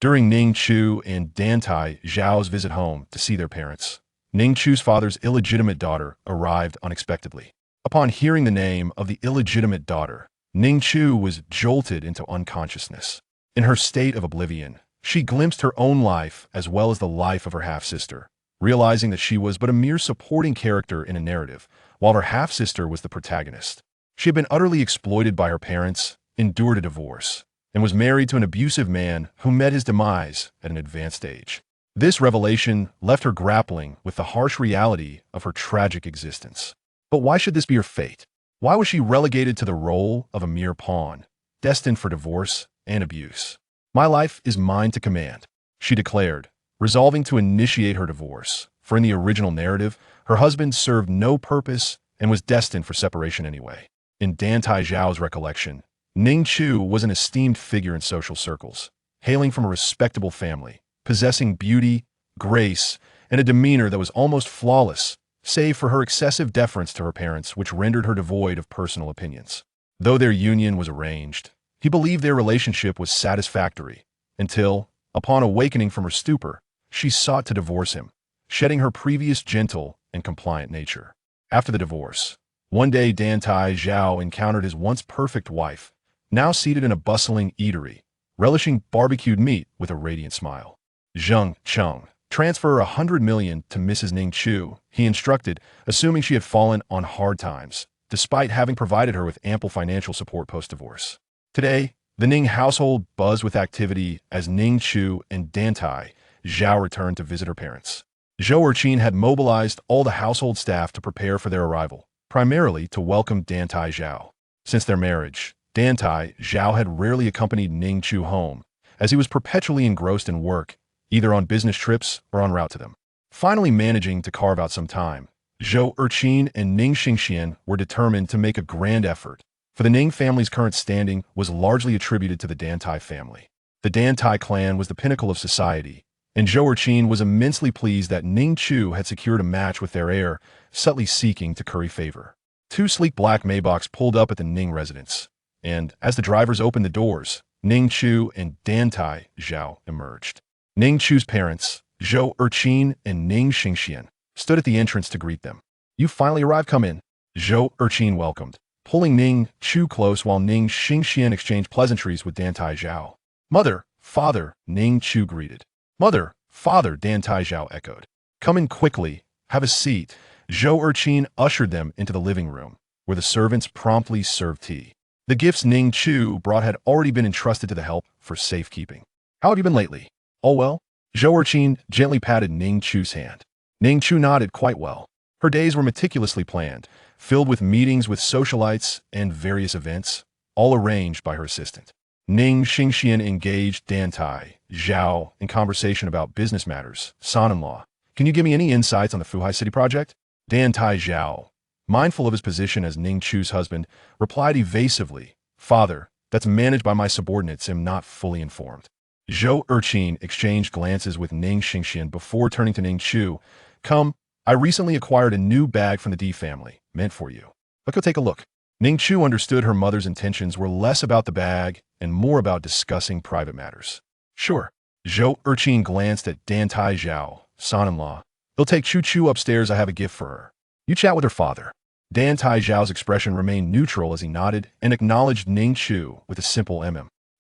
During Ning Chu and Dantai Zhao's visit home to see their parents, Ning Chu's father's illegitimate daughter arrived unexpectedly. Upon hearing the name of the illegitimate daughter, Ning Chu was jolted into unconsciousness. In her state of oblivion, she glimpsed her own life as well as the life of her half-sister, realizing that she was but a mere supporting character in a narrative, while her half-sister was the protagonist. She had been utterly exploited by her parents, endured a divorce, and was married to an abusive man who met his demise at an advanced age. This revelation left her grappling with the harsh reality of her tragic existence. But why should this be her fate? Why was she relegated to the role of a mere pawn, destined for divorce and abuse? "My life is mine to command," she declared, resolving to initiate her divorce, for in the original narrative, her husband served no purpose and was destined for separation anyway. In Dantai Zhao's recollection, Ning Chu was an esteemed figure in social circles, hailing from a respectable family, possessing beauty, grace, and a demeanor that was almost flawless, save for her excessive deference to her parents, which rendered her devoid of personal opinions. Though their union was arranged, he believed their relationship was satisfactory, until, upon awakening from her stupor, she sought to divorce him, shedding her previous gentle and compliant nature. After the divorce, one day Dantai Zhao encountered his once perfect wife, now seated in a bustling eatery, relishing barbecued meat with a radiant smile. "Zheng Cheng, transfer 100 million to Mrs. Ning Chu," he instructed, assuming she had fallen on hard times, despite having provided her with ample financial support post-divorce. Today, the Ning household buzzed with activity as Ning Chu and Dantai Zhao returned to visit her parents. Zhou Erqin had mobilized all the household staff to prepare for their arrival, primarily to welcome Dantai Zhao. Since their marriage, Dantai Zhao had rarely accompanied Ning Chu home, as he was perpetually engrossed in work, either on business trips or en route to them. Finally managing to carve out some time, Zhou Erqin and Ning Xingxian were determined to make a grand effort, for the Ning family's current standing was largely attributed to the Dantai family. The Dantai clan was the pinnacle of society, and Zhou Erqin was immensely pleased that Ning Chu had secured a match with their heir, subtly seeking to curry favor. Two sleek black Maybachs pulled up at the Ning residence, and as the drivers opened the doors, Ning Chu and Dantai Zhao emerged. Ning Chu's parents, Zhou Erqin and Ning Xingxian, stood at the entrance to greet them. "You finally arrived, come in," Zhou Erqin welcomed, pulling Ning Chu close while Ning Xingxian exchanged pleasantries with Dantai Zhao. "Mother, father," Ning Chu greeted. "Mother, father," Dantai Zhao echoed. "Come in quickly, have a seat." Zhou Erqin ushered them into the living room, where the servants promptly served tea. The gifts Ning Chu brought had already been entrusted to the help for safekeeping. "How have you been lately? All well?" Zhou Erqin gently patted Ning Chu's hand. Ning Chu nodded. "Quite well." Her days were meticulously planned, filled with meetings with socialites and various events, all arranged by her assistant. Ning Xingxian engaged Dantai Zhao in conversation about business matters. "Son-in-law, can you give me any insights on the Fuhai City project?" Dantai Zhao, mindful of his position as Ning Chu's husband, replied evasively, "Father, that's managed by my subordinates. I'm not fully informed." Zhou Erqin exchanged glances with Ning Xingxian before turning to Ning Chu. "Come, I recently acquired a new bag from the D family, meant for you. Let's go take a look." Ning Chu understood her mother's intentions were less about the bag and more about discussing private matters. "Sure." Zhou Erqin glanced at Dantai Zhao, son-in-law. "They'll take Chu Chu upstairs. I have a gift for her. You chat with her father." Dantai Zhao's expression remained neutral as he nodded and acknowledged Ning Chu with a simple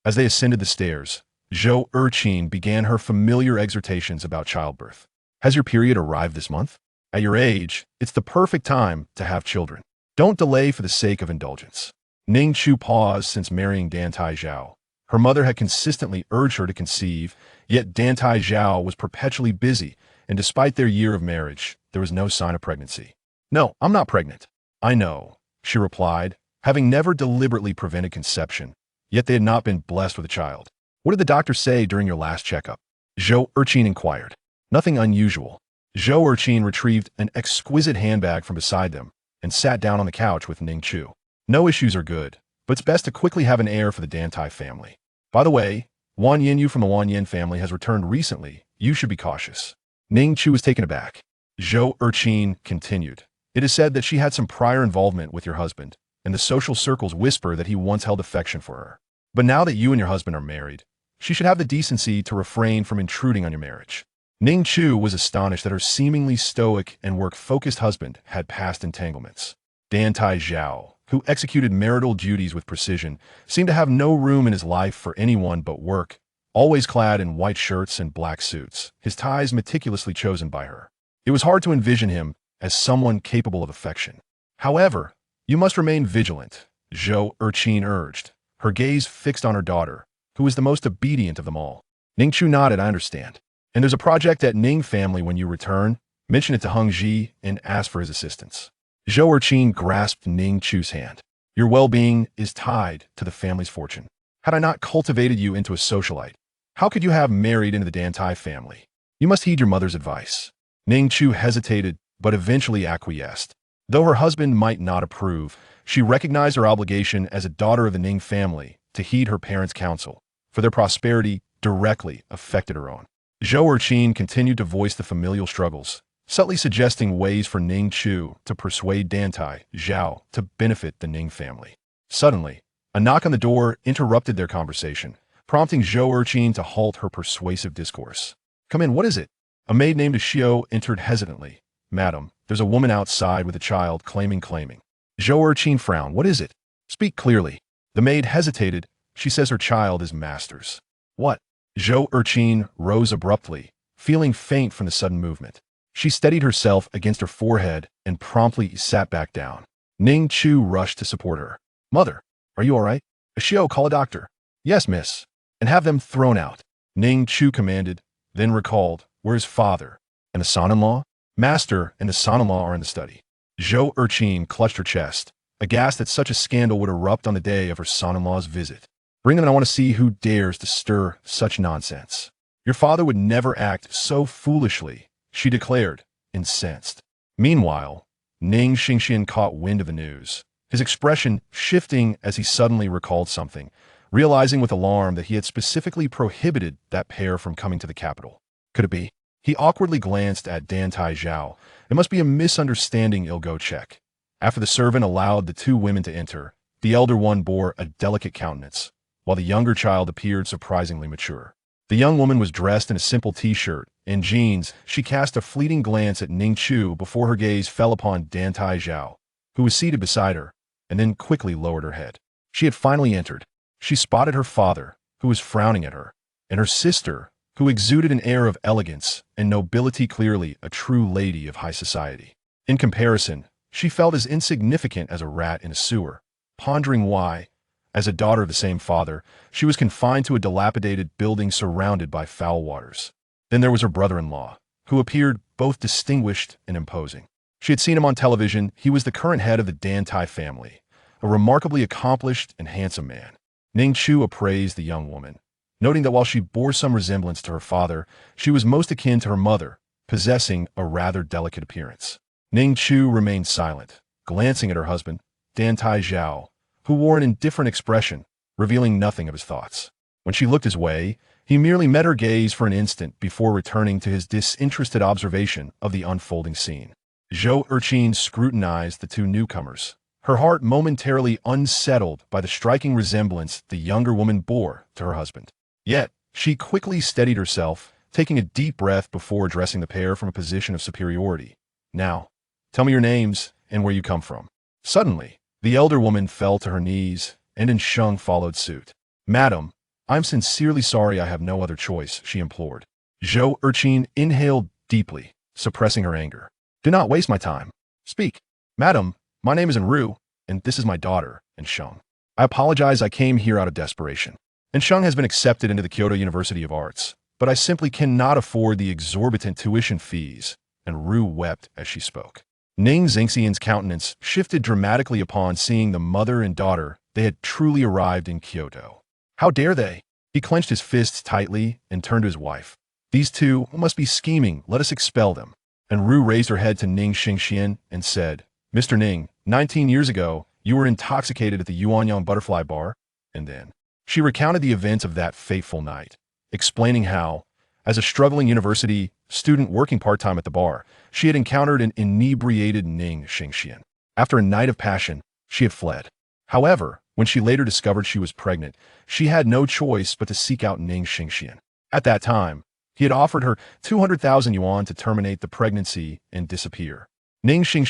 As they ascended the stairs, Zhou Erqin began her familiar exhortations about childbirth. "Has your period arrived this month? At your age, it's the perfect time to have children. Don't delay for the sake of indulgence." Ning Chu paused. Since marrying Dantai Zhao, her mother had consistently urged her to conceive, yet Dantai Zhao was perpetually busy, and despite their year of marriage, there was no sign of pregnancy. "No, I'm not pregnant." "I know," she replied, having never deliberately prevented conception, yet they had not been blessed with a child. "What did the doctor say during your last checkup?" Zhou Erqin inquired. "Nothing unusual." Zhou Erqin retrieved an exquisite handbag from beside them and sat down on the couch with Ning Chu. "No issues are good, but it's best to quickly have an heir for the Dantai family. By the way, Wan Yin Yu from the Wan Yin family has returned recently. You should be cautious." Ning Chu was taken aback. Zhou Erqin continued. "It is said that she had some prior involvement with your husband, and the social circles whisper that he once held affection for her. But now that you and your husband are married, She should have the decency to refrain from intruding on your marriage. Ning Chu was astonished that her seemingly stoic and work-focused husband had past entanglements. Dantai Chao, who executed marital duties with precision, seemed to have no room in his life for anyone but work, always clad in white shirts and black suits, his ties meticulously chosen by her. It was hard to envision him as someone capable of affection. However, you must remain vigilant, Zhou Erqin urged, her gaze fixed on her daughter, who was the most obedient of them all. Ning Chu nodded. I understand. And there's a project at Ning family when you return. Mention it to Hung Ji and ask for his assistance. Zhou Erqin grasped Ning Chu's hand. Your well-being is tied to the family's fortune. Had I not cultivated you into a socialite, how could you have married into the Dantai family? You must heed your mother's advice. Ning Chu hesitated, but eventually acquiesced. Though her husband might not approve, she recognized her obligation as a daughter of the Ning family to heed her parents' counsel, for their prosperity directly affected her own. Zhou Erqin continued to voice the familial struggles, subtly suggesting ways for Ning Chu to persuade Dantai Chao to benefit the Ning family. Suddenly, a knock on the door interrupted their conversation, prompting Zhou Erqin to halt her persuasive discourse. Come in, what is it? A maid named Xiao entered hesitantly. Madam, there's a woman outside with a child claiming. Zhou Erqin frowned. What is it? Speak clearly. The maid hesitated. She says her child is Master's. What? Zhou Erqin rose abruptly, feeling faint from the sudden movement. She steadied herself against her forehead and promptly sat back down. Ning Chu rushed to support her. Mother, are you all right? Xiao, call a doctor. Yes, miss. And have them thrown out. Ning Chu commanded, then recalled, where's father? And the son-in-law? Master and the son-in-law are in the study. Zhou Erqin clutched her chest, aghast that such a scandal would erupt on the day of her son-in-law's visit. Bring them and I want to see who dares to stir such nonsense. Your father would never act so foolishly, she declared, incensed. Meanwhile, Ning Xingxian caught wind of the news, his expression shifting as he suddenly recalled something, realizing with alarm that he had specifically prohibited that pair from coming to the capital. Could it be? He awkwardly glanced at Dantai Chao. It must be a misunderstanding, Il go check. After the servant allowed the two women to enter, the elder one bore a delicate countenance, while the younger child appeared surprisingly mature. The young woman was dressed in a simple t-shirt and jeans. She cast a fleeting glance at Ning Chu before her gaze fell upon Dantai Chao, who was seated beside her, and then quickly lowered her head. She had finally entered. She spotted her father, who was frowning at her, and her sister, who exuded an air of elegance and nobility, clearly a true lady of high society. In comparison, she felt as insignificant as a rat in a sewer, pondering why, as a daughter of the same father, she was confined to a dilapidated building surrounded by foul waters. Then there was her brother-in-law, who appeared both distinguished and imposing. She had seen him on television. He was the current head of the Dantai family, a remarkably accomplished and handsome man. Ning Chu appraised the young woman, noting that while she bore some resemblance to her father, she was most akin to her mother, possessing a rather delicate appearance. Ning Chu remained silent, glancing at her husband, Dantai Chao, who wore an indifferent expression, revealing nothing of his thoughts. When she looked his way, he merely met her gaze for an instant before returning to his disinterested observation of the unfolding scene. Zhou Erqin scrutinized the two newcomers, her heart momentarily unsettled by the striking resemblance the younger woman bore to her husband. Yet, she quickly steadied herself, taking a deep breath before addressing the pair from a position of superiority. Now, tell me your names and where you come from. Suddenly, the elder woman fell to her knees, and Sheng followed suit. Madam, I'm sincerely sorry I have no other choice, she implored. Zhou Erqin inhaled deeply, suppressing her anger. Do not waste my time. Speak. Madam, my name is Enru, and this is my daughter, Sheng. I apologize, I came here out of desperation. Sheng has been accepted into the Kyoto University of Arts, but I simply cannot afford the exorbitant tuition fees, and Ru wept as she spoke. Ning Xingxian's countenance shifted dramatically upon seeing the mother and daughter. They had truly arrived in Kyoto. How dare they? He clenched his fists tightly and turned to his wife. These two must be scheming. Let us expel them. And Ru raised her head to Ning Xingxian and said, Mr. Ning, 19 years ago, you were intoxicated at the Yuanyang Butterfly Bar. And then she recounted the events of that fateful night, explaining how, as a struggling university student working part-time at the bar, she had encountered an inebriated Ning Xingxian. After a night of passion, she had fled. However, When she later discovered she was pregnant, she had no choice but to seek out Ning Chu. At that time, he had offered her 200,000 yuan to terminate the pregnancy and disappear. Ning Chu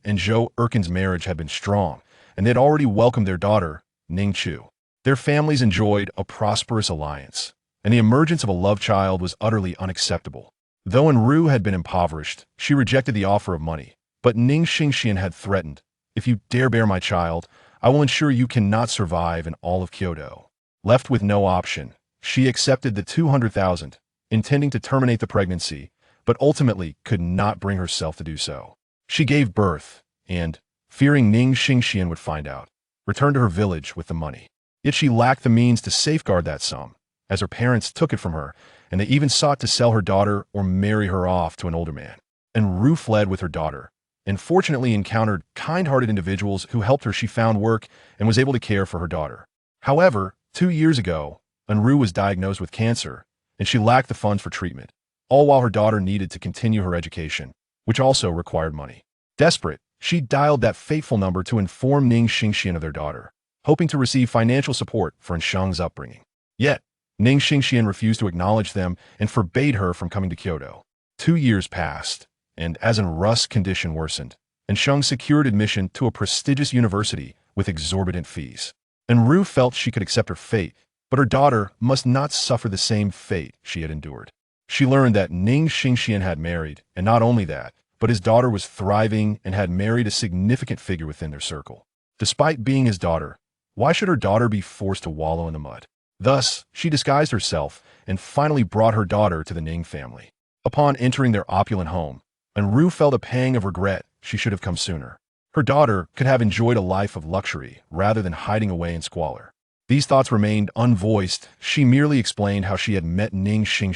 and Zhou Erkin's marriage had been strong, and they had already welcomed their daughter, Ning Chu. Their families enjoyed a prosperous alliance, and the emergence of a love child was utterly unacceptable. Though Enru had been impoverished, she rejected the offer of money, but Ning Chu had threatened, "If you dare bear my child, I will ensure you cannot survive in all of Kyoto." Left with no option, she accepted the 200,000, intending to terminate the pregnancy, but ultimately could not bring herself to do so. She gave birth, and, fearing Ning Chu would find out, returned to her village with the money. Yet she lacked the means to safeguard that sum, as her parents took it from her, and they even sought to sell her daughter or marry her off to an older man. Enru fled with her daughter, and fortunately encountered kind-hearted individuals who helped her. She found work and was able to care for her daughter. However, 2 years ago, Enru was diagnosed with cancer, and she lacked the funds for treatment, all while her daughter needed to continue her education, which also required money. Desperate, she dialed that fateful number to inform Ning Chu of their daughter, hoping to receive financial support for Ensheng's upbringing. Yet, Ning Chu refused to acknowledge them and forbade her from coming to Kyoto. 2 years passed, and as Enru's condition worsened, Ensheng secured admission to a prestigious university with exorbitant fees. Enru felt she could accept her fate, but her daughter must not suffer the same fate she had endured. She learned that Ning Chu had married, and not only that, but his daughter was thriving and had married a significant figure within their circle. Despite being his daughter, why should her daughter be forced to wallow in the mud? Thus, she disguised herself and finally brought her daughter to the Ning family. Upon entering their opulent home, Enru felt a pang of regret. She should have come sooner. Her daughter could have enjoyed a life of luxury rather than hiding away in squalor. These thoughts remained unvoiced. She merely explained how she had met Ning Chu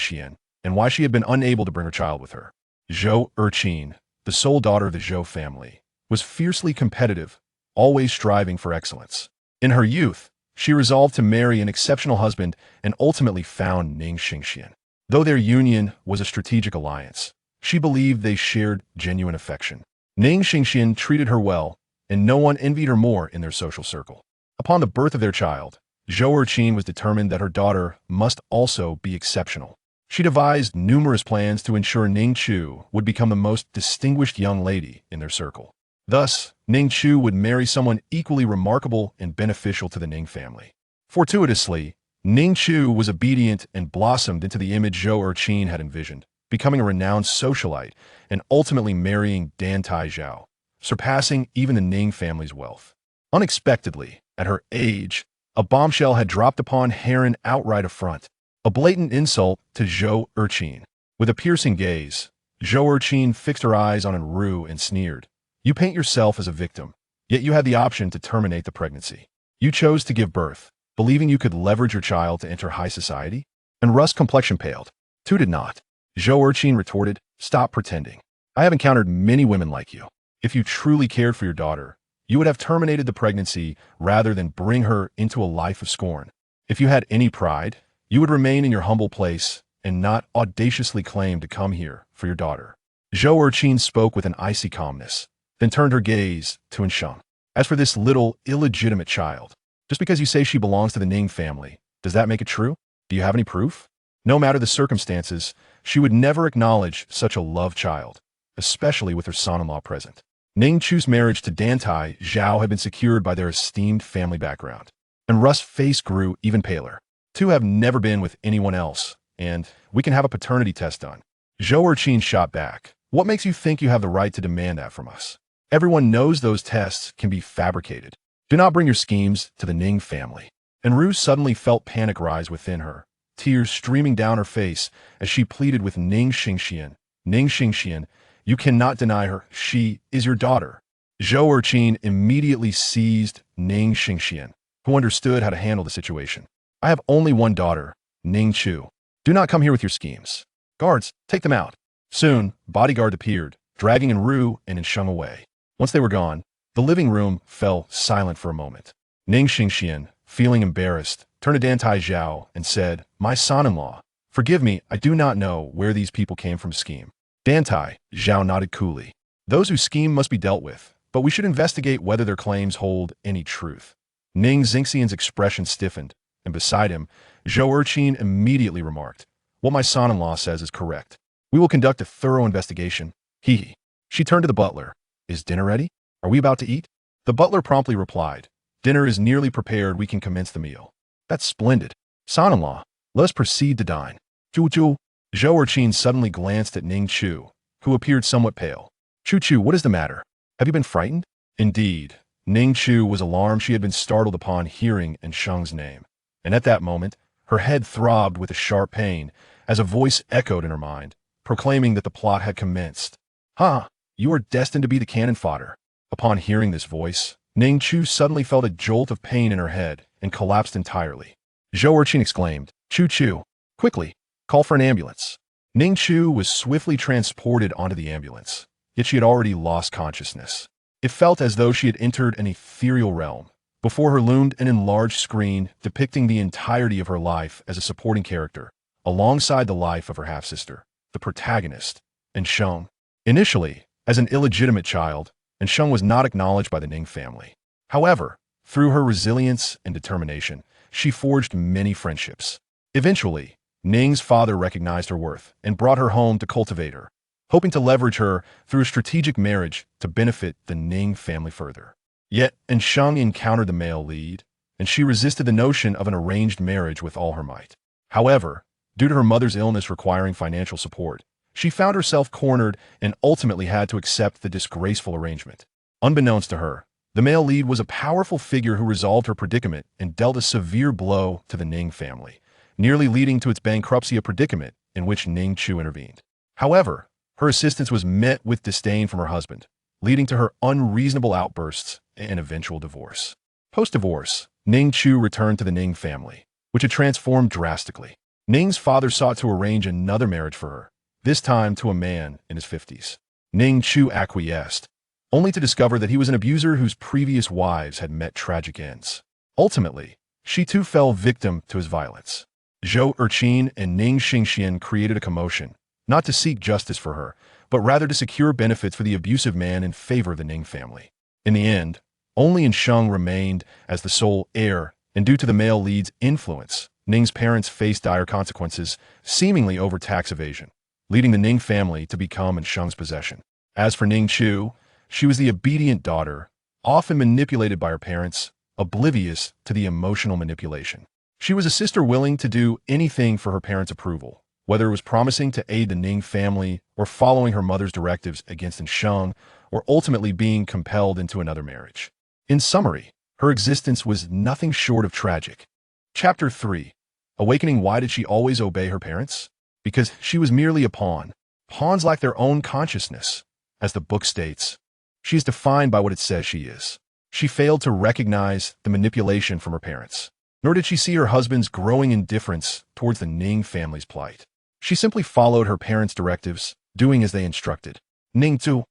and why she had been unable to bring her child with her. Zhou Erqin, the sole daughter of the Zhou family, was fiercely competitive, always striving for excellence. In her youth, she resolved to marry an exceptional husband and ultimately found Ning Chu. Though their union was a strategic alliance, she believed they shared genuine affection. Ning Chu treated her well, and no one envied her more in their social circle. Upon the birth of their child, Zhou Erqin was determined that her daughter must also be exceptional. She devised numerous plans to ensure Ning Chu would become the most distinguished young lady in their circle. Thus, Ning Chu would marry someone equally remarkable and beneficial to the Ning family. Fortuitously, Ning Chu was obedient and blossomed into the image Zhou Erqin had envisioned, becoming a renowned socialite and ultimately marrying Dantai Chao, surpassing even the Ning family's wealth. Unexpectedly, at her age, a bombshell had dropped upon Heron outright affront, a blatant insult to Zhou Erqin. With a piercing gaze, Zhou Erqin fixed her eyes on Enru and sneered. "You paint yourself as a victim, yet you had the option to terminate the pregnancy. You chose to give birth, believing you could leverage your child to enter high society?" Enru's complexion paled. "Tu did not." Zhou Erqin retorted, "Stop pretending. I have encountered many women like you. If you truly cared for your daughter, you would have terminated the pregnancy rather than bring her into a life of scorn. If you had any pride, you would remain in your humble place and not audaciously claim to come here for your daughter." Zhou Erqin spoke with an icy calmness, then turned her gaze to Ensheng. "As for this little, illegitimate child, just because you say she belongs to the Ning family, does that make it true? Do you have any proof?" No matter the circumstances, she would never acknowledge such a loved child, especially with her son-in-law present. Ning Chu's marriage to Dantai Chao had been secured by their esteemed family background, and Russ' face grew even paler. "Two have never been with anyone else, and we can have a paternity test done." Zhou Erqin shot back. "What makes you think you have the right to demand that from us? Everyone knows those tests can be fabricated. Do not bring your schemes to the Ning family." Enru suddenly felt panic rise within her, tears streaming down her face as she pleaded with Ning Chu. "Ning Chu, you cannot deny her. She is your daughter." Zhou Erqin immediately seized Ning Chu, who understood how to handle the situation. "I have only one daughter, Ning Chu. Do not come here with your schemes. Guards, take them out." Soon, bodyguards appeared, dragging Enru and Ensheng away. Once they were gone, the living room fell silent for a moment. Ning Chu, feeling embarrassed, turned to Dantai Chao and said, "My son-in-law, forgive me, I do not know where these people came from to scheme." Dantai Chao nodded coolly. "Those who scheme must be dealt with, but we should investigate whether their claims hold any truth." Ning Xingxian's expression stiffened, and beside him, Zhou Erqin immediately remarked, "What my son-in-law says is correct. We will conduct a thorough investigation. Hee hee." She turned to the butler. "Is dinner ready? Are we about to eat?" The butler promptly replied, "Dinner is nearly prepared. We can commence the meal." "That's splendid. Son-in-law, let us proceed to dine." Chu Chu. Zhou Erqin suddenly glanced at Ning Chu, who appeared somewhat pale. "Chu Chu, what is the matter? Have you been frightened?" Indeed, Ning Chu was alarmed. She had been startled upon hearing Sheng's name, and at that moment, her head throbbed with a sharp pain as a voice echoed in her mind, proclaiming that the plot had commenced. "Ha! You are destined to be the cannon fodder." Upon hearing this voice, Ning Chu suddenly felt a jolt of pain in her head and collapsed entirely. Zhou Erqin exclaimed, "Chu Chu, quickly, call for an ambulance." Ning Chu was swiftly transported onto the ambulance, yet she had already lost consciousness. It felt as though she had entered an ethereal realm. Before her loomed an enlarged screen depicting the entirety of her life as a supporting character, alongside the life of her half-sister, the protagonist, Sheng. Initially, as an illegitimate child, Sheng was not acknowledged by the Ning family. However, through her resilience and determination, she forged many friendships. Eventually, Ning's father recognized her worth and brought her home to cultivate her, hoping to leverage her through a strategic marriage to benefit the Ning family further. Yet, Sheng encountered the male lead, and she resisted the notion of an arranged marriage with all her might. However, due to her mother's illness requiring financial support, she found herself cornered and ultimately had to accept the disgraceful arrangement. Unbeknownst to her, the male lead was a powerful figure who resolved her predicament and dealt a severe blow to the Ning family, nearly leading to its bankruptcy, a predicament in which Ning Chu intervened. However, her assistance was met with disdain from her husband, leading to her unreasonable outbursts and eventual divorce. Post-divorce, Ning Chu returned to the Ning family, which had transformed drastically. Ning's father sought to arrange another marriage for her, this time to a man in his 50s. Ning Chu acquiesced, only to discover that he was an abuser whose previous wives had met tragic ends. Ultimately, she too fell victim to his violence. Zhou Erqin and Ning Xingxian created a commotion, not to seek justice for her, but rather to secure benefits for the abusive man in favor of the Ning family. In the end, only Sheng remained as the sole heir, and due to the male lead's influence, Ning's parents faced dire consequences, seemingly over tax evasion, leading the Ning family to become in Sheng's possession. As for Ning Chu, she was the obedient daughter, often manipulated by her parents, oblivious to the emotional manipulation. She was a sister willing to do anything for her parents' approval, whether it was promising to aid the Ning family or following her mother's directives against Sheng, or ultimately being compelled into another marriage. In summary, her existence was nothing short of tragic. Chapter 3. Awakening. Why did she always obey her parents? Because she was merely a pawn. Pawns lack their own consciousness. As the book states, she is defined by what it says she is. She failed to recognize the manipulation from her parents, nor did she see her husband's growing indifference towards the Ning family's plight. She simply followed her parents' directives, doing as they instructed. Ning Chu,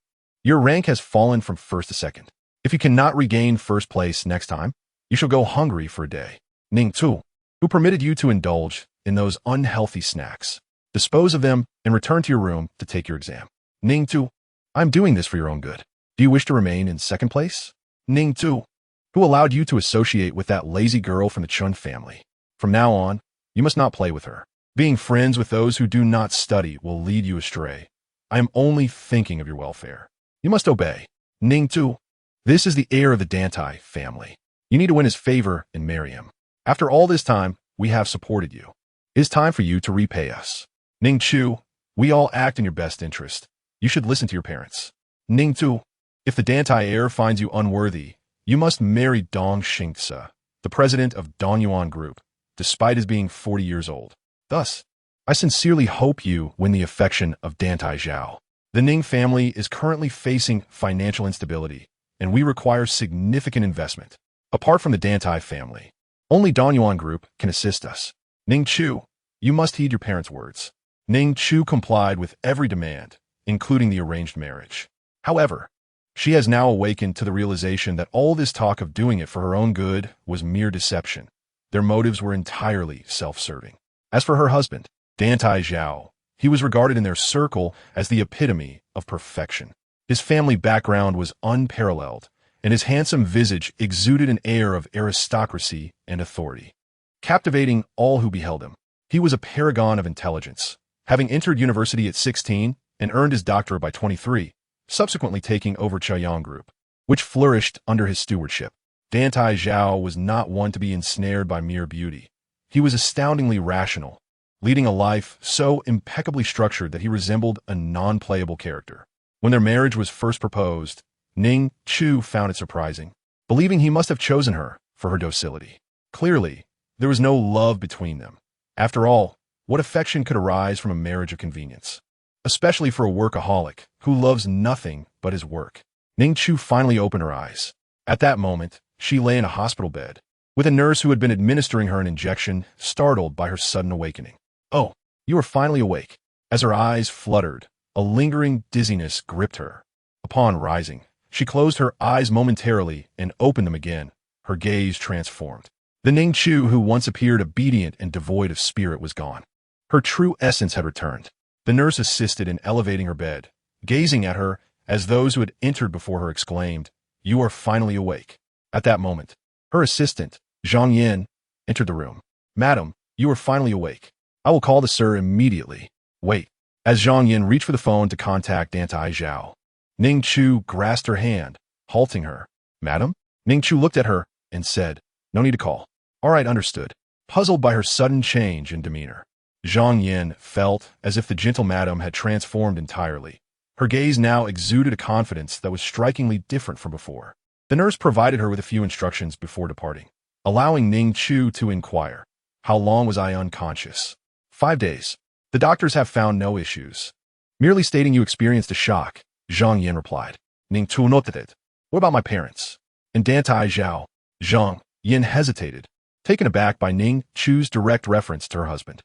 your rank has fallen from first to second. If you cannot regain first place next time, you shall go hungry for a day. Ning Chu, who permitted you to indulge in those unhealthy snacks? Dispose of them and return to your room to take your exam. Ning Chu, I'm doing this for your own good. Do you wish to remain in second place? Ning Chu, who allowed you to associate with that lazy girl from the Chun family? From now on, you must not play with her. Being friends with those who do not study will lead you astray. I am only thinking of your welfare. You must obey. Ning Chu, this is the heir of the Dantai family. You need to win his favor and marry him. After all this time, we have supported you. It is time for you to repay us. Ning Chu, we all act in your best interest. You should listen to your parents. Ning Chu, if the Dantai heir finds you unworthy, you must marry Dong Xingsa, the president of Dongyuan Group, despite his being 40 years old. Thus, I sincerely hope you win the affection of Dantai Chao. The Ning family is currently facing financial instability, and we require significant investment. Apart from the Dantai family, only Dongyuan Group can assist us. Ning Chu, you must heed your parents' words. Ning Chu complied with every demand, including the arranged marriage. However, she has now awakened to the realization that all this talk of doing it for her own good was mere deception. Their motives were entirely self-serving. As for her husband, Dantai Chao, he was regarded in their circle as the epitome of perfection. His family background was unparalleled, and his handsome visage exuded an air of aristocracy and authority, captivating all who beheld him. He was a paragon of intelligence, having entered university at 16 and earned his doctorate by 23, subsequently taking over Chaoyang Group, which flourished under his stewardship. Dantai Chao was not one to be ensnared by mere beauty. He was astoundingly rational, leading a life so impeccably structured that he resembled a non-playable character. When their marriage was first proposed, Ning Chu found it surprising, believing he must have chosen her for her docility. Clearly, there was no love between them. After all, what affection could arise from a marriage of convenience? Especially for a workaholic who loves nothing but his work. Ning Chu finally opened her eyes. At that moment, she lay in a hospital bed, with a nurse who had been administering her an injection, startled by her sudden awakening. "Oh, you are finally awake." As her eyes fluttered, a lingering dizziness gripped her. Upon rising, she closed her eyes momentarily and opened them again, her gaze transformed. The Ning Chu who once appeared obedient and devoid of spirit was gone. Her true essence had returned. The nurse assisted in elevating her bed, gazing at her as those who had entered before her exclaimed, "You are finally awake." At that moment, her assistant, Zhang Yin, entered the room. "Madam, you are finally awake. I will call the sir immediately." "Wait." As Zhang Yin reached for the phone to contact Dantai Chao, Ning Chu grasped her hand, halting her. "Madam?" Ning Chu looked at her and said, "No need to call." "All right, understood." Puzzled by her sudden change in demeanor, Zhang Yin felt as if the gentle madam had transformed entirely. Her gaze now exuded a confidence that was strikingly different from before. The nurse provided her with a few instructions before departing, allowing Ning Chu to inquire, "How long was I unconscious?" 5 days. The doctors have found no issues. Merely stating you experienced a shock, Zhang Yin replied. Ning Chu noted it. "What about my parents?" And Dantai Chao. Zhang Yin hesitated, taken aback by Ning Chu's direct reference to her husband.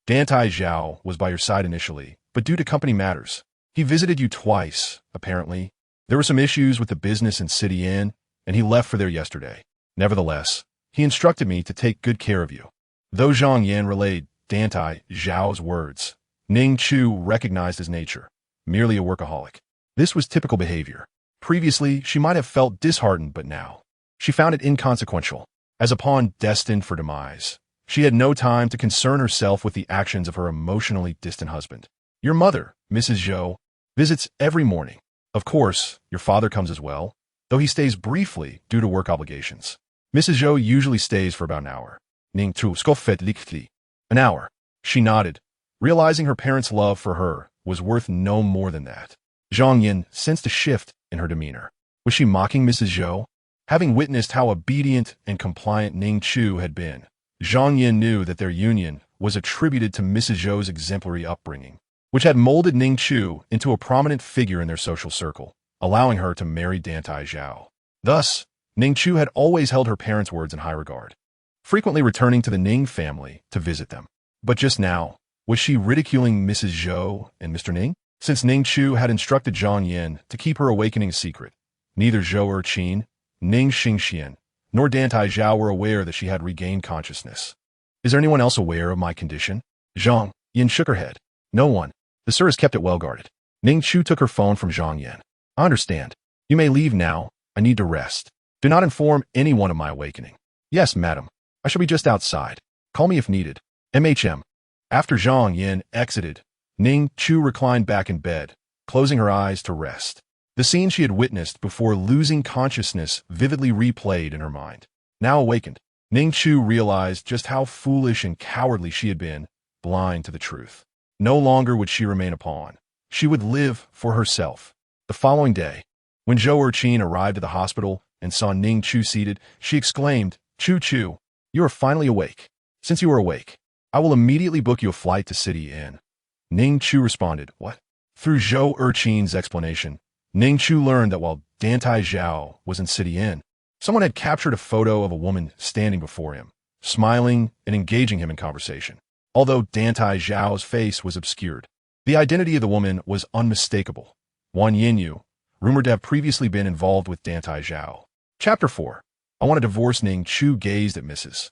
Dantai Chao was by your side initially, but due to company matters. He visited you twice, apparently. There were some issues with the business and city inn, and he left for there yesterday. Nevertheless, he instructed me to take good care of you." Though Zhang Yan relayed Dantai Chao's words, Ning Chu recognized his nature, merely a workaholic. This was typical behavior. Previously, she might have felt disheartened, but now, she found it inconsequential. As a pawn destined for demise, she had no time to concern herself with the actions of her emotionally distant husband. "Your mother, Mrs. Zhou, visits every morning. Of course, your father comes as well, though he stays briefly due to work obligations. Mrs. Zhou usually stays for about an hour." Ning Chu scoffed lichtly. "An hour." She nodded, realizing her parents' love for her was worth no more than that. Zhang Yin sensed a shift in her demeanor. Was she mocking Mrs. Zhou? Having witnessed how obedient and compliant Ning Chu had been, Zhang Yin knew that their union was attributed to Mrs. Zhou's exemplary upbringing, which had molded Ning Chu into a prominent figure in their social circle, allowing her to marry Dantai Chao. Thus, Ning Chu had always held her parents' words in high regard, frequently returning to the Ning family to visit them. But just now, was she ridiculing Mrs. Zhou and Mr. Ning? Since Ning Chu had instructed Zhang Yin to keep her awakening a secret, neither Zhou Erqin, Ning Xingxian, nor Dantai Chao were aware that she had regained consciousness. "Is there anyone else aware of my condition?" Zhang Yin shook her head. "No one. The sir has kept it well guarded." Ning Chu took her phone from Zhang Yin. "I understand. You may leave now. I need to rest. Do not inform anyone of my awakening." "Yes, madam. I shall be just outside. Call me if needed. MHM." After Zhang Yin exited, Ning Chu reclined back in bed, closing her eyes to rest. The scene she had witnessed before losing consciousness vividly replayed in her mind. Now awakened, Ning Chu realized just how foolish and cowardly she had been, blind to the truth. No longer would she remain a pawn. She would live for herself. The following day, when Zhou Erqin arrived at the hospital and saw Ning Chu seated, she exclaimed, "Chu Chu, you are finally awake. Since you are awake, I will immediately book you a flight to City Inn." Ning Chu responded, "What?" Through Zhou Erqin's explanation, Ning Chu learned that while Dantai Chao was in City Inn, someone had captured a photo of a woman standing before him, smiling and engaging him in conversation. Although Dantai Chao's face was obscured, the identity of the woman was unmistakable. Wan Yinyu, rumored to have previously been involved with Dantai Chao. Chapter 4. I Want to Divorce. Ning Chu gazed at Mrs.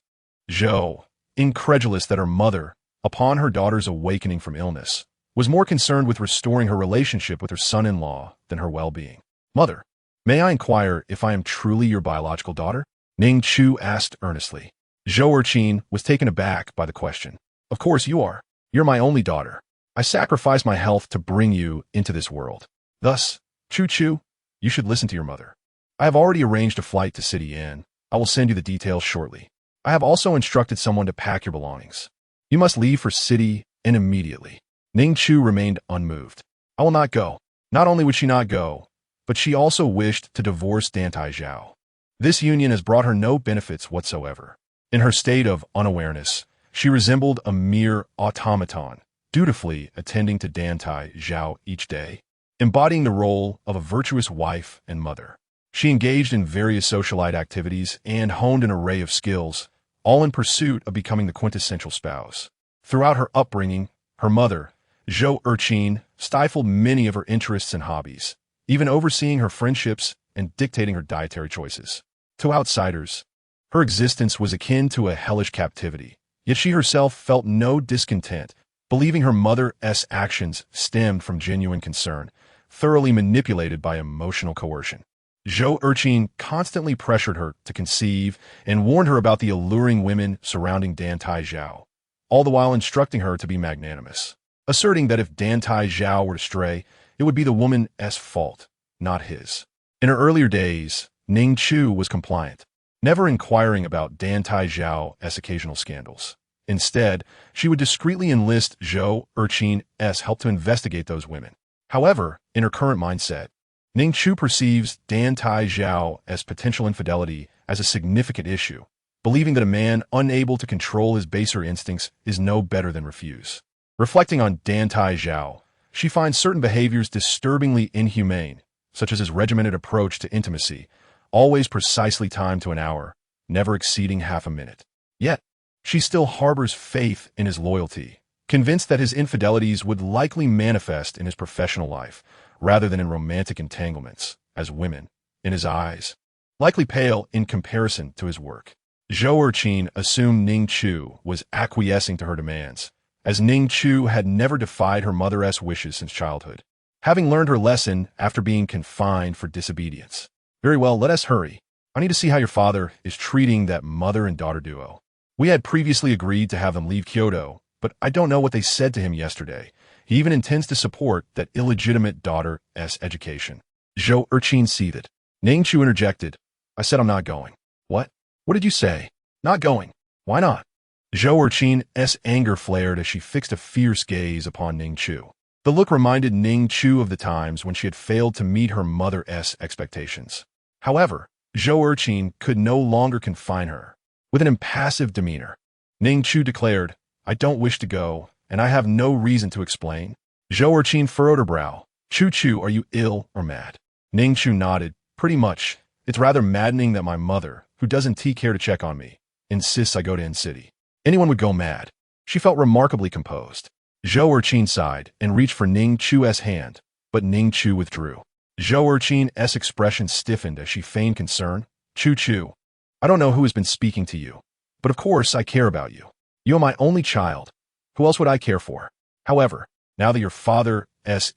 Zhou, incredulous that her mother, upon her daughter's awakening from illness, was more concerned with restoring her relationship with her son-in-law than her well-being. "Mother." May I inquire if I am truly your biological daughter? Ning Chu asked earnestly. Zhou Erqin was taken aback by the question. Of course you are. You're my only daughter. I sacrificed my health to bring you into this world. Thus, Chu, you should listen to your mother. I have already arranged a flight to City Inn. I will send you the details shortly. I have also instructed someone to pack your belongings. You must leave for City Inn immediately. Ning Chu remained unmoved. I will not go. Not only would she not go, but she also wished to divorce Dantai Chao. This union has brought her no benefits whatsoever. In her state of unawareness, she resembled a mere automaton, dutifully attending to Dantai Chao each day, embodying the role of a virtuous wife and mother. She engaged in various socialite activities and honed an array of skills, all in pursuit of becoming the quintessential spouse. Throughout her upbringing, her mother, Zhou Erqin, stifled many of her interests and hobbies, even overseeing her friendships and dictating her dietary choices. To outsiders, her existence was akin to a hellish captivity, yet she herself felt no discontent, believing her mother's actions stemmed from genuine concern, thoroughly manipulated by emotional coercion. Zhou Erqin constantly pressured her to conceive and warned her about the alluring women surrounding Dantai Chao, all the while instructing her to be magnanimous, asserting that if Dantai Chao were to stray, it would be the woman's fault, not his. In her earlier days, Ning Chu was compliant, never inquiring about Dantai Chao's occasional scandals. Instead, she would discreetly enlist Zhou Erqin's help to investigate those women. However, in her current mindset, Ning Chu perceives Dantai Chao's potential infidelity as a significant issue, believing that a man unable to control his baser instincts is no better than refuse. Reflecting on Dantai Chao, she finds certain behaviors disturbingly inhumane, such as his regimented approach to intimacy, always precisely timed to an hour, never exceeding half a minute. Yet, she still harbors faith in his loyalty, convinced that his infidelities would likely manifest in his professional life, rather than in romantic entanglements, as women, in his eyes, likely pale in comparison to his work. Zhou Erqin assumed Ning Chu was acquiescing to her demands, as Ning Chu had never defied her mother's wishes since childhood, having learned her lesson after being confined for disobedience. Very well, let us hurry. I need to see how your father is treating that mother and daughter duo. We had previously agreed to have them leave Kyoto, but I don't know what they said to him yesterday. He even intends to support that illegitimate daughter's education. Zhou Erqin seethed. Ning Chu interjected. I said I'm not going. What? What did you say? Not going. Why not? Zhou Erqin's anger flared as she fixed a fierce gaze upon Ning Chu. The look reminded Ning Chu of the times when she had failed to meet her mother's expectations. However, Zhou Erqin could no longer confine her. With an impassive demeanor, Ning Chu declared, I don't wish to go, and I have no reason to explain. Zhou Erqin furrowed her brow. Chu, are you ill or mad? Ning Chu nodded. Pretty much. It's rather maddening that my mother, who doesn't take care to check on me, insists I go to Inn City. Anyone would go mad. She felt remarkably composed. Zhou Erqin sighed and reached for Ning Chu's hand, but Ning Chu withdrew. Zhou Erqin's expression stiffened as she feigned concern. Chu, I don't know who has been speaking to you, but of course I care about you. You are my only child. Who else would I care for? However, now that your father's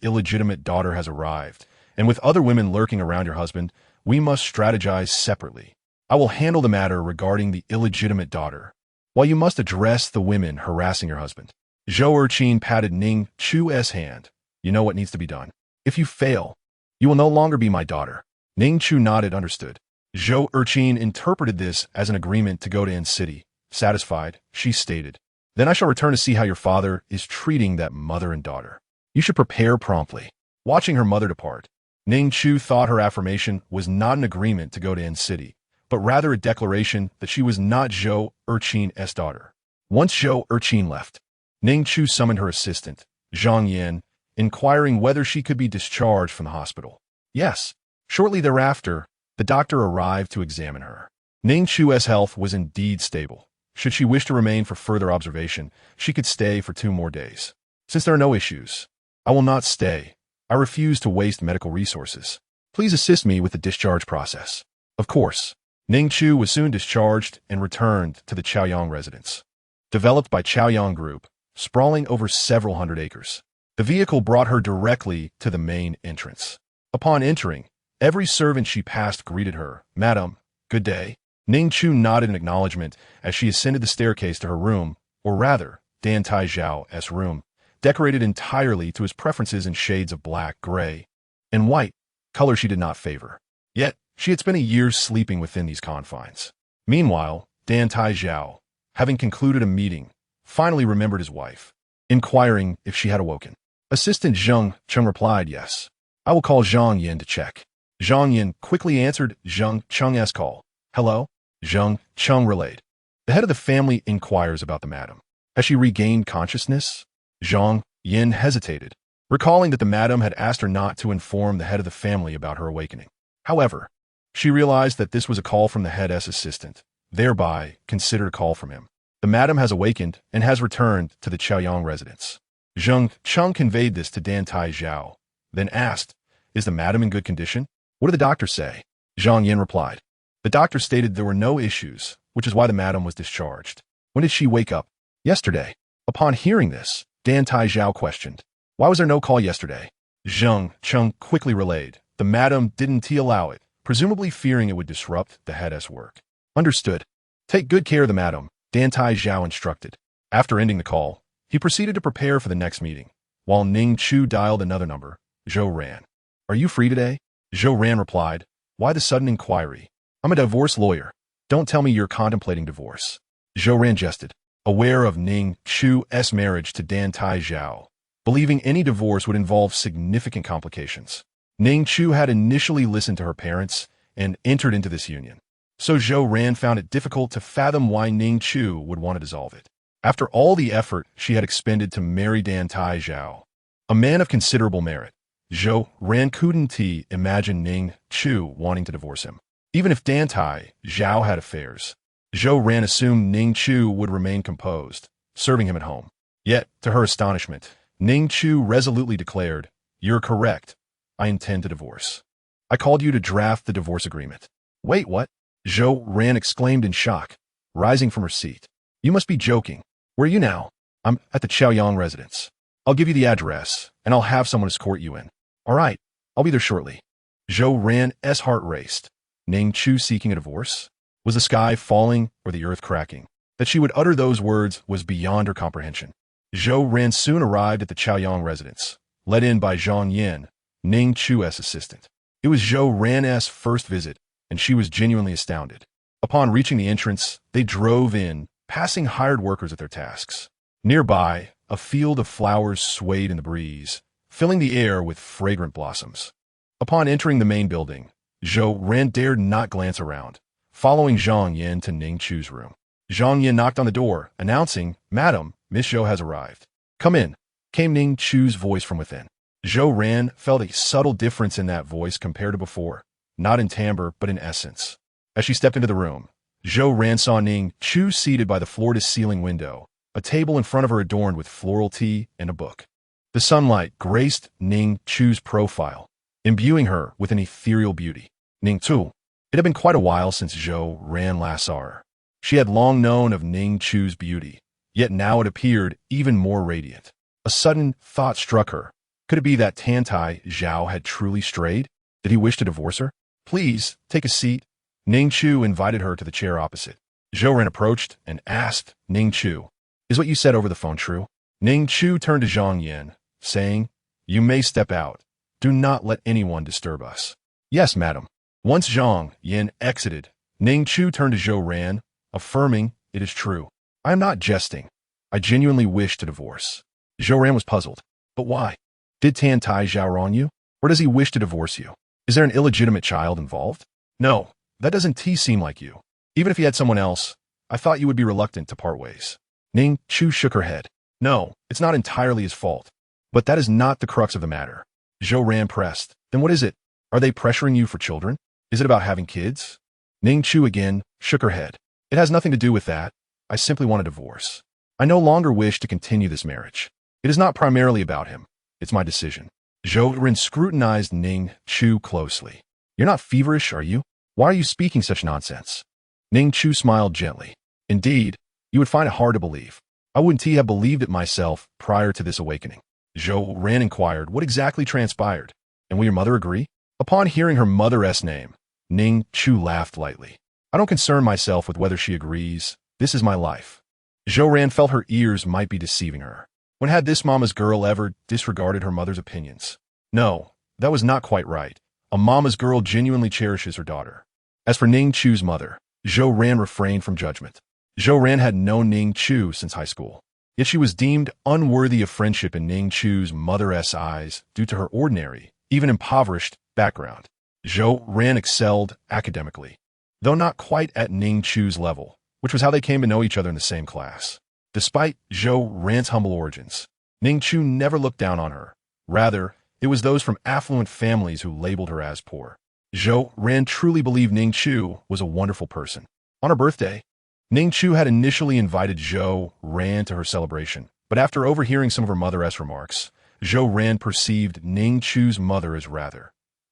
illegitimate daughter has arrived, and with other women lurking around your husband, we must strategize separately. I will handle the matter regarding the illegitimate daughter, while you must address the women harassing your husband. Zhou Erqin patted Ning Chu's hand. You know what needs to be done. If you fail, you will no longer be my daughter. Ning Chu nodded, understood. Zhou Erqin interpreted this as an agreement to go to Inn City. Satisfied, she stated, Then I shall return to see how your father is treating that mother and daughter. You should prepare promptly. Watching her mother depart, Ning Chu thought her affirmation was not an agreement to go to Inn City, but rather a declaration that she was not Zhou Erqin's daughter. Once Zhou Erqin left, Ning Chu summoned her assistant, Zhang Yan, inquiring whether she could be discharged from the hospital. Yes. Shortly thereafter, the doctor arrived to examine her. Ning Chu's health was indeed stable. Should she wish to remain for further observation, she could stay for 2 more days. Since there are no issues, I will not stay. I refuse to waste medical resources. Please assist me with the discharge process. Of course. Ning Chu was soon discharged and returned to the Chaoyang residence. Developed by Chaoyang Group, sprawling over several hundred acres. The vehicle brought her directly to the main entrance. Upon entering, Every servant she passed greeted her, "Madam, good day." Ning Chu nodded in acknowledgement as she ascended the staircase to her room, or rather, Dantai Chao room, decorated entirely to his preferences in shades of black, gray, and white, color she did not favor. Yet, she had spent a year sleeping within these confines. Meanwhile, Dantai Chao, having concluded a meeting, finally remembered his wife, inquiring if she had awoken. Assistant Zheng Cheng replied, "Yes. I will call Zhang Yin to check." Zhang Yin quickly answered Zheng Cheng's call. "Hello?" Zheng Cheng relayed. "The head of the family inquires about the madam. Has she regained consciousness?" Zhang Yin hesitated, recalling that the madam had asked her not to inform the head of the family about her awakening. However, she realized that this was a call from the head's assistant, thereby considered a call from him. The madam has awakened and has returned to the Chaoyang residence. Zheng Cheng conveyed this to Dantai Chao, then asked, "Is the madam in good condition? What did the doctor say?" Zhang Yin replied. "The doctor stated there were no issues, which is why the madam was discharged." "When did she wake up?" "Yesterday." Upon hearing this, Dantai Chao questioned, "Why was there no call yesterday?" Zheng Cheng quickly relayed, "The madam didn't allow it, presumably fearing it would disrupt the head's work." "Understood. Take good care of the madam," Dantai Chao instructed. After ending the call, he proceeded to prepare for the next meeting. While Ning Chu dialed another number, Zhou ran. "Are you free today?" Zhou Ran replied, "Why the sudden inquiry? I'm a divorce lawyer. Don't tell me you're contemplating divorce." Zhou Ran jested, aware of Ning Chu's marriage to Dantai Chao, believing any divorce would involve significant complications. Ning Chu had initially listened to her parents and entered into this union, so Zhou Ran found it difficult to fathom why Ning Chu would want to dissolve it. After all the effort she had expended to marry Dantai Chao, a man of considerable merit, Zhou Ran couldn't imagine Ning Chu wanting to divorce him. Even if Dantai Chao had affairs, Zhou Ran assumed Ning Chu would remain composed, serving him at home. Yet, to her astonishment, Ning Chu resolutely declared, "You're correct. I intend to divorce. I called you to draft the divorce agreement." "Wait, what?" Zhou Ran exclaimed in shock, rising from her seat. "You must be joking. Where are you now?" "I'm at the Chaoyang residence. I'll give you the address, and I'll have someone escort you in." "All right, I'll be there shortly." Zhou Ran's heart raced. Ning Chu seeking a divorce? Was the sky falling or the earth cracking? That she would utter those words was beyond her comprehension. Zhou Ran soon arrived at the Chaoyang residence, led in by Zhang Yin, Ning Chu's assistant. It was Zhou Ran's first visit, and she was genuinely astounded. Upon reaching the entrance, they drove in, passing hired workers at their tasks. Nearby, a field of flowers swayed in the breeze, filling the air with fragrant blossoms. Upon entering the main building, Zhou Ran dared not glance around, following Zhang Yin to Ning Chu's room. Zhang Yin knocked on the door, announcing, "Madam, Miss Zhou has arrived." "Come in," came Ning Chu's voice from within. Zhou Ran felt a subtle difference in that voice compared to before, not in timbre but in essence. As she stepped into the room, Zhou Ran saw Ning Chu seated by the floor-to-ceiling window, a table in front of her adorned with floral tea and a book. The sunlight graced Ning Chu's profile, imbuing her with an ethereal beauty. Ning Chu. It had been quite a while since Zhou Ran last saw her. She had long known of Ning Chu's beauty, yet now it appeared even more radiant. A sudden thought struck her. Could it be that Dantai Chao had truly strayed? Did he wish to divorce her? "Please, take a seat." Ning Chu invited her to the chair opposite. Zhou Ran approached and asked Ning Chu, "Is what you said over the phone true?" Ning Chu turned to Zhang Yin, saying, "You may step out. Do not let anyone disturb us." "Yes, madam." Once Zhang Yin exited, Ning Chu turned to Zhou Ran, affirming, "It is true. I am not jesting. I genuinely wish to divorce." Zhou Ran was puzzled. "But why? Did Dantai Chao wrong you? Or does he wish to divorce you? Is there an illegitimate child involved?" "No, that doesn't seem like you. Even if he had someone else, I thought you would be reluctant to part ways." Ning Chu shook her head. "No, it's not entirely his fault. But that is not the crux of the matter." Zhou Ran pressed. "Then what is it? Are they pressuring you for children? Is it about having kids?" Ning Chu again shook her head. "It has nothing to do with that. I simply want a divorce. I no longer wish to continue this marriage. It is not primarily about him. It's my decision." Zhou Ran scrutinized Ning Chu closely. "You're not feverish, are you? Why are you speaking such nonsense?" Ning Chu smiled gently. "Indeed, you would find it hard to believe. I wouldn't have believed it myself prior to this awakening." Zhou Ran inquired, "What exactly transpired? And will your mother agree?" Upon hearing her mother's name, Ning Chu laughed lightly. I don't concern myself with whether she agrees. This is my life. Zhou Ran felt her ears might be deceiving her. When had this mama's girl ever disregarded her mother's opinions? No, that was not quite right. A mama's girl genuinely cherishes her daughter. As for Ning Chu's mother, Zhou Ran refrained from judgment. Zhou Ran had known Ning Chu since high school, yet she was deemed unworthy of friendship in Ning Chu's mother's eyes due to her ordinary, even impoverished, background. Zhou Ran excelled academically, though not quite at Ning Chu's level, which was how they came to know each other in the same class. Despite Zhou Ran's humble origins, Ning Chu never looked down on her. Rather, it was those from affluent families who labeled her as poor. Zhou Ran truly believed Ning Chu was a wonderful person. On her birthday, Ning Chu had initially invited Zhou Ran to her celebration, but after overhearing some of her mother's remarks, Zhou Ran perceived Ning Chu's mother as rather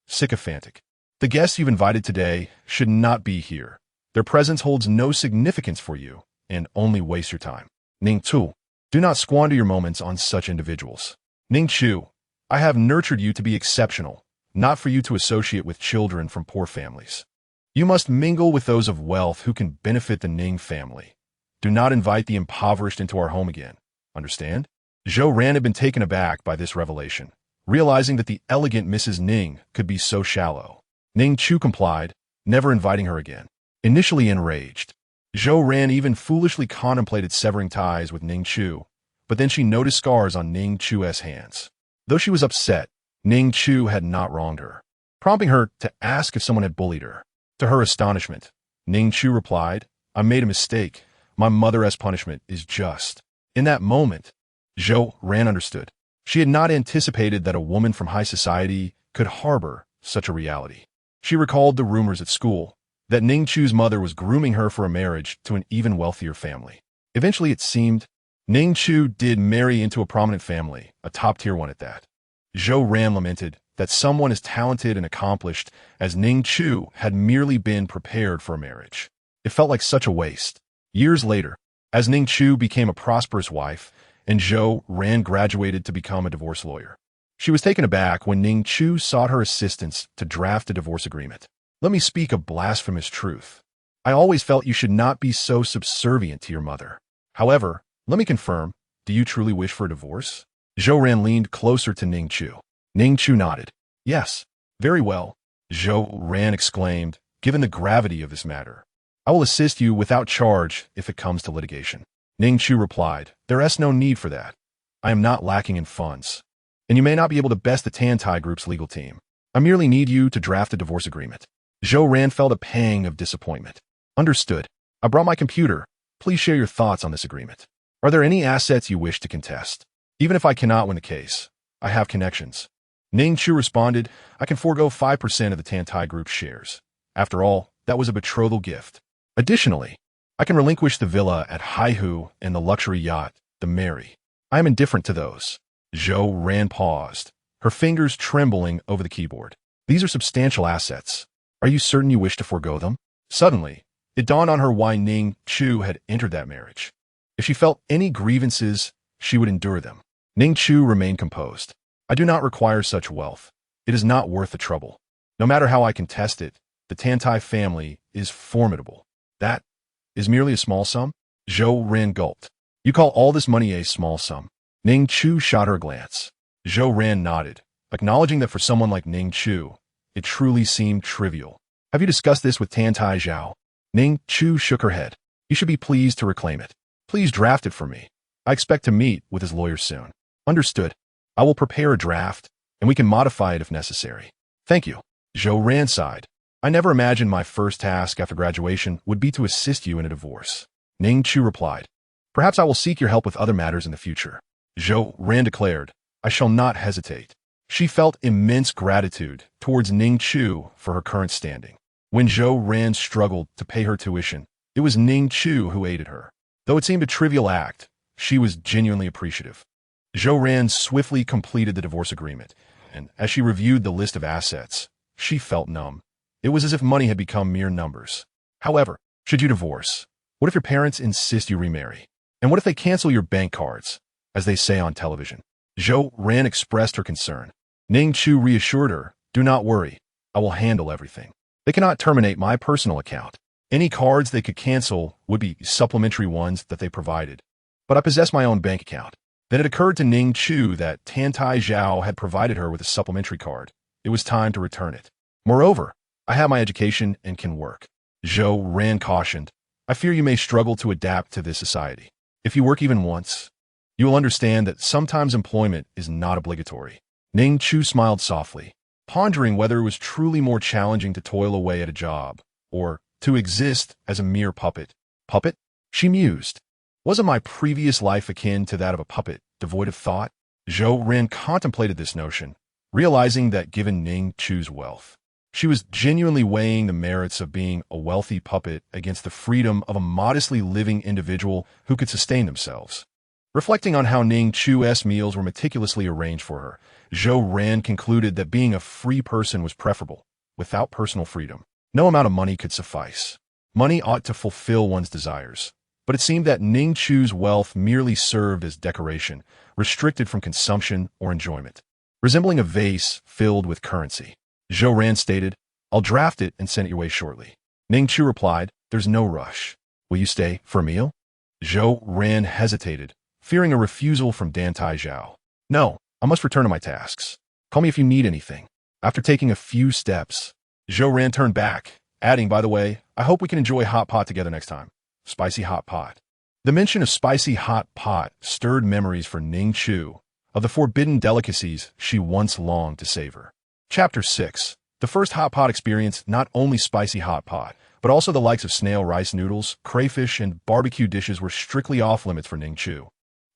sycophantic. The guests you've invited today should not be here. Their presence holds no significance for you and only waste your time. Ning Chu, do not squander your moments on such individuals. Ning Chu, I have nurtured you to be exceptional, not for you to associate with children from poor families. You must mingle with those of wealth who can benefit the Ning family. Do not invite the impoverished into our home again. Understand? Zhou Ran had been taken aback by this revelation, realizing that the elegant Mrs. Ning could be so shallow. Ning Chu complied, never inviting her again. Initially enraged, Zhou Ran even foolishly contemplated severing ties with Ning Chu, but then she noticed scars on Ning Chu's hands. Though she was upset, Ning Chu had not wronged her, prompting her to ask if someone had bullied her. To her astonishment, Ning Chu replied, I made a mistake. My mother's punishment is just. In that moment, Zhou Ran understood. She had not anticipated that a woman from high society could harbor such a reality. She recalled the rumors at school that Ning Chu's mother was grooming her for a marriage to an even wealthier family. Eventually, it seemed, Ning Chu did marry into a prominent family, a top-tier one at that. Zhou Ran lamented that someone as talented and accomplished as Ning Chu had merely been prepared for a marriage. It felt like such a waste. Years later, as Ning Chu became a prosperous wife and Zhou Ran graduated to become a divorce lawyer, she was taken aback when Ning Chu sought her assistance to draft a divorce agreement. Let me speak a blasphemous truth. I always felt you should not be so subservient to your mother. However, let me confirm, do you truly wish for a divorce? Zhou Ran leaned closer to Ning Chu. Ning Chu nodded. Yes, very well, Zhou Ran exclaimed, given the gravity of this matter. I will assist you without charge if it comes to litigation. Ning Chu replied, there is no need for that. I am not lacking in funds, and you may not be able to best the Dantai Group's legal team. I merely need you to draft a divorce agreement. Zhou Ran felt a pang of disappointment. Understood. I brought my computer. Please share your thoughts on this agreement. Are there any assets you wish to contest? Even if I cannot win the case, I have connections. Ning Chu responded, I can forego 5% of the Dantai Group's shares. After all, that was a betrothal gift. Additionally, I can relinquish the villa at Haihu and the luxury yacht, the Mary. I am indifferent to those. Zhou Ran paused, her fingers trembling over the keyboard. These are substantial assets. Are you certain you wish to forego them? Suddenly, it dawned on her why Ning Chu had entered that marriage. If she felt any grievances, she would endure them. Ning Chu remained composed. I do not require such wealth. It is not worth the trouble. No matter how I contest it, the Dantai family is formidable. That is merely a small sum? Zhou Ran gulped. You call all this money a small sum? Ning Chu shot her a glance. Zhou Ran nodded, acknowledging that for someone like Ning Chu, it truly seemed trivial. Have you discussed this with Dantai Chao? Ning Chu shook her head. You should be pleased to reclaim it. Please draft it for me. I expect to meet with his lawyer soon. Understood. I will prepare a draft, and we can modify it if necessary. Thank you. Zhou Ran sighed. I never imagined my first task after graduation would be to assist you in a divorce. Ning Chu replied. Perhaps I will seek your help with other matters in the future. Zhou Ran declared. I shall not hesitate. She felt immense gratitude towards Ning Chu for her current standing. When Zhou Ran struggled to pay her tuition, it was Ning Chu who aided her. Though it seemed a trivial act, she was genuinely appreciative. Zhou Ran swiftly completed the divorce agreement, and as she reviewed the list of assets, she felt numb. It was as if money had become mere numbers. However, should you divorce, what if your parents insist you remarry? And what if they cancel your bank cards, as they say on television? Zhou Ran expressed her concern. Ning Chu reassured her, do not worry. I will handle everything. They cannot terminate my personal account. Any cards they could cancel would be supplementary ones that they provided. But I possess my own bank account. Then it occurred to Ning Chu that Dantai Chao had provided her with a supplementary card. It was time to return it. Moreover, I have my education and can work. Zhou Ran cautioned, I fear you may struggle to adapt to this society. If you work even once, you will understand that sometimes employment is not obligatory. Ning Chu smiled softly, pondering whether it was truly more challenging to toil away at a job, or to exist as a mere puppet. Puppet? She mused. Wasn't my previous life akin to that of a puppet, devoid of thought? Zhou Ran contemplated this notion, realizing that given Ning Chu's wealth, she was genuinely weighing the merits of being a wealthy puppet against the freedom of a modestly living individual who could sustain themselves. Reflecting on how Ning Chu's meals were meticulously arranged for her, Zhou Ran concluded that being a free person was preferable. Without personal freedom, no amount of money could suffice. Money ought to fulfill one's desires. But it seemed that Ning Chu's wealth merely served as decoration, restricted from consumption or enjoyment. Resembling a vase filled with currency, Zhou Ran stated, I'll draft it and send it your way shortly. Ning Chu replied, there's no rush. Will you stay for a meal? Zhou Ran hesitated, fearing a refusal from Dantai Chao. No, I must return to my tasks. Call me if you need anything. After taking a few steps, Zhou Ran turned back, adding, by the way, I hope we can enjoy hot pot together next time. Spicy hot pot. The mention of spicy hot pot stirred memories for Ning Chu of the forbidden delicacies she once longed to savor. Chapter 6. The first hot pot experience not only spicy hot pot, but also the likes of snail rice noodles, crayfish, and barbecue dishes were strictly off-limits for Ning Chu,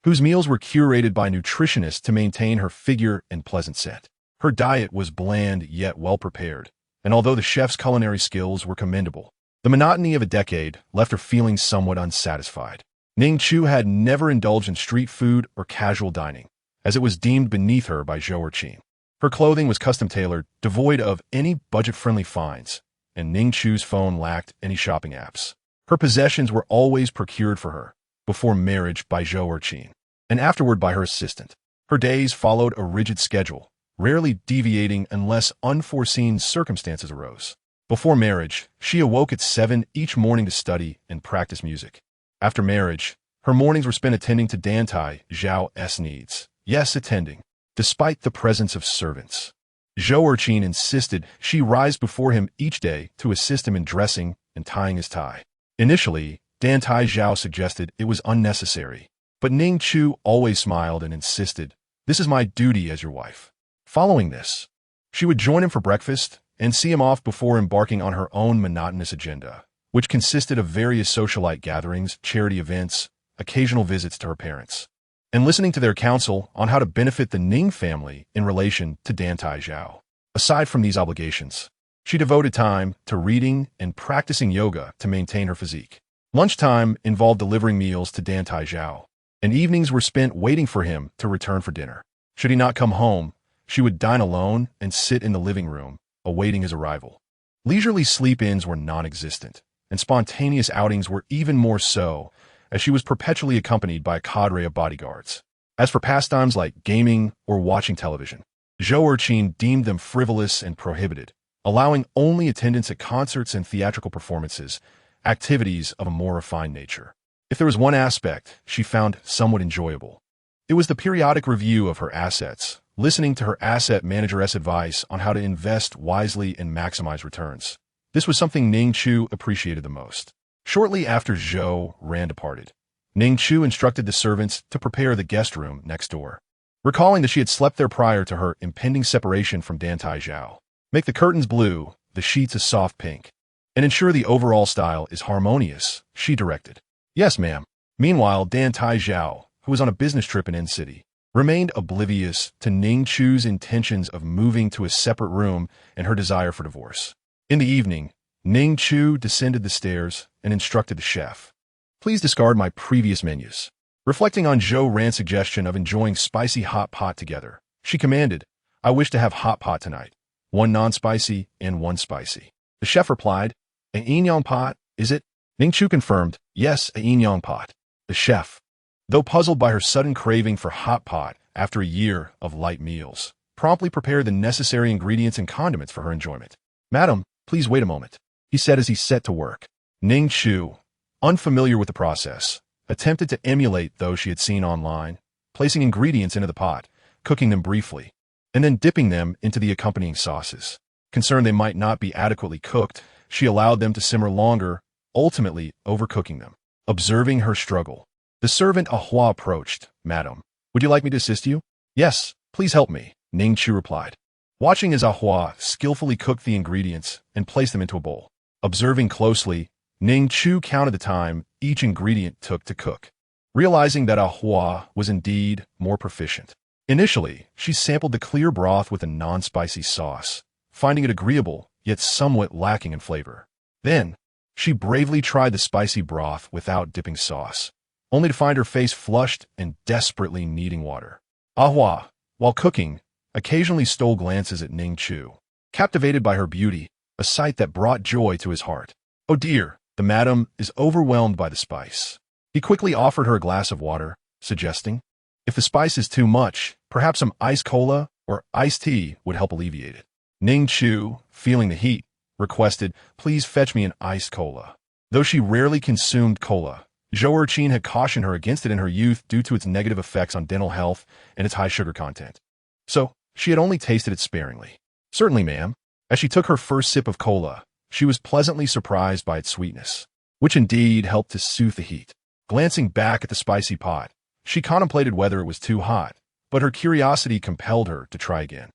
whose meals were curated by nutritionists to maintain her figure and pleasant scent. Her diet was bland yet well-prepared, and although the chef's culinary skills were commendable, the monotony of a decade left her feeling somewhat unsatisfied. Ning Chu had never indulged in street food or casual dining, as it was deemed beneath her by Zhou Erqin. Her clothing was custom-tailored, devoid of any budget-friendly finds, and Ning Chu's phone lacked any shopping apps. Her possessions were always procured for her, before marriage by Zhou Erqin, and afterward by her assistant. Her days followed a rigid schedule, rarely deviating unless unforeseen circumstances arose. Before marriage, she awoke at 7 each morning to study and practice music. After marriage, her mornings were spent attending to Dantai Chao's needs. Yes, attending, despite the presence of servants. Zhou Erqin insisted she rise before him each day to assist him in dressing and tying his tie. Initially, Dantai Chao suggested it was unnecessary, but Ning Chu always smiled and insisted, this is my duty as your wife. Following this, she would join him for breakfast and see him off before embarking on her own monotonous agenda, which consisted of various socialite gatherings, charity events, occasional visits to her parents, and listening to their counsel on how to benefit the Ning family in relation to Dantai Chao. Aside from these obligations, she devoted time to reading and practicing yoga to maintain her physique. Lunchtime involved delivering meals to Dantai Chao, and evenings were spent waiting for him to return for dinner. Should he not come home, she would dine alone and sit in the living room, awaiting his arrival. Leisurely sleep-ins were non-existent, and spontaneous outings were even more so, as she was perpetually accompanied by a cadre of bodyguards. As for pastimes like gaming or watching television, Zhou Erqin deemed them frivolous and prohibited, allowing only attendance at concerts and theatrical performances, activities of a more refined nature. If there was one aspect she found somewhat enjoyable, it was the periodic review of her assets, listening to her asset manager's advice on how to invest wisely and maximize returns. This was something Ning Chu appreciated the most. Shortly after Zhou Ran departed, Ning Chu instructed the servants to prepare the guest room next door. Recalling that she had slept there prior to her impending separation from Dantai Chao, make the curtains blue, the sheets a soft pink, and ensure the overall style is harmonious, she directed. Yes, ma'am. Meanwhile, Dantai Chao, who was on a business trip in N-City, remained oblivious to Ning Chu's intentions of moving to a separate room and her desire for divorce. In the evening, Ning Chu descended the stairs and instructed the chef, please discard my previous menus. Reflecting on Zhou Ran's suggestion of enjoying spicy hot pot together, she commanded, I wish to have hot pot tonight, 1 non-spicy and 1 spicy. The chef replied, a Yingyang pot, is it? Ning Chu confirmed, yes, a Yingyang pot. The chef, though puzzled by her sudden craving for hot pot after a year of light meals, promptly prepared the necessary ingredients and condiments for her enjoyment. Madam, please wait a moment, he said as he set to work. Ning Chu, unfamiliar with the process, attempted to emulate those she had seen online, placing ingredients into the pot, cooking them briefly, and then dipping them into the accompanying sauces. Concerned they might not be adequately cooked, she allowed them to simmer longer, ultimately overcooking them. Observing her struggle, the servant Ahua approached. Madam, would you like me to assist you? Yes, please help me, Ning Chu replied. Watching as Ahua skillfully cooked the ingredients and placed them into a bowl. Observing closely, Ning Chu counted the time each ingredient took to cook, realizing that Ahua was indeed more proficient. Initially, she sampled the clear broth with a non-spicy sauce, finding it agreeable yet somewhat lacking in flavor. Then, she bravely tried the spicy broth without dipping sauce, only to find her face flushed and desperately needing water. Ahua, while cooking, occasionally stole glances at Ning Chu, captivated by her beauty, a sight that brought joy to his heart. Oh dear, the madam is overwhelmed by the spice. He quickly offered her a glass of water, suggesting, if the spice is too much, perhaps some iced cola or iced tea would help alleviate it. Ning Chu, feeling the heat, requested, please fetch me an iced cola. Though she rarely consumed cola, Zhou Erqin had cautioned her against it in her youth due to its negative effects on dental health and its high sugar content. So, she had only tasted it sparingly. Certainly, ma'am. As she took her first sip of cola, she was pleasantly surprised by its sweetness, which indeed helped to soothe the heat. Glancing back at the spicy pot, she contemplated whether it was too hot, but her curiosity compelled her to try again.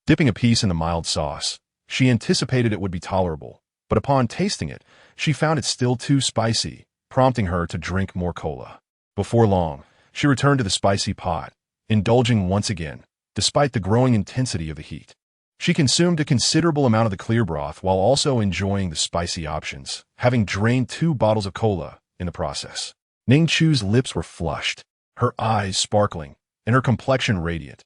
Dipping a piece in the mild sauce, she anticipated it would be tolerable, but upon tasting it, she found it still too spicy, prompting her to drink more cola. Before long, she returned to the spicy pot, indulging once again, despite the growing intensity of the heat. She consumed a considerable amount of the clear broth while also enjoying the spicy options, having drained 2 bottles of cola in the process. Ning Chu's lips were flushed, her eyes sparkling, and her complexion radiant.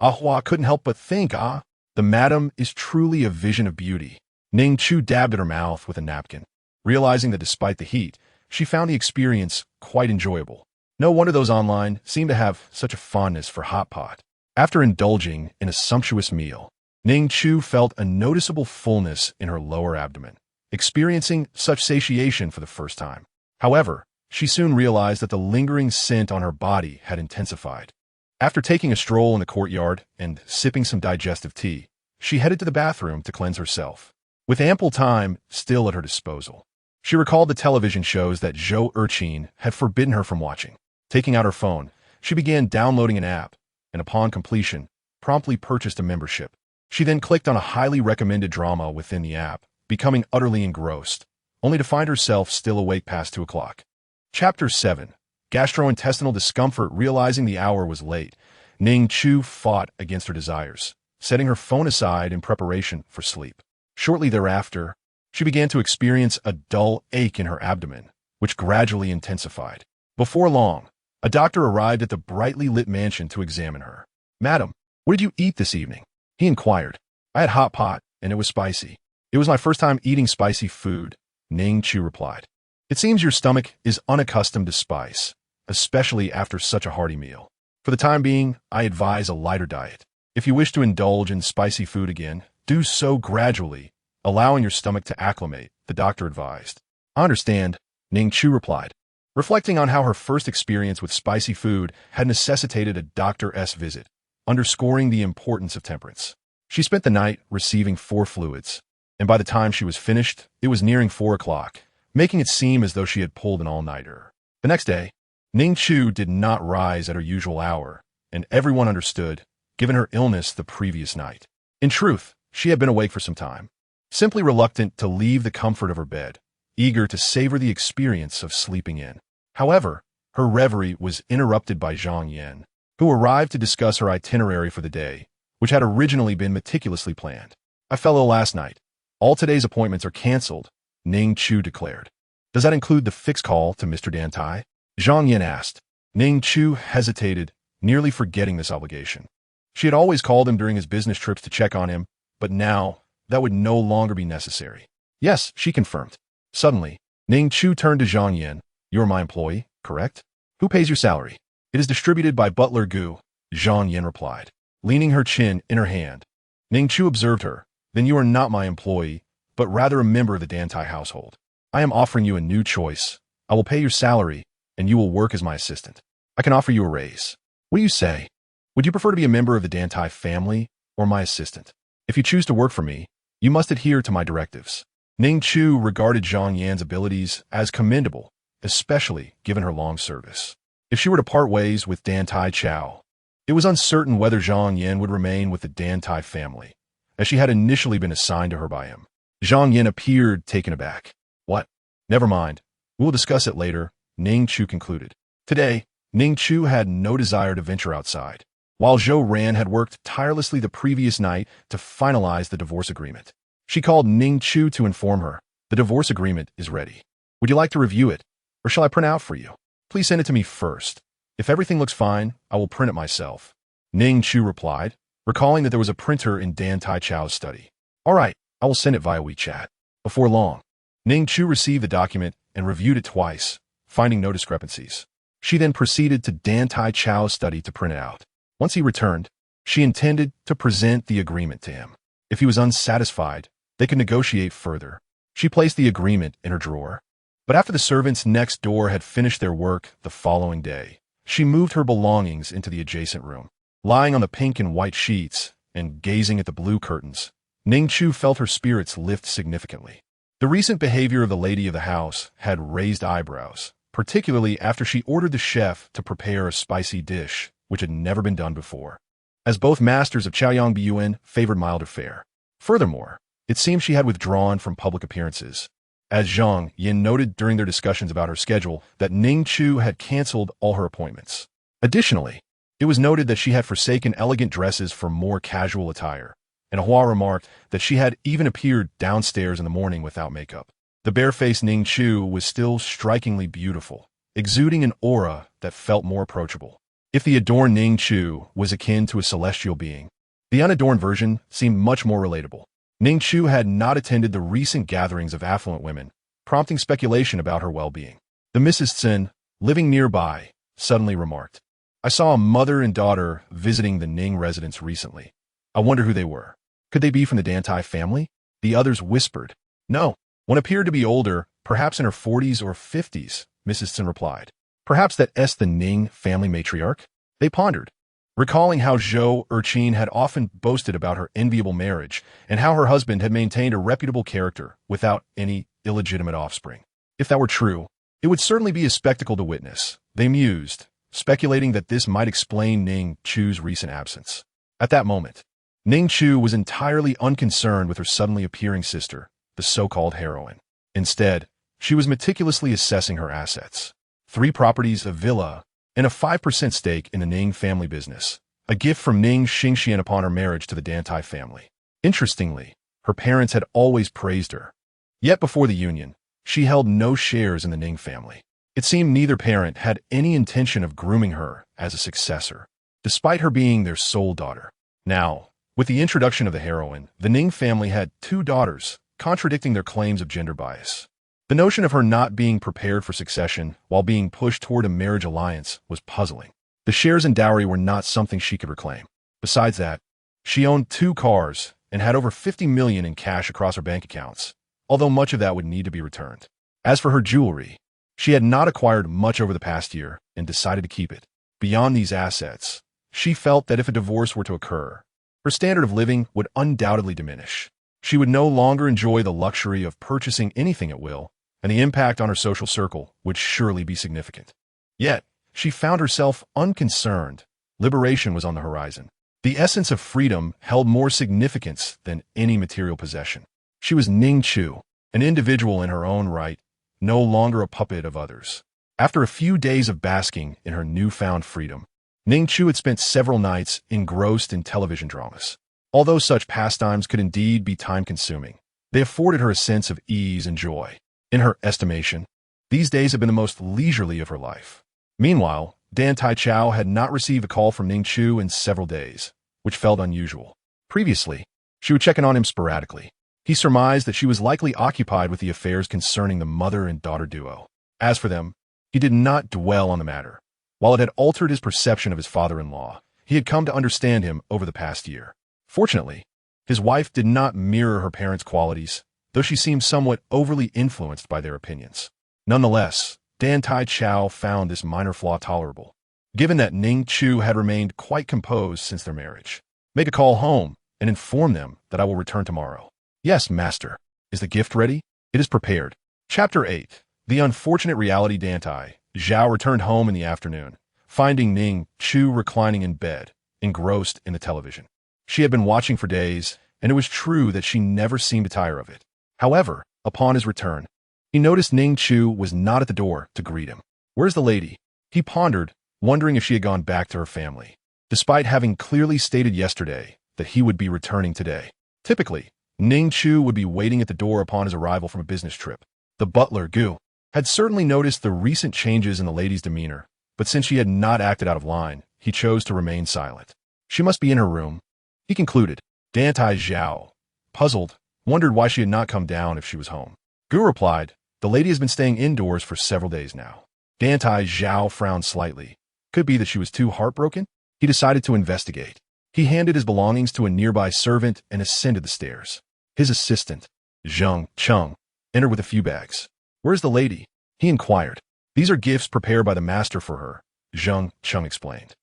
Ahua couldn't help but think, the madam is truly a vision of beauty. Ning Chu dabbed at her mouth with a napkin, realizing that despite the heat, she found the experience quite enjoyable. No wonder those online seem to have such a fondness for hot pot. After indulging in a sumptuous meal, Ning Chu felt a noticeable fullness in her lower abdomen, experiencing such satiation for the first time. However, she soon realized that the lingering scent on her body had intensified. After taking a stroll in the courtyard and sipping some digestive tea, she headed to the bathroom to cleanse herself. With ample time still at her disposal, she recalled the television shows that Zhou Erqin had forbidden her from watching. Taking out her phone, she began downloading an app, and upon completion, promptly purchased a membership. She then clicked on a highly recommended drama within the app, becoming utterly engrossed, only to find herself still awake past 2 o'clock. Chapter 7. Gastrointestinal discomfort. Realizing the hour was late, Ning Chu fought against her desires, setting her phone aside in preparation for sleep. Shortly thereafter, she began to experience a dull ache in her abdomen, which gradually intensified. Before long, a doctor arrived at the brightly lit mansion to examine her. Madam, what did you eat this evening? He inquired. I had hot pot, and it was spicy. It was my first time eating spicy food, Ning Chu replied. It seems your stomach is unaccustomed to spice, especially after such a hearty meal. For the time being, I advise a lighter diet. If you wish to indulge in spicy food again, do so gradually, allowing your stomach to acclimate, the doctor advised. I understand, Ning Chu replied, reflecting on how her first experience with spicy food had necessitated a doctor's visit, underscoring the importance of temperance. She spent the night receiving 4 fluids, and by the time she was finished, it was nearing 4 o'clock, making it seem as though she had pulled an all-nighter. The next day, Ning Chu did not rise at her usual hour, and everyone understood, given her illness the previous night. In truth, she had been awake for some time, simply reluctant to leave the comfort of her bed, eager to savor the experience of sleeping in. However, her reverie was interrupted by Zhang Yan, who arrived to discuss her itinerary for the day, which had originally been meticulously planned. I fell ill last night. All today's appointments are canceled, Ning Chu declared. Does that include the fixed call to Mr. Dantai? Zhang Yan asked. Ning Chu hesitated, nearly forgetting this obligation. She had always called him during his business trips to check on him, but now that would no longer be necessary. Yes, she confirmed. Suddenly, Ning Chu turned to Zhang Yan. You're my employee, correct? Who pays your salary? It is distributed by Butler Gu, Zhang Yan replied, leaning her chin in her hand. Ning Chu observed her. Then you are not my employee, but rather a member of the Dantai household. I am offering you a new choice. I will pay your salary, and you will work as my assistant. I can offer you a raise. What do you say? Would you prefer to be a member of the Dantai family or my assistant? If you choose to work for me, you must adhere to my directives. Ning Chu regarded Zhang Yan's abilities as commendable, especially given her long service. If she were to part ways with Dantai Chao, it was uncertain whether Zhang Yan would remain with the Dantai family, as she had initially been assigned to her by him. Zhang Yan appeared taken aback. What? Never mind. We will discuss it later, Ning Chu concluded. Today, Ning Chu had no desire to venture outside, while Zhou Ran had worked tirelessly the previous night to finalize the divorce agreement. She called Ning Chu to inform her, the divorce agreement is ready. Would you like to review it, or shall I print out for you? Please send it to me first. If everything looks fine, I will print it myself. Ning Chu replied, recalling that there was a printer in Dantai Chao's study. All right, I will send it via WeChat. Before long, Ning Chu received the document and reviewed it twice, finding no discrepancies. She then proceeded to Dantai Chao's study to print it out. Once he returned, she intended to present the agreement to him. If he was unsatisfied, they could negotiate further. She placed the agreement in her drawer. But after the servants next door had finished their work the following day, she moved her belongings into the adjacent room. Lying on the pink and white sheets and gazing at the blue curtains, Ning Chu felt her spirits lift significantly. The recent behavior of the lady of the house had raised eyebrows, particularly after she ordered the chef to prepare a spicy dish, which had never been done before, as both masters of Chaoyang Biyuan favored milder fare. Furthermore, it seemed she had withdrawn from public appearances, as Zhang Yin noted during their discussions about her schedule that Ning Chu had canceled all her appointments. Additionally, it was noted that she had forsaken elegant dresses for more casual attire, and Hua remarked that she had even appeared downstairs in the morning without makeup. The bare-faced Ning Chu was still strikingly beautiful, exuding an aura that felt more approachable. If the adorned Ning Chu was akin to a celestial being, the unadorned version seemed much more relatable. Ning Chu had not attended the recent gatherings of affluent women, prompting speculation about her well-being. The Mrs. Tsin, living nearby, suddenly remarked, I saw a mother and daughter visiting the Ning residence recently. I wonder who they were. Could they be from the Dantai family? The others whispered. No, one appeared to be older, perhaps in her 40s or 50s, Mrs. Tsin replied. Perhaps that's the Ning family matriarch? They pondered, recalling how Zhou Erqin had often boasted about her enviable marriage and how her husband had maintained a reputable character without any illegitimate offspring. If that were true, it would certainly be a spectacle to witness, they mused, speculating that this might explain Ning Chu's recent absence. At that moment, Ning Chu was entirely unconcerned with her suddenly appearing sister, the so-called heroine. Instead, she was meticulously assessing her assets. 3 properties, a villa, and a 5% stake in the Ning family business, a gift from Ning Xingxian upon her marriage to the Dantai family. Interestingly, her parents had always praised her. Yet before the union, she held no shares in the Ning family. It seemed neither parent had any intention of grooming her as a successor, despite her being their sole daughter. Now, with the introduction of the heroine, the Ning family had 2 daughters, contradicting their claims of gender bias. The notion of her not being prepared for succession while being pushed toward a marriage alliance was puzzling. The shares and dowry were not something she could reclaim. Besides that, she owned 2 cars and had over 50 million in cash across her bank accounts, although much of that would need to be returned. As for her jewelry, she had not acquired much over the past year and decided to keep it. Beyond these assets, she felt that if a divorce were to occur, her standard of living would undoubtedly diminish. She would no longer enjoy the luxury of purchasing anything at will, and the impact on her social circle would surely be significant. Yet, she found herself unconcerned. Liberation was on the horizon. The essence of freedom held more significance than any material possession. She was Ning Chu, an individual in her own right, no longer a puppet of others. After a few days of basking in her newfound freedom, Ning Chu had spent several nights engrossed in television dramas. Although such pastimes could indeed be time-consuming, they afforded her a sense of ease and joy. In her estimation, these days had been the most leisurely of her life. Meanwhile, Dantai Chao had not received a call from Ning Chu in several days, which felt unusual. Previously, she would check in on him sporadically. He surmised that she was likely occupied with the affairs concerning the mother and daughter duo. As for them, he did not dwell on the matter. While it had altered his perception of his father-in-law, he had come to understand him over the past year. Fortunately, his wife did not mirror her parents' qualities, though she seemed somewhat overly influenced by their opinions. Nonetheless, Dantai Chao found this minor flaw tolerable, given that Ning Chu had remained quite composed since their marriage. Make a call home and inform them that I will return tomorrow. Yes, master. Is the gift ready? It is prepared. Chapter 8. The unfortunate reality. Dantai Chao returned home in the afternoon, finding Ning Chu reclining in bed, engrossed in the television. She had been watching for days, and it was true that she never seemed to tire of it. However, upon his return, he noticed Ning Chu was not at the door to greet him. Where's the lady? He pondered, wondering if she had gone back to her family, despite having clearly stated yesterday that he would be returning today. Typically, Ning Chu would be waiting at the door upon his arrival from a business trip. The butler, Gu, had certainly noticed the recent changes in the lady's demeanor, but since she had not acted out of line, he chose to remain silent. She must be in her room, he concluded. Dantai Chao, puzzled, wondered why she had not come down if she was home. Gu replied, the lady has been staying indoors for several days now. Dantai Chao frowned slightly. Could be that she was too heartbroken? He decided to investigate. He handed his belongings to a nearby servant and ascended the stairs. His assistant, Zheng Cheng, entered with a few bags. Where's the lady? He inquired. These are gifts prepared by the master for her, Zheng Cheng explained.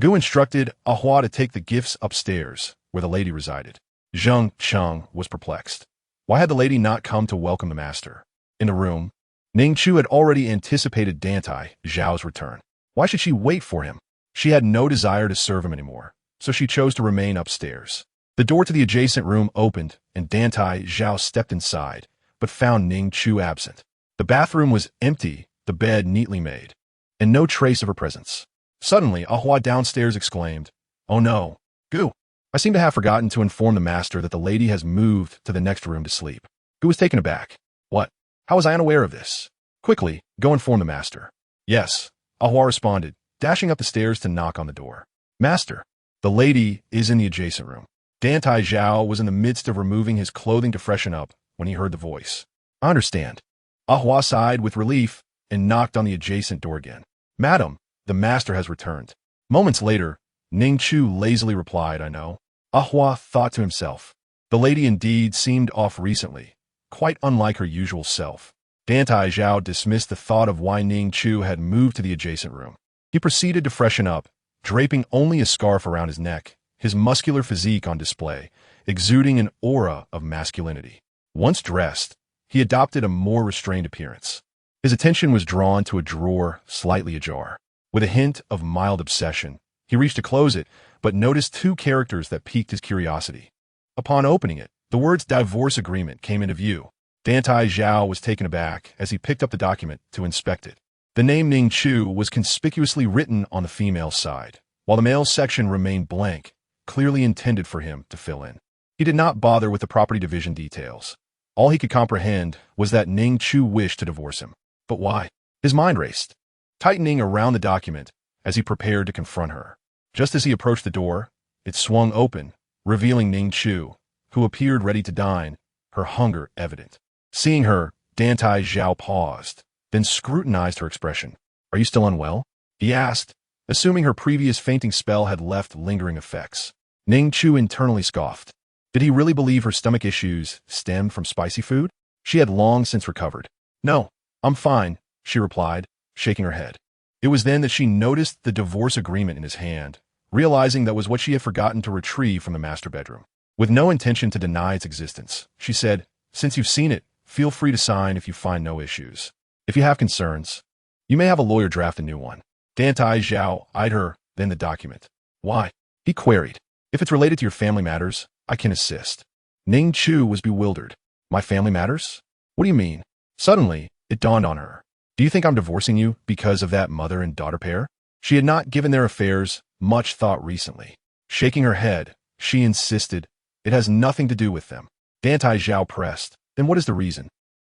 Gu instructed Ahua to take the gifts upstairs, where the lady resided. Zheng Cheng was perplexed. Why had the lady not come to welcome the master? In the room, Ning Chu had already anticipated Dantai Chao's return. Why should she wait for him? She had no desire to serve him anymore, so she chose to remain upstairs. The door to the adjacent room opened, and Dantai Chao stepped inside, but found Ning Chu absent. The bathroom was empty, the bed neatly made, and no trace of her presence. Suddenly, Ahua downstairs exclaimed, "Oh no, Gu! I seem to have forgotten to inform the master that the lady has moved to the next room to sleep." Gu was taken aback. What? How was I unaware of this? Quickly, go inform the master. Yes, Ahua responded, dashing up the stairs to knock on the door. Master, the lady is in the adjacent room. Dantai Chao was in the midst of removing his clothing to freshen up when he heard the voice. I understand. Ahua sighed with relief and knocked on the adjacent door again. Madam, the master has returned. Moments later, Ning Chu lazily replied, I know. Ahua thought to himself. The lady indeed seemed off recently, quite unlike her usual self. Dantai Chao dismissed the thought of why Ning Chu had moved to the adjacent room. He proceeded to freshen up, draping only a scarf around his neck, his muscular physique on display, exuding an aura of masculinity. Once dressed, he adopted a more restrained appearance. His attention was drawn to a drawer slightly ajar. With a hint of mild obsession, he reached to close it, but noticed two characters that piqued his curiosity. Upon opening it, the words divorce agreement came into view. Dantai Chao was taken aback as he picked up the document to inspect it. The name Ning Chu was conspicuously written on the female side, while the male section remained blank, clearly intended for him to fill in. He did not bother with the property division details. All he could comprehend was that Ning Chu wished to divorce him. But why? His mind raced, tightening around the document as he prepared to confront her. Just as he approached the door, it swung open, revealing Ning Chu, who appeared ready to dine, her hunger evident. Seeing her, Dantai Chao paused, then scrutinized her expression. Are you still unwell? He asked, assuming her previous fainting spell had left lingering effects. Ning Chu internally scoffed. Did he really believe her stomach issues stemmed from spicy food? She had long since recovered. No, I'm fine, she replied, shaking her head. It was then that she noticed the divorce agreement in his hand, realizing that was what she had forgotten to retrieve from the master bedroom. With no intention to deny its existence, she said, since you've seen it, feel free to sign if you find no issues. If you have concerns, you may have a lawyer draft a new one. Dantai Chao eyed her, then the document. Why? He queried. If it's related to your family matters, I can assist. Ning Chu was bewildered. My family matters? What do you mean? Suddenly, it dawned on her. Do you think I'm divorcing you because of that mother and daughter pair? She had not given their affairs much thought recently. Shaking her head, she insisted, it has nothing to do with them. Dantai Chao pressed. Then what is the reason?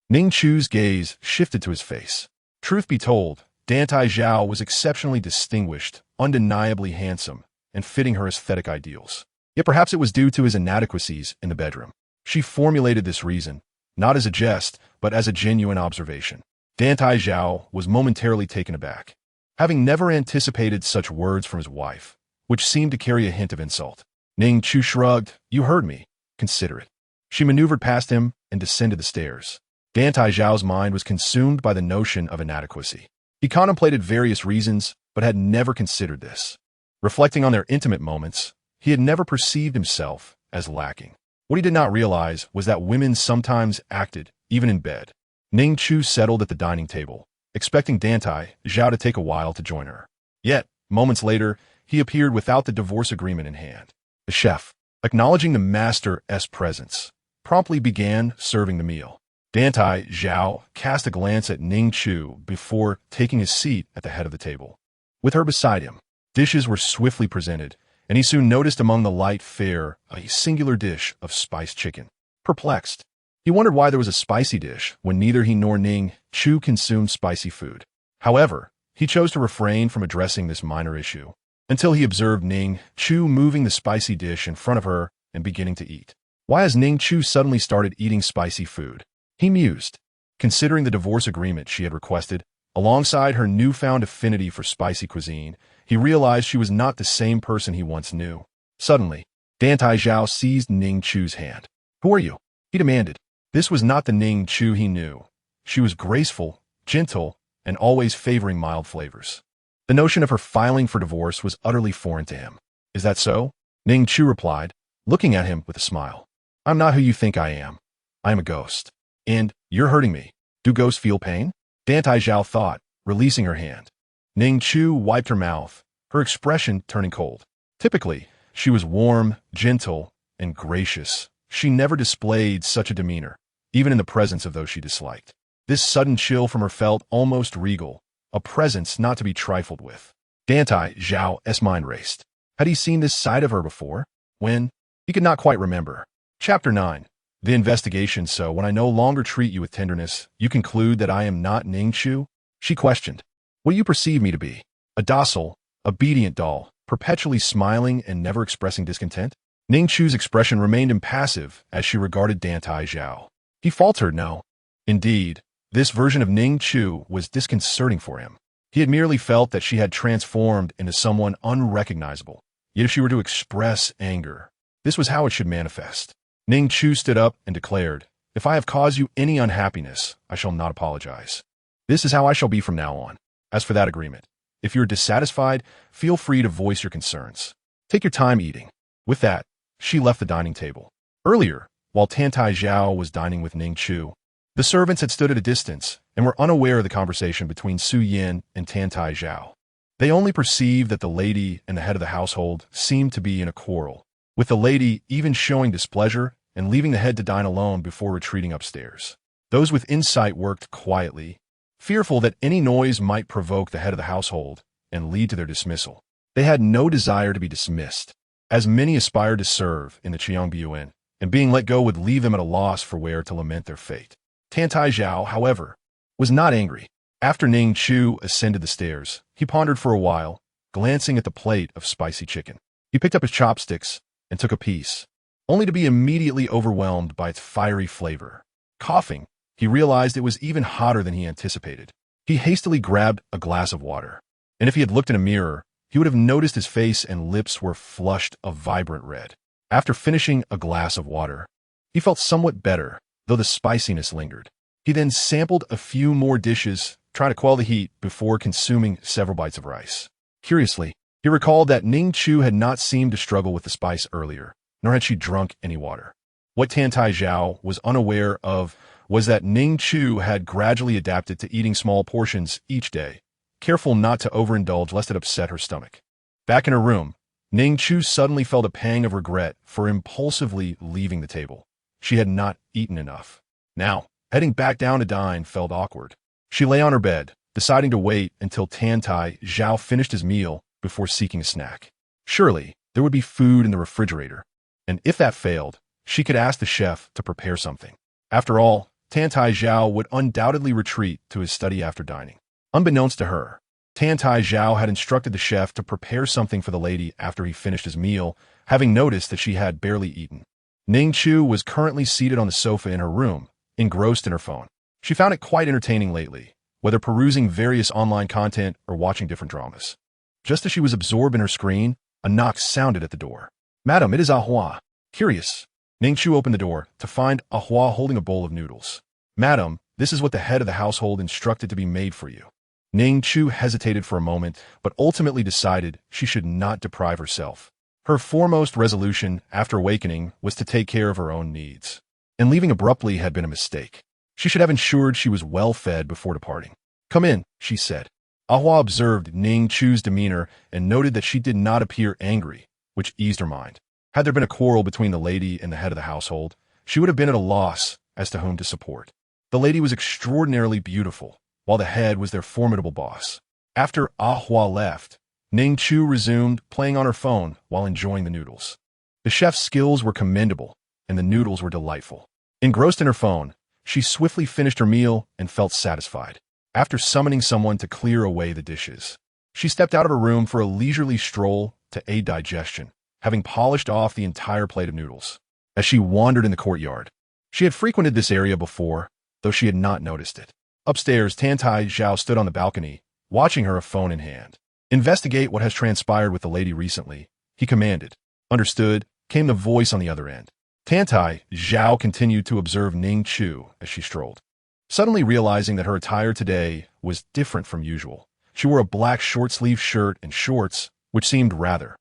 Ning Chu's gaze shifted to his face. Truth be told, Dantai Chao was exceptionally distinguished, undeniably handsome, and fitting her aesthetic ideals. Yet perhaps it was due to his inadequacies in the bedroom. She formulated this reason, not as a jest, but as a genuine observation. Dantai Chao was momentarily taken aback, having never anticipated such words from his wife, which seemed to carry a hint of insult. Ning Chu shrugged. You heard me. Consider it. She maneuvered past him, and descended the stairs. Dantai Zhao's mind was consumed by the notion of inadequacy. He contemplated various reasons, but had never considered this. Reflecting on their intimate moments, he had never perceived himself as lacking. What he did not realize was that women sometimes acted, even in bed. Ning Chu settled at the dining table, expecting Dantai Zhao to take a while to join her. Yet, moments later, he appeared without the divorce agreement in hand. The chef, acknowledging the master's presence, promptly began serving the meal. Dantai Zhao cast a glance at Ning Chu before taking his seat at the head of the table. With her beside him, dishes were swiftly presented, and he soon noticed among the light fare a singular dish of spiced chicken. Perplexed, he wondered why there was a spicy dish when neither he nor Ning Chu consumed spicy food. However, he chose to refrain from addressing this minor issue until he observed Ning Chu moving the spicy dish in front of her and beginning to eat. Why has Ning Chu suddenly started eating spicy food? He mused, considering the divorce agreement she had requested. Alongside her newfound affinity for spicy cuisine, he realized she was not the same person he once knew. Suddenly, Dantai Zhao seized Ning Chu's hand. "Who are you?" he demanded. This was not the Ning Chu he knew. She was graceful, gentle, and always favoring mild flavors. The notion of her filing for divorce was utterly foreign to him. "Is that so?" Ning Chu replied, looking at him with a smile. "I'm not who you think I am. I am a ghost. And you're hurting me. Do ghosts feel pain?" Dantai Zhao thought, releasing her hand. Ning Chu wiped her mouth, her expression turning cold. Typically, she was warm, gentle, and gracious. She never displayed such a demeanor, even in the presence of those she disliked. This sudden chill from her felt almost regal, a presence not to be trifled with. Dantai Zhao's mind raced. Had he seen this side of her before? When? He could not quite remember. Chapter 9. The investigation. "So when I no longer treat you with tenderness, you conclude that I am not Ning Chu?" She questioned. "What do you perceive me to be? A docile, obedient doll, perpetually smiling and never expressing discontent?" Ning Chu's expression remained impassive as she regarded Dantai Zhao. He faltered, "No." Indeed, this version of Ning Chu was disconcerting for him. He had merely felt that she had transformed into someone unrecognizable. Yet if she were to express anger, this was how it should manifest. Ning Chu stood up and declared, "If I have caused you any unhappiness, I shall not apologize. This is how I shall be from now on. As for that agreement, if you are dissatisfied, feel free to voice your concerns. Take your time eating." With that, she left the dining table. Earlier, while Dantai Zhao was dining with Ning Chu, the servants had stood at a distance and were unaware of the conversation between Su Yin and Dantai Zhao. They only perceived that the lady and the head of the household seemed to be in a quarrel, with the lady even showing displeasure and leaving the head to dine alone before retreating upstairs. Those with insight worked quietly, fearful that any noise might provoke the head of the household and lead to their dismissal. They had no desire to be dismissed, as many aspired to serve in the Qiangbiyuan, and being let go would leave them at a loss for where to lament their fate. Dantai Zhao, however, was not angry. After Ning Chu ascended the stairs, he pondered for a while, glancing at the plate of spicy chicken. He picked up his chopsticks and took a piece, only to be immediately overwhelmed by its fiery flavor. Coughing, he realized it was even hotter than he anticipated. He hastily grabbed a glass of water, and if he had looked in a mirror, he would have noticed his face and lips were flushed a vibrant red. After finishing a glass of water, he felt somewhat better, though the spiciness lingered. He then sampled a few more dishes, trying to quell the heat before consuming several bites of rice. Curiously, he recalled that Ning Chu had not seemed to struggle with the spice earlier, nor had she drunk any water. What Dantai Zhao was unaware of was that Ning Chu had gradually adapted to eating small portions each day, careful not to overindulge lest it upset her stomach. Back in her room, Ning Chu suddenly felt a pang of regret for impulsively leaving the table. She had not eaten enough. Now, heading back down to dine felt awkward. She lay on her bed, deciding to wait until Dantai Zhao finished his meal before seeking a snack. Surely, there would be food in the refrigerator, and if that failed, she could ask the chef to prepare something. After all, Dantai Zhao would undoubtedly retreat to his study after dining. Unbeknownst to her, Dantai Zhao had instructed the chef to prepare something for the lady after he finished his meal, having noticed that she had barely eaten. Ning Chu was currently seated on the sofa in her room, engrossed in her phone. She found it quite entertaining lately, whether perusing various online content or watching different dramas. Just as she was absorbed in her screen, a knock sounded at the door. "Madam, it is Ahua." Curious, Ning Chu opened the door to find Ahua holding a bowl of noodles. "Madam, this is what the head of the household instructed to be made for you." Ning Chu hesitated for a moment, but ultimately decided she should not deprive herself. Her foremost resolution after awakening was to take care of her own needs. And leaving abruptly had been a mistake. She should have ensured she was well fed before departing. "Come in," she said. Ahua observed Ning Chu's demeanor and noted that she did not appear angry, which eased her mind. Had there been a quarrel between the lady and the head of the household, she would have been at a loss as to whom to support. The lady was extraordinarily beautiful, while the head was their formidable boss. After Ahua left, Ning Chu resumed playing on her phone while enjoying the noodles. The chef's skills were commendable, and the noodles were delightful. Engrossed in her phone, she swiftly finished her meal and felt satisfied. After summoning someone to clear away the dishes, she stepped out of her room for a leisurely stroll to aid digestion, having polished off the entire plate of noodles. As she wandered in the courtyard, she had frequented this area before, though she had not noticed it. Upstairs, Dantai Chao stood on the balcony, watching her, a phone in hand. "Investigate what has transpired with the lady recently," he commanded. "Understood," came the voice on the other end. Dantai Chao continued to observe Ning Chu as she strolled. Suddenly realizing that her attire today was different from usual, she wore a black short-sleeved shirt and shorts, which seemed rather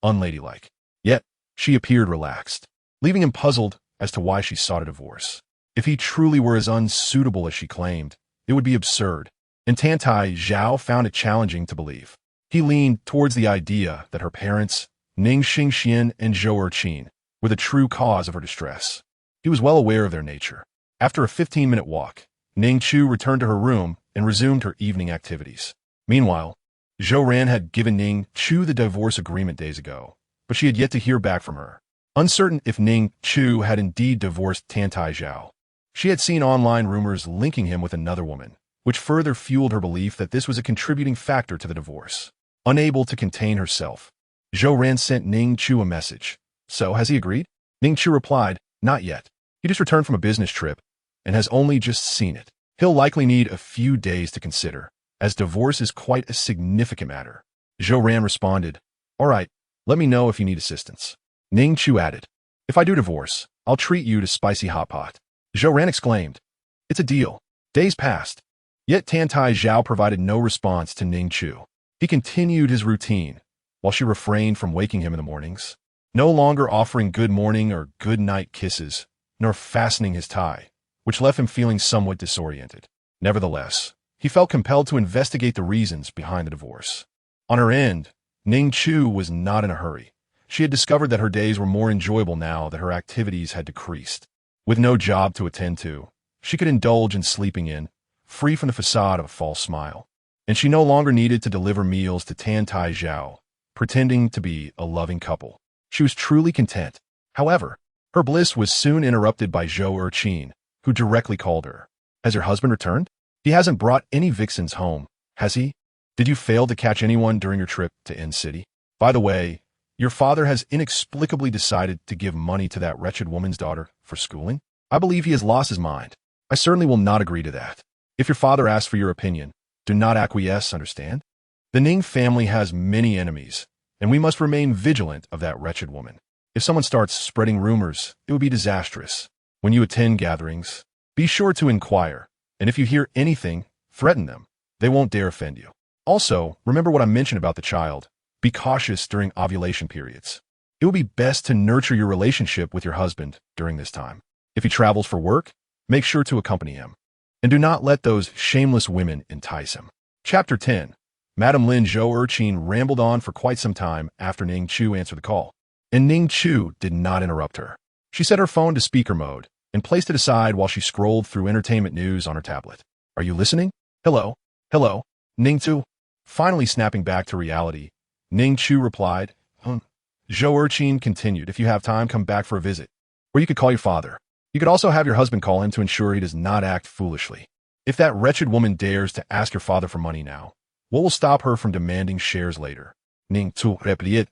unladylike. Yet, she appeared relaxed, leaving him puzzled as to why she sought a divorce. If he truly were as unsuitable as she claimed, it would be absurd, and Dantai Chao found it challenging to believe. He leaned towards the idea that her parents, Ning Xingxian and Zhou Erqin, were the true cause of her distress. He was well aware of their nature. After a 15-minute walk, Ning Chu returned to her room and resumed her evening activities. Meanwhile, Zhou Ran had given Ning Chu the divorce agreement days ago, but she had yet to hear back from her. Uncertain if Ning Chu had indeed divorced Dantai Chao, she had seen online rumors linking him with another woman, which further fueled her belief that this was a contributing factor to the divorce. Unable to contain herself, Zhou Ran sent Ning Chu a message. "So, has he agreed?" Ning Chu replied, "Not yet. He just returned from a business trip and has only just seen it. He'll likely need a few days to consider, as divorce is quite a significant matter." Zhou Ran responded, "All right, let me know if you need assistance." Ning Chu added, "If I do divorce, I'll treat you to spicy hot pot." Zhou Ran exclaimed, "It's a deal." Days passed, yet Dantai Chao provided no response to Ning Chu. He continued his routine, while she refrained from waking him in the mornings, no longer offering good morning or good night kisses, nor fastening his tie, which left him feeling somewhat disoriented. Nevertheless, he felt compelled to investigate the reasons behind the divorce. On her end, Ning Chu was not in a hurry. She had discovered that her days were more enjoyable now that her activities had decreased. With no job to attend to, she could indulge in sleeping in, free from the facade of a false smile. And she no longer needed to deliver meals to Dantai Chao, pretending to be a loving couple. She was truly content. However, her bliss was soon interrupted by Zhou Erqin, who directly called her. "Has your husband returned? He hasn't brought any vixens home, has he? Did you fail to catch anyone during your trip to N City? By the way, your father has inexplicably decided to give money to that wretched woman's daughter for schooling? I believe he has lost his mind. I certainly will not agree to that. If your father asks for your opinion, do not acquiesce, understand? The Ning family has many enemies, and we must remain vigilant of that wretched woman. If someone starts spreading rumors, it would be disastrous. When you attend gatherings, be sure to inquire, and if you hear anything, threaten them. They won't dare offend you. Also, remember what I mentioned about the child. Be cautious during ovulation periods. It will be best to nurture your relationship with your husband during this time. If he travels for work, make sure to accompany him. And do not let those shameless women entice him." Chapter 10. Madame Lin Zhou Erqin rambled on for quite some time after Ning Chu answered the call. And Ning Chu did not interrupt her. She set her phone to speaker mode and placed it aside while she scrolled through entertainment news on her tablet. "Are you listening? Hello? Hello? Ning Chu?" Finally snapping back to reality, Ning Chu replied, Zhou Erqin continued, "If you have time, come back for a visit. Or you could call your father. You could also have your husband call him to ensure he does not act foolishly. If that wretched woman dares to ask your father for money now, what will stop her from demanding shares later?" Ning Chu replied,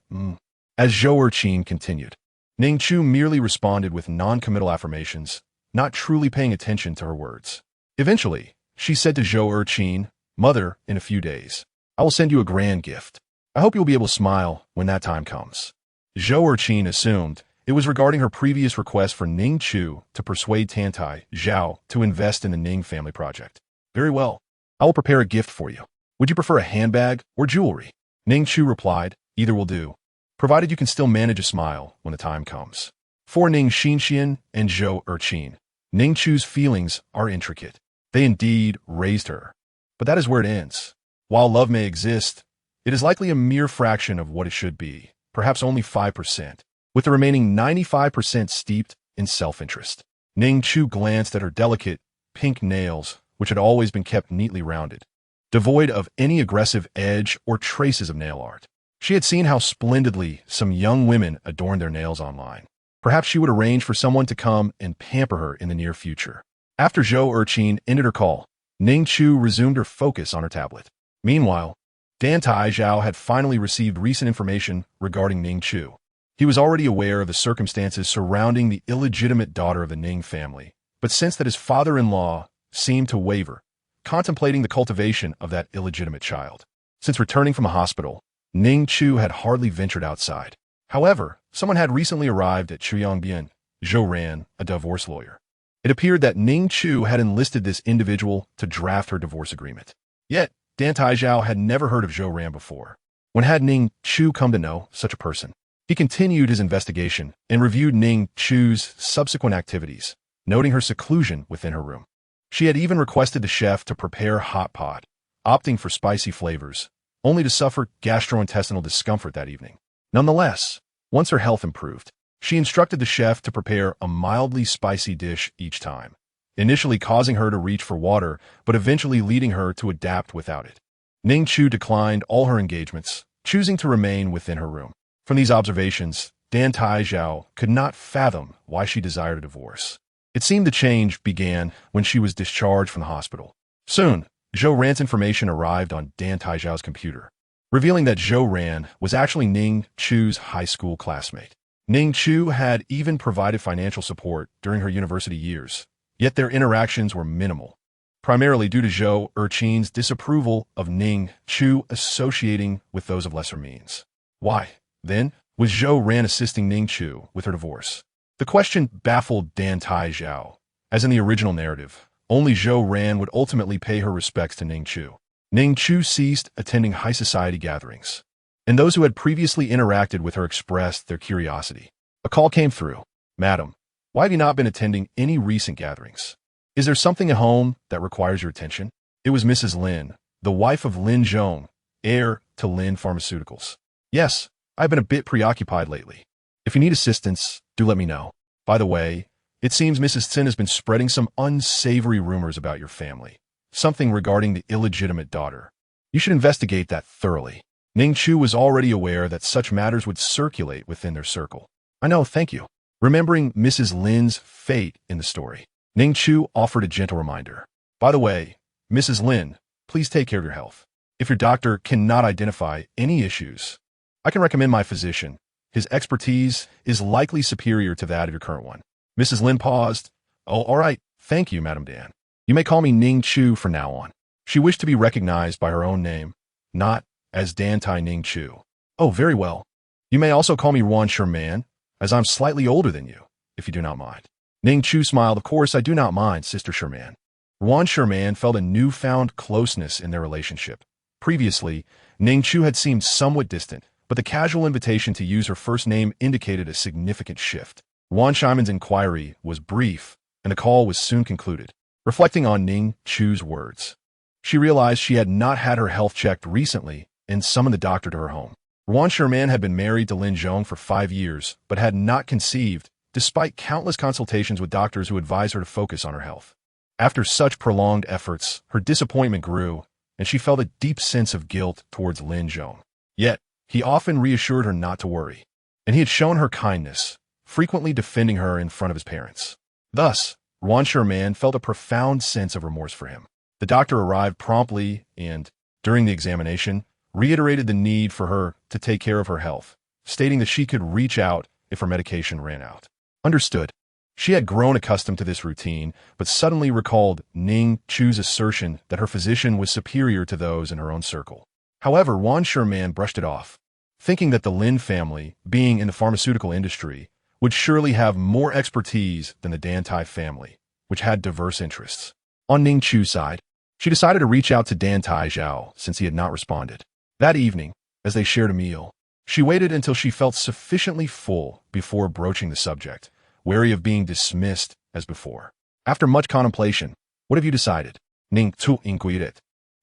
As Zhou Erqin continued, Ning Chu merely responded with non-committal affirmations, not truly paying attention to her words. Eventually, she said to Zhou Erqin, "Mother, in a few days, I will send you a grand gift. I hope you will be able to smile when that time comes." Zhou Erqin assumed It was regarding her previous request for Ning Chu to persuade Dantai Chao to invest in the Ning family project. Very well. I will prepare a gift for you. Would you prefer a handbag or jewelry? Ning Chu replied, either will do, provided you can still manage a smile when the time comes. For Ning Xinxian and Zhou Erqin, Ning Chu's feelings are intricate. They indeed raised her. But that is where it ends. While love may exist, it is likely a mere fraction of what it should be, perhaps only 5%, with the remaining 95% steeped in self-interest. Ning Chu glanced at her delicate, pink nails, which had always been kept neatly rounded, devoid of any aggressive edge or traces of nail art. She had seen how splendidly some young women adorned their nails online. Perhaps she would arrange for someone to come and pamper her in the near future. After Zhou Erqin ended her call, Ning Chu resumed her focus on her tablet. Meanwhile, Dantai Chao had finally received recent information regarding Ning Chu. He was already aware of the circumstances surrounding the illegitimate daughter of the Ning family, but sensed that his father-in-law seemed to waver, contemplating the cultivation of that illegitimate child. Since returning from a hospital, Ning Chu had hardly ventured outside. However, someone had recently arrived at Chuyangbian, Zhou Ran, a divorce lawyer. It appeared that Ning Chu had enlisted this individual to draft her divorce agreement. Yet, Dantai Chao had never heard of Zhou Ran before. When had Ning Chu come to know such a person? He continued his investigation and reviewed Ning Chu's subsequent activities, noting her seclusion within her room. She had even requested the chef to prepare hot pot, opting for spicy flavors, only to suffer gastrointestinal discomfort that evening. Nonetheless, once her health improved, she instructed the chef to prepare a mildly spicy dish each time, initially causing her to reach for water, but eventually leading her to adapt without it. Ning Chu declined all her engagements, choosing to remain within her room. From these observations, Dantai Chao could not fathom why she desired a divorce. It seemed the change began when she was discharged from the hospital. Soon, Zhou Ran's information arrived on Dantai Chao's computer, revealing that Zhou Ran was actually Ning Chu's high school classmate. Ning Chu had even provided financial support during her university years, yet their interactions were minimal, primarily due to Zhou Erqin's disapproval of Ning Chu associating with those of lesser means. Why, then, was Zhou Ran assisting Ning Chu with her divorce? The question baffled Dantai Chao. As in the original narrative, only Zhou Ran would ultimately pay her respects to Ning Chu. Ning Chu ceased attending high society gatherings, and those who had previously interacted with her expressed their curiosity. A call came through. Madam, why have you not been attending any recent gatherings? Is there something at home that requires your attention? It was Mrs. Lin, the wife of Lin Zhong, heir to Lin Pharmaceuticals. Yes, I've been a bit preoccupied lately. If you need assistance, do let me know. By the way, it seems Mrs. Tsin has been spreading some unsavory rumors about your family. Something regarding the illegitimate daughter. You should investigate that thoroughly. Ning Chu was already aware that such matters would circulate within their circle. I know, thank you. Remembering Mrs. Lin's fate in the story, Ning Chu offered a gentle reminder. By the way, Mrs. Lin, please take care of your health. If your doctor cannot identify any issues, I can recommend my physician. His expertise is likely superior to that of your current one. Mrs. Lin paused. Oh, all right. Thank you, Madam Dan. You may call me Ning Chu from now on. She wished to be recognized by her own name, not as Dantai Ning Chu. Oh, very well. You may also call me Ruan Sherman, as I'm slightly older than you, if you do not mind. Ning Chu smiled. Of course, I do not mind, Sister Sherman. Ruan Sherman felt a newfound closeness in their relationship. Previously, Ning Chu had seemed somewhat distant, but the casual invitation to use her first name indicated a significant shift. Ruan Sherman's inquiry was brief, and the call was soon concluded. Reflecting on Ning Chu's words, she realized she had not had her health checked recently and summoned the doctor to her home. Ruan Sherman had been married to Lin Zhong for 5 years, but had not conceived, despite countless consultations with doctors who advised her to focus on her health. After such prolonged efforts, her disappointment grew, and she felt a deep sense of guilt towards Lin Zhong. Yet, he often reassured her not to worry, and he had shown her kindness, frequently defending her in front of his parents. Thus, Ruan Sherman felt a profound sense of remorse for him. The doctor arrived promptly and, during the examination, reiterated the need for her to take care of her health, stating that she could reach out if her medication ran out. Understood. She had grown accustomed to this routine, but suddenly recalled Ning Chu's assertion that her physician was superior to those in her own circle. However, Ruan Sherman brushed it off, thinking that the Lin family, being in the pharmaceutical industry, would surely have more expertise than the Dantai family, which had diverse interests. On Ning Chu's side, she decided to reach out to Dantai Chao since he had not responded. That evening, as they shared a meal, she waited until she felt sufficiently full before broaching the subject, wary of being dismissed as before. After much contemplation, what have you decided? Ning Chu inquired.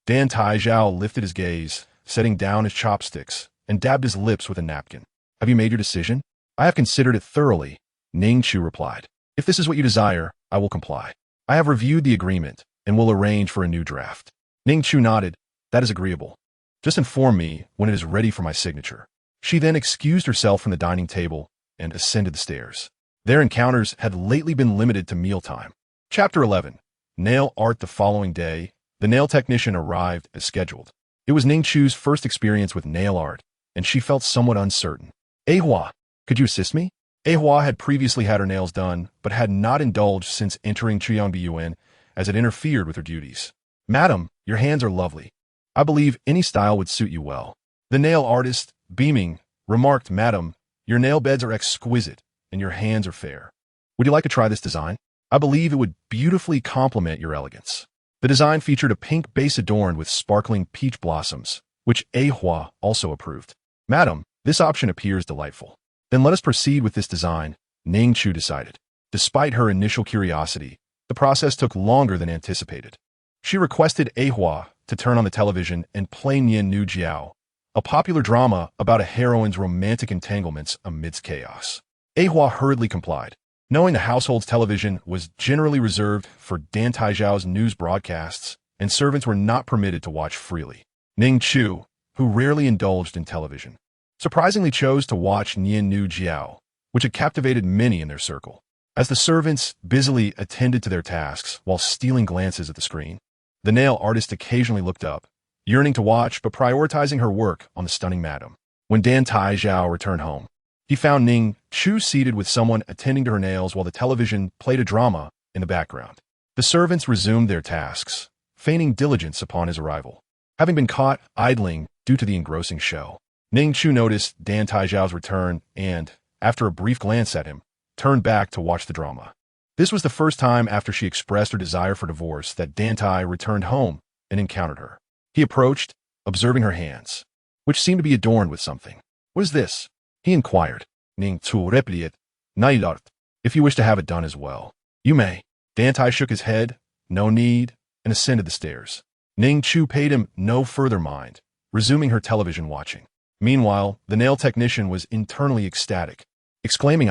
Dantai Chao lifted his gaze, setting down his chopsticks, and dabbed his lips with a napkin. Have you made your decision? I have considered it thoroughly, Ning Chu replied. If this is what you desire, I will comply. I have reviewed the agreement and will arrange for a new draft. Ning Chu nodded. That is agreeable. Just inform me when it is ready for my signature. She then excused herself from the dining table and ascended the stairs. Their encounters had lately been limited to mealtime. Chapter 11. Nail art. The following day, the nail technician arrived as scheduled. It was Ning Chu's first experience with nail art, and she felt somewhat uncertain. Ahua, could you assist me? Ahua had previously had her nails done, but had not indulged since entering Chuyongbiyuan, as it interfered with her duties. Madam, your hands are lovely. I believe any style would suit you well. The nail artist, beaming, remarked, Madam, your nail beds are exquisite, and your hands are fair. Would you like to try this design? I believe it would beautifully complement your elegance. The design featured a pink base adorned with sparkling peach blossoms, which Ahua also approved. Madam, this option appears delightful. Then let us proceed with this design, Ning Chu decided. Despite her initial curiosity, the process took longer than anticipated. She requested Ahua to turn on the television and play Nian Nu Jiao, a popular drama about a heroine's romantic entanglements amidst chaos. Ahua hurriedly complied. Knowing the household's television was generally reserved for Dantai Chao's news broadcasts, and servants were not permitted to watch freely, Ning Chu, who rarely indulged in television, surprisingly chose to watch Nian Nu Jiao, which had captivated many in their circle. As the servants busily attended to their tasks while stealing glances at the screen, the nail artist occasionally looked up, yearning to watch but prioritizing her work on the stunning madam. When Dantai Chao returned home, he found Ning Chu seated with someone attending to her nails while the television played a drama in the background. The servants resumed their tasks, feigning diligence upon his arrival. Having been caught idling due to the engrossing show, Ning Chu noticed Dantai Chao's return and, after a brief glance at him, turned back to watch the drama. This was the first time after she expressed her desire for divorce that Dantai returned home and encountered her. He approached, observing her hands, which seemed to be adorned with something. What is this? He inquired. Ning Chu replied, Nailart, if you wish to have it done as well. You may. Dantai shook his head, no need, and ascended the stairs. Ning Chu paid him no further mind, resuming her television watching. Meanwhile, the nail technician was internally ecstatic, exclaiming,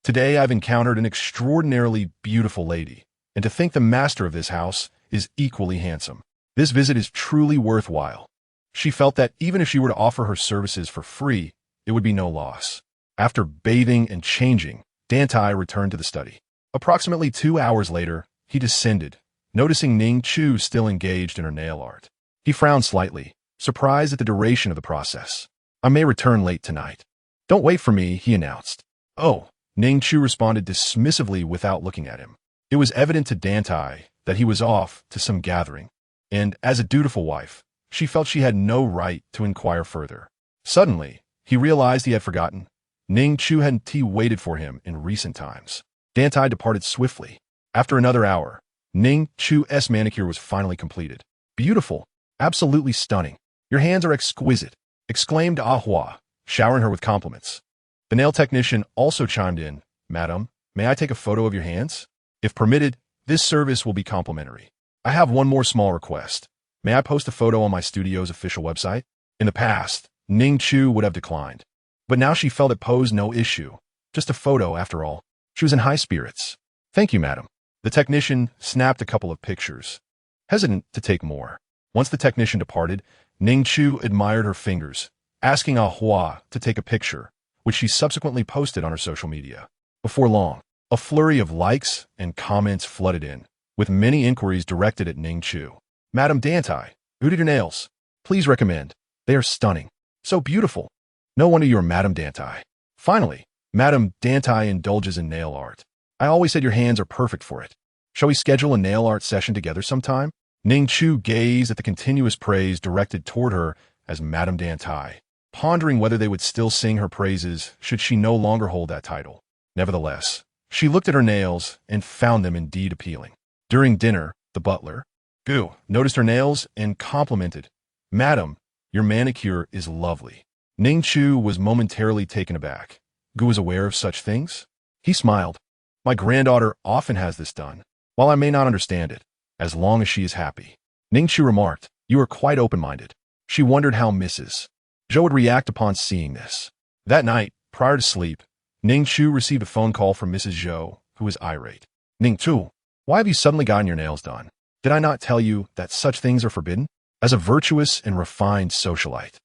today I've encountered an extraordinarily beautiful lady, and to think the master of this house is equally handsome. This visit is truly worthwhile. She felt that even if she were to offer her services for free, it would be no loss. After bathing and changing, Dantai returned to the study. Approximately 2 hours later, he descended, noticing Ning Chu still engaged in her nail art. He frowned slightly, surprised at the duration of the process. I may return late tonight. Don't wait for me, he announced. Oh, Ning Chu responded dismissively without looking at him. It was evident to Dantai that he was off to some gathering, and as a dutiful wife, she felt she had no right to inquire further. Suddenly, he realized he had forgotten. Ning Chu hadn't tea waited for him in recent times. Dantai departed swiftly. After another hour, Ning Chu's manicure was finally completed. Beautiful, absolutely stunning. Your hands are exquisite, exclaimed Ahua, showering her with compliments. The nail technician also chimed in, Madam, may I take a photo of your hands? If permitted, this service will be complimentary. I have one more small request. May I post a photo on my studio's official website? In the past, Ning Chu would have declined, but now she felt it posed no issue. Just a photo, after all. She was in high spirits. Thank you, madam. The technician snapped a couple of pictures, hesitant to take more. Once the technician departed, Ning Chu admired her fingers, asking Ahua to take a picture, which she subsequently posted on her social media. Before long, a flurry of likes and comments flooded in, with many inquiries directed at Ning Chu. Madam Dantai, who did your nails? Please recommend. They are stunning. So beautiful. No wonder you are Madam Dantai. Finally, Madam Dantai indulges in nail art. I always said your hands are perfect for it. Shall we schedule a nail art session together sometime? Ning Chu gazed at the continuous praise directed toward her as Madam Dantai, pondering whether they would still sing her praises should she no longer hold that title. Nevertheless, she looked at her nails and found them indeed appealing. During dinner, the butler, Gu, noticed her nails and complimented, "Madam, your manicure is lovely." Ning Chu was momentarily taken aback. Gu was aware of such things? He smiled. "My granddaughter often has this done. While I may not understand it, as long as she is happy." Ning Chu remarked, "You are quite open-minded." She wondered how Mrs. Zhou would react upon seeing this. That night, prior to sleep, Ning Chu received a phone call from Mrs. Zhou, who was irate. "Ning Chu, why have you suddenly gotten your nails done? Did I not tell you that such things are forbidden? As a virtuous and refined socialite,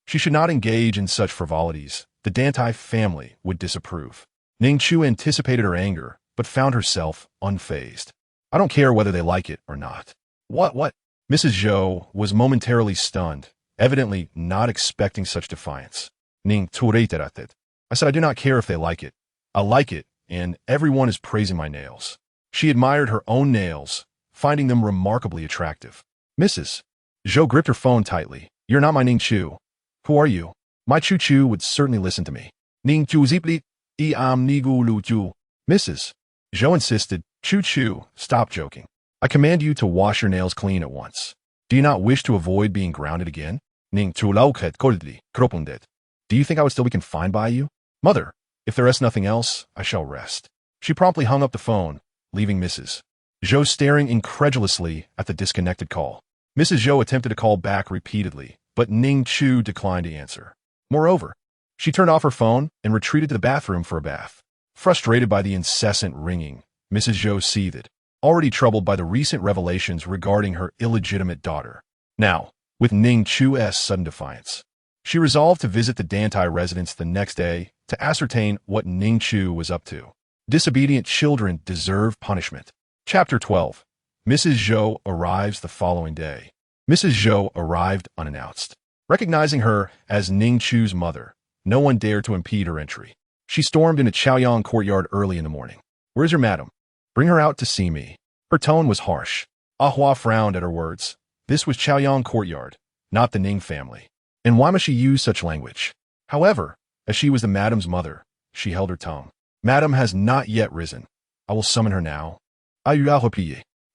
she should not engage in such frivolities. The Dantai family would disapprove." Ning Chu anticipated her anger, but found herself unfazed. "I don't care whether they like it or not." What? Mrs. Zhou was momentarily stunned, evidently not expecting such defiance. Ning Chu reiterated, "I said I do not care if they like it. I like it, and everyone is praising my nails." She admired her own nails, finding them remarkably attractive. Mrs. Zhou gripped her phone tightly. "You're not my Ning Chu. Who are you? My Chu would certainly listen to me." Ning Chu zipli, am nigu lu chu. Mrs. Zhou insisted, Chu, stop joking. I command you to wash your nails clean at once. Do you not wish to avoid being grounded again? Ning Chu lauket coldly, kropundet. Do you think I would still be confined by you? Mother, if there is nothing else, I shall rest. She promptly hung up the phone, leaving Mrs. Zhou staring incredulously at the disconnected call. Mrs. Zhou attempted to call back repeatedly, but Ning Chu declined to answer. Moreover, she turned off her phone and retreated to the bathroom for a bath. Frustrated by the incessant ringing, Mrs. Zhou seethed, already troubled by the recent revelations regarding her illegitimate daughter. Now, with Ning Chu's sudden defiance, she resolved to visit the Dantai residence the next day to ascertain what Ning Chu was up to. Disobedient children deserve punishment. Chapter 12. Mrs. Zhou arrives the following day. Mrs. Zhou arrived unannounced. Recognizing her as Ning Chu's mother, no one dared to impede her entry. She stormed into Chaoyang courtyard early in the morning. "Where's your madam? Bring her out to see me." Her tone was harsh. Ahua frowned at her words. This was Chaoyang courtyard, not the Ning family. And why must she use such language? However, as she was the madam's mother, she held her tongue. "Madam has not yet risen. I will summon her now."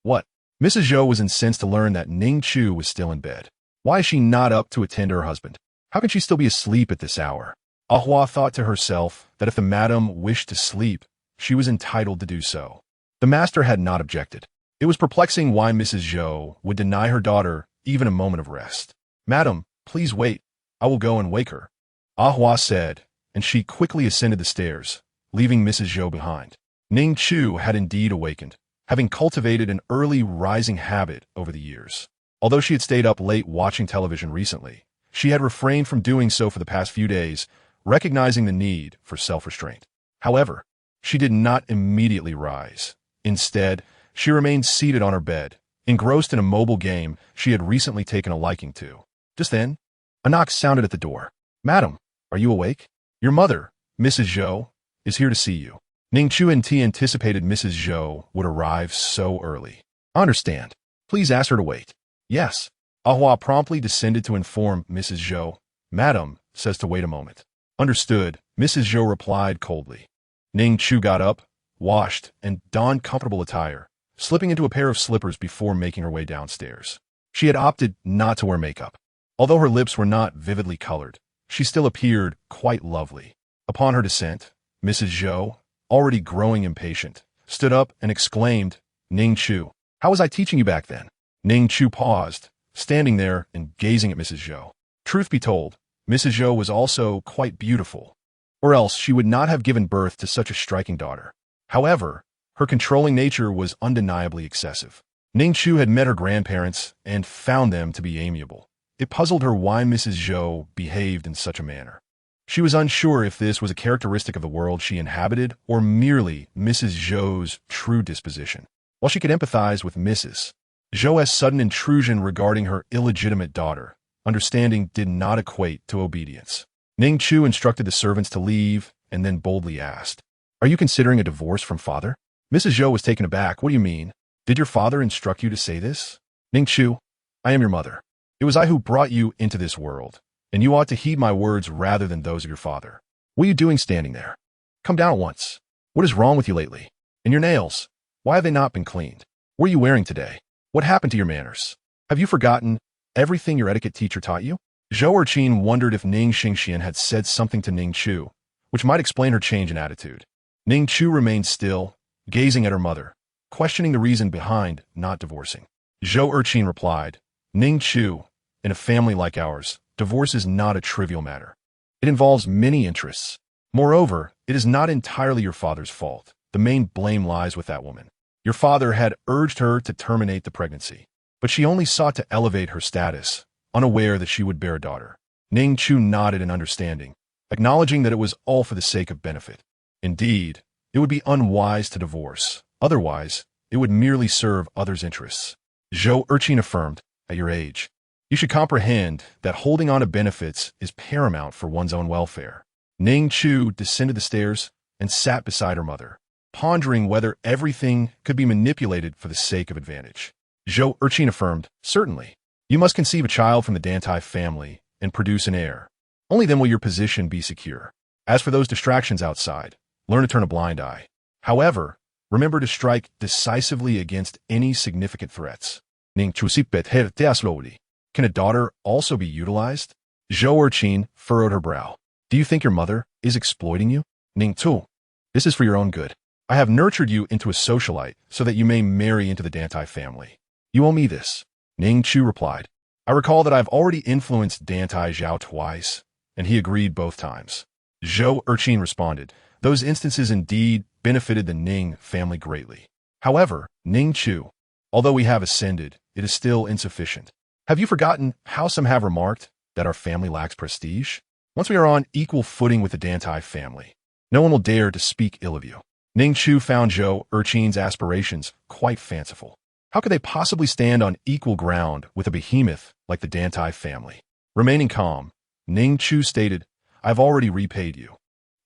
What? Mrs. Zhou was incensed to learn that Ning Chu was still in bed. Why is she not up to attend to her husband? How can she still be asleep at this hour? Ahua thought to herself that if the madam wished to sleep, she was entitled to do so. The master had not objected. It was perplexing why Mrs. Zhou would deny her daughter even a moment of rest. "Madam, please wait. I will go and wake her," Ahua said, and she quickly ascended the stairs, leaving Mrs. Zhou behind. Ning Chu had indeed awakened, having cultivated an early rising habit over the years. Although she had stayed up late watching television recently, she had refrained from doing so for the past few days, recognizing the need for self-restraint. However, she did not immediately rise. Instead, she remained seated on her bed, engrossed in a mobile game she had recently taken a liking to. Just then, a knock sounded at the door. "Madam, are you awake? Your mother, Mrs. Zhou, is here to see you." Ning Chu anticipated Mrs. Zhou would arrive so early. "I understand. Please ask her to wait." "Yes." Ahua promptly descended to inform Mrs. Zhou. "Madam says to wait a moment." "Understood," Mrs. Zhou replied coldly. Ning Chu got up, washed, and donned comfortable attire, slipping into a pair of slippers before making her way downstairs. She had opted not to wear makeup. Although her lips were not vividly colored, she still appeared quite lovely. Upon her descent, Mrs. Zhou, already growing impatient, stood up and exclaimed, "Ning Chu, how was I teaching you back then?" Ning Chu paused, standing there and gazing at Mrs. Zhou. Truth be told, Mrs. Zhou was also quite beautiful, or else she would not have given birth to such a striking daughter. However, her controlling nature was undeniably excessive. Ning Chu had met her grandparents and found them to be amiable. It puzzled her why Mrs. Zhou behaved in such a manner. She was unsure if this was a characteristic of the world she inhabited or merely Mrs. Zhou's true disposition. While she could empathize with Mrs. Zhou's sudden intrusion regarding her illegitimate daughter, understanding did not equate to obedience. Ning Chu instructed the servants to leave and then boldly asked, "Are you considering a divorce from father?" Mrs. Zhou was taken aback. "What do you mean? Did your father instruct you to say this?" "Ning Chu, I am your mother. It was I who brought you into this world, and you ought to heed my words rather than those of your father. What are you doing standing there? Come down at once." What is wrong with you lately? And your nails? Why have they not been cleaned? What are you wearing today? What happened to your manners? Have you forgotten everything your etiquette teacher taught you? Zhou Erqin wondered if Ning Xingxian had said something to Ning Chu, which might explain her change in attitude. Ning Chu remained still, gazing at her mother, questioning the reason behind not divorcing. Zhou Erqin replied, Ning Chu, in a family like ours, divorce is not a trivial matter. It involves many interests. Moreover, it is not entirely your father's fault. The main blame lies with that woman. Your father had urged her to terminate the pregnancy, but she only sought to elevate her status, unaware that she would bear a daughter. Ning Chu nodded in understanding, acknowledging that it was all for the sake of benefit. Indeed, it would be unwise to divorce. Otherwise, it would merely serve others' interests. Zhou Erqin affirmed, at your age, you should comprehend that holding on to benefits is paramount for one's own welfare. Ning Chu descended the stairs and sat beside her mother, pondering whether everything could be manipulated for the sake of advantage. Zhou Erqin affirmed, certainly. You must conceive a child from the Dantai family and produce an heir. Only then will your position be secure. As for those distractions outside, learn to turn a blind eye. However, remember to strike decisively against any significant threats. Ning Chu slowly. Can a daughter also be utilized? Zhou Erqin furrowed her brow. Do you think your mother is exploiting you? Ning Chu, this is for your own good. I have nurtured you into a socialite so that you may marry into the Dantai family. You owe me this. Ning Chu replied. I recall that I've already influenced Dantai Chao twice, and he agreed both times. Zhou Erqin responded. Those instances indeed benefited the Ning family greatly. However, Ning Chu, although we have ascended, it is still insufficient. Have you forgotten how some have remarked that our family lacks prestige? Once we are on equal footing with the Dantai family, no one will dare to speak ill of you. Ning Chu found Zhou Erqin's aspirations quite fanciful. How could they possibly stand on equal ground with a behemoth like the Dantai family? Remaining calm, Ning Chu stated, I've already repaid you.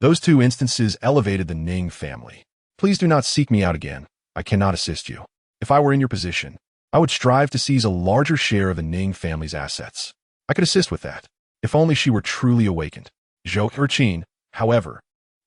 Those two instances elevated the Ning family. Please do not seek me out again. I cannot assist you. If I were in your position, I would strive to seize a larger share of the Ning family's assets. I could assist with that, if only she were truly awakened. Zhou Erqin, however,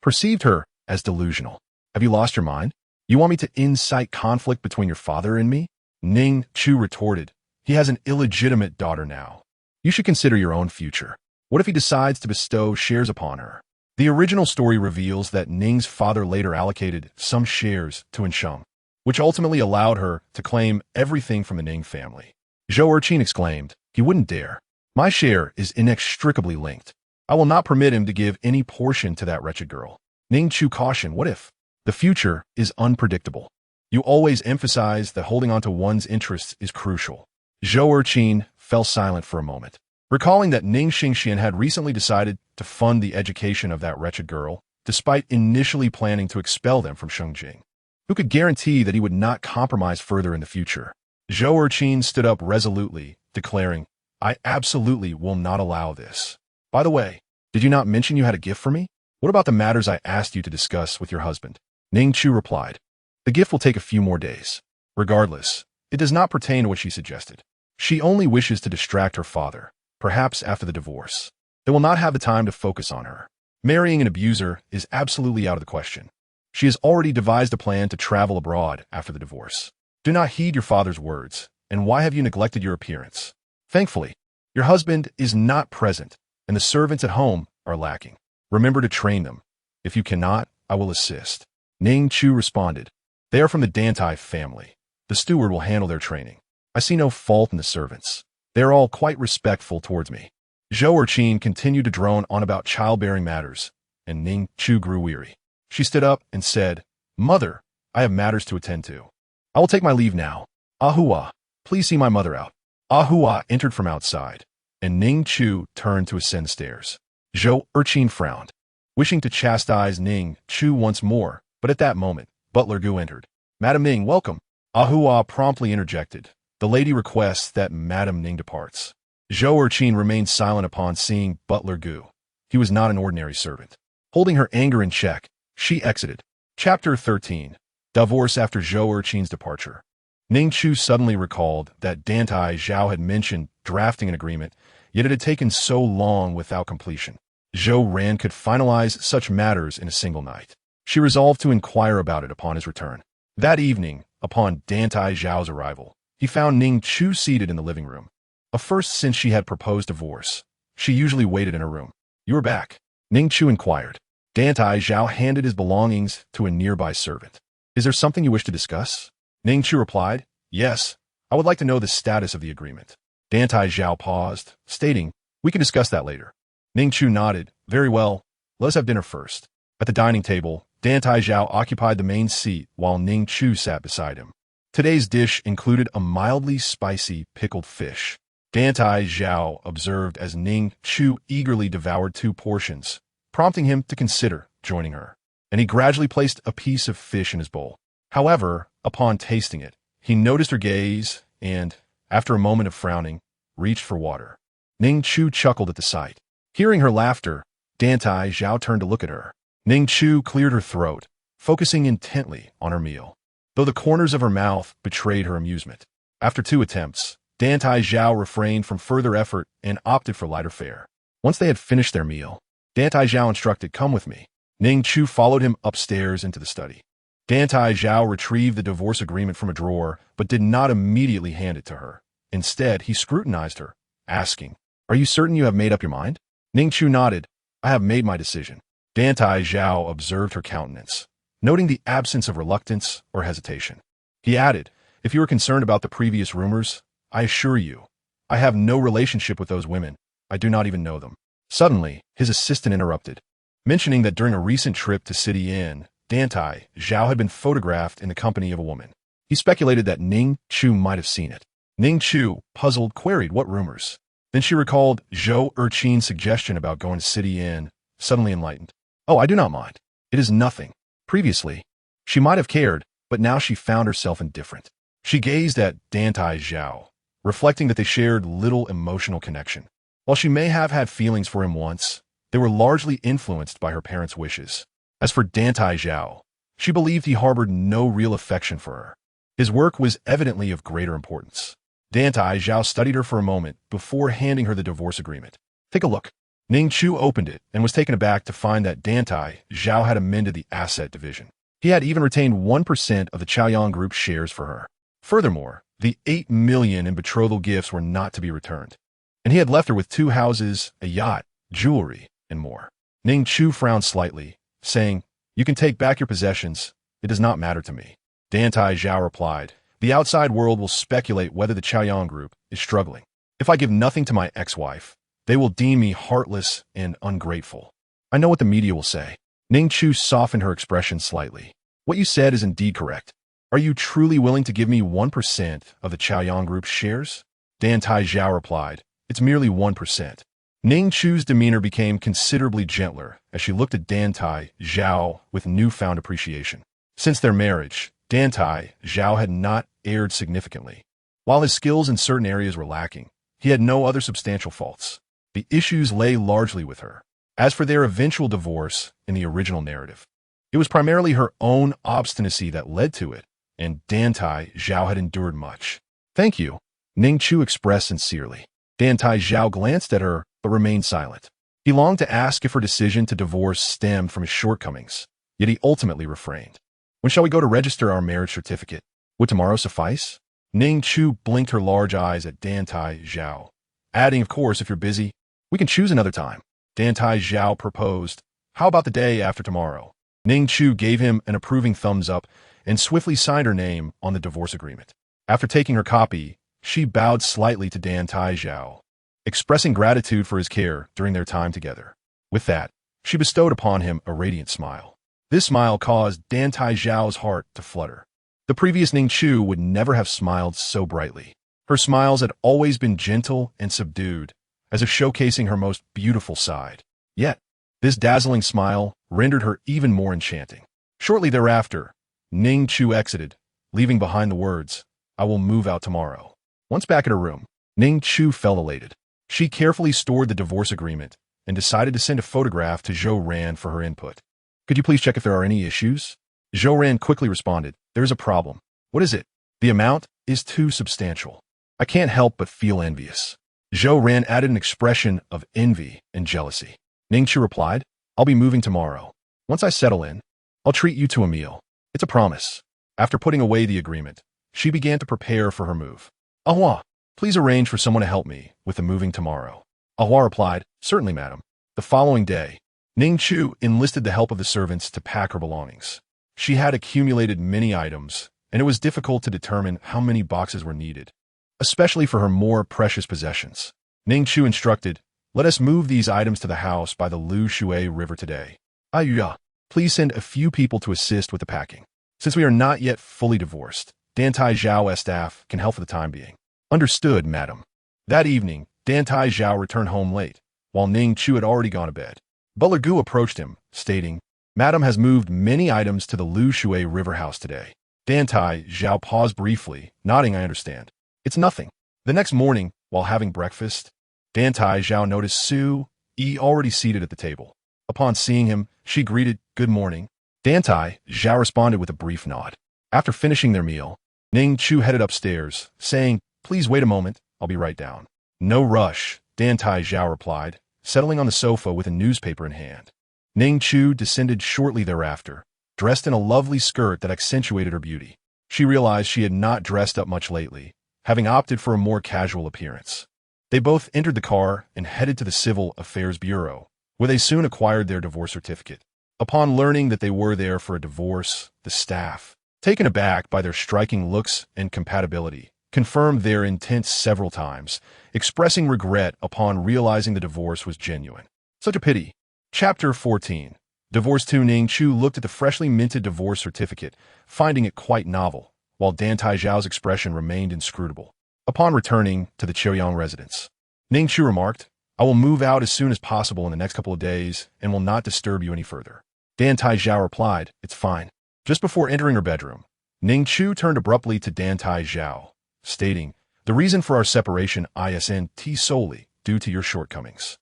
perceived her as delusional. Have you lost your mind? You want me to incite conflict between your father and me? Ning Chu retorted. He has an illegitimate daughter now. You should consider your own future. What if he decides to bestow shares upon her? The original story reveals that Ning's father later allocated some shares to Ensheng, which ultimately allowed her to claim everything from the Ning family. Zhou Erqin exclaimed, he wouldn't dare. My share is inextricably linked. I will not permit him to give any portion to that wretched girl. Ning Chu cautioned, what if? The future is unpredictable. You always emphasize that holding on to one's interests is crucial. Zhou Erqin fell silent for a moment, recalling that Ning Xingxian had recently decided to fund the education of that wretched girl, despite initially planning to expel them from Shengjing. Who could guarantee that he would not compromise further in the future? Zhou Erqin stood up resolutely, declaring, I absolutely will not allow this. By the way, did you not mention you had a gift for me? What about the matters I asked you to discuss with your husband? Ning Chu replied, the gift will take a few more days. Regardless, it does not pertain to what she suggested. She only wishes to distract her father, perhaps after the divorce. They will not have the time to focus on her. Marrying an abuser is absolutely out of the question. She has already devised a plan to travel abroad after the divorce. Do not heed your father's words, and why have you neglected your appearance? Thankfully, your husband is not present, and the servants at home are lacking. Remember to train them. If you cannot, I will assist. Ning Chu responded, they are from the Dantai family. The steward will handle their training. I see no fault in the servants. They are all quite respectful towards me. Zhou Erqin continued to drone on about childbearing matters, and Ning Chu grew weary. She stood up and said, Mother, I have matters to attend to. I will take my leave now. Ahua, please see my mother out. Ahua entered from outside, and Ning Chu turned to ascend the stairs. Zhou Erqin frowned, wishing to chastise Ning Chu once more, but at that moment, Butler Gu entered. Madam Ning, welcome. Ahua promptly interjected. The lady requests that Madam Ning departs. Zhou Erqin remained silent upon seeing Butler Gu. He was not an ordinary servant. Holding her anger in check, she exited. Chapter 13. Divorce after Zhou Erqin's departure. Ning Chu suddenly recalled that Dantai Chao had mentioned drafting an agreement, yet it had taken so long without completion. Zhou Ran could finalize such matters in a single night. She resolved to inquire about it upon his return. That evening, upon Dantai Zhao's arrival, he found Ning Chu seated in the living room. A first since she had proposed divorce. She usually waited in her room. "You are back?" Ning Chu inquired. Dantai Zhao handed his belongings to a nearby servant. "Is there something you wish to discuss?" Ning Chu replied, "Yes, I would like to know the status of the agreement." Dantai Zhao paused, stating, "We can discuss that later." Ning Chu nodded, "Very well, let us have dinner first." At the dining table, Dantai Zhao occupied the main seat while Ning Chu sat beside him. Today's dish included a mildly spicy pickled fish. Dantai Zhao observed as Ning Chu eagerly devoured 2 portions, prompting him to consider joining her, and he gradually placed a piece of fish in his bowl. However, upon tasting it, he noticed her gaze and, after a moment of frowning, reached for water. Ning Chu chuckled at the sight. Hearing her laughter, Dantai Zhao turned to look at her. Ning Chu cleared her throat, focusing intently on her meal, though the corners of her mouth betrayed her amusement. After 2 attempts, Dantai Zhao refrained from further effort and opted for lighter fare. Once they had finished their meal, Dantai Zhao instructed, "Come with me." Ning Chu followed him upstairs into the study. Dantai Zhao retrieved the divorce agreement from a drawer, but did not immediately hand it to her. Instead, he scrutinized her, asking, "Are you certain you have made up your mind?" Ning Chu nodded. "I have made my decision." Dantai Zhao observed her countenance, noting the absence of reluctance or hesitation. He added, "If you are concerned about the previous rumors, I assure you, I have no relationship with those women. I do not even know them." Suddenly, his assistant interrupted, mentioning that during a recent trip to City Inn, Dantai Zhao had been photographed in the company of a woman. He speculated that Ning Chu might have seen it. Ning Chu, puzzled, queried, "What rumors?" Then she recalled Zhou Erqin's suggestion about going to City Inn, suddenly enlightened. "Oh, I do not mind. It is nothing. Previously, she might have cared, but now she found herself indifferent." She gazed at Dantai Zhao, reflecting that they shared little emotional connection. While she may have had feelings for him once, they were largely influenced by her parents' wishes. As for Dantai Zhao, she believed he harbored no real affection for her. His work was evidently of greater importance. Dantai Zhao studied her for a moment before handing her the divorce agreement. "Take a look." Ning Chu opened it and was taken aback to find that Dantai Zhao had amended the asset division. He had even retained 1% of the Chaoyang Group's shares for her. Furthermore, the 8 million in betrothal gifts were not to be returned, and he had left her with 2 houses, a yacht, jewelry, and more. Ning Chu frowned slightly, saying, "You can take back your possessions. It does not matter to me." Dantai Zhao replied, "The outside world will speculate whether the Chaoyang Group is struggling. If I give nothing to my ex-wife, they will deem me heartless and ungrateful. I know what the media will say." Ning Chu softened her expression slightly. "What you said is indeed correct. Are you truly willing to give me 1% of the Chaoyang Group's shares?" Dantai Zhao replied, "It's merely 1%. Ning Chu's demeanor became considerably gentler as she looked at Dantai Zhao with newfound appreciation. Since their marriage, Dantai Zhao had not erred significantly. While his skills in certain areas were lacking, he had no other substantial faults. The issues lay largely with her. As for their eventual divorce in the original narrative, it was primarily her own obstinacy that led to it, and Dantai Zhao had endured much. "Thank you," Ning Chu expressed sincerely. Dantai Zhao glanced at her, but remained silent. He longed to ask if her decision to divorce stemmed from his shortcomings, yet he ultimately refrained. "When shall we go to register our marriage certificate? Would tomorrow suffice?" Ning Chu blinked her large eyes at Dantai Zhao, adding, "Of course, if you're busy, we can choose another time." Dantai Zhao proposed, "How about the day after tomorrow?" Ning Chu gave him an approving thumbs up and swiftly signed her name on the divorce agreement. After taking her copy, she bowed slightly to Dantai Zhao, expressing gratitude for his care during their time together. With that, she bestowed upon him a radiant smile. This smile caused Dantai Zhao's heart to flutter. The previous Ning Chu would never have smiled so brightly. Her smiles had always been gentle and subdued, as if showcasing her most beautiful side. Yet, this dazzling smile rendered her even more enchanting. Shortly thereafter, Ning Chu exited, leaving behind the words, "I will move out tomorrow." Once back at her room, Ning Chu felt elated. She carefully stored the divorce agreement and decided to send a photograph to Zhou Ran for her input. "Could you please check if there are any issues?" Zhou Ran quickly responded, "There is a problem." "What is it?" "The amount is too substantial. I can't help but feel envious." Zhou Ran added an expression of envy and jealousy. Ning Chu replied, "I'll be moving tomorrow. Once I settle in, I'll treat you to a meal. It's a promise. After putting away the agreement, she began to prepare for her move. Ahua, please arrange for someone to help me with the moving tomorrow. Ahua replied, certainly, madam. The following day, Ning Chu enlisted the help of the servants to pack her belongings. She had accumulated many items, and it was difficult to determine how many boxes were needed, especially for her more precious possessions. Ning Chu instructed, let us move these items to the house by the Lu Shui River today. Ayuya, please send a few people to assist with the packing. Since we are not yet fully divorced, Dantai Chao's staff can help for the time being. Understood, madam. That evening, Dantai Chao returned home late, while Ning Chu had already gone to bed. Butler Gu approached him, stating, Madam has moved many items to the Lu Shui River house today. Dantai Chao paused briefly, nodding, I understand. It's nothing. The next morning, while having breakfast, Dantai Chao noticed Su Yi already seated at the table. Upon seeing him, she greeted, good morning. Dantai Chao responded with a brief nod. After finishing their meal, Ning Chu headed upstairs, saying, please wait a moment, I'll be right down. No rush, Dantai Chao replied, settling on the sofa with a newspaper in hand. Ning Chu descended shortly thereafter, dressed in a lovely skirt that accentuated her beauty. She realized she had not dressed up much lately, having opted for a more casual appearance. They both entered the car and headed to the Civil Affairs Bureau, where they soon acquired their divorce certificate. Upon learning that they were there for a divorce, the staff, taken aback by their striking looks and compatibility, confirmed their intent several times, expressing regret upon realizing the divorce was genuine. Such a pity. Chapter 14. Divorce 2. Ning Chu looked at the freshly minted divorce certificate, finding it quite novel, while Dantai Chao's expression remained inscrutable. Upon returning to the Chiuyang residence, Ning Chu remarked, I will move out as soon as possible in the next couple of days and will not disturb you any further. Dantai Chao replied, it's fine. Just before entering her bedroom, Ning Chu turned abruptly to Dantai Chao, stating, the reason for our separation isn't solely due to your shortcomings.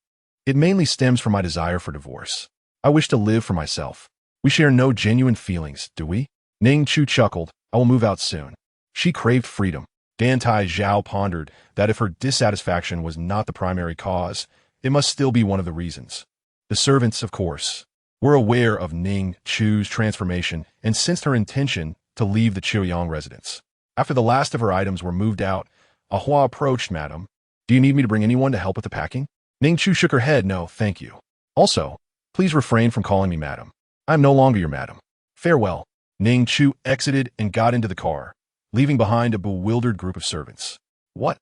It mainly stems from my desire for divorce. I wish to live for myself. We share no genuine feelings, do we? Ning Chu chuckled, I will move out soon. She craved freedom. Dantai Chao pondered that if her dissatisfaction was not the primary cause, it must still be one of the reasons. The servants, of course, were aware of Ning Chu's transformation and sensed her intention to leave the Chiuyang residence. After the last of her items were moved out, Ahua approached, Madam. Do you need me to bring anyone to help with the packing? Ning Chu shook her head, no, thank you. Also, please refrain from calling me Madam. I am no longer your Madam. Farewell. Ning Chu exited and got into the car, leaving behind a bewildered group of servants. What?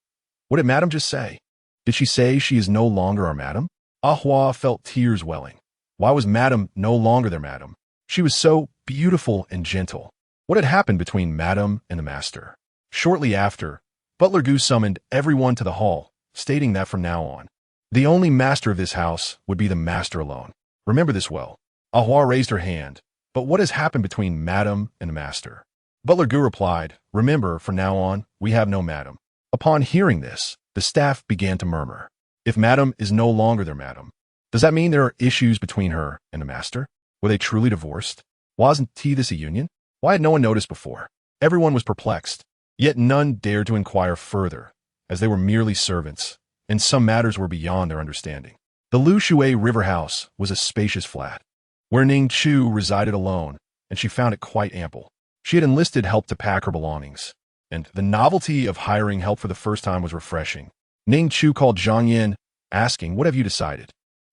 What did Madam just say? Did she say she is no longer our Madam? Ahua felt tears welling. Why was Madam no longer their Madam? She was so beautiful and gentle. What had happened between Madam and the Master? Shortly after, Butler Gu summoned everyone to the hall, stating that from now on, the only master of this house would be the Master alone. Remember this well. Ahua raised her hand. But what has happened between Madam and the Master? Butler Gu replied, remember, from now on, we have no Madam. Upon hearing this, the staff began to murmur. If Madam is no longer their Madam, does that mean there are issues between her and the Master? Were they truly divorced? Wasn't this a union? Why had no one noticed before? Everyone was perplexed, yet none dared to inquire further, as they were merely servants, and some matters were beyond their understanding. The Lu Shui River house was a spacious flat, where Ning Chu resided alone, and she found it quite ample. She had enlisted help to pack her belongings, and the novelty of hiring help for the first time was refreshing. Ning Chu called Zhang Yan, asking, what have you decided?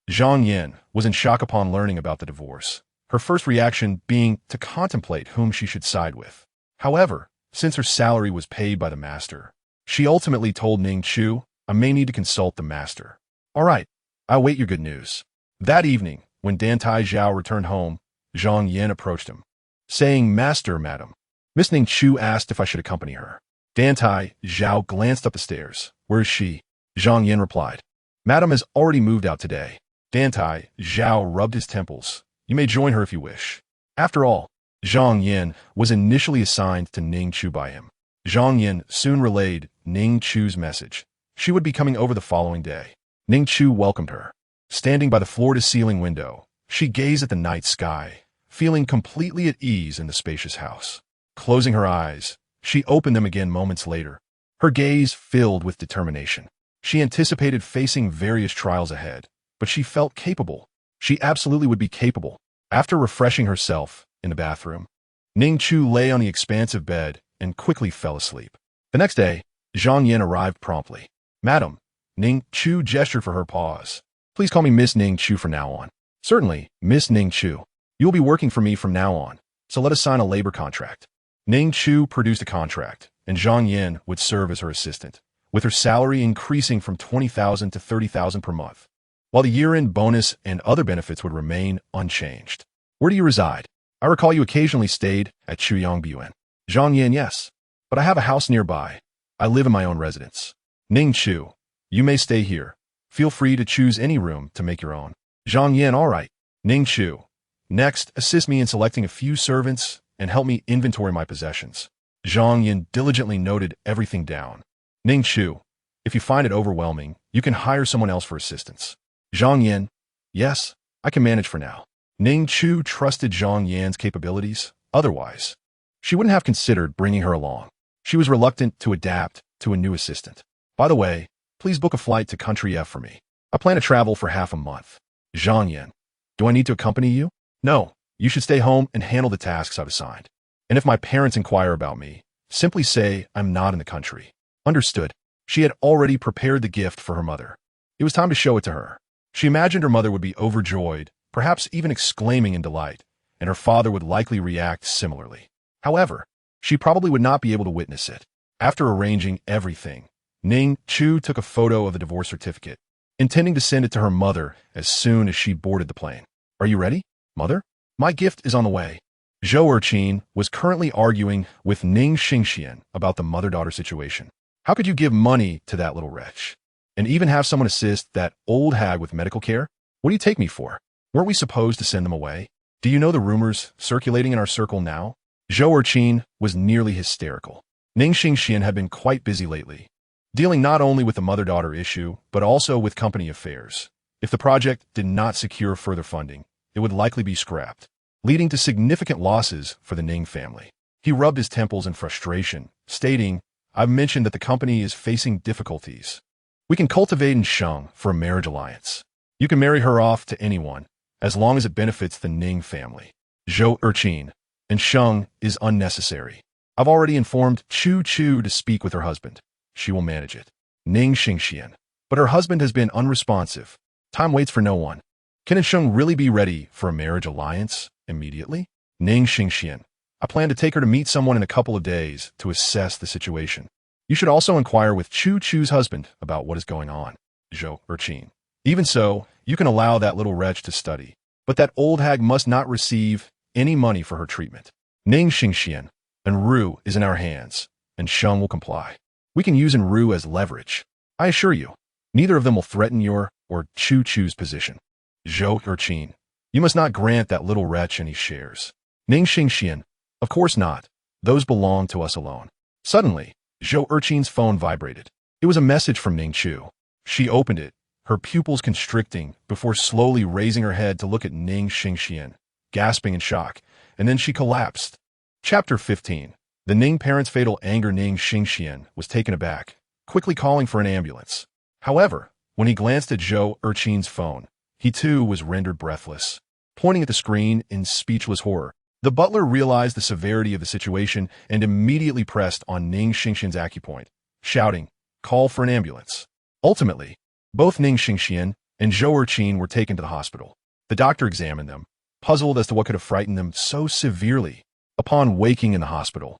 Zhang Yan was in shock upon learning about the divorce, her first reaction being to contemplate whom she should side with. However, since her salary was paid by the Master, she ultimately told Ning Chu, I may need to consult the Master. All right, I await your good news. That evening, when Dantai Chao returned home, Zhang Yan approached him, saying, Master, Madam. Miss Ning Chu asked if I should accompany her. Dantai Chao glanced up the stairs. Where is she? Zhang Yan replied, Madam has already moved out today. Dantai Chao rubbed his temples. You may join her if you wish. After all, Zhang Yan was initially assigned to Ning Chu by him. Zhang Yan soon relayed Ning Chu's message. She would be coming over the following day. Ning Chu welcomed her. Standing by the floor-to-ceiling window, she gazed at the night sky, feeling completely at ease in the spacious house. Closing her eyes, she opened them again moments later, her gaze filled with determination. She anticipated facing various trials ahead, but she felt capable. She absolutely would be capable. After refreshing herself, in the bathroom. Ning Chu lay on the expansive bed and quickly fell asleep. The next day, Zhang Yan arrived promptly. "Madam," Ning Chu gestured for her pause. "Please call me Miss Ning Chu from now on." "Certainly, Miss Ning Chu. You will be working for me from now on, so let us sign a labor contract." Ning Chu produced a contract, and Zhang Yan would serve as her assistant, with her salary increasing from 20,000 to 30,000 per month, while the year-end bonus and other benefits would remain unchanged. "Where do you reside? I recall you occasionally stayed at Chuyongbuyuan." Zhang Yan: "Yes, but I have a house nearby. I live in my own residence." Ning Chu: "You may stay here. Feel free to choose any room to make your own." Zhang Yan: "All right." Ning Chu: "Next, assist me in selecting a few servants and help me inventory my possessions." Zhang Yan diligently noted everything down. Ning Chu: "If you find it overwhelming, you can hire someone else for assistance." Zhang Yan: "Yes, I can manage for now." Ning Chu trusted Zhang Yan's capabilities. Otherwise, she wouldn't have considered bringing her along. She was reluctant to adapt to a new assistant. "By the way, please book a flight to Country F for me. I plan to travel for half a month." Zhang Yan: "Do I need to accompany you?" "No, you should stay home and handle the tasks I've assigned. And if my parents inquire about me, simply say I'm not in the country." Understood. She had already prepared the gift for her mother. It was time to show it to her. She imagined her mother would be overjoyed, perhaps even exclaiming in delight, and her father would likely react similarly. However, she probably would not be able to witness it. After arranging everything, Ning Chu took a photo of the divorce certificate, intending to send it to her mother as soon as she boarded the plane. "Are you ready, mother? My gift is on the way." Zhou Erqin was currently arguing with Ning Xingxian about the mother-daughter situation. "How could you give money to that little wretch? And even have someone assist that old hag with medical care? What do you take me for? Weren't we supposed to send them away? Do you know the rumors circulating in our circle now?" Zhou Erqin was nearly hysterical. Ning Xingxian had been quite busy lately, dealing not only with the mother-daughter issue, but also with company affairs. If the project did not secure further funding, it would likely be scrapped, leading to significant losses for the Ning family. He rubbed his temples in frustration, stating, "I've mentioned that the company is facing difficulties. We can cultivate in Sheng for a marriage alliance. You can marry her off to anyone, as long as it benefits the Ning family." Zhou Erqin: "And Sheng is unnecessary. I've already informed Chu to speak with her husband. She will manage it." Ning Xingxian: "But her husband has been unresponsive. Time waits for no one. Can Sheng really be ready for a marriage alliance immediately?" Ning Xingxian: "I plan to take her to meet someone in a couple of days to assess the situation. You should also inquire with Chu's husband about what is going on." Zhou Erqin: "Even so, you can allow that little wretch to study, but that old hag must not receive any money for her treatment." Ning Xingxian: "And Ru is in our hands, and Sheng will comply. We can use Ru as leverage. I assure you, neither of them will threaten your or Chu's position." Zhou Erqin: "You must not grant that little wretch any shares." Ning Xingxian: "Of course not. Those belong to us alone." Suddenly, Zhou Erqin's phone vibrated. It was a message from Ning Chu. She opened it, her pupils constricting, before slowly raising her head to look at Ning Xingxian, gasping in shock, and then she collapsed. Chapter 15. The Ning parents' fatal anger. Ning Xingxian was taken aback, quickly calling for an ambulance. However, when he glanced at Zhou Erqin's phone, he too was rendered breathless. Pointing at the screen in speechless horror, the butler realized the severity of the situation and immediately pressed on Ning Xingxian's acupoint, shouting, "Call for an ambulance." Ultimately, both Ning Xingxian and Zhou Erqin were taken to the hospital. The doctor examined them, puzzled as to what could have frightened them so severely. Upon waking in the hospital,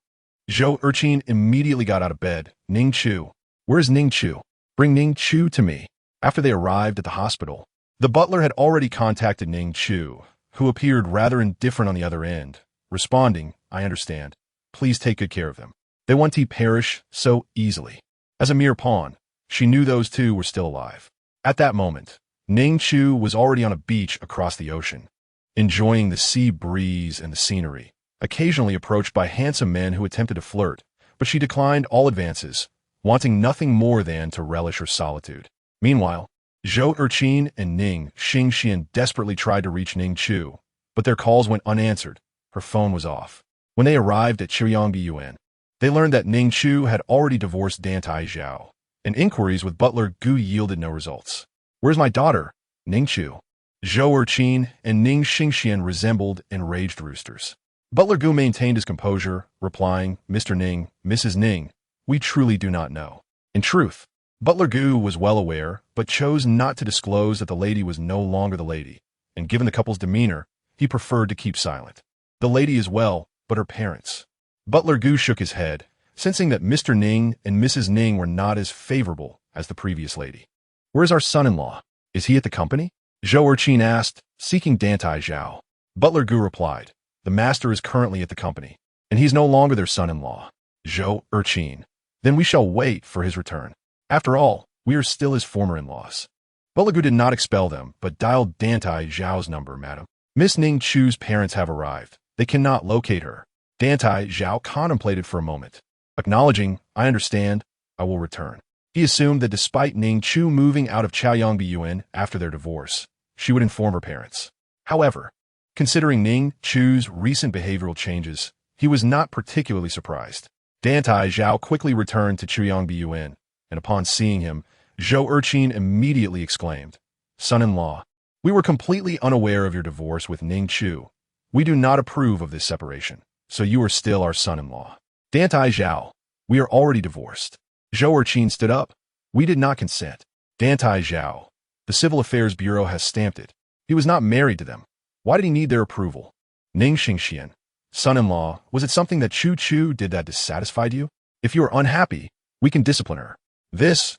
Zhou Erqin immediately got out of bed. "Ning Chu, where is Ning Chu? Bring Ning Chu to me." After they arrived at the hospital, the butler had already contacted Ning Chu, who appeared rather indifferent on the other end, responding, "I understand. Please take good care of them. They want to perish so easily." As a mere pawn, she knew those two were still alive. At that moment, Ning Chu was already on a beach across the ocean, enjoying the sea breeze and the scenery, occasionally approached by handsome men who attempted to flirt, but she declined all advances, wanting nothing more than to relish her solitude. Meanwhile, Zhou Erqin and Ning Xingxian desperately tried to reach Ning Chu, but their calls went unanswered. Her phone was off. When they arrived at Chuyongbuyuan, they learned that Ning Chu had already divorced Dantai Chao, and inquiries with butler Gu yielded no results. "Where's my daughter, Ning Chu?" Zhou Erqin and Ning Xingxian resembled enraged roosters. Butler Gu maintained his composure, replying, Mr. Ning, Mrs. Ning, we truly do not know. In truth, Butler Gu was well aware, but chose not to disclose that the lady was no longer the lady, and given the couple's demeanor, he preferred to keep silent. The lady is well, but her parents. Butler Gu shook his head, sensing that Mr. Ning and Mrs. Ning were not as favorable as the previous lady. Where is our son-in-law? Is he at the company? Zhou Erqin asked, seeking Dantai Chao. Butler Gu replied, the master is currently at the company, and he's no longer their son-in-law. Zhou Erqin. Then we shall wait for his return. After all, we are still his former in-laws. Butler Gu did not expel them, but dialed Dantai Zhao's number, madam. Miss Ning Chu's parents have arrived. They cannot locate her. Dantai Zhao contemplated for a moment. Acknowledging, I understand, I will return. He assumed that despite Ning Chu moving out of Chaoyang Biyuan after their divorce, she would inform her parents. However, considering Ning Chu's recent behavioral changes, he was not particularly surprised. Dantai Zhao quickly returned to Chaoyang Biyuan, and upon seeing him, Zhou Erqin immediately exclaimed, Son-in-law, we were completely unaware of your divorce with Ning Chu. We do not approve of this separation, so you are still our son-in-law. Dantai Zhao, we are already divorced. Zhou Erqin stood up. We did not consent. Dantai Zhao, the Civil Affairs Bureau has stamped it. He was not married to them. Why did he need their approval? Ning Xingxian, son-in-law, was it something that Chu did that dissatisfied you? If you are unhappy, we can discipline her. This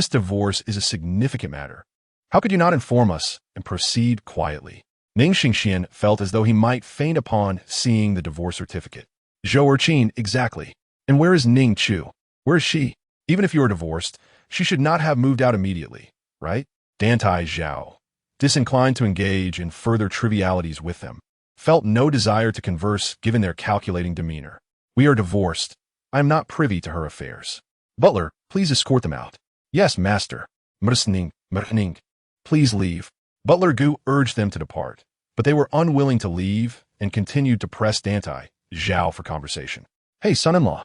divorce is a significant matter. How could you not inform us and proceed quietly? Ning Xingxian felt as though he might faint upon seeing the divorce certificate. Zhou Erqin, exactly. And where is Ning Chu? Where is she? Even if you are divorced, she should not have moved out immediately, right? Dantai Zhao, disinclined to engage in further trivialities with them, felt no desire to converse given their calculating demeanor. We are divorced. I am not privy to her affairs. Butler, please escort them out. Yes, master. Mrsning, please leave. Butler Gu urged them to depart, but they were unwilling to leave and continued to press Dantai Zhao for conversation. Hey, son-in-law,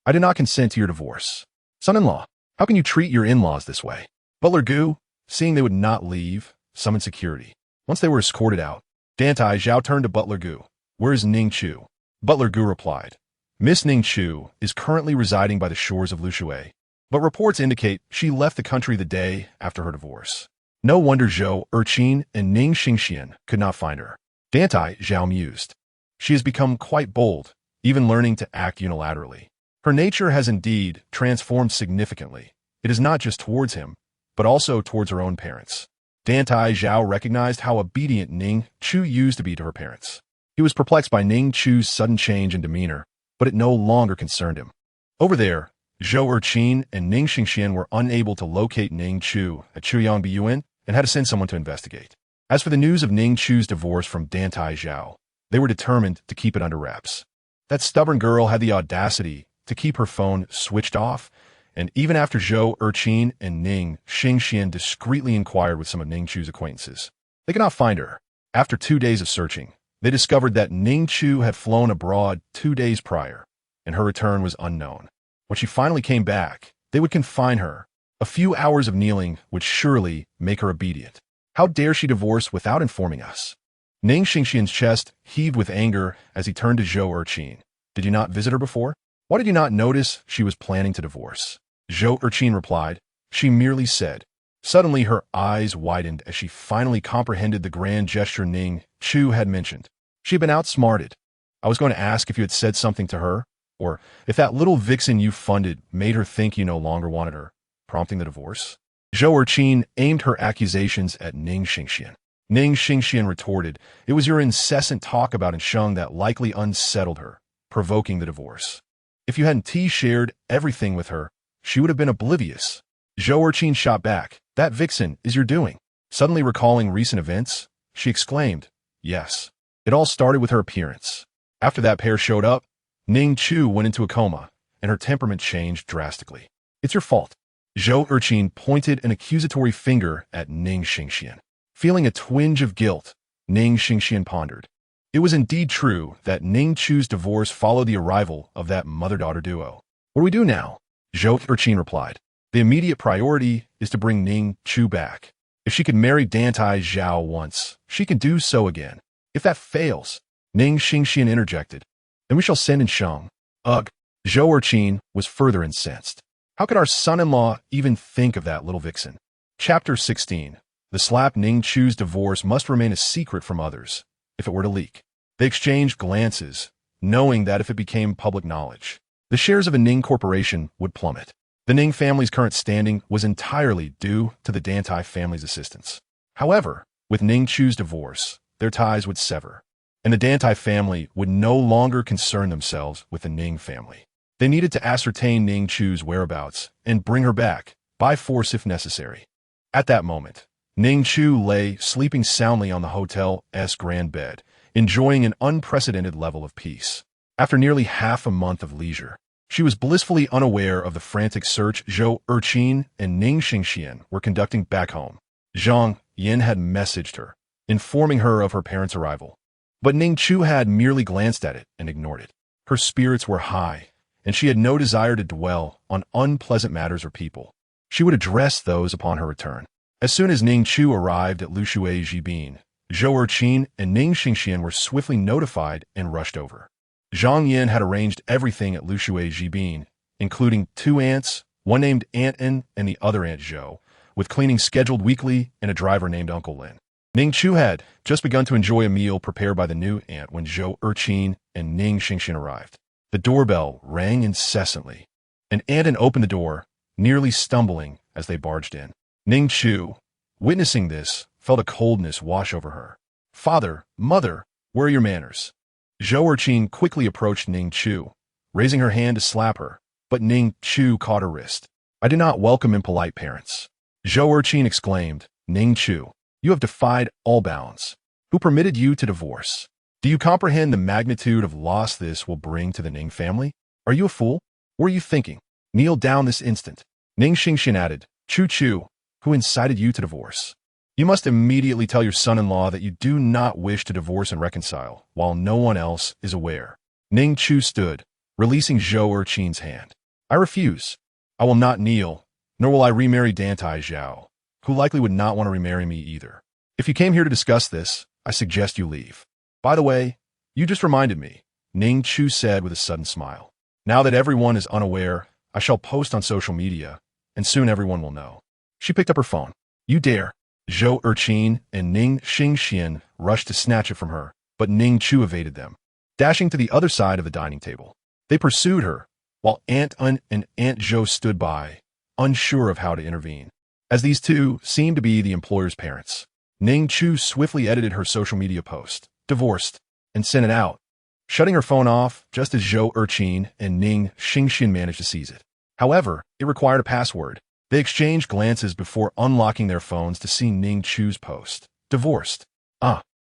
I did not consent to your divorce. Son-in-law, how can you treat your in-laws this way? Butler Gu, seeing they would not leave, summoned security. Once they were escorted out, Dantai Zhao turned to Butler Gu. Where is Ning Chu? Butler Gu replied, Miss Ning Chu is currently residing by the shores of Lushui, but reports indicate she left the country the day after her divorce. No wonder Zhou Erqin and Ning Xingxian could not find her. Dantai Zhao mused. She has become quite bold, even learning to act unilaterally. Her nature has indeed transformed significantly. It is not just towards him, but also towards her own parents. Dantai Zhao recognized how obedient Ning Chu used to be to her parents. He was perplexed by Ning Chu's sudden change in demeanor, but it no longer concerned him. Over there, Zhou Erqin and Ning Xingxian were unable to locate Ning Chu at Chaoyang Biyuan and had to send someone to investigate. As for the news of Ning Chu's divorce from Dantai Zhao, they were determined to keep it under wraps. That stubborn girl had the audacity to keep her phone switched off, and even after Zhou Erqin and Ning Xingxian discreetly inquired with some of Ning Chu's acquaintances, they could not find her. After 2 days of searching, they discovered that Ning Chu had flown abroad 2 days prior, and her return was unknown. When she finally came back, they would confine her. A few hours of kneeling would surely make her obedient. How dare she divorce without informing us? Ning Xingxian's chest heaved with anger as he turned to Zhou Erqin. Did you not visit her before? Why did you not notice she was planning to divorce? Zhou Erqin replied. She merely said. Suddenly her eyes widened as she finally comprehended the grand gesture Ning Chu had mentioned. She had been outsmarted. I was going to ask if you had said something to her, or if that little vixen you funded made her think you no longer wanted her, prompting the divorce. Zhou Erqin aimed her accusations at Ning Xingxian. Ning Xingxian retorted, it was your incessant talk about Sheng that likely unsettled her, provoking the divorce. If you hadn't shared everything with her, she would have been oblivious. Zhou Erqin shot back, that vixen is your doing. Suddenly recalling recent events, she exclaimed, yes. It all started with her appearance. After that pair showed up, Ning Chu went into a coma, and her temperament changed drastically. It's your fault. Zhou Erqin pointed an accusatory finger at Ning Xingxian. Feeling a twinge of guilt, Ning Xingxian pondered. It was indeed true that Ning Chu's divorce followed the arrival of that mother-daughter duo. What do we do now? Zhou Erqin replied. The immediate priority is to bring Ning Chu back. If she could marry Dantai Zhao once, she can do so again. If that fails, Ning Xingxian interjected. Then we shall send in Sheng. Ugh. Zhou Erqin was further incensed. How could our son-in-law even think of that little vixen? Chapter 16. The slap. Ning Chu's divorce must remain a secret from others, if it were to leak. They exchanged glances, knowing that if it became public knowledge, the shares of a Ning corporation would plummet. The Ning family's current standing was entirely due to the Dantai family's assistance. However, with Ning Chu's divorce, their ties would sever, and the Dantai family would no longer concern themselves with the Ning family. They needed to ascertain Ning Chu's whereabouts and bring her back, by force if necessary. At that moment, Ning Chu lay sleeping soundly on the hotel's grand bed, enjoying an unprecedented level of peace. After nearly half a month of leisure, she was blissfully unaware of the frantic search Zhou Erqin and Ning Xingxian were conducting back home. Zhang Yin had messaged her, informing her of her parents' arrival. But Ning Chu had merely glanced at it and ignored it. Her spirits were high, and she had no desire to dwell on unpleasant matters or people. She would address those upon her return. As soon as Ning Chu arrived at Lushui Jibin, Zhou Erqin and Ning Xingxian were swiftly notified and rushed over. Zhang Yin had arranged everything at Lushui Jibin, including 2 aunts, one named Aunt En and the other Aunt Zhou, with cleaning scheduled weekly and a driver named Uncle Lin. Ning Chu had just begun to enjoy a meal prepared by the new aunt when Zhou Erqin and Ning Xingxian arrived. The doorbell rang incessantly, and Aunt En opened the door, nearly stumbling as they barged in. Ning Chu, witnessing this, felt a coldness wash over her. Father, mother, where are your manners? Zhou Erqin quickly approached Ning Chu, raising her hand to slap her, but Ning Chu caught her wrist. I do not welcome impolite parents. Zhou Erqin exclaimed, Ning Chu, you have defied all bounds. Who permitted you to divorce? Do you comprehend the magnitude of loss this will bring to the Ning family? Are you a fool? What are you thinking? Kneel down this instant. Ning Xingxian added, Chu, who incited you to divorce? You must immediately tell your son-in-law that you do not wish to divorce and reconcile, while no one else is aware. Ning Chu stood, releasing Zhou Erqin's hand. I refuse. I will not kneel, nor will I remarry Dantai Chao, who likely would not want to remarry me either. If you came here to discuss this, I suggest you leave. By the way, you just reminded me, Ning Chu said with a sudden smile. Now that everyone is unaware, I shall post on social media, and soon everyone will know. She picked up her phone. You dare. Zhou Erqin and Ning Xingxian rushed to snatch it from her, but Ning Chu evaded them, dashing to the other side of the dining table. They pursued her, while Aunt En and Aunt Zhou stood by, unsure of how to intervene. As these two seemed to be the employer's parents, Ning Chu swiftly edited her social media post, divorced, and sent it out, shutting her phone off just as Zhou Erqin and Ning Xingxian managed to seize it. However, it required a password. They exchanged glances before unlocking their phones to see Ning Chu's post. Divorced.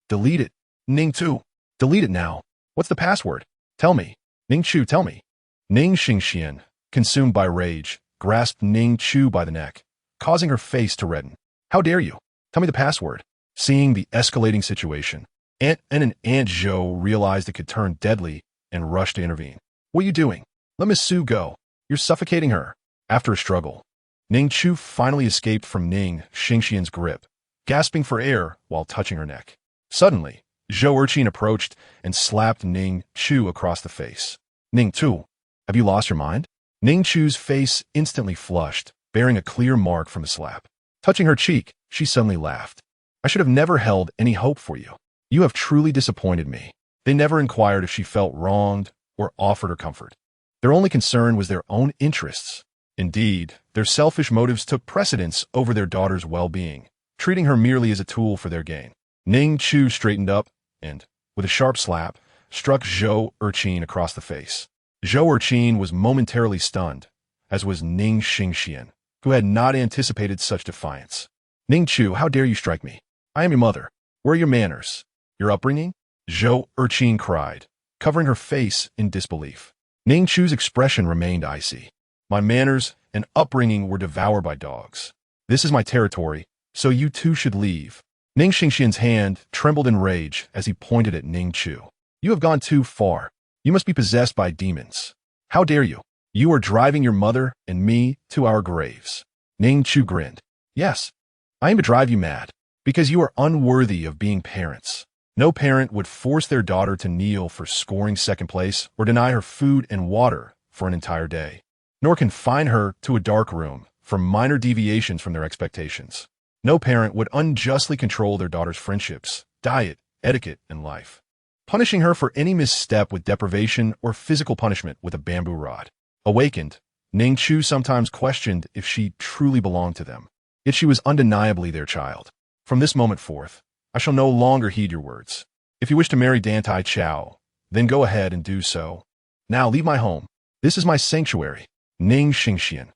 Delete it. Ning Chu. Delete it now. What's the password? Tell me. Ning Chu, tell me. Ning Xingxian, consumed by rage, grasped Ning Chu by the neck, causing her face to redden. How dare you? Tell me the password. Seeing the escalating situation, Aunt En and Aunt Zhou realized it could turn deadly and rushed to intervene. What are you doing? Let Miss Su go. You're suffocating her. After a struggle, Ning Chu finally escaped from Ning Xingxian's grip, gasping for air while touching her neck. Suddenly, Zhou Erqin approached and slapped Ning Chu across the face. Ning Chu, have you lost your mind? Ning Chu's face instantly flushed, bearing a clear mark from the slap. Touching her cheek, she suddenly laughed. I should have never held any hope for you. You have truly disappointed me. They never inquired if she felt wronged or offered her comfort. Their only concern was their own interests. Indeed, their selfish motives took precedence over their daughter's well-being, treating her merely as a tool for their gain. Ning Chu straightened up and, with a sharp slap, struck Zhou Erqin across the face. Zhou Erqin was momentarily stunned, as was Ning Xingxian, who had not anticipated such defiance. Ning Chu, how dare you strike me? I am your mother. Where are your manners? Your upbringing? Zhou Erqin cried, covering her face in disbelief. Ning Chu's expression remained icy. My manners and upbringing were devoured by dogs. This is my territory, so you too should leave. Ning Xingxian's hand trembled in rage as he pointed at Ning Chu. You have gone too far. You must be possessed by demons. How dare you? You are driving your mother and me to our graves. Ning Chu grinned. Yes, I aim to drive you mad, because you are unworthy of being parents. No parent would force their daughter to kneel for scoring second place or deny her food and water for an entire day, nor confine her to a dark room for minor deviations from their expectations. No parent would unjustly control their daughter's friendships, diet, etiquette, and life, punishing her for any misstep with deprivation or physical punishment with a bamboo rod. Awakened, Ning Chu sometimes questioned if she truly belonged to them, yet she was undeniably their child. From this moment forth, I shall no longer heed your words. If you wish to marry Dantai Chao, then go ahead and do so. Now leave my home. This is my sanctuary, Ning Xingxian.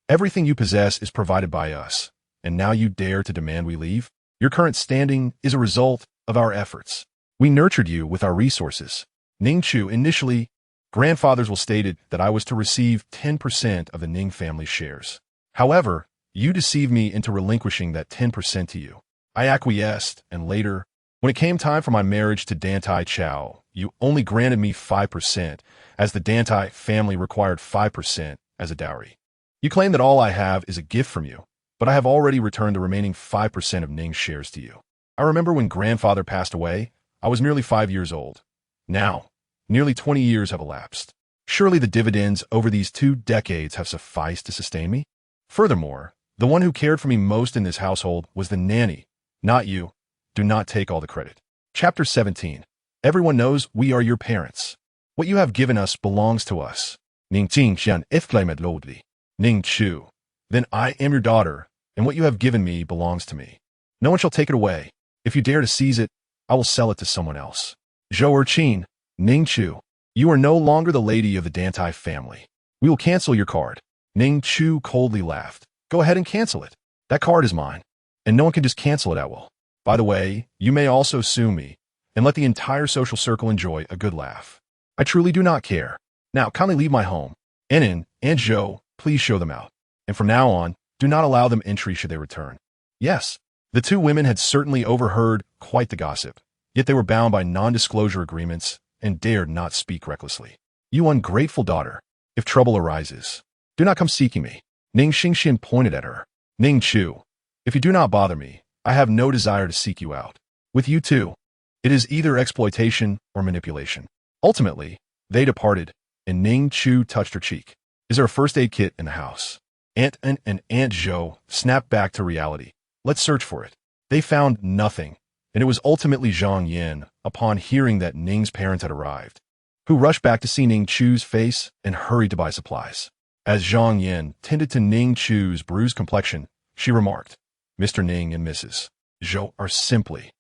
Everything you possess is provided by us, and now you dare to demand we leave? Your current standing is a result of our efforts. We nurtured you with our resources. Ning Chu initially, grandfathers will stated that I was to receive 10% of the Ning family shares. However, you deceived me into relinquishing that 10% to you. I acquiesced, and later, when it came time for my marriage to Dantai Chao, you only granted me 5%, as the Dantai family required 5% as a dowry. You claim that all I have is a gift from you, but I have already returned the remaining 5% of Ning's shares to you. I remember when grandfather passed away, I was merely 5 years old. Now, nearly 20 years have elapsed. Surely the dividends over these 2 decades have sufficed to sustain me? Furthermore, the one who cared for me most in this household was the nanny, not you. Do not take all the credit. Chapter 17. Everyone knows we are your parents. What you have given us belongs to us. Ning Chu exclaimed loudly. Ning Chu. Then I am your daughter, and what you have given me belongs to me. No one shall take it away. If you dare to seize it, I will sell it to someone else. Zhou Erqin. Ning Chu. You are no longer the lady of the Dantai family. We will cancel your card. Ning Chu coldly laughed. Go ahead and cancel it. That card is mine, and no one can just cancel it at will. By the way, you may also sue me, and let the entire social circle enjoy a good laugh. I truly do not care. Now kindly leave my home. Enin and Zhou, please show them out. And from now on, do not allow them entry should they return. Yes, the 2 women had certainly overheard quite the gossip, yet they were bound by non-disclosure agreements and dared not speak recklessly. You ungrateful daughter, if trouble arises, do not come seeking me. Ning Xingxian pointed at her. Ning Chu. If you do not bother me, I have no desire to seek you out. With you too, it is either exploitation or manipulation. Ultimately, they departed, and Ning Chu touched her cheek. Is there a first aid kit in the house? Aunt and Aunt Zhou snapped back to reality. Let's search for it. They found nothing, and it was ultimately Zhang Yin, upon hearing that Ning's parents had arrived, who rushed back to see Ning Chu's face and hurried to buy supplies. As Zhang Yin tended to Ning Chu's bruised complexion, she remarked, Mr. Ning and Mrs. Zhou are simply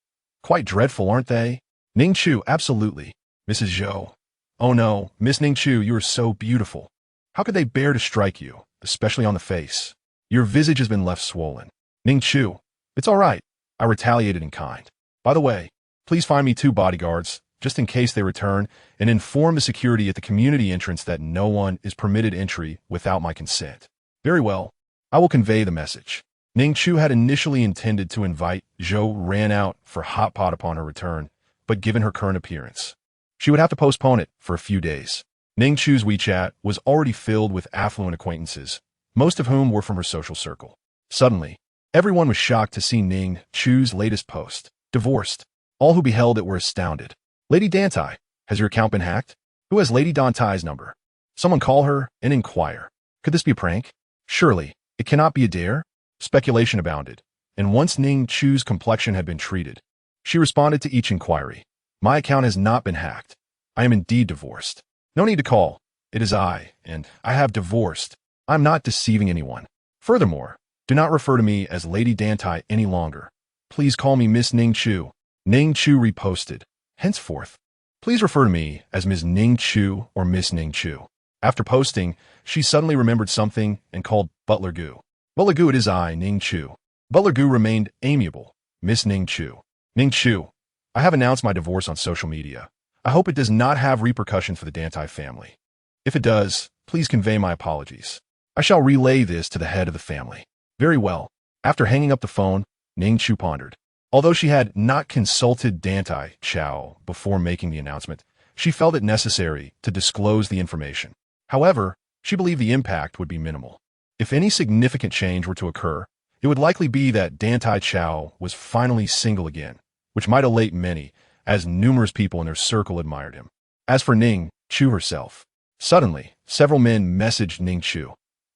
quite dreadful, aren't they? Ning Chu, absolutely. Mrs. Zhou. Oh no, Miss Ning Chu, you are so beautiful. How could they bear to strike you, especially on the face? Your visage has been left swollen. Ning Chu. It's all right. I retaliated in kind. By the way, please find me 2 bodyguards, just in case they return, and inform the security at the community entrance that no one is permitted entry without my consent. Very well. I will convey the message. Ning Chu had initially intended to invite Zhou ran out for hot pot upon her return, but given her current appearance, she would have to postpone it for a few days. Ning Chu's WeChat was already filled with affluent acquaintances, most of whom were from her social circle. Suddenly, everyone was shocked to see Ning Chu's latest post. Divorced. All who beheld it were astounded. Lady Dantai, has your account been hacked? Who has Lady Dantai's number? Someone call her and inquire. Could this be a prank? Surely, it cannot be a dare? Speculation abounded, and once Ning Chu's complexion had been treated, she responded to each inquiry. My account has not been hacked. I am indeed divorced. No need to call. It is I, and I have divorced. I am not deceiving anyone. Furthermore, do not refer to me as Lady Dantai any longer. Please call me Miss Ning Chu. Ning Chu reposted. Henceforth, please refer to me as Ms. Ning Chu or Miss Ning Chu. After posting, she suddenly remembered something and called Butler Gu. Butler Gu, it is I, Ning Chu. Butler Gu remained amiable. Miss Ning Chu. Ning Chu, I have announced my divorce on social media. I hope it does not have repercussions for the Dantai family. If it does, please convey my apologies. I shall relay this to the head of the family. Very well. After hanging up the phone, Ning Chu pondered. Although she had not consulted Dantai Chao before making the announcement, she felt it necessary to disclose the information. However, she believed the impact would be minimal. If any significant change were to occur, it would likely be that Dantai Chao was finally single again, which might elate many, as numerous people in their circle admired him. As for Ning Chu herself, suddenly, several men messaged Ning Chu.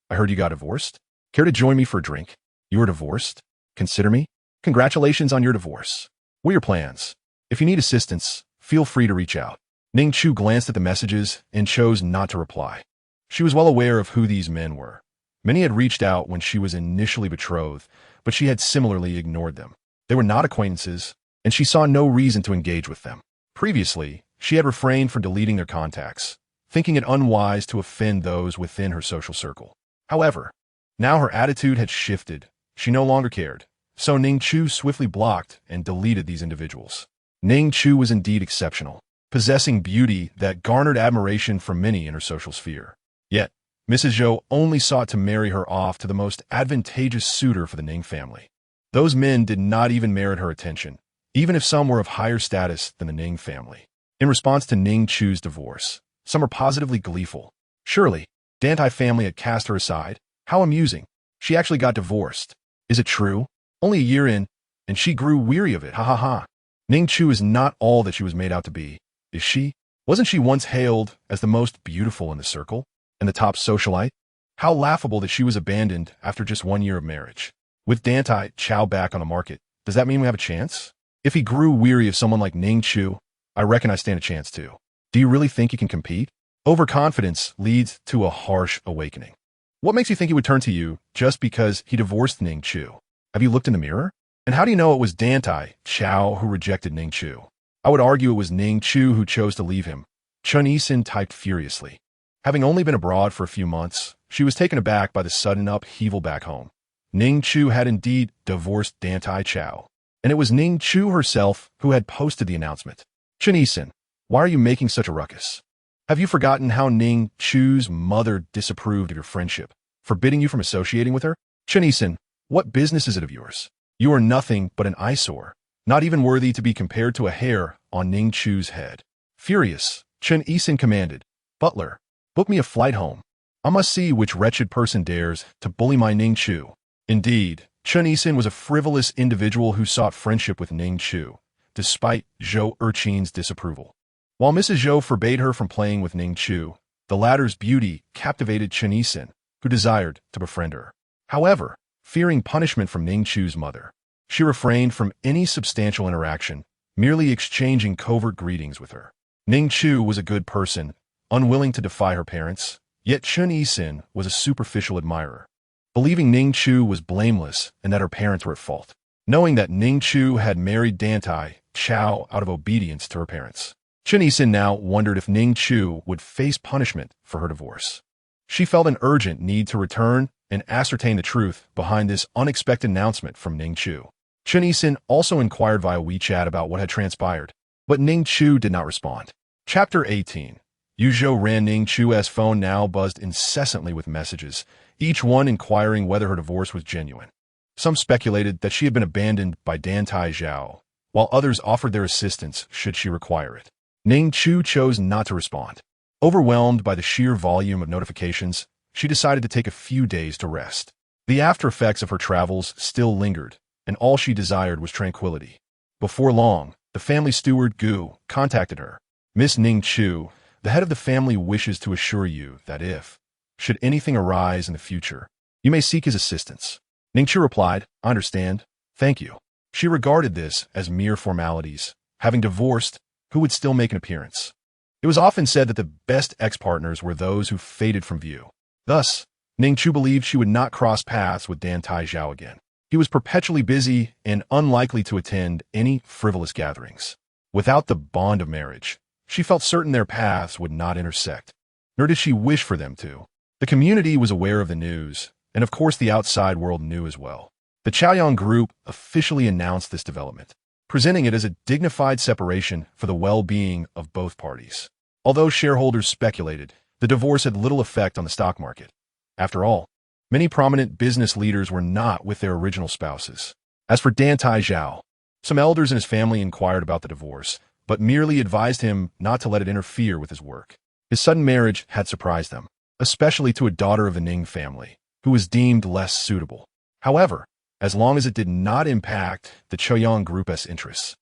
I heard you got divorced? Care to join me for a drink? You are divorced? Consider me? Congratulations on your divorce. What are your plans? If you need assistance, feel free to reach out. Ning Chu glanced at the messages and chose not to reply. She was well aware of who these men were. Many had reached out when she was initially betrothed, but she had similarly ignored them. They were not acquaintances, and she saw no reason to engage with them. Previously, she had refrained from deleting their contacts, thinking it unwise to offend those within her social circle. However, now her attitude had shifted. She no longer cared. So Ning Chu swiftly blocked and deleted these individuals. Ning Chu was indeed exceptional, possessing beauty that garnered admiration from many in her social sphere. Yet, Mrs. Zhou only sought to marry her off to the most advantageous suitor for the Ning family. Those men did not even merit her attention, even if some were of higher status than the Ning family. In response to Ning Chu's divorce, some were positively gleeful. Surely, Dantai family had cast her aside. How amusing. She actually got divorced. Is it true? Only a year in, and she grew weary of it. Ha ha ha. Ning Chu is not all that she was made out to be, is she? Wasn't she once hailed as the most beautiful in the circle and the top socialite? How laughable that she was abandoned after just 1 year of marriage. With Dantai Chao back on the market, does that mean we have a chance? If he grew weary of someone like Ning Chu, I reckon I stand a chance too. Do you really think he can compete? Overconfidence leads to a harsh awakening. What makes you think he would turn to you just because he divorced Ning Chu? Have you looked in the mirror? And how do you know it was Dantai Chao who rejected Ning Chu? I would argue it was Ning Chu who chose to leave him. Chun Yisin typed furiously. Having only been abroad for a few months, she was taken aback by the sudden upheaval back home. Ning Chu had indeed divorced Dantai Chao, and it was Ning Chu herself who had posted the announcement. Chun Yisin, why are you making such a ruckus? Have you forgotten how Ning Chu's mother disapproved of your friendship, forbidding you from associating with her? Chun Yisin, what business is it of yours? You are nothing but an eyesore, not even worthy to be compared to a hair on Ning Chu's head. Furious, Chun Yisin commanded, Butler, book me a flight home. I must see which wretched person dares to bully my Ning Chu. Indeed, Chun Yisin was a frivolous individual who sought friendship with Ning Chu, despite Zhou Erqin's disapproval. While Mrs. Zhou forbade her from playing with Ning Chu, the latter's beauty captivated Chun Yisin, who desired to befriend her. However, fearing punishment from Ning Chu's mother, she refrained from any substantial interaction, merely exchanging covert greetings with her. Ning Chu was a good person, unwilling to defy her parents, yet Chun Yisin was a superficial admirer, believing Ning Chu was blameless and that her parents were at fault. Knowing that Ning Chu had married Dantai Chao out of obedience to her parents, Chun Yisin now wondered if Ning Chu would face punishment for her divorce. She felt an urgent need to return and ascertain the truth behind this unexpected announcement from Ning Chu. Chun Yisin also inquired via WeChat about what had transpired, but Ning Chu did not respond. Chapter 18. Yu Zhou ran Ning Chu's phone now buzzed incessantly with messages, each one inquiring whether her divorce was genuine. Some speculated that she had been abandoned by Dantai Chao, while others offered their assistance should she require it. Ning Chu chose not to respond. Overwhelmed by the sheer volume of notifications, she decided to take a few days to rest. The after effects of her travels still lingered, and all she desired was tranquility. Before long, the family steward Gu contacted her. Miss Ning Chu, the head of the family wishes to assure you that if, should anything arise in the future, you may seek his assistance. Ning Chu replied, I understand. Thank you. She regarded this as mere formalities. Having divorced, who would still make an appearance? It was often said that the best ex-partners were those who faded from view. Thus, Ning Chu believed she would not cross paths with Dantai Chao again. He was perpetually busy and unlikely to attend any frivolous gatherings. Without the bond of marriage, she felt certain their paths would not intersect, nor did she wish for them to. The community was aware of the news, and of course the outside world knew as well. The Chaoyang Group officially announced this development, presenting it as a dignified separation for the well-being of both parties. Although shareholders speculated, the divorce had little effect on the stock market. After all, many prominent business leaders were not with their original spouses. As for Dantai Chao, some elders in his family inquired about the divorce, but merely advised him not to let it interfere with his work. His sudden marriage had surprised them, especially to a daughter of the Ning family, who was deemed less suitable. However, as long as it did not impact the Chaoyang Group's interests,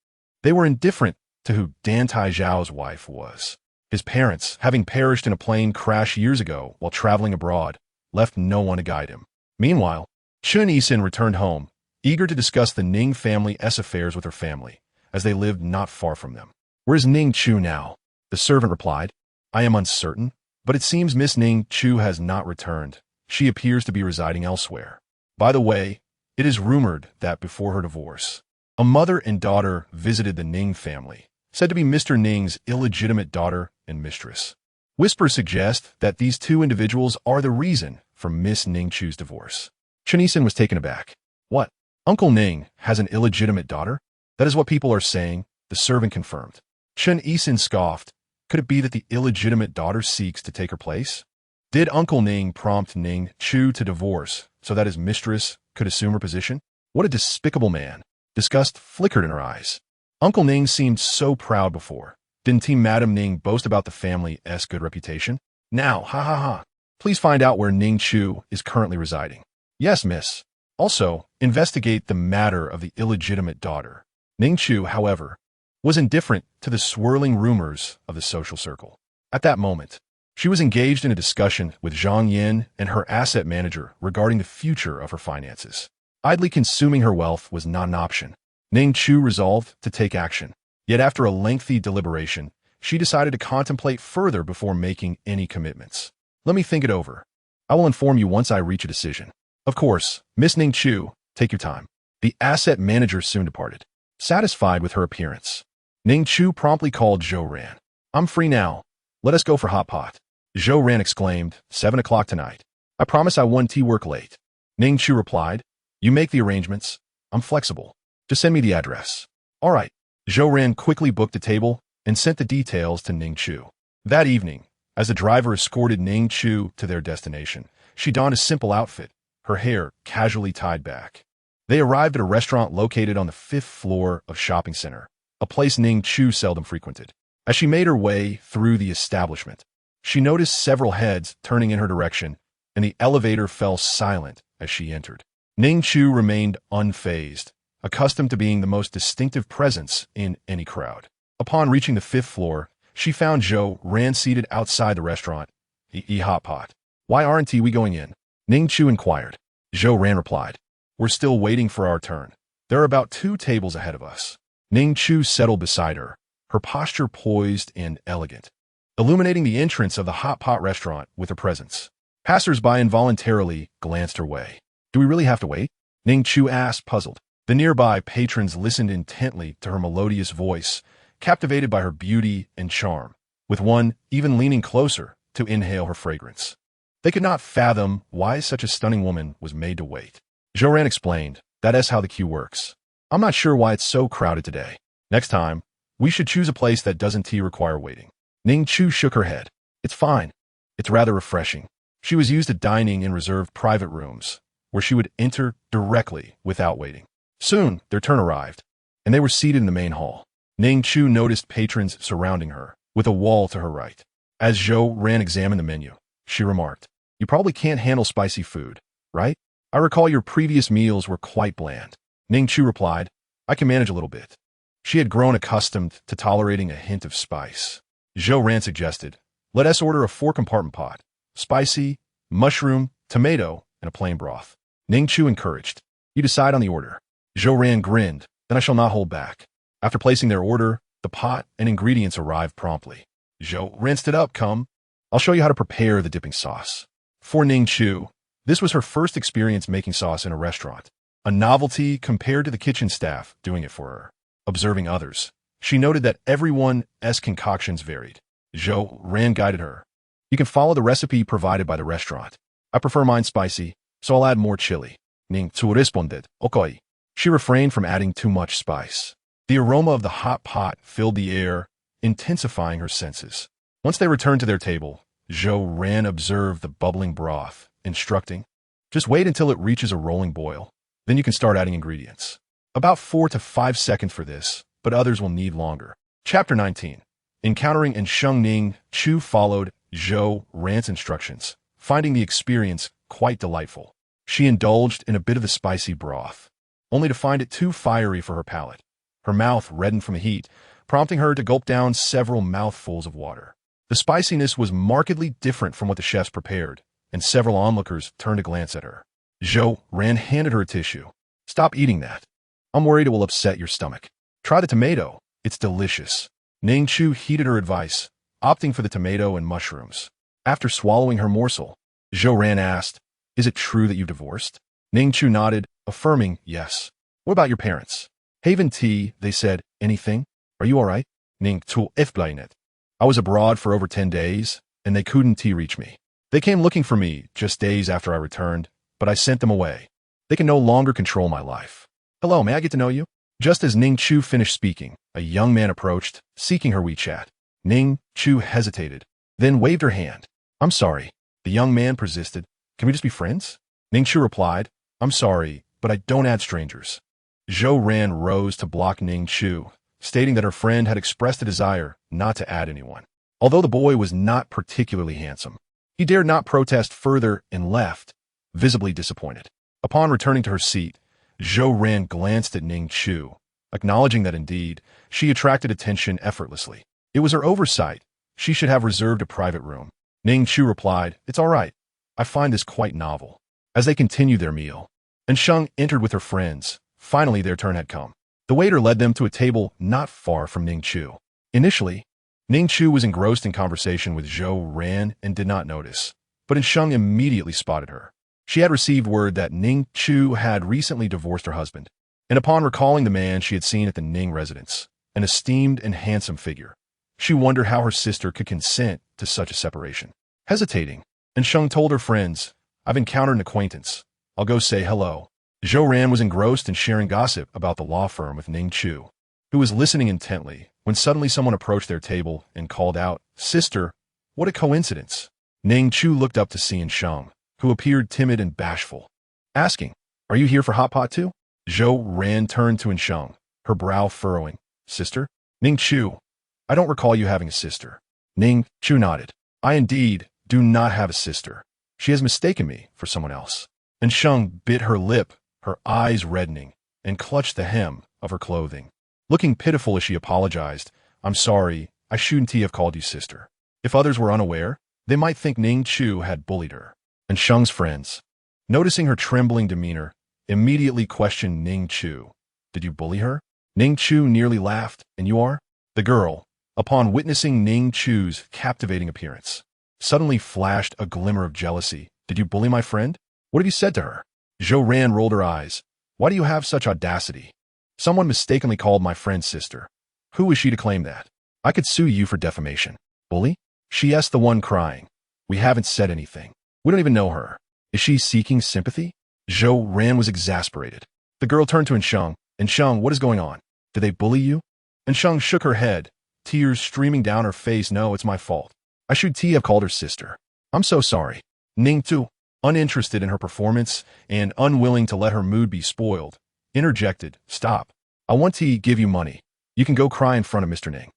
they were indifferent to who Dantai Chao's wife was. His parents, having perished in a plane crash years ago while traveling abroad, left no one to guide him. Meanwhile, Chun Yisin returned home, eager to discuss the Ning family's affairs with her family, as they lived not far from them. "Where is Ning Chu now?" the servant replied. "I am uncertain, but it seems Miss Ning Chu has not returned. She appears to be residing elsewhere. By the way, it is rumored that before her divorce, a mother and daughter visited the Ning family, said to be Mr. Ning's illegitimate daughter and mistress. Whispers suggest that these two individuals are the reason for Miss Ning Chu's divorce." Chun Yisin was taken aback. "What? Uncle Ning has an illegitimate daughter? That is what people are saying," the servant confirmed. Chun Yisin scoffed. Could it be that the illegitimate daughter seeks to take her place? Did Uncle Ning prompt Ning Chu to divorce so that his mistress could assume her position? What a despicable man. Disgust flickered in her eyes. Uncle Ning seemed so proud before. Didn't Team Madam Ning boast about the family's good reputation? Now, ha ha ha. Please find out where Ning Chu is currently residing. Yes, miss. Also, investigate the matter of the illegitimate daughter. Ning Chu, however, was indifferent to the swirling rumors of the social circle. At that moment, she was engaged in a discussion with Zhang Yin and her asset manager regarding the future of her finances. Idly consuming her wealth was not an option. Ning Chu resolved to take action. Yet after a lengthy deliberation, she decided to contemplate further before making any commitments. "Let me think it over. I will inform you once I reach a decision." "Of course, Miss Ning Chu, take your time." The asset manager soon departed. Satisfied with her appearance, Ning Chu promptly called Zhou Ran. "I'm free now. Let us go for hot pot." Zhou Ran exclaimed, 7 o'clock tonight. "I promise I won't work late." Ning Chu replied, "You make the arrangements. I'm flexible. Just send me the address." "All right." Zhou Ran quickly booked a table and sent the details to Ning Chu. That evening, as the driver escorted Ning Chu to their destination, she donned a simple outfit, her hair casually tied back. They arrived at a restaurant located on the 5th floor of shopping center, a place Ning Chu seldom frequented. As she made her way through the establishment, she noticed several heads turning in her direction, and the elevator fell silent as she entered. Ning Chu remained unfazed, accustomed to being the most distinctive presence in any crowd. Upon reaching the 5th floor, she found Zhou Ran seated outside the restaurant. Hot pot. "Why aren't we going in?" Ning Chu inquired. Zhou Ran replied, "We're still waiting for our turn. There are about 2 tables ahead of us." Ning Chu settled beside her, her posture poised and elegant, illuminating the entrance of the hot pot restaurant with her presence. Passers-by involuntarily glanced her way. "Do we really have to wait?" Ning Chu asked, puzzled. The nearby patrons listened intently to her melodious voice, captivated by her beauty and charm, with one even leaning closer to inhale her fragrance. They could not fathom why such a stunning woman was made to wait. Zhou Ran explained, "That is how the queue works. I'm not sure why it's so crowded today. Next time, we should choose a place that doesn't require waiting." Ning Chu shook her head. "It's fine. It's rather refreshing." She was used to dining in reserved private rooms, where she would enter directly without waiting. Soon, their turn arrived, and they were seated in the main hall. Ning Chu noticed patrons surrounding her, with a wall to her right. As Zhou Ran examined the menu, she remarked, "You probably can't handle spicy food, right? I recall your previous meals were quite bland." Ning Chu replied, "I can manage a little bit." She had grown accustomed to tolerating a hint of spice. Zhou Ran suggested, "Let us order a 4-compartment pot. Spicy, mushroom, tomato, and a plain broth." Ning Chu encouraged, "You decide on the order." Zhou Ran grinned, "Then I shall not hold back." After placing their order, the pot and ingredients arrived promptly. Zhou Ran stood up, "Come. I'll show you how to prepare the dipping sauce." For Ning Chu, this was her first experience making sauce in a restaurant, a novelty compared to the kitchen staff doing it for her. Observing others, she noted that everyone's concoctions varied. Zhou Ran guided her. "You can follow the recipe provided by the restaurant. I prefer mine spicy, so I'll add more chili." Ning Chu responded, "Okay." She refrained from adding too much spice. The aroma of the hot pot filled the air, intensifying her senses. Once they returned to their table, Zhou Ran observed the bubbling broth, instructing, "Just wait until it reaches a rolling boil. Then you can start adding ingredients. About 4 to 5 seconds for this, but others will need longer." Chapter 19. Encountering and Sheng Ning Chu followed Zhou Ran's instructions, finding the experience quite delightful. She indulged in a bit of the spicy broth, only to find it too fiery for her palate. Her mouth reddened from the heat, prompting her to gulp down several mouthfuls of water. The spiciness was markedly different from what the chefs prepared, and several onlookers turned to glance at her. Zhou Ran handed her a tissue. "Stop eating that. I'm worried it will upset your stomach. Try the tomato. It's delicious." Ning Chu heeded her advice, opting for the tomato and mushrooms. After swallowing her morsel, Zhou Ran asked, "Is it true that you've divorced?" Ning Chu nodded, affirming, "Yes." "What about your parents?" "Haven tea," they said. "Anything? Are you all right?" Ning Chu explained. "I was abroad for over 10 days, and they couldn't reach me. They came looking for me just days after I returned, but I sent them away. They can no longer control my life." "Hello, may I get to know you?" Just as Ning Chu finished speaking, a young man approached, seeking her WeChat. Ning Chu hesitated, then waved her hand. "I'm sorry." The young man persisted. "Can we just be friends?" Ning Chu replied, "I'm sorry, but I don't add strangers." Zhou Ran rose to block Ning Chu, stating that her friend had expressed a desire not to add anyone. Although the boy was not particularly handsome, he dared not protest further and left, visibly disappointed. Upon returning to her seat, Zhou Ran glanced at Ning Chu, acknowledging that indeed, she attracted attention effortlessly. It was her oversight. She should have reserved a private room. Ning Chu replied, "It's all right. I find this quite novel." As they continued their meal, and Sheng entered with her friends, finally their turn had come. The waiter led them to a table not far from Ning Chu. Initially, Ning Chu was engrossed in conversation with Zhou Ran and did not notice, but Sheng immediately spotted her. She had received word that Ning Chu had recently divorced her husband, and upon recalling the man she had seen at the Ning residence, an esteemed and handsome figure, she wondered how her sister could consent to such a separation. Hesitating, Sheng told her friends, "I've encountered an acquaintance. I'll go say hello." Zhou Ran was engrossed in sharing gossip about the law firm with Ning Chu, who was listening intently, when suddenly someone approached their table and called out, "Sister, what a coincidence." Ning Chu looked up to see Sheng, who appeared timid and bashful, asking, "Are you here for hot pot too?" Zhou Ran turned to Sheng, her brow furrowing. "Sister?" "Ning Chu, I don't recall you having a sister." Ning Chu nodded. "I indeed do not have a sister. She has mistaken me for someone else." And Sheng bit her lip, her eyes reddening, and clutched the hem of her clothing. Looking pitiful as she apologized, "I'm sorry, I shouldn't have called you sister. If others were unaware, they might think Ning Chu had bullied her." And Sheng's friends, noticing her trembling demeanor, immediately questioned Ning Chu. "Did you bully her?" Ning Chu nearly laughed. "And you are?" The girl, upon witnessing Ning Chu's captivating appearance, suddenly flashed a glimmer of jealousy. "Did you bully my friend? What have you said to her?" Zhou Ran rolled her eyes. "Why do you have such audacity? Someone mistakenly called my friend sister. Who is she to claim that? I could sue you for defamation." "Bully?" "She asked the one crying. We haven't said anything. We don't even know her. Is she seeking sympathy?" Zhou Ran was exasperated. The girl turned to Sheng. "Sheng, what is going on? Did they bully you?" Sheng shook her head, tears streaming down her face. "No, it's my fault. I should have called her sister. I'm so sorry." Ning Chu, uninterested in her performance and unwilling to let her mood be spoiled, interjected, "Stop. I want to give you money. You can go cry in front of Mr. Ning.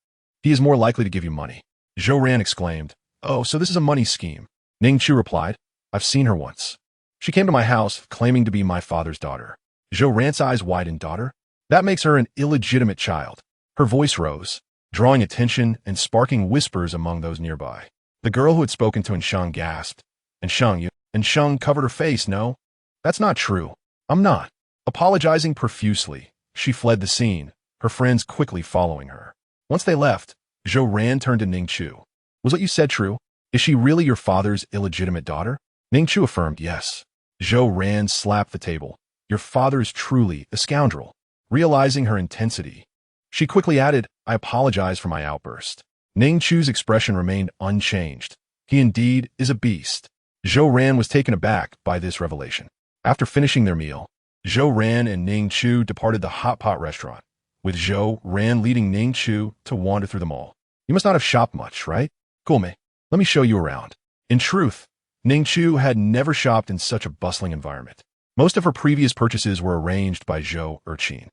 He is more likely to give you money." Zhou Ran exclaimed, "Oh, so this is a money scheme." Ning Chu replied, "I've seen her once. She came to my house claiming to be my father's daughter." Zhou Ran's eyes widened. "Daughter? That makes her an illegitimate child." Her voice rose, drawing attention and sparking whispers among those nearby. The girl who had spoken to Sheng gasped. "Sheng, you..." Sheng covered her face. "No, that's not true. I'm not." Apologizing profusely, she fled the scene, her friends quickly following her. Once they left, Zhou Ran turned to Ning Chu. "Was what you said true? Is she really your father's illegitimate daughter?" Ning Chu affirmed, "Yes." Zhou Ran slapped the table. "Your father is truly a scoundrel." Realizing her intensity, she quickly added, "I apologize for my outburst." Ning Chu's expression remained unchanged. He indeed is a beast. Zhou Ran was taken aback by this revelation. After finishing their meal, Zhou Ran and Ning Chu departed the hot pot restaurant, with Zhou Ran leading Ning Chu to wander through the mall. "You must not have shopped much, right? Cool, me. Let me show you around." In truth, Ning Chu had never shopped in such a bustling environment. Most of her previous purchases were arranged by Zhou Erqin,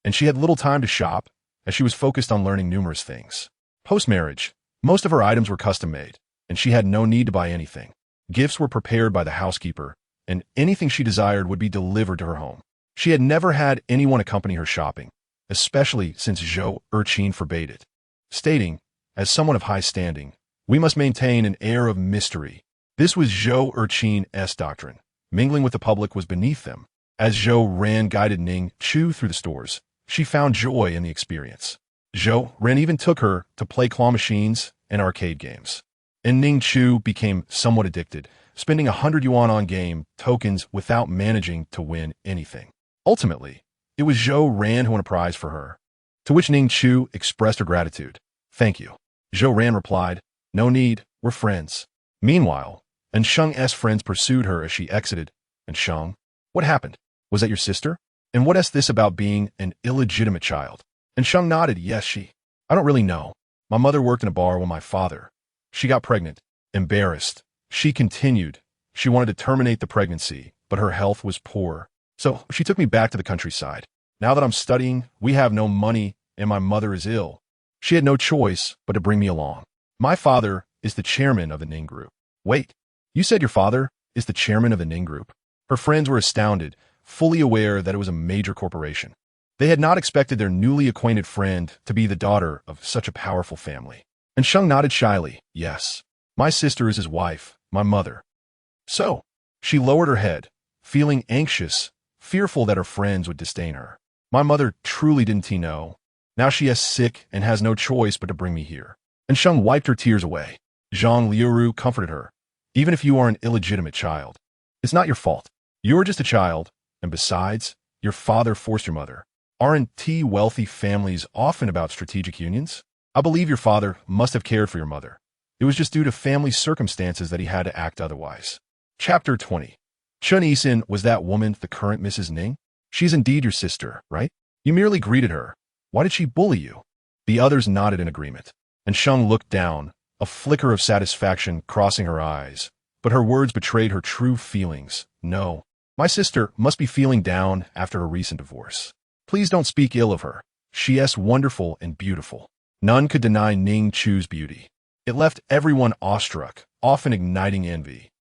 and she had little time to shop, as she was focused on learning numerous things. Post-marriage, most of her items were custom-made, and she had no need to buy anything. Gifts were prepared by the housekeeper, and anything she desired would be delivered to her home. She had never had anyone accompany her shopping, especially since Zhou Erqin forbade it, stating, as someone of high standing, we must maintain an air of mystery. This was Zhou Erqin's doctrine. Mingling with the public was beneath them. As Zhou Ran guided Ning Chu through the stores, she found joy in the experience. Zhou Ran even took her to play claw machines and arcade games. And Ning Chu became somewhat addicted, spending 100 yuan on game tokens without managing to win anything. Ultimately, it was Zhou Ran who won a prize for her, to which Ning Chu expressed her gratitude. Thank you. Zhou Ran replied, no need, we're friends. Meanwhile, Sheng's friends pursued her as she exited. And Sheng, what happened? Was that your sister? And what is this about being an illegitimate child? And Sheng nodded, yes, I don't really know. My mother worked in a bar with my father. She got pregnant. Embarrassed, she continued. She wanted to terminate the pregnancy, but her health was poor. So she took me back to the countryside. Now that I'm studying, we have no money, and my mother is ill. She had no choice but to bring me along. My father is the chairman of the Ning Group. Wait, you said your father is the chairman of the Ning Group? Her friends were astounded, fully aware that it was a major corporation. They had not expected their newly acquainted friend to be the daughter of such a powerful family. And Sheng nodded shyly, yes. My sister is his wife, my mother. So, she lowered her head, feeling anxious, fearful that her friends would disdain her. My mother truly didn't know. Now she is sick and has no choice but to bring me here. And Sheng wiped her tears away. Zhang Liuru comforted her. Even if you are an illegitimate child, it's not your fault. You are just a child, and besides, your father forced your mother. Aren't wealthy families often about strategic unions? I believe your father must have cared for your mother. It was just due to family circumstances that he had to act otherwise. Chapter 20. Chen Yisin, was that woman the current Mrs. Ning? She's indeed your sister, right? You merely greeted her. Why did she bully you? The others nodded in agreement, and Sheng looked down, a flicker of satisfaction crossing her eyes. But her words betrayed her true feelings. No, my sister must be feeling down after a recent divorce. Please don't speak ill of her. She is wonderful and beautiful. None could deny Ning Chu's beauty. It left everyone awestruck, often igniting envy.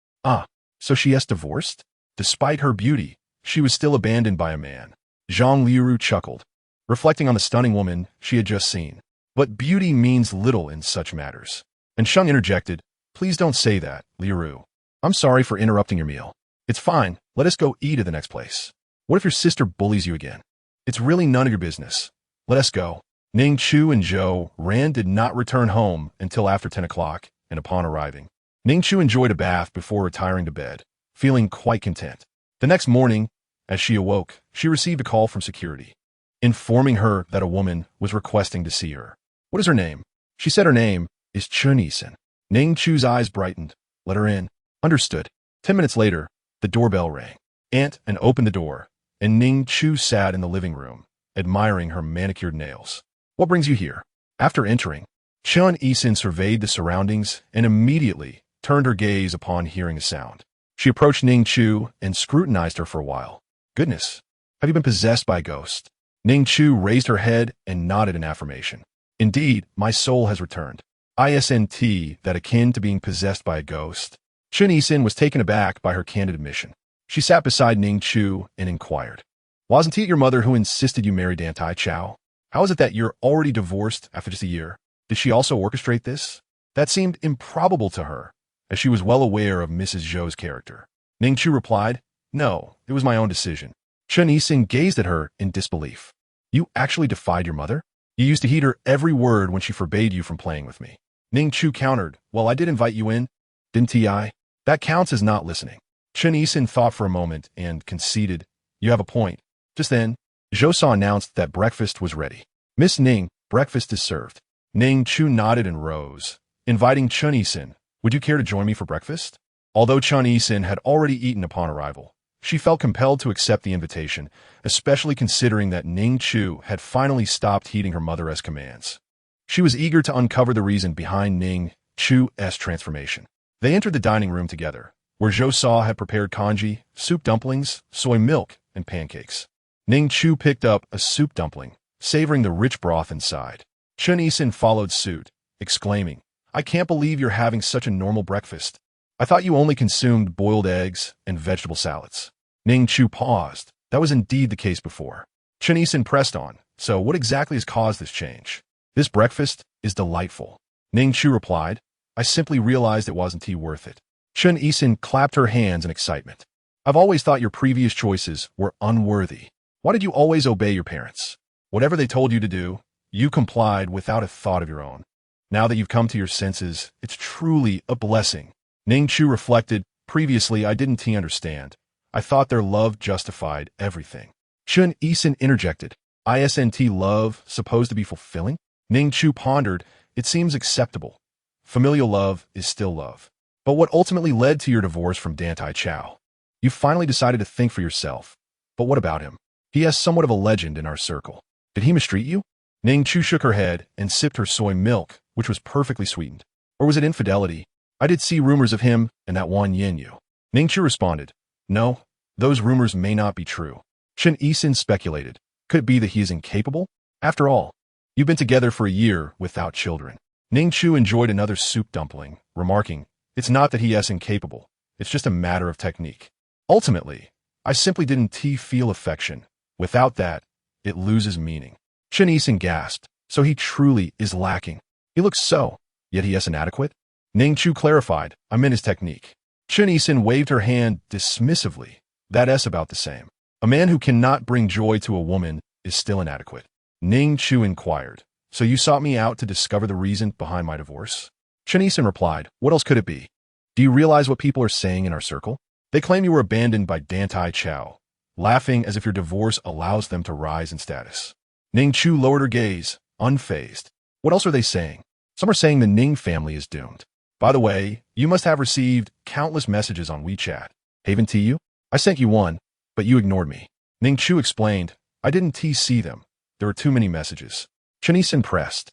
So she is divorced? Despite her beauty, she was still abandoned by a man. Zhang Liuru chuckled, reflecting on the stunning woman she had just seen. But beauty means little in such matters. And Sheng interjected, please don't say that, Liuru. I'm sorry for interrupting your meal. It's fine, let us go eat at the next place. What if your sister bullies you again? It's really none of your business. Let us go. Ning Chu and Zhou Ran did not return home until after 10 o'clock, and upon arriving, Ning Chu enjoyed a bath before retiring to bed, feeling quite content. The next morning, as she awoke, she received a call from security, informing her that a woman was requesting to see her. What is her name? She said her name is Chen Yisin. Ning Chu's eyes brightened. Let her in. Understood. 10 minutes later, the doorbell rang. Aunt opened the door, and Ning Chu sat in the living room, admiring her manicured nails. What brings you here? After entering, Chen Yisin surveyed the surroundings and immediately turned her gaze upon hearing a sound. She approached Ning Chu and scrutinized her for a while. Goodness, have you been possessed by a ghost? Ning Chu raised her head and nodded in affirmation. Indeed, my soul has returned. ISNT, that akin to being possessed by a ghost. Chen Yisin was taken aback by her candid admission. She sat beside Ning Chu and inquired, wasn't it your mother who insisted you marry Dantai Chao? How is it that you're already divorced after just a year? Did she also orchestrate this? That seemed improbable to her, as she was well aware of Mrs. Zhou's character. Ning Chu replied, no, it was my own decision. Chen Yisin gazed at her in disbelief. You actually defied your mother? You used to heed her every word when she forbade you from playing with me. Ning Chu countered, well, I did invite you in, didn't I? That counts as not listening. Chen Yisin thought for a moment and conceded, you have a point. Just then, Zhou Sa announced that breakfast was ready. Miss Ning, breakfast is served. Ning Chu nodded and rose, inviting Chen Yisin, would you care to join me for breakfast? Although Chen Yisin had already eaten upon arrival, she felt compelled to accept the invitation, especially considering that Ning Chu had finally stopped heeding her mother's commands. She was eager to uncover the reason behind Ning Chu's transformation. They entered the dining room together, where Zhou Sa had prepared congee, soup dumplings, soy milk, and pancakes. Ning Chu picked up a soup dumpling, savoring the rich broth inside. Chen Yisin followed suit, exclaiming, I can't believe you're having such a normal breakfast. I thought you only consumed boiled eggs and vegetable salads. Ning Chu paused. That was indeed the case before. Chen Yisin pressed on, So what exactly has caused this change? This breakfast is delightful. Ning Chu replied. I simply realized it wasn't tea worth it. Chen Yisin clapped her hands in excitement. I've always thought your previous choices were unworthy. Why did you always obey your parents? Whatever they told you to do, you complied without a thought of your own. Now that you've come to your senses, it's truly a blessing. Ning Chu reflected, previously I didn't understand. I thought their love justified everything. Chen Yisin interjected, isn't love supposed to be fulfilling? Ning Chu pondered, it seems acceptable. Familial love is still love. But what ultimately led to your divorce from Dantai Chao? You finally decided to think for yourself. But what about him? He has somewhat of a legend in our circle. Did he mistreat you? Ning Chu shook her head and sipped her soy milk, which was perfectly sweetened. Or was it infidelity? I did see rumors of him and that one Yin-Yu. Ning Chu responded, no, those rumors may not be true. Chen Yisin speculated, could it be that he is incapable? After all, you've been together for a year without children. Ning Chu enjoyed another soup dumpling, remarking, it's not that he is incapable, it's just a matter of technique. Ultimately, I simply didn't feel affection. Without that, it loses meaning. Chen Yisin gasped, so he truly is lacking. He looks so, yet he is inadequate? Ning Chu clarified, I meant his technique. Chen Yisin waved her hand dismissively. That is about the same. A man who cannot bring joy to a woman is still inadequate. Ning Chu inquired, so you sought me out to discover the reason behind my divorce? Chen Yisin replied, what else could it be? Do you realize what people are saying in our circle? They claim you were abandoned by Dantai Chao, laughing as if your divorce allows them to rise in status. Ning Chu lowered her gaze, unfazed. What else are they saying? Some are saying the Ning family is doomed. By the way, you must have received countless messages on WeChat. Haven't you? I sent you one, but you ignored me. Ning Chu explained, I didn't see them. There were too many messages. Chen Yisin pressed.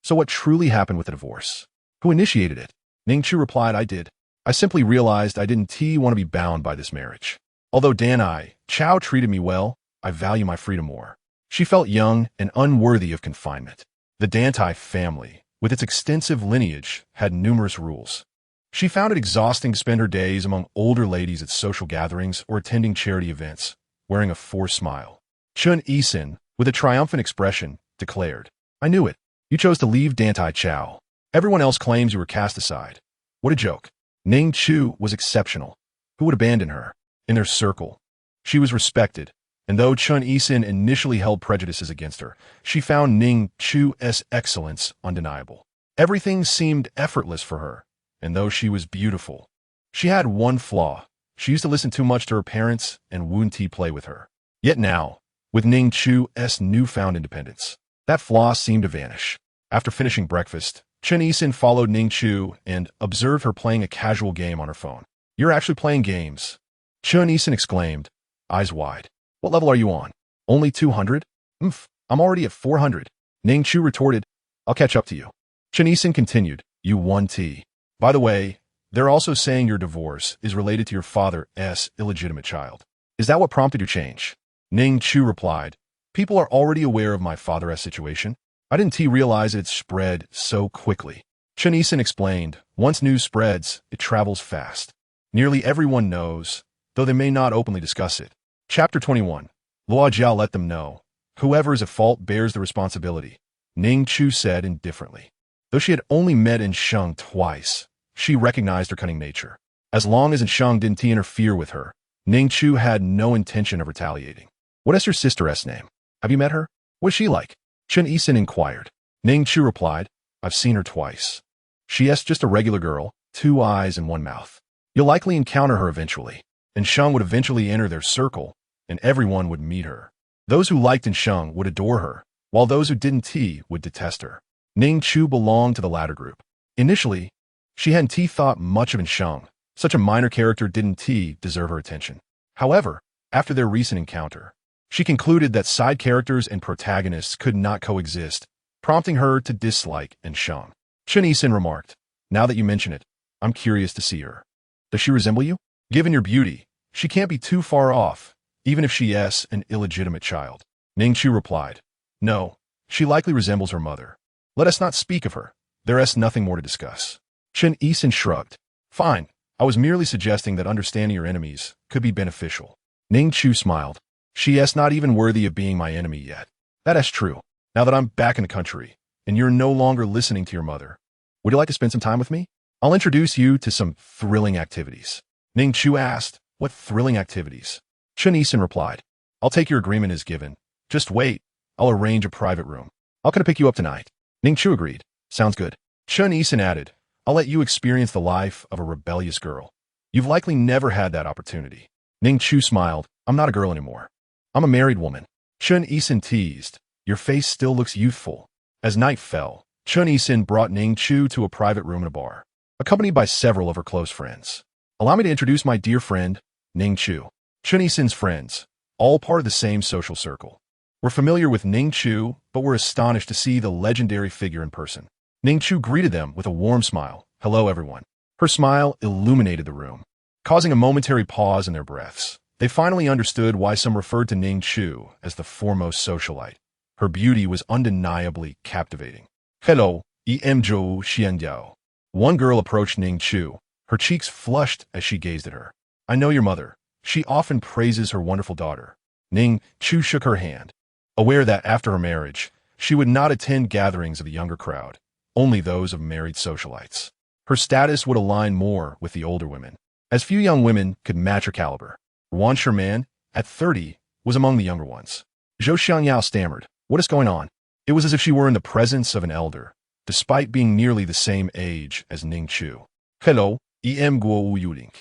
So what truly happened with the divorce? Who initiated it? Ning Chu replied, I did. I simply realized I didn't want to be bound by this marriage. Although Dantai Chao treated me well, I value my freedom more. She felt young and unworthy of confinement. The Dantai family, with its extensive lineage, had numerous rules. She found it exhausting to spend her days among older ladies at social gatherings or attending charity events, wearing a forced smile. Chen Yisin, with a triumphant expression, declared, I knew it. You chose to leave Dantai Chao. Everyone else claims you were cast aside. What a joke. Ning Chu was exceptional. Who would abandon her? In their circle. She was respected, and though Chen Yisin initially held prejudices against her, she found Ning Chu's excellence undeniable. Everything seemed effortless for her, and though she was beautiful, she had one flaw. She used to listen too much to her parents and wouldn't play with her. Yet now, with Ning Chu's newfound independence, that flaw seemed to vanish. After finishing breakfast, Chen Yisin followed Ning Chu and observed her playing a casual game on her phone. You're actually playing games? Chen Yisin exclaimed, eyes wide. What level are you on? Only 200? I'm already at 400. Ning Chu retorted, I'll catch up to you. Chen Yisin continued, you won tea. By the way, they're also saying your divorce is related to your father's illegitimate child. Is that what prompted your change? Ning Chu replied, people are already aware of my father's situation. I didn't realize it spread so quickly. Chen Yisin explained, once news spreads, it travels fast. Nearly everyone knows, though they may not openly discuss it. Chapter 21. Luo Jiao let them know. Whoever is at fault bears the responsibility. Ning Chu said indifferently. Though she had only met Sheng twice, she recognized her cunning nature. As long as Sheng didn't interfere with her, Ning Chu had no intention of retaliating. What is your sister's name? Have you met her? What is she like? Chen Yisin inquired. Ning Chu replied, I've seen her twice. She is just a regular girl, 2 eyes and 1 mouth. You'll likely encounter her eventually, and Sheng would eventually enter their circle, and everyone would meet her. Those who liked Sheng would adore her, while those who didn't would detest her. Ning Chu belonged to the latter group. Initially, she hadn't thought much of Sheng. Such a minor character didn't deserve her attention. However, after their recent encounter, she concluded that side characters and protagonists could not coexist, prompting her to dislike Sheng. Chen Yisin remarked, now that you mention it, I'm curious to see her. Does she resemble you? Given your beauty, she can't be too far off, even if she is an illegitimate child. Ning Chu replied, no, she likely resembles her mother. Let us not speak of her. There is nothing more to discuss. Chen Yisin shrugged. Fine, I was merely suggesting that understanding your enemies could be beneficial. Ning Chu smiled. She is not even worthy of being my enemy yet. That is true. Now that I'm back in the country, and you're no longer listening to your mother, would you like to spend some time with me? I'll introduce you to some thrilling activities. Ning Chu asked, what thrilling activities? Chen Yisin replied, I'll take your agreement as given. Just wait. I'll arrange a private room. I'll come to pick you up tonight. Ning Chu agreed. Sounds good. Chen Yisin added, I'll let you experience the life of a rebellious girl. You've likely never had that opportunity. Ning Chu smiled. I'm not a girl anymore. I'm a married woman. Chen Yisin teased, your face still looks youthful. As night fell, Chen Yisin brought Ning Chu to a private room in a bar, accompanied by several of her close friends. Allow me to introduce my dear friend, Ning Chu. Chen Yisin's friends, all part of the same social circle, were familiar with Ning Chu but were astonished to see the legendary figure in person. Ning Chu greeted them with a warm smile. Hello, everyone. Her smile illuminated the room, causing a momentary pause in their breaths. They finally understood why some referred to Ning Chu as the foremost socialite. Her beauty was undeniably captivating. Hello, Zhou Xianyao. One girl approached Ning Chu, her cheeks flushed as she gazed at her. I know your mother. She often praises her wonderful daughter. Ning Chu shook her hand, aware that after her marriage, she would not attend gatherings of the younger crowd, only those of married socialites. Her status would align more with the older women, as few young women could match her caliber. Wan Sherman, at 30, was among the younger ones. Zhou Xiangyao stammered, what is going on? It was as if she were in the presence of an elder, despite being nearly the same age as Ning Chu. Hello, Guo Yuling.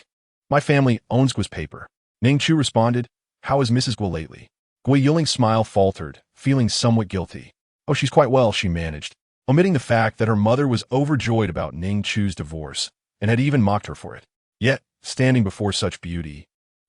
My family owns Guo's paper. Ning Chu responded, how is Mrs. Guo lately? Guo Yuling's smile faltered, feeling somewhat guilty. Oh, she's quite well, she managed, omitting the fact that her mother was overjoyed about Ning Chu's divorce and had even mocked her for it. Yet, standing before such beauty,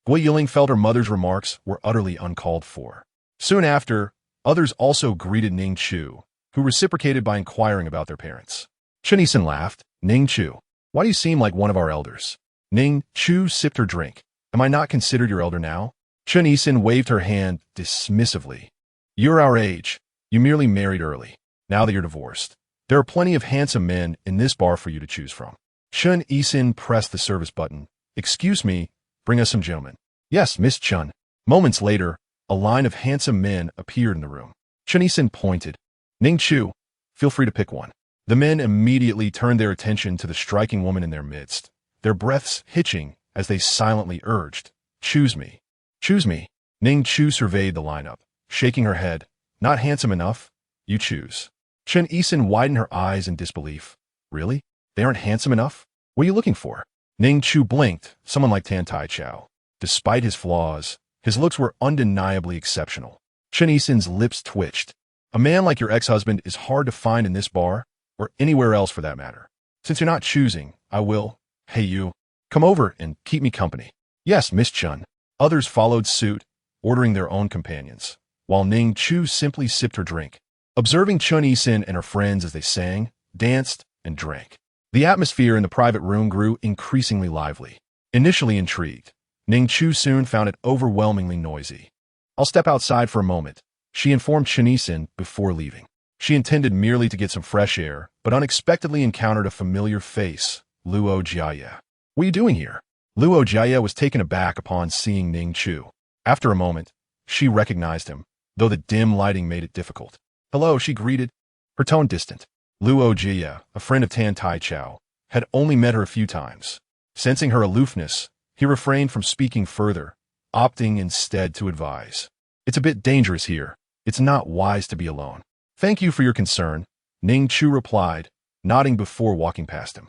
Guo Yuling felt her mother's remarks were utterly uncalled for. Soon after, others also greeted Ning Chu, who reciprocated by inquiring about their parents. Chen Yisin laughed. Ning Chu, why do you seem like one of our elders? Ning Chu sipped her drink. Am I not considered your elder now? Chen Yisin waved her hand dismissively. You're our age. You merely married early. Now that you're divorced, there are plenty of handsome men in this bar for you to choose from. Chen Yisin pressed the service button. Excuse me, bring us some gentlemen. Yes, Miss Chen. Moments later, a line of handsome men appeared in the room. Chen Yisin pointed. Ning Chu, feel free to pick one. The men immediately turned their attention to the striking woman in their midst, their breaths hitching as they silently urged, choose me. Choose me. Ning Chu surveyed the lineup, shaking her head. Not handsome enough? You choose. Chen Yisin widened her eyes in disbelief. Really? They aren't handsome enough? What are you looking for? Ning Chu blinked, someone like Dantai Chao. Despite his flaws, his looks were undeniably exceptional. Chen Yisin's lips twitched. A man like your ex-husband is hard to find in this bar, or anywhere else for that matter. Since you're not choosing, I will. Hey you, come over and keep me company. Yes, Miss Chen. Others followed suit, ordering their own companions, while Ning Chu simply sipped her drink, observing Chen Yisin and her friends as they sang, danced, and drank. The atmosphere in the private room grew increasingly lively. Initially intrigued, Ning Chu soon found it overwhelmingly noisy. I'll step outside for a moment, she informed Chen Yisin before leaving. She intended merely to get some fresh air, but unexpectedly encountered a familiar face, Luo Jiaye. What are you doing here? Luo Jiaye was taken aback upon seeing Ning Chu. After a moment, she recognized him, though the dim lighting made it difficult. Hello, she greeted, her tone distant. Luo Jiaye, a friend of Dantai Chao, had only met her a few times. Sensing her aloofness, he refrained from speaking further, opting instead to advise. It's a bit dangerous here. It's not wise to be alone. Thank you for your concern, Ning Chu replied, nodding before walking past him.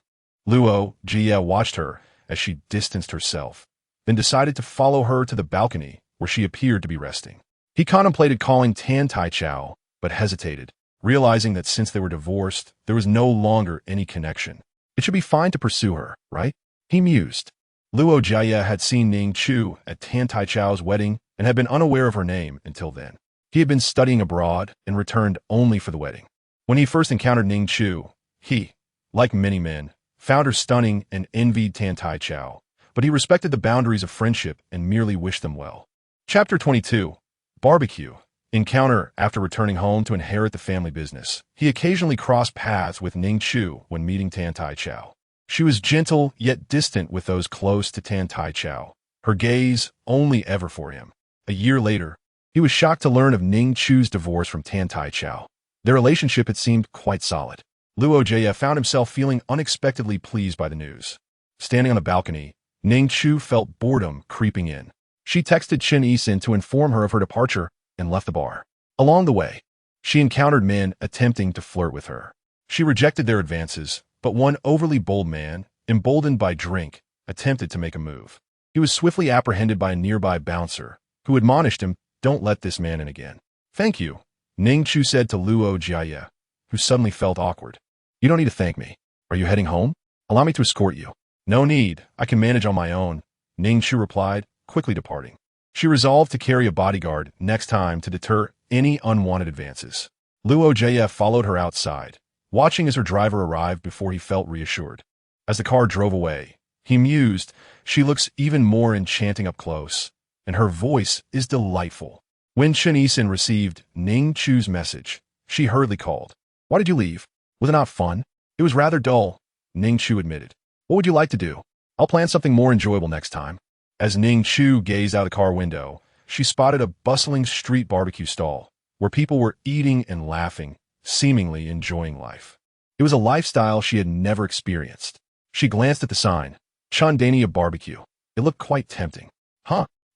Luo Jiaye watched her as she distanced herself, then decided to follow her to the balcony where she appeared to be resting. He contemplated calling Dantai Chao, but hesitated, realizing that since they were divorced, there was no longer any connection. It should be fine to pursue her, right? He mused. Luo Jiaye had seen Ning Chu at Dantai Chao's wedding and had been unaware of her name until then. He had been studying abroad and returned only for the wedding. When he first encountered Ning Chu, he, like many men, found her stunning and envied Dantai Chao, but he respected the boundaries of friendship and merely wished them well. Chapter 22. Barbecue. Encounter. After returning home to inherit the family business, he occasionally crossed paths with Ning Chu when meeting Dantai Chao. She was gentle yet distant with those close to Dantai Chao, her gaze only ever for him. A year later, He was shocked to learn of Ning Chu's divorce from Dantai Chao. Their relationship had seemed quite solid. Luo Jie found himself feeling unexpectedly pleased by the news. Standing on the balcony, Ning Chu felt boredom creeping in. She texted Chen Yisin to inform her of her departure and left the bar. Along the way, she encountered men attempting to flirt with her. She rejected their advances, but one overly bold man, emboldened by drink, attempted to make a move. He was swiftly apprehended by a nearby bouncer, who admonished him, "Don't let this man in again." "Thank you," Ning Chu said to Luo Jie, who suddenly felt awkward. "You don't need to thank me. Are you heading home? Allow me to escort you." "No need. I can manage on my own," Ning Chu replied, quickly departing. She resolved to carry a bodyguard next time to deter any unwanted advances. Luo Jie followed her outside, watching as her driver arrived before he felt reassured. As the car drove away, he mused, "She looks even more enchanting up close, and her voice is delightful." When Chen Yisin received Ning Chu's message, she hurriedly called. "Why did you leave? Was it not fun?" "It was rather dull," Ning Chu admitted. "What would you like to do? I'll plan something more enjoyable next time." As Ning Chu gazed out the car window, she spotted a bustling street barbecue stall, where people were eating and laughing, seemingly enjoying life. It was a lifestyle she had never experienced. She glanced at the sign, Chandania Barbecue. It looked quite tempting.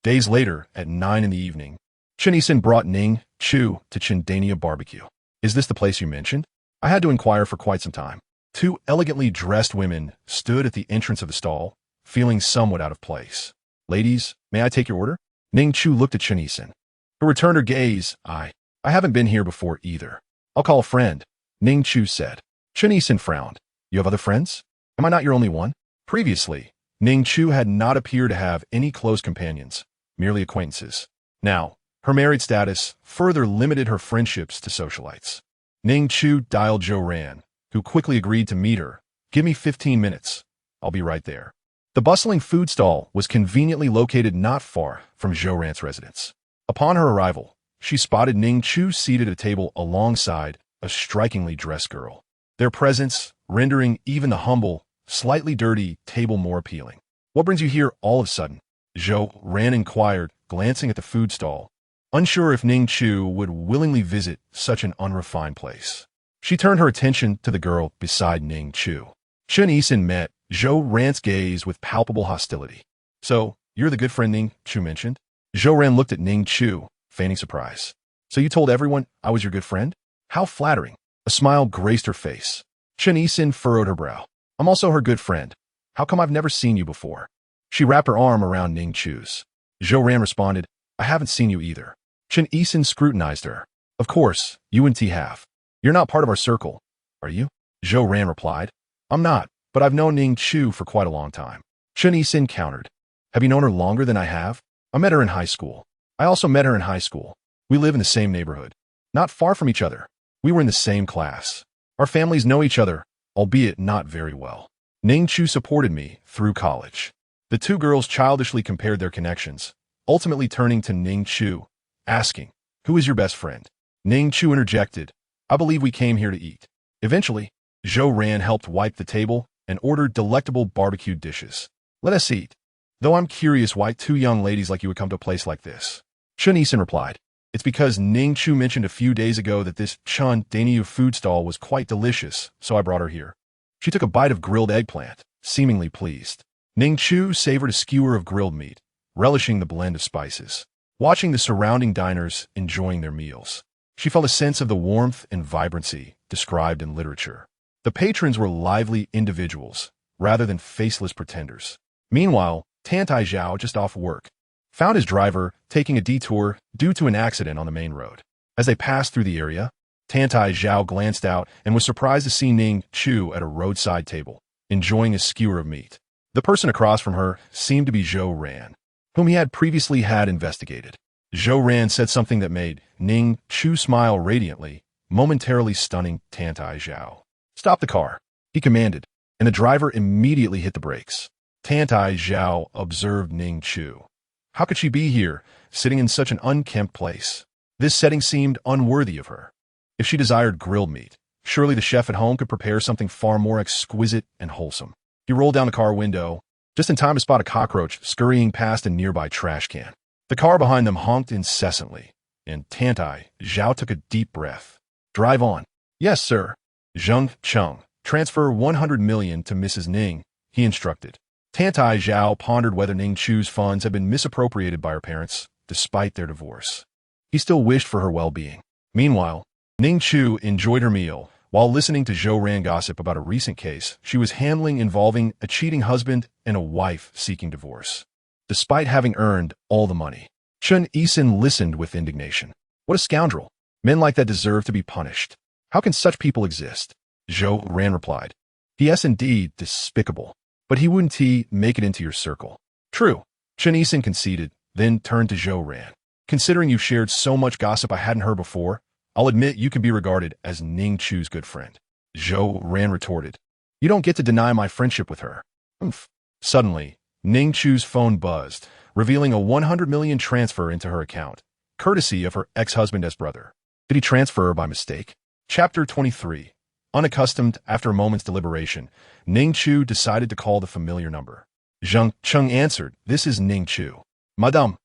Days later, at 9 in the evening, Chen Yisin brought Ning Chu to Chandania Barbecue. "Is this the place you mentioned?" I had to inquire for quite some time. Two elegantly dressed women stood at the entrance of the stall, feeling somewhat out of place. "Ladies, may I take your order?" Ning Chu looked at Chen Yisin, who returned her gaze. I haven't been here before either. "I'll call a friend," Ning Chu said. Chen Yisin frowned. "You have other friends? Am I not your only one?" Previously, Ning Chu had not appeared to have any close companions, merely acquaintances. Now, her married status further limited her friendships to socialites. Ning Chu dialed Zhou Ran, who quickly agreed to meet her. "Give me 15 minutes. I'll be right there." The bustling food stall was conveniently located not far from Zhou Ran's residence. Upon her arrival, she spotted Ning Chu seated at a table alongside a strikingly dressed girl, their presence rendering even the humble, slightly dirty table more appealing. "What brings you here all of a sudden?" Zhou Ran inquired, glancing at the food stall, unsure if Ning Chu would willingly visit such an unrefined place. She turned her attention to the girl beside Ning Chu. Chen Yisin met Zhou Ran's gaze with palpable hostility. "So, you're the good friend Ning Chu mentioned?" Zhou Ran looked at Ning Chu, feigning surprise. "So you told everyone I was your good friend? How flattering." A smile graced her face. Chen Yisin furrowed her brow. "I'm also her good friend. How come I've never seen you before?" She wrapped her arm around Ning Chu's. Zhou Ran responded, "I haven't seen you either." Chen Yisin scrutinized her. "Of course, you and T have. You're not part of our circle, are you?" Zhou Ran replied, "I'm not, but I've known Ning Chu for quite a long time." Chen Yisin countered, "Have you known her longer than I have? I met her in high school. I also met her in high school. We live in the same neighborhood. Not far from each other. We were in the same class. Our families know each other, albeit not very well. Ning Chu supported me through college." The two girls childishly compared their connections, ultimately turning to Ning Chu, asking, "Who is your best friend?" Ning Chu interjected, "I believe we came here to eat." Eventually, Zhou Ran helped wipe the table and ordered delectable barbecued dishes. "Let us eat. Though I'm curious why two young ladies like you would come to a place like this." Chen Yisin replied, "It's because Ning Chu mentioned a few days ago that this Chun Daniu food stall was quite delicious, so I brought her here." She took a bite of grilled eggplant, seemingly pleased. Ning Chu savored a skewer of grilled meat, relishing the blend of spices. Watching the surrounding diners enjoying their meals, she felt a sense of the warmth and vibrancy described in literature. The patrons were lively individuals, rather than faceless pretenders. Meanwhile, Dantai Chao, just off work, found his driver taking a detour due to an accident on the main road. As they passed through the area, Dantai Chao glanced out and was surprised to see Ning Chu at a roadside table, enjoying a skewer of meat. The person across from her seemed to be Zhou Ran, whom he had previously had investigated. Zhou Ran said something that made Ning Chu smile radiantly, momentarily stunning Dantai Chao. "Stop the car," he commanded, and the driver immediately hit the brakes. Dantai Chao observed Ning Chu. How could she be here, sitting in such an unkempt place? This setting seemed unworthy of her. If she desired grilled meat, surely the chef at home could prepare something far more exquisite and wholesome. He rolled down the car window, just in time to spot a cockroach scurrying past a nearby trash can. The car behind them honked incessantly, and Dantai Chao took a deep breath. Drive on. Yes, sir. Zheng Cheng, transfer 100 million to Mrs. Ning, he instructed. Dantai Chao pondered whether Ning Chu's funds had been misappropriated by her parents, despite their divorce. He still wished for her well-being. Meanwhile, Ning Chu enjoyed her meal while listening to Zhou Ran gossip about a recent case she was handling involving a cheating husband and a wife seeking divorce. Despite having earned all the money, Chen Yisin listened with indignation. What a scoundrel! Men like that deserve to be punished. How can such people exist? Zhou Ran replied. Yes, indeed, despicable. But he wouldn't make it into your circle. True, Chen Yisin conceded, then turned to Zhou Ran. Considering you shared so much gossip I hadn't heard before, I'll admit you can be regarded as Ning Chu's good friend. Zhou Ran retorted. You don't get to deny my friendship with her. Oomph. Suddenly, Ning Chu's phone buzzed, revealing a 100 million transfer into her account, courtesy of her ex-husband's brother. Did he transfer by mistake? Chapter 23. Unaccustomed, after a moment's deliberation, Ning Chu decided to call the familiar number. Zheng Cheng answered, This is Ning Chu. Madame,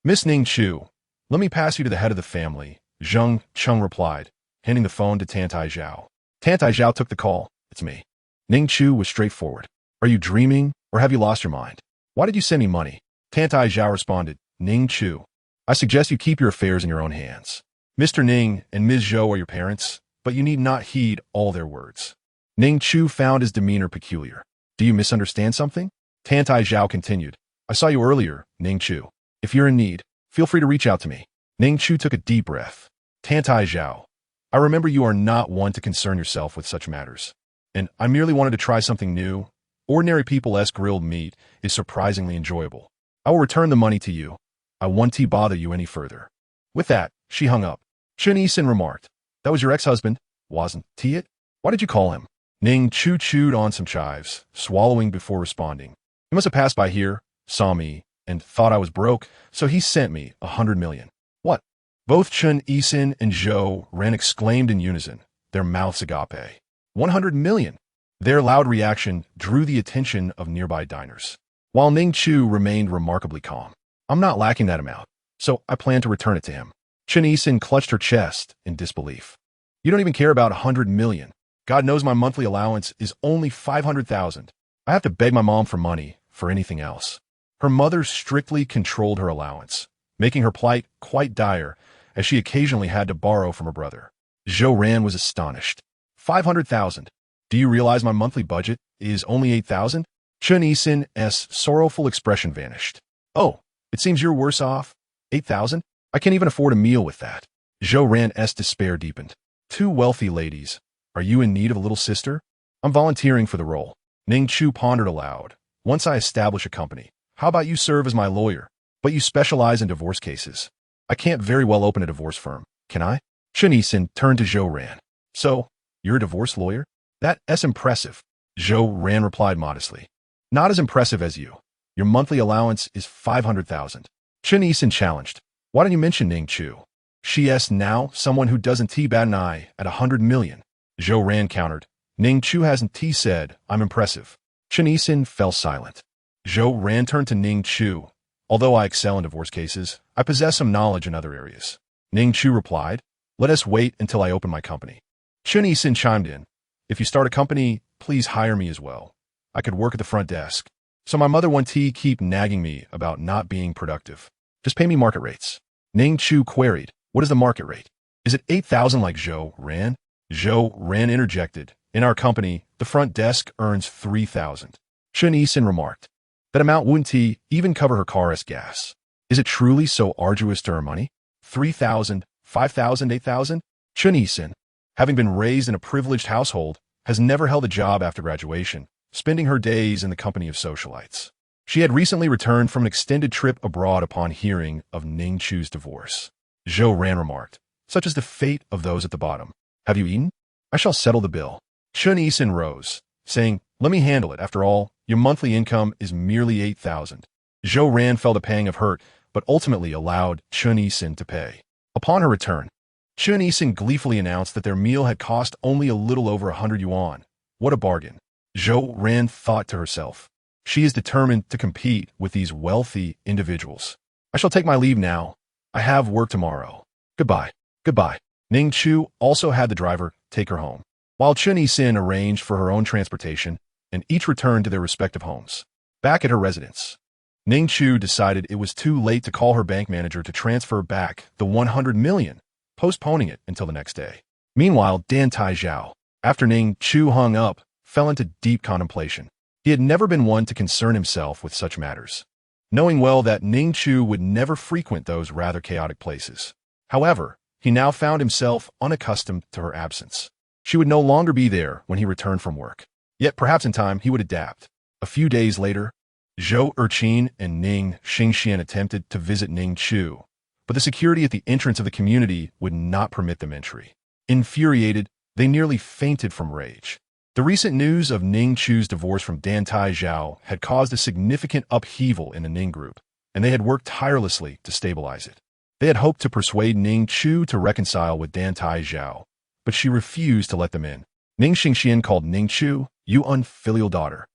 Miss Ning Chu, let me pass you to the head of the family, Zheng Cheng replied, handing the phone to Dantai Chao. Dantai Chao took the call. It's me. Ning Chu was straightforward. Are you dreaming, or have you lost your mind? Why did you send me money? Dantai Chao responded, Ning Chu, I suggest you keep your affairs in your own hands. Mr. Ning and Ms. Zhou are your parents, but you need not heed all their words. Ning Chu found his demeanor peculiar. Do you misunderstand something? Dantai Chao continued. I saw you earlier, Ning Chu. If you're in need, feel free to reach out to me. Ning Chu took a deep breath. Dantai Chao, I remember you are not one to concern yourself with such matters. And I merely wanted to try something new. Ordinary people's grilled meat is surprisingly enjoyable. I will return the money to you. I won't bother you any further. With that, she hung up. Chen Yisin remarked, That was your ex-husband, wasn't it? Why did you call him? Ning Chu chewed on some chives, swallowing before responding. He must have passed by here, saw me, and thought I was broke, so he sent me 100 million. What? Both Chen Yisin and Zhou Ran exclaimed in unison, their mouths agape. 100 million! Their loud reaction drew the attention of nearby diners, while Ning Chu remained remarkably calm. I'm not lacking that amount, so I plan to return it to him. Chen Yisin clutched her chest in disbelief. You don't even care about 100 million. God knows my monthly allowance is only 500,000. I have to beg my mom for money for anything else. Her mother strictly controlled her allowance, making her plight quite dire, as she occasionally had to borrow from her brother. Zhou Ran was astonished. 500,000. Do you realize my monthly budget is only 8,000? Chen Yisin's sorrowful expression vanished. Oh, it seems you're worse off. 8,000? I can't even afford a meal with that. Zhou Ran's despair deepened. Two wealthy ladies. Are you in need of a little sister? I'm volunteering for the role. Ning Chu pondered aloud. Once I establish a company, how about you serve as my lawyer? But you specialize in divorce cases. I can't very well open a divorce firm, can I? Chen Yisin turned to Zhou Ran. So, you're a divorce lawyer? That's impressive. Zhou Ran replied modestly. Not as impressive as you. Your monthly allowance is 500,000. Chen Yisin challenged. Why don't you mention Ning Chu? She's now someone who doesn't bat an eye at 100 million. Zhou Ran countered. Ning Chu hasn't said I'm impressive. Chen Yisin fell silent. Zhou Ran turned to Ning Chu. Although I excel in divorce cases, I possess some knowledge in other areas. Ning Chu replied, Let us wait until I open my company. Chen Yisin chimed in. If you start a company, please hire me as well. I could work at the front desk. So my mother won't keep nagging me about not being productive. Just pay me market rates. Ning Chu queried, What is the market rate? Is it 8,000 like Zhou Ran? Zhou Ran interjected. In our company, the front desk earns 3,000. Chen Yisin remarked. That amount wouldn't even cover her car's gas. Is it truly so arduous to earn money? 3,000, 5,000, 8,000? Chen Yisin, having been raised in a privileged household, has never held a job after graduation, spending her days in the company of socialites. She had recently returned from an extended trip abroad upon hearing of Ning Chu's divorce. Zhou Ran remarked, Such is the fate of those at the bottom. Have you eaten? I shall settle the bill. Chen Yisin rose, saying, Let me handle it. After all, your monthly income is merely 8,000. Zhou Ran felt a pang of hurt, but ultimately allowed Chen Yisin to pay. Upon her return, Chen Yisin gleefully announced that their meal had cost only a little over 100 yuan. What a bargain. Zhou Ran thought to herself. She is determined to compete with these wealthy individuals. I shall take my leave now. I have work tomorrow. Goodbye. Goodbye. Ning Chu also had the driver take her home, while Chen Yi-sin arranged for her own transportation, and each returned to their respective homes. Back at her residence, Ning Chu decided it was too late to call her bank manager to transfer back the 100 million, postponing it until the next day. Meanwhile, Dantai Chao, after Ning Chu hung up, fell into deep contemplation. He had never been one to concern himself with such matters, knowing well that Ning Chu would never frequent those rather chaotic places. However, he now found himself unaccustomed to her absence. She would no longer be there when he returned from work. Yet perhaps in time he would adapt. A few days later, Zhou Erqin and Ning Xingxian attempted to visit Ning Chu, but the security at the entrance of the community would not permit them entry. Infuriated, they nearly fainted from rage. The recent news of Ning Chu's divorce from Dantai Chao had caused a significant upheaval in the Ning group, and they had worked tirelessly to stabilize it. They had hoped to persuade Ning Chu to reconcile with Dantai Chao, but she refused to let them in. Ning Xingxian called Ning Chu, "You unfilial daughter.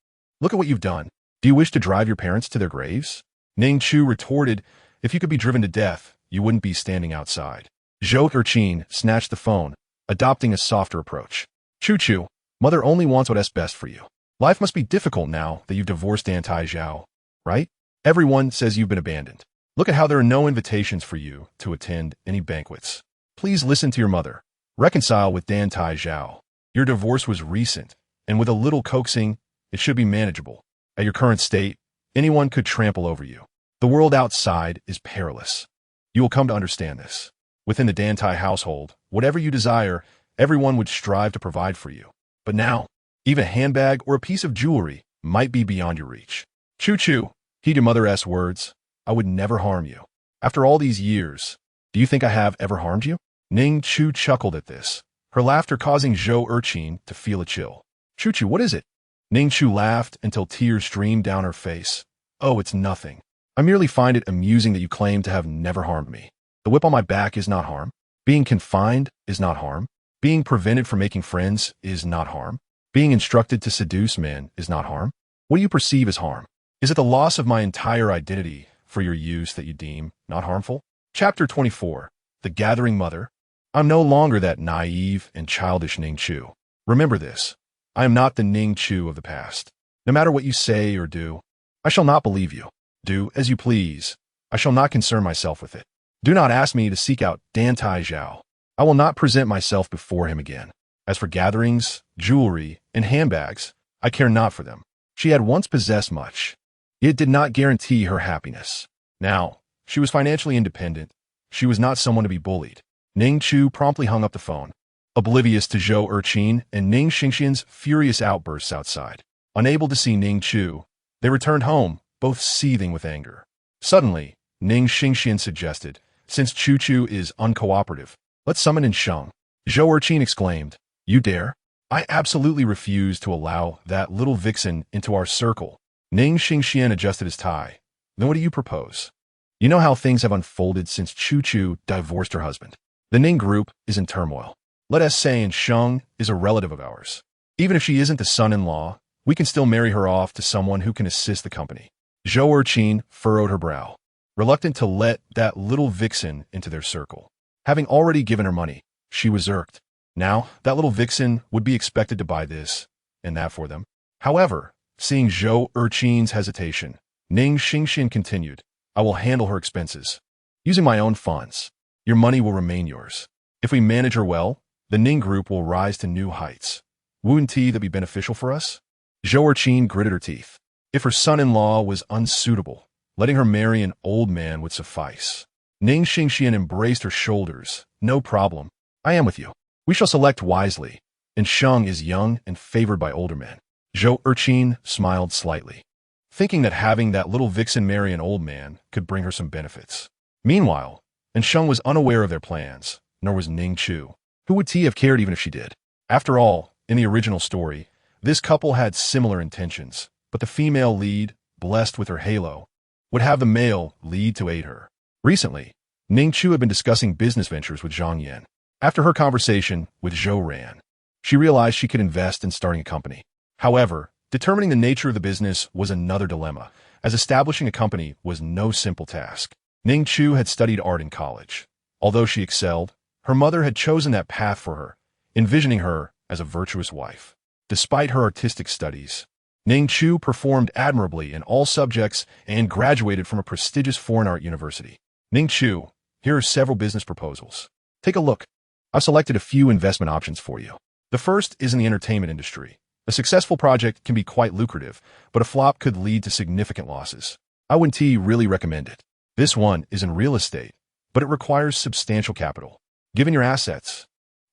Look at what you've done. Do you wish to drive your parents to their graves?" Ning Chu retorted, "If you could be driven to death, you wouldn't be standing outside." Zhou Erqin snatched the phone, adopting a softer approach. "Chu, Mother only wants what's best for you. Life must be difficult now that you've divorced Dantai Chao, right? Everyone says you've been abandoned. Look at how there are no invitations for you to attend any banquets. Please listen to your mother. Reconcile with Dantai Chao. Your divorce was recent, and with a little coaxing, it should be manageable. At your current state, anyone could trample over you. The world outside is perilous. You will come to understand this. Within the Dantai household, whatever you desire, everyone would strive to provide for you. But now, even a handbag or a piece of jewelry might be beyond your reach. Chu, heed your mother's words. I would never harm you. After all these years, do you think I have ever harmed you?" Ning Chu chuckled at this, her laughter causing Zhou Erqin to feel a chill. Chu, what is it?" Ning Chu laughed until tears streamed down her face. "Oh, it's nothing. I merely find it amusing that you claim to have never harmed me. The whip on my back is not harm. Being confined is not harm. Being prevented from making friends is not harm. Being instructed to seduce men is not harm. What do you perceive as harm? Is it the loss of my entire identity for your use that you deem not harmful?" Chapter 24. The Gathering Mother. I'm no longer that naive and childish Ning Chu. Remember this. I am not the Ning Chu of the past. No matter what you say or do, I shall not believe you. Do as you please. I shall not concern myself with it. Do not ask me to seek out Dantai Chao. I will not present myself before him again. As for gatherings, jewelry, and handbags, I care not for them. She had once possessed much. It did not guarantee her happiness. Now, she was financially independent. She was not someone to be bullied. Ning Chu promptly hung up the phone, oblivious to Zhou Erqin and Ning Xingxian's furious outbursts outside. Unable to see Ning Chu, they returned home, both seething with anger. Suddenly, Ning Xingxian suggested, "Since Chu is uncooperative, let's summon in Sheng." Zhou Erqin exclaimed, "You dare? I absolutely refuse to allow that little vixen into our circle." Ning Xingxian adjusted his tie. "Then what do you propose? You know how things have unfolded since Chu divorced her husband. The Ning group is in turmoil. Let us say in Sheng is a relative of ours. Even if she isn't the son-in-law, we can still marry her off to someone who can assist the company." Zhou Erqin furrowed her brow, reluctant to let that little vixen into their circle. Having already given her money, she was irked. Now, that little vixen would be expected to buy this and that for them. However, seeing Zhou Erqin's hesitation, Ning Xingxian continued, "I will handle her expenses. Using my own funds, your money will remain yours. If we manage her well, the Ning group will rise to new heights. Wouldn't that be beneficial for us?" Zhou Erqin gritted her teeth. If her son-in-law was unsuitable, letting her marry an old man would suffice. Ning Xingxian embraced her shoulders. "No problem. I am with you. We shall select wisely, and Sheng is young and favored by older men." Zhou Erqin smiled slightly, thinking that having that little vixen marry an old man could bring her some benefits. Meanwhile, and Sheng was unaware of their plans, nor was Ning Chu. Who would he have cared even if she did? After all, in the original story, this couple had similar intentions, but the female lead, blessed with her halo, would have the male lead to aid her. Recently, Ning Chu had been discussing business ventures with Zhang Yan. After her conversation with Zhou Ran, she realized she could invest in starting a company. However, determining the nature of the business was another dilemma, as establishing a company was no simple task. Ning Chu had studied art in college, Although she excelled, her mother had chosen that path for her, envisioning her as a virtuous wife. Despite her artistic studies, Ning Chu performed admirably in all subjects and graduated from a prestigious foreign art university. Ning Chu, here are several business proposals. Take a look. I've selected a few investment options for you. The first is in the entertainment industry. A successful project can be quite lucrative, but a flop could lead to significant losses. I wouldn't really recommend it. This one is in real estate, but it requires substantial capital. Given your assets,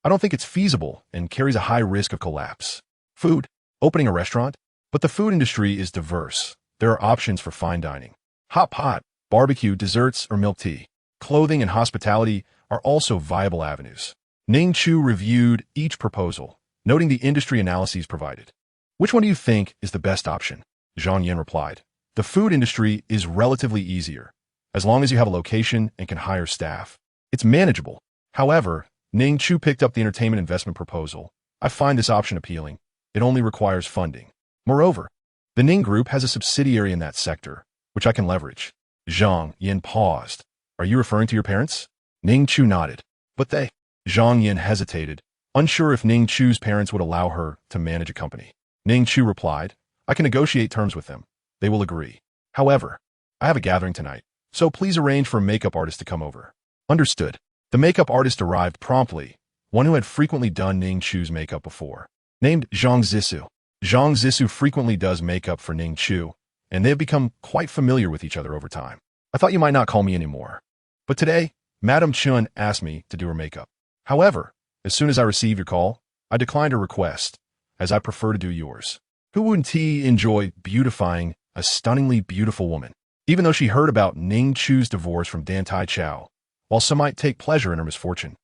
I don't think it's feasible and carries a high risk of collapse. Food. Opening a restaurant? But the food industry is diverse. There are options for fine dining, hot pot, barbecue, desserts, or milk tea. Clothing and hospitality are also viable avenues. Ning Chu reviewed each proposal, noting the industry analyses provided. Which one do you think is the best option? Zhang Yan replied. The food industry is relatively easier, as long as you have a location and can hire staff. It's manageable. However, Ning Chu picked up the entertainment investment proposal. I find this option appealing. It only requires funding. Moreover, the Ning Group has a subsidiary in that sector, which I can leverage. Zhang Yan paused. Are you referring to your parents? Ning Chu nodded. But they... Zhang Yan hesitated, unsure if Ning Chu's parents would allow her to manage a company. Ning Chu replied, I can negotiate terms with them. They will agree. However, I have a gathering tonight, so please arrange for a makeup artist to come over. Understood. The makeup artist arrived promptly, one who had frequently done Ning Chu's makeup before. Named Zhang Zisu. Zhang Zisu frequently does makeup for Ning Chu, and they have become quite familiar with each other over time. I thought you might not call me anymore. But today, Madame Chun asked me to do her makeup. However, as soon as I received your call, I declined her request, as I prefer to do yours. Who wouldn't enjoy beautifying a stunningly beautiful woman? Even though she heard about Ning Chu's divorce from Dantai Chao, while some might take pleasure in her misfortune,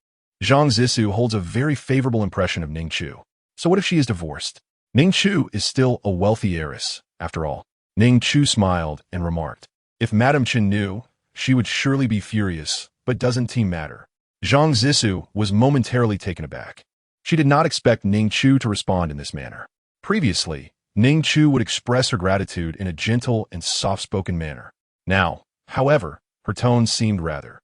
Zhang Zisu holds a very favorable impression of Ning Chu. So what if she is divorced? Ning Chu is still a wealthy heiress, after all. Ning Chu smiled and remarked, if Madame Chen knew, she would surely be furious, but doesn't matter. Zhang Zisu was momentarily taken aback. She did not expect Ning Chu to respond in this manner. Previously, Ning Chu would express her gratitude in a gentle and soft-spoken manner. Now, however, her tone seemed rather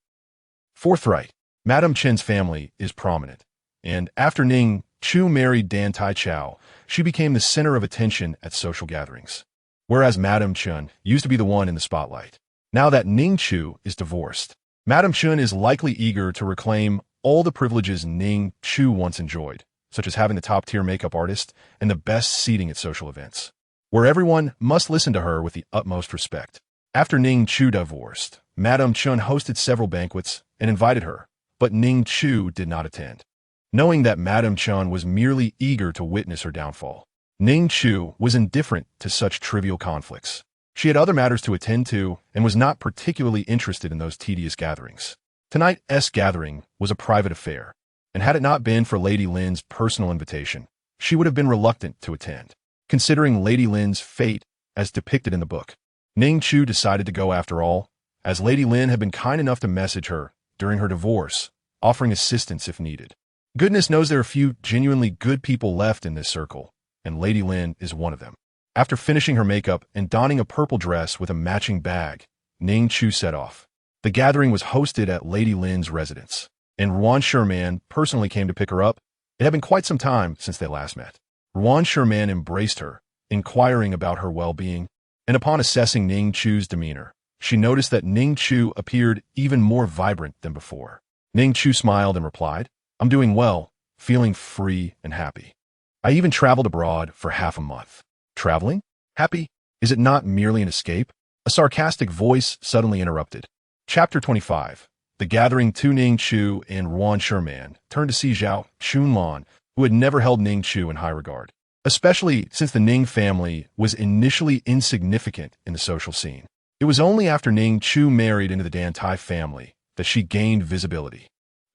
forthright. Madame Chen's family is prominent, and after Ning Chu married Dantai Chao, she became the center of attention at social gatherings. Whereas Madame Chen used to be the one in the spotlight. Now that Ning Chu is divorced, Madame Chen is likely eager to reclaim all the privileges Ning Chu once enjoyed, such as having the top-tier makeup artist and the best seating at social events, where everyone must listen to her with the utmost respect. After Ning Chu divorced, Madame Chen hosted several banquets and invited her, but Ning Chu did not attend. Knowing that Madame Chen was merely eager to witness her downfall, Ning Chu was indifferent to such trivial conflicts. She had other matters to attend to and was not particularly interested in those tedious gatherings. Tonight's gathering was a private affair, and had it not been for Lady Lin's personal invitation, she would have been reluctant to attend. Considering Lady Lin's fate as depicted in the book, Ning Chu decided to go after all, as Lady Lin had been kind enough to message her during her divorce, offering assistance if needed. Goodness knows there are few genuinely good people left in this circle, and Lady Lin is one of them. After finishing her makeup and donning a purple dress with a matching bag, Ning Chu set off. The gathering was hosted at Lady Lin's residence, and Ruan Sherman personally came to pick her up. It had been quite some time since they last met. Ruan Sherman embraced her, inquiring about her well-being, and upon assessing Ning Chu's demeanor, she noticed that Ning Chu appeared even more vibrant than before. Ning Chu smiled and replied, I'm doing well, feeling free and happy. I even traveled abroad for half a month. Traveling? Happy? Is it not merely an escape? A sarcastic voice suddenly interrupted. Chapter 25. The gathering. To Ning Chu and Ruan Sherman turned to see Zhao Chunlan, who had never held Ning Chu in high regard, especially since the Ning family was initially insignificant in the social scene. It was only after Ning Chu married into the Dantai family that she gained visibility.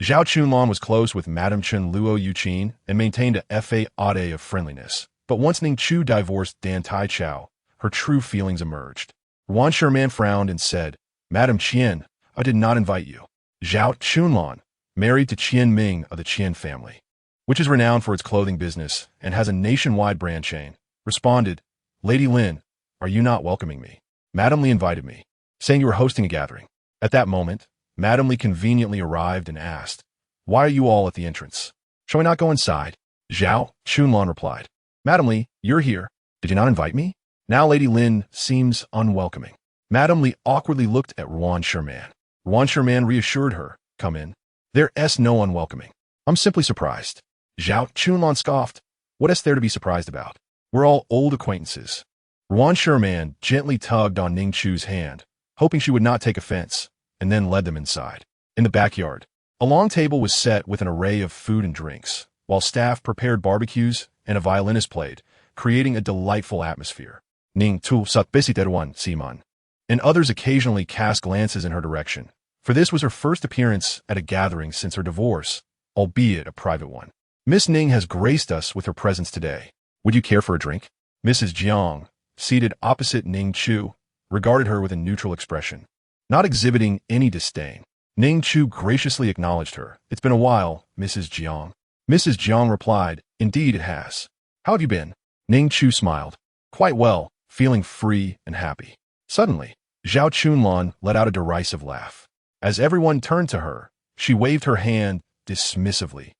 Zhao Chunlan was close with Madame Chen Luo Yuqin and maintained a facade of friendliness. But once Ning Chu divorced Dantai Chao, her true feelings emerged. Ruan Sherman frowned and said, Madame Qian, I did not invite you. Zhao Chunlan, married to Qian Ming of the Qian family, which is renowned for its clothing business and has a nationwide brand chain, responded, Lady Lin, are you not welcoming me? Madame Li invited me, saying you were hosting a gathering. At that moment, Madame Li conveniently arrived and asked, "Why are you all at the entrance? Shall we not go inside?" Zhao Chunlan replied, "Madame Li, you're here. Did you not invite me?" Now Lady Lin seems unwelcoming. Madame Li awkwardly looked at Ruan Sherman. Ruan Sherman reassured her, "Come in. There's no unwelcoming. I'm simply surprised." Zhao Chunlan scoffed. "What is there to be surprised about? We're all old acquaintances." Ruan Sherman gently tugged on Ning Chu's hand, hoping she would not take offense, and then led them inside. In the backyard, a long table was set with an array of food and drinks, while staff prepared barbecues and a violinist played, creating a delightful atmosphere. Ning Chu sat besiteruan Siman, and others occasionally cast glances in her direction, for this was her first appearance at a gathering since her divorce, albeit a private one. "Miss Ning has graced us with her presence today. Would you care for a drink?" Mrs. Jiang, seated opposite Ning Chu, regarded her with a neutral expression, not exhibiting any disdain. Ning Chu graciously acknowledged her. "It's been a while, Mrs. Jiang." Mrs. Jiang replied, "Indeed it has. How have you been?" Ning Chu smiled. "Quite well, feeling free and happy." Suddenly, Zhao Chunlan let out a derisive laugh. As everyone turned to her, she waved her hand dismissively.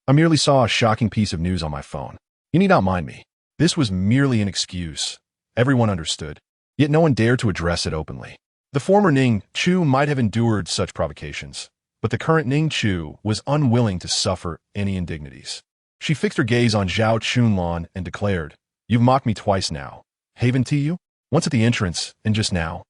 "I merely saw a shocking piece of news on my phone. You need not mind me." This was merely an excuse. Everyone understood, yet no one dared to address it openly. The former Ning Chu might have endured such provocations, but the current Ning Chu was unwilling to suffer any indignities. She fixed her gaze on Zhao Chunlan and declared, "You've mocked me twice now. Haven't you? Once at the entrance, and just now.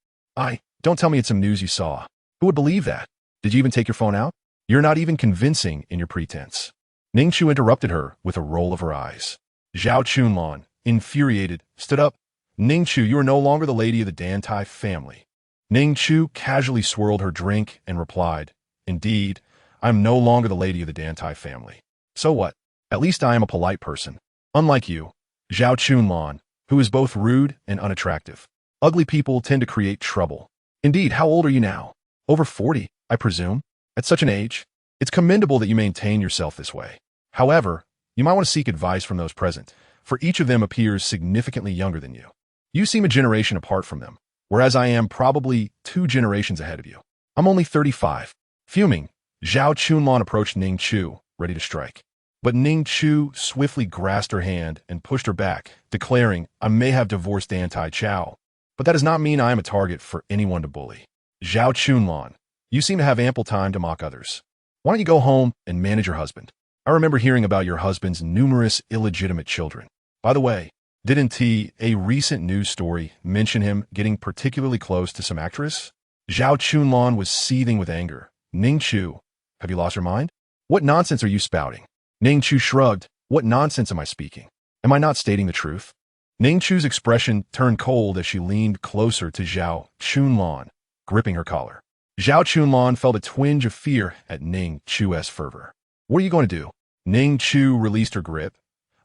Don't tell me it's some news you saw. Who would believe that? Did you even take your phone out? You're not even convincing in your pretense." Ning Chu interrupted her with a roll of her eyes. Zhao Chunlan, infuriated, stood up. "Ning Chu, you are no longer the lady of the Dantai family." Ning Chu casually swirled her drink and replied, "Indeed, I am no longer the lady of the Dantai family. So what? At least I am a polite person. Unlike you, Zhao Chunlan, who is both rude and unattractive. Ugly people tend to create trouble. Indeed, how old are you now? Over 40, I presume? At such an age, it's commendable that you maintain yourself this way. However, you might want to seek advice from those present, for each of them appears significantly younger than you. You seem a generation apart from them, whereas I am probably 2 generations ahead of you. I'm only 35. Fuming, Zhao Chunlan approached Ning Chu, ready to strike. But Ning Chu swiftly grasped her hand and pushed her back, declaring, "I may have divorced Dantai Chao, but that does not mean I am a target for anyone to bully." Zhao Chunlan, you seem to have ample time to mock others. Why don't you go home and manage your husband? I remember hearing about your husband's numerous illegitimate children. By the way, didn't a recent news story mention him getting particularly close to some actress? Zhao Chunlan was seething with anger. Ning Chu, have you lost your mind? What nonsense are you spouting? Ning Chu shrugged. What nonsense am I speaking? Am I not stating the truth? Ning Chu's expression turned cold as she leaned closer to Zhao Chunlan, gripping her collar. Zhao Chunlan felt a twinge of fear at Ning Chu's fervor. "What are you going to do?" Ning Chu released her grip.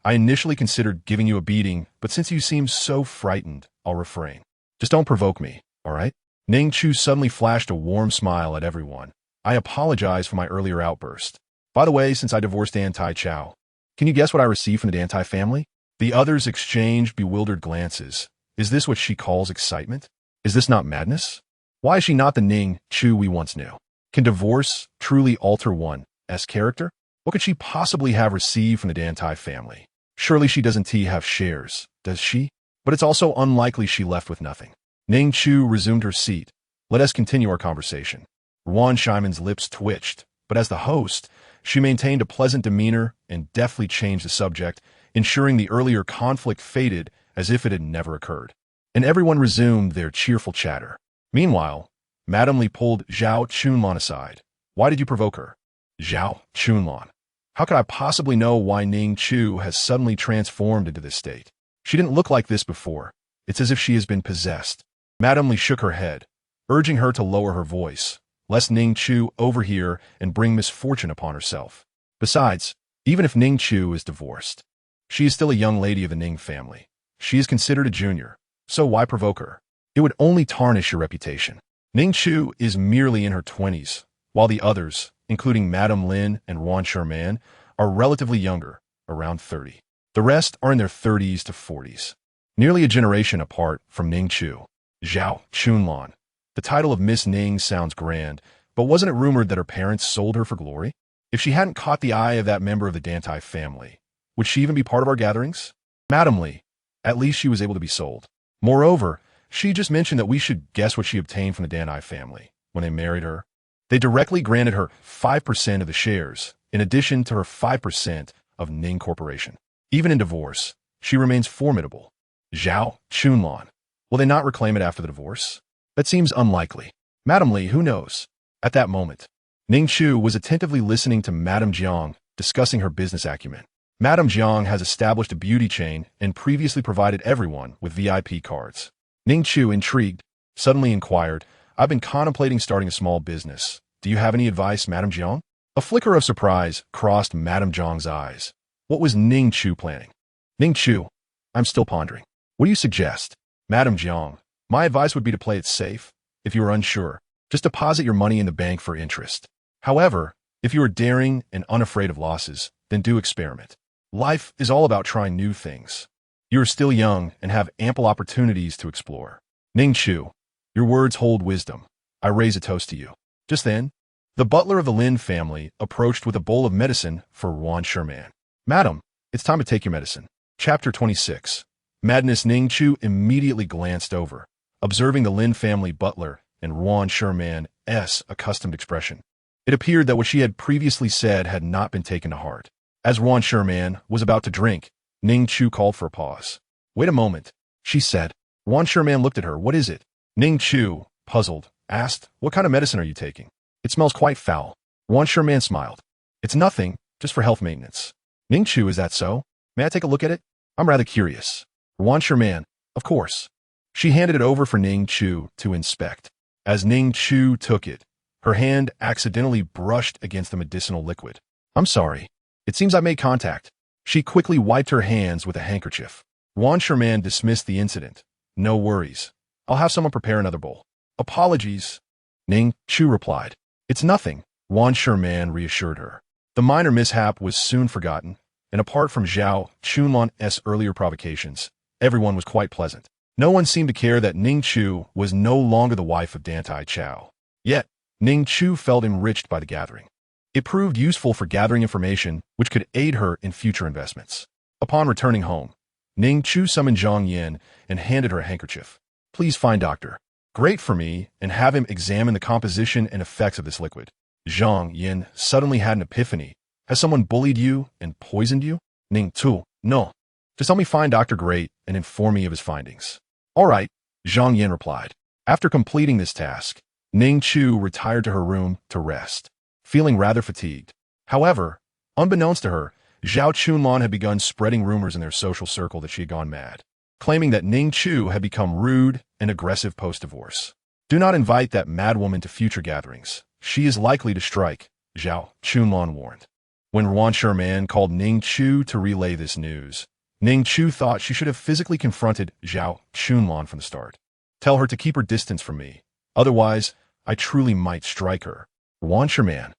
"I initially considered giving you a beating, but since you seem so frightened, I'll refrain. Just don't provoke me, all right?" Ning Chu suddenly flashed a warm smile at everyone. "I apologize for my earlier outburst. By the way, since I divorced Dantai Chao, can you guess what I received from the Dantai family?" The others exchanged bewildered glances. Is this what she calls excitement? Is this not madness? Why is she not the Ning Chu we once knew? Can divorce truly alter one's character? What could she possibly have received from the Dantai family? Surely she doesn't have shares, does she? But it's also unlikely she left with nothing. Ning Chu resumed her seat. "Let us continue our conversation." Ruan Shimon's lips twitched, but as the host, she maintained a pleasant demeanor and deftly changed the subject, ensuring the earlier conflict faded as if it had never occurred. And everyone resumed their cheerful chatter. Meanwhile, Madame Li pulled Zhao Chunlan aside. "Why did you provoke her?" Zhao Chunlan. "How could I possibly know why Ning Chu has suddenly transformed into this state? She didn't look like this before. It's as if she has been possessed." Madame Li shook her head, urging her to lower her voice, lest Ning Chu overhear and bring misfortune upon herself. Besides, even if Ning Chu is divorced, she is still a young lady of the Ning family. She is considered a junior, so why provoke her? It would only tarnish your reputation. Ning Chu is merely in her 20s, while the others, including Madame Lin and Ruan Sherman, are relatively younger, around 30. The rest are in their 30s to 40s, nearly a generation apart from Ning Chu. Zhao Chunlan. The title of Miss Ning sounds grand, But wasn't it rumored that her parents sold her for glory? If she hadn't caught the eye of that member of the Dantai family, would she even be part of our gatherings? Madam Li, at least she was able to be sold. Moreover, she just mentioned that we should guess what she obtained from the Dantai family when they married her. They directly granted her 5% of the shares, in addition to her 5% of Ning Corporation. Even in divorce, she remains formidable. Zhao Chunlan. Will they not reclaim it after the divorce? That seems unlikely. Madam Li, who knows? At that moment, Ning Chu was attentively listening to Madame Jiang discussing her business acumen. Madame Jiang has established a beauty chain and previously provided everyone with VIP cards. Ning Chu, intrigued, suddenly inquired, I've been contemplating starting a small business. Do you have any advice, Madame Jiang? A flicker of surprise crossed Madame Jiang's eyes. What was Ning Chu planning? Ning Chu, I'm still pondering. What do you suggest? Madame Jiang, my advice would be to play it safe. If you are unsure, just deposit your money in the bank for interest. However, if you are daring and unafraid of losses, then do experiment. Life is all about trying new things. You are still young and have ample opportunities to explore. Ning Chu, your words hold wisdom. I raise a toast to you. Just then, the butler of the Lin family approached with a bowl of medicine for Yuan Sherman. Madam, it's time to take your medicine. Chapter 26. Madness. Ning Chu immediately glanced over, observing the Lin family butler and Yuan Sherman's accustomed expression. It appeared that what she had previously said had not been taken to heart. As Yuan Sherman was about to drink, Ning Chu called for a pause. Wait a moment, she said. Yuan Sherman looked at her. What is it? Ning Chu, puzzled, asked, what kind of medicine are you taking? It smells quite foul. Yuan Sherman smiled. It's nothing, just for health maintenance. Ning Chu, is that so? May I take a look at it? I'm rather curious. Yuan Sherman, of course. She handed it over for Ning Chu to inspect. As Ning Chu took it, her hand accidentally brushed against the medicinal liquid. I'm sorry. It seems I made contact. She quickly wiped her hands with a handkerchief. Yuan Sherman dismissed the incident. No worries. I'll have someone prepare another bowl. Apologies. Ning Chu replied. It's nothing, Yuan Sherman reassured her. The minor mishap was soon forgotten, and apart from Zhao Chunlan's earlier provocations, everyone was quite pleasant. No one seemed to care that Ning Chu was no longer the wife of Dantai Chao. Yet, Ning Chu felt enriched by the gathering. It proved useful for gathering information which could aid her in future investments. Upon returning home, Ning Chu summoned Zhang Yin and handed her a handkerchief. Please find Dr. Great for me and have him examine the composition and effects of this liquid. Zhang Yin suddenly had an epiphany. Has someone bullied you and poisoned you? Ning Chu, no. Just help me find Dr. Great and inform me of his findings. All right, Zhang Yin replied. After completing this task, Ning Chu retired to her room to rest, feeling rather fatigued. However, unbeknownst to her, Zhao Chunlan had begun spreading rumors in their social circle that she had gone mad, claiming that Ning Chu had become rude and aggressive post-divorce. Do not invite that madwoman to future gatherings. She is likely to strike, Zhao Chunlan warned. When Yuan Sherman called Ning Chu to relay this news, Ning Chu thought she should have physically confronted Zhao Chunlan from the start. Tell her to keep her distance from me. Otherwise, I truly might strike her. Yuan Sherman.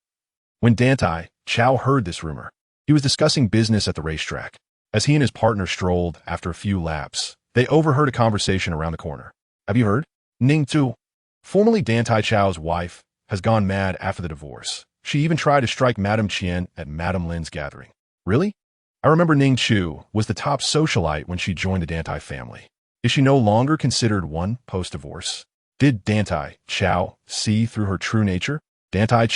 When Dantai Chao heard this rumor, he was discussing business at the racetrack. As he and his partner strolled after a few laps, they overheard a conversation around the corner. Have you heard? Ning Chu, formerly Dantai Chao's wife, has gone mad after the divorce. She even tried to strike Madame Qian at Madame Lin's gathering. Really? I remember Ning Chu was the top socialite when she joined the Dantai family. Is she no longer considered one post-divorce? Did Dantai Chao see through her true nature? Dantai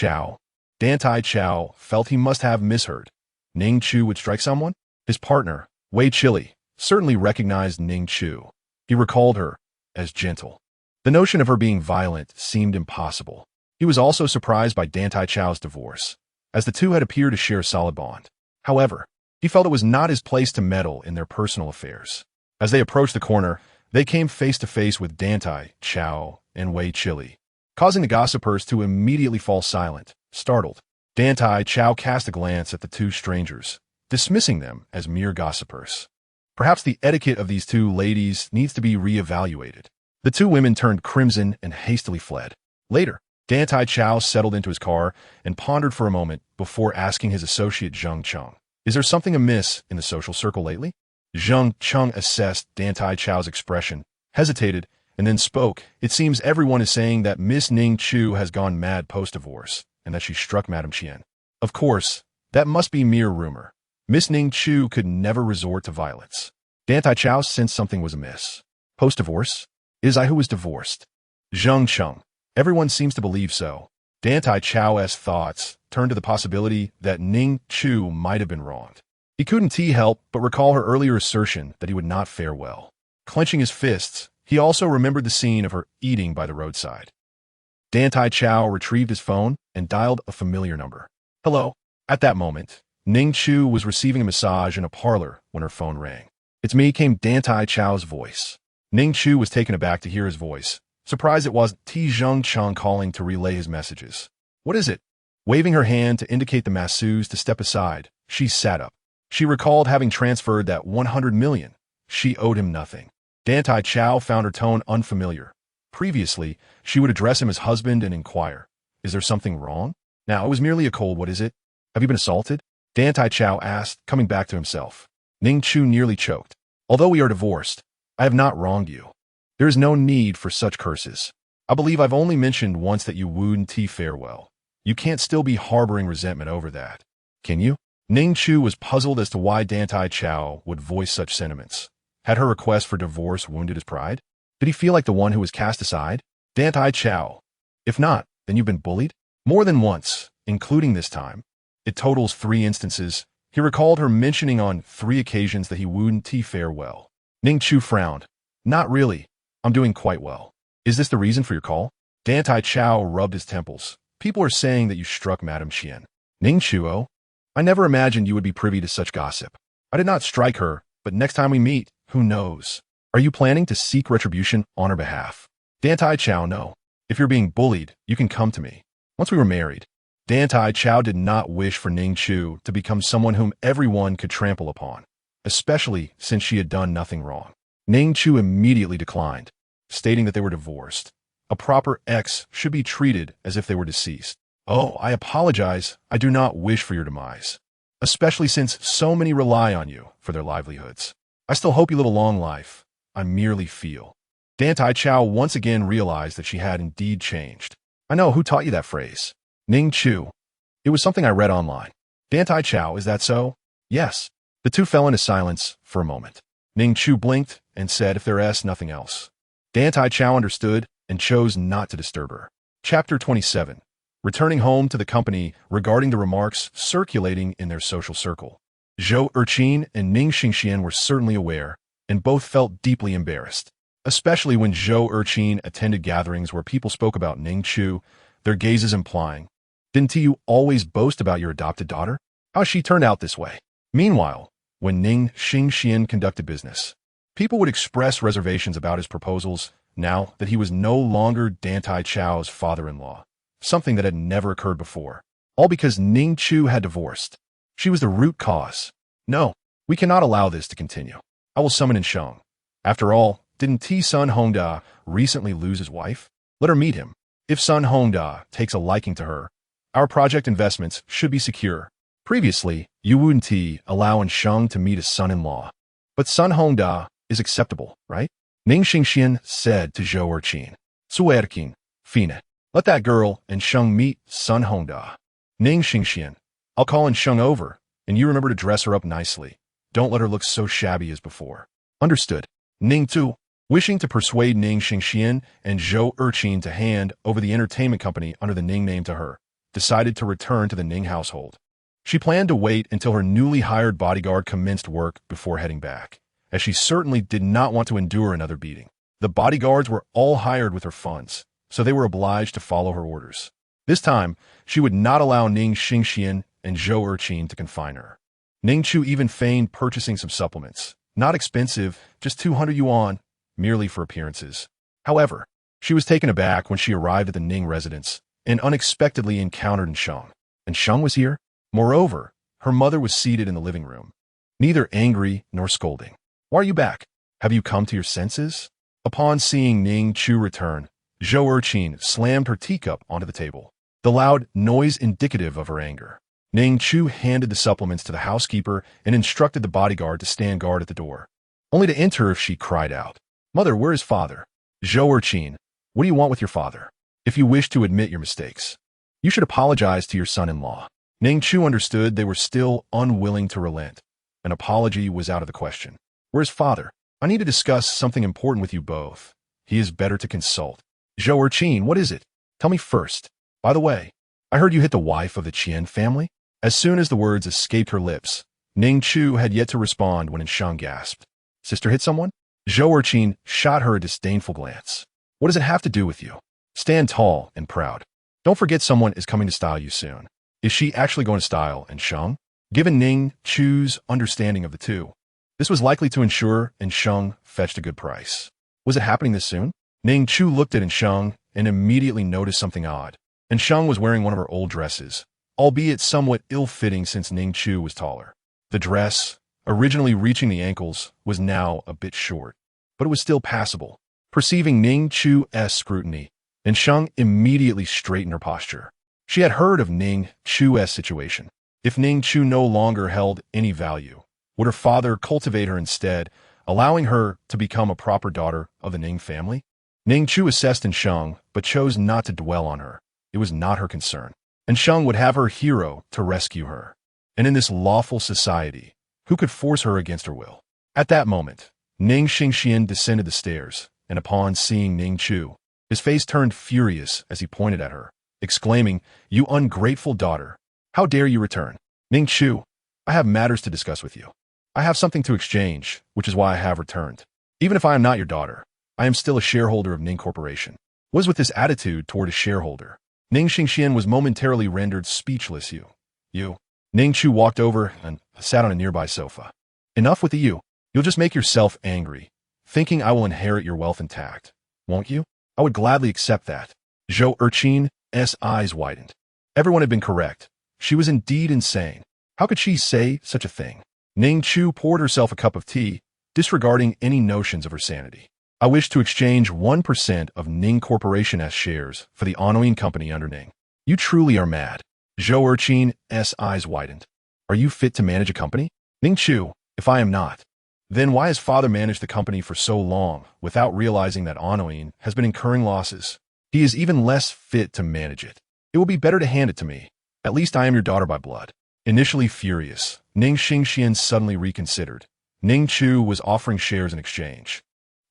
Chao felt he must have misheard. Ning Chu would strike someone? His partner, Wei Chili, certainly recognized Ning Chu. He recalled her as gentle. The notion of her being violent seemed impossible. He was also surprised by Dantai Chao's divorce, as the two had appeared to share a solid bond. However, he felt it was not his place to meddle in their personal affairs. As they approached the corner, they came face to face with Dantai Chao and Wei Chili, causing the gossipers to immediately fall silent, startled. Dantai Chao cast a glance at the two strangers, dismissing them as mere gossipers. Perhaps the etiquette of these two ladies needs to be re-evaluated. The two women turned crimson and hastily fled. Later, Dantai Chao settled into his car and pondered for a moment before asking his associate Zheng Cheng, is there something amiss in the social circle lately? Zheng Cheng assessed Dantai Chao's expression, hesitated, and then spoke. It seems everyone is saying that Miss Ning Chu has gone mad post-divorce, and that she struck Madame Qian. Of course, that must be mere rumor. Miss Ning Chu could never resort to violence. Dantai Chao sensed something was amiss. Post-divorce? It is I who was divorced. Zheng Cheng. Everyone seems to believe so. Dantai Chao's thoughts turned to the possibility that Ning Chu might have been wronged. He couldn't help but recall her earlier assertion that he would not fare well. Clenching his fists, he also remembered the scene of her eating by the roadside. Dantai Chao retrieved his phone and dialed a familiar number. Hello. At that moment, Ning Chu was receiving a massage in a parlor when her phone rang. It's me, came Dantai Chao's voice. Ning Chu was taken aback to hear his voice, surprised it wasn't Zheng Cheng calling to relay his messages. What is it? Waving her hand to indicate the masseuse to step aside, she sat up. She recalled having transferred that 100 million. She owed him nothing. Dantai Chao found her tone unfamiliar. Previously, she would address him as husband and inquire, is there something wrong? Now, it was merely a cold, what is it? Have you been assaulted? Dantai Chao asked, coming back to himself. Ning Chu nearly choked. Although we are divorced, I have not wronged you. There is no need for such curses. I believe I've only mentioned once that you wouldn't fare well. You can't still be harboring resentment over that. Can you? Ning Chu was puzzled as to why Dantai Chao would voice such sentiments. Had her request for divorce wounded his pride? Did he feel like the one who was cast aside? Dantai Chao. If not, then you've been bullied? More than once, including this time. It totals 3 instances. He recalled her mentioning on 3 occasions that he wouldn't fare well. Ning Chu frowned. Not really. I'm doing quite well. Is this the reason for your call? Dantai Chao rubbed his temples. People are saying that you struck Madame Qian. Ning Chu, I never imagined you would be privy to such gossip. I did not strike her, but next time we meet, who knows? Are you planning to seek retribution on her behalf? Dantai Chao, no. If you're being bullied, you can come to me. Once we were married, Dantai Chao did not wish for Ning Chu to become someone whom everyone could trample upon, especially since she had done nothing wrong. Ning Chu immediately declined, stating that they were divorced. A proper ex should be treated as if they were deceased. Oh, I apologize. I do not wish for your demise, especially since so many rely on you for their livelihoods. I still hope you live a long life. I merely feel. Dantai Chao once again realized that she had indeed changed. I know, who taught you that phrase? Ning Chu. It was something I read online. Dantai Chao, is that so? Yes. The two fell into silence for a moment. Ning Chu blinked and said if there is nothing else. Dantai Chao understood and chose not to disturb her. Chapter 27. Returning home to the company regarding the remarks circulating in their social circle. Zhou Erqin and Ning Xingxian were certainly aware, and both felt deeply embarrassed, especially when Zhou Erqin attended gatherings where people spoke about Ning Chu, their gazes implying, didn't you always boast about your adopted daughter? How she turned out this way? Meanwhile, when Ning Xingxian conducted business, people would express reservations about his proposals now that he was no longer Dantai Chao's father-in-law, something that had never occurred before, all because Ning Chu had divorced. She was the root cause. No, we cannot allow this to continue. I will summon in Sheng. After all, didn't Sun Hongda recently lose his wife? Let her meet him. If Sun Hongda takes a liking to her, our project investments should be secure. Previously, you wouldn't allow in Sheng to meet his son-in-law. But Sun Hongda is acceptable, right? Ning Xingxian said to Zhou Erqin. Suerqin, Fina. Let that girl and Sheng meet Sun Hongda. Ning Xingxian. I'll call in Sheng over, and you remember to dress her up nicely. Don't let her look so shabby as before. Understood. Ning Tu, wishing to persuade Ning Xingxian and Zhou Erqin to hand over the entertainment company under the Ning name to her, decided to return to the Ning household. She planned to wait until her newly hired bodyguard commenced work before heading back, as she certainly did not want to endure another beating. The bodyguards were all hired with her funds, so they were obliged to follow her orders. This time, she would not allow Ning Xingxian and Zhou Erqin to confine her. Ning Chu even feigned purchasing some supplements, not expensive, just 200 yuan, merely for appearances. However, she was taken aback when she arrived at the Ning residence and unexpectedly encountered Sheng. And Sheng was here? Moreover, her mother was seated in the living room, neither angry nor scolding. Why are you back? Have you come to your senses? Upon seeing Ning Chu return, Zhou Erqin slammed her teacup onto the table, the loud noise indicative of her anger. Ning Chu handed the supplements to the housekeeper and instructed the bodyguard to stand guard at the door, only to enter if she cried out, "Mother, where is father?" Zhou Erqin, what do you want with your father? If you wish to admit your mistakes, you should apologize to your son-in-law. Ning Chu understood they were still unwilling to relent. An apology was out of the question. Where's father? I need to discuss something important with you both. He is better to consult. Zhou Erqin, what is it? Tell me first. By the way, I heard you hit the wife of the Qian family? As soon as the words escaped her lips, Ning Chu had yet to respond when Sheng gasped. Sister hit someone? Zhou Erqin shot her a disdainful glance. What does it have to do with you? Stand tall and proud. Don't forget someone is coming to style you soon. Is she actually going to style Sheng? Given Ning Chu's understanding of the two, this was likely to ensure Sheng fetched a good price. Was it happening this soon? Ning Chu looked at Sheng and immediately noticed something odd. Sheng was wearing one of her old dresses, albeit somewhat ill-fitting since Ning Chu was taller. The dress, originally reaching the ankles, was now a bit short, but it was still passable. Perceiving Ning Chu's scrutiny, Sheng immediately straightened her posture. She had heard of Ning Chu's situation. If Ning Chu no longer held any value, would her father cultivate her instead, allowing her to become a proper daughter of the Ning family? Ning Chu assessed Sheng, but chose not to dwell on her. It was not her concern. Sheng would have her hero to rescue her. And in this lawful society, who could force her against her will? At that moment, Ning Xingxian descended the stairs, and upon seeing Ning Chu, his face turned furious as he pointed at her, exclaiming, "You ungrateful daughter! How dare you return? Ning Chu, I have matters to discuss with you. I have something to exchange, which is why I have returned. Even if I am not your daughter, I am still a shareholder of Ning Corporation." Was with this attitude toward a shareholder, Ning Xingxian was momentarily rendered speechless. You. Ning Chu walked over and sat on a nearby sofa. Enough with the you. You'll just make yourself angry, thinking I will inherit your wealth intact. Won't you? I would gladly accept that. Zhou Erqin's eyes widened. Everyone had been correct. She was indeed insane. How could she say such a thing? Ning Chu poured herself a cup of tea, disregarding any notions of her sanity. I wish to exchange 1% of Ning Corporation's shares for the Antagonist company under Ning. You truly are mad. Zhou Erqin's eyes widened. Are you fit to manage a company? Ning Chu, if I am not, then why has father managed the company for so long without realizing that Antagonist has been incurring losses? He is even less fit to manage it. It will be better to hand it to me. At least I am your daughter by blood. Initially furious, Ning Xingxian suddenly reconsidered. Ning Chu was offering shares in exchange,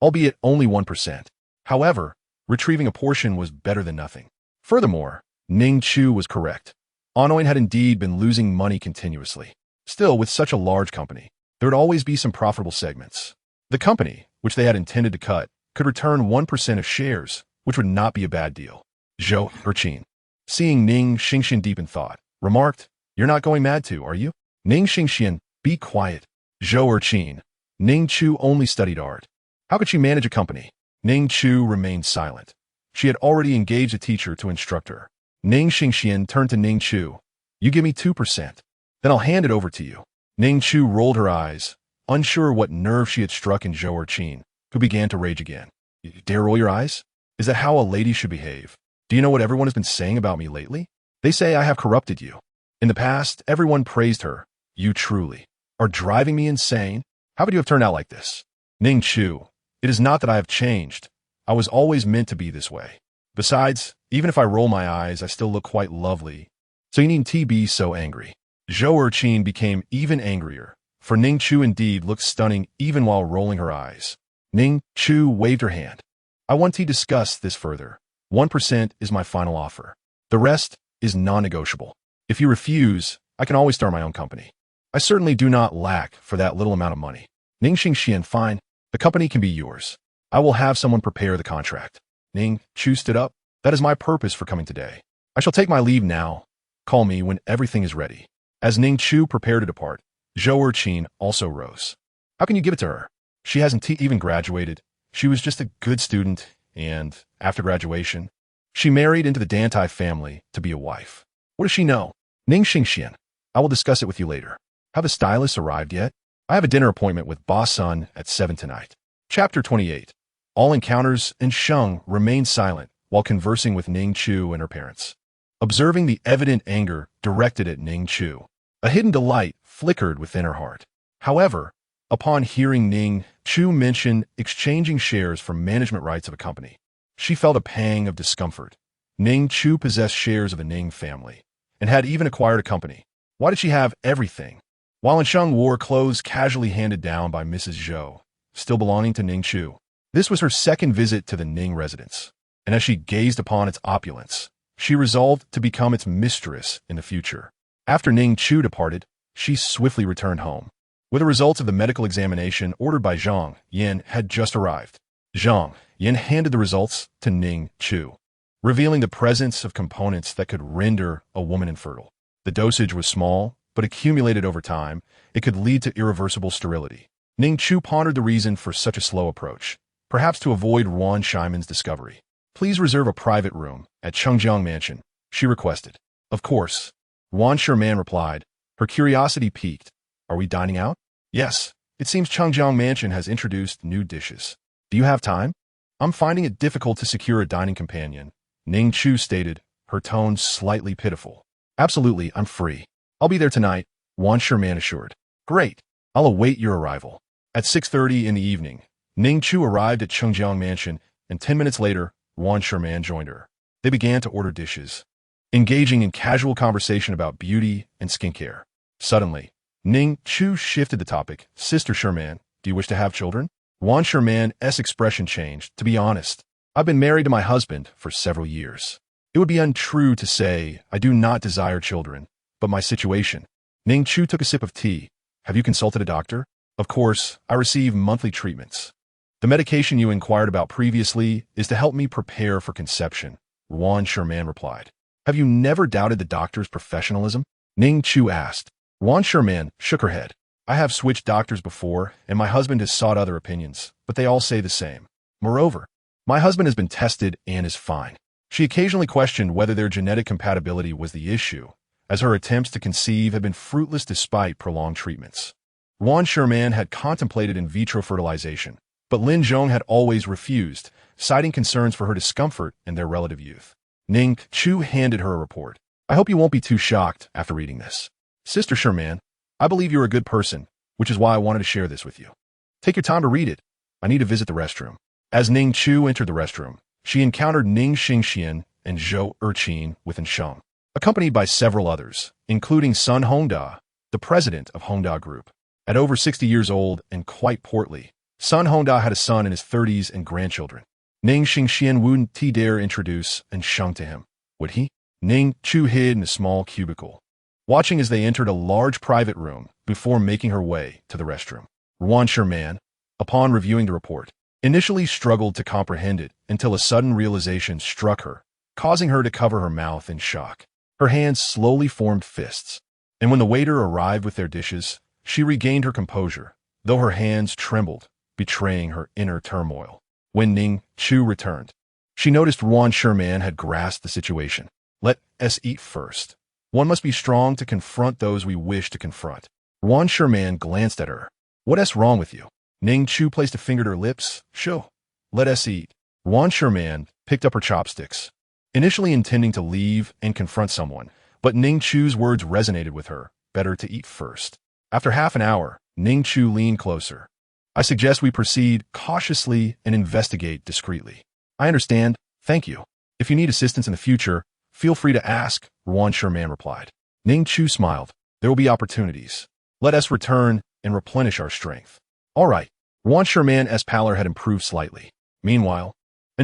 albeit only 1%. However, retrieving a portion was better than nothing. Furthermore, Ning Chu was correct. Antagonist had indeed been losing money continuously. Still, with such a large company, there would always be some profitable segments. The company, which they had intended to cut, could return 1% of shares, which would not be a bad deal. Zhou Erqin, seeing Ning Xingxian deep in thought, remarked, "You're not going mad too, are you?" Ning Xingxian, be quiet. Zhou Erqin, Ning Chu only studied art. How could she manage a company? Ning Chu remained silent. She had already engaged a teacher to instruct her. Ning Xingxian turned to Ning Chu. You give me 2%, then I'll hand it over to you. Ning Chu rolled her eyes, unsure what nerve she had struck in Zhou Erqin, who began to rage again. You dare roll your eyes? Is that how a lady should behave? Do you know what everyone has been saying about me lately? They say I have corrupted you. In the past, everyone praised her. You truly are driving me insane. How could you have turned out like this? Ning Chu, it is not that I have changed. I was always meant to be this way. Besides, even if I roll my eyes, I still look quite lovely. So you needn't be so angry. Zhou Erqin became even angrier, for Ning Chu indeed looked stunning even while rolling her eyes. Ning Chu waved her hand. I want to discuss this further. 1% is my final offer. The rest is non-negotiable. If you refuse, I can always start my own company. I certainly do not lack for that little amount of money. Ning Xingxian, fine. The company can be yours. I will have someone prepare the contract. Ning Chu stood up. That is my purpose for coming today. I shall take my leave now. Call me when everything is ready. As Ning Chu prepared to depart, Zhou Erqin also rose. How can you give it to her? She hasn't even graduated. She was just a good student, and after graduation, she married into the Dantai family to be a wife. What does she know? Ning Xingxian, I will discuss it with you later. Have the stylists arrived yet? I have a dinner appointment with Boss Sun at 7 tonight. Chapter 28. All encounters and Sheng remained silent while conversing with Ning Chu and her parents. Observing the evident anger directed at Ning Chu, a hidden delight flickered within her heart. However, Upon hearing Ning Chu mention exchanging shares for management rights of a company, she felt a pang of discomfort. Ning Chu possessed shares of the Ning family and had even acquired a company. Why did she have everything? While Sheng wore clothes casually handed down by Mrs. Zhou, still belonging to Ning Chu. This was her second visit to the Ning residence, and as she gazed upon its opulence, she resolved to become its mistress in the future. After Ning Chu departed, she swiftly returned home, where the results of the medical examination ordered by Zhang Yin had just arrived. Zhang Yin handed the results to Ning Chu, revealing the presence of components that could render a woman infertile. The dosage was small, but accumulated over time, it could lead to irreversible sterility. Ning Chu pondered the reason for such a slow approach, perhaps to avoid Yuan Shimon's discovery. Please reserve a private room at Chengjiang Mansion, she requested. Of course, Yuan Shiman replied, her curiosity piqued. Are we dining out? Yes, it seems Chengjiang Mansion has introduced new dishes. Do you have time? I'm finding it difficult to secure a dining companion, Ning Chu stated, her tone slightly pitiful. Absolutely, I'm free. I'll be there tonight, Yuan Shiman assured. Great, I'll await your arrival. At 6:30 in the evening, Ning Chu arrived at Chengjiang Mansion, and 10 minutes later, Yuan Shiman joined her. They began to order dishes, engaging in casual conversation about beauty and skincare. Suddenly, Ning Chu shifted the topic. Sister Shiman, do you wish to have children? Yuan Shiman's expression changed. To be honest, I've been married to my husband for several years. It would be untrue to say I do not desire children, but my situation. Ning Chu took a sip of tea. Have you consulted a doctor? Of course, I receive monthly treatments. The medication you inquired about previously is to help me prepare for conception, Yuan Shiman replied. Have you never doubted the doctor's professionalism? Ning Chu asked. Yuan Shiman shook her head. I have switched doctors before, and my husband has sought other opinions, but they all say the same. Moreover, my husband has been tested and is fine. She occasionally questioned whether their genetic compatibility was the issue, as her attempts to conceive had been fruitless despite prolonged treatments. Yuan Shiman had contemplated in vitro fertilization, but Lin Zhong had always refused, citing concerns for her discomfort and their relative youth. Ning Chu handed her a report. I hope you won't be too shocked after reading this. Sister Shiman, I believe you're a good person, which is why I wanted to share this with you. Take your time to read it. I need to visit the restroom. As Ning Chu entered the restroom, she encountered Ning Xingxian and Zhou Erqin with Sheng, accompanied by several others, including Sun Hongda, the president of Hongda Group. At over 60 years old and quite portly, Sun Hongda had a son in his 30s and grandchildren. Ning Xingxian wouldn't dare introduce Sheng to him, would he? Ning Chu hid in a small cubicle, watching as they entered a large private room before making her way to the restroom. Yuan Shiman, upon reviewing the report, initially struggled to comprehend it until a sudden realization struck her, causing her to cover her mouth in shock. Her hands slowly formed fists, and when the waiter arrived with their dishes, she regained her composure, though her hands trembled, betraying her inner turmoil. When Ning Chu returned, she noticed Yuan Shiman had grasped the situation. Let us eat first. One must be strong to confront those we wish to confront. Yuan Shiman glanced at her. What's wrong with you? Ning Chu placed a finger to her lips. Sure, let us eat. Yuan Shiman picked up her chopsticks, initially intending to leave and confront someone, but Ning Chu's words resonated with her. Better to eat first. After half an hour, Ning Chu leaned closer. I suggest we proceed cautiously and investigate discreetly. I understand, thank you. If you need assistance in the future, feel free to ask, Yuan Shiman replied. Ning Chu smiled. There will be opportunities. Let us return and replenish our strength. All right. Yuan Shiman's pallor had improved slightly. Meanwhile,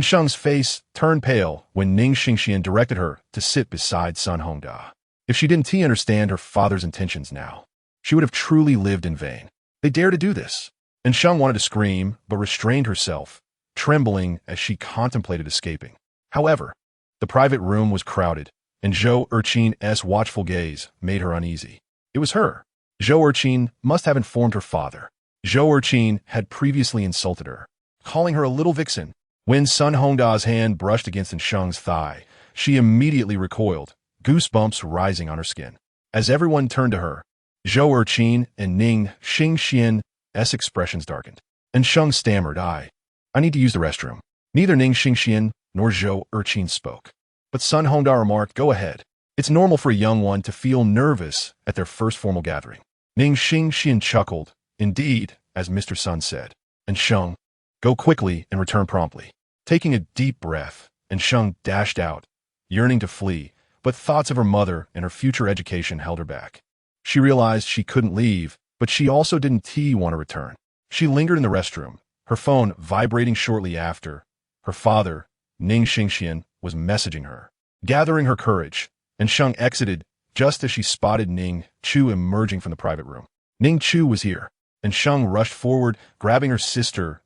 Sheng's face turned pale when Ning Xingxian directed her to sit beside Sun Hongda. If she didn't understand her father's intentions now, she would have truly lived in vain. They dared to do this. And Sheng wanted to scream, but restrained herself, trembling as she contemplated escaping. However, the private room was crowded, and Zhou Erqin's watchful gaze made her uneasy. It was her. Zhou Erqin must have informed her father. Zhou Erqin had previously insulted her, calling her a little vixen. When Sun Hongda's hand brushed against Sheng's thigh, she immediately recoiled, goosebumps rising on her skin. As everyone turned to her, Zhou Erqin and Ning Xingxian's expressions darkened. And Sheng stammered, I need to use the restroom. Neither Ning Xingxian nor Zhou Erqin spoke. But Sun Hongda remarked, go ahead. It's normal for a young one to feel nervous at their first formal gathering. Ning Xingxian chuckled. Indeed, as Mr. Sun said. And Sheng, go quickly and return promptly. Taking a deep breath, and Sheng dashed out, yearning to flee, but thoughts of her mother and her future education held her back. She realized she couldn't leave, but she also didn't want to return. She lingered in the restroom, her phone vibrating shortly after. Her father, Ning Chu, was messaging her. Gathering her courage, and Sheng exited just as she spotted Ning Chu emerging from the private room. Ning Chu was here, and Sheng rushed forward, grabbing her sister.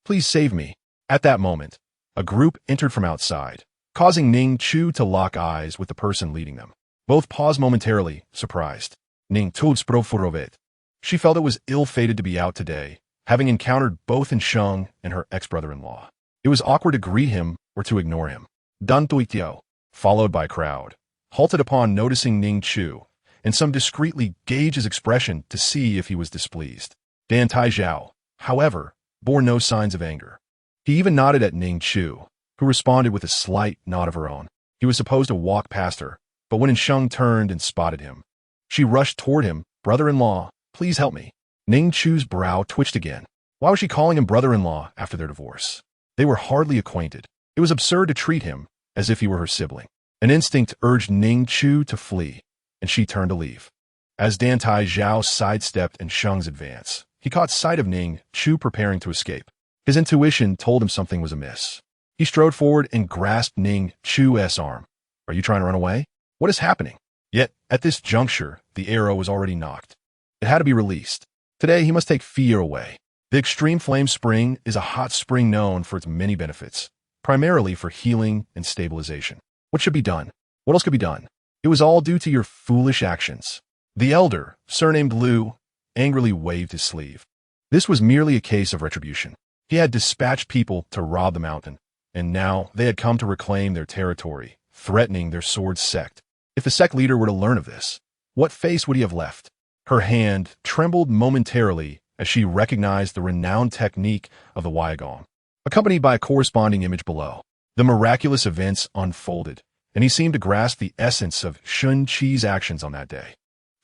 Please save me. At that moment, a group entered from outside, causing Ning Chu to lock eyes with the person leading them. Both paused momentarily, surprised. Ning Chu sproforovet. She felt it was ill-fated to be out today, having encountered both in Sheng and her ex-brother-in-law. It was awkward to greet him or to ignore him. Dantai Chao, followed by crowd, halted upon noticing Ning Chu, and some discreetly gauged his expression to see if he was displeased. Dantai Chao, however, bore no signs of anger. He even nodded at Ning Chu, who responded with a slight nod of her own. He was supposed to walk past her, but when Sheng turned and spotted him, she rushed toward him. Brother-in-law, please help me. Ning Chu's brow twitched again. Why was she calling him brother-in-law after their divorce? They were hardly acquainted. It was absurd to treat him as if he were her sibling. An instinct urged Ning Chu to flee, and she turned to leave. As Dantai Chao sidestepped in Sheng's advance, he caught sight of Ning Chu preparing to escape. His intuition told him something was amiss. He strode forward and grasped Ning Chu's arm. Are you trying to run away? What is happening? Yet, at this juncture, the arrow was already knocked. It had to be released. Today, he must take fear away. The Extreme Flame Spring is a hot spring known for its many benefits, primarily for healing and stabilization. What should be done? What else could be done? It was all due to your foolish actions. The elder, surnamed Liu, angrily waved his sleeve. This was merely a case of retribution. He had dispatched people to rob the mountain, and now they had come to reclaim their territory, threatening their sword sect. If the sect leader were to learn of this, what face would he have left? Her hand trembled momentarily as she recognized the renowned technique of the Wyagong, accompanied by a corresponding image below. The miraculous events unfolded, and he seemed to grasp the essence of Shun Qi's actions on that day.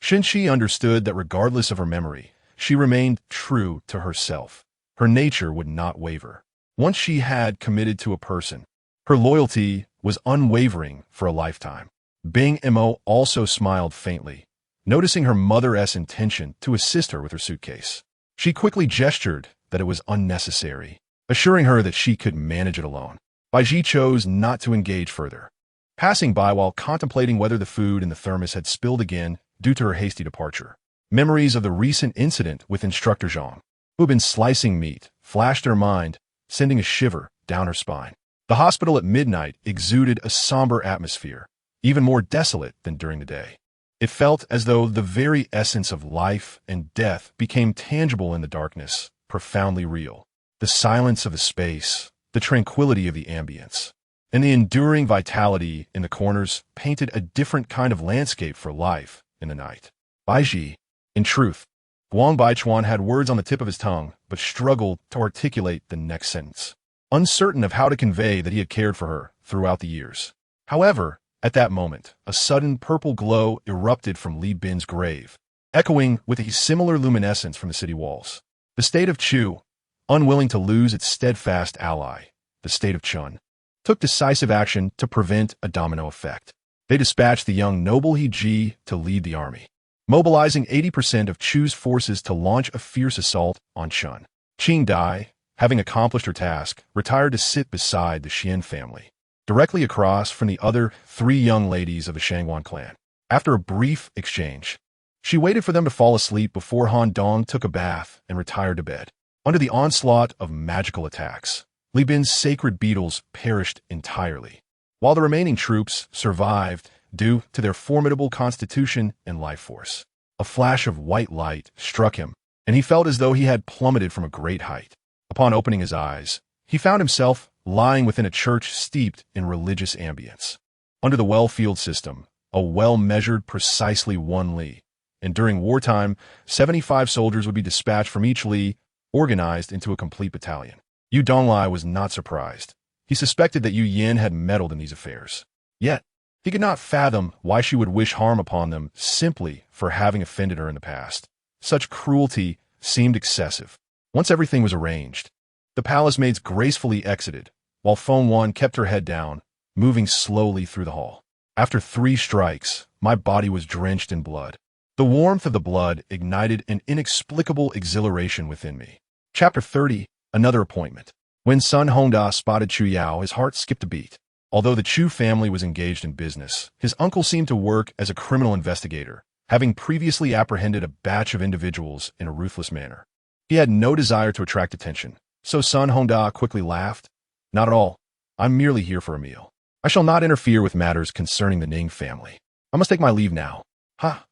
Shun Qi understood that regardless of her memory, she remained true to herself. Her nature would not waver. Once she had committed to a person, her loyalty was unwavering for a lifetime. Bing Mo also smiled faintly, noticing her mother's intention to assist her with her suitcase. She quickly gestured that it was unnecessary, assuring her that she could manage it alone. Bai Ji chose not to engage further, passing by while contemplating whether the food in the thermos had spilled again due to her hasty departure. Memories of the recent incident with Instructor Zhang, who had been slicing meat, flashed her mind, sending a shiver down her spine. The hospital at midnight exuded a somber atmosphere, even more desolate than during the day. It felt as though the very essence of life and death became tangible in the darkness, profoundly real. The silence of the space, the tranquility of the ambience, and the enduring vitality in the corners painted a different kind of landscape for life in the night. Baiji, in truth, Guang Baichuan had words on the tip of his tongue, but struggled to articulate the next sentence, uncertain of how to convey that he had cared for her throughout the years. However, at that moment, a sudden purple glow erupted from Li Bin's grave, echoing with a similar luminescence from the city walls. The state of Chu, unwilling to lose its steadfast ally, the state of Chun, took decisive action to prevent a domino effect. They dispatched the young noble He Ji to lead the army, mobilizing 80% of Chu's forces to launch a fierce assault on Chun. Qing Dai, having accomplished her task, retired to sit beside the Xian family, directly across from the other 3 young ladies of the Shangwan clan. After a brief exchange, she waited for them to fall asleep before Han Dong took a bath and retired to bed. Under the onslaught of magical attacks, Li Bin's sacred beetles perished entirely, while the remaining troops survived due to their formidable constitution and life force. A flash of white light struck him, and he felt as though he had plummeted from a great height. Upon opening his eyes, he found himself lying within a church steeped in religious ambience. Under the well-field system, a well-measured precisely 1 li, and during wartime, 75 soldiers would be dispatched from each li, organized into a complete battalion. Yu Donglai was not surprised. He suspected that Yu Yin had meddled in these affairs. Yet, he could not fathom why she would wish harm upon them simply for having offended her in the past. Such cruelty seemed excessive. Once everything was arranged, the palace maids gracefully exited, while Feng Wan kept her head down, moving slowly through the hall. After 3 strikes, my body was drenched in blood. The warmth of the blood ignited an inexplicable exhilaration within me. Chapter 30, Another Appointment. When Sun Hongda spotted Chu Yao, his heart skipped a beat. Although the Chu family was engaged in business, his uncle seemed to work as a criminal investigator, having previously apprehended a batch of individuals in a ruthless manner. He had no desire to attract attention, so Sun Hongda quickly laughed. Not at all. I'm merely here for a meal. I shall not interfere with matters concerning the Ning family. I must take my leave now.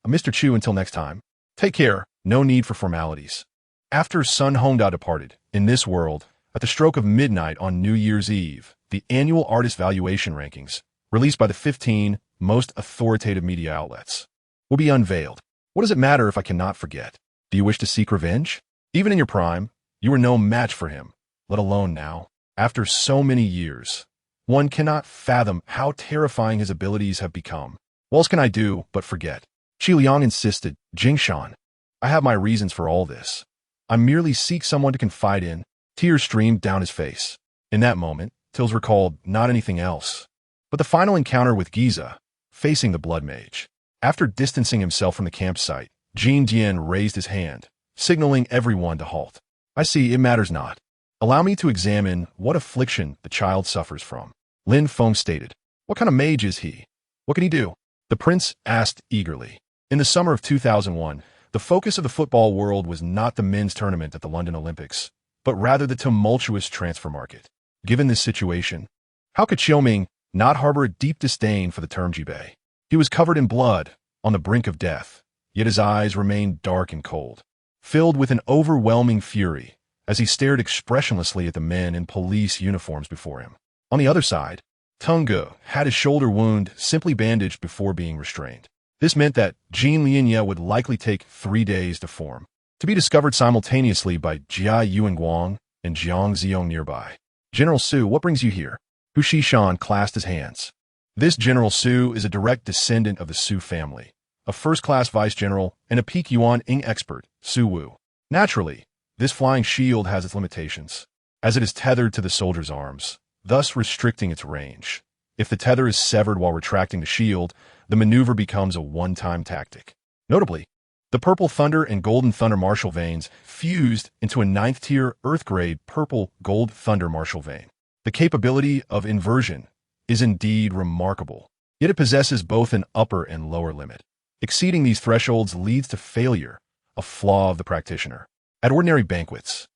Mr. Chu, until next time. Take care. No need for formalities. After Sun Hongda departed, in this world, at the stroke of midnight on New Year's Eve, the annual artist valuation rankings, released by the 15 most authoritative media outlets, will be unveiled. What does it matter if I cannot forget? Do you wish to seek revenge? Even in your prime, you were no match for him, let alone now. After so many years, one cannot fathom how terrifying his abilities have become. What else can I do but forget? Qi Liang insisted. Jingshan, I have my reasons for all this. I merely seek someone to confide in. Tears streamed down his face. In that moment, Tills recalled not anything else, but the final encounter with Giza, facing the Blood Mage. After distancing himself from the campsite, Jin Dian raised his hand, signaling everyone to halt. I see, it matters not. Allow me to examine what affliction the child suffers from. Lin Feng stated. What kind of mage is he? What can he do? The prince asked eagerly. In the summer of 2001, the focus of the football world was not the men's tournament at the London Olympics, but rather the tumultuous transfer market. Given this situation, how could Xiaoming not harbor a deep disdain for the term jibai? He was covered in blood, on the brink of death, yet his eyes remained dark and cold, filled with an overwhelming fury, as he stared expressionlessly at the men in police uniforms before him. On the other side, Tunge had his shoulder wound simply bandaged before being restrained. This meant that Jin Lianya would likely take 3 days to form, to be discovered simultaneously by Jia Yuanguang and Jiang Ziong nearby. General Su, what brings you here? Hu Shishan clasped his hands. This General Su is a direct descendant of the Su family, a first-class vice-general and a peak Yuan-ing expert, Su Wu. Naturally, this flying shield has its limitations, as it is tethered to the soldier's arms, thus restricting its range. If the tether is severed while retracting the shield, the maneuver becomes a one-time tactic. Notably, the Purple Thunder and Golden Thunder Martial veins fused into a 9th-tier Earth-grade Purple Gold Thunder Martial vein. The capability of inversion is indeed remarkable, yet it possesses both an upper and lower limit. Exceeding these thresholds leads to failure, a flaw of the practitioner. At ordinary banquets,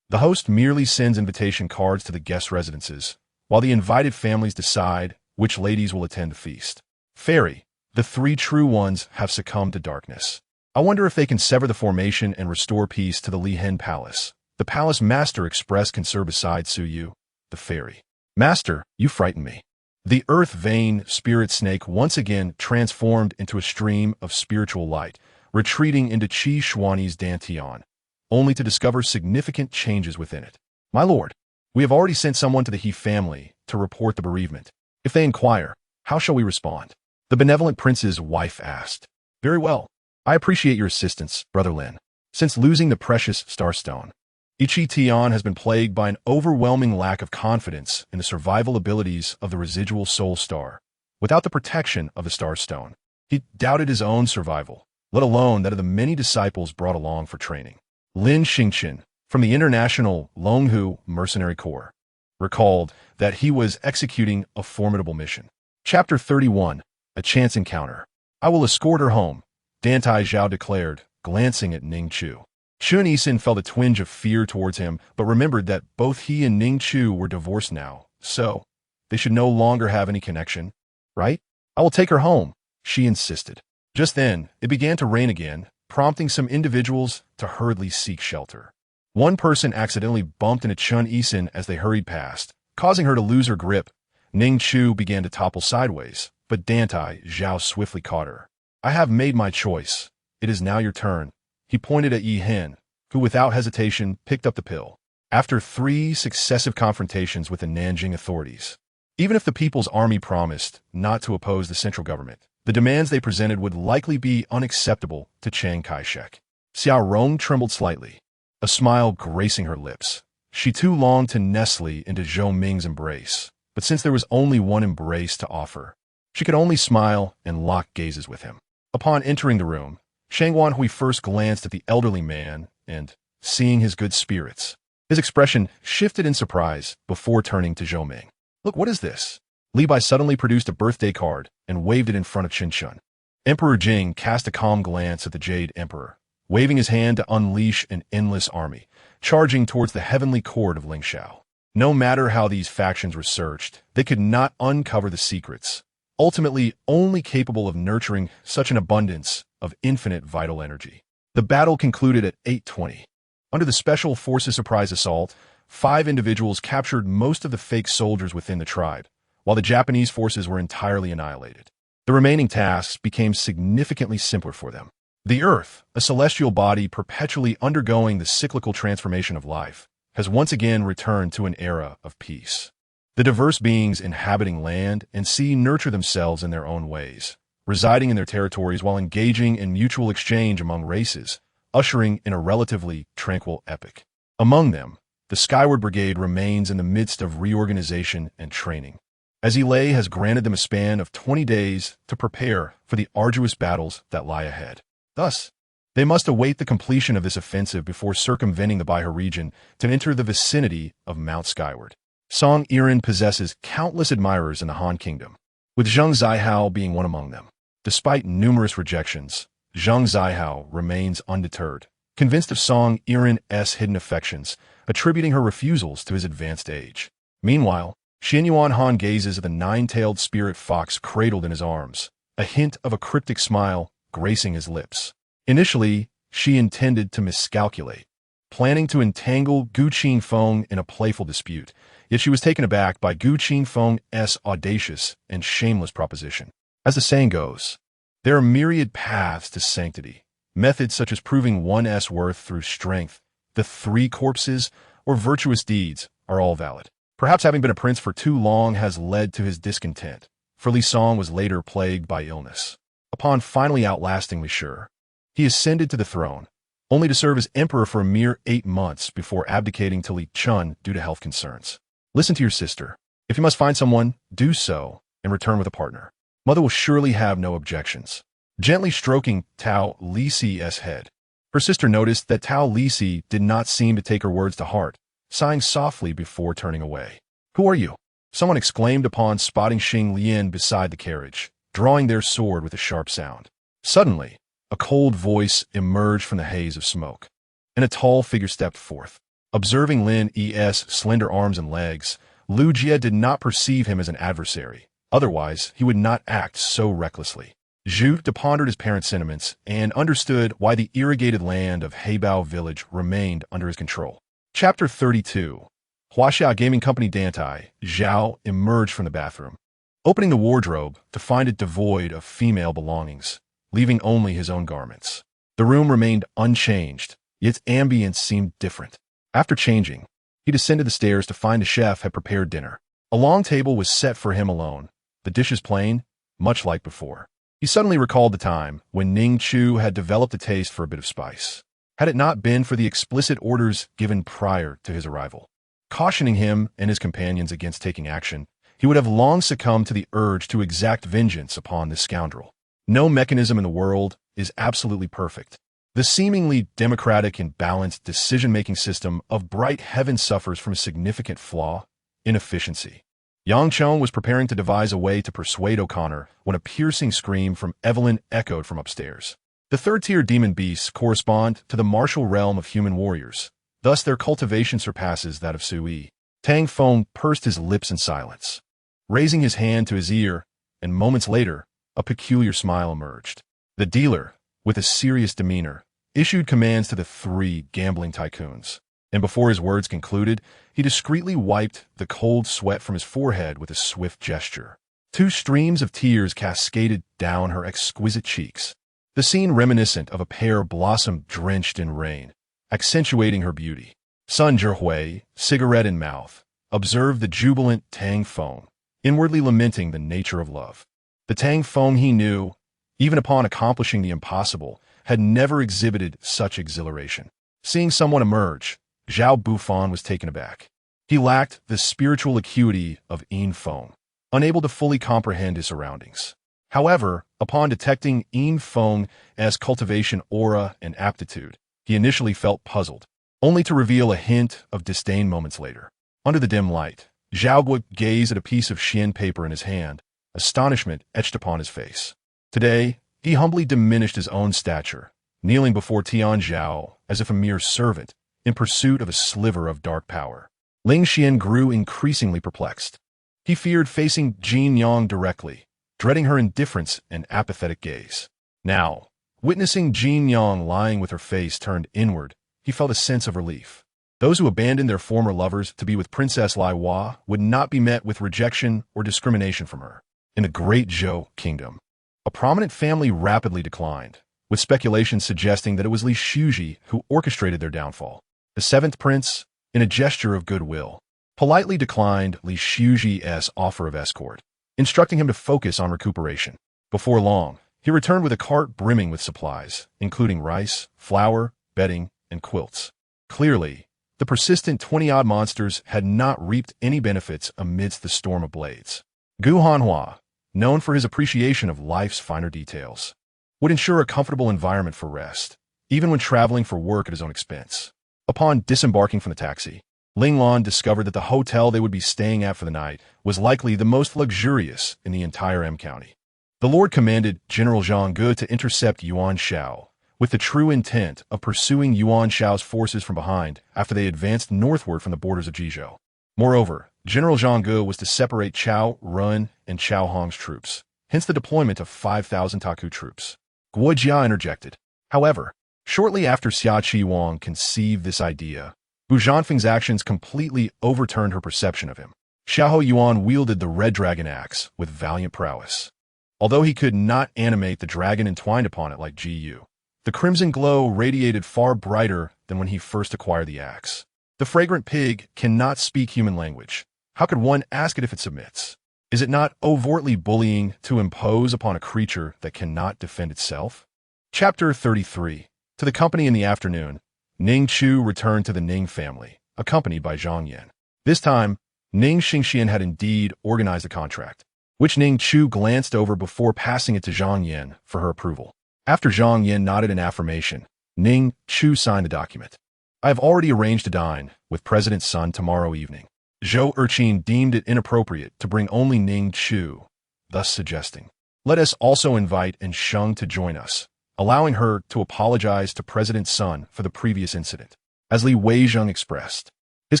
the host merely sends invitation cards to the guest residences, while the invited families decide which ladies will attend the feast. Fairy, the 3 true ones have succumbed to darkness. I wonder if they can sever the formation and restore peace to the Li Hen Palace. The palace master expressed concern beside Su Yu, the fairy. Master, you frighten me. The earth vein spirit snake once again transformed into a stream of spiritual light, retreating into Qi Shuani's Dantian, only to discover significant changes within it. My lord, we have already sent someone to the He family to report the bereavement. If they inquire, how shall we respond? The benevolent prince's wife asked. Very well. I appreciate your assistance, Brother Lin. Since losing the precious Starstone, Ichi Tian has been plagued by an overwhelming lack of confidence in the survival abilities of the residual soul star. Without the protection of the Starstone, he doubted his own survival, let alone that of the many disciples brought along for training. Lin Xingqian, from the International Longhu Mercenary Corps, recalled that he was executing a formidable mission. Chapter 31, A Chance Encounter. I will escort her home, Dantai Chao declared, glancing at Ning Chu. Chun Yisin felt a twinge of fear towards him, but remembered that both he and Ning Chu were divorced now, so they should no longer have any connection, right? I will take her home, she insisted. Just then, it began to rain again, prompting some individuals to hurriedly seek shelter. One person accidentally bumped into Chun Yisin as they hurried past, causing her to lose her grip. Ning Chu began to topple sideways, but Dantai Chao swiftly caught her. I have made my choice. It is now your turn. He pointed at Yi Hen, who without hesitation picked up the pill. After 3 successive confrontations with the Nanjing authorities, even if the People's Army promised not to oppose the central government, the demands they presented would likely be unacceptable to Chiang Kai-shek. Xiao Rong trembled slightly. a smile gracing her lips. She too longed to nestle into Zhou Ming's embrace, but since there was only one embrace to offer, she could only smile and lock gazes with him. Upon entering the room, Shang Wanhui first glanced at the elderly man and, seeing his good spirits, his expression shifted in surprise before turning to Zhou Ming. "Look, what is this?" Li Bai suddenly produced a birthday card and waved it in front of Qin Shun. Emperor Jing cast a calm glance at the Jade Emperor, waving his hand to unleash an endless army, charging towards the heavenly court of Lingxiao. No matter how these factions researched, they could not uncover the secrets, ultimately only capable of nurturing such an abundance of infinite vital energy. The battle concluded at 8:20. Under the Special Forces surprise assault, 5 individuals captured most of the fake soldiers within the tribe, while the Japanese forces were entirely annihilated. The remaining tasks became significantly simpler for them. The Earth, a celestial body perpetually undergoing the cyclical transformation of life, has once again returned to an era of peace. The diverse beings inhabiting land and sea nurture themselves in their own ways, residing in their territories while engaging in mutual exchange among races, ushering in a relatively tranquil epoch. Among them, the Skyward Brigade remains in the midst of reorganization and training, as Ilay has granted them a span of 20 days to prepare for the arduous battles that lie ahead. Thus, they must await the completion of this offensive before circumventing the Baihe region to enter the vicinity of Mount Skyward. Song Yiren possesses countless admirers in the Han Kingdom, with Zheng Zihao being one among them. Despite numerous rejections, Zheng Zihao remains undeterred, convinced of Song Yiren's hidden affections, attributing her refusals to his advanced age. Meanwhile, Xianyuan Han gazes at the 9-tailed spirit fox cradled in his arms, a hint of a cryptic smile gracing his lips. Initially, she intended to miscalculate, planning to entangle Gu Qinfeng in a playful dispute, yet she was taken aback by Gu Qinfeng's audacious and shameless proposition. As the saying goes, there are myriad paths to sanctity, methods such as proving one's worth through strength, the 3 corpses, or virtuous deeds are all valid. Perhaps having been a prince for too long has led to his discontent, for Li Song was later plagued by illness. Upon finally outlasting Li Shi, he ascended to the throne, only to serve as emperor for a mere 8 months before abdicating to Li Chun due to health concerns. Listen to your sister. If you must find someone, do so and return with a partner. Mother will surely have no objections. Gently stroking Tao Lisi's head, her sister noticed that Tao Lisi did not seem to take her words to heart, sighing softly before turning away. "Who are you?" someone exclaimed upon spotting Xing Lian beside the carriage, drawing their sword with a sharp sound. Suddenly, a cold voice emerged from the haze of smoke, and a tall figure stepped forth. Observing Lin's slender arms and legs, Lu Jie did not perceive him as an adversary. Otherwise, he would not act so recklessly. Zhu pondered his parents' sentiments and understood why the irrigated land of Heibao village remained under his control. Chapter 32. Huaxia Gaming Company Dantai Chao emerged from the bathroom, opening the wardrobe to find it devoid of female belongings, leaving only his own garments. The room remained unchanged, yet its ambience seemed different. After changing, he descended the stairs to find the chef had prepared dinner. A long table was set for him alone, the dishes plain, much like before. He suddenly recalled the time when Ning Chu had developed a taste for a bit of spice. Had it not been for the explicit orders given prior to his arrival, cautioning him and his companions against taking action, he would have long succumbed to the urge to exact vengeance upon this scoundrel. No mechanism in the world is absolutely perfect. The seemingly democratic and balanced decision-making system of Bright Heaven suffers from a significant flaw: inefficiency. Yang Chong was preparing to devise a way to persuade O'Connor when a piercing scream from Evelyn echoed from upstairs. The third-tier demon beasts correspond to the martial realm of human warriors, thus their cultivation surpasses that of Sui. Tang Feng pursed his lips in silence, raising his hand to his ear, and moments later, a peculiar smile emerged. The dealer, with a serious demeanor, issued commands to the 3 gambling tycoons, and before his words concluded, he discreetly wiped the cold sweat from his forehead with a swift gesture. 2 streams of tears cascaded down her exquisite cheeks, the scene reminiscent of a pear blossom drenched in rain, accentuating her beauty. Sun Zhihui, cigarette in mouth, observed the jubilant Tang Feng, inwardly lamenting the nature of love. The Tang Feng he knew, even upon accomplishing the impossible, had never exhibited such exhilaration. Seeing someone emerge, Zhao Bufan was taken aback. He lacked the spiritual acuity of Yin Feng, unable to fully comprehend his surroundings. However, upon detecting Yin Feng's cultivation aura and aptitude, he initially felt puzzled, only to reveal a hint of disdain moments later. Under the dim light, Zhao Gui gazed at a piece of Xian paper in his hand, astonishment etched upon his face. Today, he humbly diminished his own stature, kneeling before Tian Zhao as if a mere servant, in pursuit of a sliver of dark power. Ling Xian grew increasingly perplexed. He feared facing Jin Yang directly, dreading her indifference and apathetic gaze. Now, witnessing Jin Yang lying with her face turned inward, he felt a sense of relief. Those who abandoned their former lovers to be with Princess Lai Hua would not be met with rejection or discrimination from her. In the great Zhou kingdom, a prominent family rapidly declined, with speculation suggesting that it was Li Shuji who orchestrated their downfall. The seventh prince, in a gesture of goodwill, politely declined Li Shuji's offer of escort, instructing him to focus on recuperation. Before long, he returned with a cart brimming with supplies, including rice, flour, bedding, and quilts. Clearly, the persistent 20-odd monsters had not reaped any benefits amidst the storm of blades. Gu Hanhua, known for his appreciation of life's finer details, would ensure a comfortable environment for rest, even when traveling for work at his own expense. Upon disembarking from the taxi, Ling Lan discovered that the hotel they would be staying at for the night was likely the most luxurious in the entire M County. The Lord commanded General Zhang Ge to intercept Yuan Shao, with the true intent of pursuing Yuan Shao's forces from behind after they advanced northward from the borders of Jizhou. Moreover, General Zhang Ge was to separate Chao Run and Chao Hong's troops, hence the deployment of 5,000 Taku troops. Guo Jia interjected. However, shortly after Xia Qi Wang conceived this idea, Bu Zhanfeng's actions completely overturned her perception of him. Xiahou Yuan wielded the red dragon axe with valiant prowess. Although he could not animate the dragon entwined upon it like Ji Yu, the crimson glow radiated far brighter than when he first acquired the axe. The fragrant pig cannot speak human language. How could one ask it if it submits? Is it not overtly bullying to impose upon a creature that cannot defend itself? Chapter 33. To the company in the afternoon, Ning Chu returned to the Ning family, accompanied by Zhang Yan. This time, Ning Xingxian had indeed organized a contract, which Ning Chu glanced over before passing it to Zhang Yan for her approval. After Zhang Yan nodded in affirmation, Ning Chu signed the document. I have already arranged to dine with President Sun tomorrow evening. Zhou Erqin deemed it inappropriate to bring only Ning Chu, thus suggesting, let us also invite En Sheng to join us, allowing her to apologize to President Sun for the previous incident. As Li Weizheng expressed, his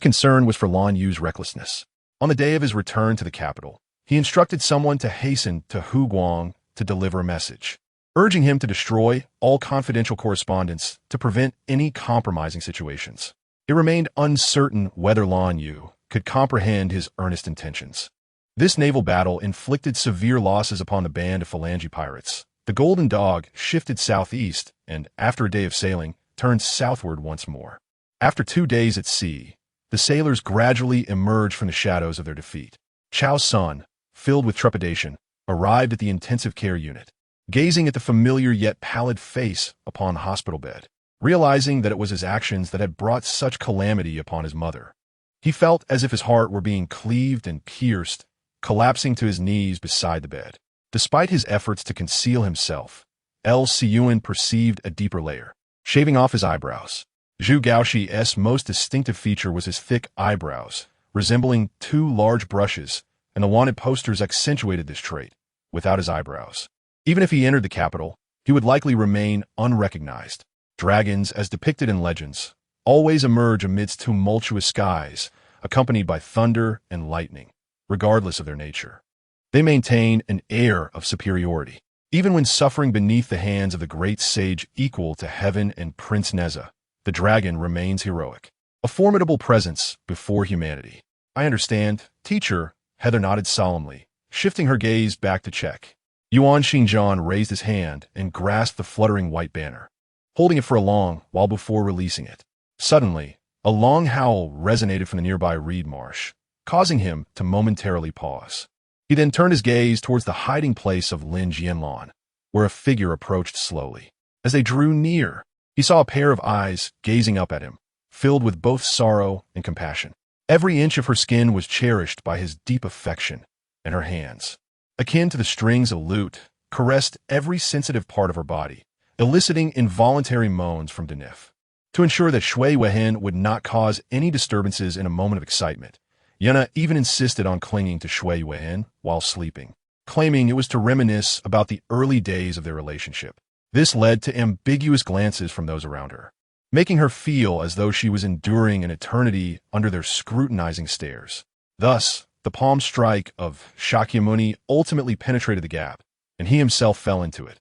concern was for Lan Yu's recklessness. On the day of his return to the capital, he instructed someone to hasten to Hu Guang to deliver a message, urging him to destroy all confidential correspondence to prevent any compromising situations. It remained uncertain whether Lan Yu could comprehend his earnest intentions. This naval battle inflicted severe losses upon the band of Phalange pirates. The Golden Dog shifted southeast and, after a day of sailing, turned southward once more. After 2 days at sea, the sailors gradually emerged from the shadows of their defeat. Chao Sun, filled with trepidation, arrived at the intensive care unit, gazing at the familiar yet pallid face upon the hospital bed, realizing that it was his actions that had brought such calamity upon his mother. He felt as if his heart were being cleaved and pierced, collapsing to his knees beside the bed. Despite his efforts to conceal himself, El Siyuan perceived a deeper layer, shaving off his eyebrows. Zhu Gaoxi's most distinctive feature was his thick eyebrows, resembling 2 large brushes, and the wanted posters accentuated this trait. Without his eyebrows, even if he entered the capital, he would likely remain unrecognized. Dragons, as depicted in legends, always emerge amidst tumultuous skies, accompanied by thunder and lightning, regardless of their nature. They maintain an air of superiority, even when suffering beneath the hands of the great sage equal to heaven and Prince Neza. The dragon remains heroic, a formidable presence before humanity. I understand, teacher, Heather nodded solemnly, shifting her gaze back to check. Yuan Xingjian raised his hand and grasped the fluttering white banner, holding it for a long while before releasing it. Suddenly, a long howl resonated from the nearby reed marsh, causing him to momentarily pause. He then turned his gaze towards the hiding place of Lin Jianlan, where a figure approached slowly. As they drew near, He saw a pair of eyes gazing up at him, filled with both sorrow and compassion. Every inch of her skin was cherished by his deep affection, and her hands, akin to the strings of a lute, caressed every sensitive part of her body, eliciting involuntary moans from Denif. To ensure that Shui Wehen would not cause any disturbances in a moment of excitement, Yana even insisted on clinging to Shui Wehen while sleeping, claiming it was to reminisce about the early days of their relationship. This led to ambiguous glances from those around her, making her feel as though she was enduring an eternity under their scrutinizing stares. Thus, the palm strike of Shakyamuni ultimately penetrated the gap, and he himself fell into it.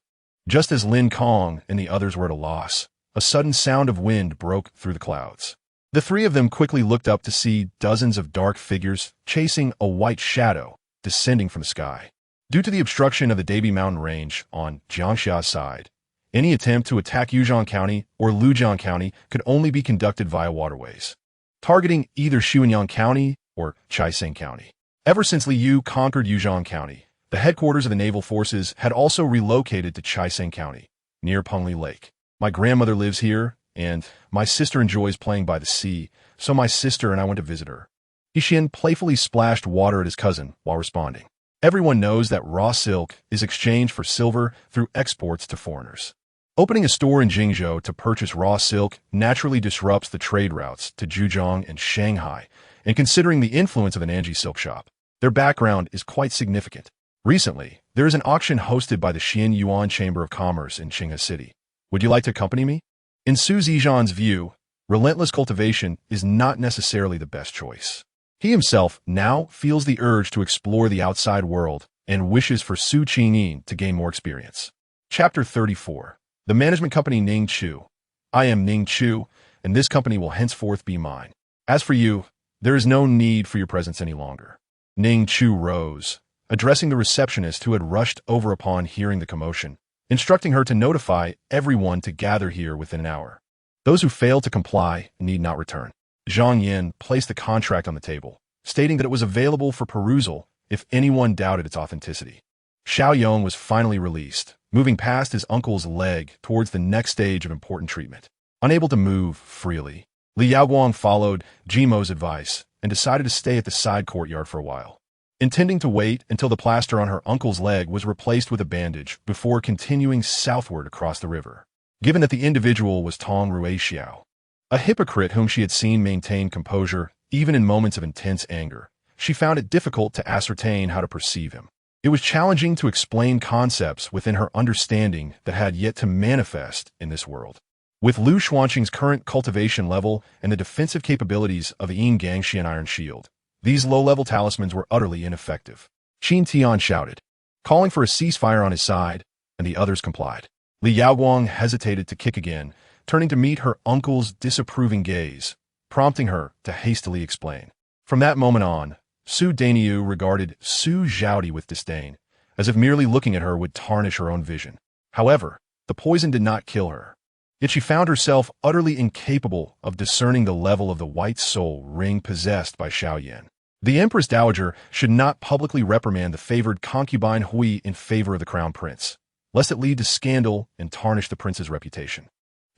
Just as Lin Kong and the others were at a loss, a sudden sound of wind broke through the clouds. The three of them quickly looked up to see dozens of dark figures chasing a white shadow descending from the sky. Due to the obstruction of the Dabi Mountain Range on Jiangxia's side, any attempt to attack Yuzhong County or Lujiang County could only be conducted via waterways, targeting either Xuanyang County or Chaiseng County. Ever since Liu conquered Yuzhong County, the headquarters of the naval forces had also relocated to Chaiseng County, near Pengli Lake. My grandmother lives here, and my sister enjoys playing by the sea, so my sister and I went to visit her. Yixin playfully splashed water at his cousin while responding. Everyone knows that raw silk is exchanged for silver through exports to foreigners. Opening a store in Jingzhou to purchase raw silk naturally disrupts the trade routes to Zhejiang and Shanghai, and considering the influence of an Anji silk shop, their background is quite significant. Recently, there is an auction hosted by the Xian Yuan Chamber of Commerce in Qinghe City. Would you like to accompany me? In Su Zizhan's view, relentless cultivation is not necessarily the best choice. He himself now feels the urge to explore the outside world and wishes for Su Qingyin to gain more experience. Chapter 34. The management company Ning Chu. I am Ning Chu, and this company will henceforth be mine. As for you, there is no need for your presence any longer. Ning Chu rose, addressing the receptionist who had rushed over upon hearing the commotion, instructing her to notify everyone to gather here within an hour. Those who fail to comply need not return. Zhang Yin placed the contract on the table, stating that it was available for perusal if anyone doubted its authenticity. Xiao Yong was finally released, moving past his uncle's leg towards the next stage of important treatment. Unable to move freely, Li Yaoguang followed Jimo's advice and decided to stay at the side courtyard for a while, intending to wait until the plaster on her uncle's leg was replaced with a bandage before continuing southward across the river. Given that the individual was Tong Ruixiao, a hypocrite whom she had seen maintain composure even in moments of intense anger, she found it difficult to ascertain how to perceive him. It was challenging to explain concepts within her understanding that had yet to manifest in this world. With Lu Xuanqing's current cultivation level and the defensive capabilities of the Yin Gangxian Iron Shield, these low-level talismans were utterly ineffective. Qin Tian shouted, calling for a ceasefire on his side, and the others complied. Li Yaoguang hesitated to kick again, turning to meet her uncle's disapproving gaze, prompting her to hastily explain. From that moment on, Su Dainiu regarded Su Zhaodi with disdain, as if merely looking at her would tarnish her own vision. However, the poison did not kill her. Yet she found herself utterly incapable of discerning the level of the white soul ring possessed by Xiao Yan. The Empress Dowager should not publicly reprimand the favored concubine Hui in favor of the crown prince, lest it lead to scandal and tarnish the prince's reputation.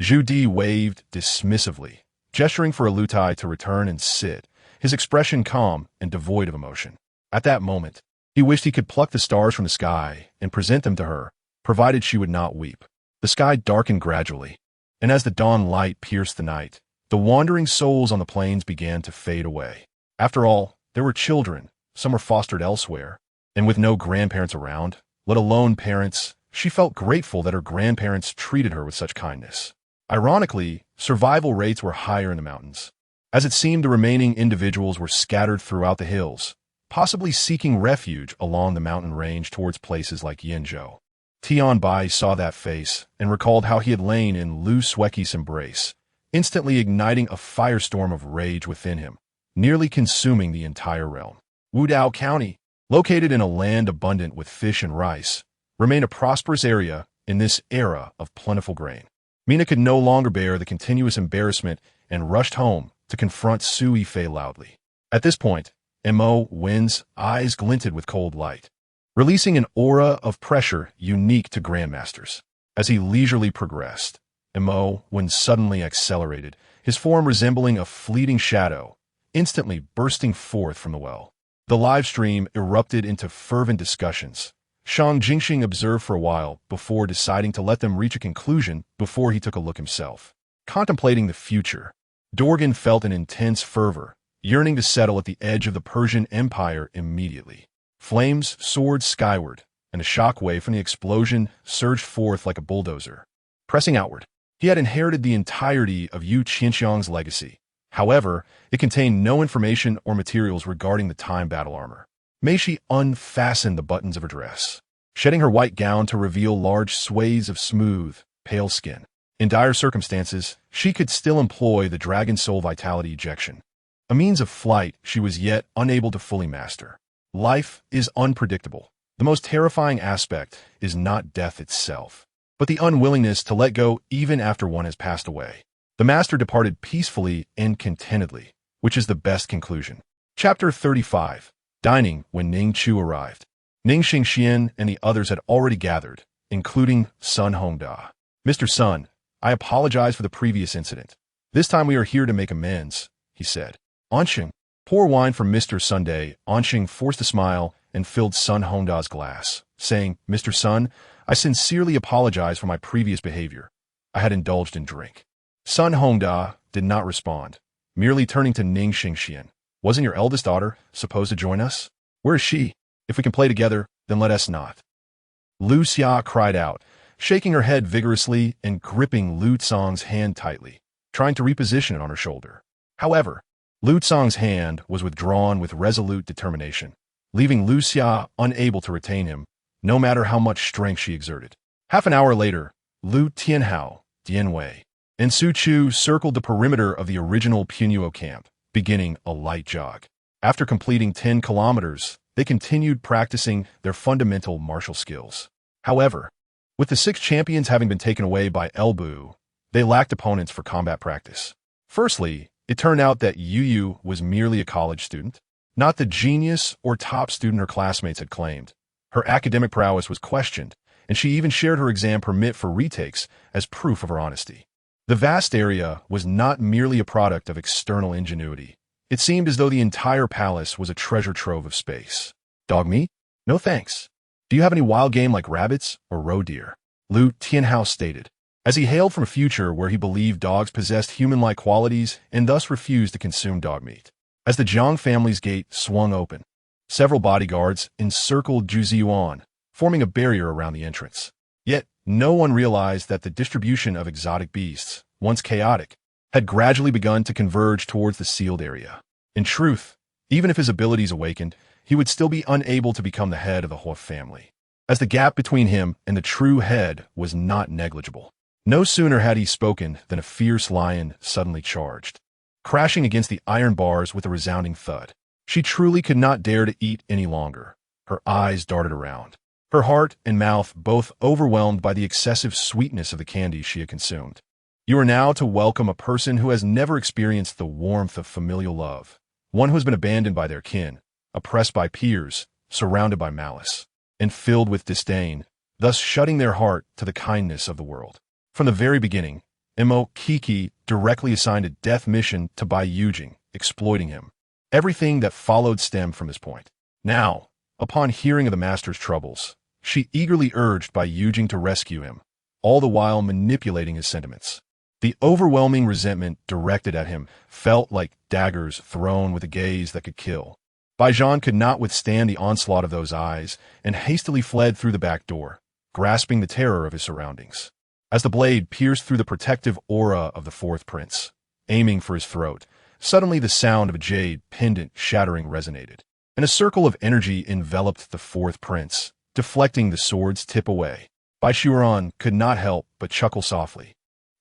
Zhu Di waved dismissively, gesturing for Alutai to return and sit, his expression calm and devoid of emotion. At that moment, he wished he could pluck the stars from the sky and present them to her, provided she would not weep. The sky darkened gradually, and as the dawn light pierced the night, the wandering souls on the plains began to fade away. After all, there were children, some were fostered elsewhere, and with no grandparents around, let alone parents, she felt grateful that her grandparents treated her with such kindness. Ironically, survival rates were higher in the mountains, as it seemed the remaining individuals were scattered throughout the hills, possibly seeking refuge along the mountain range towards places like Yinzhou. Tian Bai saw that face and recalled how he had lain in Lu Sueki's embrace, instantly igniting a firestorm of rage within him, nearly consuming the entire realm. Wudao County, located in a land abundant with fish and rice, remained a prosperous area in this era of plentiful grain. Mina could no longer bear the continuous embarrassment and rushed home to confront Su Yifei loudly. At this point, Mo Wen's eyes glinted with cold light, releasing an aura of pressure unique to grandmasters. As he leisurely progressed, Mo, when suddenly accelerated, his form resembling a fleeting shadow, instantly bursting forth from the well. The live stream erupted into fervent discussions. Zheng Cheng observed for a while before deciding to let them reach a conclusion before he took a look himself. Contemplating the future, Dorgan felt an intense fervor, yearning to settle at the edge of the Persian Empire immediately. Flames soared skyward, and a shockwave from the explosion surged forth like a bulldozer. Pressing outward, he had inherited the entirety of Yu Qianxiang's legacy. However, it contained no information or materials regarding the time battle armor. Mei Shi unfastened the buttons of her dress, shedding her white gown to reveal large swathes of smooth, pale skin. In dire circumstances, she could still employ the Dragon Soul Vitality ejection, a means of flight she was yet unable to fully master. Life is unpredictable. The most terrifying aspect is not death itself, but the unwillingness to let go even after one has passed away. The master departed peacefully and contentedly, which is the best conclusion. Chapter 35. Dining when Ning Chu arrived. Ning Xingxian and the others had already gathered, including Sun Hongda. Mr. Sun, I apologize for the previous incident. This time we are here to make amends, he said. Ansheng, pour wine for Mr. Sunday. Ansheng forced a smile and filled Sun Hongda's glass, saying, Mr. Sun, I sincerely apologize for my previous behavior. I had indulged in drink. Sun Hongda did not respond, merely turning to Ning Xingxian. Wasn't your eldest daughter supposed to join us? Where is she? If we can play together, then let us not. Lu Xia cried out, shaking her head vigorously and gripping Lu Tsong's hand tightly, trying to reposition it on her shoulder. However, Lu Tsong's hand was withdrawn with resolute determination, leaving Lu Xia unable to retain him, no matter how much strength she exerted. Half an hour later, Lu Tianhao, Dianwei, and Su Chu circled the perimeter of the original Punuo camp, beginning a light jog. After completing 10 kilometers, they continued practicing their fundamental martial skills. However, with the 6 champions having been taken away by Elbu, they lacked opponents for combat practice. Firstly, it turned out that Yu Yu was merely a college student, not the genius or top student her classmates had claimed. Her academic prowess was questioned, and she even shared her exam permit for retakes as proof of her honesty. The vast area was not merely a product of external ingenuity. It seemed as though the entire palace was a treasure trove of space. Dog meat? No thanks. Do you have any wild game like rabbits or roe deer? Lu Tianhao stated, as he hailed from a future where he believed dogs possessed human-like qualities and thus refused to consume dog meat. As the Zhang family's gate swung open, several bodyguards encircled Zhuziuan, forming a barrier around the entrance. Yet, no one realized that the distribution of exotic beasts, once chaotic, had gradually begun to converge towards the sealed area. In truth, even if his abilities awakened, he would still be unable to become the head of the Hua family, as the gap between him and the true head was not negligible. No sooner had he spoken than a fierce lion suddenly charged, crashing against the iron bars with a resounding thud. She truly could not dare to eat any longer. Her eyes darted around, her heart and mouth both overwhelmed by the excessive sweetness of the candy she had consumed. You are now to welcome a person who has never experienced the warmth of familial love, one who has been abandoned by their kin, oppressed by peers, surrounded by malice, and filled with disdain, thus shutting their heart to the kindness of the world. From the very beginning, Mo Kiki directly assigned a death mission to Bai Yujing, exploiting him. Everything that followed stemmed from this point. Now, upon hearing of the master's troubles, she eagerly urged Bai Yujing to rescue him, all the while manipulating his sentiments. The overwhelming resentment directed at him felt like daggers thrown with a gaze that could kill. Bai Zhan could not withstand the onslaught of those eyes and hastily fled through the back door, grasping the terror of his surroundings. As the blade pierced through the protective aura of the fourth prince, aiming for his throat, suddenly the sound of a jade pendant shattering resonated, and a circle of energy enveloped the fourth prince, deflecting the sword's tip away. Bai Shuran could not help but chuckle softly.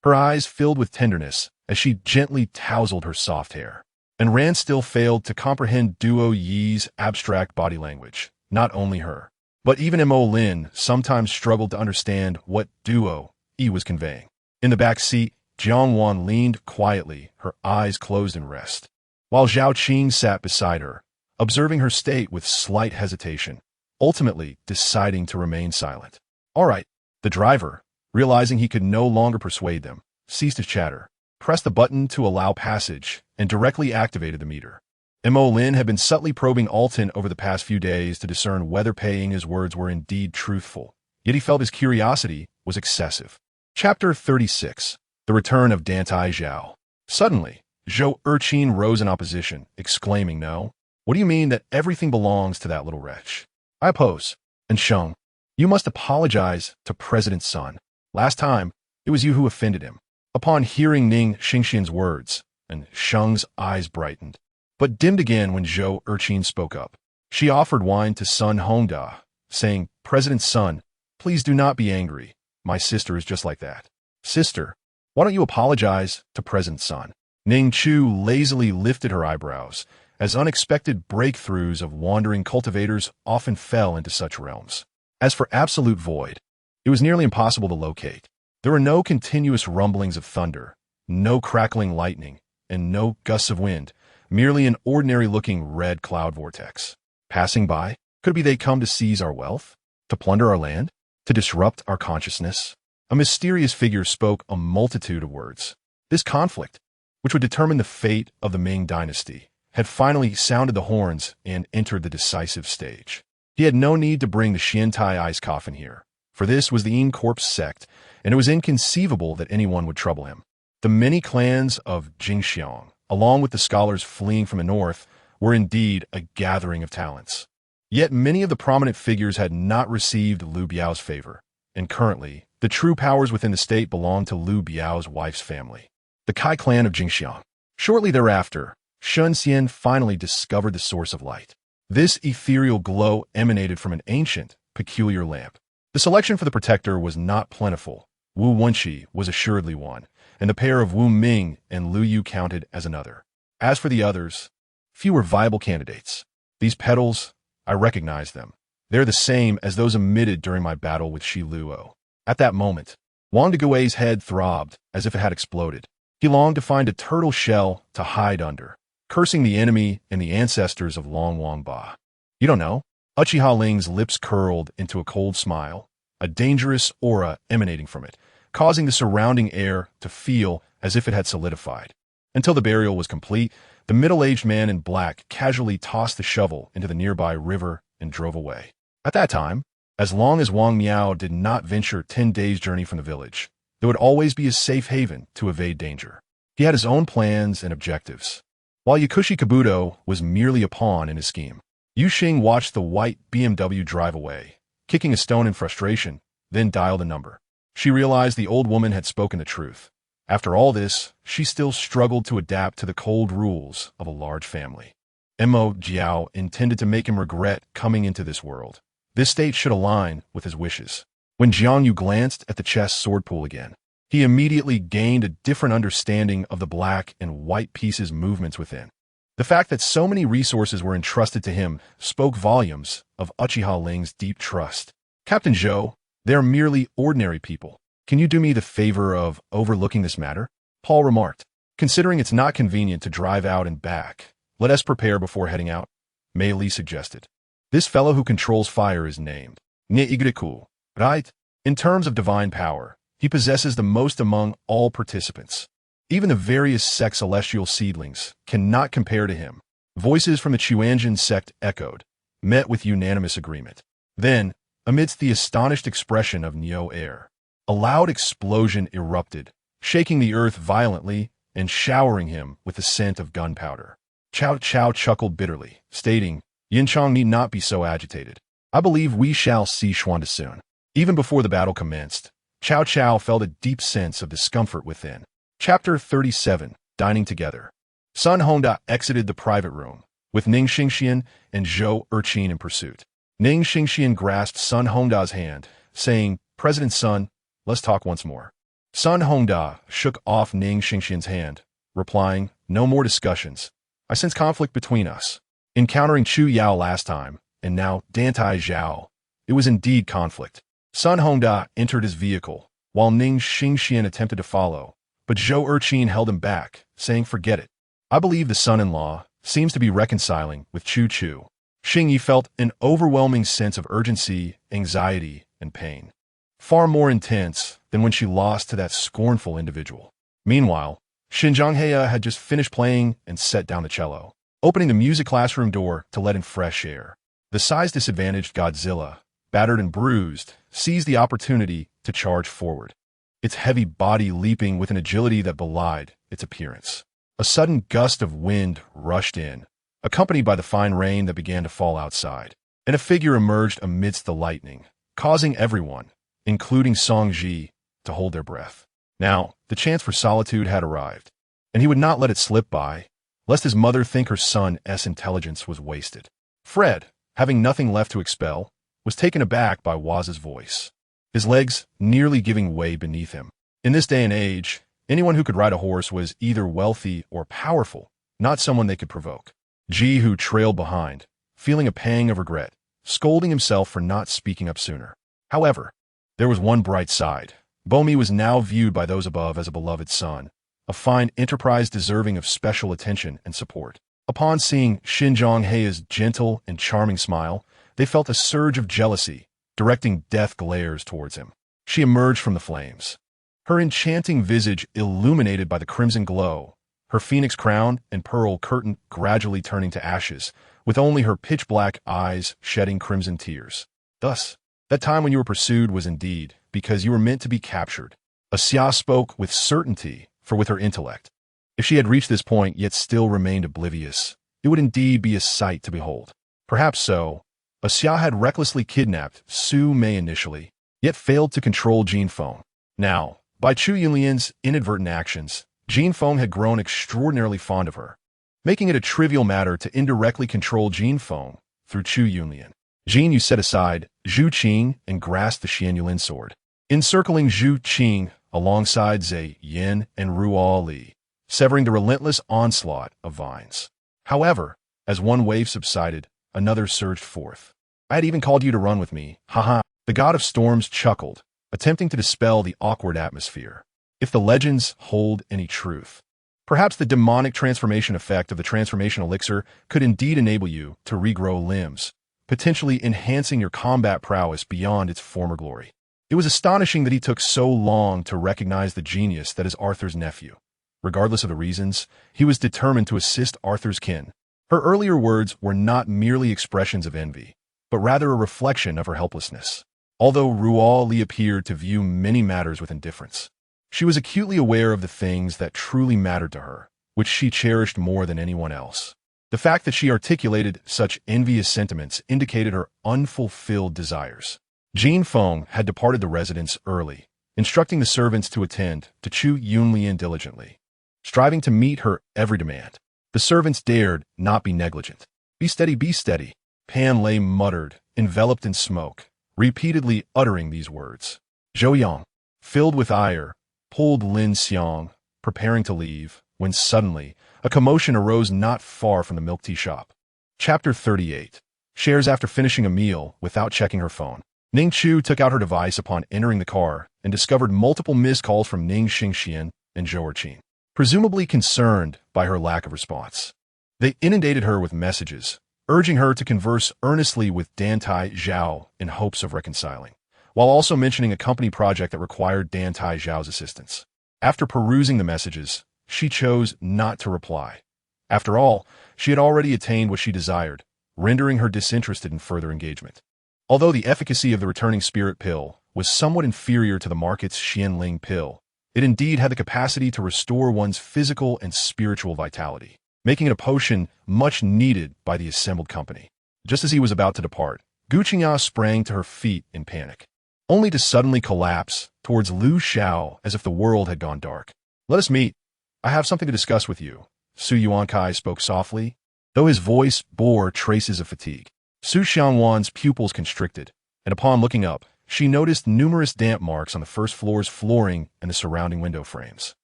Her eyes filled with tenderness as she gently tousled her soft hair. And Rand still failed to comprehend Duo Yi's abstract body language. Not only her, but even Mo Lin sometimes struggled to understand what Duo Yi was conveying. In the back seat, Jiang Wan leaned quietly, her eyes closed in rest, while Zhao Qing sat beside her, observing her state with slight hesitation, ultimately deciding to remain silent. All right, the driver, realizing he could no longer persuade them, ceased his chatter, pressed the button to allow passage, and directly activated the meter. Mo Lin had been subtly probing Alton over the past few days to discern whether paying his words were indeed truthful, yet he felt his curiosity was excessive. Chapter 36. The Return of Dantai Chao. Suddenly, Zhou Erqin rose in opposition, exclaiming, "No. What do you mean that everything belongs to that little wretch? I oppose. And Sheng, you must apologize to President's son. Last time, it was you who offended him." Upon hearing Ning Xingxian's words, and Sheng's eyes brightened, but dimmed again when Zhou Erqin spoke up. She offered wine to Sun Hongda, saying, "President's son, please do not be angry. My sister is just like that." "Sister? Why don't you apologize to President's son?" Ning Chu lazily lifted her eyebrows, as unexpected breakthroughs of wandering cultivators often fell into such realms. As for absolute void, it was nearly impossible to locate. There were no continuous rumblings of thunder, no crackling lightning, and no gusts of wind, merely an ordinary-looking red cloud vortex. Passing by, could it be they come to seize our wealth? To plunder our land? To disrupt our consciousness? A mysterious figure spoke a multitude of words. This conflict, which would determine the fate of the Ming dynasty, had finally sounded the horns and entered the decisive stage. He had no need to bring the Xiantai ice coffin here, for this was the Yin Corpse sect, and it was inconceivable that anyone would trouble him. The many clans of Jingxiang, along with the scholars fleeing from the north, were indeed a gathering of talents. Yet many of the prominent figures had not received Liu Biao's favor, and currently, the true powers within the state belonged to Liu Biao's wife's family, the Kai clan of Jingxiang. Shortly thereafter, Shun Xian finally discovered the source of light. This ethereal glow emanated from an ancient, peculiar lamp. The selection for the protector was not plentiful. Wu Wenqi was assuredly one, and the pair of Wu Ming and Liu Yu counted as another. As for the others, few were viable candidates. These petals, I recognize them. They're the same as those emitted during my battle with Shi Luo. At that moment, Wang Degui's head throbbed as if it had exploded. He longed to find a turtle shell to hide under, cursing the enemy and the ancestors of Long Wang Ba. "You don't know?" Uchiha Ling's lips curled into a cold smile, a dangerous aura emanating from it, causing the surrounding air to feel as if it had solidified. Until the burial was complete, the middle-aged man in black casually tossed the shovel into the nearby river and drove away. At that time, as long as Wang Miao did not venture 10 days' journey from the village, there would always be a safe haven to evade danger. He had his own plans and objectives, while Yakushi Kabuto was merely a pawn in his scheme. Yu Xing watched the white BMW drive away, kicking a stone in frustration, then dialed a number. She realized the old woman had spoken the truth. After all this, she still struggled to adapt to the cold rules of a large family. Mo Jiao intended to make him regret coming into this world. This state should align with his wishes. When Jiang Yu glanced at the chest sword pool again, he immediately gained a different understanding of the black and white pieces' movements within. The fact that so many resources were entrusted to him spoke volumes of Uchiha Ling's deep trust. "Captain Zhou, they are merely ordinary people. Can you do me the favor of overlooking this matter?" Paul remarked. "Considering it's not convenient to drive out and back, let us prepare before heading out," Mei Li suggested. "This fellow who controls fire is named Neigriku, right? In terms of divine power, he possesses the most among all participants. Even the various sect celestial seedlings cannot compare to him." Voices from the Chuanjin sect echoed, met with unanimous agreement. Then, amidst the astonished expression of Neo Air, a loud explosion erupted, shaking the earth violently and showering him with the scent of gunpowder. Cao Cao chuckled bitterly, stating, "Yinchang need not be so agitated. I believe we shall see Xuanda soon." Even before the battle commenced, Cao Cao felt a deep sense of discomfort within. Chapter 37. Dining Together. Sun Hongda exited the private room, with Ning Xingxian and Zhou Erqin in pursuit. Ning Xingxian grasped Sun Hongda's hand, saying, "President's son, let's talk once more." Sun Hongda shook off Ning Xingxian's hand, replying, "No more discussions. I sense conflict between us. Encountering Chu Yao last time, and now Dantai Chao, it was indeed conflict." Sun Hongda entered his vehicle, while Ning Xingxian attempted to follow, but Zhou Erqin held him back, saying, "Forget it. I believe the son-in-law seems to be reconciling with Chu Chu." Xingyi felt an overwhelming sense of urgency, anxiety, and pain, far more intense than when she lost to that scornful individual. Meanwhile, Xinjianghea had just finished playing and set down the cello, opening the music classroom door to let in fresh air. The size-disadvantaged Godzilla, battered and bruised, seized the opportunity to charge forward, its heavy body leaping with an agility that belied its appearance. A sudden gust of wind rushed in, accompanied by the fine rain that began to fall outside, and a figure emerged amidst the lightning, causing everyone, including Song Ji, to hold their breath. Now, the chance for solitude had arrived, and he would not let it slip by, lest his mother think her son's intelligence was wasted. Fred, having nothing left to expel, was taken aback by Waz's voice, his legs nearly giving way beneath him. In this day and age, anyone who could ride a horse was either wealthy or powerful, not someone they could provoke. Ji, who trailed behind, feeling a pang of regret, scolding himself for not speaking up sooner. However, there was one bright side. Bomi was now viewed by those above as a beloved son, a fine enterprise deserving of special attention and support. Upon seeing Xinjianghea's gentle and charming smile, they felt a surge of jealousy, directing death glares towards him. She emerged from the flames, her enchanting visage illuminated by the crimson glow, her phoenix crown and pearl curtain gradually turning to ashes, with only her pitch-black eyes shedding crimson tears. Thus, that time when you were pursued was indeed because you were meant to be captured. Xia spoke with certainty, for with her intellect, if she had reached this point yet still remained oblivious, it would indeed be a sight to behold. Perhaps so, Xia had recklessly kidnapped Su Mei initially, yet failed to control Jin Feng. Now, by Chu Yunlian's inadvertent actions, Jin Feng had grown extraordinarily fond of her, making it a trivial matter to indirectly control Jin Feng through Chu Yunlian. Jin Yu set aside Zhu Qing and grasped the Xian Yulin sword, encircling Zhu Qing alongside Zhe Yin and Ruo Li, severing the relentless onslaught of vines. However, as one wave subsided, another surged forth. I had even called you to run with me, haha. The god of storms chuckled, attempting to dispel the awkward atmosphere. If the legends hold any truth, perhaps the demonic transformation effect of the transformation elixir could indeed enable you to regrow limbs, potentially enhancing your combat prowess beyond its former glory. It was astonishing that he took so long to recognize the genius that is Arthur's nephew. Regardless of the reasons, he was determined to assist Arthur's kin. Her earlier words were not merely expressions of envy, but rather a reflection of her helplessness. Although Ruo Li appeared to view many matters with indifference, she was acutely aware of the things that truly mattered to her, which she cherished more than anyone else. The fact that she articulated such envious sentiments indicated her unfulfilled desires. Jin Feng had departed the residence early, instructing the servants to attend to Chu Yunlian diligently, striving to meet her every demand. The servants dared not be negligent. Be steady, Pan Lei muttered, enveloped in smoke, repeatedly uttering these words. Zhou Yang, filled with ire, pulled Lin Xiang, preparing to leave, when suddenly a commotion arose not far from the milk tea shop. Chapter 38. Shares after finishing a meal without checking her phone. Ning Chu took out her device upon entering the car and discovered multiple missed calls from Ning Xingxian and Zhou Erqin, presumably concerned by her lack of response. They inundated her with messages, urging her to converse earnestly with Dantai Chao in hopes of reconciling, while also mentioning a company project that required Dantai Chao's assistance. After perusing the messages, she chose not to reply. After all, she had already attained what she desired, rendering her disinterested in further engagement. Although the efficacy of the returning spirit pill was somewhat inferior to the market's Xianling pill, it indeed had the capacity to restore one's physical and spiritual vitality, making it a potion much needed by the assembled company. Just as he was about to depart, Gu Qingya sprang to her feet in panic, only to suddenly collapse towards Lu Xiao as if the world had gone dark. Let us meet. I have something to discuss with you, Su Yuankai spoke softly, though his voice bore traces of fatigue. Su Xiangwan's pupils constricted, and upon looking up, she noticed numerous damp marks on the first floor's flooring and the surrounding window frames.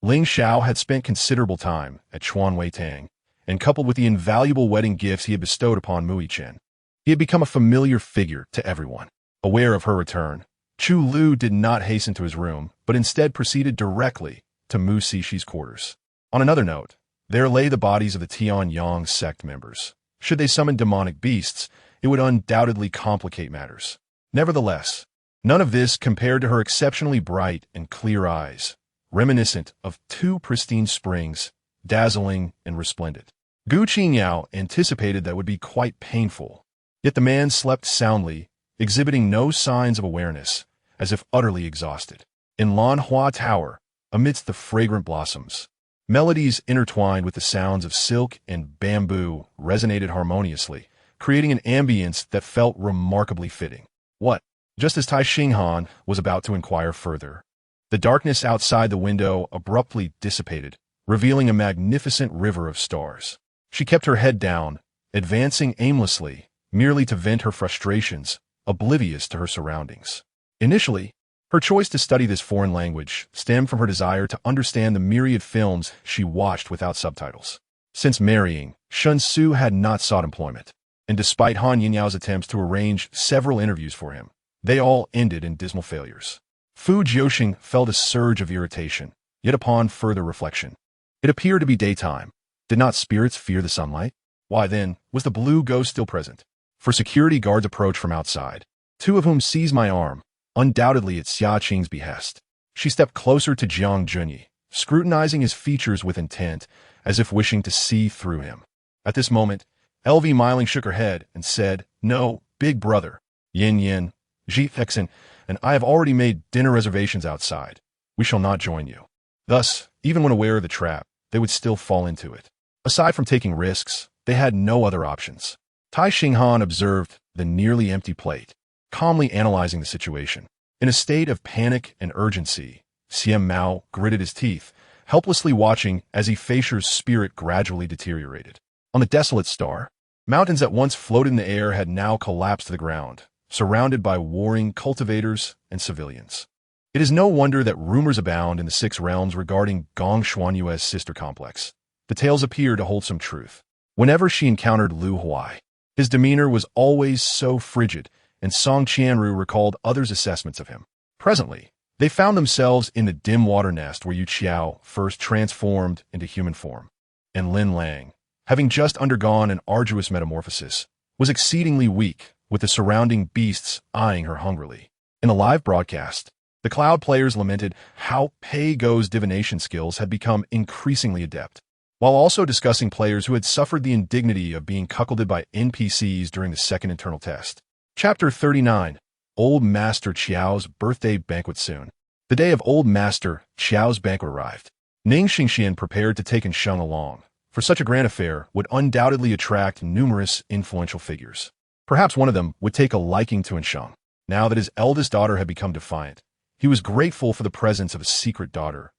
Ling Xiao had spent considerable time at Chuan Wei Tang, and coupled with the invaluable wedding gifts he had bestowed upon Mui Chen, he had become a familiar figure to everyone. Aware of her return, Chu Lu did not hasten to his room, but instead proceeded directly to Mu Sishi's quarters. On another note, there lay the bodies of the Tianyang sect members. Should they summon demonic beasts, it would undoubtedly complicate matters. Nevertheless, none of this compared to her exceptionally bright and clear eyes, reminiscent of two pristine springs, dazzling and resplendent. Gu Qingyao anticipated that would be quite painful, yet the man slept soundly, exhibiting no signs of awareness, as if utterly exhausted. In Lanhua Tower, amidst the fragrant blossoms, melodies intertwined with the sounds of silk and bamboo resonated harmoniously, creating an ambience that felt remarkably fitting. What? Just as Tai Xinghan was about to inquire further, the darkness outside the window abruptly dissipated, revealing a magnificent river of stars. She kept her head down, advancing aimlessly, merely to vent her frustrations, oblivious to her surroundings. Initially, her choice to study this foreign language stemmed from her desire to understand the myriad films she watched without subtitles. Since marrying, Shun Su had not sought employment, and despite Han Yinyao's attempts to arrange several interviews for him, they all ended in dismal failures. Fu Jiuxing felt a surge of irritation, yet upon further reflection, it appeared to be daytime. Did not spirits fear the sunlight? Why then, was the blue ghost still present? For security guards approached from outside, two of whom seized my arm, undoubtedly at Xia Qing's behest. She stepped closer to Jiang Junyi, scrutinizing his features with intent, as if wishing to see through him. At this moment, LV Miling shook her head and said, "No, big brother. Yin Yin, Ji Fexin, and I have already made dinner reservations outside. We shall not join you." Thus, even when aware of the trap, they would still fall into it. Aside from taking risks, they had no other options. Tai Xinghan observed the nearly empty plate, calmly analyzing the situation. In a state of panic and urgency, Xian Mao gritted his teeth, helplessly watching as Feisher's spirit gradually deteriorated. On the desolate star, mountains that once floated in the air had now collapsed to the ground, surrounded by warring cultivators and civilians. It is no wonder that rumors abound in the Six Realms regarding Gong Xuanyue's sister complex. The tales appear to hold some truth. Whenever she encountered Lu Huai, his demeanor was always so frigid, and Song Qianru recalled others' assessments of him. Presently, they found themselves in the dim water nest where Yu Qiao first transformed into human form, and Lin Lang, having just undergone an arduous metamorphosis, was exceedingly weak, with the surrounding beasts eyeing her hungrily. In a live broadcast, the Cloud players lamented how Pei Go's divination skills had become increasingly adept, while also discussing players who had suffered the indignity of being cuckolded by NPCs during the second internal test. Chapter 39. Old Master Qiao's Birthday Banquet Soon. The day of Old Master Qiao's banquet arrived. Ning Xingxian prepared to take Sheng along, for such a grand affair would undoubtedly attract numerous influential figures. Perhaps one of them would take a liking to Sheng. Now that his eldest daughter had become defiant, he was grateful for the presence of a secret daughter,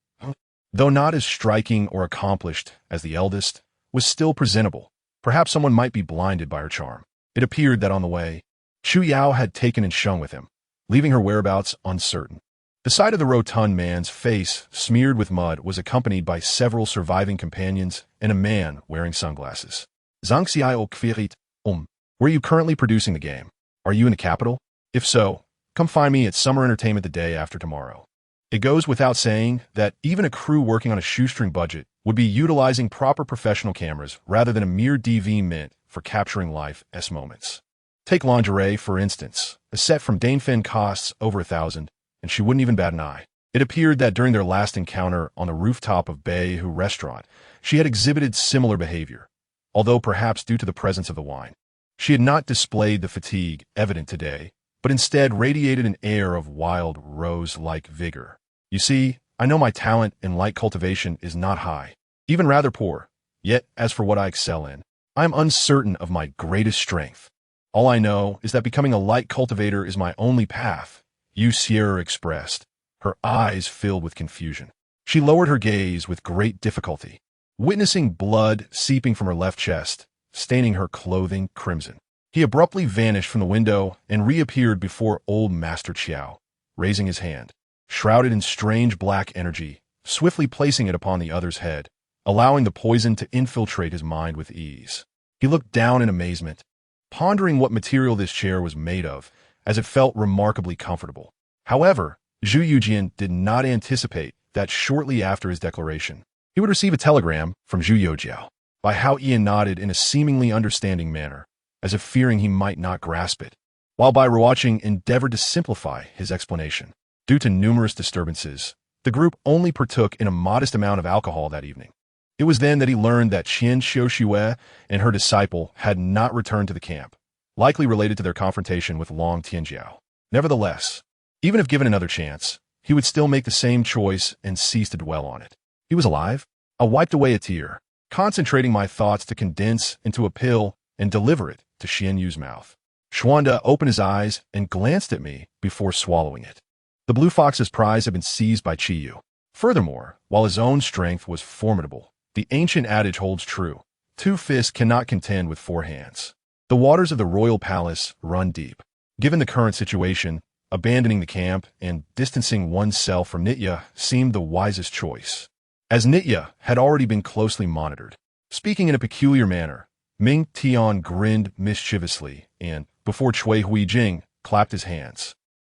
though not as striking or accomplished as the eldest, was still presentable. Perhaps someone might be blinded by her charm. It appeared that on the way, Chu Yao had taken Sheng with him, leaving her whereabouts uncertain. The sight of the rotund man's face smeared with mud was accompanied by several surviving companions and a man wearing sunglasses. Zhangxiai o Kvirit, where are you currently producing the game? Are you in the capital? If so, come find me at Summer Entertainment the day after tomorrow. It goes without saying that even a crew working on a shoestring budget would be utilizing proper professional cameras rather than a mere DV mint for capturing life-s moments. Take lingerie, for instance. A set from Dane Fen costs over 1,000, and she wouldn't even bat an eye. It appeared that during their last encounter on the rooftop of Beihu restaurant, she had exhibited similar behavior, although perhaps due to the presence of the wine. She had not displayed the fatigue evident today, but instead radiated an air of wild rose-like vigor. You see, I know my talent in light cultivation is not high, even rather poor. Yet, as for what I excel in, I am uncertain of my greatest strength. All I know is that becoming a light cultivator is my only path, Yu Sierra expressed, her eyes filled with confusion. She lowered her gaze with great difficulty, witnessing blood seeping from her left chest, staining her clothing crimson. He abruptly vanished from the window and reappeared before Old Master Qiao, raising his hand, shrouded in strange black energy, swiftly placing it upon the other's head, allowing the poison to infiltrate his mind with ease. He looked down in amazement, pondering what material this chair was made of, as it felt remarkably comfortable. However, Zhu Yujian did not anticipate that shortly after his declaration, he would receive a telegram from Zhu Youjiao. By how Ian nodded in a seemingly understanding manner, as if fearing he might not grasp it, while Bai Ruoqing endeavored to simplify his explanation. Due to numerous disturbances, The group only partook in a modest amount of alcohol that evening. It was then that he learned that Qian Xiuxue and her disciple had not returned to the camp, likely related to their confrontation with Long Tianjiao. Nevertheless, even if given another chance, he would still make the same choice and cease to dwell on it. He was alive. I wiped away a tear, concentrating my thoughts to condense into a pill and deliver it to Xian Yu's mouth. Xuanda opened his eyes and glanced at me before swallowing it. The Blue Fox's prize had been seized by Qi Yu. Furthermore, while his own strength was formidable, the ancient adage holds true: 2 fists cannot contend with 4 hands. The waters of the royal palace run deep. Given the current situation, abandoning the camp and distancing oneself from Nitya seemed the wisest choice, as Nitya had already been closely monitored. Speaking in a peculiar manner, Ming Tian grinned mischievously and, before Cui Huijing, clapped his hands.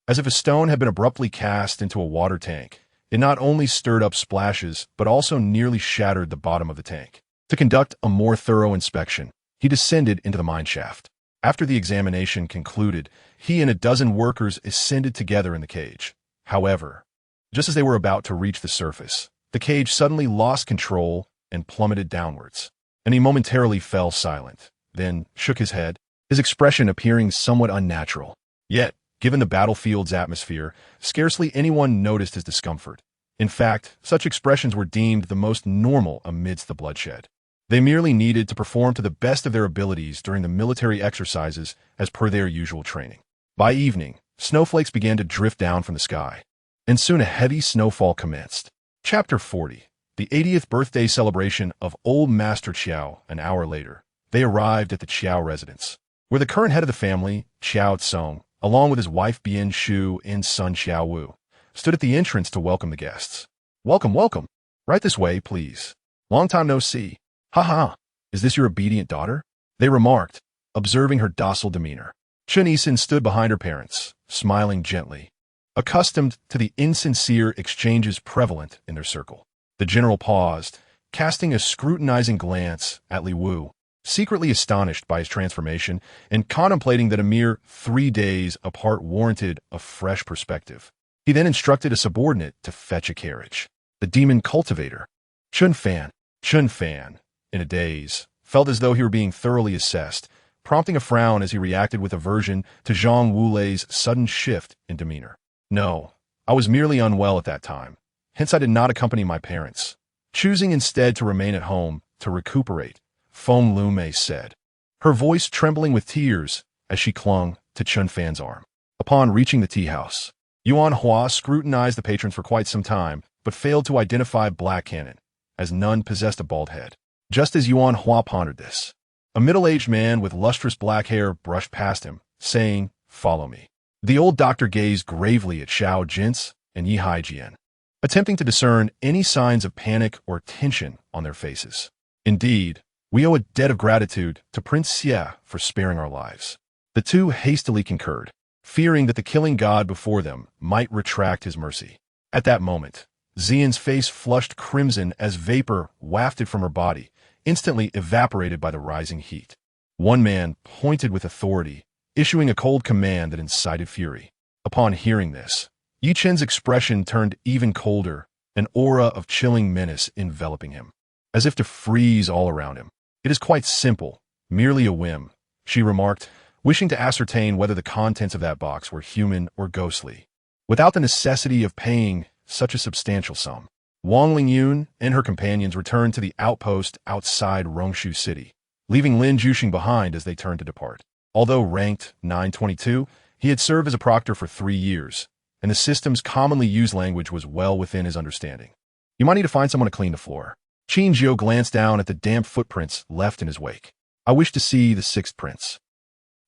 As if a stone had been abruptly cast into a water tank, it not only stirred up splashes, but also nearly shattered the bottom of the tank. To conduct a more thorough inspection, he descended into the mine shaft. After the examination concluded, he and a dozen workers ascended together in the cage. However, just as they were about to reach the surface, the cage suddenly lost control and plummeted downwards, and he momentarily fell silent, then shook his head, his expression appearing somewhat unnatural. Yet, given the battlefield's atmosphere, scarcely anyone noticed his discomfort. In fact, such expressions were deemed the most normal amidst the bloodshed. They merely needed to perform to the best of their abilities during the military exercises as per their usual training. By evening, snowflakes began to drift down from the sky, and soon a heavy snowfall commenced. Chapter 40. The 80th birthday celebration of Old Master Qiao. An hour later, they arrived at the Qiao residence, where the current head of the family, Qiao Tsong, along with his wife Bian Shu and son Xiao Wu, stood at the entrance to welcome the guests. "Welcome, welcome. Right this way, please. Long time no see. Ha! Is this your obedient daughter?" they remarked, observing her docile demeanor. Chen Yisin stood behind her parents, smiling gently, accustomed to the insincere exchanges prevalent in their circle. The general paused, casting a scrutinizing glance at Li Wu, secretly astonished by his transformation and contemplating that a mere 3 days apart warranted a fresh perspective. He then instructed a subordinate to fetch a carriage. The demon cultivator, Chun Fan, in a daze, felt as though he were being thoroughly assessed, prompting a frown as he reacted with aversion to Zhang Wulei's sudden shift in demeanor. "No, I was merely unwell at that time, hence I did not accompany my parents, choosing instead to remain at home to recuperate," Feng Lumei said, her voice trembling with tears as she clung to Chun Fan's arm. Upon reaching the tea house, Yuan Hua scrutinized the patrons for quite some time, but failed to identify Black Cannon, as none possessed a bald head. Just as Yuan Hua pondered this, a middle-aged man with lustrous black hair brushed past him, saying, "Follow me." The old doctor gazed gravely at Xiao Jin's and Yi Haijian, attempting to discern any signs of panic or tension on their faces. "Indeed, we owe a debt of gratitude to Prince Xie for sparing our lives." The two hastily concurred, fearing that the killing god before them might retract his mercy. At that moment, Xian's face flushed crimson as vapor wafted from her body, instantly evaporated by the rising heat. One man pointed with authority, issuing a cold command that incited fury. Upon hearing this, Yi Chen's expression turned even colder, an aura of chilling menace enveloping him, as if to freeze all around him. "It is quite simple, merely a whim," she remarked, wishing to ascertain whether the contents of that box were human or ghostly, without the necessity of paying such a substantial sum. Wang Lingyun and her companions returned to the outpost outside Rongshu City, leaving Lin Juxing behind as they turned to depart. Although ranked 922, he had served as a proctor for 3 years, and the system's commonly used language was well within his understanding. "You might need to find someone to clean the floor." Qin Jiu glanced down at the damp footprints left in his wake. "I wish to see the 6th prince."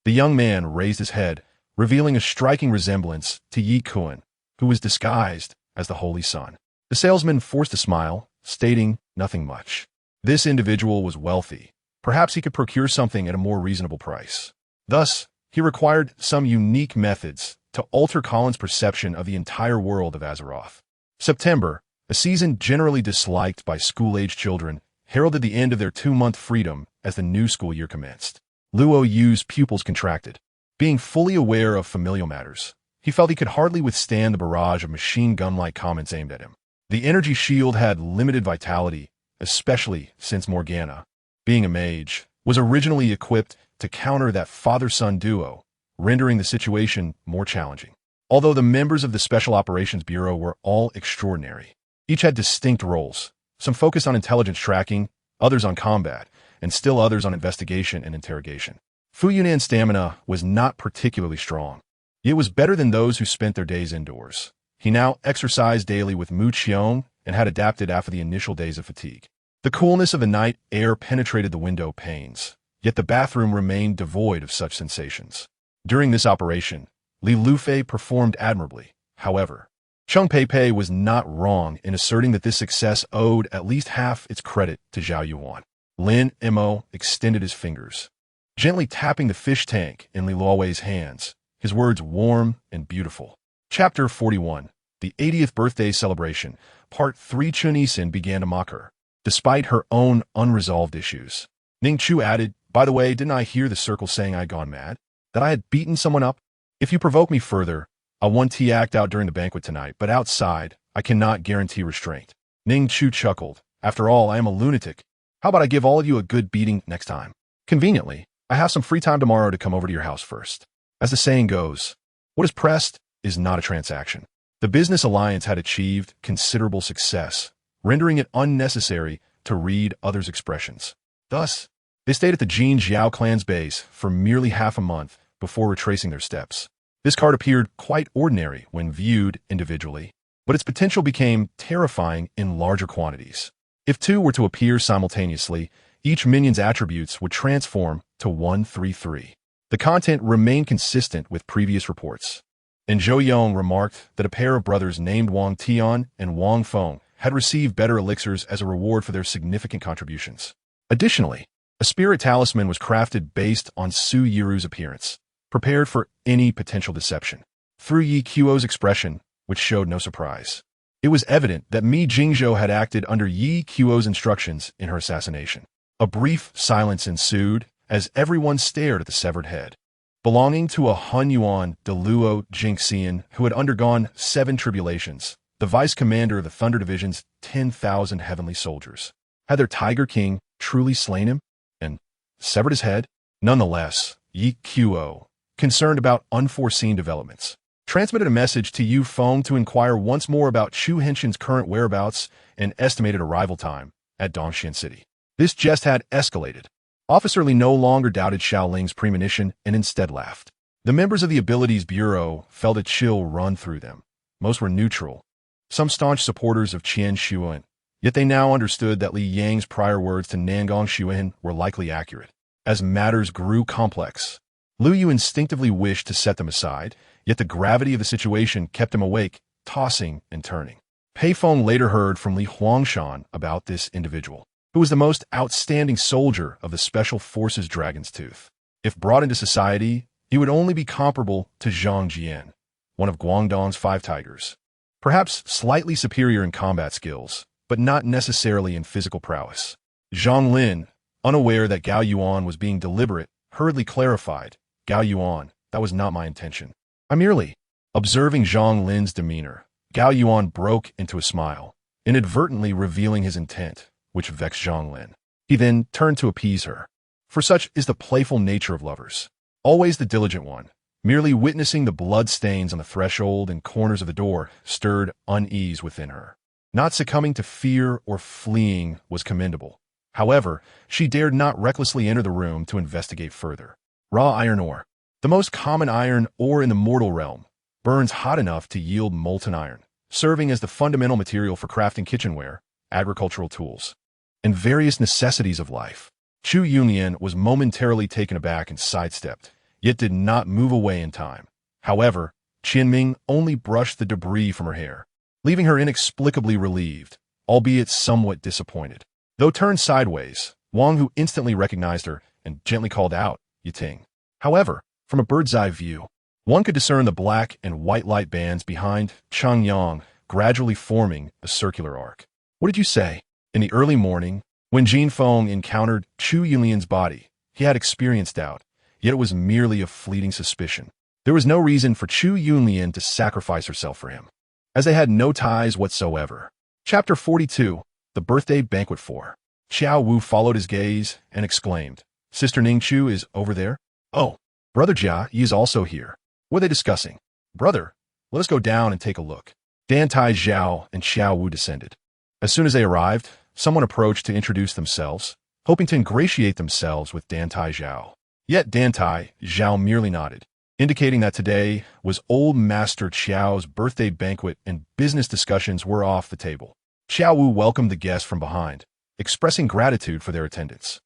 The young man raised his head, revealing a striking resemblance to Yi Kun, who was disguised as the Holy Sun. The salesman forced a smile, stating nothing much. This individual was wealthy. Perhaps he could procure something at a more reasonable price. Thus, he required some unique methods to alter Colin's perception of the entire world of Azeroth. September, a season generally disliked by school-aged children, heralded the end of their 2-month freedom as the new school year commenced. Luo Yu's pupils contracted. Being fully aware of familial matters, he felt he could hardly withstand the barrage of machine gun-like comments aimed at him. The energy shield had limited vitality, especially since Morgana, being a mage, was originally equipped to counter that father-son duo, rendering the situation more challenging. Although the members of the Special Operations Bureau were all extraordinary, each had distinct roles, some focused on intelligence tracking, others on combat, and still others on investigation and interrogation. Fu Yunan's stamina was not particularly strong. It was better than those who spent their days indoors. He now exercised daily with Mu Qiong and had adapted after the initial days of fatigue. The coolness of the night air penetrated the window panes, yet the bathroom remained devoid of such sensations. During this operation, Li Lufei performed admirably. However, Cheng Pei was not wrong in asserting that this success owed at least half its credit to Zhao Yuan. Lin Mo extended his fingers, gently tapping the fish tank in Li Luowei's hands, his words warm and beautiful. Chapter 41, the 80th Birthday Celebration, Part 3. Chun Yisin began to mock her, despite her own unresolved issues. Ning Chu added, "By the way, didn't I hear the circle saying I'd gone mad? That I had beaten someone up? If you provoke me further, I'll 1T act out during the banquet tonight, but outside, I cannot guarantee restraint." Ning Chu chuckled. "After all, I am a lunatic. How about I give all of you a good beating next time? Conveniently, I have some free time tomorrow to come over to your house first." As the saying goes, what is pressed is not a transaction. The business alliance had achieved considerable success, rendering it unnecessary to read others' expressions. Thus, they stayed at the Jin Jiao clan's base for merely half a month before retracing their steps. This card appeared quite ordinary when viewed individually, but its potential became terrifying in larger quantities. If two were to appear simultaneously, each minion's attributes would transform to 133. The content remained consistent with previous reports, and Zhou Yong remarked that a pair of brothers named Wang Tian and Wang Feng had received better elixirs as a reward for their significant contributions. Additionally, a spirit talisman was crafted based on Su Yiru's appearance, prepared for any potential deception. Through Yi Qiuo's expression, which showed no surprise, it was evident that Mi Jingzhou had acted under Yi Qiuo's instructions in her assassination. A brief silence ensued as everyone stared at the severed head. Belonging to a Hun Yuan de Luo Jingxian who had undergone 7 tribulations, the vice commander of the Thunder Division's 10,000 heavenly soldiers. Had their Tiger King truly slain him and severed his head? Nonetheless, Yi Qiuo, concerned about unforeseen developments, transmitted a message to Yu Feng to inquire once more about Chu Henshin's current whereabouts and estimated arrival time at Dongxian City. This jest had escalated. Officer Li no longer doubted Xiaoling's premonition and instead laughed. The members of the Abilities Bureau felt a chill run through them. Most were neutral, some staunch supporters of Qian Xuan, yet they now understood that Li Yang's prior words to Nangong Xuan were likely accurate. As matters grew complex, Lu Yu instinctively wished to set them aside, yet the gravity of the situation kept him awake, tossing and turning. Pei Feng later heard from Li Huangshan about this individual, who was the most outstanding soldier of the Special Forces Dragon's Tooth. If brought into society, he would only be comparable to Zhang Jian, one of Guangdong's 5 tigers. Perhaps slightly superior in combat skills, but not necessarily in physical prowess. Zhang Lin, unaware that Gao Yuan was being deliberate, hurriedly clarified, "Gao Yuan, that was not my intention. I merely..." Observing Zhang Lin's demeanor, Gao Yuan broke into a smile, inadvertently revealing his intent, which vexed Zhang Lin. He then turned to appease her. For such is the playful nature of lovers. Always the diligent one, merely witnessing the blood stains on the threshold and corners of the door stirred unease within her. Not succumbing to fear or fleeing was commendable. However, she dared not recklessly enter the room to investigate further. Raw iron ore, the most common iron ore in the mortal realm, burns hot enough to yield molten iron, serving as the fundamental material for crafting kitchenware, agricultural tools, and various necessities of life. Chu Yunyan was momentarily taken aback and sidestepped, yet did not move away in time. However, Qianming only brushed the debris from her hair, leaving her inexplicably relieved, albeit somewhat disappointed. Though turned sideways, Wang Hu instantly recognized her and gently called out, "Yiting." However, from a bird's-eye view, one could discern the black and white light bands behind Changyang gradually forming a circular arc. "What did you say?" In the early morning, when Jin Feng encountered Chu Yunlian's body, he had experienced doubt, yet it was merely a fleeting suspicion. There was no reason for Chu Yunlian to sacrifice herself for him, as they had no ties whatsoever. Chapter 42. The Birthday Banquet 4. Xiao Wu followed his gaze and exclaimed, Sister Ning Chu is over there? Oh, Brother Jia, he is also here. What are they discussing? Brother, let us go down and take a look. Dantai Chao and Xiao Wu descended. As soon as they arrived, someone approached to introduce themselves, hoping to ingratiate themselves with Dantai Chao. Yet Dantai Chao merely nodded, indicating that today was Old Master Qiao's birthday banquet and business discussions were off the table. Xiao Wu welcomed the guests from behind, expressing gratitude for their attendance.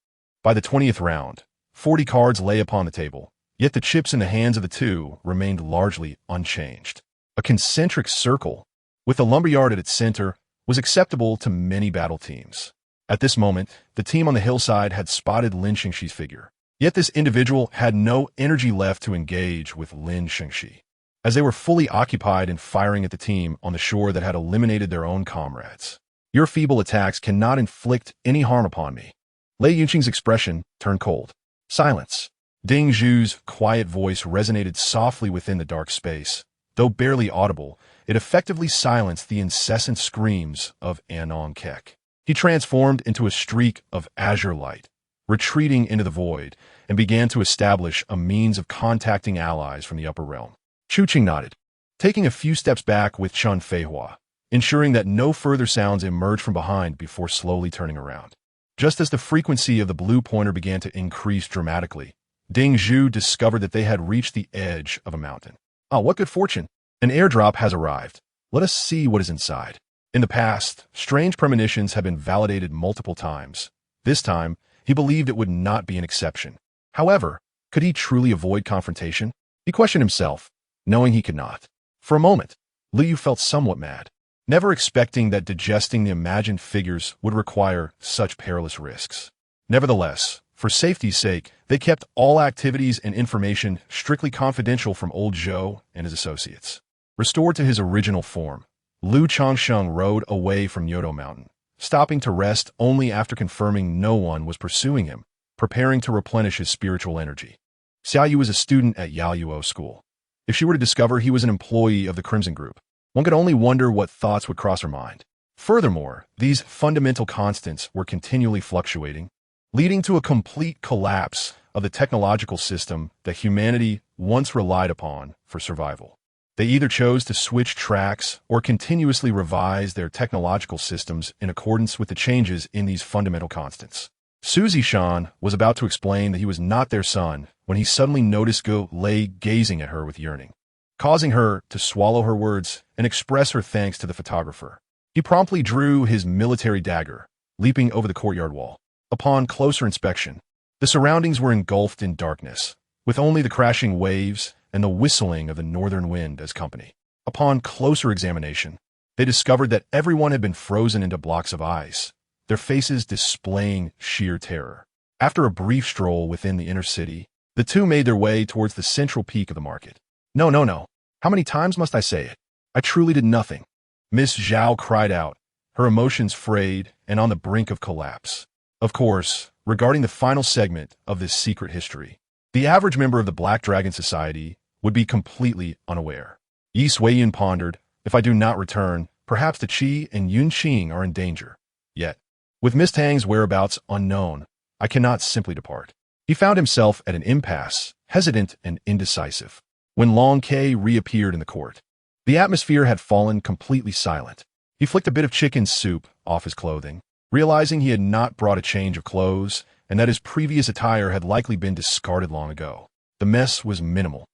By the 20th round, 40 cards lay upon the table, yet the chips in the hands of the two remained largely unchanged. A concentric circle, with the lumberyard at its center, was acceptable to many battle teams. At this moment, the team on the hillside had spotted Lin Shengxi's figure. Yet this individual had no energy left to engage with Lin Shengxi, as they were fully occupied in firing at the team on the shore that had eliminated their own comrades. Your feeble attacks cannot inflict any harm upon me. Lei Yunqing's expression turned cold. Silence. Ding Zhu's quiet voice resonated softly within the dark space. Though barely audible, it effectively silenced the incessant screams of Anong Kek. He transformed into a streak of azure light, retreating into the void, and began to establish a means of contacting allies from the upper realm. Chu Qing nodded, taking a few steps back with Chun Feihua, ensuring that no further sounds emerged from behind before slowly turning around. Just as the frequency of the blue pointer began to increase dramatically, Ding Zhu discovered that they had reached the edge of a mountain. Ah, what good fortune! An airdrop has arrived. Let us see what is inside. In the past, strange premonitions had been validated multiple times. This time, he believed it would not be an exception. However, could he truly avoid confrontation? He questioned himself, knowing he could not. For a moment, Liu felt somewhat mad, never expecting that digesting the imagined figures would require such perilous risks. Nevertheless, for safety's sake, they kept all activities and information strictly confidential from old Zhou and his associates. Restored to his original form, Liu Changsheng rode away from Yodo Mountain, stopping to rest only after confirming no one was pursuing him, preparing to replenish his spiritual energy. Xiaoyu was a student at Yaoyuo School. If she were to discover he was an employee of the Crimson Group, one could only wonder what thoughts would cross her mind. Furthermore, these fundamental constants were continually fluctuating, leading to a complete collapse of the technological system that humanity once relied upon for survival. They either chose to switch tracks or continuously revise their technological systems in accordance with the changes in these fundamental constants. Su Zishan was about to explain that he was not their son when he suddenly noticed Go Lei gazing at her with yearning, causing her to swallow her words and express her thanks to the photographer. He promptly drew his military dagger, leaping over the courtyard wall. Upon closer inspection, the surroundings were engulfed in darkness, with only the crashing waves and the whistling of the northern wind as company. Upon closer examination, they discovered that everyone had been frozen into blocks of ice, their faces displaying sheer terror. After a brief stroll within the inner city, the two made their way towards the central peak of the market. No. How many times must I say it? I truly did nothing. Miss Zhao cried out, her emotions frayed and on the brink of collapse. Of course, regarding the final segment of this secret history, the average member of the Black Dragon Society would be completely unaware. Yi Suiyun pondered, if I do not return, perhaps the Qi and Yun Qing are in danger. Yet, with Miss Tang's whereabouts unknown, I cannot simply depart. He found himself at an impasse, hesitant and indecisive, when Long Kei reappeared in the court. The atmosphere had fallen completely silent. He flicked a bit of chicken soup off his clothing, realizing he had not brought a change of clothes and that his previous attire had likely been discarded long ago. The mess was minimal,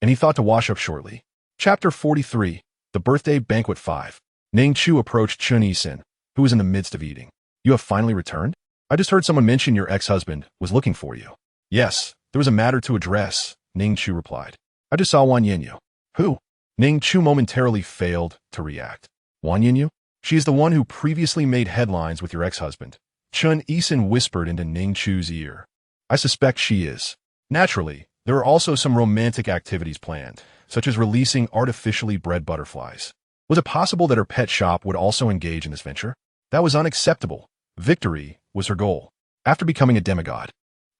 and he thought to wash up shortly. Chapter 43. The Birthday Banquet 5. Ning Chu approached Chun Yisin, who was in the midst of eating. You have finally returned? I just heard someone mention your ex-husband was looking for you. Yes, there was a matter to address, Ning Chu replied. I just saw Wan Yinyu. Who? Ning Chu momentarily failed to react. Wan Yinyu? She is the one who previously made headlines with your ex-husband. Chun Yisin whispered into Ning Chu's ear. I suspect she is. Naturally, there are also some romantic activities planned, such as releasing artificially bred butterflies. Was it possible that her pet shop would also engage in this venture? That was unacceptable. Victory was her goal. After becoming a demigod,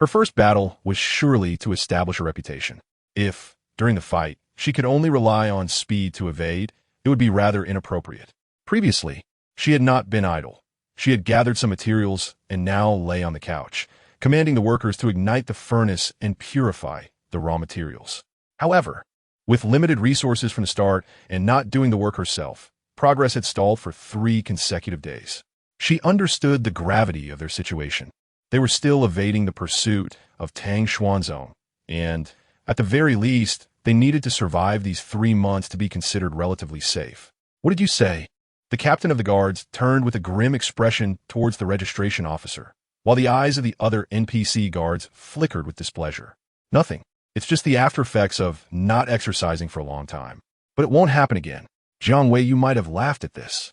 her first battle was surely to establish a reputation. If, during the fight, she could only rely on speed to evade, it would be rather inappropriate. Previously, She had not been idle. She had gathered some materials and now lay on the couch, commanding the workers to ignite the furnace and purify the raw materials. However, with limited resources from the start and not doing the work herself, progress had stalled for 3 consecutive days. She understood the gravity of their situation. They were still evading the pursuit of Tang Xuanzong, and, at the very least, they needed to survive these 3 months to be considered relatively safe. "What did you say?" The captain of the guards turned with a grim expression towards the registration officer, while the eyes of the other NPC guards flickered with displeasure. "Nothing. It's just the after effects of not exercising for a long time. But it won't happen again. Jiang Wei, you might have laughed at this."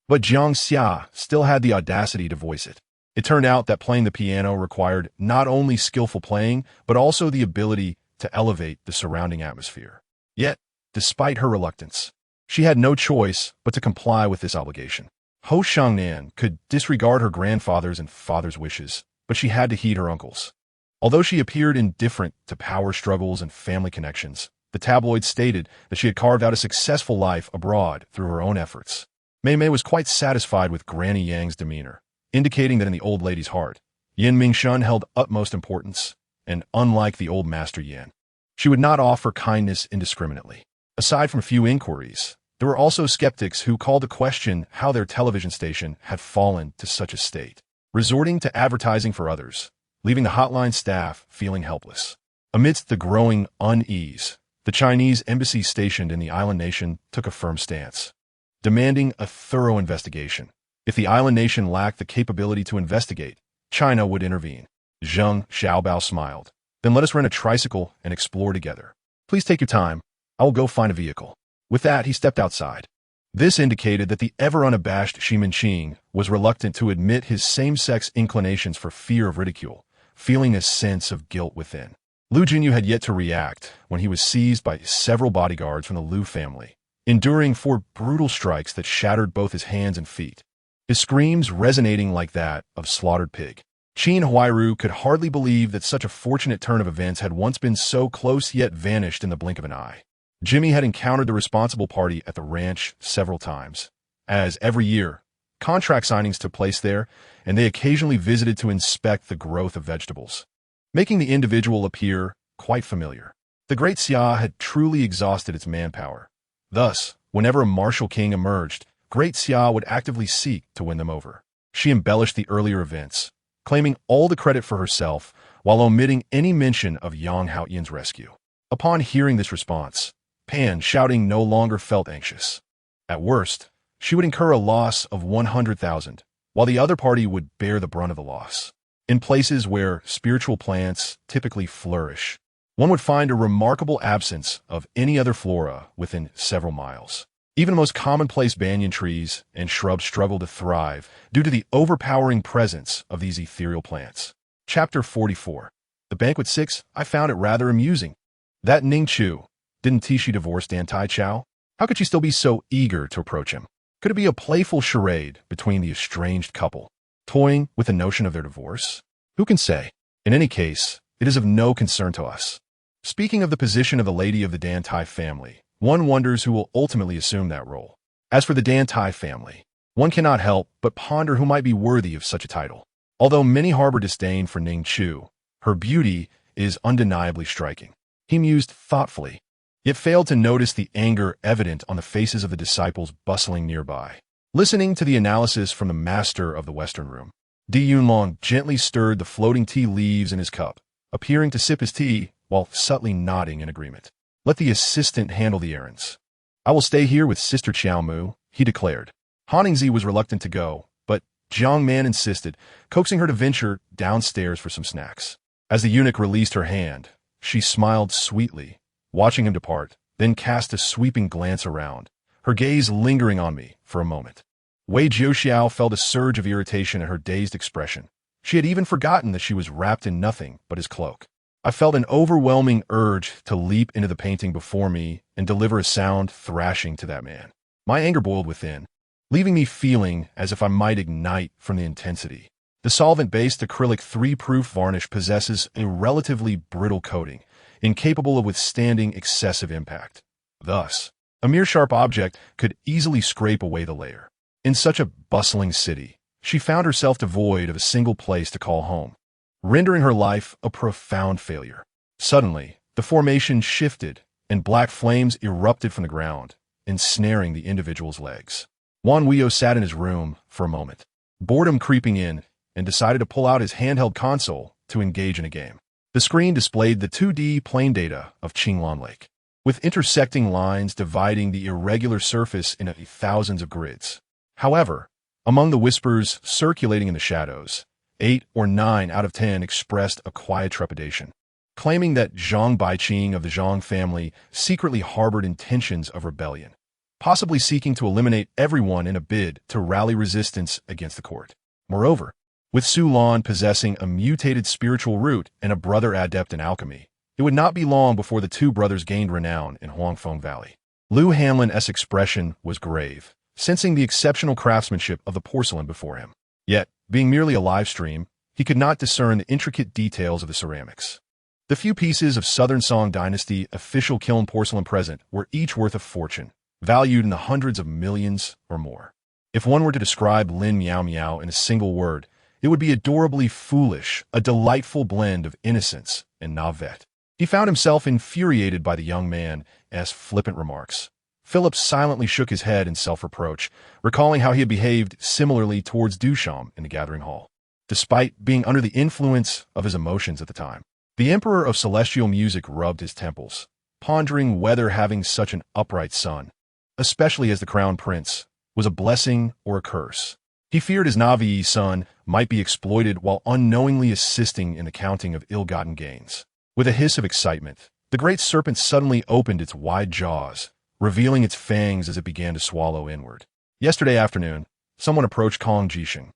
But Jiang Xia still had the audacity to voice it. It turned out that playing the piano required not only skillful playing, but also the ability to elevate the surrounding atmosphere. Yet, despite her reluctance, she had no choice but to comply with this obligation. Ho Shangnan could disregard her grandfather's and father's wishes, but she had to heed her uncle's. Although she appeared indifferent to power struggles and family connections, the tabloids stated that she had carved out a successful life abroad through her own efforts. Mei Mei was quite satisfied with Granny Yang's demeanor, indicating that in the old lady's heart, Yin Mingshun held utmost importance, and unlike the old Master Yan, she would not offer kindness indiscriminately. Aside from a few inquiries, there were also skeptics who called to question how their television station had fallen to such a state, resorting to advertising for others, leaving the hotline staff feeling helpless. Amidst the growing unease, the Chinese embassy stationed in the island nation took a firm stance, demanding a thorough investigation. If the island nation lacked the capability to investigate, China would intervene. Zheng Xiaobao smiled. "Then let us rent a tricycle and explore together. Please take your time. I will go find a vehicle." With that, he stepped outside. This indicated that the ever-unabashed Xi Minqing was reluctant to admit his same-sex inclinations for fear of ridicule, feeling a sense of guilt within. Lu Jinyu had yet to react when he was seized by several bodyguards from the Lu family, enduring 4 brutal strikes that shattered both his hands and feet, his screams resonating like that of slaughtered pig. Qin Huairu could hardly believe that such a fortunate turn of events had once been so close yet vanished in the blink of an eye. Jimmy had encountered the responsible party at the ranch several times, as every year, contract signings took place there, and they occasionally visited to inspect the growth of vegetables, making the individual appear quite familiar. The Great Xia had truly exhausted its manpower. Thus, whenever a martial king emerged, Great Xia would actively seek to win them over. She embellished the earlier events, claiming all the credit for herself while omitting any mention of Yang Haoyin's rescue. Upon hearing this response, Pan shouting no longer felt anxious. At worst, she would incur a loss of 100,000, while the other party would bear the brunt of the loss. In places where spiritual plants typically flourish, one would find a remarkable absence of any other flora within several miles. Even the most commonplace banyan trees and shrubs struggle to thrive due to the overpowering presence of these ethereal plants. Chapter 44. The Banquet 6. I found it rather amusing. That Ning Chu. Didn't Tishi divorce Dantai Chao? How could she still be so eager to approach him? Could it be a playful charade between the estranged couple, toying with the notion of their divorce? Who can say? In any case, it is of no concern to us. Speaking of the position of the lady of the Dantai family, one wonders who will ultimately assume that role. As for the Dantai family, one cannot help but ponder who might be worthy of such a title. Although many harbor disdain for Ning Chu, her beauty is undeniably striking. He mused thoughtfully, yet failed to notice the anger evident on the faces of the disciples bustling nearby. Listening to the analysis from the master of the Western Room, Di Yunlong gently stirred the floating tea leaves in his cup, appearing to sip his tea while subtly nodding in agreement. "Let the assistant handle the errands. I will stay here with Sister Chiao Mu," he declared. Haningzi was reluctant to go, but Jiang Man insisted, coaxing her to venture downstairs for some snacks. As the eunuch released her hand, she smiled sweetly, watching him depart, then cast a sweeping glance around, her gaze lingering on me for a moment. Wei Jiuxiao felt a surge of irritation at her dazed expression. She had even forgotten that she was wrapped in nothing but his cloak. I felt an overwhelming urge to leap into the painting before me and deliver a sound thrashing to that man. My anger boiled within, leaving me feeling as if I might ignite from the intensity. The solvent-based acrylic 3-proof varnish possesses a relatively brittle coating, incapable of withstanding excessive impact. Thus, a mere sharp object could easily scrape away the layer. In such a bustling city, she found herself devoid of a single place to call home, rendering her life a profound failure. Suddenly, the formation shifted, and black flames erupted from the ground, ensnaring the individual's legs. Juan Huio sat in his room for a moment, boredom creeping in, and decided to pull out his handheld console to engage in a game. The screen displayed the 2D plane data of Qinglan Lake, with intersecting lines dividing the irregular surface into thousands of grids. However, among the whispers circulating in the shadows, 8 or 9 out of 10 expressed a quiet trepidation, claiming that Zhang Baiqing of the Zhang family secretly harbored intentions of rebellion, possibly seeking to eliminate everyone in a bid to rally resistance against the court. Moreover, with Su Lan possessing a mutated spiritual root and a brother adept in alchemy, it would not be long before the two brothers gained renown in Huangfeng Valley. Liu Hanlin's expression was grave, sensing the exceptional craftsmanship of the porcelain before him. Yet, being merely a live stream, he could not discern the intricate details of the ceramics. The few pieces of Southern Song Dynasty official kiln porcelain present were each worth a fortune, valued in the hundreds of millions or more. If one were to describe Lin Miao Miao in a single word, it would be adorably foolish, a delightful blend of innocence and naivete. He found himself infuriated by the young man's flippant remarks. Philip silently shook his head in self-reproach, recalling how he had behaved similarly towards Duchamp in the gathering hall. Despite being under the influence of his emotions at the time, the Emperor of Celestial Music rubbed his temples, pondering whether having such an upright son, especially as the crown prince, was a blessing or a curse. He feared his Navi son might be exploited while unknowingly assisting in the counting of ill-gotten gains. With a hiss of excitement, the great serpent suddenly opened its wide jaws, revealing its fangs as it began to swallow inward. Yesterday afternoon, someone approached Kong Jisheng,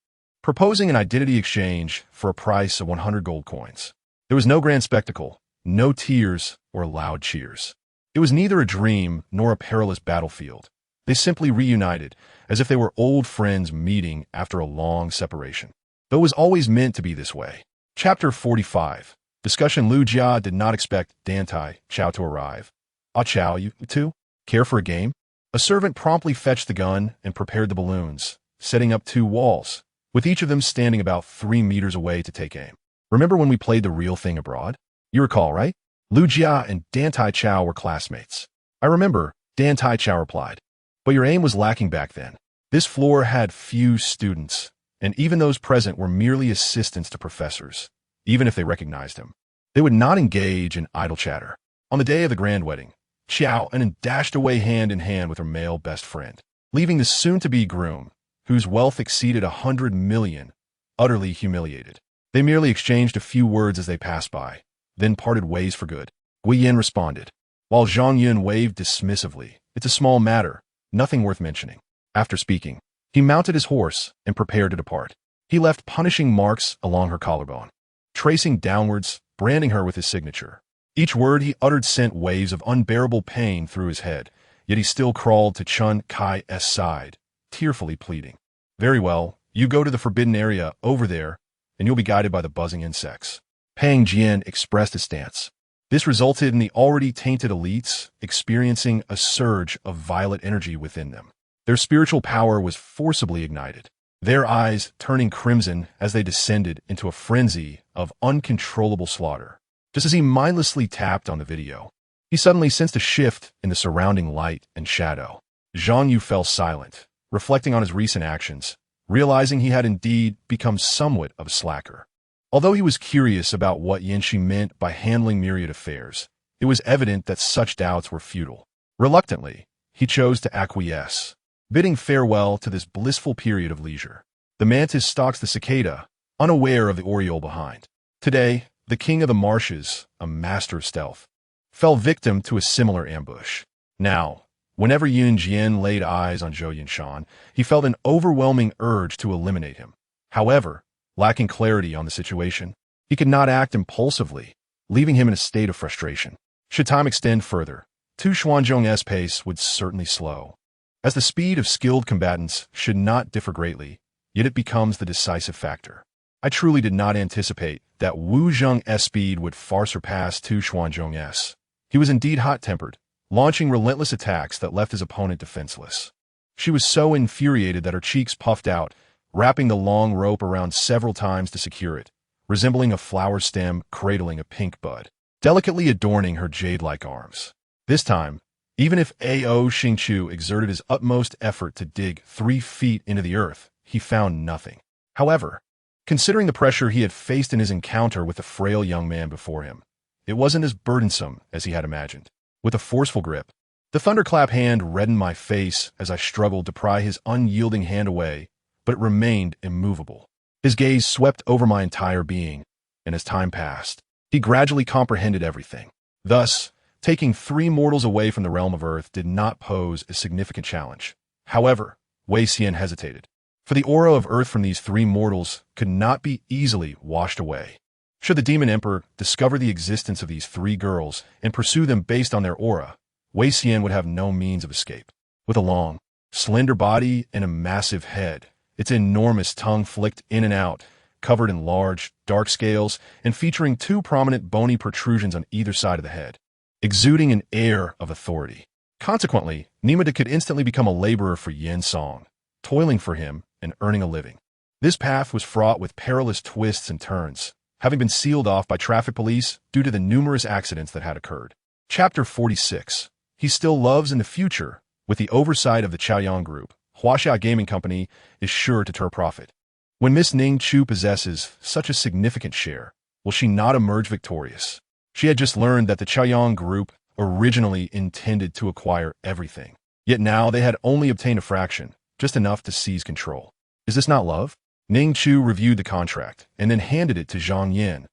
proposing an identity exchange for a price of 100 gold coins. There was no grand spectacle, no tears or loud cheers. It was neither a dream nor a perilous battlefield. They simply reunited, as if they were old friends meeting after a long separation. Though it was always meant to be this way. Chapter 45. Discussion. Lu Jia did not expect Dantai Chao to arrive. Ah Chao, you two? Care for a game? A servant promptly fetched the gun and prepared the balloons, setting up 2 walls, with each of them standing about 3 meters away to take aim. Remember when we played the real thing abroad? You recall, right? Lu Jia and Dantai Chao were classmates. I remember, Dantai Chao replied. But your aim was lacking back then. This floor had few students, and even those present were merely assistants to professors, even if they recognized him. They would not engage in idle chatter. On the day of the grand wedding, Xiao and dashed away hand in hand with her male best friend, leaving the soon-to-be groom, whose wealth exceeded 100 million, utterly humiliated. They merely exchanged a few words as they passed by, then parted ways for good. Gui Yin responded, while Zhang Yun waved dismissively. It's a small matter, nothing worth mentioning. After speaking, he mounted his horse and prepared to depart. He left punishing marks along her collarbone, tracing downwards, branding her with his signature. Each word he uttered sent waves of unbearable pain through his head, yet he still crawled to Chun Kai's side, tearfully pleading. Very well, you go to the forbidden area over there, and you'll be guided by the buzzing insects. Pang Jian expressed his stance. This resulted in the already tainted elites experiencing a surge of violet energy within them. Their spiritual power was forcibly ignited, their eyes turning crimson as they descended into a frenzy of uncontrollable slaughter. Just as he mindlessly tapped on the video, he suddenly sensed a shift in the surrounding light and shadow. Zhang Yu fell silent, reflecting on his recent actions, realizing he had indeed become somewhat of a slacker. Although he was curious about what Yanxi meant by handling myriad affairs, it was evident that such doubts were futile. Reluctantly, he chose to acquiesce, bidding farewell to this blissful period of leisure. The mantis stalks the cicada, unaware of the oriole behind. Today, the king of the marshes, a master of stealth, fell victim to a similar ambush. Now, whenever Yun Jian laid eyes on Zhou Yinshan, he felt an overwhelming urge to eliminate him. However, lacking clarity on the situation, he could not act impulsively, leaving him in a state of frustration. Should time extend further, Tu Xuanzhong's pace would certainly slow. As the speed of skilled combatants should not differ greatly, yet it becomes the decisive factor. I truly did not anticipate that Wu Zheng's speed would far surpass Tu Xuanzhong's. He was indeed hot-tempered, launching relentless attacks that left his opponent defenseless. She was so infuriated that her cheeks puffed out, wrapping the long rope around several times to secure it, resembling a flower stem cradling a pink bud, delicately adorning her jade-like arms. This time, even if A.O. Ning Chu exerted his utmost effort to dig 3 feet into the earth, he found nothing. However, considering the pressure he had faced in his encounter with the frail young man before him, it wasn't as burdensome as he had imagined. With a forceful grip, the thunderclap hand reddened my face as I struggled to pry his unyielding hand away, but it remained immovable. His gaze swept over my entire being, and as time passed, he gradually comprehended everything. Thus, taking 3 mortals away from the realm of Earth did not pose a significant challenge. However, Wei Xian hesitated, for the aura of Earth from these 3 mortals could not be easily washed away. Should the Demon Emperor discover the existence of these 3 girls and pursue them based on their aura, Wei Xian would have no means of escape. With a long, slender body and a massive head, its enormous tongue flicked in and out, covered in large, dark scales and featuring 2 prominent bony protrusions on either side of the head, exuding an air of authority. Consequently, Nimada could instantly become a laborer for Yen Song, toiling for him and earning a living. This path was fraught with perilous twists and turns, having been sealed off by traffic police due to the numerous accidents that had occurred. Chapter 46. He still loves in the future. With the oversight of the Chaoyang Group, Huaxia Gaming Company is sure to turn profit. When Miss Ning Chu possesses such a significant share, will she not emerge victorious? She had just learned that the Chaoyang Group originally intended to acquire everything, yet now they had only obtained a fraction, just enough to seize control. Is this not love? Ning Chu reviewed the contract and then handed it to Zhang Yin.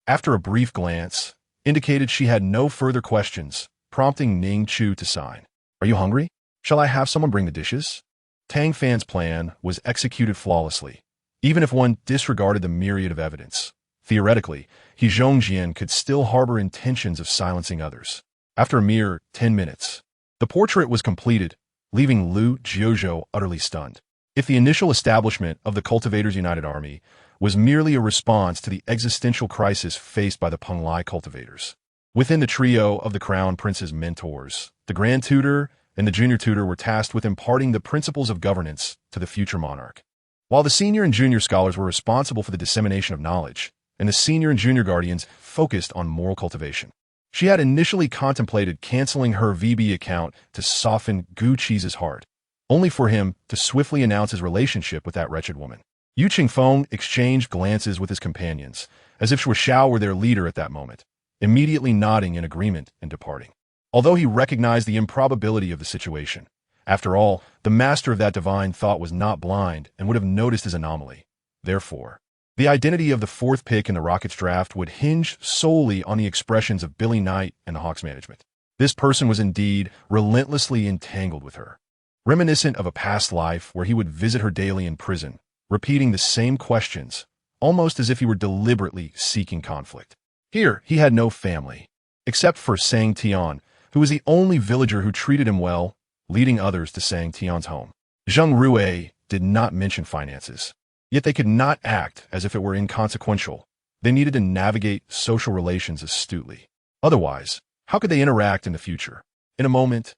After a brief glance, indicated she had no further questions, prompting Ning Chu to sign. Are you hungry? Shall I have someone bring the dishes? Tang Fan's plan was executed flawlessly, even if one disregarded the myriad of evidence. Theoretically, He Zhongjian could still harbor intentions of silencing others. After a mere 10 minutes, the portrait was completed, leaving Lu Jiuzhou utterly stunned. If the initial establishment of the Cultivators United Army was merely a response to the existential crisis faced by the Penglai cultivators, within the trio of the Crown Prince's mentors, the Grand Tutor and the Junior Tutor were tasked with imparting the principles of governance to the future monarch, while the Senior and Junior Scholars were responsible for the dissemination of knowledge, and the Senior and Junior Guardians focused on moral cultivation. She had initially contemplated canceling her VB account to soften Gu Qi's heart, only for him to swiftly announce his relationship with that wretched woman. Yu Qingfeng exchanged glances with his companions, as if Shu Xiao were their leader at that moment, immediately nodding in agreement and departing. Although he recognized the improbability of the situation, after all, the master of that divine thought was not blind and would have noticed his anomaly. Therefore, the identity of the 4th pick in the Rockets draft would hinge solely on the expressions of Billy Knight and the Hawks management. This person was indeed relentlessly entangled with her, reminiscent of a past life where he would visit her daily in prison, repeating the same questions, almost as if he were deliberately seeking conflict. Here, he had no family, except for Sang Tian, who was the only villager who treated him well, leading others to Sang Tian's home. Zheng Rue did not mention finances, yet they could not act as if it were inconsequential. They needed to navigate social relations astutely. Otherwise, how could they interact in the future? In a moment,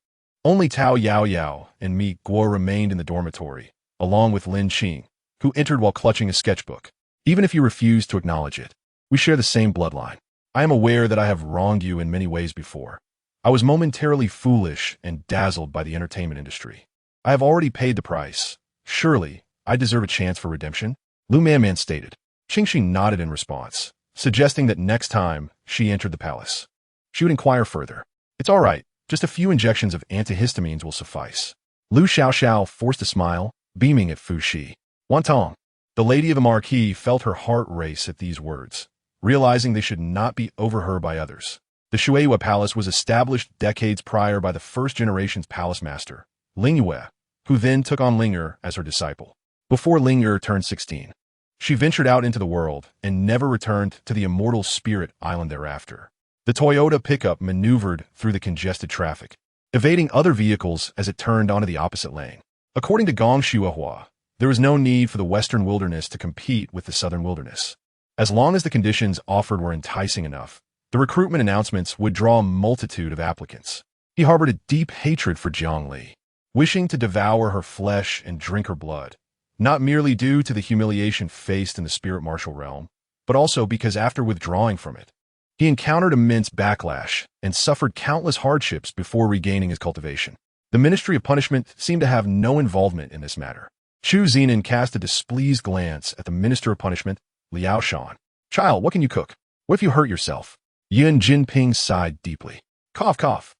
only Tao Yao Yao and Mi Guo remained in the dormitory, along with Lin Qing, who entered while clutching a sketchbook. Even if you refuse to acknowledge it, we share the same bloodline. I am aware that I have wronged you in many ways before. I was momentarily foolish and dazzled by the entertainment industry. I have already paid the price. Surely, I deserve a chance for redemption? Lu Manman stated. Qingxi nodded in response, suggesting that next time she entered the palace, she would inquire further. It's all right. Just a few injections of antihistamines will suffice. Lu Xiaoxiao forced a smile, beaming at Fu Shi. Wantong. The lady of the marquis felt her heart race at these words, realizing they should not be overheard by others. The Shueihua Palace was established decades prior by the first generation's palace master, Ling Yue, who then took on Ling Er as her disciple. Before Ling Er turned 16, she ventured out into the world and never returned to the immortal Spirit Island thereafter. The Toyota pickup maneuvered through the congested traffic, evading other vehicles as it turned onto the opposite lane. According to Gong Shuahua, there was no need for the western wilderness to compete with the southern wilderness. As long as the conditions offered were enticing enough, the recruitment announcements would draw a multitude of applicants. He harbored a deep hatred for Jiang Li, wishing to devour her flesh and drink her blood, not merely due to the humiliation faced in the spirit martial realm, but also because after withdrawing from it, he encountered immense backlash and suffered countless hardships before regaining his cultivation. The Ministry of Punishment seemed to have no involvement in this matter. Chu Zinan cast a displeased glance at the Minister of Punishment, Liao Shan. "Child, what can you cook? What if you hurt yourself?" Yin Jinping sighed deeply. Cough, cough.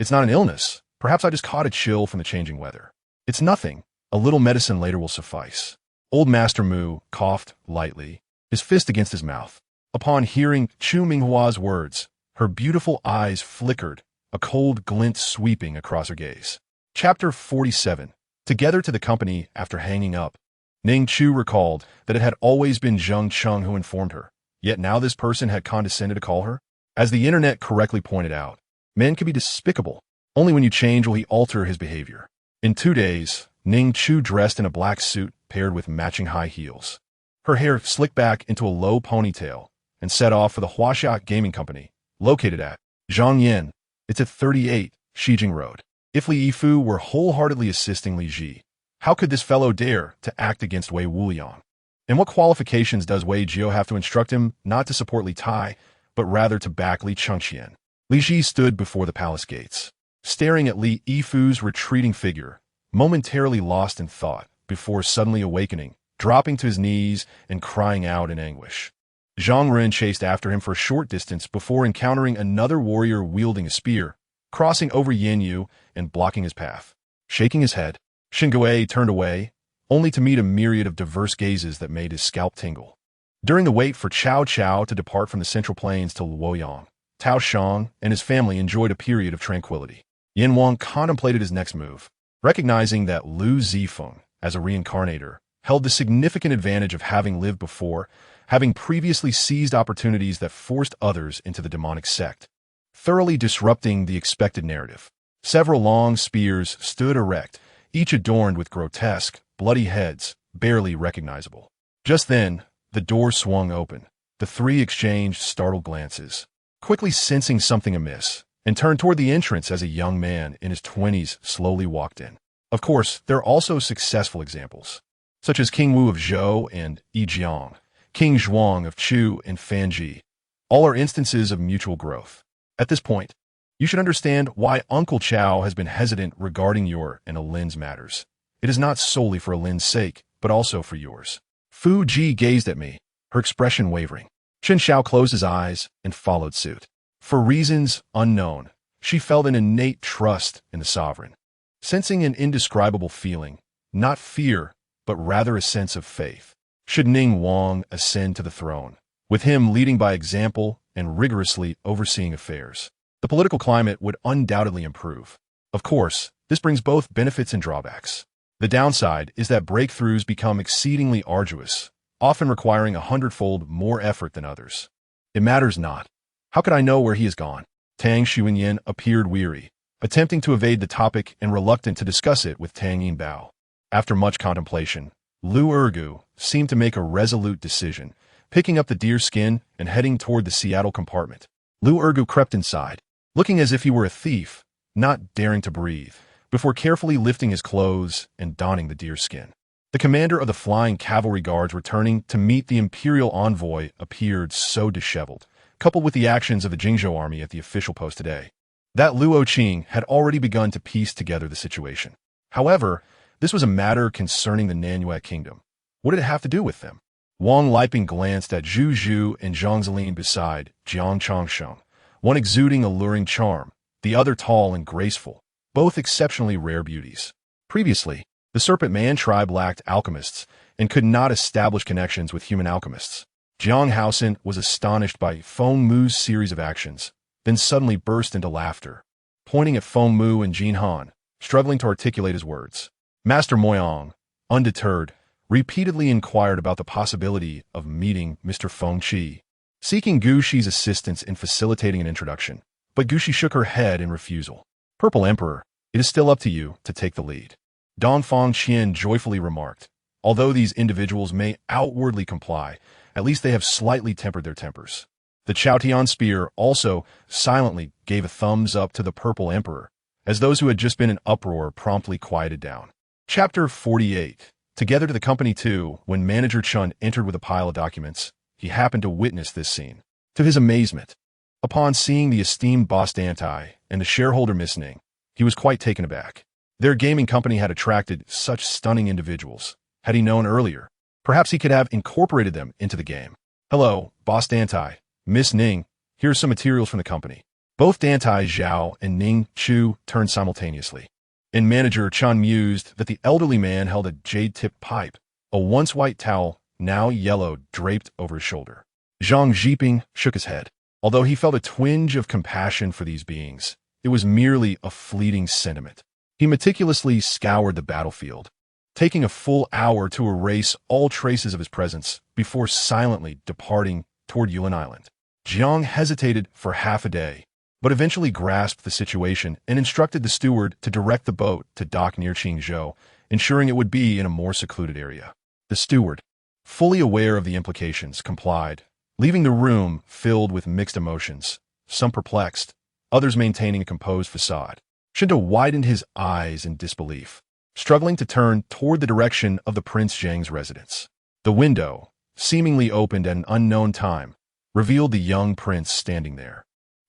"It's not an illness. Perhaps I just caught a chill from the changing weather. It's nothing. A little medicine later will suffice." Old Master Mu coughed lightly, his fist against his mouth. Upon hearing Chu Minghua's words, her beautiful eyes flickered, a cold glint sweeping across her gaze. Chapter 47. Together to the company after hanging up. Ning Chu recalled that it had always been Zheng Cheng who informed her, yet now this person had condescended to call her. As the internet correctly pointed out, men can be despicable. Only when you change will he alter his behavior. In 2 days, Ning Chu dressed in a black suit paired with matching high heels. Her hair slicked back into a low ponytail and set off for the Huaxia Gaming Company, located at Zhangyan. It's at 38 Shijing Road. If Li Yifu were wholeheartedly assisting Li Ji, how could this fellow dare to act against Wei Wuliang? And what qualifications does Wei Jiao have to instruct him not to support Li Tai, but rather to back Li Chengqian? Li Ji stood before the palace gates, staring at Li Yifu's retreating figure, momentarily lost in thought, before suddenly awakening, dropping to his knees and crying out in anguish. Zhang Ren chased after him for a short distance before encountering another warrior wielding a spear, crossing over Yin Yu and blocking his path. Shaking his head, Xingui turned away, only to meet a myriad of diverse gazes that made his scalp tingle. During the wait for Cao Cao to depart from the Central Plains to Luoyang, Tao Shang and his family enjoyed a period of tranquility. Yin Wang contemplated his next move, recognizing that Lu Zifeng, as a reincarnator, held the significant advantage of having lived before, having previously seized opportunities that forced others into the demonic sect, thoroughly disrupting the expected narrative. Several long spears stood erect, each adorned with grotesque, bloody heads, barely recognizable. Just then, the door swung open. The three exchanged startled glances, quickly sensing something amiss, and turned toward the entrance as a young man in his 20s slowly walked in. Of course, there are also successful examples, such as King Wu of Zhou and Yi Jiang, King Zhuang of Chu and Fanji. All are instances of mutual growth. At this point, you should understand why Uncle Chao has been hesitant regarding your and Alin's matters. It is not solely for Alin's sake, but also for yours. Fu Ji gazed at me, her expression wavering. Chen Xiao closed his eyes and followed suit. For reasons unknown, she felt an innate trust in the sovereign, sensing an indescribable feeling, not fear, but rather a sense of faith. Should Ning Wang ascend to the throne, with him leading by example and rigorously overseeing affairs, the political climate would undoubtedly improve. Of course, this brings both benefits and drawbacks. The downside is that breakthroughs become exceedingly arduous, often requiring 100-fold more effort than others. It matters not. How could I know where he has gone? Tang Xuanyin appeared weary, attempting to evade the topic and reluctant to discuss it with Tang Yinbao. After much contemplation, Lu Ergu seemed to make a resolute decision, picking up the deer skin and heading toward the Seattle compartment. Lu Ergu crept inside, looking as if he were a thief, not daring to breathe, before carefully lifting his clothes and donning the deer skin. The commander of the flying cavalry guards returning to meet the imperial envoy appeared so disheveled, coupled with the actions of the Jingzhou army at the official post today, that Luo Qing had already begun to piece together the situation. However, this was a matter concerning the Nanuet kingdom. What did it have to do with them? Wang Liping glanced at Zhu Zhu and Zhang Zilin beside Jiang Changsheng, one exuding alluring charm, the other tall and graceful, both exceptionally rare beauties. Previously, the Serpent Man tribe lacked alchemists and could not establish connections with human alchemists. Jiang Haosen was astonished by Feng Mu's series of actions, then suddenly burst into laughter, pointing at Feng Mu and Jin Han, struggling to articulate his words. Master Moyang, undeterred, repeatedly inquired about the possibility of meeting Mr. Feng Qi, seeking Gu Shi's assistance in facilitating an introduction, but Gu Shi shook her head in refusal. Purple Emperor, it is still up to you to take the lead. Dongfang Qian joyfully remarked, although these individuals may outwardly comply, at least they have slightly tempered their tempers. The Chaotian spear also silently gave a thumbs up to the Purple Emperor, as those who had just been in uproar promptly quieted down. Chapter 48. Together to the company too, when Manager Chun entered with a pile of documents, he happened to witness this scene. To his amazement, upon seeing the esteemed boss Dantai and the shareholder Miss Ning, he was quite taken aback. Their gaming company had attracted such stunning individuals. Had he known earlier, perhaps he could have incorporated them into the game. Hello, Boss Dantai, Miss Ning, here's some materials from the company. Both Dantai Chao and Ning Chu turned simultaneously, and Manager Chun mused that the elderly man held a jade-tipped pipe, a once white towel, now yellow, draped over his shoulder. Zhang Zhiping shook his head. Although he felt a twinge of compassion for these beings, it was merely a fleeting sentiment. He meticulously scoured the battlefield, taking a full hour to erase all traces of his presence before silently departing toward Yulin Island. Jiang hesitated for half a day, but eventually grasped the situation and instructed the steward to direct the boat to dock near Qingzhou, ensuring it would be in a more secluded area. The steward, fully aware of the implications, complied, leaving the room filled with mixed emotions, some perplexed, others maintaining a composed facade. Shinto widened his eyes in disbelief, struggling to turn toward the direction of the Prince Zheng's residence. The window, seemingly opened at an unknown time, revealed the young prince standing there.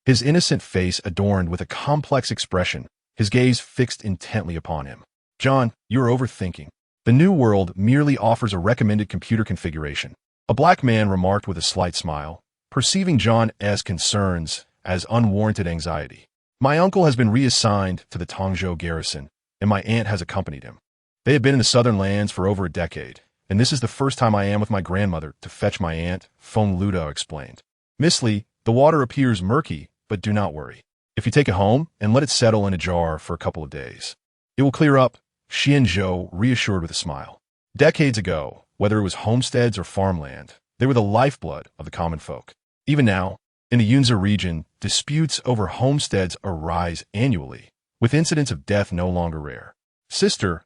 His innocent face adorned with a complex expression, his gaze fixed intently upon him. John, you're overthinking. The new world merely offers a recommended computer configuration. A black man remarked with a slight smile, perceiving John's concerns as unwarranted anxiety. My uncle has been reassigned to the Tongzhou garrison, and my aunt has accompanied him. They have been in the southern lands for over a decade, and this is the first time I am with my grandmother to fetch my aunt, Feng Ludo explained. Miss Li, the water appears murky, but do not worry. If you take it home and let it settle in a jar for a couple of days, it will clear up, Xianzhou reassured with a smile. Decades ago, whether it was homesteads or farmland, they were the lifeblood of the common folk. Even now, in the Yunzi region, disputes over homesteads arise annually, with incidents of death no longer rare. Sister,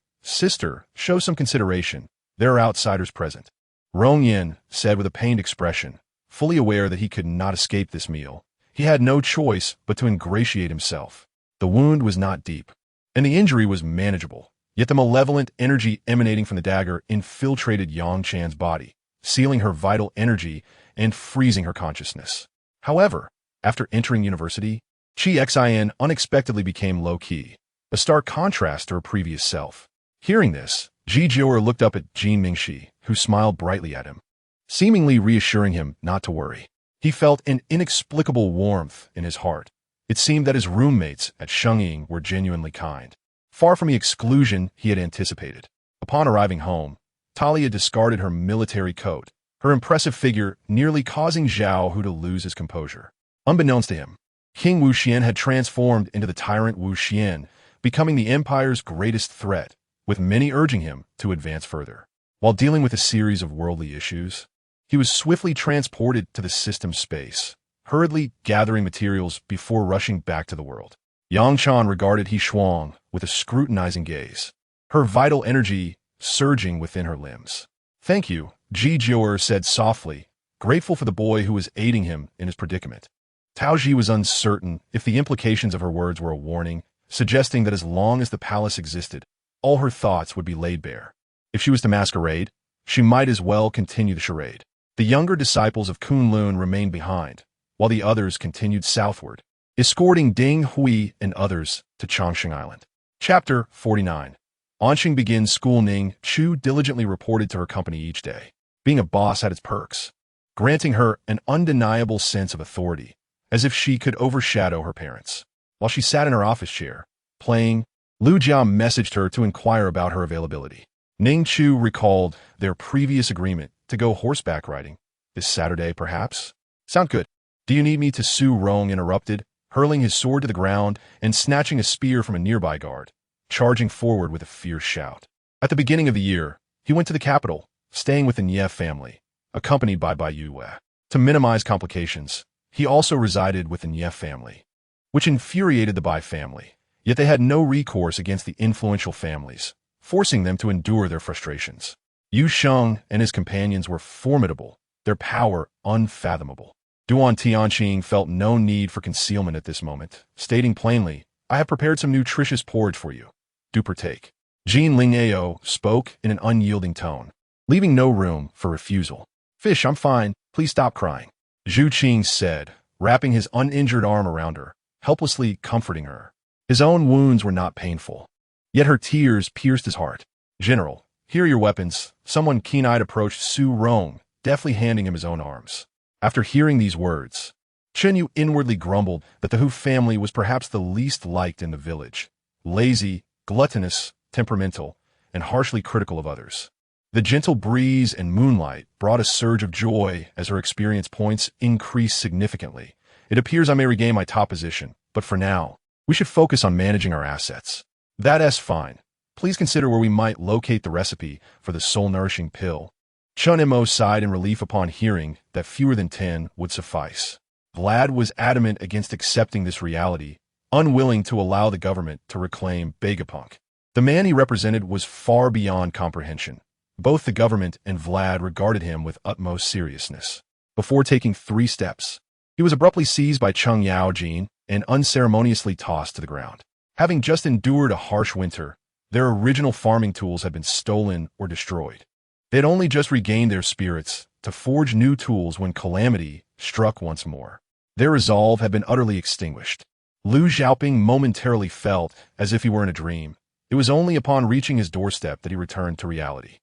show some consideration. There are outsiders present. Rong Yin said with a pained expression, fully aware that he could not escape this meal. He had no choice but to ingratiate himself. The wound was not deep, and the injury was manageable. Yet the malevolent energy emanating from the dagger infiltrated Yang Chan's body, sealing her vital energy and freezing her consciousness. However, after entering university, Qi Xin unexpectedly became low-key, a stark contrast to her previous self. Hearing this, Ji Jior looked up at Jin Mingxi, who smiled brightly at him, seemingly reassuring him not to worry. He felt an inexplicable warmth in his heart. It seemed that his roommates at Shengying were genuinely kind, far from the exclusion he had anticipated. Upon arriving home, Talia discarded her military coat, her impressive figure nearly causing Zhao Hu to lose his composure. Unbeknownst to him, King Wu Xian had transformed into the tyrant Wu Xian, becoming the empire's greatest threat, with many urging him to advance further. While dealing with a series of worldly issues, he was swiftly transported to the system space, hurriedly gathering materials before rushing back to the world. Yang Chan regarded He Shuang with a scrutinizing gaze, her vital energy surging within her limbs. Thank you, Ji Jior said softly, grateful for the boy who was aiding him in his predicament. Tao Ji was uncertain if the implications of her words were a warning, suggesting that as long as the palace existed, all her thoughts would be laid bare. If she was to masquerade, she might as well continue the charade. The younger disciples of Kunlun remained behind, while the others continued southward, escorting Ding Hui and others to Chongqing Island. Chapter 49. Onxing begins school. Ning Chu diligently reported to her company each day. Being a boss had its perks, granting her an undeniable sense of authority, as if she could overshadow her parents. While she sat in her office chair, playing, Lu Jia messaged her to inquire about her availability. Ning Chu recalled their previous agreement to go horseback riding. This Saturday, perhaps? Sound good. Do you need me to? Su Rong interrupted, hurling his sword to the ground and snatching a spear from a nearby guard, charging forward with a fierce shout. At the beginning of the year, he went to the capital, staying with the Nye family, accompanied by Bai Yue. To minimize complications, he also resided with the Nye family, which infuriated the Bai family, yet they had no recourse against the influential families, forcing them to endure their frustrations. Yu Sheng and his companions were formidable, their power unfathomable. Duan Tianqing felt no need for concealment at this moment, stating plainly I have prepared some nutritious porridge for you. Do partake. Jean Ling Ao spoke in an unyielding tone, leaving no room for refusal. Fish, I'm fine. Please stop crying. Zhu Qing said, wrapping his uninjured arm around her, helplessly comforting her. His own wounds were not painful, yet her tears pierced his heart. General, here are your weapons. Someone keen-eyed approached Su Rong, deftly handing him his own arms. After hearing these words, Chen Yu inwardly grumbled that the Hu family was perhaps the least liked in the village. Lazy, gluttonous, temperamental, and harshly critical of others. The gentle breeze and moonlight brought a surge of joy as her experience points increased significantly. It appears I may regain my top position, but for now, we should focus on managing our assets. That's fine. Please consider where we might locate the recipe for the soul-nourishing pill. Chun Mo sighed in relief upon hearing that fewer than 10 would suffice. Vlad was adamant against accepting this reality, unwilling to allow the government to reclaim Vegapunk. The man he represented was far beyond comprehension. Both the government and Vlad regarded him with utmost seriousness. Before taking 3 steps, he was abruptly seized by Chung Yao Jin and unceremoniously tossed to the ground. Having just endured a harsh winter, their original farming tools had been stolen or destroyed. They had only just regained their spirits to forge new tools when calamity struck once more. Their resolve had been utterly extinguished. Lu Xiaoping momentarily felt as if he were in a dream. It was only upon reaching his doorstep that he returned to reality.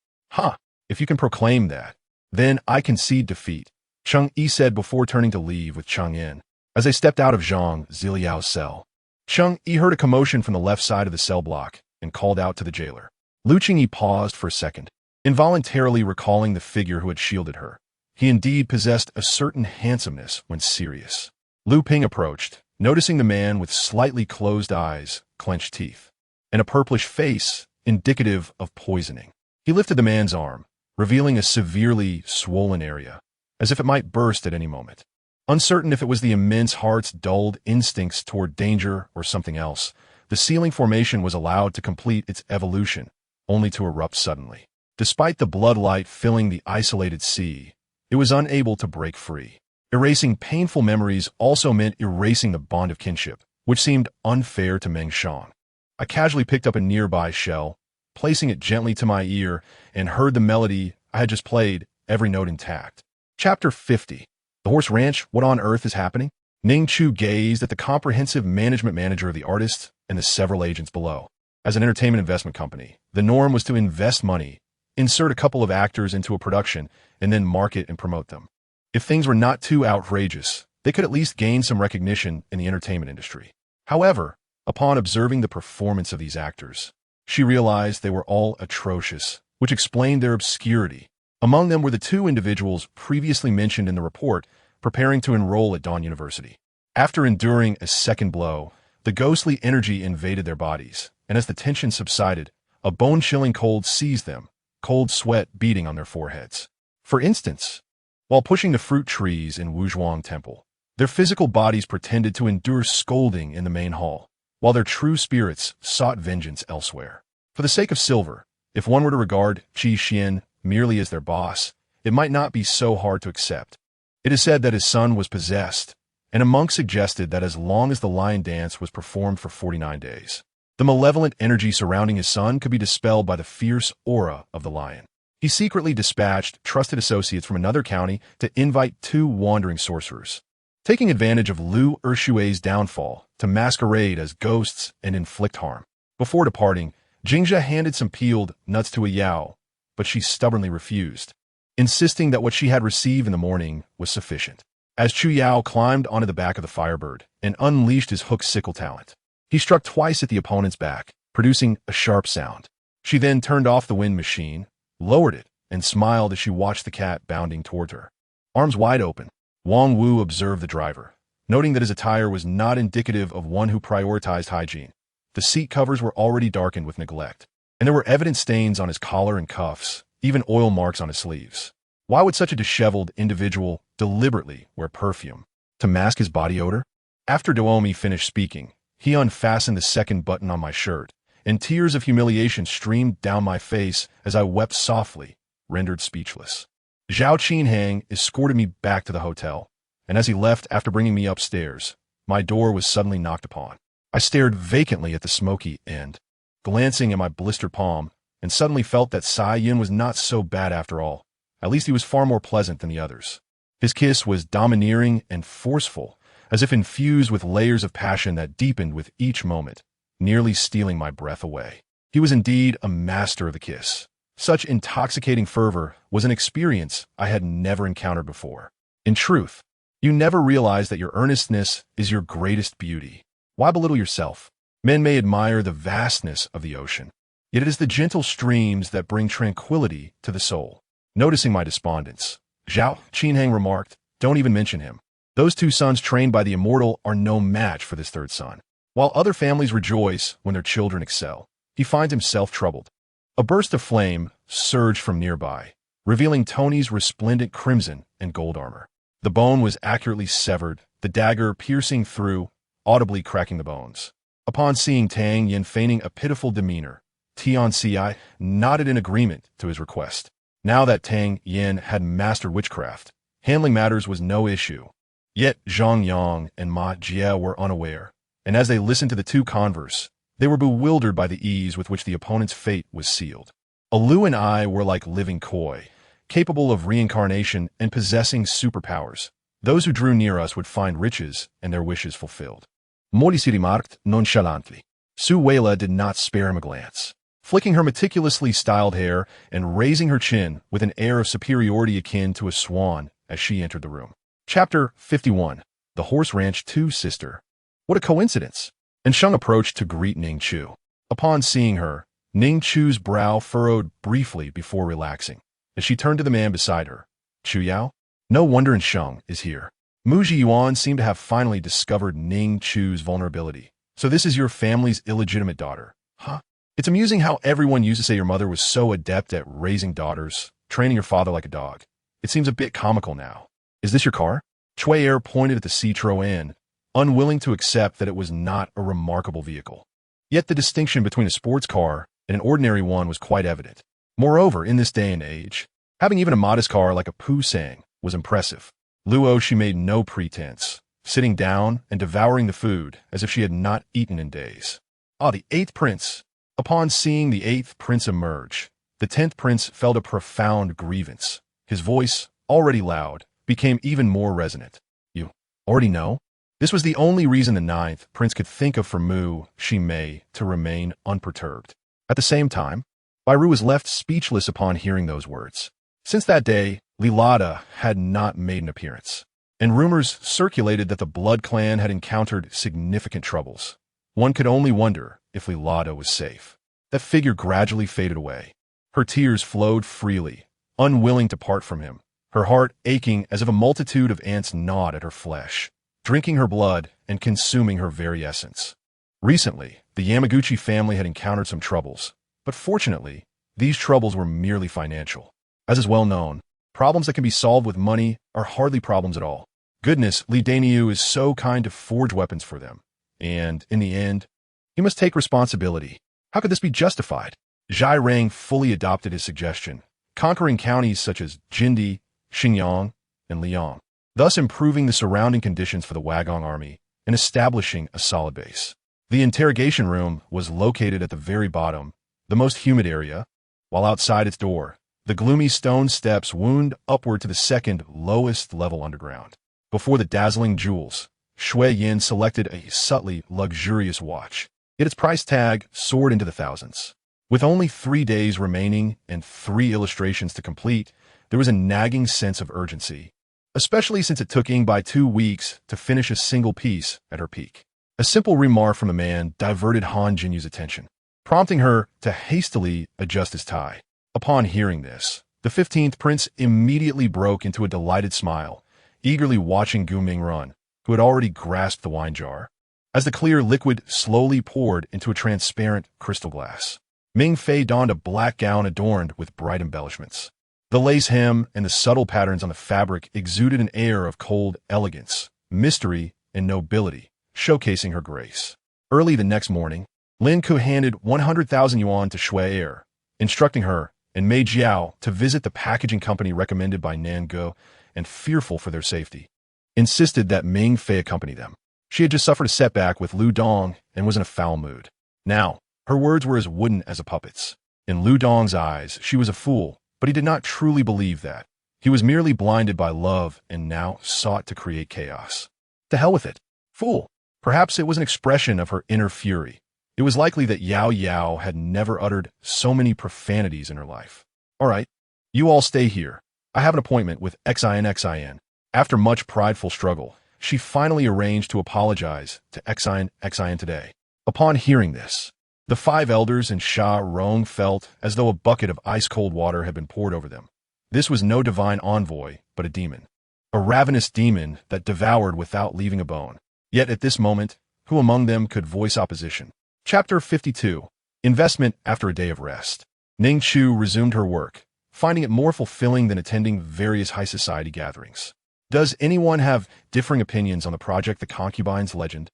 If you can proclaim that, then I concede defeat, Cheng Yi said before turning to leave with Cheng Yin. As they stepped out of Zhang Ziliao's cell, Cheng Yi heard a commotion from the left side of the cell block and called out to the jailer. Lu Qingyi paused for a second, involuntarily recalling the figure who had shielded her. He indeed possessed a certain handsomeness when serious. Lu Ping approached, noticing the man with slightly closed eyes, clenched teeth, and a purplish face indicative of poisoning. He lifted the man's arm, revealing a severely swollen area, as if it might burst at any moment. Uncertain if it was the immense heart's dulled instincts toward danger or something else, the sealing formation was allowed to complete its evolution, only to erupt suddenly. Despite the bloodlight filling the isolated sea, it was unable to break free. Erasing painful memories also meant erasing the bond of kinship, which seemed unfair to Meng Shang. I casually picked up a nearby shell, placing it gently to my ear, and heard the melody I had just played, every note intact. Chapter 50. The Horse Ranch, What on Earth is Happening? Ning Chu gazed at the comprehensive management manager of the artist and the several agents below. As an entertainment investment company, the norm was to invest money, insert a couple of actors into a production, and then market and promote them. If things were not too outrageous, they could at least gain some recognition in the entertainment industry. However, upon observing the performance of these actors, she realized they were all atrocious, which explained their obscurity. Among them were the 2 individuals previously mentioned in the report, preparing to enroll at Dawn University. After enduring a second blow, the ghostly energy invaded their bodies, and as the tension subsided, a bone-chilling cold seized them, cold sweat beating on their foreheads. For instance, while pushing the fruit trees in Wuzhuang Temple, their physical bodies pretended to endure scolding in the main hall, while their true spirits sought vengeance elsewhere. For the sake of silver, if one were to regard Qi Xian merely as their boss, it might not be so hard to accept. It is said that his son was possessed, and a monk suggested that as long as the lion dance was performed for 49 days, the malevolent energy surrounding his son could be dispelled by the fierce aura of the lion. He secretly dispatched trusted associates from another county to invite 2 wandering sorcerers, taking advantage of Lu Ershui's downfall to masquerade as ghosts and inflict harm. Before departing, Jingzhe handed some peeled nuts to a Yao, but she stubbornly refused, insisting that what she had received in the morning was sufficient. As Chu Yao climbed onto the back of the Firebird and unleashed his hook sickle talent, he struck twice at the opponent's back, producing a sharp sound. She then turned off the wind machine, lowered it, and smiled as she watched the cat bounding toward her. Arms wide open, Wang Wu observed the driver, noting that his attire was not indicative of one who prioritized hygiene. The seat covers were already darkened with neglect, and there were evident stains on his collar and cuffs, even oil marks on his sleeves. Why would such a disheveled individual deliberately wear perfume? To mask his body odor? After Duomi finished speaking, he unfastened the second button on my shirt, and tears of humiliation streamed down my face as I wept softly, rendered speechless. Zhao Qinhang escorted me back to the hotel, and as he left after bringing me upstairs, my door was suddenly knocked upon. I stared vacantly at the smoky end, glancing at my blistered palm, and suddenly felt that Sai Yin was not so bad after all. At least he was far more pleasant than the others. His kiss was domineering and forceful, as if infused with layers of passion that deepened with each moment, nearly stealing my breath away. He was indeed a master of the kiss. Such intoxicating fervor was an experience I had never encountered before. In truth, you never realize that your earnestness is your greatest beauty. Why belittle yourself? Men may admire the vastness of the ocean, yet it is the gentle streams that bring tranquility to the soul. Noticing my despondence, Zhao Qinhang remarked, "Don't even mention him. Those two sons trained by the immortal are no match for this third son." While other families rejoice when their children excel, he finds himself troubled. A burst of flame surged from nearby, revealing Tony's resplendent crimson and gold armor. The bone was accurately severed, the dagger piercing through, audibly cracking the bones. Upon seeing Tang Yin feigning a pitiful demeanor, Tian Ci nodded in agreement to his request. Now that Tang Yin had mastered witchcraft, handling matters was no issue. Yet Zhang Yang and Ma Jie were unaware, and as they listened to the two converse, they were bewildered by the ease with which the opponent's fate was sealed. Alu and I were like living koi, capable of reincarnation and possessing superpowers. Those who drew near us would find riches and their wishes fulfilled. Maurice remarked nonchalantly. Su Weila did not spare him a glance, flicking her meticulously styled hair and raising her chin with an air of superiority akin to a swan as she entered the room. Chapter 51. The Horse Ranch 2 Sister. What a coincidence! And Sheng approached to greet Ning Chu. Upon seeing her, Ning Chu's brow furrowed briefly before relaxing, as she turned to the man beside her. Chu Yao? No wonder Sheng is here. Mu Zhiyuan seemed to have finally discovered Ning Chu's vulnerability. So this is your family's illegitimate daughter, huh? It's amusing how everyone used to say your mother was so adept at raising daughters, training your father like a dog. It seems a bit comical now. Is this your car? Chui Er pointed at the Citroën, unwilling to accept that it was not a remarkable vehicle. Yet the distinction between a sports car and an ordinary one was quite evident. Moreover, in this day and age, having even a modest car like a Pusang was impressive. Luo she made no pretense, sitting down and devouring the food as if she had not eaten in days. Ah, the 8th prince. Upon seeing the 8th prince emerge, the 10th prince felt a profound grievance. His voice, already loud, became even more resonant. You already know? This was the only reason the 9th prince could think of for Mu Ximei to remain unperturbed. At the same time, Bairu was left speechless upon hearing those words. Since that day, Lilada had not made an appearance, and rumors circulated that the Blood Clan had encountered significant troubles. One could only wonder if Lilada was safe. That figure gradually faded away. Her tears flowed freely, unwilling to part from him, her heart aching as if a multitude of ants gnawed at her flesh, drinking her blood and consuming her very essence. Recently, the Yamaguchi family had encountered some troubles, but fortunately, these troubles were merely financial. As is well known, problems that can be solved with money are hardly problems at all. Goodness, Li Dainiu is so kind to forge weapons for them, and, in the end, he must take responsibility. How could this be justified? Zhai Rang fully adopted his suggestion, conquering counties such as Jindi, Xinjiang, and Liang, thus improving the surrounding conditions for the Wagong army and establishing a solid base. The interrogation room was located at the very bottom, the most humid area, while outside its door, the gloomy stone steps wound upward to the second lowest level underground. Before the dazzling jewels, Shui Yin selected a subtly luxurious watch, yet its price tag soared into the thousands. With only 3 days remaining and 3 illustrations to complete, there was a nagging sense of urgency, especially since it took Yingbai 2 weeks to finish a single piece at her peak. A simple remark from the man diverted Han Jinyu's attention, prompting her to hastily adjust his tie. Upon hearing this, the 15th prince immediately broke into a delighted smile, eagerly watching Gu Mingrun, who had already grasped the wine jar, as the clear liquid slowly poured into a transparent crystal glass. Ming Fei donned a black gown adorned with bright embellishments. The lace hem and the subtle patterns on the fabric exuded an air of cold elegance, mystery, and nobility, showcasing her grace. Early the next morning, Lin Ku handed 100,000 yuan to Shui Er, instructing her and Mei Jiao to visit the packaging company recommended by Nan Go and, fearful for their safety, insisted that Ming Fei accompany them. She had just suffered a setback with Lu Dong and was in a foul mood. Now, her words were as wooden as a puppet's. In Lu Dong's eyes, she was a fool, but he did not truly believe that. He was merely blinded by love and now sought to create chaos. To hell with it. Fool. Perhaps it was an expression of her inner fury. It was likely that Yao Yao had never uttered so many profanities in her life. All right, you all stay here. I have an appointment with XIN. After much prideful struggle, she finally arranged to apologize to XIN today. Upon hearing this, the 5 elders and Sha Rong felt as though a bucket of ice-cold water had been poured over them. This was no divine envoy, but a demon. A ravenous demon that devoured without leaving a bone. Yet at this moment, who among them could voice opposition? Chapter 52. Investment after a day of rest. Ning Chu resumed her work, finding it more fulfilling than attending various high society gatherings. Does anyone have differing opinions on the project The Concubine's Legend?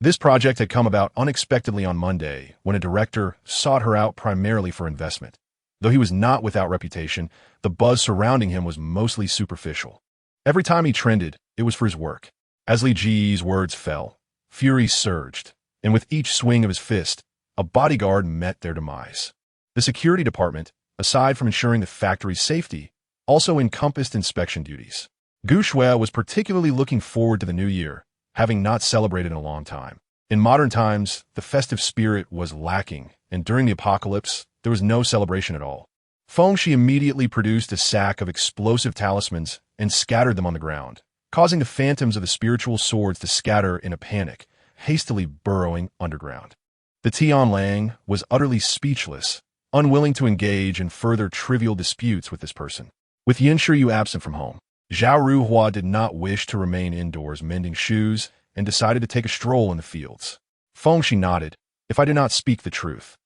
This project had come about unexpectedly on Monday when a director sought her out primarily for investment. Though he was not without reputation, the buzz surrounding him was mostly superficial. Every time he trended, it was for his work. As Li Ji's words fell, fury surged, and with each swing of his fist, a bodyguard met their demise. The security department, aside from ensuring the factory's safety, also encompassed inspection duties. Gu Shui was particularly looking forward to the new year, having not celebrated in a long time. In modern times, the festive spirit was lacking, and during the apocalypse, there was no celebration at all. Feng Shi immediately produced a sack of explosive talismans and scattered them on the ground, causing the phantoms of the spiritual swords to scatter in a panic, hastily burrowing underground. The Tian Lang was utterly speechless, unwilling to engage in further trivial disputes with this person. With Yin Shiyu absent from home, Zhao Ruhua did not wish to remain indoors mending shoes and decided to take a stroll in the fields. Feng Shi nodded. If I do not speak the truth,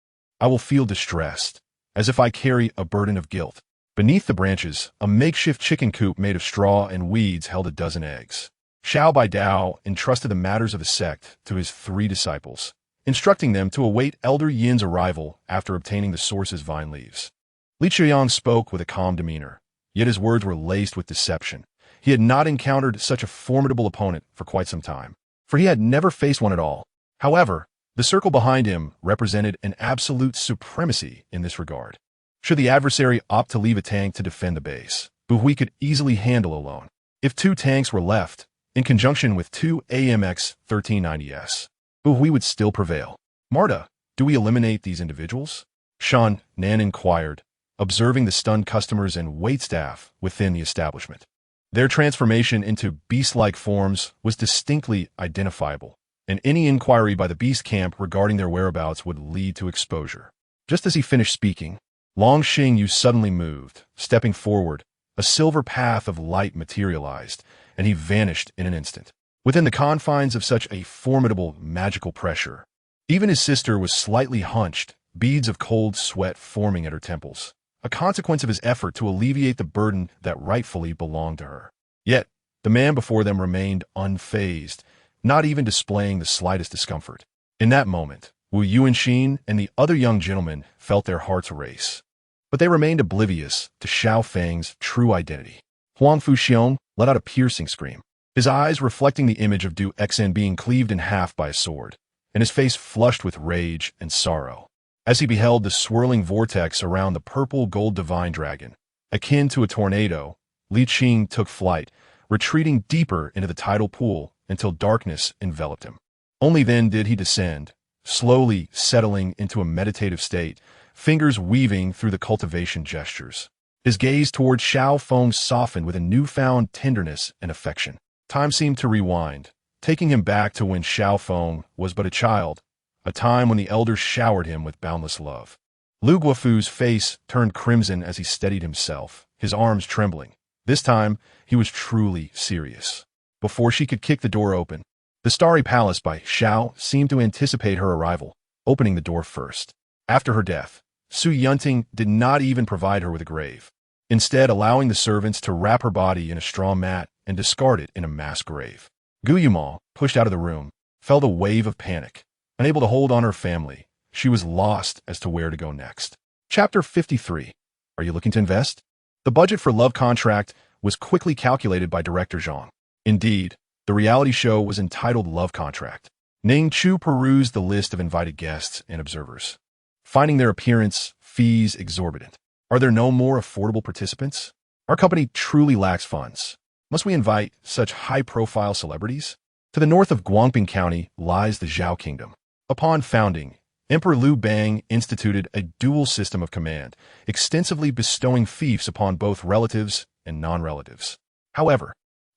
I will feel distressed, as if I carry a burden of guilt. Beneath the branches, a makeshift chicken coop made of straw and weeds held a dozen eggs. Xiao Baidao entrusted the matters of the sect to his 3 disciples, instructing them to await Elder Yin's arrival after obtaining the source's vine leaves. Li Qiang spoke with a calm demeanor, yet his words were laced with deception. He had not encountered such a formidable opponent for quite some time, for he had never faced one at all. However, the circle behind him represented an absolute supremacy in this regard. Should the adversary opt to leave a tank to defend the base, Bu Hui could easily handle alone. If 2 tanks were left, in conjunction with 2 AMX 1390s, Bu Hui would still prevail. Marta, do we eliminate these individuals? Shan Nan inquired, observing the stunned customers and waitstaff within the establishment. Their transformation into beast-like forms was distinctly identifiable, and any inquiry by the beast camp regarding their whereabouts would lead to exposure. Just as he finished speaking, Long Xingyu suddenly moved. Stepping forward, a silver path of light materialized, and he vanished in an instant. Within the confines of such a formidable magical pressure, even his sister was slightly hunched, beads of cold sweat forming at her temples, a consequence of his effort to alleviate the burden that rightfully belonged to her. Yet, the man before them remained unfazed, not even displaying the slightest discomfort. In that moment, Wu Yuanxin and the other young gentlemen felt their hearts race. But they remained oblivious to Xiao Feng's true identity. Huang Fuxiong let out a piercing scream, his eyes reflecting the image of Du Xen being cleaved in half by a sword, and his face flushed with rage and sorrow. As he beheld the swirling vortex around the purple-gold divine dragon, akin to a tornado, Li Qing took flight, retreating deeper into the tidal pool until darkness enveloped him. Only then did he descend, slowly settling into a meditative state, fingers weaving through the cultivation gestures. His gaze toward Xiao Feng softened with a newfound tenderness and affection. Time seemed to rewind, taking him back to when Xiao Feng was but a child, a time when the elders showered him with boundless love. Lu Guofu's face turned crimson as he steadied himself, his arms trembling. This time, he was truly serious. Before she could kick the door open, the Starry Palace by Xiao seemed to anticipate her arrival, opening the door first. After her death, Su Yunting did not even provide her with a grave, instead allowing the servants to wrap her body in a straw mat and discard it in a mass grave. Gu Yumao, pushed out of the room, felt a wave of panic. Unable to hold on her family, she was lost as to where to go next. Chapter 53. Are you looking to invest? The budget for Love Contract was quickly calculated by Director Zhang. Indeed, The reality show was entitled Love Contract. Ning Chu perused the list of invited guests and observers, finding their appearance fees exorbitant. Are there no more affordable participants? Our company truly lacks funds. Must we invite such high-profile celebrities? To the north of Guangping County lies the Zhao Kingdom. Upon founding, Emperor Liu Bang instituted a dual system of command, extensively bestowing fiefs upon both relatives and non-relatives. However,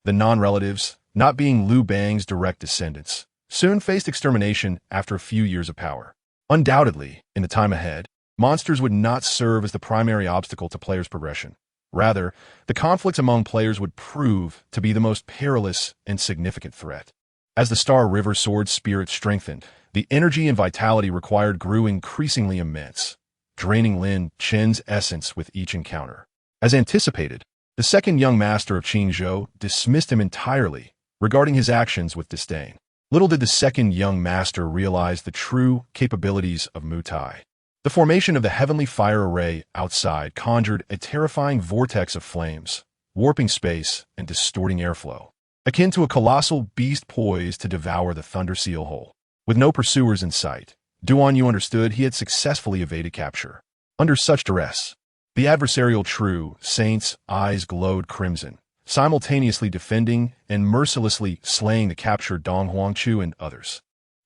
the non-relatives, not being Liu Bang's direct descendants, soon faced extermination after a few years of power. Undoubtedly, in the time ahead, monsters would not serve as the primary obstacle to players' progression. Rather, the conflicts among players would prove to be the most perilous and significant threat. As the Star River Sword spirit strengthened, the energy and vitality required grew increasingly immense, draining Lin Chen's essence with each encounter. As anticipated, the second young master of Qingzhou dismissed him entirely, regarding his actions with disdain. Little did the second young master realize the true capabilities of Mutai. The formation of the heavenly fire array outside conjured a terrifying vortex of flames, warping space and distorting airflow, akin to a colossal beast poised to devour the Thunder Seal hole. With no pursuers in sight, Duan Yu understood he had successfully evaded capture. Under such duress, the adversarial True Saint's eyes glowed crimson, simultaneously defending and mercilessly slaying the captured Dong Huangchu and others.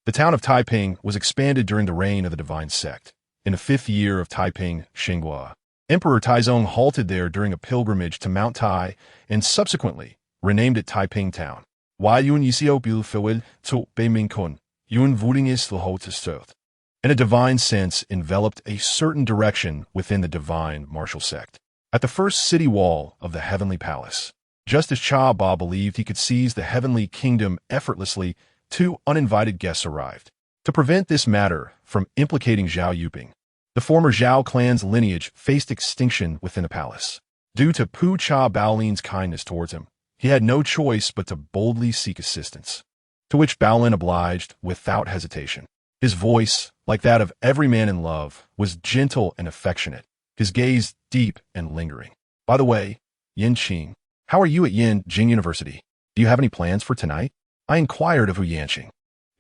The town of Taiping was expanded during the reign of the Divine Sect. In the 5th year of Taiping Xinghua, Emperor Taizong halted there during a pilgrimage to Mount Tai and subsequently renamed it Taiping Town. Yun Yisio Bilfewil to Beiminkun, Yun Wudingis Lahotestoth. In a divine sense enveloped a certain direction within the divine martial sect. At the first city wall of the heavenly palace, just as Cha Ba believed he could seize the heavenly kingdom effortlessly, 2 uninvited guests arrived. To prevent this matter from implicating Zhao Yuping, the former Zhao clan's lineage faced extinction within the palace. Due to Pu Cha Baolin's kindness towards him, he had no choice but to boldly seek assistance, to which Baolin obliged without hesitation. His voice, like that of every man in love, was gentle and affectionate, his gaze deep and lingering. By the way, Yin Qing, how are you at Yin Jing University? Do you have any plans for tonight? I inquired of Wu Yanqing.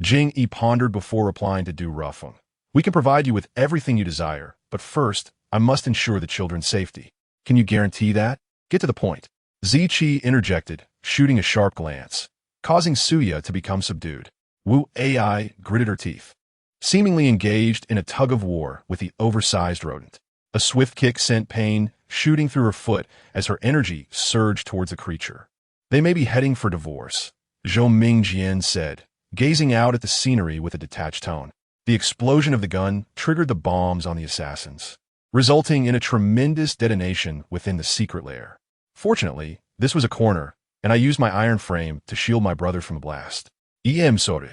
Jing Yi pondered before replying to Du Rufeng. We can provide you with everything you desire, but first, I must ensure the children's safety. Can you guarantee that? Get to the point. Ziqi interjected, shooting a sharp glance, causing Suya to become subdued. Wu Ai gritted her teeth, seemingly engaged in a tug-of-war with the oversized rodent. A swift kick sent pain shooting through her foot as her energy surged towards the creature. They may be heading for divorce, Zhou Mingjian said, gazing out at the scenery with a detached tone. The explosion of the gun triggered the bombs on the assassins, resulting in a tremendous detonation within the secret lair. Fortunately, this was a corner, and I used my iron frame to shield my brother from a blast. Sorry.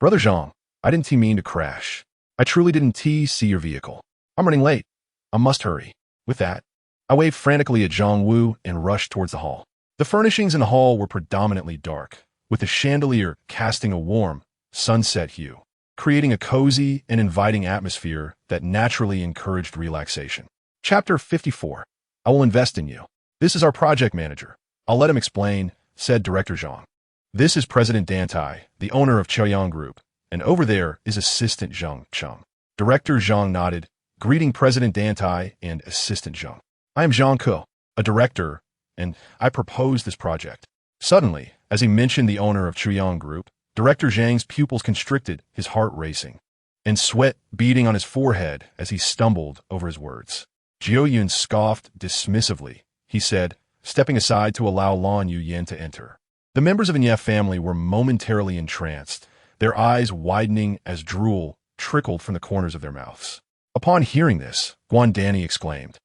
Brother Zhang, I didn't mean to crash. I truly didn't see your vehicle. I'm running late. I must hurry. With that, I waved frantically at Zhang Wu and rushed towards the hall. The furnishings in the hall were predominantly dark, with the chandelier casting a warm, sunset hue, creating a cozy and inviting atmosphere that naturally encouraged relaxation. Chapter 54. I will invest in you. This is our project manager. I'll let him explain, said Director Zhang. This is President Dantai, the owner of Chaoyang Group, and over there is Assistant Zheng Cheng. Director Zhang nodded, greeting President Dantai and Assistant Zheng. I am Zhang Ke, a director, and I proposed this project. Suddenly, as he mentioned the owner of Chaoyang Group, Director Zhang's pupils constricted, his heart racing, and sweat beading on his forehead as he stumbled over his words. Jiao Yun scoffed dismissively. He said, stepping aside to allow Lan Yuyen to enter. The members of the Nye family were momentarily entranced, their eyes widening as drool trickled from the corners of their mouths. Upon hearing this, Guan Danny exclaimed,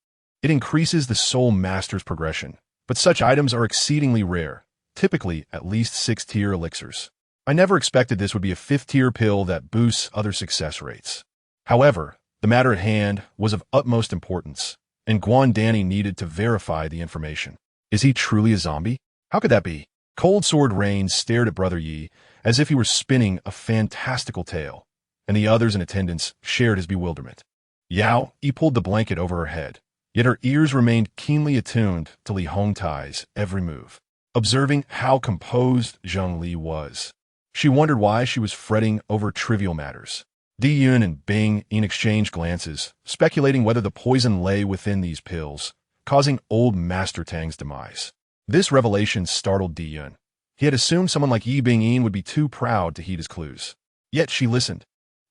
"It increases the soul master's progression, but such items are exceedingly rare, typically at least 6th-tier elixirs. I never expected this would be a 5th-tier pill that boosts other success rates." However, the matter at hand was of utmost importance, and Guan Danny needed to verify the information. Is he truly a zombie? How could that be? Cold Sword Rain stared at Brother Yi as if he were spinning a fantastical tale, and the others in attendance shared his bewilderment. Yao Yi pulled the blanket over her head, yet her ears remained keenly attuned to Li Hongtai's every move. observing how composed Zheng Li was. She wondered why she was fretting over trivial matters. Di Yun and Bing exchanged glances, speculating whether the poison lay within these pills, causing old Master Tang's demise. This revelation startled Di Yun. He had assumed someone like Yi Bing would be too proud to heed his clues. Yet she listened,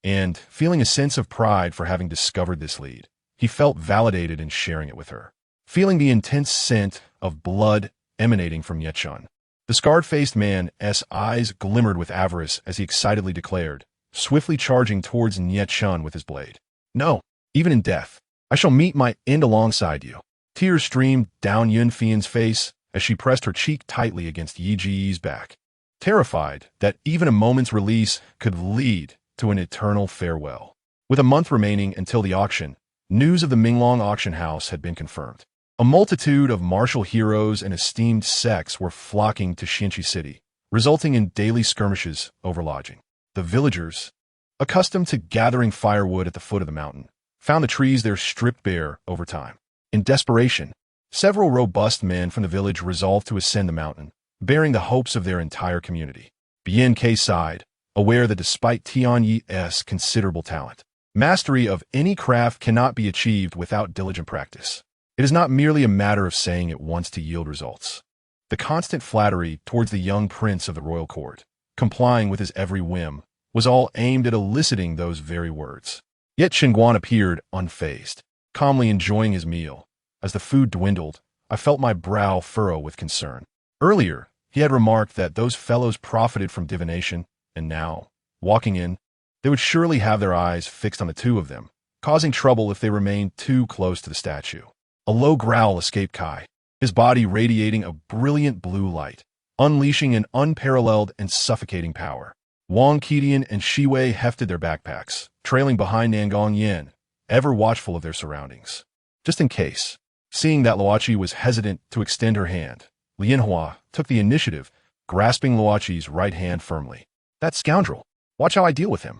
and, feeling a sense of pride for having discovered this lead, he felt validated in sharing it with her. Feeling the intense scent of blood emanating from Ye Chun, the scarred-faced man's eyes glimmered with avarice as he excitedly declared, swiftly charging towards Nye Chun with his blade. "No, even in death, I shall meet my end alongside you." Tears streamed down Yun Fian's face as she pressed her cheek tightly against Yi Ji's back, terrified that even a moment's release could lead to an eternal farewell. With a month remaining until the auction, news of the Minglong auction house had been confirmed. A multitude of martial heroes and esteemed sects were flocking to Xinchi City, resulting in daily skirmishes over lodging. The villagers, accustomed to gathering firewood at the foot of the mountain, found the trees there stripped bare over time. In desperation, several robust men from the village resolved to ascend the mountain, bearing the hopes of their entire community. Bien K sighed, aware that despite Tian Yi's considerable talent, mastery of any craft cannot be achieved without diligent practice. It is not merely a matter of saying it once to yield results. The constant flattery towards the young prince of the royal court, complying with his every whim, was all aimed at eliciting those very words. Yet Xinguan appeared unfazed, calmly enjoying his meal. As the food dwindled, I felt my brow furrow with concern. Earlier, he had remarked that those fellows profited from divination, and now, walking in, they would surely have their eyes fixed on the two of them, causing trouble if they remained too close to the statue. A low growl escaped Kai, his body radiating a brilliant blue light, unleashing an unparalleled and suffocating power. Wang Qidian and Shi Wei hefted their backpacks, trailing behind Nangong Yin, ever watchful of their surroundings. Just in case. Seeing that Luoqi was hesitant to extend her hand, Lianhua took the initiative, grasping Luoqi's right hand firmly. "That scoundrel! Watch how I deal with him."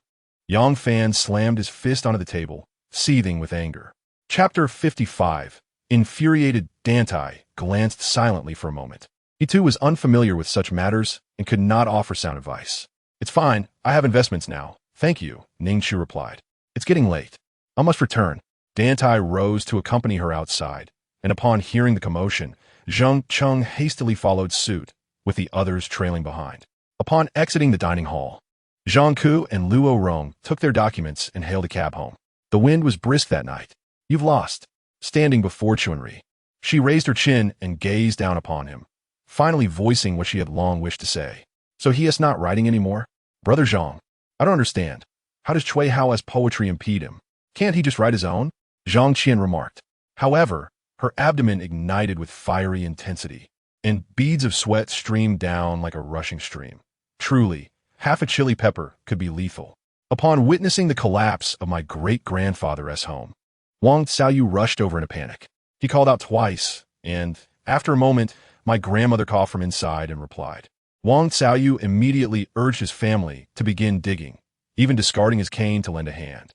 Yang Fan slammed his fist onto the table, seething with anger. Chapter 55. Infuriated Dantai glanced silently for a moment. He too was unfamiliar with such matters and could not offer sound advice. "It's fine, I have investments now. Thank you," Ning Chu replied. "It's getting late. I must return." Dantai rose to accompany her outside, and upon hearing the commotion, Zheng Cheng hastily followed suit, with the others trailing behind. Upon exiting the dining hall, Zhang Ku and Luo Rong took their documents and hailed a cab home. The wind was brisk that night. "You've lost." Standing before Chunri, she raised her chin and gazed down upon him, finally voicing what she had long wished to say. "So he is not writing anymore? Brother Zhang, I don't understand. How does Cui Hao's poetry impede him? Can't he just write his own?" Zhang Qian remarked. However, her abdomen ignited with fiery intensity, and beads of sweat streamed down like a rushing stream. Truly, half a chili pepper could be lethal. Upon witnessing the collapse of my great-grandfather's home, Wang Xiaoyu rushed over in a panic. He called out twice, and, after a moment, my grandmother coughed from inside and replied. Wang Xiaoyu immediately urged his family to begin digging, even discarding his cane to lend a hand.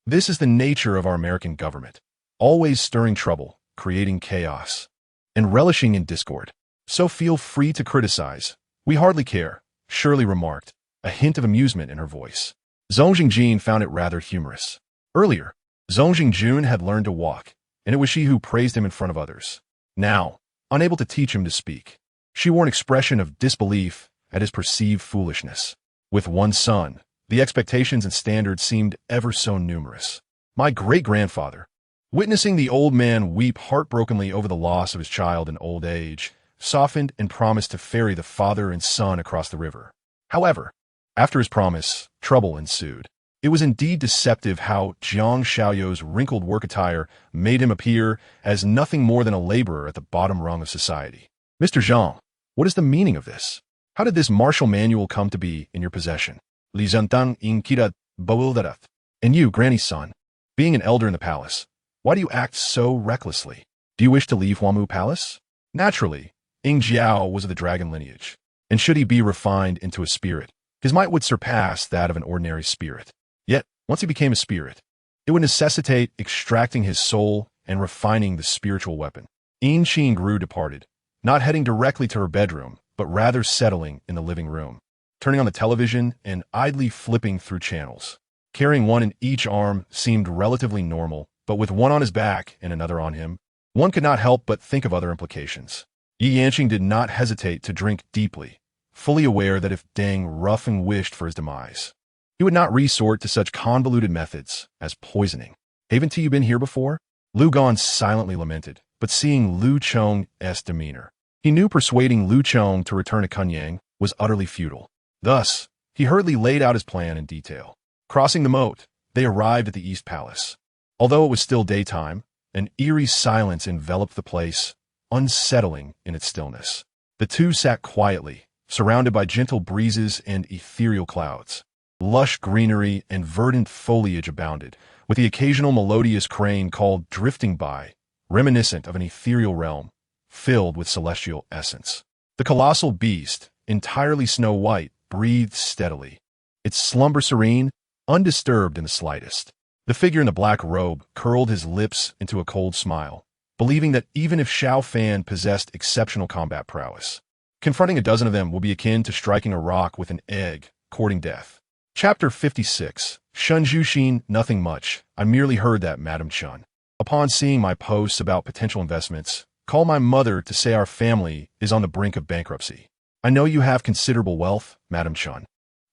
This is the nature of our American government, always stirring trouble, creating chaos, and relishing in discord. So feel free to criticize. We hardly care, Shirley remarked, a hint of amusement in her voice. Zhong Jingjin found it rather humorous. Earlier, Zhong Jingjun had learned to walk, and it was she who praised him in front of others. Now, unable to teach him to speak, she wore an expression of disbelief at his perceived foolishness. With one son, the expectations and standards seemed ever so numerous. My great-grandfather, witnessing the old man weep heartbrokenly over the loss of his child in old age, softened and promised to ferry the father and son across the river. However, after his promise, trouble ensued. It was indeed deceptive how Jiang Xiaoyou's wrinkled work attire made him appear as nothing more than a laborer at the bottom rung of society. "Mr. Zhang, what is the meaning of this? How did this martial manual come to be in your possession?" Li Zhentang in Kira Bawildath. "And you, Granny's son, being an elder in the palace, why do you act so recklessly? Do you wish to leave Huamu Palace?" Naturally, Ing Jiao was of the dragon lineage, and should he be refined into a spirit, his might would surpass that of an ordinary spirit. Yet, once he became a spirit, it would necessitate extracting his soul and refining the spiritual weapon. Yin Qing Gru departed, not heading directly to her bedroom, but rather settling in the living room, turning on the television and idly flipping through channels. Carrying one in each arm seemed relatively normal, but with one on his back and another on him, one could not help but think of other implications. Yi Yanqing did not hesitate to drink deeply, fully aware that if Deng roughly wished for his demise, he would not resort to such convoluted methods as poisoning. "Haven't you been here before?" Lu Gan silently lamented, but seeing Lu Cheng's demeanor, he knew persuading Lu Cheng to return to Kunyang was utterly futile. Thus, he hurriedly laid out his plan in detail. Crossing the moat, they arrived at the East Palace. Although it was still daytime, an eerie silence enveloped the place, unsettling in its stillness. The two sat quietly, surrounded by gentle breezes and ethereal clouds. Lush greenery and verdant foliage abounded, with the occasional melodious crane called drifting by, reminiscent of an ethereal realm, filled with celestial essence. The colossal beast, entirely snow-white, breathed steadily, its slumber serene, undisturbed in the slightest. The figure in the black robe curled his lips into a cold smile, believing that even if Xiao Fan possessed exceptional combat prowess, confronting a dozen of them would be akin to striking a rock with an egg, courting death. Chapter 56. Shun Zhuxin, nothing much. I merely heard that, Madam Chun. Upon seeing my posts about potential investments, call my mother to say our family is on the brink of bankruptcy. I know you have considerable wealth, Madam Chun.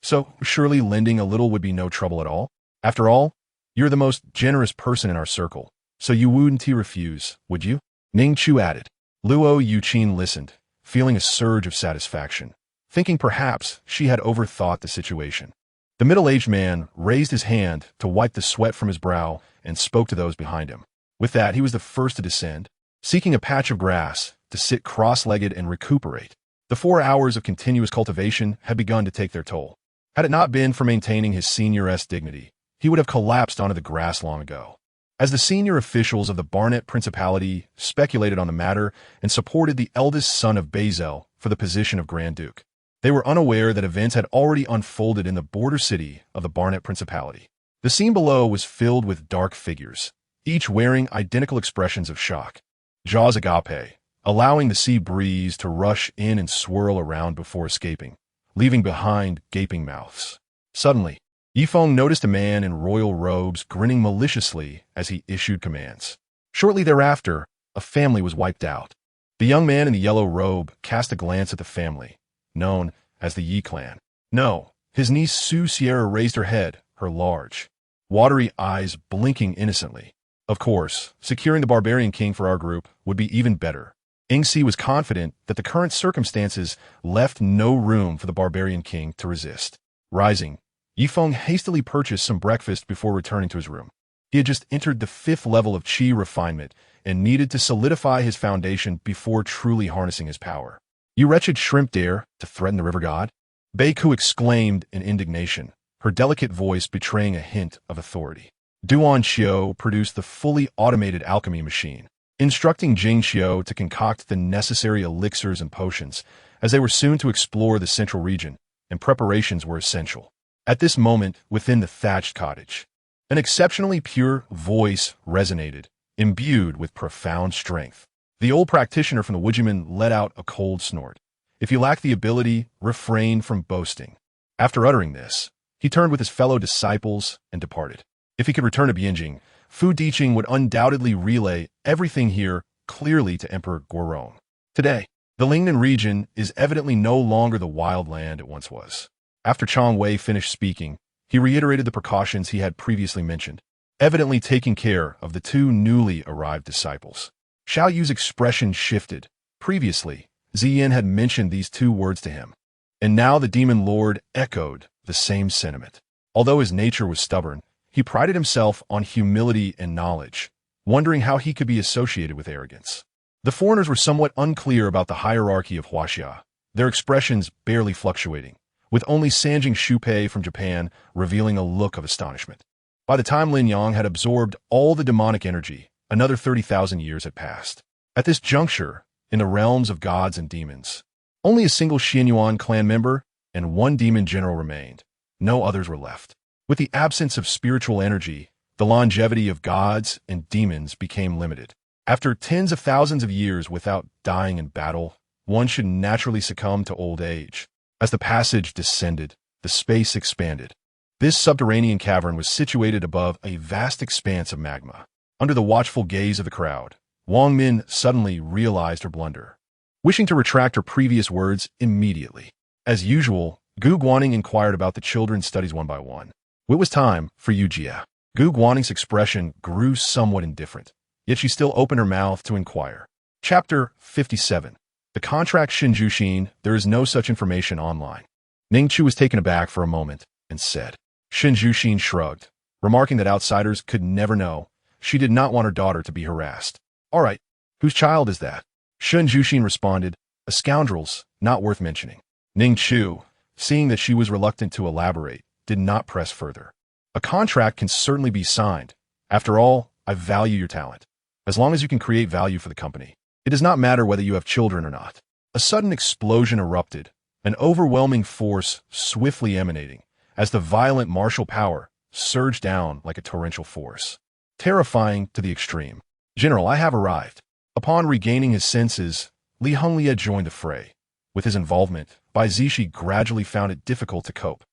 So surely lending a little would be no trouble at all. After all, you're the most generous person in our circle, so you wouldn't refuse, would you? Ning Chu added. Luo Yuqin listened, feeling a surge of satisfaction, thinking perhaps she had overthought the situation. The middle-aged man raised his hand to wipe the sweat from his brow and spoke to those behind him. With that, he was the first to descend, seeking a patch of grass to sit cross-legged and recuperate. The 4 hours of continuous cultivation had begun to take their toll. Had it not been for maintaining his senior's dignity, he would have collapsed onto the grass long ago. As the senior officials of the Barnet Principality speculated on the matter and supported the eldest son of Bazel for the position of Grand Duke, they were unaware that events had already unfolded in the border city of the Barnet Principality. The scene below was filled with dark figures, each wearing identical expressions of shock. Jaws agape, allowing the sea breeze to rush in and swirl around before escaping, leaving behind gaping mouths. Suddenly, Yifeng noticed a man in royal robes grinning maliciously as he issued commands. Shortly thereafter, a family was wiped out. The young man in the yellow robe cast a glance at the family, known as the Yi clan. No, his niece Su Sierra raised her head, her large, watery eyes blinking innocently. Of course, securing the barbarian king for our group would be even better. Ingxi was confident that the current circumstances left no room for the barbarian king to resist. Rising, Yifeng hastily purchased some breakfast before returning to his room. He had just entered the 5th level of qi refinement and needed to solidify his foundation before truly harnessing his power. "You wretched shrimp dare to threaten the river god?" Beiku exclaimed in indignation, her delicate voice betraying a hint of authority. Duan Xiao produced the fully automated alchemy machine, instructing Zheng Xiao to concoct the necessary elixirs and potions, as they were soon to explore the central region, and preparations were essential. At this moment, within the thatched cottage, an exceptionally pure voice resonated, imbued with profound strength. The old practitioner from the Wujiman let out a cold snort. If you lack the ability, refrain from boasting. After uttering this, he turned with his fellow disciples and departed. If he could return to Bianjing, Fu Diqing would undoubtedly relay everything here clearly to Emperor Guorong. Today, the Lingnan region is evidently no longer the wild land it once was. After Chang Wei finished speaking, he reiterated the precautions he had previously mentioned, evidently taking care of the 2 newly arrived disciples. Xiao Yu's expression shifted. Previously, Ziyin had mentioned these 2 words to him, and now the demon lord echoed the same sentiment. Although his nature was stubborn, he prided himself on humility and knowledge, wondering how he could be associated with arrogance. The foreigners were somewhat unclear about the hierarchy of Huaxia, their expressions barely fluctuating, with only Sanjing Shupei from Japan revealing a look of astonishment. By the time Lin Yang had absorbed all the demonic energy, another 30,000 years had passed. At this juncture, in the realms of gods and demons, only a single Xianyuan clan member and 1 demon general remained. No others were left. With the absence of spiritual energy, the longevity of gods and demons became limited. After tens of thousands of years without dying in battle, one should naturally succumb to old age. As the passage descended, the space expanded. This subterranean cavern was situated above a vast expanse of magma. Under the watchful gaze of the crowd, Wang Min suddenly realized her blunder, wishing to retract her previous words immediately. As usual, Gu Guaning inquired about the children's studies one by one. It was time for Yu Jia. Gu Guaning's expression grew somewhat indifferent, yet she still opened her mouth to inquire. Chapter 57. The contract Shinjushin, there is no such information online. Ning Chu was taken aback for a moment and said. Shinjushin shrugged, remarking that outsiders could never know. She did not want her daughter to be harassed. All right, whose child is that? Shinjushin responded, a scoundrel's, not worth mentioning. Ning Chu, seeing that she was reluctant to elaborate, did not press further. A contract can certainly be signed. After all, I value your talent. As long as you can create value for the company. It does not matter whether you have children or not. A sudden explosion erupted, an overwhelming force swiftly emanating, as the violent martial power surged down like a torrential force. Terrifying to the extreme. General, I have arrived. Upon regaining his senses, Li Honglie joined the fray. With his involvement, Bai Zishi gradually found it difficult to cope,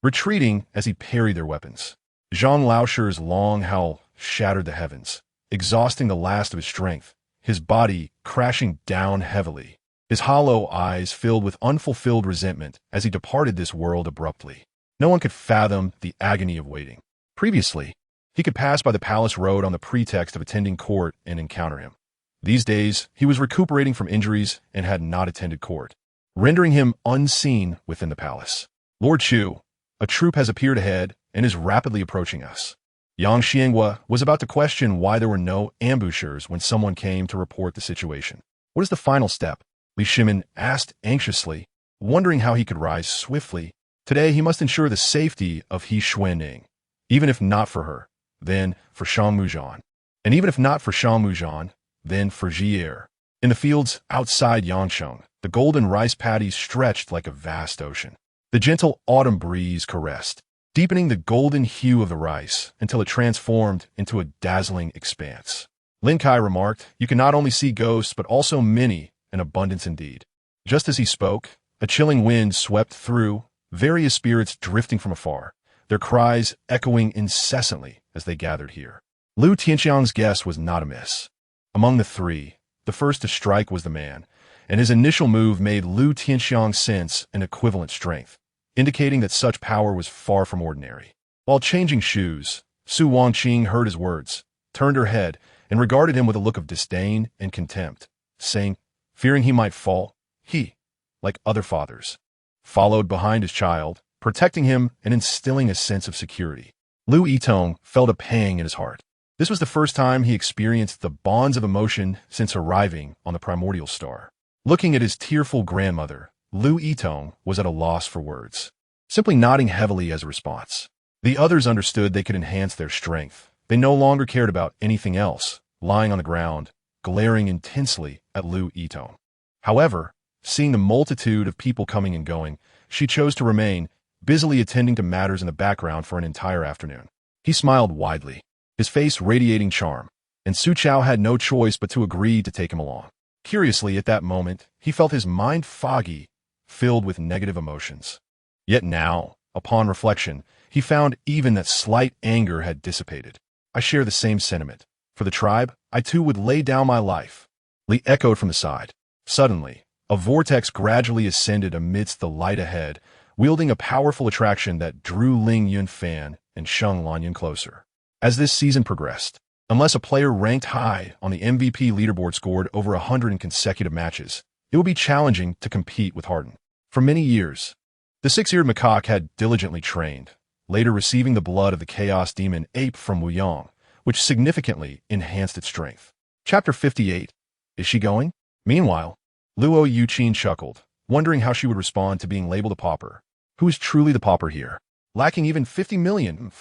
retreating as he parried their weapons. Zhang Laosher's long howl shattered the heavens, exhausting the last of his strength, his body crashing down heavily, his hollow eyes filled with unfulfilled resentment as he departed this world abruptly. No one could fathom the agony of waiting. Previously, he could pass by the palace road on the pretext of attending court and encounter him. These days, he was recuperating from injuries and had not attended court, rendering him unseen within the palace. Lord Chu, a troop has appeared ahead and is rapidly approaching us. Yang Xianghua was about to question why there were no ambushers when someone came to report the situation. What is the final step? Li Shimin asked anxiously, wondering how he could rise swiftly. Today he must ensure the safety of He Xuanning. Even if not for her, then for Shang Mujian. And even if not for Shang Mujian, then for Jier. In the fields outside Yangsheng, the golden rice paddies stretched like a vast ocean. The gentle autumn breeze caressed, deepening the golden hue of the rice until it transformed into a dazzling expanse. Lin Kai remarked, you can not only see ghosts but also many, in abundance indeed. Just as he spoke, a chilling wind swept through, various spirits drifting from afar, their cries echoing incessantly as they gathered here. Lu Tianxiang's guess was not amiss. Among the three, the first to strike was the man, and his initial move made Lu Tianxiang sense an equivalent strength, indicating that such power was far from ordinary. While changing shoes, Su Wangqing heard his words, turned her head, and regarded him with a look of disdain and contempt, saying, fearing he might fall, he, like other fathers, followed behind his child, protecting him and instilling a sense of security. Lu Yitong felt a pang in his heart. This was the first time he experienced the bonds of emotion since arriving on the primordial star. Looking at his tearful grandmother, Lu Yitong was at a loss for words, simply nodding heavily as a response. The others understood they could enhance their strength. They no longer cared about anything else, lying on the ground, glaring intensely at Lu Yitong. However, seeing the multitude of people coming and going, she chose to remain, busily attending to matters in the background for an entire afternoon. He smiled widely, his face radiating charm, and Su Chao had no choice but to agree to take him along. Curiously, at that moment, he felt his mind foggy, filled with negative emotions. Yet now, upon reflection, he found even that slight anger had dissipated. I share the same sentiment. For the tribe, I too would lay down my life. Li echoed from the side. Suddenly, a vortex gradually ascended amidst the light ahead, wielding a powerful attraction that drew Ling Yunfan and Sheng Lanyan closer. As this season progressed, unless a player ranked high on the MVP leaderboard scored over 100 in consecutive matches, it would be challenging to compete with Harden. For many years, the six-eared macaque had diligently trained, later receiving the blood of the chaos demon ape from Wuyang, which significantly enhanced its strength. Chapter 58. Is she going? Meanwhile, Luo Yuqin chuckled, wondering how she would respond to being labeled a pauper. Who is truly the pauper here? Lacking even 50 million.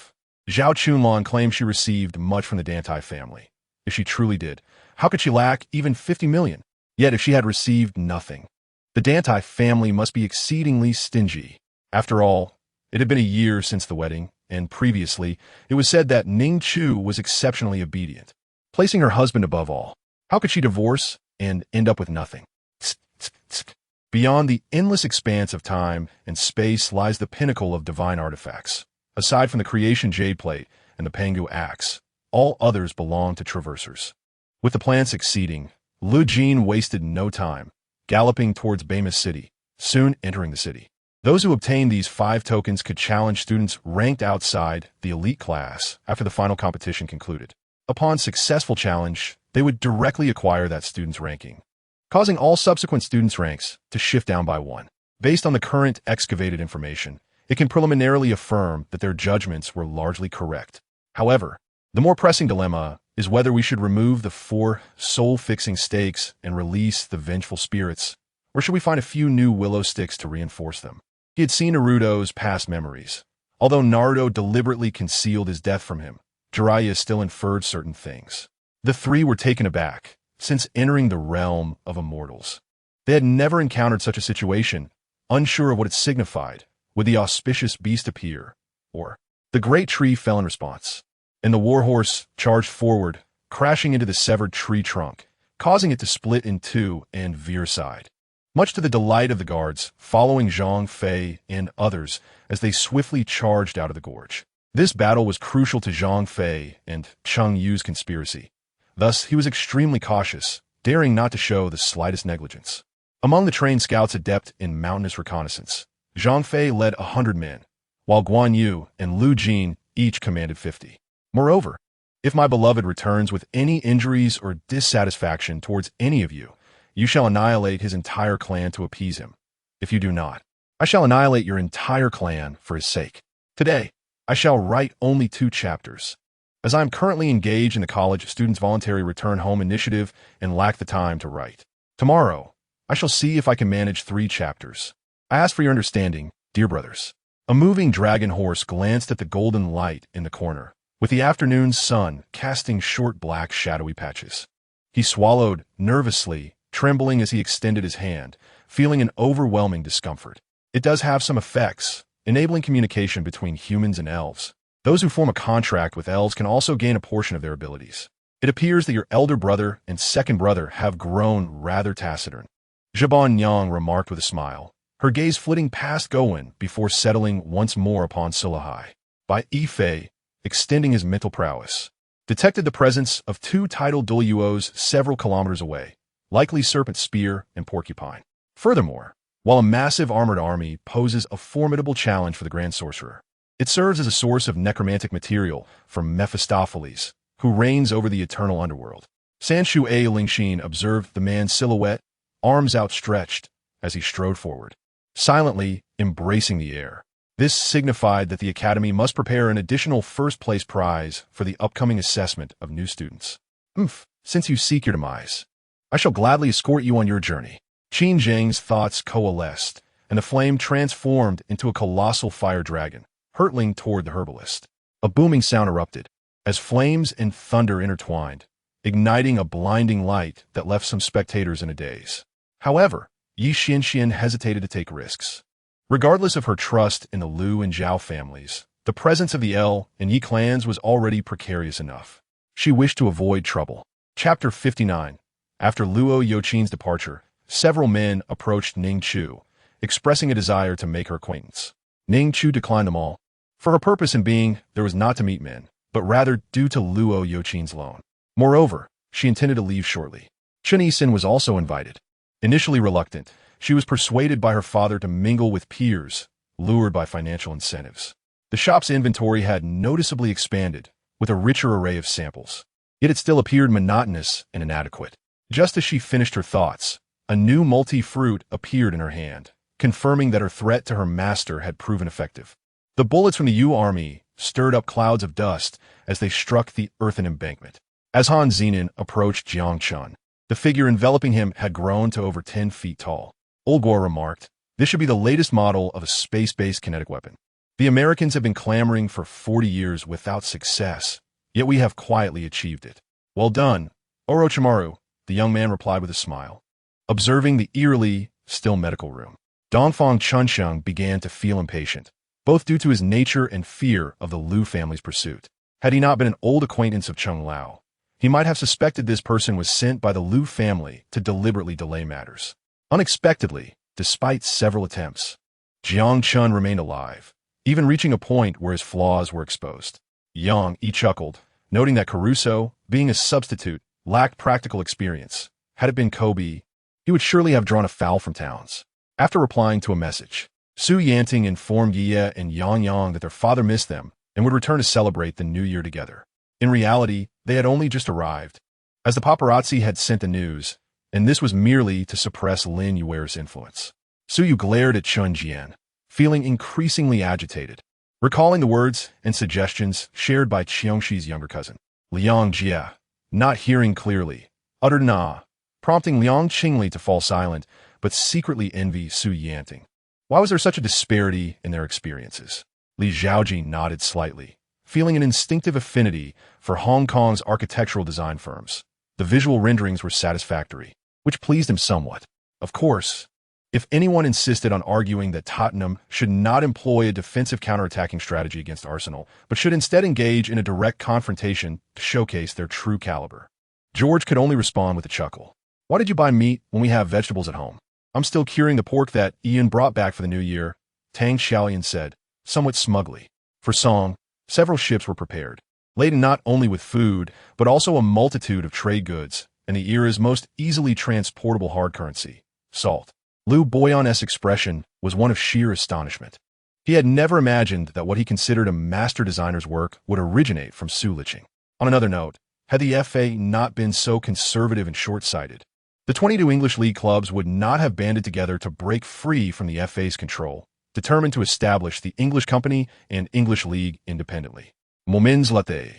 Zhao Chunlan claimed she received much from the Dantai family. If she truly did, how could she lack even 50 million? Yet if she had received nothing, the Dantai family must be exceedingly stingy. After all, it had been a year since the wedding, and previously, it was said that Ning Chu was exceptionally obedient, placing her husband above all. How could she divorce and end up with nothing? Tsk, tsk, tsk. Beyond the endless expanse of time and space lies the pinnacle of divine artifacts. Aside from the creation jade plate and the Pangu axe, all others belong to traversers. With the plan succeeding, Lu Jin wasted no time, galloping towards Bama's city, soon entering the city. Those who obtained these 5 tokens could challenge students ranked outside the elite class after the final competition concluded. Upon successful challenge, they would directly acquire that student's ranking, causing all subsequent students' ranks to shift down by 1. Based on the current excavated information, it can preliminarily affirm that their judgments were largely correct. However, the more pressing dilemma is whether we should remove the 4 soul-fixing stakes and release the vengeful spirits, or should we find a few new willow sticks to reinforce them? He had seen Naruto's past memories. Although Naruto deliberately concealed his death from him, Jiraiya still inferred certain things. The 3 were taken aback, since entering the realm of immortals. They had never encountered such a situation, unsure of what it signified. Would the auspicious beast appear? Or, the great tree fell in response, and the warhorse charged forward, crashing into the severed tree trunk, causing it to split in 2 and veer aside. Much to the delight of the guards, following Zhang Fei and others as they swiftly charged out of the gorge. This battle was crucial to Zhang Fei and Cheng Yu's conspiracy. Thus, he was extremely cautious, daring not to show the slightest negligence. Among the trained scouts adept in mountainous reconnaissance, Zhang Fei led 100 men, while Guan Yu and Lu Jin each commanded 50. Moreover, if my beloved returns with any injuries or dissatisfaction towards any of you, you shall annihilate his entire clan to appease him. If you do not, I shall annihilate your entire clan for his sake. Today, I shall write only 2 chapters. As I am currently engaged in the College Students' Voluntary Return Home Initiative and lack the time to write. Tomorrow, I shall see if I can manage 3 chapters. I ask for your understanding, dear brothers. A moving dragon horse glanced at the golden light in the corner, with the afternoon's sun casting short black shadowy patches. He swallowed nervously, trembling as he extended his hand, feeling an overwhelming discomfort. It does have some effects, enabling communication between humans and elves. Those who form a contract with elves can also gain a portion of their abilities. It appears that your elder brother and second brother have grown rather taciturn. Zhaban Yang remarked with a smile, her gaze flitting past Gowen before settling once more upon Silahai. By Yifei, extending his mental prowess, detected the presence of 2 tidal Duluos several kilometers away, likely Serpent Spear and Porcupine. Furthermore, while a massive armored army poses a formidable challenge for the Grand Sorcerer, it serves as a source of necromantic material for Mephistopheles, who reigns over the eternal underworld. Sanshu A. Lingxin observed the man's silhouette, arms outstretched, as he strode forward, silently embracing the air. This signified that the Academy must prepare an additional first-place prize for the upcoming assessment of new students. Since you seek your demise, I shall gladly escort you on your journey. Qin Zheng's thoughts coalesced, and the flame transformed into a colossal fire dragon, hurtling toward the herbalist. A booming sound erupted, as flames and thunder intertwined, igniting a blinding light that left some spectators in a daze. However, Yi Xianxian hesitated to take risks. Regardless of her trust in the Liu and Zhao families, the presence of the El and Yi clans was already precarious enough. She wished to avoid trouble. Chapter 59. After Luo Youqin's departure, several men approached Ning Chu, expressing a desire to make her acquaintance. Ning Chu declined them all. For her purpose in being, there was not to meet men, but rather due to Luo Youqin's loan. Moreover, she intended to leave shortly. Chen Yisin was also invited. Initially reluctant, she was persuaded by her father to mingle with peers, lured by financial incentives. The shop's inventory had noticeably expanded, with a richer array of samples. Yet it still appeared monotonous and inadequate. Just as she finished her thoughts, a new multi-fruit appeared in her hand, confirming that her threat to her master had proven effective. The bullets from the Yu army stirred up clouds of dust as they struck the earthen embankment. As Han Zenin approached Jiang Chun, the figure enveloping him had grown to over 10 feet tall. Olgor remarked, "This should be the latest model of a space-based kinetic weapon. The Americans have been clamoring for 40 years without success, yet we have quietly achieved it." "Well done, Orochimaru," the young man replied with a smile, observing the eerily still medical room. Dongfang Chunsheng began to feel impatient, both due to his nature and fear of the Liu family's pursuit. Had he not been an old acquaintance of Cheng Lao, He might have suspected this person was sent by the Liu family to deliberately delay matters. Unexpectedly, despite several attempts, Jiang Chun remained alive, even reaching a point where his flaws were exposed. Yang Yi chuckled, noting that Caruso, being a substitute, lacked practical experience. Had it been Kobe, he would surely have drawn a foul from towns. After replying to a message, Su Yanting informed Ye and Yang Yang that their father missed them and would return to celebrate the new year together. In reality, they had only just arrived, as the paparazzi had sent the news, and this was merely to suppress Lin Yuer's influence. Su Yu glared at Chun Jian, feeling increasingly agitated, recalling the words and suggestions shared by Qiongxi's younger cousin. Liang Jia, not hearing clearly, uttered an ah, prompting Liang Qingli to fall silent, but secretly envy Su Yanting. Why was there such a disparity in their experiences? Li Zhaoji nodded slightly, feeling an instinctive affinity for Hong Kong's architectural design firms. The visual renderings were satisfactory, which pleased him somewhat. Of course, if anyone insisted on arguing that Tottenham should not employ a defensive counterattacking strategy against Arsenal, but should instead engage in a direct confrontation to showcase their true caliber, George could only respond with a chuckle. Why did you buy meat when we have vegetables at home? I'm still curing the pork that Ian brought back for the new year, Tang Xiaoyan said, somewhat smugly. For Song, several ships were prepared, laden not only with food, but also a multitude of trade goods, and the era's most easily transportable hard currency, salt. Liu Boyan's expression was one of sheer astonishment. He had never imagined that what he considered a master designer's work would originate from Su Liqing. On another note, had the FA not been so conservative and short-sighted, the 22 English League clubs would not have banded together to break free from the FA's control, determined to establish the English Company and English League independently. Moments later,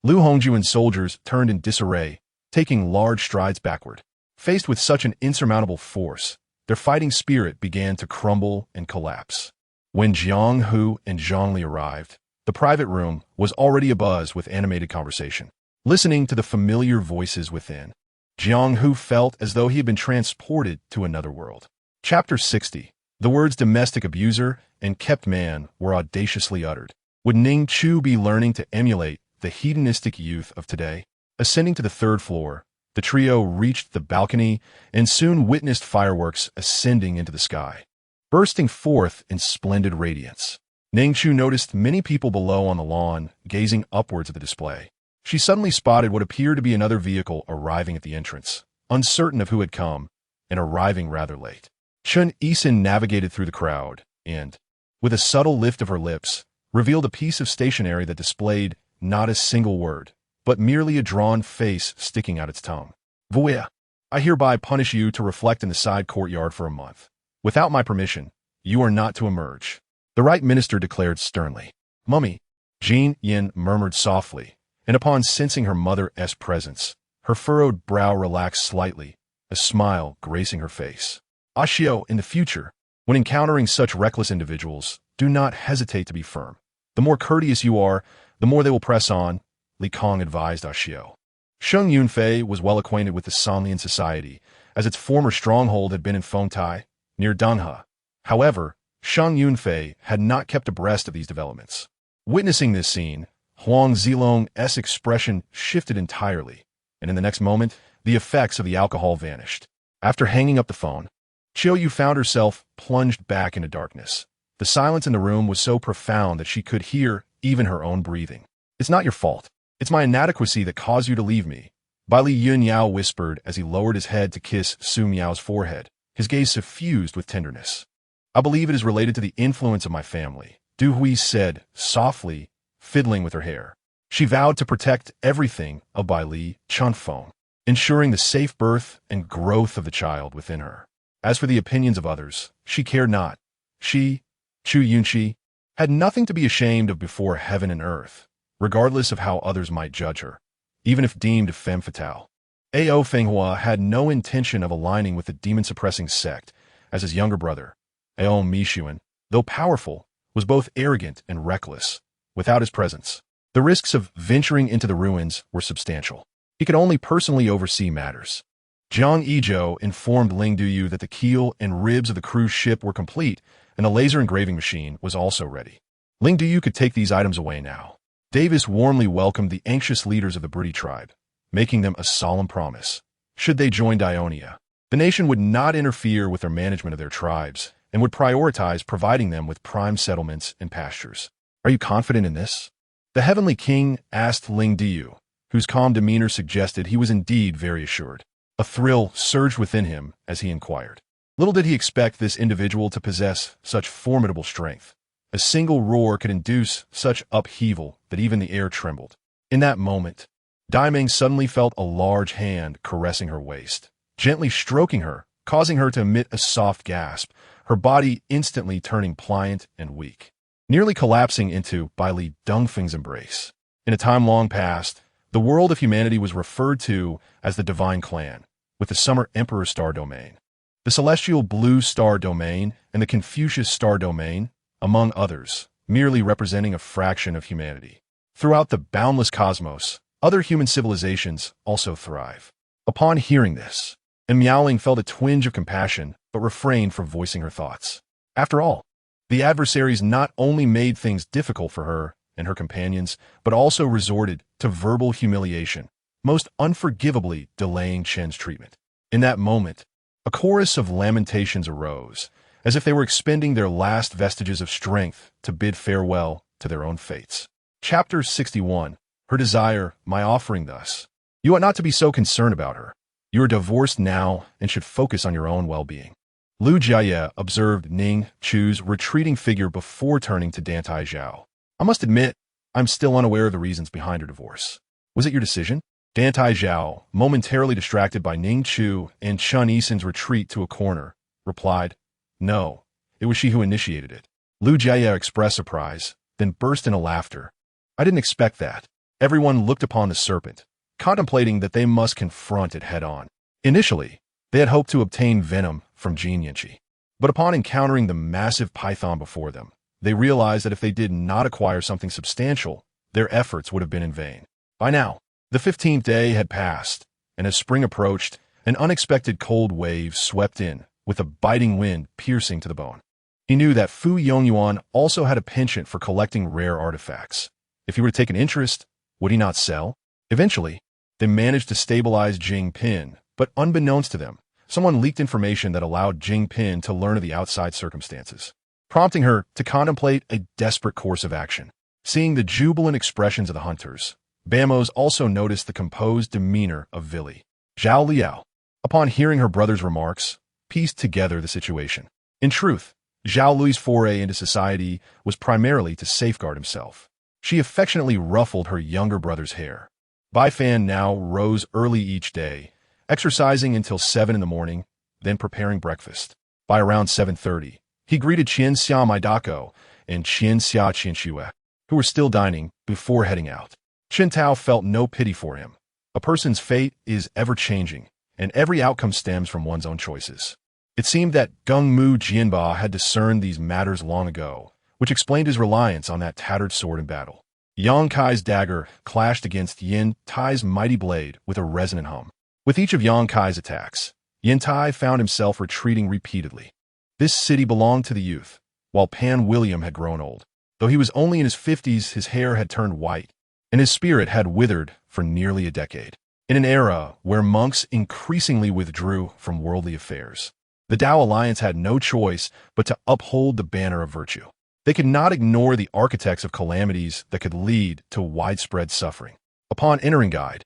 Liu Hongjuan's soldiers turned in disarray, taking large strides backward. Faced with such an insurmountable force, their fighting spirit began to crumble and collapse. When Jiang Hu and Zhang Li arrived, the private room was already abuzz with animated conversation. Listening to the familiar voices within, Jiang Hu felt as though he had been transported to another world. Chapter 60. The words domestic abuser and kept man were audaciously uttered. Would Ning Chu be learning to emulate the hedonistic youth of today? Ascending to the third floor, the trio reached the balcony and soon witnessed fireworks ascending into the sky, bursting forth in splendid radiance. Ning Chu noticed many people below on the lawn, gazing upwards at the display. She suddenly spotted what appeared to be another vehicle arriving at the entrance, uncertain of who had come, and arriving rather late. Chun Yisin navigated through the crowd and, with a subtle lift of her lips, revealed a piece of stationery that displayed not a single word, but merely a drawn face sticking out its tongue. Voya, I hereby punish you to reflect in the side courtyard for a month. Without my permission, you are not to emerge. The right minister declared sternly. Mummy, Jean Yin murmured softly, and upon sensing her mother's presence, her furrowed brow relaxed slightly, a smile gracing her face. Ashio, in the future, when encountering such reckless individuals, do not hesitate to be firm. The more courteous you are, the more they will press on, Li Kong advised Ashio. Sheng Yunfei was well acquainted with the Sanlian society, as its former stronghold had been in Fengtai, near Danhe. However, Sheng Yunfei had not kept abreast of these developments. Witnessing this scene, Huang Zilong's expression shifted entirely, and in the next moment, the effects of the alcohol vanished. After hanging up the phone, Chiu Yu found herself plunged back into darkness. The silence in the room was so profound that she could hear even her own breathing. It's not your fault. It's my inadequacy that caused you to leave me, Bai Li Yun Yao whispered as he lowered his head to kiss Su Miao's forehead, his gaze suffused with tenderness. I believe it is related to the influence of my family, Du Hui said, softly, fiddling with her hair. She vowed to protect everything of Bai Li Chunfeng, ensuring the safe birth and growth of the child within her. As for the opinions of others, she cared not. She, Chu Yunqi, had nothing to be ashamed of before heaven and earth, regardless of how others might judge her, even if deemed femme fatale. Ao Fenghua had no intention of aligning with the demon-suppressing sect, as his younger brother, Ao Mishuan, though powerful, was both arrogant and reckless. Without his presence, the risks of venturing into the ruins were substantial. He could only personally oversee matters. Jiang Yizhou informed Ling Duyu that the keel and ribs of the cruise ship were complete, and a laser engraving machine was also ready. Ling Duyu could take these items away now. Davis warmly welcomed the anxious leaders of the Briti tribe, making them a solemn promise. Should they join Dionia, the nation would not interfere with their management of their tribes and would prioritize providing them with prime settlements and pastures. Are you confident in this? The heavenly king asked Ling Diu, whose calm demeanor suggested he was indeed very assured. A thrill surged within him as he inquired. Little did he expect this individual to possess such formidable strength. A single roar could induce such upheaval that even the air trembled. In that moment, Daimeng suddenly felt a large hand caressing her waist, gently stroking her, causing her to emit a soft gasp, her body instantly turning pliant and weak, nearly collapsing into Bai Li Dongfeng's embrace. In a time long past, the world of humanity was referred to as the Divine Clan, with the Summer Emperor Star Domain, the Celestial Blue Star Domain, and the Confucius Star Domain, among others, merely representing a fraction of humanity. Throughout the boundless cosmos, other human civilizations also thrive. Upon hearing this, Miaoling felt a twinge of compassion, but refrained from voicing her thoughts. After all, the adversaries not only made things difficult for her and her companions, but also resorted to verbal humiliation, most unforgivably delaying Chen's treatment. In that moment, a chorus of lamentations arose, as if they were expending their last vestiges of strength to bid farewell to their own fates. Chapter 61. Her desire, my offering thus. You ought not to be so concerned about her. You are divorced now and should focus on your own well-being. Lu Jiaye observed Ning Chu's retreating figure before turning to Dantai Chao. I must admit, I'm still unaware of the reasons behind her divorce. Was it your decision? Dantai Chao, momentarily distracted by Ning Chu and Chun Yisen's retreat to a corner, replied, No, it was she who initiated it. Lu Jiaye expressed surprise, then burst into laughter. I didn't expect that. Everyone looked upon the serpent, contemplating that they must confront it head-on. Initially, they had hoped to obtain venom from Jin Yanqi, but upon encountering the massive python before them, they realized that if they did not acquire something substantial, their efforts would have been in vain. By now, the 15th day had passed, and as spring approached, an unexpected cold wave swept in, with a biting wind piercing to the bone. He knew that Fu Yongyuan also had a penchant for collecting rare artifacts. If he were to take an interest, would he not sell? Eventually, they managed to stabilize Jing Pin, but unbeknownst to them, someone leaked information that allowed Jing Pin to learn of the outside circumstances, prompting her to contemplate a desperate course of action. Seeing the jubilant expressions of the hunters, Bamos also noticed the composed demeanor of Vili. Zhao Liao, upon hearing her brother's remarks, pieced together the situation. In truth, Zhao Lui's foray into society was primarily to safeguard himself. She affectionately ruffled her younger brother's hair. Bai Fan now rose early each day, exercising until 7 in the morning, then preparing breakfast. By around 7:30, he greeted Qian Xia Maidako and Qian Xia Qianxue, who were still dining, before heading out. Chen Tao felt no pity for him. A person's fate is ever-changing, and every outcome stems from one's own choices. It seemed that Gung Mu Jianba had discerned these matters long ago, which explained his reliance on that tattered sword in battle. Yang Kai's dagger clashed against Yin Tai's mighty blade with a resonant hum. With each of Yang Kai's attacks, Yin Tai found himself retreating repeatedly. This city belonged to the youth, while Pan William had grown old. Though he was only in his 50s, his hair had turned white, and his spirit had withered for nearly a decade. In an era where monks increasingly withdrew from worldly affairs, the Tao Alliance had no choice but to uphold the banner of virtue. They could not ignore the architects of calamities that could lead to widespread suffering. Upon entering Guide,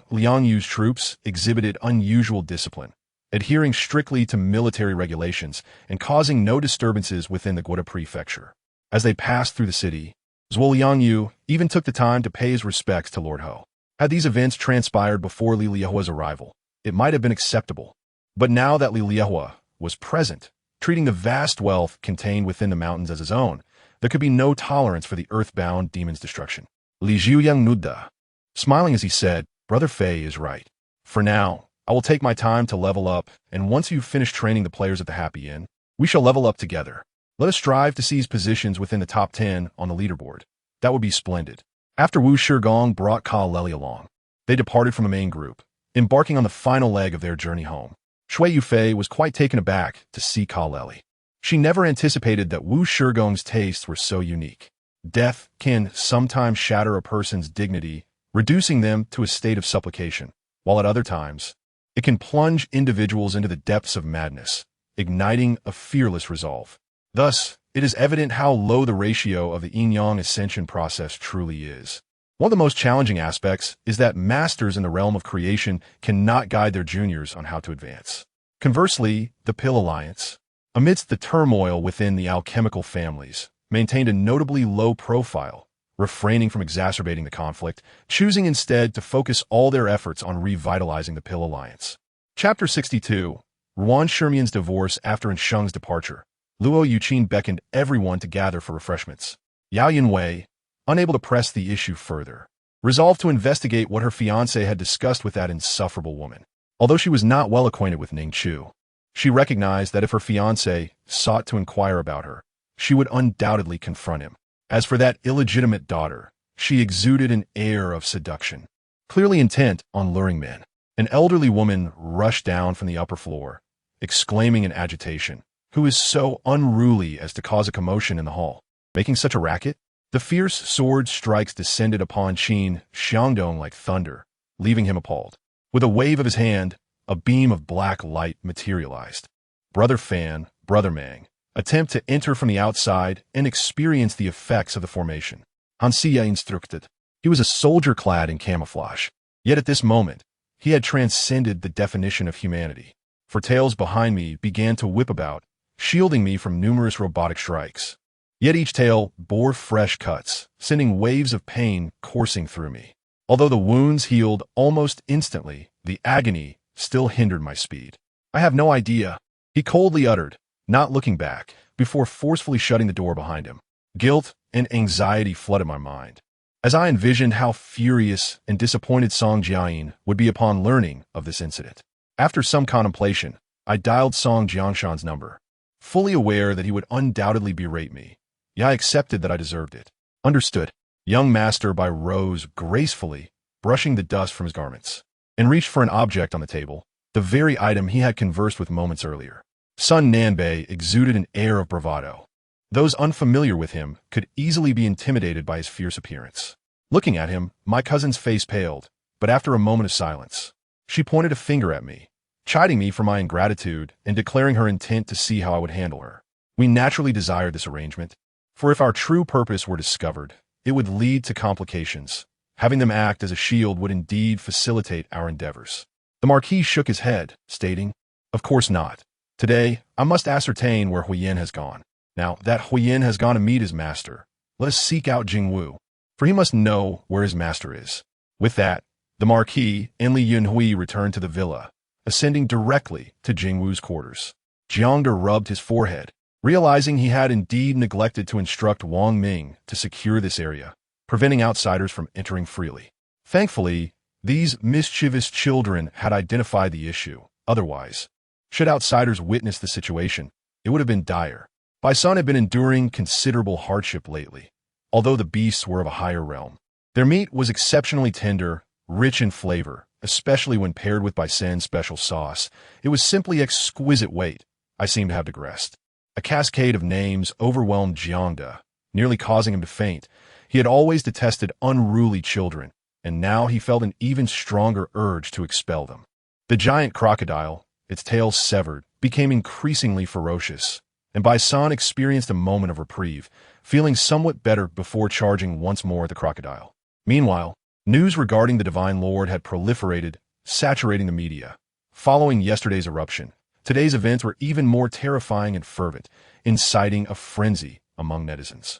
Liang Yu's troops exhibited unusual discipline, adhering strictly to military regulations and causing no disturbances within the Guoda prefecture. As they passed through the city, Zhuo Liang Yu even took the time to pay his respects to Lord Ho. Had these events transpired before Li Liahua's arrival, it might have been acceptable. But now that Li Liahua was present, treating the vast wealth contained within the mountains as his own, there could be no tolerance for the earthbound demon's destruction. Li Zhuyang Nuda, smiling as he said, Brother Fei is right. For now, I will take my time to level up, and once you've finished training the players at the Happy Inn, we shall level up together. Let us strive to seize positions within the top 10 on the leaderboard. That would be splendid. After Wu Shigong brought Ka Leli along, they departed from the main group, embarking on the final leg of their journey home. Shui Yufei was quite taken aback to see Ka Leli. She never anticipated that Wu Shigong's tastes were so unique. Death can sometimes shatter a person's dignity reducing them to a state of supplication, while at other times, it can plunge individuals into the depths of madness, igniting a fearless resolve. Thus, it is evident how low the ratio of the yin-yang ascension process truly is. One of the most challenging aspects is that masters in the realm of creation cannot guide their juniors on how to advance. Conversely, the Pill Alliance, amidst the turmoil within the alchemical families, maintained a notably low profile, refraining from exacerbating the conflict, choosing instead to focus all their efforts on revitalizing the Pill Alliance. Chapter 62. Ruan Shimian's divorce after Ensheng's departure. Luo Yuqin beckoned everyone to gather for refreshments. Yao Yinwei, unable to press the issue further, resolved to investigate what her fiancé had discussed with that insufferable woman. Although she was not well acquainted with Ning Chu, she recognized that if her fiancé sought to inquire about her, she would undoubtedly confront him. As for that illegitimate daughter, she exuded an air of seduction, clearly intent on luring men. An elderly woman rushed down from the upper floor, exclaiming in agitation, "Who is so unruly as to cause a commotion in the hall, making such a racket?" The fierce sword strikes descended upon Qin Xiangdong like thunder, leaving him appalled. With a wave of his hand, a beam of black light materialized. Brother Fan, Brother Mang, attempt to enter from the outside and experience the effects of the formation. Hansia instructed. He was a soldier clad in camouflage. Yet at this moment, he had transcended the definition of humanity. For tails behind me began to whip about, shielding me from numerous robotic strikes. Yet each tail bore fresh cuts, sending waves of pain coursing through me. Although the wounds healed almost instantly, the agony still hindered my speed. "I have no idea," he coldly uttered, not looking back, before forcefully shutting the door behind him. Guilt and anxiety flooded my mind, as I envisioned how furious and disappointed Song Jiayin would be upon learning of this incident. After some contemplation, I dialed Song Jiangshan's number, fully aware that he would undoubtedly berate me. Yet I accepted that I deserved it. "Understood." Young master Bai rose gracefully, brushing the dust from his garments, and reached for an object on the table, the very item he had conversed with moments earlier. Sun Nanbei exuded an air of bravado. Those unfamiliar with him could easily be intimidated by his fierce appearance. Looking at him, my cousin's face paled, but after a moment of silence, she pointed a finger at me, chiding me for my ingratitude and declaring her intent to see how I would handle her. We naturally desired this arrangement, for if our true purpose were discovered, it would lead to complications. Having them act as a shield would indeed facilitate our endeavors. The Marquis shook his head, stating, "Of course not. Today, I must ascertain where Huiyin has gone. Now that Huiyin has gone to meet his master, let us seek out Jingwu, for he must know where his master is." With that, the Marquis and Li Yunhui returned to the villa, ascending directly to Jingwu's quarters. Jiangde rubbed his forehead, realizing he had indeed neglected to instruct Wang Ming to secure this area, preventing outsiders from entering freely. Thankfully, these mischievous children had identified the issue. Otherwise, should outsiders witness the situation, it would have been dire. Bai Sun had been enduring considerable hardship lately, although the beasts were of a higher realm. Their meat was exceptionally tender, rich in flavor, especially when paired with Bai Sen's special sauce. It was simply exquisite weight. I seemed to have digressed. A cascade of names overwhelmed Jiangde, nearly causing him to faint. He had always detested unruly children, and now he felt an even stronger urge to expel them. The giant crocodile, its tail severed, became increasingly ferocious, and Bai San experienced a moment of reprieve, feeling somewhat better before charging once more at the crocodile. Meanwhile, news regarding the Divine Lord had proliferated, saturating the media. Following yesterday's eruption, today's events were even more terrifying and fervent, inciting a frenzy among netizens.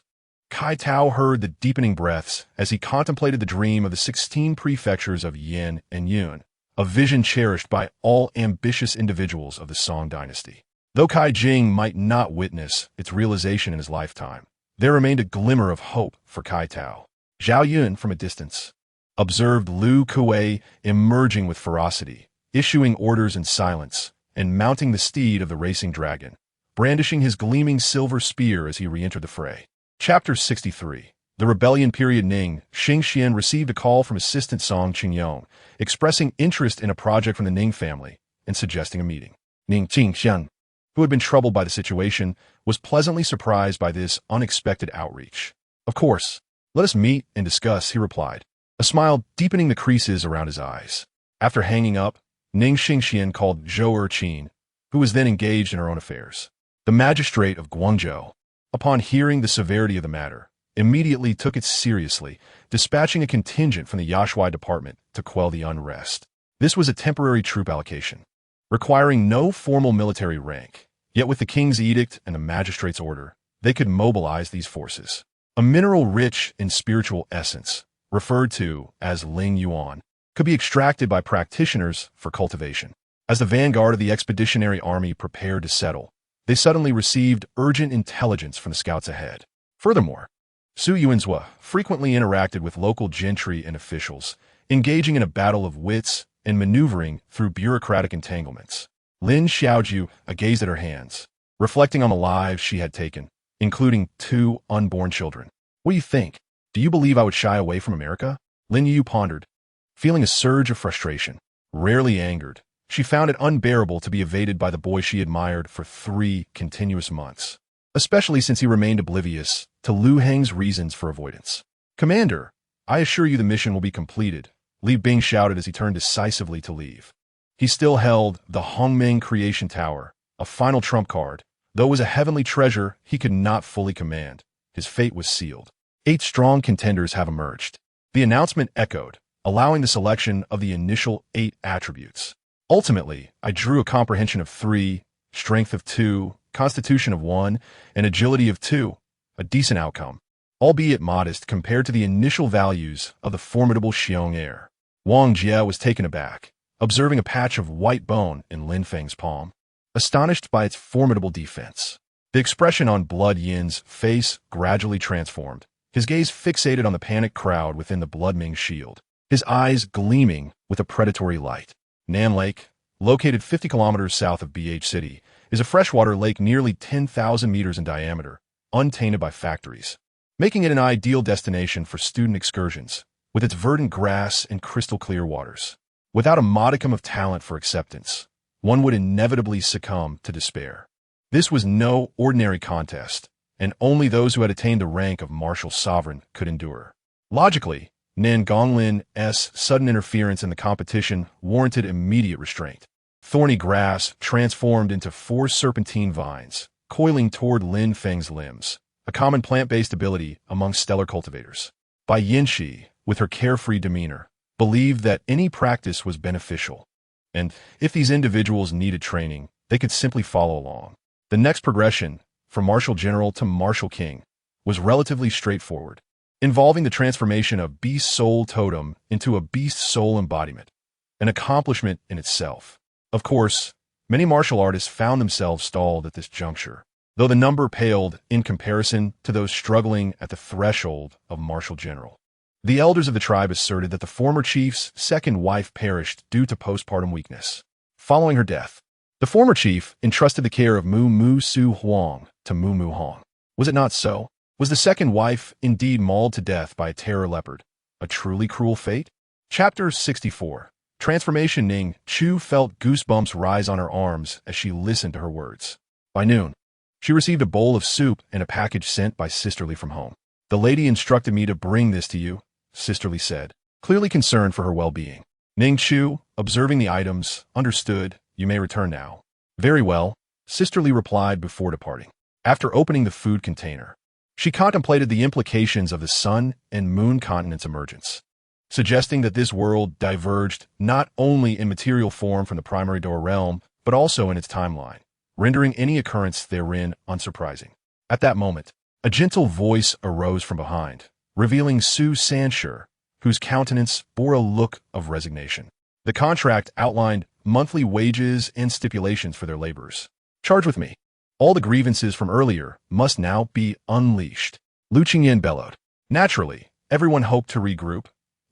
Kai Tao heard the deepening breaths as he contemplated the dream of the 16 prefectures of Yin and Yun, a vision cherished by all ambitious individuals of the Song dynasty. Though Kai Jing might not witness its realization in his lifetime, there remained a glimmer of hope for Kai Tao. Zhao Yun, from a distance, observed Lu Kuei emerging with ferocity, issuing orders in silence, and mounting the steed of the racing dragon, brandishing his gleaming silver spear as he re-entered the fray. Chapter 63. The Rebellion Period. Ning Xingxian received a call from Assistant Song Qingyong, expressing interest in a project from the Ning family and suggesting a meeting. Ning Xingxian, who had been troubled by the situation, was pleasantly surprised by this unexpected outreach. "Of course, let us meet and discuss," he replied. a smile deepening the creases around his eyes. After hanging up, Ning Xingxian called Zhou Erqin, who was then engaged in her own affairs. The magistrate of Guangzhou, upon hearing the severity of the matter, immediately took it seriously, dispatching a contingent from the Yashuai department to quell the unrest. This was a temporary troop allocation, requiring no formal military rank, yet with the king's edict and the magistrate's order, they could mobilize these forces. A mineral rich in spiritual essence, referred to as Ling Yuan, could be extracted by practitioners for cultivation. As the vanguard of the expeditionary army prepared to settle, they suddenly received urgent intelligence from the scouts ahead. Furthermore, Su Yuanzhua frequently interacted with local gentry and officials, engaging in a battle of wits and maneuvering through bureaucratic entanglements. Lin Xiaoju gazed at her hands, reflecting on the lives she had taken, including 2 unborn children. What do you think? Do you believe I would shy away from America? Lin Yu pondered, feeling a surge of frustration. Rarely angered, she found it unbearable to be evaded by the boy she admired for 3 continuous months, especially since he remained oblivious to Lu Heng's reasons for avoidance. Commander, I assure you the mission will be completed, Li Bing shouted as he turned decisively to leave. He still held the Hongming Creation Tower, a final trump card. Though it was a heavenly treasure he could not fully command, his fate was sealed. 8 strong contenders have emerged. The announcement echoed, allowing the selection of the initial 8 attributes. Ultimately, I drew a comprehension of 3, strength of 2, constitution of 1, and agility of 2, a decent outcome, albeit modest compared to the initial values of the formidable Xiong heir. Wang Jie was taken aback, observing a patch of white bone in Lin Feng's palm, astonished by its formidable defense. The expression on Blood Yin's face gradually transformed, his gaze fixated on the panicked crowd within the Blood Ming shield, his eyes gleaming with a predatory light. Nan Lake, located 50 kilometers south of BH City, is a freshwater lake nearly 10,000 meters in diameter, untainted by factories, making it an ideal destination for student excursions, with its verdant grass and crystal-clear waters. Without a modicum of talent for acceptance, one would inevitably succumb to despair. This was no ordinary contest, and only those who had attained the rank of martial sovereign could endure. Logically, Nan Gonglin's sudden interference in the competition warranted immediate restraint. Thorny grass transformed into 4 serpentine vines, coiling toward Lin Feng's limbs, a common plant-based ability among stellar cultivators. Bai Yinshi, with her carefree demeanor, believed that any practice was beneficial, and if these individuals needed training, they could simply follow along. The next progression, from Martial General to Martial King, was relatively straightforward, involving the transformation of Beast Soul Totem into a Beast Soul embodiment, an accomplishment in itself. Of course, many martial artists found themselves stalled at this juncture, though the number paled in comparison to those struggling at the threshold of Martial General. The elders of the tribe asserted that the former chief's second wife perished due to postpartum weakness. Following her death, the former chief entrusted the care of Mu Mu Su Huang to Mu Mu Hong. Was it not so? Was the second wife indeed mauled to death by a terror leopard? A truly cruel fate? Chapter 64. Transformation. Ning Chu felt goosebumps rise on her arms as she listened to her words. By noon, she received a bowl of soup and a package sent by Sisterly from home. The lady instructed me to bring this to you, Sisterly said, clearly concerned for her well-being. Ning Chu, observing the items, understood. You may return now. Very well, Sisterly replied before departing. After opening the food container, she contemplated the implications of the Sun and Moon continent's emergence, suggesting that this world diverged not only in material form from the primary door realm, but also in its timeline, rendering any occurrence therein unsurprising. At that moment, a gentle voice arose from behind, revealing Su Sanshur, whose countenance bore a look of resignation. The contract outlined monthly wages and stipulations for their laborers. Charge with me. All the grievances from earlier must now be unleashed. Lu Qingyan bellowed. Naturally, everyone hoped to regroup,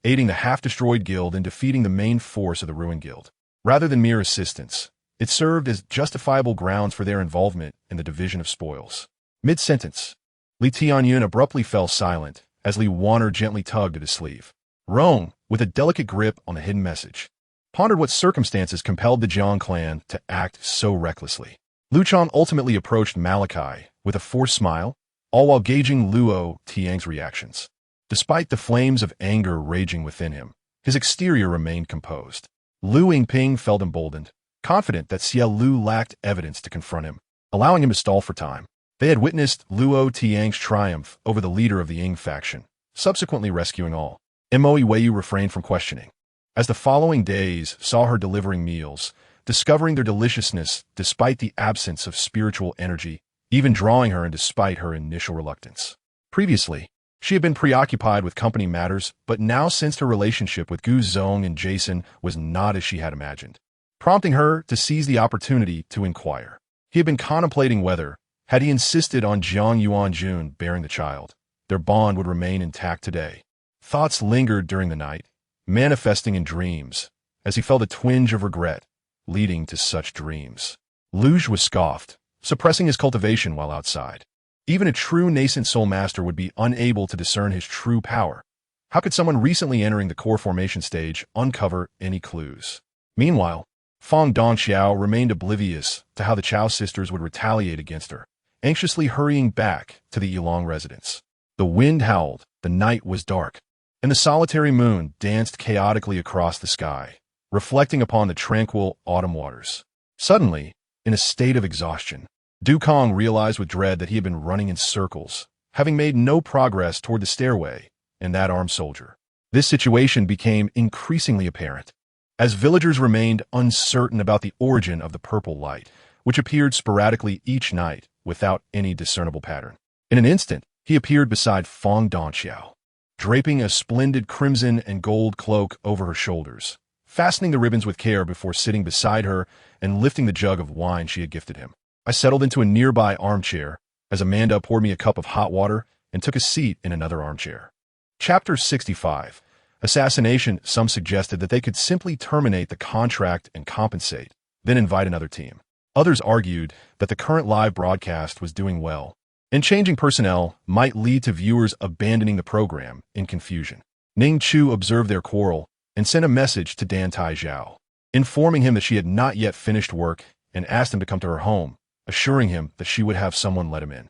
aiding the half-destroyed guild in defeating the main force of the ruined guild. Rather than mere assistance, it served as justifiable grounds for their involvement in the division of spoils. Mid-sentence, Li Tianyun abruptly fell silent as Li Wanner gently tugged at his sleeve. Rong, with a delicate grip on the hidden message, pondered what circumstances compelled the Jiang clan to act so recklessly. Lu Chang ultimately approached Malachi with a forced smile, all while gauging Luo Tiang's reactions. Despite the flames of anger raging within him, his exterior remained composed. Lu Yingping felt emboldened, confident that Xiao Lu lacked evidence to confront him, allowing him to stall for time. They had witnessed Luo Tiang's triumph over the leader of the Ying faction, subsequently rescuing all. Moe Weiyu refrained from questioning. As the following days saw her delivering meals, discovering their deliciousness despite the absence of spiritual energy, even drawing her in despite her initial reluctance. Previously, she had been preoccupied with company matters, but now sensed her relationship with Gu Zong and Jason was not as she had imagined, prompting her to seize the opportunity to inquire. He had been contemplating whether, had he insisted on Jiang Yuanjun bearing the child, their bond would remain intact today. Thoughts lingered during the night, manifesting in dreams, as he felt a twinge of regret, leading to such dreams. Luge was scoffed, suppressing his cultivation while outside. Even a true nascent soul master would be unable to discern his true power. How could someone recently entering the core formation stage uncover any clues? Meanwhile, Fang Dongxiao remained oblivious to how the Chao sisters would retaliate against her, anxiously hurrying back to the Yilong residence. The wind howled, the night was dark, and the solitary moon danced chaotically across the sky, reflecting upon the tranquil autumn waters. Suddenly, in a state of exhaustion, Du Kong realized with dread that he had been running in circles, having made no progress toward the stairway and that armed soldier. This situation became increasingly apparent, as villagers remained uncertain about the origin of the purple light, which appeared sporadically each night without any discernible pattern. In an instant, he appeared beside Fang Dongxiao, draping a splendid crimson and gold cloak over her shoulders, fastening the ribbons with care before sitting beside her and lifting the jug of wine she had gifted him. I settled into a nearby armchair as Amanda poured me a cup of hot water and took a seat in another armchair. Chapter 65. Assassination. Some suggested that they could simply terminate the contract and compensate, then invite another team. Others argued that the current live broadcast was doing well, and changing personnel might lead to viewers abandoning the program in confusion. Ning Chu observed their quarrel and sent a message to Dantai Chao, informing him that she had not yet finished work and asked him to come to her home, assuring him that she would have someone let him in.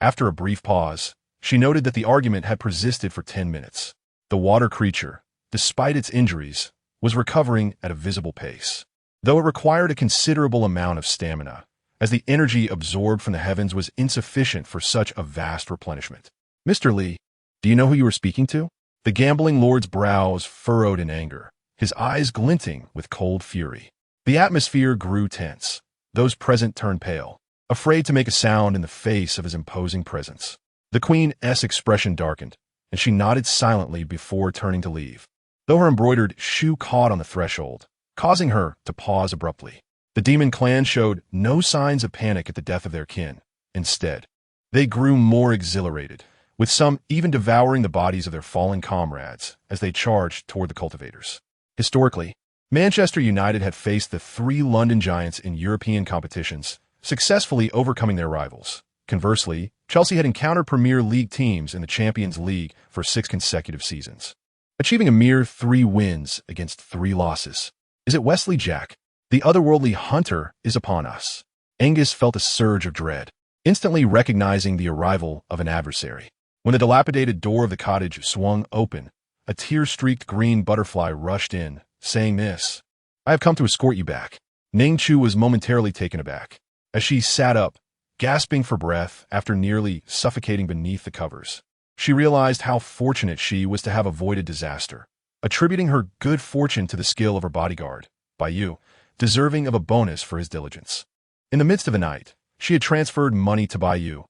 After a brief pause, she noted that the argument had persisted for 10 minutes. The water creature, despite its injuries, was recovering at a visible pace, though it required a considerable amount of stamina, as the energy absorbed from the heavens was insufficient for such a vast replenishment. Mr. Li, do you know who you were speaking to? The gambling lord's brows furrowed in anger, his eyes glinting with cold fury. The atmosphere grew tense. Those present turned pale, afraid to make a sound in the face of his imposing presence. The Queen's expression darkened, and she nodded silently before turning to leave, though her embroidered shoe caught on the threshold, causing her to pause abruptly. The demon clan showed no signs of panic at the death of their kin. Instead, they grew more exhilarated, with some even devouring the bodies of their fallen comrades as they charged toward the cultivators. Historically, Manchester United had faced the 3 London giants in European competitions, successfully overcoming their rivals. Conversely, Chelsea had encountered Premier League teams in the Champions League for 6 consecutive seasons, achieving a mere 3 wins against 3 losses. Is it Wesley Jack? The otherworldly hunter is upon us. Angus felt a surge of dread, instantly recognizing the arrival of an adversary. When the dilapidated door of the cottage swung open, a tear-streaked green butterfly rushed in, saying this: "I have come to escort you back." Ning Chu was momentarily taken aback, as she sat up, gasping for breath after nearly suffocating beneath the covers. She realized how fortunate she was to have avoided disaster, attributing her good fortune to the skill of her bodyguard, Baiyu, deserving of a bonus for his diligence. In the midst of the night, she had transferred money to Baiyu,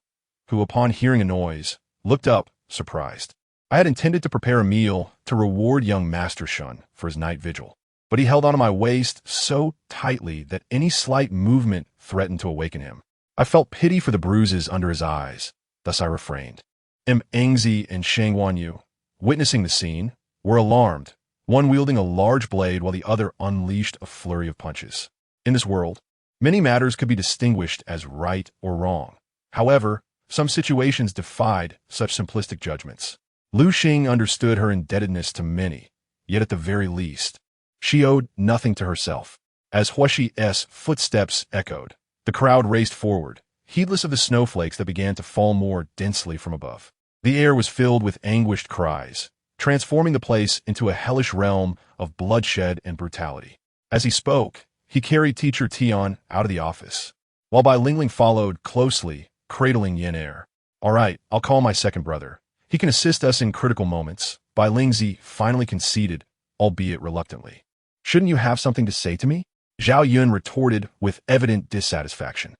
who, upon hearing a noise, looked up, surprised. I had intended to prepare a meal to reward young Master Shun for his night vigil, but he held onto my waist so tightly that any slight movement threatened to awaken him. I felt pity for the bruises under his eyes, thus I refrained. Engzi and Shang Wanyu, witnessing the scene, were alarmed, one wielding a large blade while the other unleashed a flurry of punches. In this world, many matters could be distinguished as right or wrong. However, some situations defied such simplistic judgments. Lu Xing understood her indebtedness to many, yet at the very least, she owed nothing to herself. As Huaxi's footsteps echoed, the crowd raced forward, heedless of the snowflakes that began to fall more densely from above. The air was filled with anguished cries, transforming the place into a hellish realm of bloodshed and brutality. As he spoke, he carried teacher Tian out of the office, while Bai Lingling followed closely, cradling Yin Air. All right, I'll call my second brother. He can assist us in critical moments. Bai Lingzi finally conceded, albeit reluctantly. Shouldn't you have something to say to me? Zhao Yun retorted with evident dissatisfaction.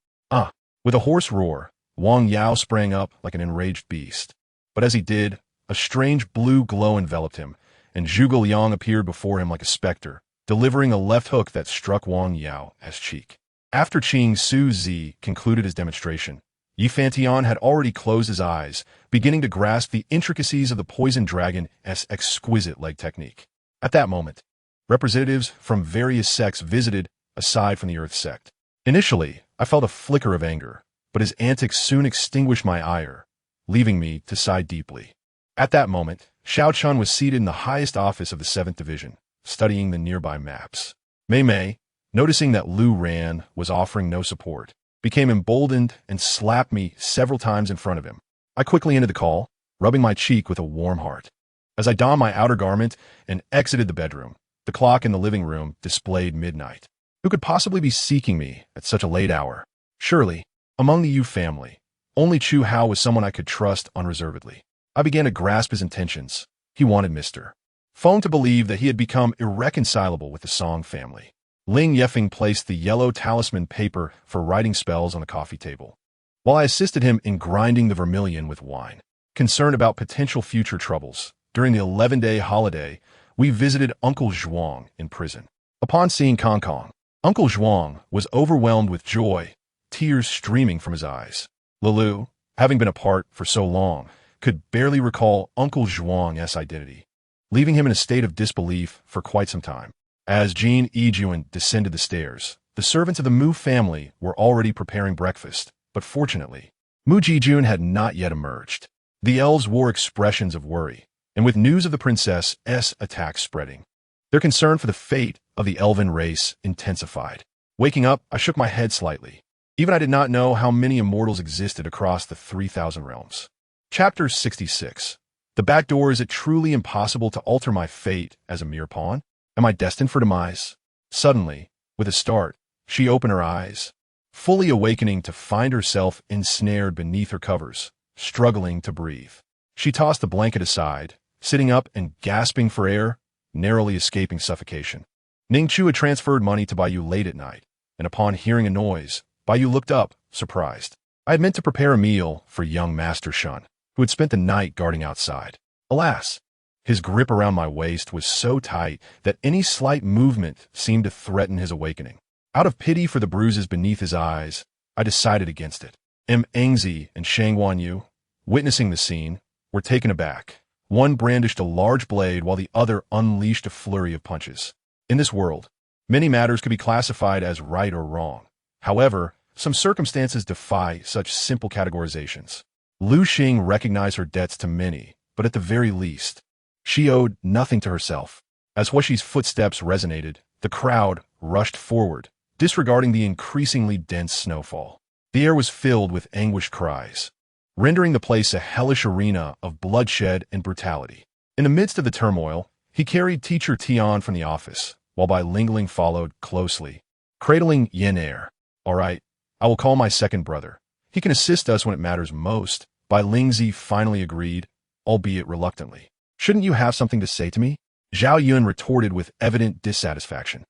With a hoarse roar, Wang Yao sprang up like an enraged beast. But as he did, a strange blue glow enveloped him, and Zhuge Liang appeared before him like a specter, delivering a left hook that struck Wang Yao as cheek. After Qing Su Zi concluded his demonstration, Yi Fantian had already closed his eyes, beginning to grasp the intricacies of the poison dragon's exquisite leg technique. At that moment, representatives from various sects visited, aside from the Earth sect. Initially, I felt a flicker of anger, but his antics soon extinguished my ire, leaving me to sigh deeply. At that moment, Xiao Chun was seated in the highest office of the 7th Division, studying the nearby maps. Mei Mei, noticing that Lu Ran was offering no support, became emboldened and slapped me several times in front of him. I quickly ended the call, rubbing my cheek with a warm heart. As I donned my outer garment and exited the bedroom, the clock in the living room displayed midnight. Who could possibly be seeking me at such a late hour? Surely, among the Yu family, only Chu Hao was someone I could trust unreservedly. I began to grasp his intentions. He wanted Mr. Feng to believe that he had become irreconcilable with the Song family. Ling Yefeng placed the yellow talisman paper for writing spells on the coffee table, while I assisted him in grinding the vermilion with wine. Concerned about potential future troubles, during the 11-day holiday, we visited Uncle Zhuang in prison. Upon seeing Kong Kong, Uncle Zhuang was overwhelmed with joy, tears streaming from his eyes. Lulu, having been apart for so long, could barely recall Uncle Zhuang's identity, leaving him in a state of disbelief for quite some time. As Jean Yijuan descended the stairs, the servants of the Mu family were already preparing breakfast, but fortunately, Mu Jijun had not yet emerged. The elves wore expressions of worry, and with news of the princess's attack spreading, their concern for the fate of the elven race intensified. Waking up, I shook my head slightly. Even I did not know how many immortals existed across the 3,000 realms. Chapter 66. The back door. Is it truly impossible to alter my fate as a mere pawn? Am I destined for demise? Suddenly, with a start, she opened her eyes, fully awakening to find herself ensnared beneath her covers, struggling to breathe. She tossed the blanket aside, sitting up and gasping for air, narrowly escaping suffocation. Ning Chu had transferred money to Baiyu late at night, and upon hearing a noise, Baiyu looked up, surprised. I had meant to prepare a meal for young Master Shun, who had spent the night guarding outside. Alas, his grip around my waist was so tight that any slight movement seemed to threaten his awakening. Out of pity for the bruises beneath his eyes, I decided against it. Engzi and Shang Wanyu, witnessing the scene, were taken aback. One brandished a large blade while the other unleashed a flurry of punches. In this world, many matters could be classified as right or wrong. However, some circumstances defy such simple categorizations. Lu Xing recognized her debts to many, but at the very least, she owed nothing to herself. As Huaxi's footsteps resonated, the crowd rushed forward, disregarding the increasingly dense snowfall. The air was filled with anguished cries, rendering the place a hellish arena of bloodshed and brutality. In the midst of the turmoil, he carried teacher Tian from the office, while Bai Lingling followed closely, cradling Yin Air. All right, I will call my second brother. He can assist us when it matters most. Bai Lingzi finally agreed, albeit reluctantly. Shouldn't you have something to say to me? Zhao Yun retorted with evident dissatisfaction.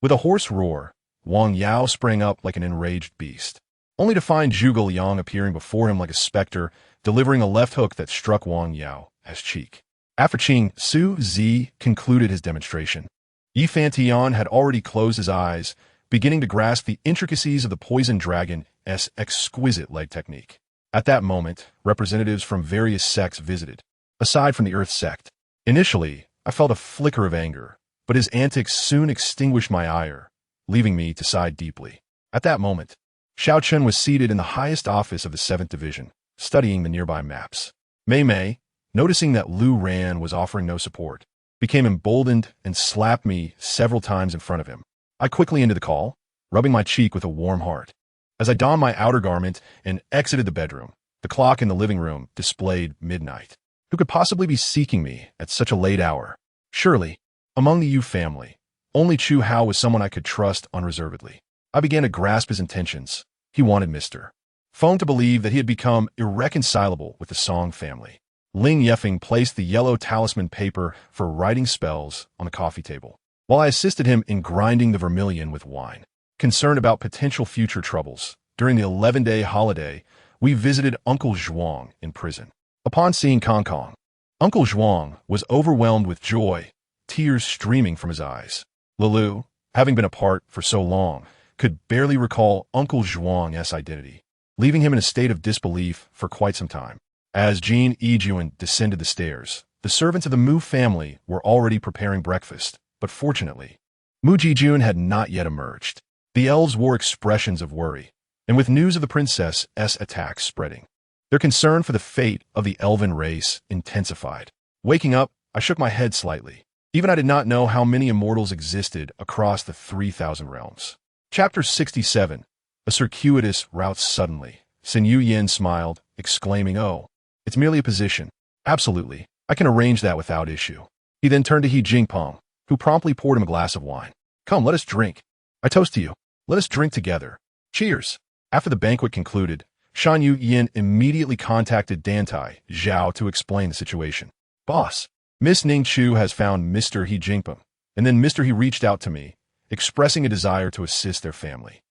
With a hoarse roar, Wang Yao sprang up like an enraged beast, only to find Zhuge Liang appearing before him like a specter, delivering a left hook that struck Wang Yao as cheek. After Qing Su Zi concluded his demonstration, Yi Fantian had already closed his eyes, beginning to grasp the intricacies of the poison dragon's exquisite leg technique. At that moment, representatives from various sects visited, aside from the Earth sect. Initially, I felt a flicker of anger, but his antics soon extinguished my ire, leaving me to sigh deeply. At that moment, Xiao Chun was seated in the highest office of the 7th Division, studying the nearby maps. Mei Mei, noticing that Lu Ran was offering no support, became emboldened and slapped me several times in front of him. I quickly ended the call, rubbing my cheek with a warm heart. As I donned my outer garment and exited the bedroom, The clock in the living room displayed midnight. Who could possibly be seeking me at such a late hour? Surely, among the Yu family, only Chu Hao was someone I could trust unreservedly. I began to grasp his intentions. He wanted Mr. Feng to believe that he had become irreconcilable with the Song family. Ling Yefeng placed the yellow talisman paper for writing spells on the coffee table, while I assisted him in grinding the vermilion with wine. Concerned about potential future troubles, during the 11-day holiday, we visited Uncle Zhuang in prison. Upon seeing Kong Kong, Uncle Zhuang was overwhelmed with joy, tears streaming from his eyes. Lulu, having been apart for so long, could barely recall Uncle Zhuang's identity, leaving him in a state of disbelief for quite some time. As Jean Yijuan descended the stairs, the servants of the Mu family were already preparing breakfast, but fortunately, Mu Jijun had not yet emerged. The elves wore expressions of worry, and with news of the princess's attacks spreading, their concern for the fate of the elven race intensified. Waking up, I shook my head slightly. Even I did not know how many immortals existed across the 3,000 realms. Chapter 67. A circuitous route suddenly. Sin Yu Yin smiled, exclaiming, "Oh, it's merely a position. Absolutely. I can arrange that without issue." He then turned to He Jingpeng, who promptly poured him a glass of wine. "Come, let us drink. I toast to you. Let us drink together. Cheers." After the banquet concluded, Shan Yu Yin immediately contacted Dantai Chao to explain the situation. "Boss, Miss Ning Chu has found Mr. He Jingpeng, and then Mr. He reached out to me, expressing a desire to assist their family."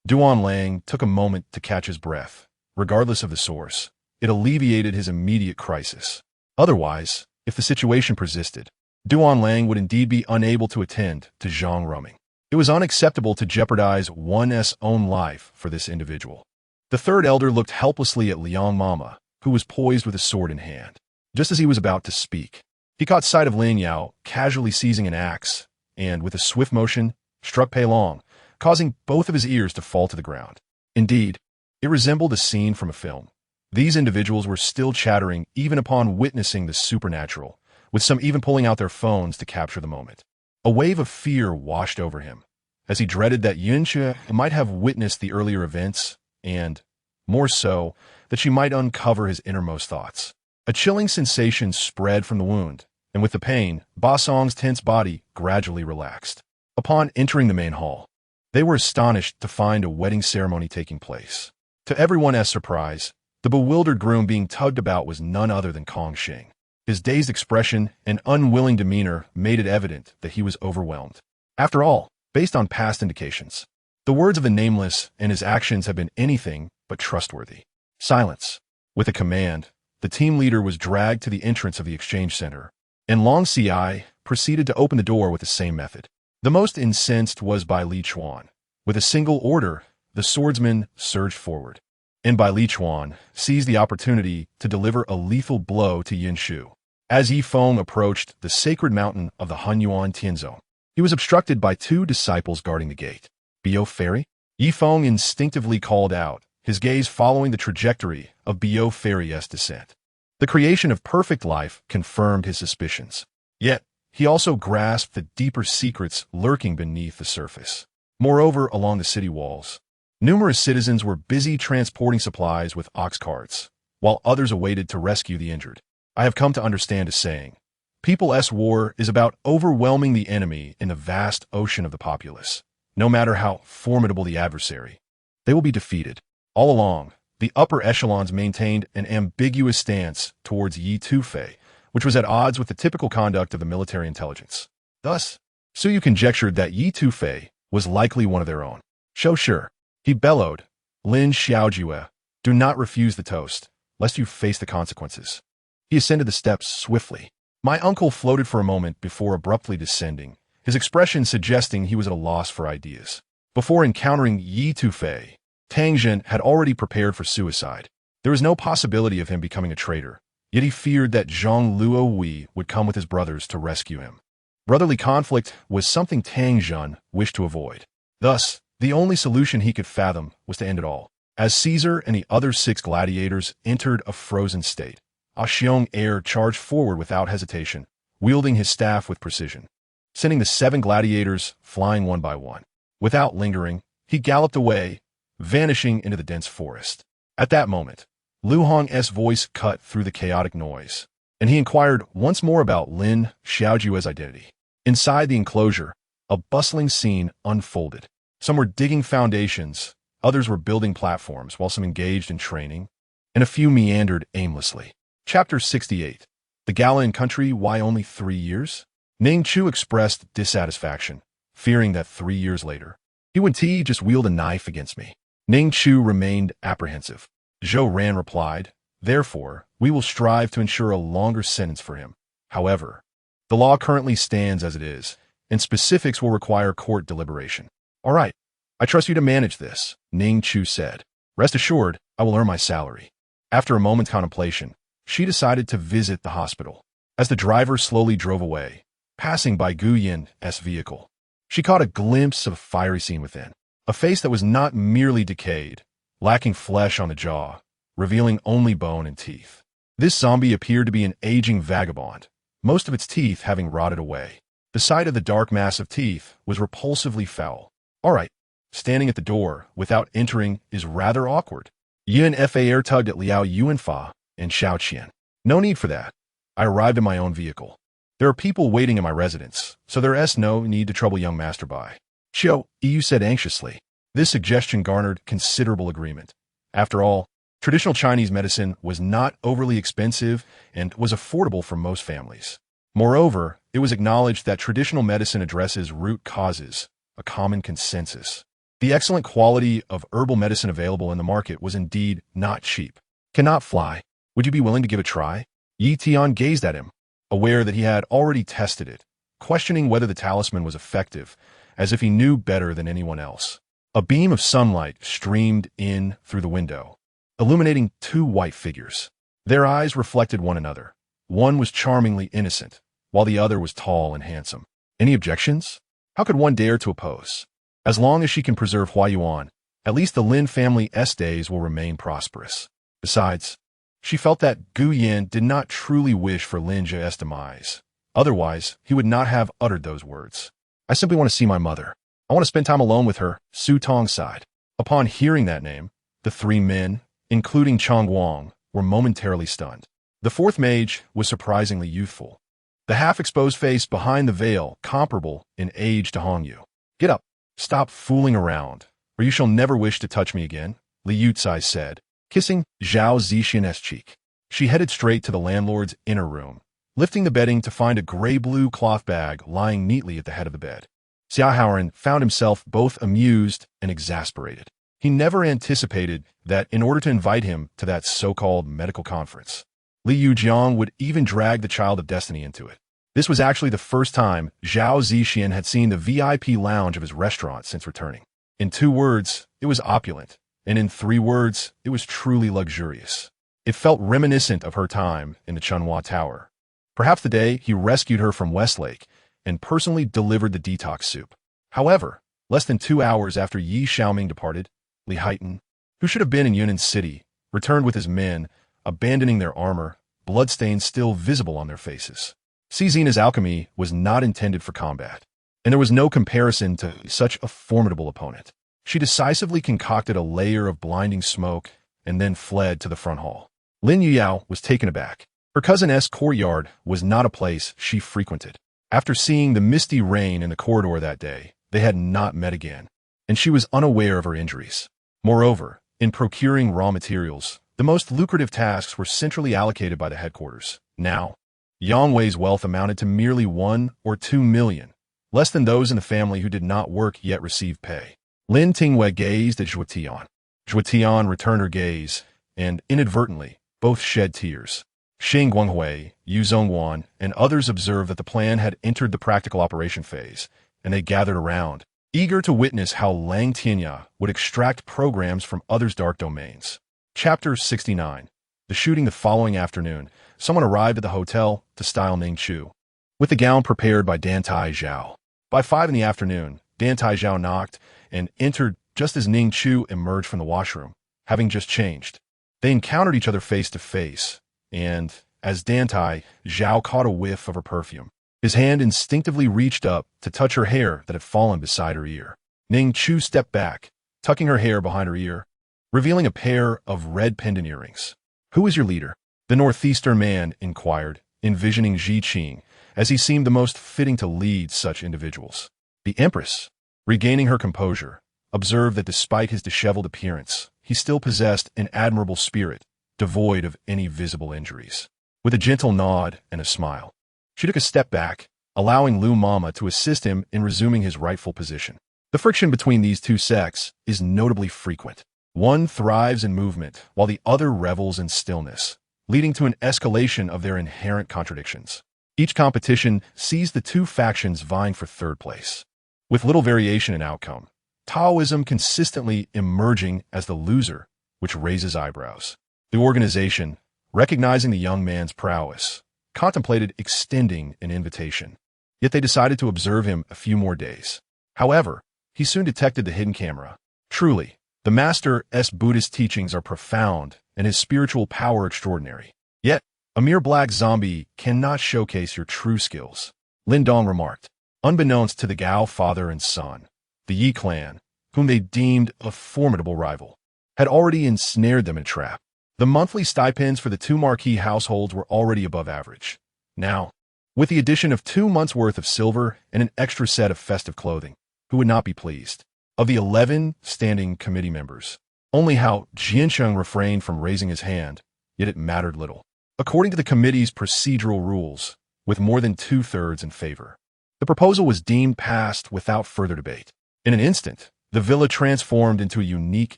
Duan Lang took a moment to catch his breath. Regardless of the source, it alleviated his immediate crisis. Otherwise, if the situation persisted, Duan Lang would indeed be unable to attend to Zhang Ruming. It was unacceptable to jeopardize one's own life for this individual. The third elder looked helplessly at Liang Mama, who was poised with a sword in hand. Just as he was about to speak, he caught sight of Lin Yao casually seizing an axe, and with a swift motion, struck Pei Long, causing both of his ears to fall to the ground. Indeed, it resembled a scene from a film. These individuals were still chattering even upon witnessing the supernatural, with some even pulling out their phones to capture the moment. A wave of fear washed over him, as he dreaded that Yunxue might have witnessed the earlier events, and, more so, that she might uncover his innermost thoughts. A chilling sensation spread from the wound, and with the pain, Ba Song's tense body gradually relaxed. Upon entering the main hall, they were astonished to find a wedding ceremony taking place. To everyone's surprise, the bewildered groom being tugged about was none other than Kong Xing. His dazed expression and unwilling demeanor made it evident that he was overwhelmed. After all, based on past indications, the words of the Nameless and his actions have been anything but trustworthy. Silence. With a command, the team leader was dragged to the entrance of the exchange center, and Long Ci proceeded to open the door with the same method. The most incensed was Bai Li Chuan. With a single order, the swordsman surged forward, and Bai Li Chuan seized the opportunity to deliver a lethal blow to Yin Shu. As Yi Feng approached the sacred mountain of the Hunyuan Tianzhou, he was obstructed by two disciples guarding the gate. "Bio Fairy?" Yi Feng instinctively called out, his gaze following the trajectory of Bio Fairy's descent. The creation of perfect life confirmed his suspicions. Yet, he also grasped the deeper secrets lurking beneath the surface. Moreover, along the city walls, numerous citizens were busy transporting supplies with ox carts, while others awaited to rescue the injured. I have come to understand a saying. People's war is about overwhelming the enemy in the vast ocean of the populace. No matter how formidable the adversary, they will be defeated. All along, the upper echelons maintained an ambiguous stance towards Yi Tufei, which was at odds with the typical conduct of the military intelligence. Thus, Suyu conjectured that Yi Tufei was likely one of their own. "Show sure," he bellowed. "Lin Xiaojue, do not refuse the toast, lest you face the consequences." He ascended the steps swiftly. My uncle floated for a moment before abruptly descending, his expression suggesting he was at a loss for ideas. Before encountering Yi Tufei, Tang Zhen had already prepared for suicide. There was no possibility of him becoming a traitor, yet he feared that Zhang Luowei would come with his brothers to rescue him. Brotherly conflict was something Tang Zhen wished to avoid. Thus, the only solution he could fathom was to end it all. As Caesar and the other 6 gladiators entered a frozen state, A Xiong heir charged forward without hesitation, wielding his staff with precision, sending the 7 gladiators flying one by one. Without lingering, he galloped away, vanishing into the dense forest. At that moment, Lu Hong's voice cut through the chaotic noise, and he inquired once more about Lin Xiaoju's identity. Inside the enclosure, a bustling scene unfolded. Some were digging foundations, others were building platforms, while some engaged in training, and a few meandered aimlessly. Chapter 68. The Gala in Country, Why Only 3 Years? Ning Chu expressed dissatisfaction, fearing that 3 years later, he would just wield a knife against me. Ning Chu remained apprehensive. Zhou Ran replied, therefore, we will strive to ensure a longer sentence for him. However, the law currently stands as it is, and specifics will require court deliberation. All right, I trust you to manage this, Ning Chu said. Rest assured, I will earn my salary. After a moment's contemplation, she decided to visit the hospital. As the driver slowly drove away, passing by Gu Yin's vehicle, she caught a glimpse of a fiery scene within. A face that was not merely decayed, lacking flesh on the jaw, revealing only bone and teeth. This zombie appeared to be an aging vagabond, most of its teeth having rotted away. The sight of the dark mass of teeth was repulsively foul. All right, standing at the door without entering is rather awkward. Yin Fa tugged at Liao Yuanfa and Xiao Qian. No need for that. I arrived in my own vehicle. There are people waiting in my residence, so there's no need to trouble young master by. Xiao Yu said anxiously. This suggestion garnered considerable agreement. After all, traditional Chinese medicine was not overly expensive and was affordable for most families. Moreover, it was acknowledged that traditional medicine addresses root causes, a common consensus. The excellent quality of herbal medicine available in the market was indeed not cheap. Cannot fly. Would you be willing to give a try? Yi Tian gazed at him, aware that he had already tested it, questioning whether the talisman was effective, as if he knew better than anyone else. A beam of sunlight streamed in through the window, illuminating 2 white figures. Their eyes reflected one another. One was charmingly innocent, while the other was tall and handsome. Any objections? How could one dare to oppose? As long as she can preserve Huayuan, at least the Lin family's days will remain prosperous. Besides, she felt that Gu Yin did not truly wish for Lin Zhe's demise. Otherwise, he would not have uttered those words. I simply want to see my mother. I want to spend time alone with her, Su Tong sighed. Upon hearing that name, the 3 men, including Chong Guang, were momentarily stunned. The 4th mage was surprisingly youthful, the half-exposed face behind the veil comparable in age to Hong Yu. Get up, stop fooling around, or you shall never wish to touch me again, Li Yucai said, kissing Zhao Zixin's cheek. She headed straight to the landlord's inner room, lifting the bedding to find a gray-blue cloth bag lying neatly at the head of the bed. Xia Haoran found himself both amused and exasperated. He never anticipated that in order to invite him to that so-called medical conference, Li Yujiang would even drag the child of destiny into it. This was actually the first time Zhao Zixin had seen the VIP lounge of his restaurant since returning. In 2 words, it was opulent, and in 3 words, it was truly luxurious. It felt reminiscent of her time in the Chunhua Tower. Perhaps the day he rescued her from Westlake and personally delivered the detox soup. However, less than 2 hours after Yi Xiaoming departed, Li Haitan, who should have been in Yunnan City, returned with his men, abandoning their armor, bloodstains still visible on their faces. Zina's alchemy was not intended for combat, and there was no comparison to such a formidable opponent. She decisively concocted a layer of blinding smoke and then fled to the front hall. Lin Yuyao was taken aback. Her cousin's courtyard was not a place she frequented. After seeing the misty rain in the corridor that day, they had not met again, and she was unaware of her injuries. Moreover, in procuring raw materials, the most lucrative tasks were centrally allocated by the headquarters. Now, Yang Wei's wealth amounted to merely 1 or 2 million, less than those in the family who did not work yet received pay. Lin Tingwei gazed at Zhuo Tian. Zhuo Tian returned her gaze, and inadvertently, both shed tears. Xing Guanghui, Yu Zhongguan, and others observed that the plan had entered the practical operation phase, and they gathered around, eager to witness how Lang Tianya would extract programs from others' dark domains. Chapter 69. The shooting the following afternoon, someone arrived at the hotel to style Ning Chu, with the gown prepared by Dantai Chao. By 5 in the afternoon, Dantai Chao knocked and entered just as Ning Chu emerged from the washroom, having just changed. They encountered each other face to face, and, as Dantai, Zhao caught a whiff of her perfume. His hand instinctively reached up to touch her hair that had fallen beside her ear. Ning Chu stepped back, tucking her hair behind her ear, revealing a pair of red pendant earrings. Who is your leader? The northeastern man inquired, envisioning Zheng Cheng, as he seemed the most fitting to lead such individuals. The empress, regaining her composure, observed that despite his disheveled appearance, he still possessed an admirable spirit, devoid of any visible injuries. With a gentle nod and a smile, she took a step back, allowing Lu Mama to assist him in resuming his rightful position. The friction between these two sects is notably frequent. One thrives in movement, while the other revels in stillness, leading to an escalation of their inherent contradictions. Each competition sees the two factions vying for third place. With little variation in outcome, Taoism consistently emerging as the loser, which raises eyebrows. The organization, recognizing the young man's prowess, contemplated extending an invitation. Yet they decided to observe him a few more days. However, he soon detected the hidden camera. Truly, the Master's Buddhist teachings are profound and his spiritual power extraordinary. Yet, a mere black zombie cannot showcase your true skills, Lin Dong remarked. Unbeknownst to the Gao father and son, the Yi clan, whom they deemed a formidable rival, had already ensnared them in a trap. The monthly stipends for the two marquee households were already above average. Now, with the addition of 2 months' worth of silver and an extra set of festive clothing, who would not be pleased? Of the 11 standing committee members, only Zheng Cheng refrained from raising his hand, yet it mattered little. According to the committee's procedural rules, with more than 2/3 in favor, the proposal was deemed passed without further debate. In an instant, the villa transformed into a unique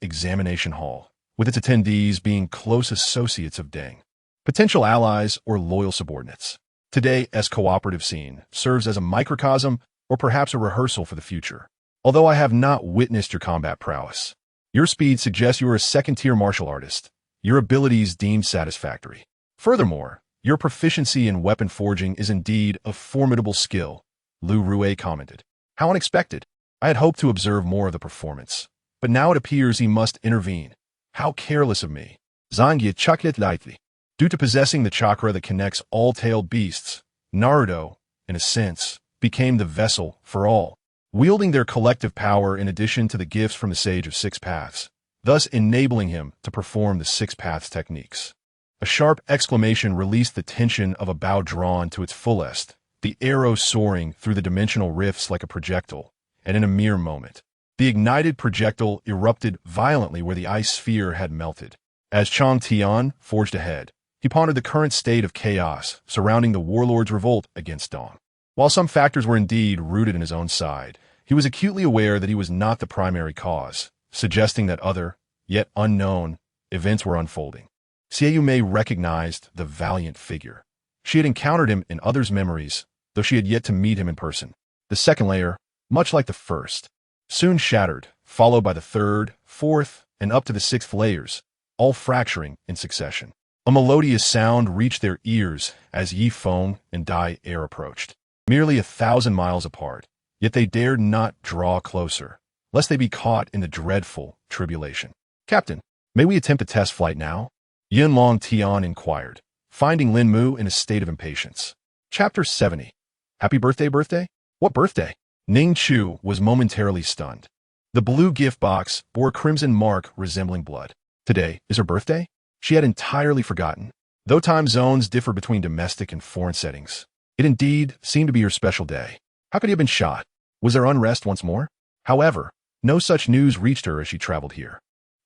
examination hall, with its attendees being close associates of Deng, potential allies or loyal subordinates. Today's cooperative scene serves as a microcosm or perhaps a rehearsal for the future. Although I have not witnessed your combat prowess, your speed suggests you are a second-tier martial artist, your abilities deemed satisfactory. Furthermore, your proficiency in weapon forging is indeed a formidable skill, Lu Rue commented. How unexpected. I had hoped to observe more of the performance, but now it appears he must intervene. How careless of me. Zhang Yi chuckled lightly. Due to possessing the chakra that connects all tailed beasts, Naruto, in a sense, became the vessel for all, wielding their collective power in addition to the gifts from the Sage of Six Paths, thus enabling him to perform the Six Paths techniques. A sharp exclamation released the tension of a bow drawn to its fullest, the arrow soaring through the dimensional rifts like a projectile, and in a mere moment, the ignited projectile erupted violently where the ice sphere had melted. As Chang Tian forged ahead, he pondered the current state of chaos surrounding the warlord's revolt against Dong. While some factors were indeed rooted in his own side, he was acutely aware that he was not the primary cause, suggesting that other, yet unknown, events were unfolding. Xiaoyu Mei recognized the valiant figure. She had encountered him in others' memories, though she had yet to meet him in person. The second layer, much like the first, soon shattered, followed by the third, fourth, and up to the sixth layers, all fracturing in succession. A melodious sound reached their ears as Yi Feng and Dai Er approached. Merely 1,000 miles apart, yet they dared not draw closer, lest they be caught in the dreadful tribulation. Captain, may we attempt a test flight now? Yin Long Tian inquired, finding Lin Mu in a state of impatience. Chapter 70. Happy birthday, birthday? What birthday? Ning Chu was momentarily stunned. The blue gift box bore a crimson mark resembling blood. Today is her birthday? She had entirely forgotten. Though time zones differ between domestic and foreign settings, it indeed seemed to be her special day. How could he have been shot? Was there unrest once more? However, no such news reached her as she traveled here.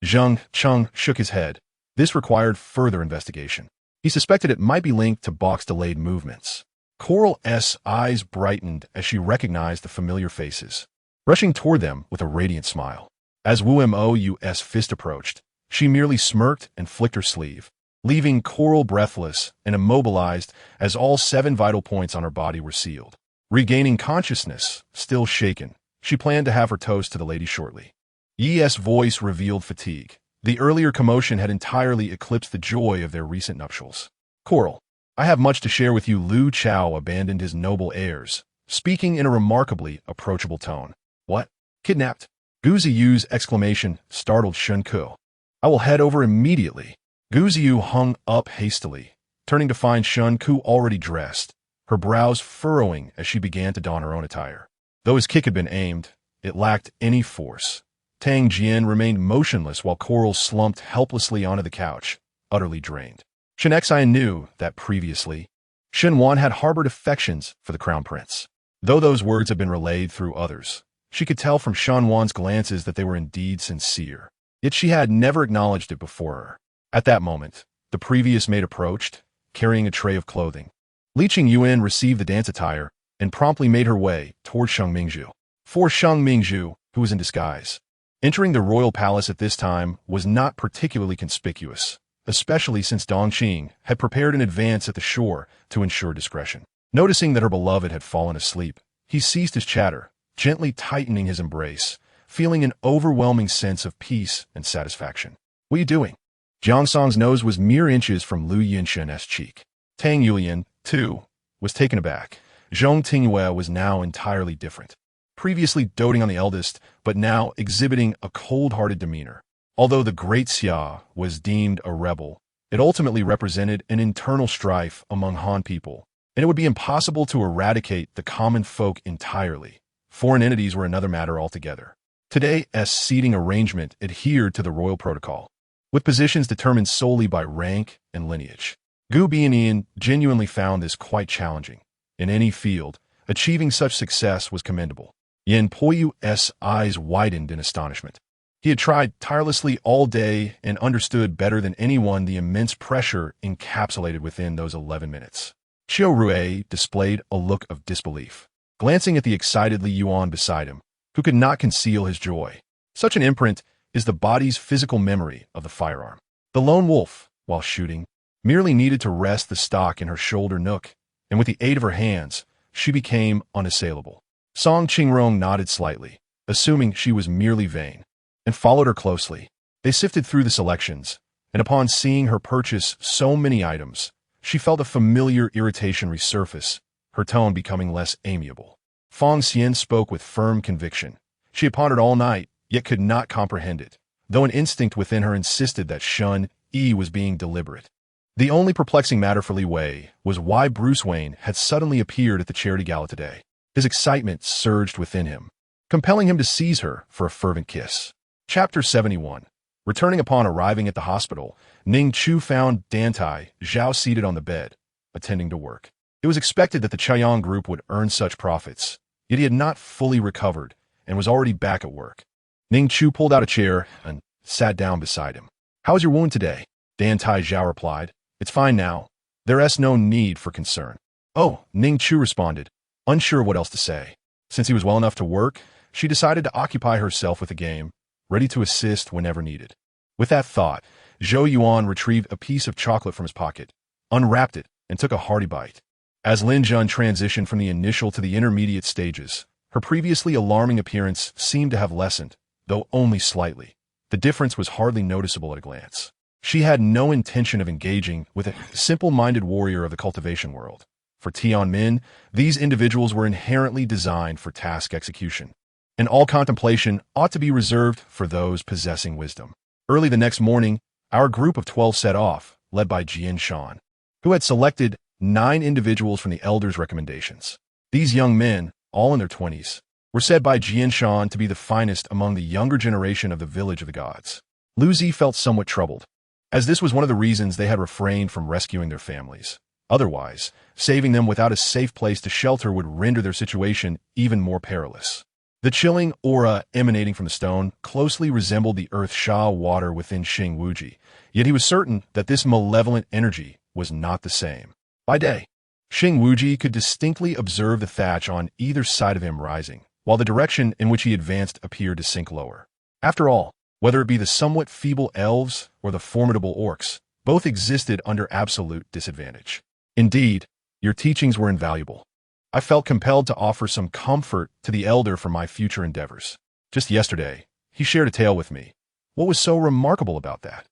Zheng Cheng shook his head. This required further investigation. He suspected it might be linked to box-delayed movements. Coral's eyes brightened as she recognized the familiar faces, rushing toward them with a radiant smile. As Wu Mo's fist approached, she merely smirked and flicked her sleeve, leaving Coral breathless and immobilized as all 7 vital points on her body were sealed. Regaining consciousness, still shaken, she planned to have her toast to the lady shortly. Yi's voice revealed fatigue. The earlier commotion had entirely eclipsed the joy of their recent nuptials. Coral, I have much to share with you. Lu Chao abandoned his noble airs, speaking in a remarkably approachable tone. What? Kidnapped? Gu Ziyu's exclamation startled Shen Ku. I will head over immediately. Gu Ziyu hung up hastily, turning to find Shen Ku already dressed, her brows furrowing as she began to don her own attire. Though his kick had been aimed, it lacked any force. Tang Jian remained motionless while Coral slumped helplessly onto the couch, utterly drained. Shen Xian knew that previously, Shen Wan had harbored affections for the crown prince. Though those words had been relayed through others, she could tell from Shen Wan's glances that they were indeed sincere. Yet she had never acknowledged it before her. At that moment, the previous maid approached, carrying a tray of clothing. Li Qing Yuan received the dance attire and promptly made her way toward Sheng Mingzhu. For Sheng Mingzhu, who was in disguise, entering the royal palace at this time was not particularly conspicuous, especially since Dongqing had prepared in advance at the shore to ensure discretion. Noticing that her beloved had fallen asleep, he ceased his chatter, gently tightening his embrace, feeling an overwhelming sense of peace and satisfaction. "What are you doing?" Jiang Song's nose was mere inches from Lu Yinshen's cheek. Tang Yulian, too, was taken aback. Zhong Tingyue was now entirely different. Previously doting on the eldest, but now exhibiting a cold-hearted demeanor. Although the great Xia was deemed a rebel, it ultimately represented an internal strife among Han people, and it would be impossible to eradicate the common folk entirely. Foreign entities were another matter altogether. Today's seating arrangement adhered to the royal protocol, with positions determined solely by rank and lineage. Gu Bianian genuinely found this quite challenging. In any field, achieving such success was commendable. Yen Poyu's eyes widened in astonishment. He had tried tirelessly all day and understood better than anyone the immense pressure encapsulated within those 11 minutes. Qiu Rue displayed a look of disbelief, glancing at the excited Li Yuan beside him, who could not conceal his joy. Such an imprint is the body's physical memory of the firearm. The lone wolf, while shooting, merely needed to rest the stock in her shoulder nook, and with the aid of her hands, she became unassailable. Song Qingrong nodded slightly, assuming she was merely vain, and followed her closely. They sifted through the selections, and upon seeing her purchase so many items, she felt a familiar irritation resurface, her tone becoming less amiable. Fong Xian spoke with firm conviction. She had pondered all night, yet could not comprehend it, though an instinct within her insisted that Shun Yi was being deliberate. The only perplexing matter for Li Wei was why Bruce Wayne had suddenly appeared at the charity gala today. His excitement surged within him, compelling him to seize her for a fervent kiss. Chapter 71. Returning upon arriving at the hospital, Ning Chu found Dantai Chao seated on the bed, attending to work. It was expected that the Chaoyang group would earn such profits, yet he had not fully recovered and was already back at work. Ning Chu pulled out a chair and sat down beside him. "How is your wound today?" Dantai Chao replied. "It's fine now. There's no need for concern." "Oh," Ning Chu responded, unsure what else to say. Since he was well enough to work, she decided to occupy herself with a game, ready to assist whenever needed. With that thought, Zhou Yuan retrieved a piece of chocolate from his pocket, unwrapped it, and took a hearty bite. As Lin Jun transitioned from the initial to the intermediate stages, her previously alarming appearance seemed to have lessened, though only slightly. The difference was hardly noticeable at a glance. She had no intention of engaging with a simple-minded warrior of the cultivation world. For Tian Min, these individuals were inherently designed for task execution, and all contemplation ought to be reserved for those possessing wisdom. Early the next morning, our group of 12 set off, led by Jian Shan, who had selected 9 individuals from the elders' recommendations. These young men, all in their 20s, were said by Jian Shan to be the finest among the younger generation of the village of the gods. Lu Zi felt somewhat troubled, as this was one of the reasons they had refrained from rescuing their families. Otherwise, saving them without a safe place to shelter would render their situation even more perilous. The chilling aura emanating from the stone closely resembled the earth Sha water within Xing Wuji, yet he was certain that this malevolent energy was not the same. By day, Xing Wuji could distinctly observe the thatch on either side of him rising, while the direction in which he advanced appeared to sink lower. After all, whether it be the somewhat feeble elves or the formidable orcs, both existed under absolute disadvantage. Indeed, your teachings were invaluable. I felt compelled to offer some comfort to the elder for my future endeavors. Just yesterday, he shared a tale with me. What was so remarkable about that?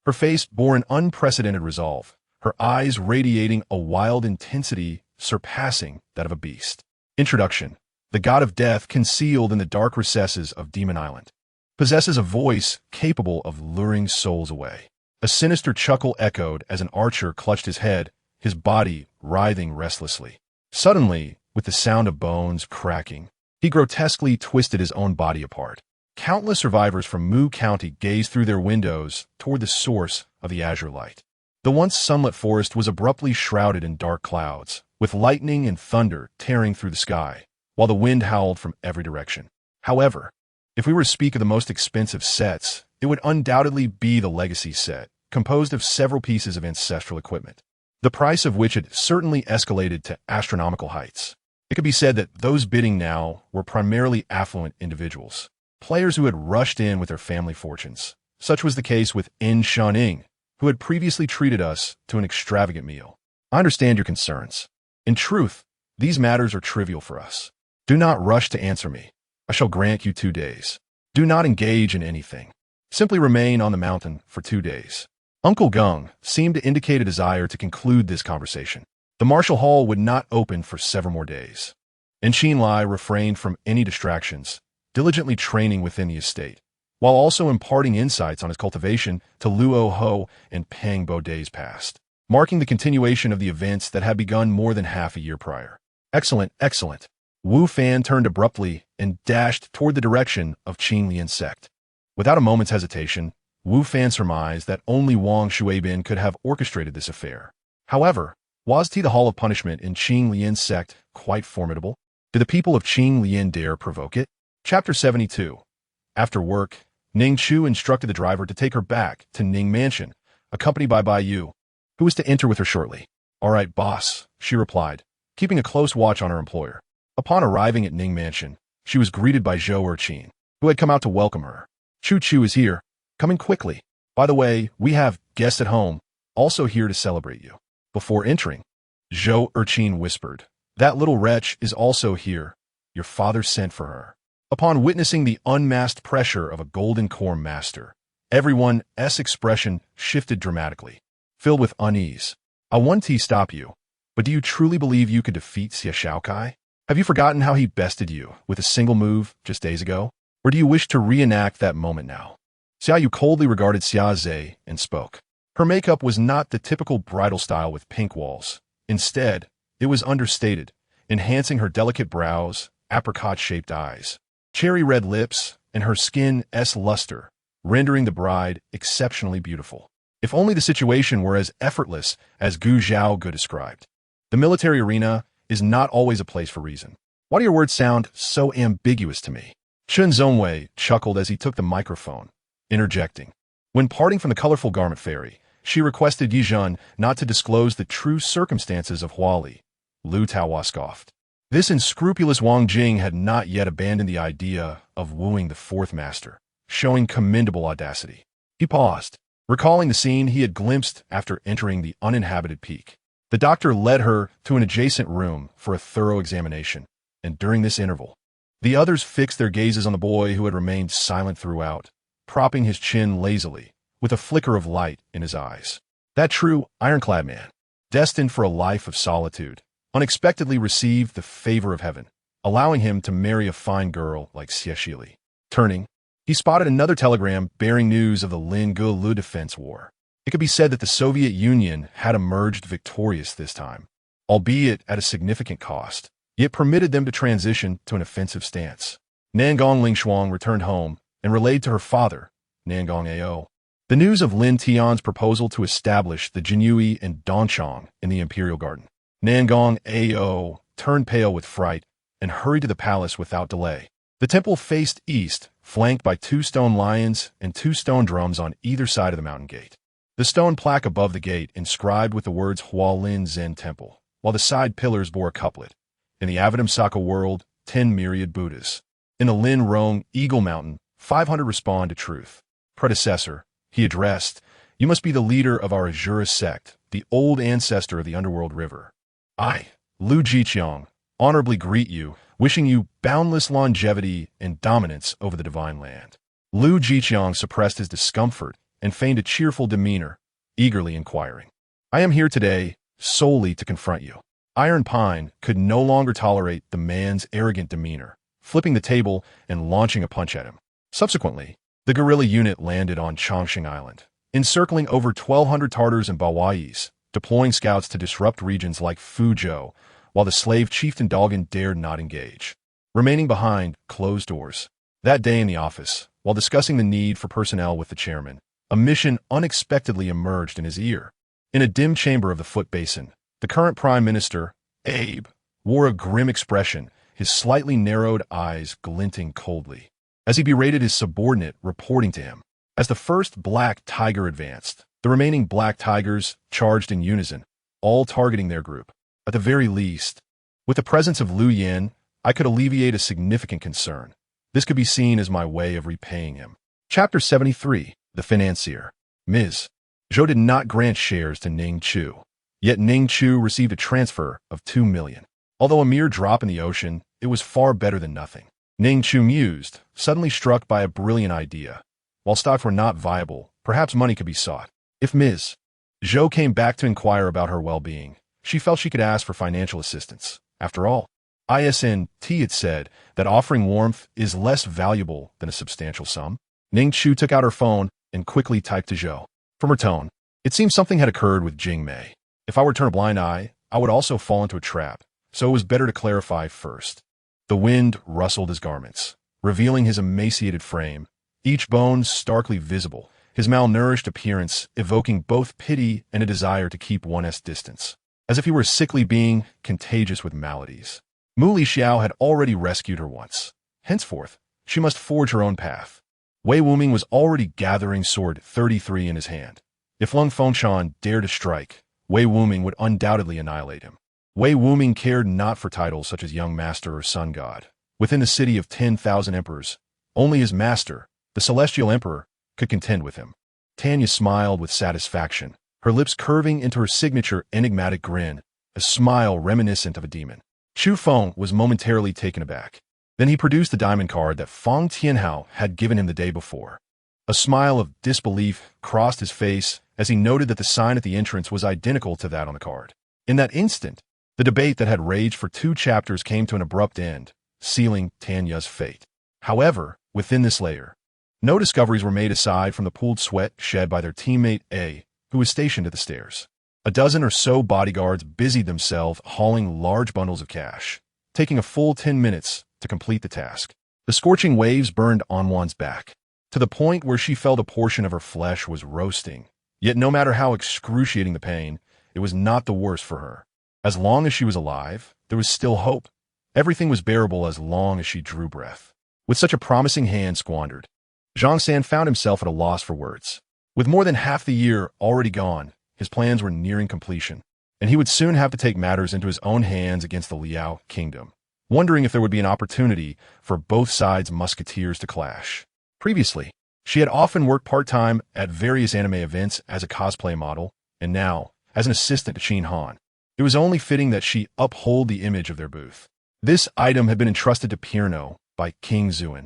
Her face bore an unprecedented resolve, her eyes radiating a wild intensity surpassing that of a beast. Introduction. The god of death, concealed in the dark recesses of Demon Island, possesses a voice capable of luring souls away. A sinister chuckle echoed as an archer clutched his head, his body writhing restlessly. Suddenly, with the sound of bones cracking, he grotesquely twisted his own body apart. Countless survivors from Mu County gazed through their windows toward the source of the azure light. The once sunlit forest was abruptly shrouded in dark clouds, with lightning and thunder tearing through the sky, while the wind howled from every direction. However, if we were to speak of the most expensive sets, it would undoubtedly be the Legacy set, composed of several pieces of ancestral equipment, the price of which had certainly escalated to astronomical heights. It could be said that those bidding now were primarily affluent individuals, players who had rushed in with their family fortunes. Such was the case with In Shaning, who had previously treated us to an extravagant meal. I understand your concerns. In truth, these matters are trivial for us. Do not rush to answer me. I shall grant you 2 days. Do not engage in anything. Simply remain on the mountain for 2 days. Uncle Gung seemed to indicate a desire to conclude this conversation. The martial hall would not open for several more days. And Xin Lai refrained from any distractions, diligently training within the estate, while also imparting insights on his cultivation to Luo Ho and Peng Bo days past, marking the continuation of the events that had begun more than half a year prior. Excellent, excellent. Wu Fan turned abruptly and dashed toward the direction of Qing Lian's sect. Without a moment's hesitation, Wu Fan surmised that only Wang Shuibin could have orchestrated this affair. However, was the Hall of Punishment in Qing Lian's sect quite formidable? Did the people of Qing Lian dare provoke it? Chapter 72. After work, Ning Chu instructed the driver to take her back to Ning Mansion, accompanied by Bai Yu, who was to enter with her shortly. All right, boss, she replied, keeping a close watch on her employer. Upon arriving at Ning Mansion, she was greeted by Zhou Erqin, who had come out to welcome her. Chu Chu is here. Coming quickly. By the way, we have guests at home, also here to celebrate you. Before entering, Zhou Erqin whispered, that little wretch is also here. Your father sent for her. Upon witnessing the unmasked pressure of a golden core master, everyone's expression shifted dramatically, filled with unease. I want to stop you, but do you truly believe you could defeat Xie Shaokai? Have you forgotten how he bested you with a single move just days ago? Or do you wish to reenact that moment now? Xia Yu coldly regarded Xia Zhe and spoke. Her makeup was not the typical bridal style with pink walls. Instead, it was understated, enhancing her delicate brows, apricot-shaped eyes, cherry-red lips, and her skin's luster, rendering the bride exceptionally beautiful. If only the situation were as effortless as Gu Zhaoge described. The military arena is not always a place for reason. Why do your words sound so ambiguous to me? Chun Zongwei chuckled as he took the microphone, interjecting. When parting from the colorful garment fairy, she requested Yizhen not to disclose the true circumstances of Huali. Lu Taohua scoffed. This unscrupulous Wang Jing had not yet abandoned the idea of wooing the fourth master, showing commendable audacity. He paused, recalling the scene he had glimpsed after entering the uninhabited peak. The doctor led her to an adjacent room for a thorough examination, and during this interval, the others fixed their gazes on the boy who had remained silent throughout, propping his chin lazily, with a flicker of light in his eyes. That true ironclad man, destined for a life of solitude, unexpectedly received the favor of heaven, allowing him to marry a fine girl like Xie Shili. Turning, he spotted another telegram bearing news of the Lin-Gu-Lu defense war. It could be said that the Soviet Union had emerged victorious this time, albeit at a significant cost. It permitted them to transition to an offensive stance. Nangong Lingshuang returned home and relayed to her father, Nangong Ao, the news of Lin Tian's proposal to establish the Jinyui and Dongchong in the Imperial Garden. Nangong Ao turned pale with fright and hurried to the palace without delay. The temple faced east, flanked by 2 stone lions and 2 stone drums on either side of the mountain gate. The stone plaque above the gate inscribed with the words Hualin Zen Temple, while the side pillars bore a couplet. In the Avatam Saka world, 10 myriad Buddhas. In the Lin Rong Eagle Mountain, 500 respond to truth. Predecessor, he addressed, you must be the leader of our Azura sect, the old ancestor of the underworld river. I, Lu Jiqiang, honorably greet you, wishing you boundless longevity and dominance over the divine land. Lu Jiqiang suppressed his discomfort and feigned a cheerful demeanor, eagerly inquiring. I am here today solely to confront you. Iron Pine could no longer tolerate the man's arrogant demeanor, flipping the table and launching a punch at him. Subsequently, the guerrilla unit landed on Chongqing Island, encircling over 1,200 Tartars and Bawais, deploying scouts to disrupt regions like Fuzhou, while the slave chieftain Dalgan dared not engage. Remaining behind closed doors, That day in the office, while discussing the need for personnel with the chairman, a mission unexpectedly emerged in his ear. In a dim chamber of the foot basin, the current Prime Minister, Abe, wore a grim expression, his slightly narrowed eyes glinting coldly, as he berated his subordinate reporting to him. As the first black tiger advanced, the remaining black tigers charged in unison, all targeting their group. At the very least, with the presence of Liu Yan, I could alleviate a significant concern. This could be seen as my way of repaying him. Chapter 73, The Financier. Ms. Zhou did not grant shares to Ning Chu, yet Ning Chu received a transfer of 2 million. Although a mere drop in the ocean, it was far better than nothing. Ning Chu mused, suddenly struck by a brilliant idea. While stocks were not viable, perhaps money could be sought. If Ms. Zhou came back to inquire about her well-being, she felt she could ask for financial assistance. After all, ISNT had said that offering warmth is less valuable than a substantial sum. Ning Chu took out her phone and quickly typed to Zhou. From her tone, it seemed something had occurred with Jing Mei. If I were to turn a blind eye, I would also fall into a trap, so it was better to clarify first. The wind rustled his garments, revealing his emaciated frame, each bone starkly visible, his malnourished appearance evoking both pity and a desire to keep one's distance, as if he were a sickly being contagious with maladies. Mu Li Xiao had already rescued her once. Henceforth, she must forge her own path. Wei Wuming was already gathering sword 33 in his hand. If Lung Fengshan dared to strike, Wei Wuming would undoubtedly annihilate him. Wei Wuming cared not for titles such as Young Master or Sun God. Within the city of 10,000 emperors, only his master, the Celestial Emperor, could contend with him. Tanya smiled with satisfaction, her lips curving into her signature enigmatic grin, a smile reminiscent of a demon. Chu Feng was momentarily taken aback. Then he produced the diamond card that Fang Tianhao had given him the day before. A smile of disbelief crossed his face as he noted that the sign at the entrance was identical to that on the card. In that instant, the debate that had raged for 2 chapters came to an abrupt end, sealing Tanya's fate. However, within this layer, no discoveries were made aside from the pooled sweat shed by their teammate A, who was stationed at the stairs. A dozen or so bodyguards busied themselves hauling large bundles of cash, taking a full 10 minutes to complete the task. The scorching waves burned Anwan's back, to the point where she felt a portion of her flesh was roasting. Yet no matter how excruciating the pain, it was not the worst for her. As long as she was alive, there was still hope. Everything was bearable as long as she drew breath. With such a promising hand squandered, Zhang San found himself at a loss for words. With more than half the year already gone, his plans were nearing completion, and he would soon have to take matters into his own hands against the Liao kingdom, wondering if there would be an opportunity for both sides' musketeers to clash. Previously, she had often worked part-time at various anime events as a cosplay model, and now, as an assistant to Qin Han. It was only fitting that she uphold the image of their booth. This item had been entrusted to Pirno by King Zuan,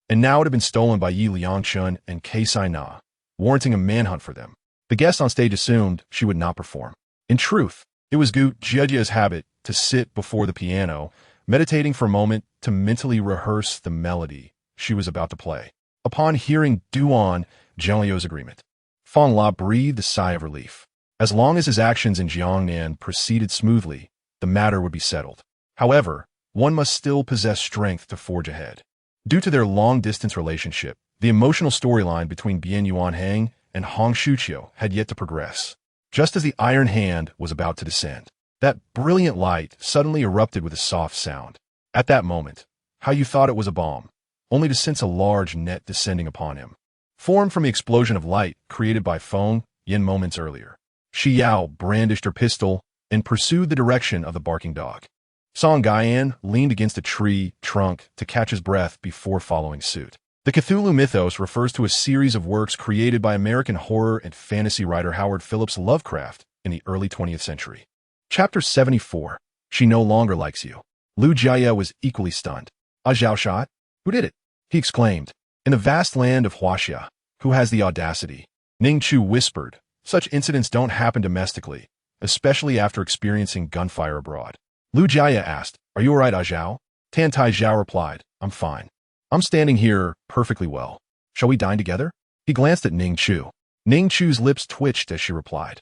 and now it had been stolen by Yi Liangchun and Kei Sai Na, warranting a manhunt for them. The guest on stage assumed she would not perform. In truth, it was Gu Jiajia's habit to sit before the piano, meditating for a moment to mentally rehearse the melody she was about to play. Upon hearing Duan Zhengliu's agreement, Fang La breathed a sigh of relief. As long as his actions in Jiangnan proceeded smoothly, the matter would be settled. However, one must still possess strength to forge ahead. Due to their long-distance relationship, the emotional storyline between Bian Yuanhang and Hong Shuqiu had yet to progress. Just as the iron hand was about to descend, that brilliant light suddenly erupted with a soft sound. At that moment, how you thought it was a bomb, only to sense a large net descending upon him, formed from the explosion of light created by Feng Yin moments earlier. Shi Yao brandished her pistol and pursued the direction of the barking dog. Song Gaian leaned against a tree trunk to catch his breath before following suit. The Cthulhu mythos refers to a series of works created by American horror and fantasy writer Howard Phillips Lovecraft in the early 20th century. Chapter 74. She no longer likes you. Liu Jia was equally stunned. A Zhao shot? Who did it? He exclaimed. In the vast land of Huaxia, who has the audacity? Ning Chu whispered. Such incidents don't happen domestically, especially after experiencing gunfire abroad. Liu Jia asked, "Are you all right, Zhao?" Dantai Chao replied, "I'm fine. I'm standing here perfectly well. Shall we dine together?" He glanced at Ning Chu. Ning Chu's lips twitched as she replied,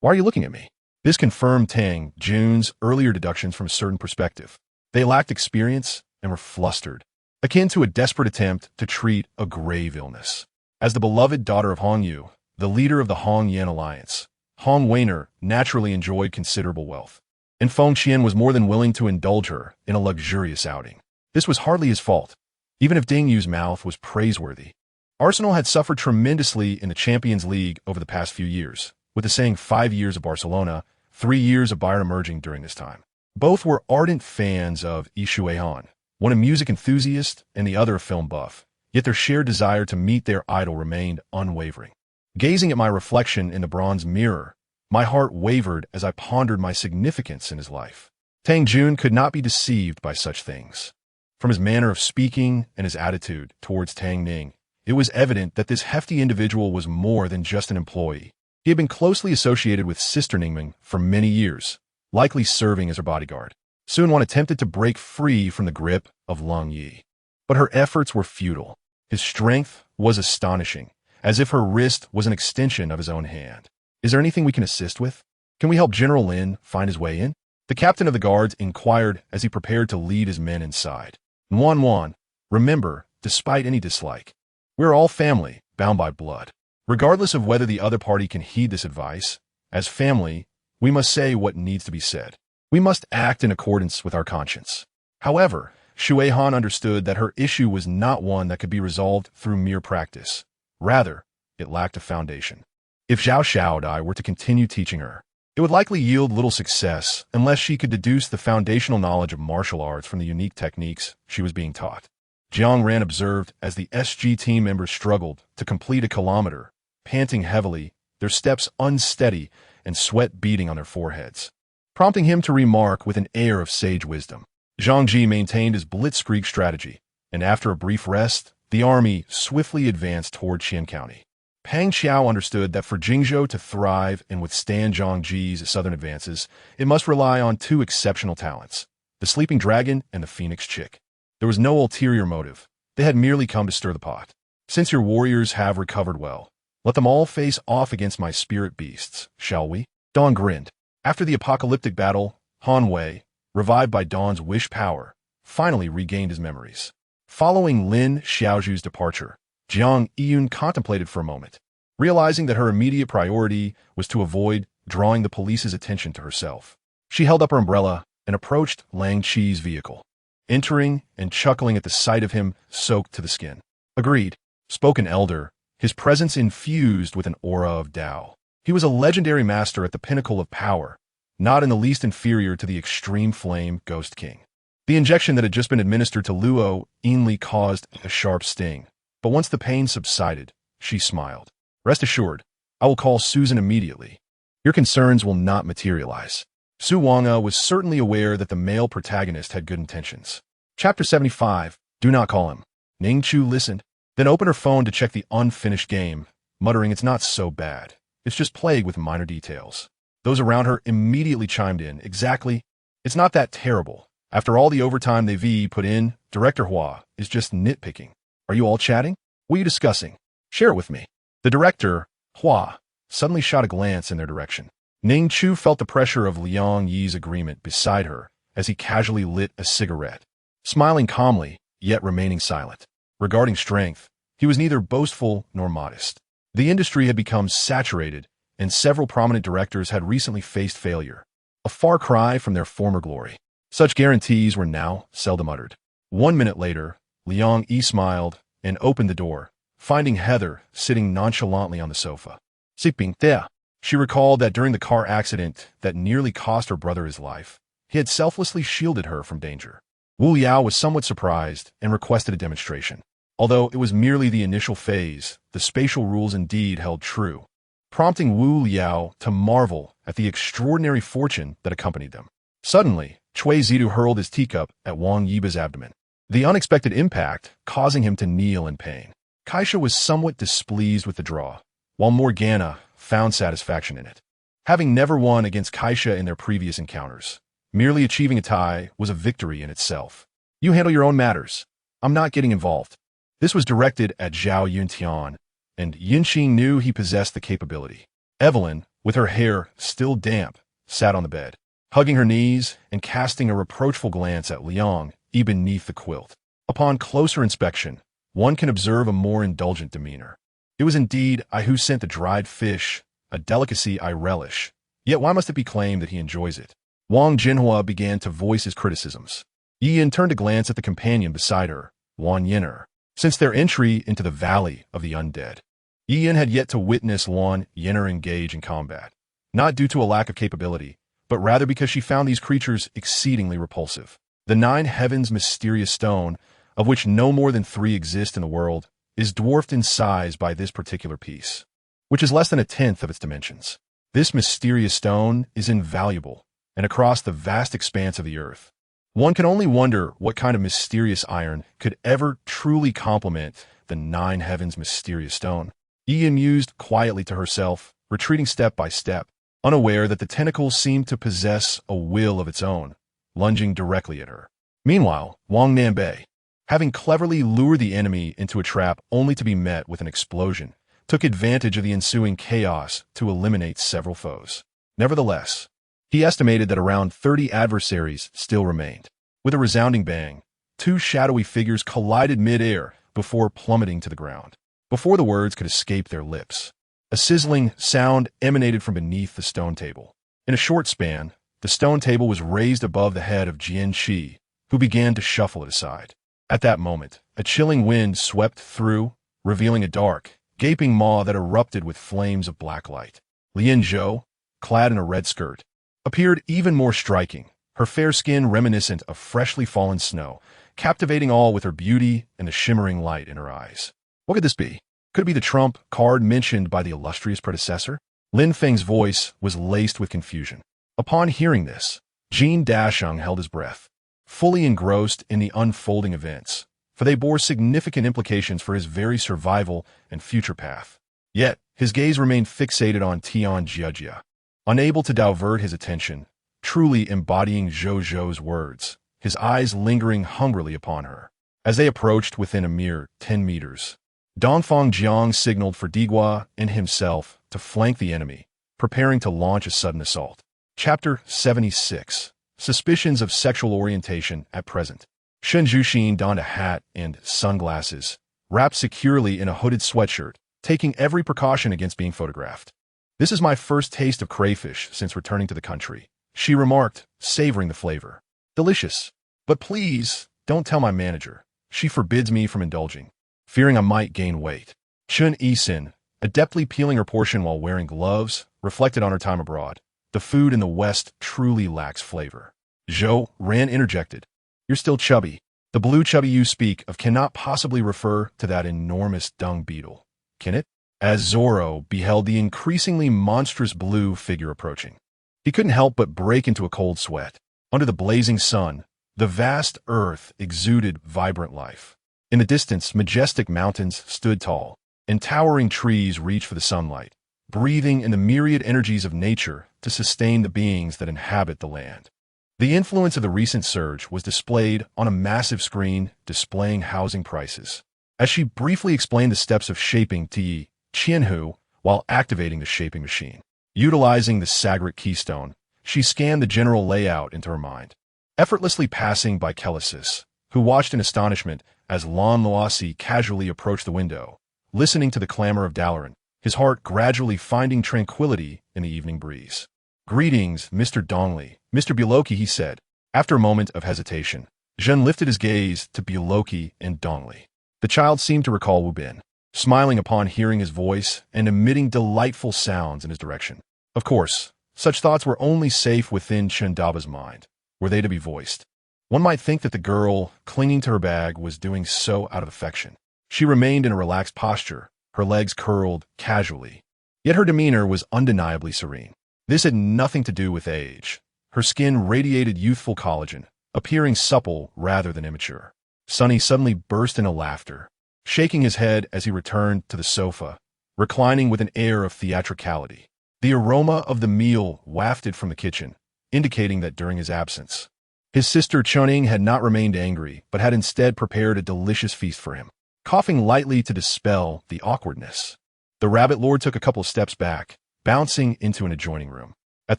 "Why are you looking at me?" This confirmed Tang Jun's earlier deductions from a certain perspective. They lacked experience and were flustered. akin to a desperate attempt to treat a grave illness. As the beloved daughter of Hong Yu, the leader of the Hong-Yan alliance, Hong Weiner naturally enjoyed considerable wealth, and Feng Qian was more than willing to indulge her in a luxurious outing. This was hardly his fault, even if Ding Yu's mouth was praiseworthy. Arsenal had suffered tremendously in the Champions League over the past few years, with the saying 5 years of Barcelona, 3 years of Bayern emerging during this time. Both were ardent fans of Yi Shuihan, one a music enthusiast and the other a film buff, yet their shared desire to meet their idol remained unwavering. Gazing at my reflection in the bronze mirror, my heart wavered as I pondered my significance in his life. Tang Jun could not be deceived by such things. From his manner of speaking and his attitude towards Tang Ning, it was evident that this hefty individual was more than just an employee. He had been closely associated with Sister Ningming for many years, likely serving as her bodyguard. Soon one attempted to break free from the grip of Lung Yi, but her efforts were futile. His strength was astonishing, as if her wrist was an extension of his own hand. Is there anything we can assist with? Can we help General Lin find his way in? The captain of the guards inquired as he prepared to lead his men inside. Wan, remember, despite any dislike, we're all family, bound by blood. Regardless of whether the other party can heed this advice, as family, we must say what needs to be said. We must act in accordance with our conscience. However, Shuihan understood that her issue was not one that could be resolved through mere practice. Rather, it lacked a foundation. If Zhao Xiaodai were to continue teaching her, it would likely yield little success unless she could deduce the foundational knowledge of martial arts from the unique techniques she was being taught. Jiang Ran observed as the SG team members struggled to complete a kilometer, panting heavily, their steps unsteady and sweat beading on their foreheads, prompting him to remark with an air of sage wisdom. Zhang Ji maintained his blitzkrieg strategy, and after a brief rest, the army swiftly advanced toward Qian County. Pang Xiao understood that for Jingzhou to thrive and withstand Zhang Ji's southern advances, it must rely on two exceptional talents, the Sleeping Dragon and the Phoenix Chick. There was no ulterior motive. They had merely come to stir the pot. Since your warriors have recovered well, let them all face off against my spirit beasts, shall we? Dawn grinned. After the apocalyptic battle, Han Wei, revived by Dawn's wish power, finally regained his memories. Following Lin Xiaozhu's departure, Jiang Yiyun contemplated for a moment, realizing that her immediate priority was to avoid drawing the police's attention to herself. She held up her umbrella and approached Lang Qi's vehicle, entering and chuckling at the sight of him soaked to the skin. Agreed, spoke an elder, his presence infused with an aura of Tao. He was a legendary master at the pinnacle of power, not in the least inferior to the extreme flame Ghost King. The injection that had just been administered to Luo Yinli caused a sharp sting, but once the pain subsided, she smiled. Rest assured, I will call Susan immediately. Your concerns will not materialize. Su Wanga was certainly aware that the male protagonist had good intentions. Chapter 75, Do Not Call Him. Ning Chu listened, then opened her phone to check the unfinished game, muttering it's not so bad. It's just plagued with minor details. Those around her immediately chimed in. Exactly. It's not that terrible. After all the overtime they've put in, Director Hua is just nitpicking. Are you all chatting? What are you discussing? Share it with me. The director, Hua, suddenly shot a glance in their direction. Ning Chu felt the pressure of Liang Yi's agreement beside her as he casually lit a cigarette, smiling calmly, yet remaining silent. Regarding strength, he was neither boastful nor modest. The industry had become saturated, and several prominent directors had recently faced failure, a far cry from their former glory. Such guarantees were now seldom uttered. 1 minute later, Liang Yi smiled and opened the door, finding Heather sitting nonchalantly on the sofa. Sleeping there. She recalled that during the car accident that nearly cost her brother his life, he had selflessly shielded her from danger. Wu Yao was somewhat surprised and requested a demonstration. Although it was merely the initial phase, the spatial rules indeed held true, prompting Wu Yao to marvel at the extraordinary fortune that accompanied them. Suddenly, Cui Zidu hurled his teacup at Wang Yiba's abdomen, the unexpected impact causing him to kneel in pain. Kaisha was somewhat displeased with the draw, while Morgana found satisfaction in it. Having never won against Kaisha in their previous encounters, merely achieving a tie was a victory in itself. You handle your own matters. I'm not getting involved. This was directed at Zhao Yuntian, and Yinqing knew he possessed the capability. Evelyn, with her hair still damp, sat on the bed, hugging her knees and casting a reproachful glance at Liang beneath the quilt. Upon closer inspection, one can observe a more indulgent demeanor. It was indeed I who sent the dried fish, a delicacy I relish. Yet why must it be claimed that he enjoys it? Wang Jinhua began to voice his criticisms. Yi Yin turned to glance at the companion beside her, Wan Yin'er. Since their entry into the Valley of the Undead, Yi Yin had yet to witness Wan Yin'er engage in combat, not due to a lack of capability, but rather because she found these creatures exceedingly repulsive. The Nine Heavens mysterious stone, of which no more than 3 exist in the world, is dwarfed in size by this particular piece, which is less than 1/10 of its dimensions. This mysterious stone is invaluable, and across the vast expanse of the earth, one can only wonder what kind of mysterious iron could ever truly complement the Nine Heavens mysterious stone. Yi mused quietly to herself, retreating step by step, unaware that the tentacles seemed to possess a will of its own, lunging directly at her. Meanwhile, Wang Nanbei, having cleverly lured the enemy into a trap only to be met with an explosion, took advantage of the ensuing chaos to eliminate several foes. Nevertheless, he estimated that around 30 adversaries still remained. With a resounding bang, 2 shadowy figures collided mid-air before plummeting to the ground. Before the words could escape their lips, a sizzling sound emanated from beneath the stone table. In a short span, the stone table was raised above the head of Jian Qi, who began to shuffle it aside. At that moment, a chilling wind swept through, revealing a dark, gaping maw that erupted with flames of black light. Lian Zhou, clad in a red skirt, appeared even more striking, her fair skin reminiscent of freshly fallen snow, captivating all with her beauty and the shimmering light in her eyes. What could this be? Could it be the trump card mentioned by the illustrious predecessor? Lin Feng's voice was laced with confusion. Upon hearing this, Jin Dasheng held his breath, fully engrossed in the unfolding events, for they bore significant implications for his very survival and future path. Yet, his gaze remained fixated on Tian Jiajia, unable to divert his attention, truly embodying Zhou Zhou's words, his eyes lingering hungrily upon her. As they approached within a mere 10 meters, Dongfang Jiang signaled for Digua and himself to flank the enemy, preparing to launch a sudden assault. Chapter 76. Suspicions of sexual orientation at present. Shen Zhuxin donned a hat and sunglasses, wrapped securely in a hooded sweatshirt, taking every precaution against being photographed. "This is my first taste of crayfish since returning to the country," she remarked, savoring the flavor. "Delicious. But please, don't tell my manager. She forbids me from indulging, fearing I might gain weight." Chun Yisin, adeptly peeling her portion while wearing gloves, reflected on her time abroad. The food in the West truly lacks flavor. Zhou Ran interjected. "You're still chubby. The blue chubby you speak of cannot possibly refer to that enormous dung beetle, can it?" As Zoro beheld the increasingly monstrous blue figure approaching, he couldn't help but break into a cold sweat. Under the blazing sun, the vast earth exuded vibrant life. In the distance, majestic mountains stood tall, and towering trees reached for the sunlight, breathing in the myriad energies of nature to sustain the beings that inhabit the land. The influence of the recent surge was displayed on a massive screen displaying housing prices. As she briefly explained the steps of shaping Ti Qianhu while activating the shaping machine, utilizing the Sagrit keystone, she scanned the general layout into her mind, effortlessly passing by Kelesis, who watched in astonishment as Lan Loasi casually approached the window, listening to the clamor of Dalaran, his heart gradually finding tranquility in the evening breeze. "Greetings, Mr. Dongli, Mr. Buloki," he said. After a moment of hesitation, Zhen lifted his gaze to Buloki and Dongli. The child seemed to recall Wu Bin, smiling upon hearing his voice and emitting delightful sounds in his direction. Of course, such thoughts were only safe within Chen Daba's mind, were they to be voiced. One might think that the girl, clinging to her bag, was doing so out of affection. She remained in a relaxed posture, her legs curled casually, yet her demeanor was undeniably serene. This had nothing to do with age. Her skin radiated youthful collagen, appearing supple rather than immature. Sunny suddenly burst into laughter, shaking his head as he returned to the sofa, reclining with an air of theatricality. The aroma of the meal wafted from the kitchen, indicating that during his absence, his sister Chuning had not remained angry, but had instead prepared a delicious feast for him. Coughing lightly to dispel the awkwardness, the rabbit lord took a couple of steps back, bouncing into an adjoining room. "At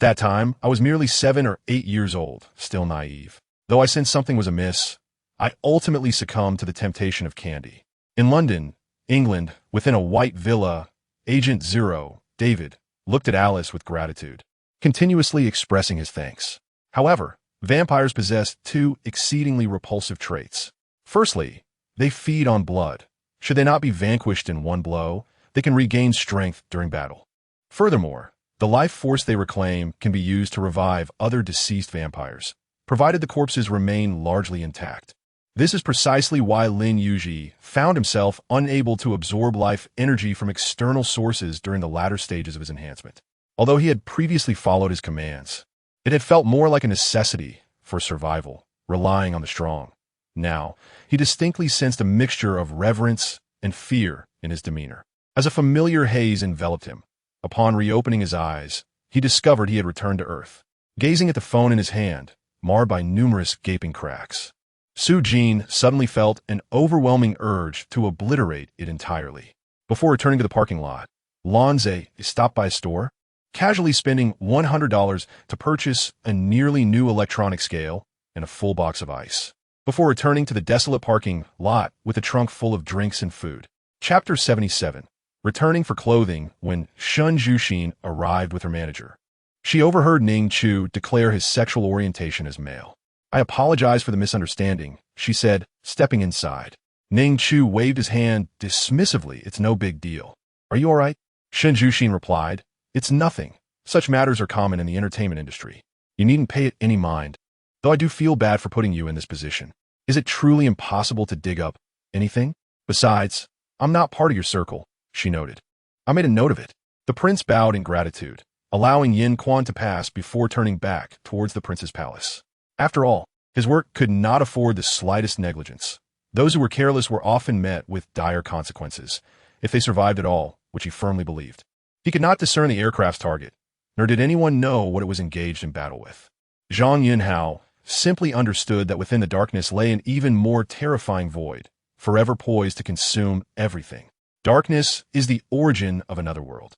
that time, I was merely 7 or 8 years old, still naive. Though I sensed something was amiss, I ultimately succumbed to the temptation of candy. In London, England, within a white villa, Agent Zero, David, looked at Alice with gratitude, continuously expressing his thanks. However, vampires possess two exceedingly repulsive traits. Firstly, they feed on blood. Should they not be vanquished in one blow, they can regain strength during battle. Furthermore, the life force they reclaim can be used to revive other deceased vampires, provided the corpses remain largely intact. This is precisely why Lin Yuji found himself unable to absorb life energy from external sources during the latter stages of his enhancement. Although he had previously followed his commands, it had felt more like a necessity for survival, relying on the strong. Now, he distinctly sensed a mixture of reverence and fear in his demeanor. As a familiar haze enveloped him, upon reopening his eyes, he discovered he had returned to Earth. Gazing at the phone in his hand, marred by numerous gaping cracks, Su Jin suddenly felt an overwhelming urge to obliterate it entirely. Before returning to the parking lot, Lanze stopped by a store, casually spending $100 to purchase a nearly new electronic scale and a full box of ice, before returning to the desolate parking lot with a trunk full of drinks and food. Chapter 77. Returning for clothing when Shun Jushin arrived with her manager. She overheard Ning Chu declare his sexual orientation as male. I apologize for the misunderstanding, she said, stepping inside. Ning Chu waved his hand dismissively. It's no big deal. Are you all right? Shun Jushin replied. It's nothing. Such matters are common in the entertainment industry. You needn't pay it any mind. Though I do feel bad for putting you in this position. Is it truly impossible to dig up anything? Besides, I'm not part of your circle, she noted. I made a note of it. The prince bowed in gratitude, allowing Yin Quan to pass before turning back towards the prince's palace. After all, his work could not afford the slightest negligence. Those who were careless were often met with dire consequences, if they survived at all, which he firmly believed. He could not discern the aircraft's target, nor did anyone know what it was engaged in battle with. Zhang Yunhao simply understood that within the darkness lay an even more terrifying void, forever poised to consume everything. Darkness is the origin of another world.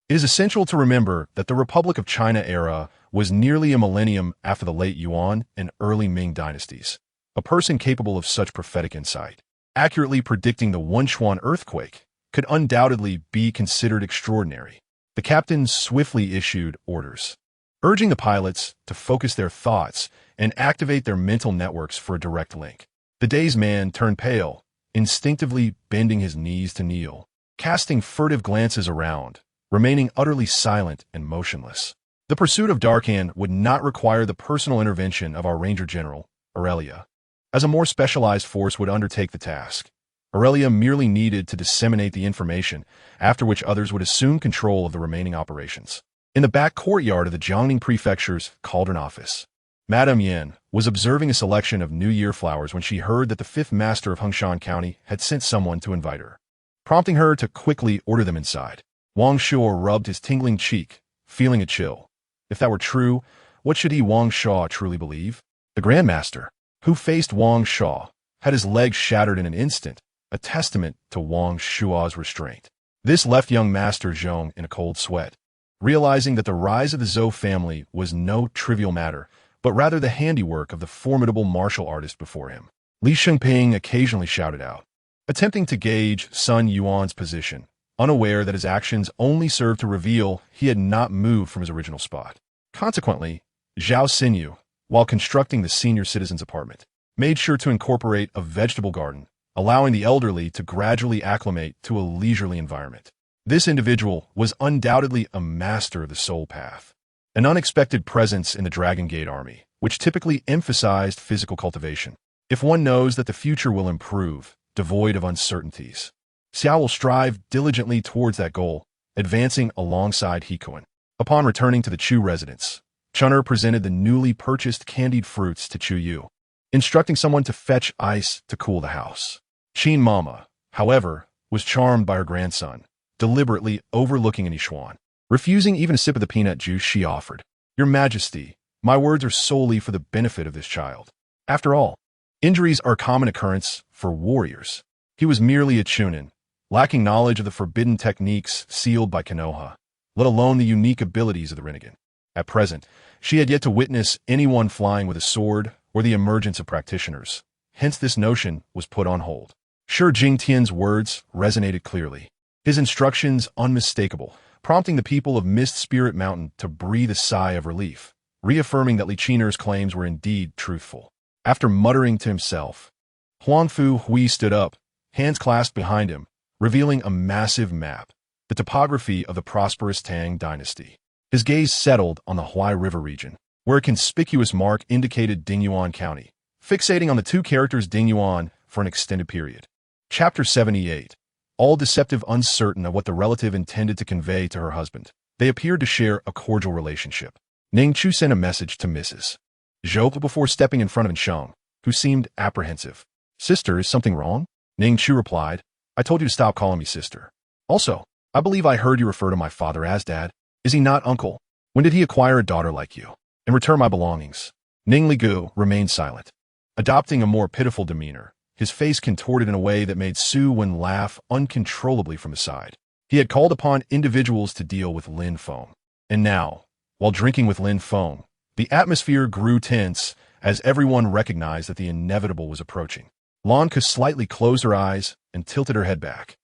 It is essential to remember that the Republic of China era was nearly a millennium after the late Yuan and early Ming dynasties. A person capable of such prophetic insight, accurately predicting the Wenchuan earthquake, could undoubtedly be considered extraordinary. The captain swiftly issued orders, urging the pilots to focus their thoughts and activate their mental networks for a direct link. The dazed man turned pale, instinctively bending his knees to kneel, casting furtive glances around, remaining utterly silent and motionless. The pursuit of Darkan would not require the personal intervention of our Ranger General, Aurelia, as a more specialized force would undertake the task. Aurelia merely needed to disseminate the information, after which others would assume control of the remaining operations. In the back courtyard of the Jiangning Prefecture's Cauldron office, Madame Yin was observing a selection of New Year flowers when she heard that the 5th Master of Hengshan County had sent someone to invite her, prompting her to quickly order them inside. Wang Shuo rubbed his tingling cheek, feeling a chill. If that were true, what should he, Wang Shuo, truly believe? The Grandmaster, who faced Wang Shuo, had his legs shattered in an instant, a testament to Wang Shuo's restraint. This left young Master Zhong in a cold sweat, realizing that the rise of the Zhou family was no trivial matter, but rather the handiwork of the formidable martial artist before him. Li Shengping occasionally shouted out, attempting to gauge Sun Yuan's position, unaware that his actions only served to reveal he had not moved from his original spot. Consequently, Zhao Xinyu, while constructing the senior citizen's apartment, made sure to incorporate a vegetable garden, allowing the elderly to gradually acclimate to a leisurely environment. This individual was undoubtedly a master of the soul path, an unexpected presence in the Dragon Gate army, which typically emphasized physical cultivation. If one knows that the future will improve, devoid of uncertainties, Xiao will strive diligently towards that goal, advancing alongside Hikuan. Upon returning to the Chu residence, Chun'er presented the newly purchased candied fruits to Chu Yu, instructing someone to fetch ice to cool the house. Qin Mama, however, was charmed by her grandson, deliberately overlooking any Xuan, refusing even a sip of the peanut juice she offered. Your Majesty, my words are solely for the benefit of this child. After all, injuries are a common occurrence for warriors. He was merely a Chunin, lacking knowledge of the forbidden techniques sealed by Konoha, let alone the unique abilities of the Rinnegan. At present, she had yet to witness anyone flying with a sword or the emergence of practitioners, hence this notion was put on hold. Sure, Jing Tian's words resonated clearly. His instructions unmistakable, prompting the people of Mist Spirit Mountain to breathe a sigh of relief, reaffirming that Li Qiner's claims were indeed truthful. After muttering to himself, Huangfu Hui stood up, hands clasped behind him, revealing a massive map, the topography of the prosperous Tang dynasty. His gaze settled on the Huai River region, where a conspicuous mark indicated Dingyuan County, fixating on the two characters Dingyuan for an extended period. Chapter 78. All deceptive, uncertain of what the relative intended to convey to her husband, they appeared to share a cordial relationship. Ning Chu sent a message to Mrs. Zhou before stepping in front of Sheng, who seemed apprehensive. "Sister, is something wrong?" Ning Chu replied, "I told you to stop calling me sister. Also, I believe I heard you refer to my father as dad. Is he not uncle? When did he acquire a daughter like you? And return my belongings?" Ning Ligu remained silent, adopting a more pitiful demeanor, his face contorted in a way that made Su Wen laugh uncontrollably from his side. He had called upon individuals to deal with Lin Feng. And now, while drinking with Lin Feng, the atmosphere grew tense as everyone recognized that the inevitable was approaching. Lan Ke slightly closed her eyes and tilted her head back.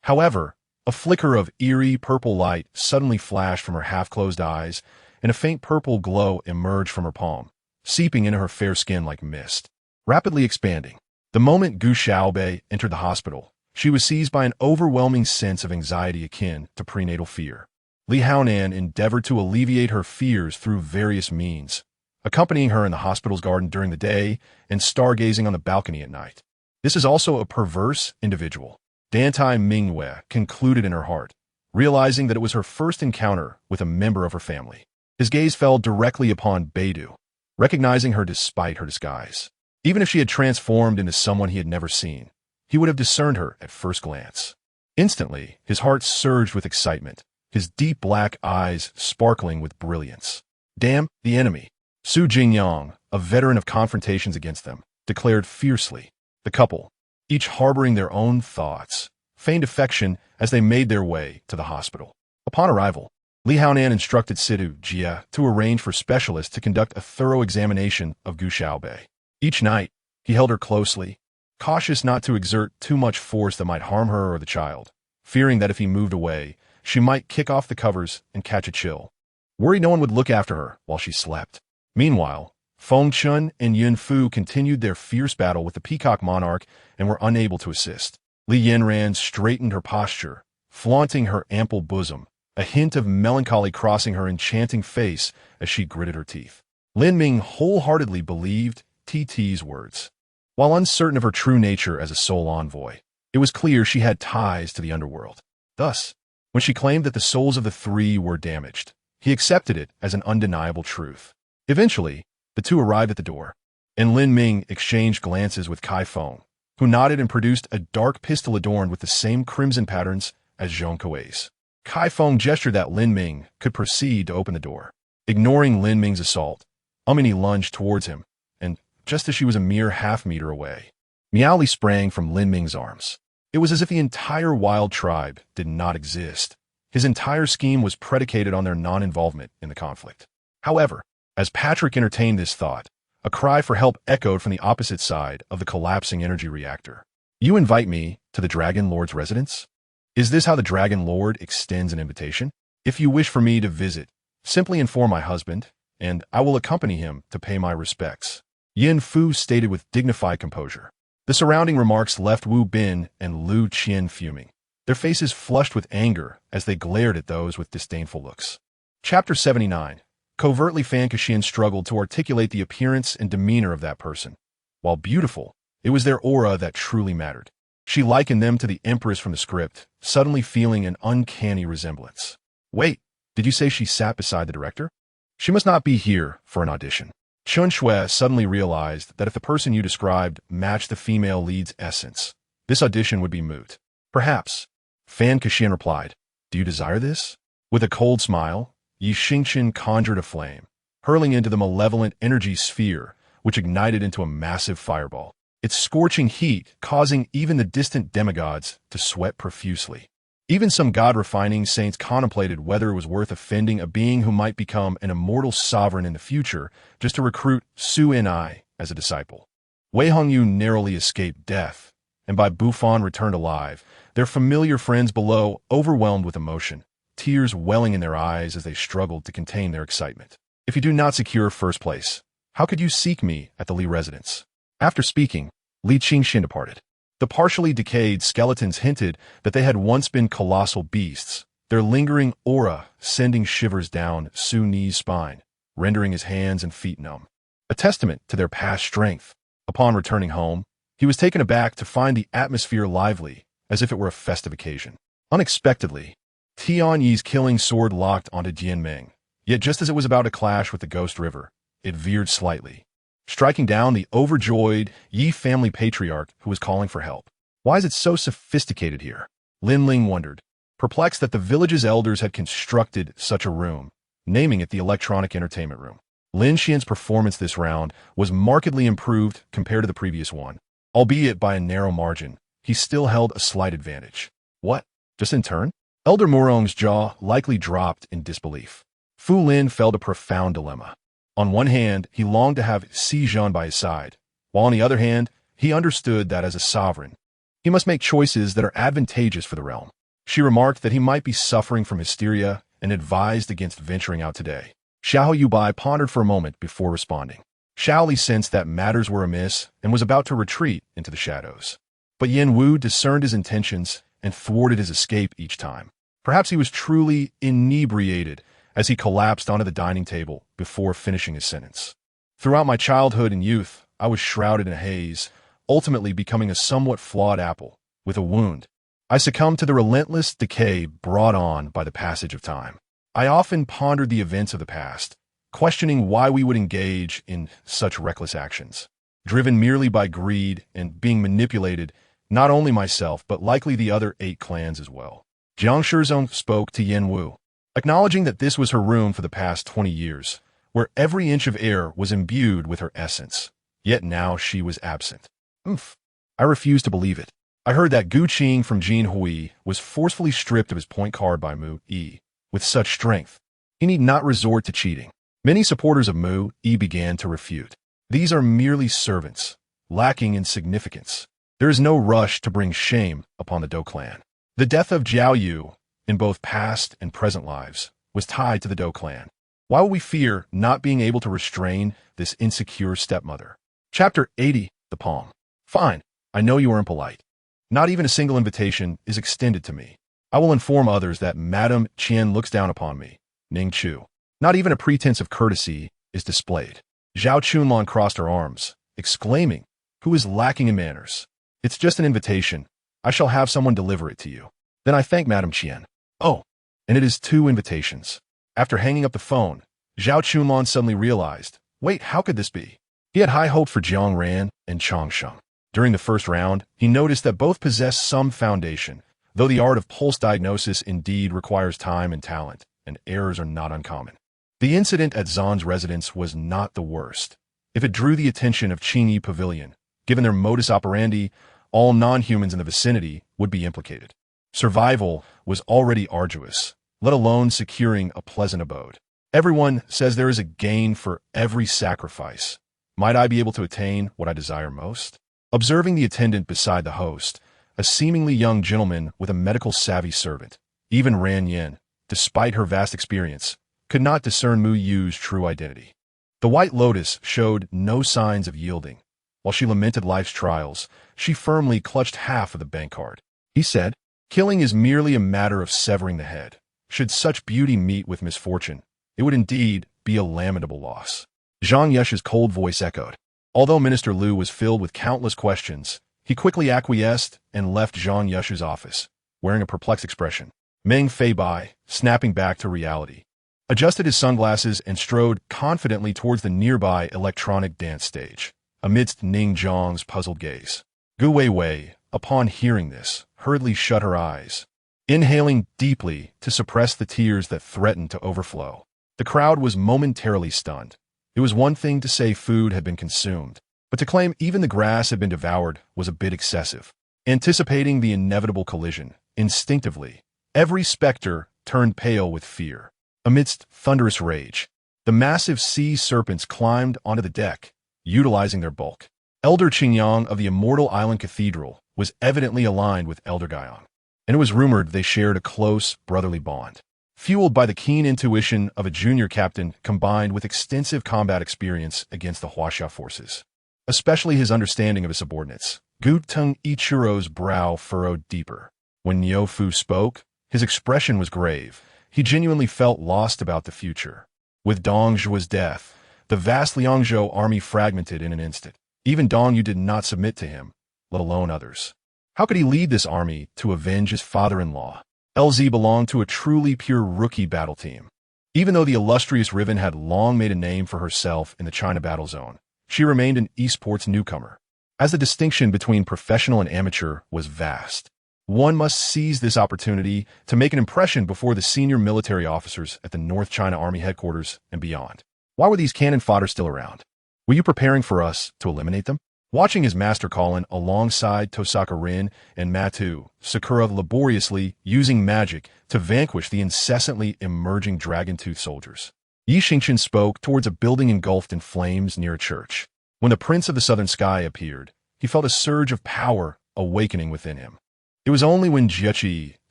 However, a flicker of eerie purple light suddenly flashed from her half-closed eyes, and a faint purple glow emerged from her palm, seeping into her fair skin like mist, rapidly expanding. The moment Gu Xiaobei entered the hospital, she was seized by an overwhelming sense of anxiety akin to prenatal fear. Li Haonan endeavored to alleviate her fears through various means, accompanying her in the hospital's garden during the day and stargazing on the balcony at night. This is also a perverse individual, Dantai Mingwei concluded in her heart, realizing that it was her first encounter with a member of her family. His gaze fell directly upon Beidou, recognizing her despite her disguise. Even if she had transformed into someone he had never seen, he would have discerned her at first glance. Instantly, his heart surged with excitement, his deep black eyes sparkling with brilliance. "Damn the enemy!" Su Jingyang, a veteran of confrontations against them, declared fiercely. The couple, each harboring their own thoughts, feigned affection as they made their way to the hospital. Upon arrival, Li Haonan instructed Sidu Jia to arrange for specialists to conduct a thorough examination of Gu Xiaobei. Each night, he held her closely, cautious not to exert too much force that might harm her or the child, fearing that if he moved away, she might kick off the covers and catch a chill. Worried no one would look after her while she slept. Meanwhile, Feng Chun and Yun Fu continued their fierce battle with the Peacock Monarch and were unable to assist. Li Yanran straightened her posture, flaunting her ample bosom, a hint of melancholy crossing her enchanting face as she gritted her teeth. Lin Ming wholeheartedly believed TT's words. While uncertain of her true nature as a soul envoy, it was clear she had ties to the underworld. Thus, when she claimed that the souls of the three were damaged, he accepted it as an undeniable truth. Eventually, the two arrived at the door, and Lin Ming exchanged glances with Kai Feng, who nodded and produced a dark pistol adorned with the same crimson patterns as Zhong Kuei's. Kai Feng gestured that Lin Ming could proceed to open the door. Ignoring Lin Ming's assault, Amini lunged towards him, and just as she was a mere half-meter away, Miaoli sprang from Lin Ming's arms. It was as if the entire wild tribe did not exist. His entire scheme was predicated on their non-involvement in the conflict. However, as Patrick entertained this thought, a cry for help echoed from the opposite side of the collapsing energy reactor. "You invite me to the Dragon Lord's residence? Is this how the Dragon Lord extends an invitation? If you wish for me to visit, simply inform my husband, and I will accompany him to pay my respects," Yin Fu stated with dignified composure. The surrounding remarks left Wu Bin and Lu Qian fuming, their faces flushed with anger as they glared at those with disdainful looks. Chapter 79. Covertly, Fan Kashian struggled to articulate the appearance and demeanor of that person. While beautiful, it was their aura that truly mattered. She likened them to the Empress from the script, suddenly feeling an uncanny resemblance. "Wait, did you say she sat beside the director? She must not be here for an audition." Chun Shui suddenly realized that if the person you described matched the female lead's essence, this audition would be moot. "Perhaps," Fan Kashian replied. "Do you desire this?" With a cold smile, Yi Xingqian conjured a flame, hurling into the malevolent energy sphere, which ignited into a massive fireball, its scorching heat causing even the distant demigods to sweat profusely. Even some god-refining saints contemplated whether it was worth offending a being who might become an immortal sovereign in the future just to recruit Su Ni as a disciple. Wei Hongyu narrowly escaped death, and Bai Bufan returned alive, their familiar friends below overwhelmed with emotion, tears welling in their eyes as they struggled to contain their excitement. If you do not secure first place, how could you seek me at the Li residence? After speaking, Li Qingxin departed. The partially decayed skeletons hinted that they had once been colossal beasts, their lingering aura sending shivers down Su Ni's spine, rendering his hands and feet numb. A testament to their past strength. Upon returning home, he was taken aback to find the atmosphere lively, as if it were a festive occasion. Unexpectedly, Tian Yi's killing sword locked onto Jian Meng, yet just as it was about to clash with the Ghost River, it veered slightly, striking down the overjoyed Yi family patriarch who was calling for help. Why is it so sophisticated here? Lin Ling wondered, perplexed that the village's elders had constructed such a room, naming it the Electronic Entertainment Room. Lin Xian's performance this round was markedly improved compared to the previous one. Albeit by a narrow margin, he still held a slight advantage. What? Just in turn? Elder Murong's jaw likely dropped in disbelief. Fu Lin felt a profound dilemma. On one hand, he longed to have Si Zhan by his side, while on the other hand, he understood that as a sovereign, he must make choices that are advantageous for the realm. She remarked that he might be suffering from hysteria and advised against venturing out today. Xiao Yubai pondered for a moment before responding. Xiao Li sensed that matters were amiss and was about to retreat into the shadows. But Yen Wu discerned his intentions and thwarted his escape each time. Perhaps he was truly inebriated as he collapsed onto the dining table before finishing his sentence. Throughout my childhood and youth, I was shrouded in a haze, ultimately becoming a somewhat flawed apple, with a wound. I succumbed to the relentless decay brought on by the passage of time. I often pondered the events of the past, questioning why we would engage in such reckless actions, driven merely by greed and being manipulated, not only myself, but likely the other 8 clans as well. Jiang Shizong spoke to Yen Wu, acknowledging that this was her room for the past 20 years, where every inch of air was imbued with her essence, yet now she was absent. I refused to believe it. I heard that Gu Qing from Jin Hui was forcefully stripped of his point card by Mu Yi. With such strength, he need not resort to cheating. Many supporters of Mu Yi began to refute. These are merely servants, lacking in significance. There is no rush to bring shame upon the Dou clan. The death of Jiao Yu, in both past and present lives, was tied to the Dou clan. Why would we fear not being able to restrain this insecure stepmother? Chapter 80, The Palm. Fine, I know you are impolite. Not even a single invitation is extended to me. I will inform others that Madame Qian looks down upon me, Ning Chu. Not even a pretense of courtesy is displayed. Zhao Chunlan crossed her arms, exclaiming, "Who is lacking in manners? It's just an invitation. I shall have someone deliver it to you." Then I thank Madame Qian. Oh, and it is 2 invitations. After hanging up the phone, Zhao Chunlan suddenly realized, wait, how could this be? He had high hope for Jiang Ran and Chang Sheng. During the first round, he noticed that both possessed some foundation, though the art of pulse diagnosis indeed requires time and talent, and errors are not uncommon. The incident at Zan's residence was not the worst. If it drew the attention of Qingyi Pavilion, given their modus operandi, all non-humans in the vicinity would be implicated. Survival was already arduous, let alone securing a pleasant abode. Everyone says there is a gain for every sacrifice. Might I be able to attain what I desire most? Observing the attendant beside the host, a seemingly young gentleman with a medical-savvy servant, even Ran Yen, despite her vast experience, could not discern Mu Yu's true identity. The White Lotus showed no signs of yielding. While she lamented life's trials, she firmly clutched half of the bank card. He said, "Killing is merely a matter of severing the head. Should such beauty meet with misfortune, it would indeed be a lamentable loss." Zhang Yesha's cold voice echoed. Although Minister Liu was filled with countless questions, he quickly acquiesced and left Zhang Yesha's office, wearing a perplexed expression. Meng Fei Bai, snapping back to reality, adjusted his sunglasses and strode confidently towards the nearby electronic dance stage, amidst Ning Zhang's puzzled gaze. Gu Weiwei, upon hearing this, hurriedly shut her eyes, inhaling deeply to suppress the tears that threatened to overflow. The crowd was momentarily stunned. It was one thing to say food had been consumed, but to claim even the grass had been devoured was a bit excessive. Anticipating the inevitable collision, instinctively, every specter turned pale with fear. Amidst thunderous rage, the massive sea serpents climbed onto the deck, utilizing their bulk. Elder Qingyang of the Immortal Island Cathedral was evidently aligned with Elder Guiyang, and it was rumored they shared a close, brotherly bond. Fueled by the keen intuition of a junior captain combined with extensive combat experience against the Huaxia forces, especially his understanding of his subordinates, Gu Teng Ichiro's brow furrowed deeper. When Niu Fu spoke, his expression was grave. He genuinely felt lost about the future. With Dong Zhuo's death, the vast Liangzhou army fragmented in an instant. Even Dong Yu did not submit to him, let alone others. How could he lead this army to avenge his father-in-law? LZ belonged to a truly pure rookie battle team. Even though the illustrious Riven had long made a name for herself in the China battle zone, she remained an esports newcomer, as the distinction between professional and amateur was vast. One must seize this opportunity to make an impression before the senior military officers at the North China Army headquarters and beyond. Why were these cannon fodder still around? Were you preparing for us to eliminate them? Watching his master Colin alongside Tosaka Rin and Matu, Sakura laboriously using magic to vanquish the incessantly emerging dragon-tooth soldiers. Yi Xingqian spoke towards a building engulfed in flames near a church. When the Prince of the Southern Sky appeared, he felt a surge of power awakening within him. It was only when Jiechi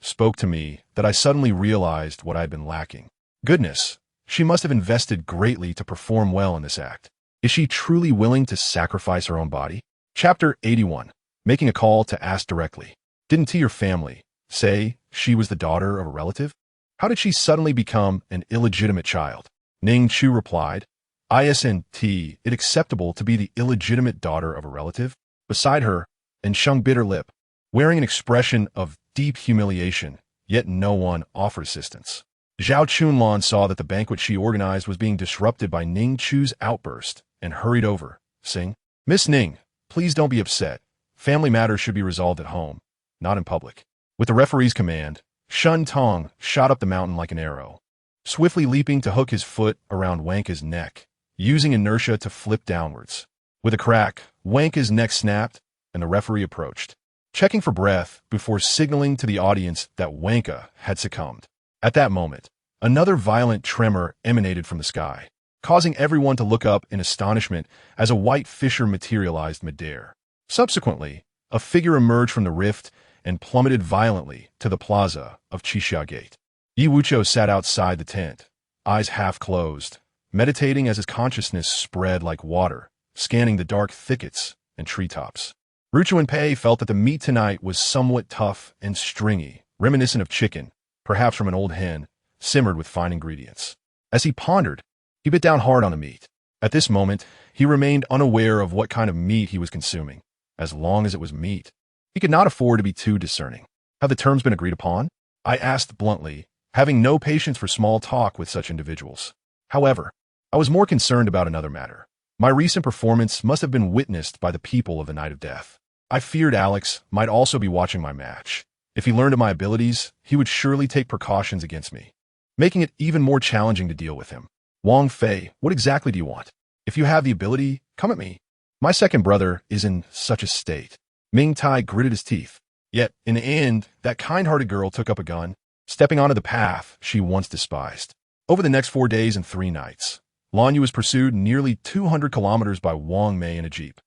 spoke to me that I suddenly realized what I had been lacking. Goodness, she must have invested greatly to perform well in this act. Is she truly willing to sacrifice her own body? Chapter 81. Making a call to ask directly. Didn't your family say she was the daughter of a relative? How did she suddenly become an illegitimate child? Ning Chu replied, Isn't it acceptable to be the illegitimate daughter of a relative? Beside her, and Sheng bit her lip, wearing an expression of deep humiliation, yet no one offered assistance. Zhao Chunlan saw that the banquet she organized was being disrupted by Ning Chu's outburst and hurried over, saying, Miss Ning, please don't be upset. Family matters should be resolved at home, not in public. With the referee's command, Shun Tong shot up the mountain like an arrow, swiftly leaping to hook his foot around Wanka's neck, using inertia to flip downwards. With a crack, Wanka's neck snapped, and the referee approached, checking for breath before signaling to the audience that Wanka had succumbed. At that moment, another violent tremor emanated from the sky, causing everyone to look up in astonishment as a white fissure materialized midair. Subsequently, a figure emerged from the rift and plummeted violently to the plaza of Qixia Gate. Yi Wuchou sat outside the tent, eyes half closed, meditating as his consciousness spread like water, scanning the dark thickets and treetops. Ruchu and Pei felt that the meat tonight was somewhat tough and stringy, reminiscent of chicken, perhaps from an old hen, simmered with fine ingredients. As he pondered, he bit down hard on the meat. At this moment, he remained unaware of what kind of meat he was consuming. As long as it was meat, he could not afford to be too discerning. Have the terms been agreed upon? I asked bluntly, having no patience for small talk with such individuals. However, I was more concerned about another matter. My recent performance must have been witnessed by the people of the Night of Death. I feared Alex might also be watching my match. If he learned of my abilities, he would surely take precautions against me, making it even more challenging to deal with him. Wang Fei, what exactly do you want? If you have the ability, come at me. My second brother is in such a state. Ming Tai gritted his teeth. Yet, in the end, that kind-hearted girl took up a gun, stepping onto the path she once despised. Over the next 4 days and 3 nights, Lan Yu was pursued nearly 200 kilometers by Wang Mei in a jeep.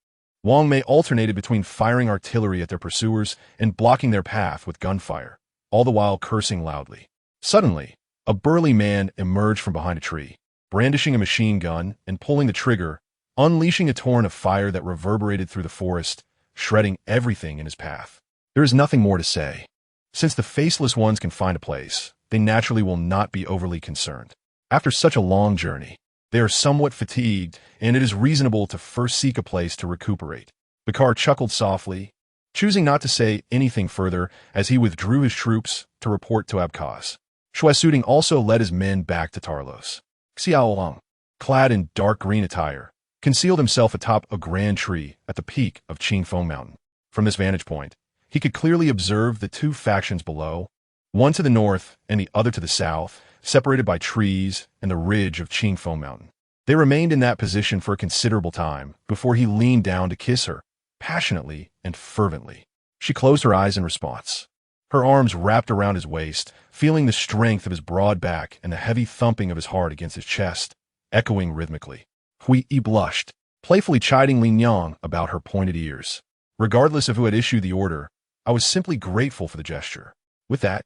Wang Mei alternated between firing artillery at their pursuers and blocking their path with gunfire, all the while cursing loudly. Suddenly, a burly man emerged from behind a tree, brandishing a machine gun and pulling the trigger, unleashing a torrent of fire that reverberated through the forest, shredding everything in his path. There is nothing more to say. Since the faceless ones can find a place, they naturally will not be overly concerned. After such a long journey, they are somewhat fatigued, and it is reasonable to first seek a place to recuperate. Bakar chuckled softly, choosing not to say anything further as he withdrew his troops to report to Abkhaz. Shuaisuding also led his men back to Tarlos. Xiaolong, clad in dark green attire, concealed himself atop a grand tree at the peak of Qingfeng Mountain. From this vantage point, he could clearly observe the 2 factions below, one to the north and the other to the south, separated by trees and the ridge of Qingfeng Mountain. They remained in that position for a considerable time before he leaned down to kiss her, passionately and fervently. She closed her eyes in response, her arms wrapped around his waist, feeling the strength of his broad back and the heavy thumping of his heart against his chest, echoing rhythmically. Hui blushed, playfully chiding Li Nyang about her pointed ears. Regardless of who had issued the order, I was simply grateful for the gesture. With that,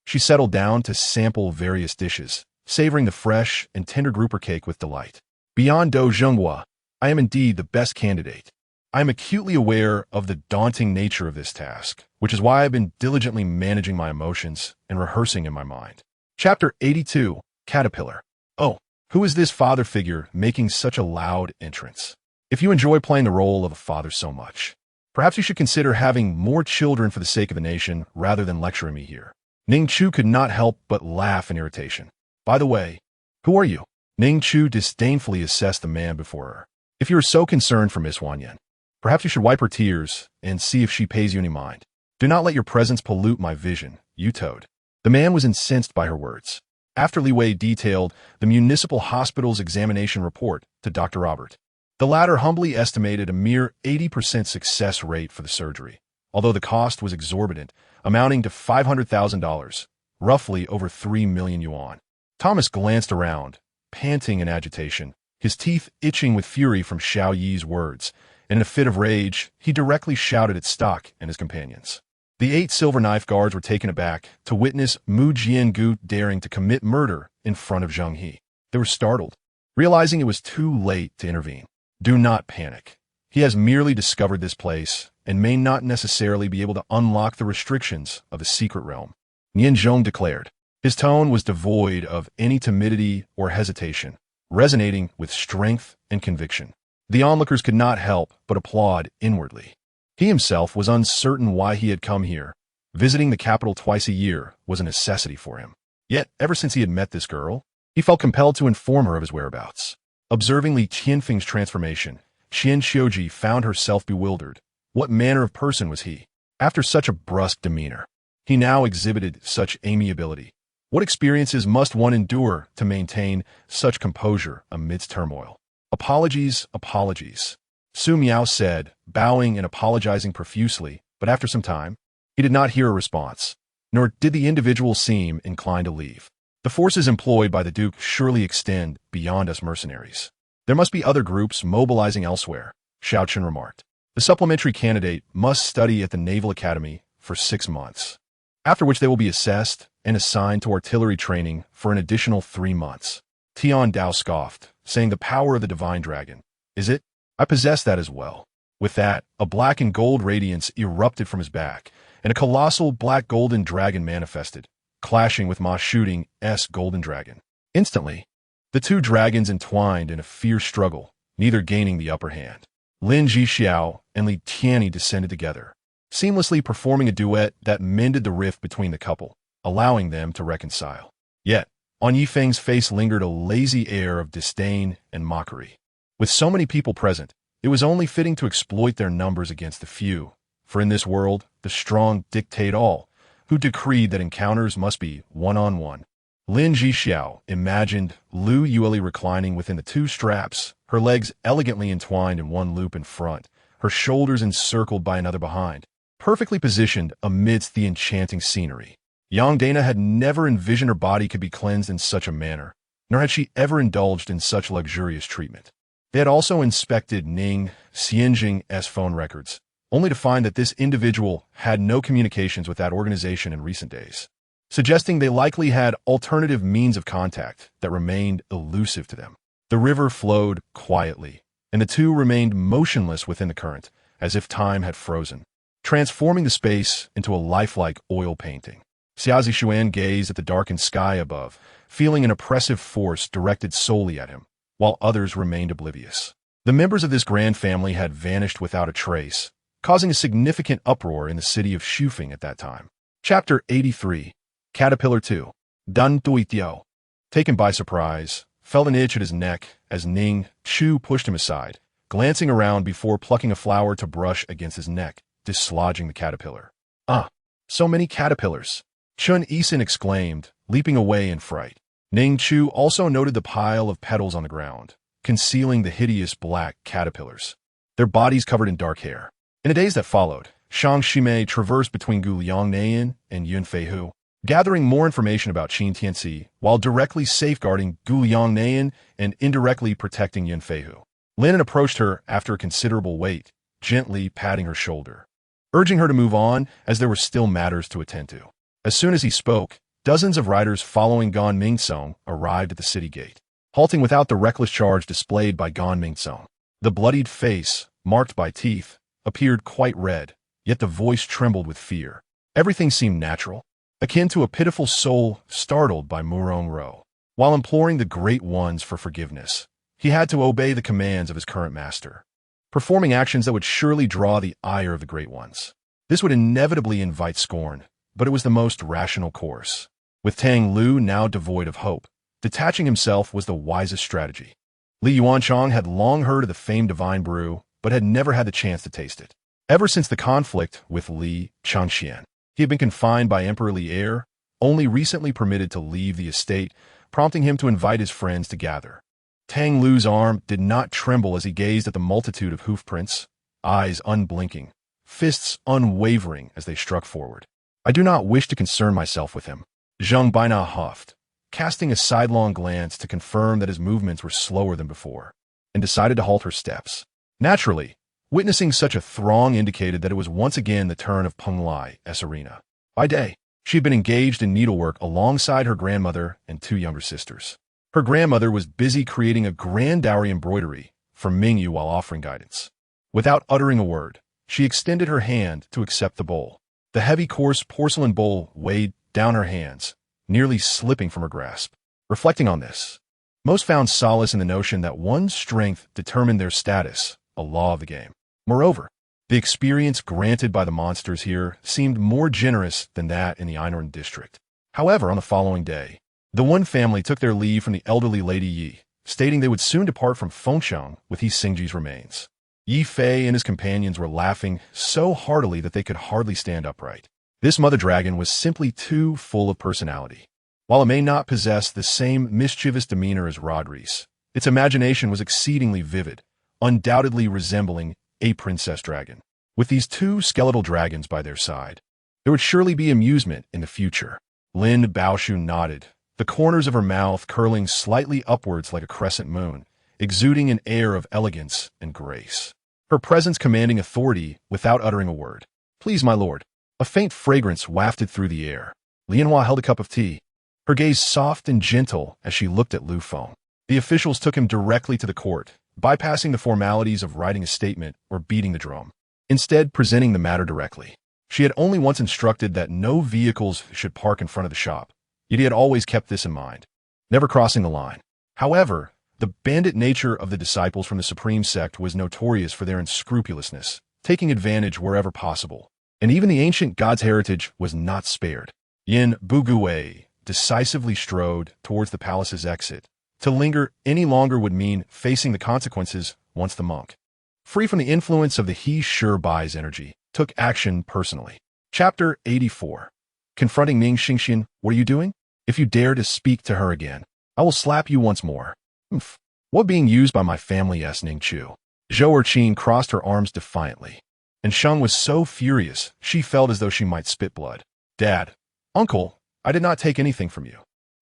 she settled down to sample various dishes, savoring the fresh and tender grouper cake with delight. Beyond Do Zhenghua, I am indeed the best candidate. I am acutely aware of the daunting nature of this task, which is why I've been diligently managing my emotions and rehearsing in my mind. Chapter 82, Caterpillar. Oh, who is this father figure making such a loud entrance? If you enjoy playing the role of a father so much, perhaps you should consider having more children for the sake of the nation rather than lecturing me here. Ning Chu could not help but laugh in irritation. By the way, who are you? Ning Chu disdainfully assessed the man before her. If you are so concerned for Miss Wanyan, perhaps you should wipe her tears and see if she pays you any mind. Do not let your presence pollute my vision, you toad. The man was incensed by her words. After Li Wei detailed the municipal hospital's examination report to Dr. Robert, the latter humbly estimated a mere 80% success rate for the surgery, although the cost was exorbitant, amounting to $500,000, roughly over 3 million yuan. Thomas glanced around, panting in agitation, his teeth itching with fury from Xiao Yi's words, and in a fit of rage, he directly shouted at Stock and his companions. The 8 silver knife guards were taken aback to witness Mu Jiangu daring to commit murder in front of Zheng He. They were startled, realizing it was too late to intervene. Do not panic. He has merely discovered this place and may not necessarily be able to unlock the restrictions of the secret realm, Nian Zhong declared. His tone was devoid of any timidity or hesitation, resonating with strength and conviction. The onlookers could not help but applaud inwardly. He himself was uncertain why he had come here. Visiting the capital twice a year was a necessity for him. Yet, ever since he had met this girl, he felt compelled to inform her of his whereabouts. Observing Li Qianfeng's transformation, Qian Xiuji found herself bewildered. What manner of person was he? After such a brusque demeanor, he now exhibited such amiability. What experiences must one endure to maintain such composure amidst turmoil? Apologies, apologies, Su Miao said, bowing and apologizing profusely, but after some time, he did not hear a response, nor did the individual seem inclined to leave. The forces employed by the Duke surely extend beyond us mercenaries. There must be other groups mobilizing elsewhere, Xiao Chen remarked. The supplementary candidate must study at the Naval Academy for 6 months, after which they will be assessed and assigned to artillery training for an additional 3 months. Tian Dao scoffed, saying the power of the divine dragon. Is it? I possess that as well. With that, a black and gold radiance erupted from his back, and a colossal black-golden dragon manifested, clashing with Ma Shooting's golden dragon. Instantly, the 2 dragons entwined in a fierce struggle, neither gaining the upper hand. Lin Jixiao and Li Tianyi descended together, seamlessly performing a duet that mended the rift between the couple, allowing them to reconcile. Yet, on Yifeng's face lingered a lazy air of disdain and mockery. With so many people present, it was only fitting to exploit their numbers against the few, for in this world, the strong dictate all, who decreed that encounters must be one-on-one. Lin Jixiao imagined Lu Yueli reclining within the 2 straps, her legs elegantly entwined in one loop in front, her shoulders encircled by another behind, perfectly positioned amidst the enchanting scenery. Yang Dana had never envisioned her body could be cleansed in such a manner, nor had she ever indulged in such luxurious treatment. They had also inspected Ning Xianjing's phone records, only to find that this individual had no communications with that organization in recent days, suggesting they likely had alternative means of contact that remained elusive to them. The river flowed quietly, and the 2 remained motionless within the current, as if time had frozen, transforming the space into a lifelike oil painting. Xia Zixuan gazed at the darkened sky above, feeling an oppressive force directed solely at him, while others remained oblivious. The members of this grand family had vanished without a trace, causing a significant uproar in the city of Shufeng at that time. Chapter 83, Caterpillar 2. Dun Duitiao. Taken by surprise, felt an itch at his neck as Ning Chu pushed him aside, glancing around before plucking a flower to brush against his neck, dislodging the caterpillar. Ah, so many caterpillars! Chun Isin exclaimed, leaping away in fright. Ning Chu also noted the pile of petals on the ground, concealing the hideous black caterpillars, their bodies covered in dark hair. In the days that followed, Shang Shimei traversed between Gu Liangnayan and Yun Feihu, gathering more information about Qin Tianxi while directly safeguarding Gu Liangnayan and indirectly protecting Yun Feihu. Lin approached her after a considerable wait, gently patting her shoulder, urging her to move on as there were still matters to attend to. As soon as he spoke, dozens of riders following Gan Mingsong arrived at the city gate, halting without the reckless charge displayed by Gan Mingsong. The bloodied face, marked by teeth, appeared quite red, yet the voice trembled with fear. Everything seemed natural, akin to a pitiful soul startled by Murong Ro. While imploring the Great Ones for forgiveness, he had to obey the commands of his current master, performing actions that would surely draw the ire of the Great Ones. This would inevitably invite scorn, but it was the most rational course. With Tang Lu now devoid of hope, detaching himself was the wisest strategy. Li Yuanchang had long heard of the famed divine brew, but had never had the chance to taste it. Ever since the conflict with Li Changxian, he had been confined by Emperor Li Er, only recently permitted to leave the estate, prompting him to invite his friends to gather. Tang Lu's arm did not tremble as he gazed at the multitude of hoofprints, eyes unblinking, fists unwavering as they struck forward. I do not wish to concern myself with him, Zheng Baina huffed, casting a sidelong glance to confirm that his movements were slower than before, and decided to halt her steps. Naturally, witnessing such a throng indicated that it was once again the turn of Peng Lai as arena. By day, she had been engaged in needlework alongside her grandmother and two younger sisters. Her grandmother was busy creating a grand dowry embroidery for Mingyu while offering guidance. Without uttering a word, she extended her hand to accept the bowl. The heavy, coarse porcelain bowl weighed down her hands, nearly slipping from her grasp. Reflecting on this, most found solace in the notion that one's strength determined their status, a law of the game. Moreover, the experience granted by the monsters here seemed more generous than that in the Einhorn district. However, on the following day, the one family took their leave from the elderly Lady Yi, stating they would soon depart from Fengsheng with Yi Xingji's remains. Yi Fei and his companions were laughing so heartily that they could hardly stand upright. This mother dragon was simply too full of personality. While it may not possess the same mischievous demeanor as Rodriguez, its imagination was exceedingly vivid, undoubtedly resembling a princess dragon. With these two skeletal dragons by their side, there would surely be amusement in the future. Lin Baoshu nodded, the corners of her mouth curling slightly upwards like a crescent moon, exuding an air of elegance and grace. Her presence commanding authority without uttering a word. "Please, my lord." A faint fragrance wafted through the air. Lianhua held a cup of tea, her gaze soft and gentle as she looked at Lu Feng. The officials took him directly to the court, bypassing the formalities of writing a statement or beating the drum, instead presenting the matter directly. She had only once instructed that no vehicles should park in front of the shop, yet he had always kept this in mind, never crossing the line. However, the bandit nature of the disciples from the Supreme Sect was notorious for their unscrupulousness, taking advantage wherever possible, and even the ancient god's heritage was not spared. Yin Bugue decisively strode towards the palace's exit. To linger any longer would mean facing the consequences once the monk, free from the influence of the He Sure Bai's energy, took action personally. Chapter 84. Confronting Ning Xingxian, what are you doing? If you dare to speak to her again, I will slap you once more. Humph. What being used by my family? Asked Ning Chu. Zhou Erqin crossed her arms defiantly, and Sheng was so furious she felt as though she might spit blood. Dad, Uncle, I did not take anything from you.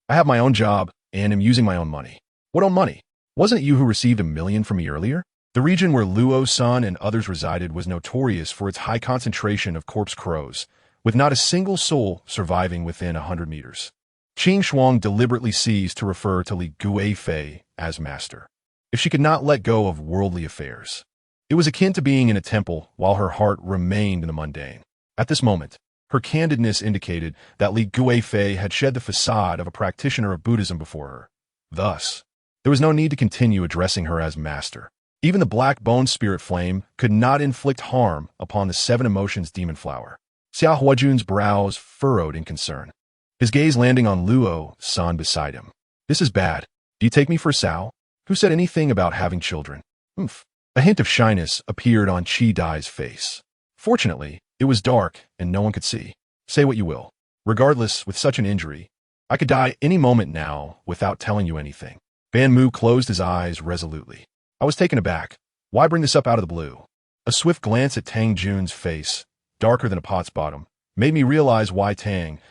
I have my own job and am using my own money. What own money? Wasn't it you who received $1 million from me earlier? The region where Luo's son and others resided was notorious for its high concentration of corpse crows, with not a single soul surviving within 100 meters. Qing Shuang deliberately ceased to refer to Li Guifei as master. If she could not let go of worldly affairs, it was akin to being in a temple while her heart remained in the mundane. At this moment, her candidness indicated that Li Guifei had shed the facade of a practitioner of Buddhism before her. Thus, there was no need to continue addressing her as master. Even the black bone spirit flame could not inflict harm upon the seven emotions demon flower. Xiao Huajun's brows furrowed in concern, his gaze landing on Luo San beside him. This is bad. Do you take me for Sao? Who said anything about having children? Oomph. A hint of shyness appeared on Chi Dai's face. Fortunately, it was dark and no one could see. Say what you will. Regardless, with such an injury, I could die any moment now without telling you anything. Ban Mu closed his eyes resolutely. I was taken aback. Why bring this up out of the blue? A swift glance at Tang Jun's face, darker than a pot's bottom, made me realize why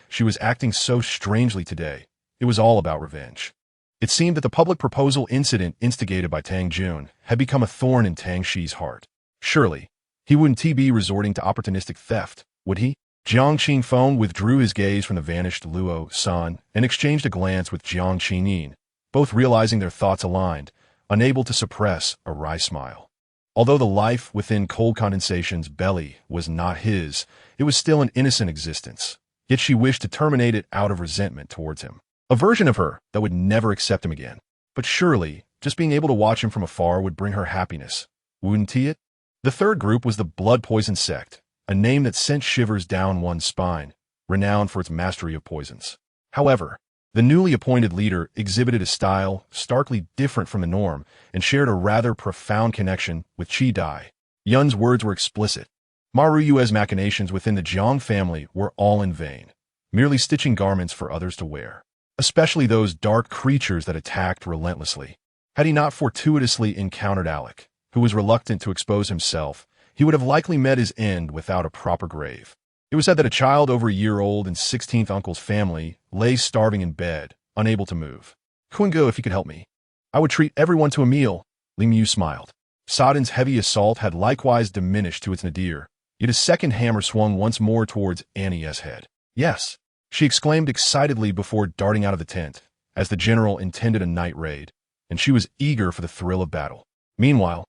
she was acting so strangely today. It was all about revenge. It seemed that the public proposal incident instigated by Tang Jun had become a thorn in Tang Shi's heart. Surely, he wouldn't be resorting to opportunistic theft, would he? Jiang Qingfeng withdrew his gaze from the vanished Luo San and exchanged a glance with Jiang Qingyin, both realizing their thoughts aligned, unable to suppress a wry smile. Although the life within Cold Condensation's belly was not his, it was still an innocent existence, yet she wished to terminate it out of resentment towards him. A version of her that would never accept him again. But surely, just being able to watch him from afar would bring her happiness, wouldn't it? The third group was the Blood Poison Sect, a name that sent shivers down one's spine, renowned for its mastery of poisons. However, the newly appointed leader exhibited a style starkly different from the norm and shared a rather profound connection with Qi Dai. Yun's words were explicit. Maruyue's machinations within the Jiang family were all in vain, merely stitching garments for others to wear, especially those dark creatures that attacked relentlessly. Had he not fortuitously encountered Alec, who was reluctant to expose himself, he would have likely met his end without a proper grave. It was said that a child over a year old in 16th uncle's family lay starving in bed, unable to move. Kungo, if you could help me. I would treat everyone to a meal. Li Mu smiled. Saden's heavy assault had likewise diminished to its nadir, yet his second hammer swung once more towards Annie's head. Yes, she exclaimed excitedly before darting out of the tent, as the general intended a night raid, and she was eager for the thrill of battle. Meanwhile,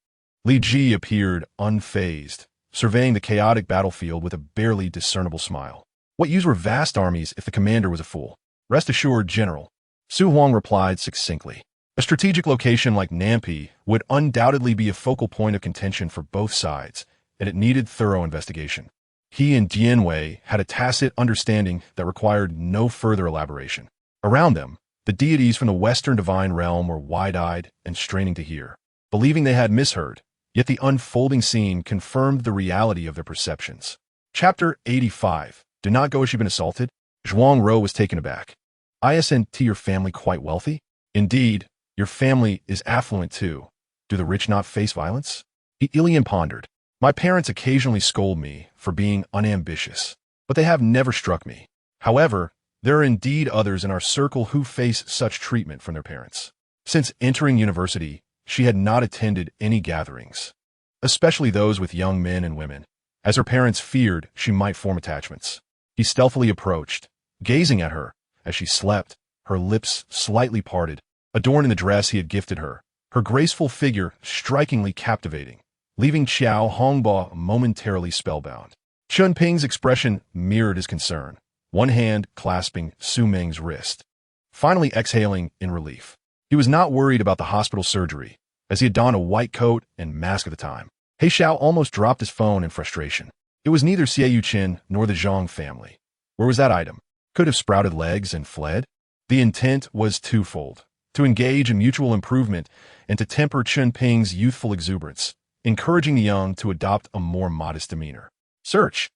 Li Ji appeared unfazed, surveying the chaotic battlefield with a barely discernible smile. What use were vast armies if the commander was a fool? Rest assured, General, Su Huang replied succinctly. A strategic location like Nampi would undoubtedly be a focal point of contention for both sides, and it needed thorough investigation. He and Dianwei had a tacit understanding that required no further elaboration. Around them, the deities from the Western Divine Realm were wide-eyed and straining to hear, believing they had misheard. Yet the unfolding scene confirmed the reality of their perceptions. Chapter 85. Do not go as you've been assaulted? Zhuang Ro was taken aback. Isn't your family quite wealthy? Indeed, your family is affluent too. Do the rich not face violence? Ilian pondered. My parents occasionally scold me for being unambitious, but they have never struck me. However, there are indeed others in our circle who face such treatment from their parents. Since entering university, she had not attended any gatherings, especially those with young men and women, as her parents feared she might form attachments. He stealthily approached, gazing at her as she slept, her lips slightly parted, adorned in the dress he had gifted her, her graceful figure strikingly captivating, leaving Qiao Hongba momentarily spellbound. Chun Ping's expression mirrored his concern, one hand clasping Su Meng's wrist, finally exhaling in relief. He was not worried about the hospital surgery, as he had donned a white coat and mask at the time. He Xiao almost dropped his phone in frustration. It was neither Xie Yuqin nor the Zhang family. Where was that item? Could have sprouted legs and fled? The intent was twofold: to engage in mutual improvement and to temper Chun Ping's youthful exuberance, encouraging the young to adopt a more modest demeanor. Search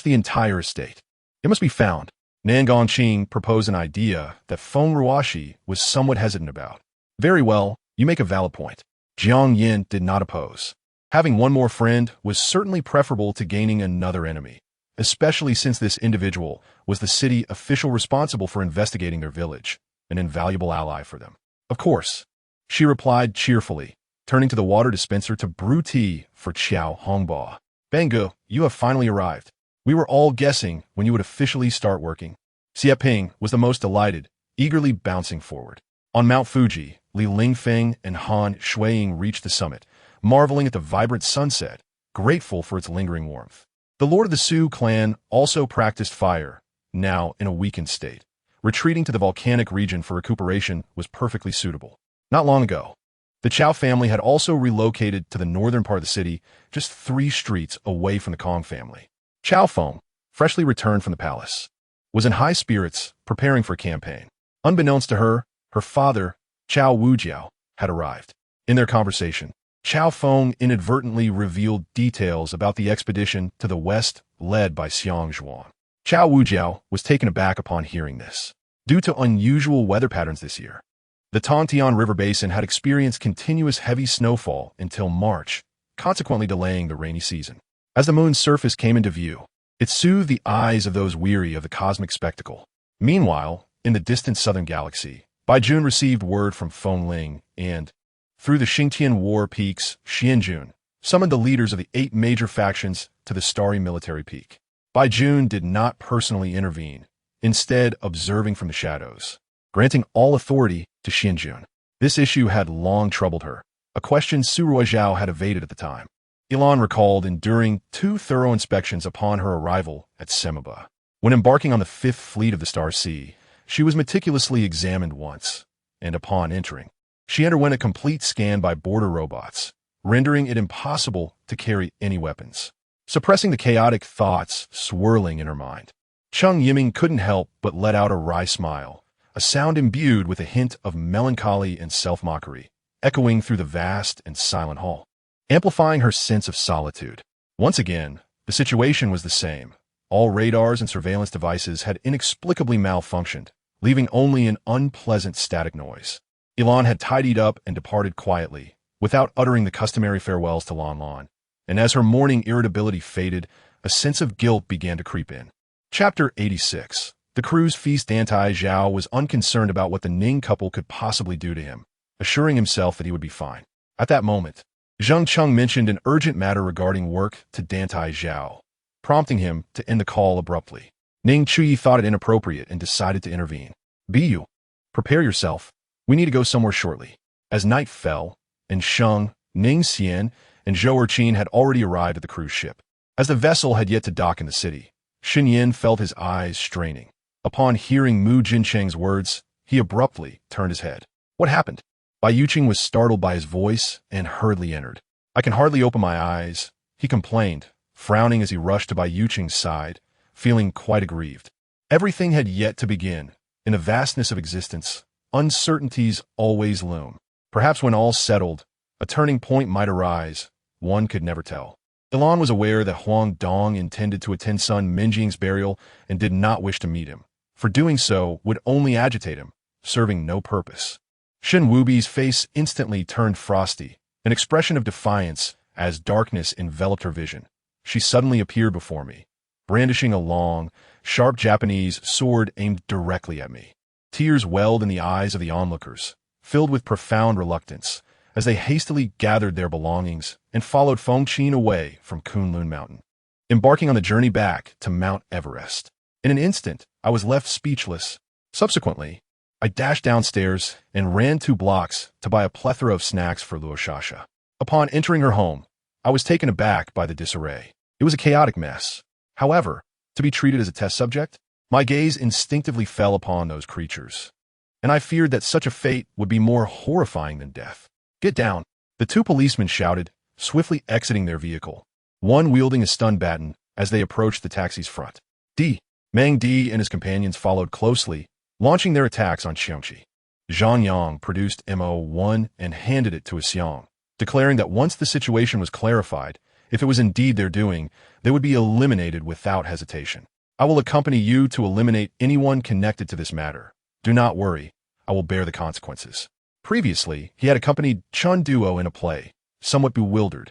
the entire estate. It must be found. Nan Gongqing proposed an idea that Feng Ruoxi was somewhat hesitant about. Very well, you make a valid point. Jiang Yin did not oppose. Having one more friend was certainly preferable to gaining another enemy, especially since this individual was the city official responsible for investigating their village, an invaluable ally for them. Of course, she replied cheerfully, turning to the water dispenser to brew tea for Qiao Hongba. Bangu, you have finally arrived. We were all guessing when you would officially start working. Xie Ping was the most delighted, eagerly bouncing forward. On Mount Fuji, Li Lingfeng and Han Shuiying reached the summit, marveling at the vibrant sunset, grateful for its lingering warmth. The Lord of the Su clan also practiced fire, now in a weakened state. Retreating to the volcanic region for recuperation was perfectly suitable. Not long ago, the Chao family had also relocated to the northern part of the city, just 3 streets away from the Kong family. Chao Feng, freshly returned from the palace, was in high spirits, preparing for a campaign. Unbeknownst to her, her father, Chao Wujiao, had arrived. In their conversation, Chao Feng inadvertently revealed details about the expedition to the west led by Xiang Zhuan. Chao Wujiao was taken aback upon hearing this. Due to unusual weather patterns this year, the Tongtian River Basin had experienced continuous heavy snowfall until March, consequently delaying the rainy season. As the moon's surface came into view, it soothed the eyes of those weary of the cosmic spectacle. Meanwhile, in the distant southern galaxy, Bai Jun received word from Feng Ling and, through the Xingtian War Peaks, Xianjun summoned the leaders of the 8 major factions to the Starry Military Peak. Bai Jun did not personally intervene, instead observing from the shadows, granting all authority to Xianjun. This issue had long troubled her, a question Su Ruizhao had evaded at the time. Ilan recalled enduring 2 thorough inspections upon her arrival at Semaba. When embarking on the 5th Fleet of the Star Sea, she was meticulously examined once, and upon entering, she underwent a complete scan by border robots, rendering it impossible to carry any weapons, suppressing the chaotic thoughts swirling in her mind. Cheng Yiming couldn't help but let out a wry smile, a sound imbued with a hint of melancholy and self-mockery, echoing through the vast and silent hall, amplifying her sense of solitude. Once again, the situation was the same. All radars and surveillance devices had inexplicably malfunctioned, leaving only an unpleasant static noise. Ilan had tidied up and departed quietly, without uttering the customary farewells to Lan Lan, and as her morning irritability faded, a sense of guilt began to creep in. Chapter 86. The crew's feast. Dantai Chao was unconcerned about what the Ning couple could possibly do to him, assuring himself that he would be fine. At that moment, Zheng Cheng mentioned an urgent matter regarding work to Dantai Chao, prompting him to end the call abruptly. Ning Chu thought it inappropriate and decided to intervene. "Bu, prepare yourself. We need to go somewhere shortly." As night fell, and Sheng, Ning Xian, and Zhou Erqin had already arrived at the cruise ship. As the vessel had yet to dock in the city, Xin Yin felt his eyes straining. Upon hearing Mu Jincheng's words, he abruptly turned his head. "What happened?" Bai Yuqing was startled by his voice and hurriedly entered. "I can hardly open my eyes," he complained, frowning as he rushed to Bai Yuqing's side, feeling quite aggrieved. Everything had yet to begin. In the vastness of existence, uncertainties always loom. Perhaps when all's settled, a turning point might arise. One could never tell. Ilan was aware that Huang Dong intended to attend son Minjing's burial and did not wish to meet him, for doing so would only agitate him, serving no purpose. Shen Wubi's face instantly turned frosty, an expression of defiance as darkness enveloped her vision. She suddenly appeared before me, brandishing a long, sharp Japanese sword aimed directly at me. Tears welled in the eyes of the onlookers, filled with profound reluctance, as they hastily gathered their belongings and followed Feng Qin away from Kunlun Mountain, embarking on the journey back to Mount Everest. In an instant, I was left speechless. Subsequently, I dashed downstairs and ran 2 blocks to buy a plethora of snacks for Luoshasha. Upon entering her home, I was taken aback by the disarray. It was a chaotic mess. However, to be treated as a test subject, my gaze instinctively fell upon those creatures, and I feared that such a fate would be more horrifying than death. "Get down!" The 2 policemen shouted, swiftly exiting their vehicle, one wielding a stun baton as they approached the taxi's front. Mang Di and his companions followed closely, launching their attacks on Xiongqi. Zhang Yang produced MO1 and handed it to Xiong, declaring that once the situation was clarified, if it was indeed their doing, they would be eliminated without hesitation. "I will accompany you to eliminate anyone connected to this matter. Do not worry, I will bear the consequences." Previously, he had accompanied Chun Duo in a play, somewhat bewildered,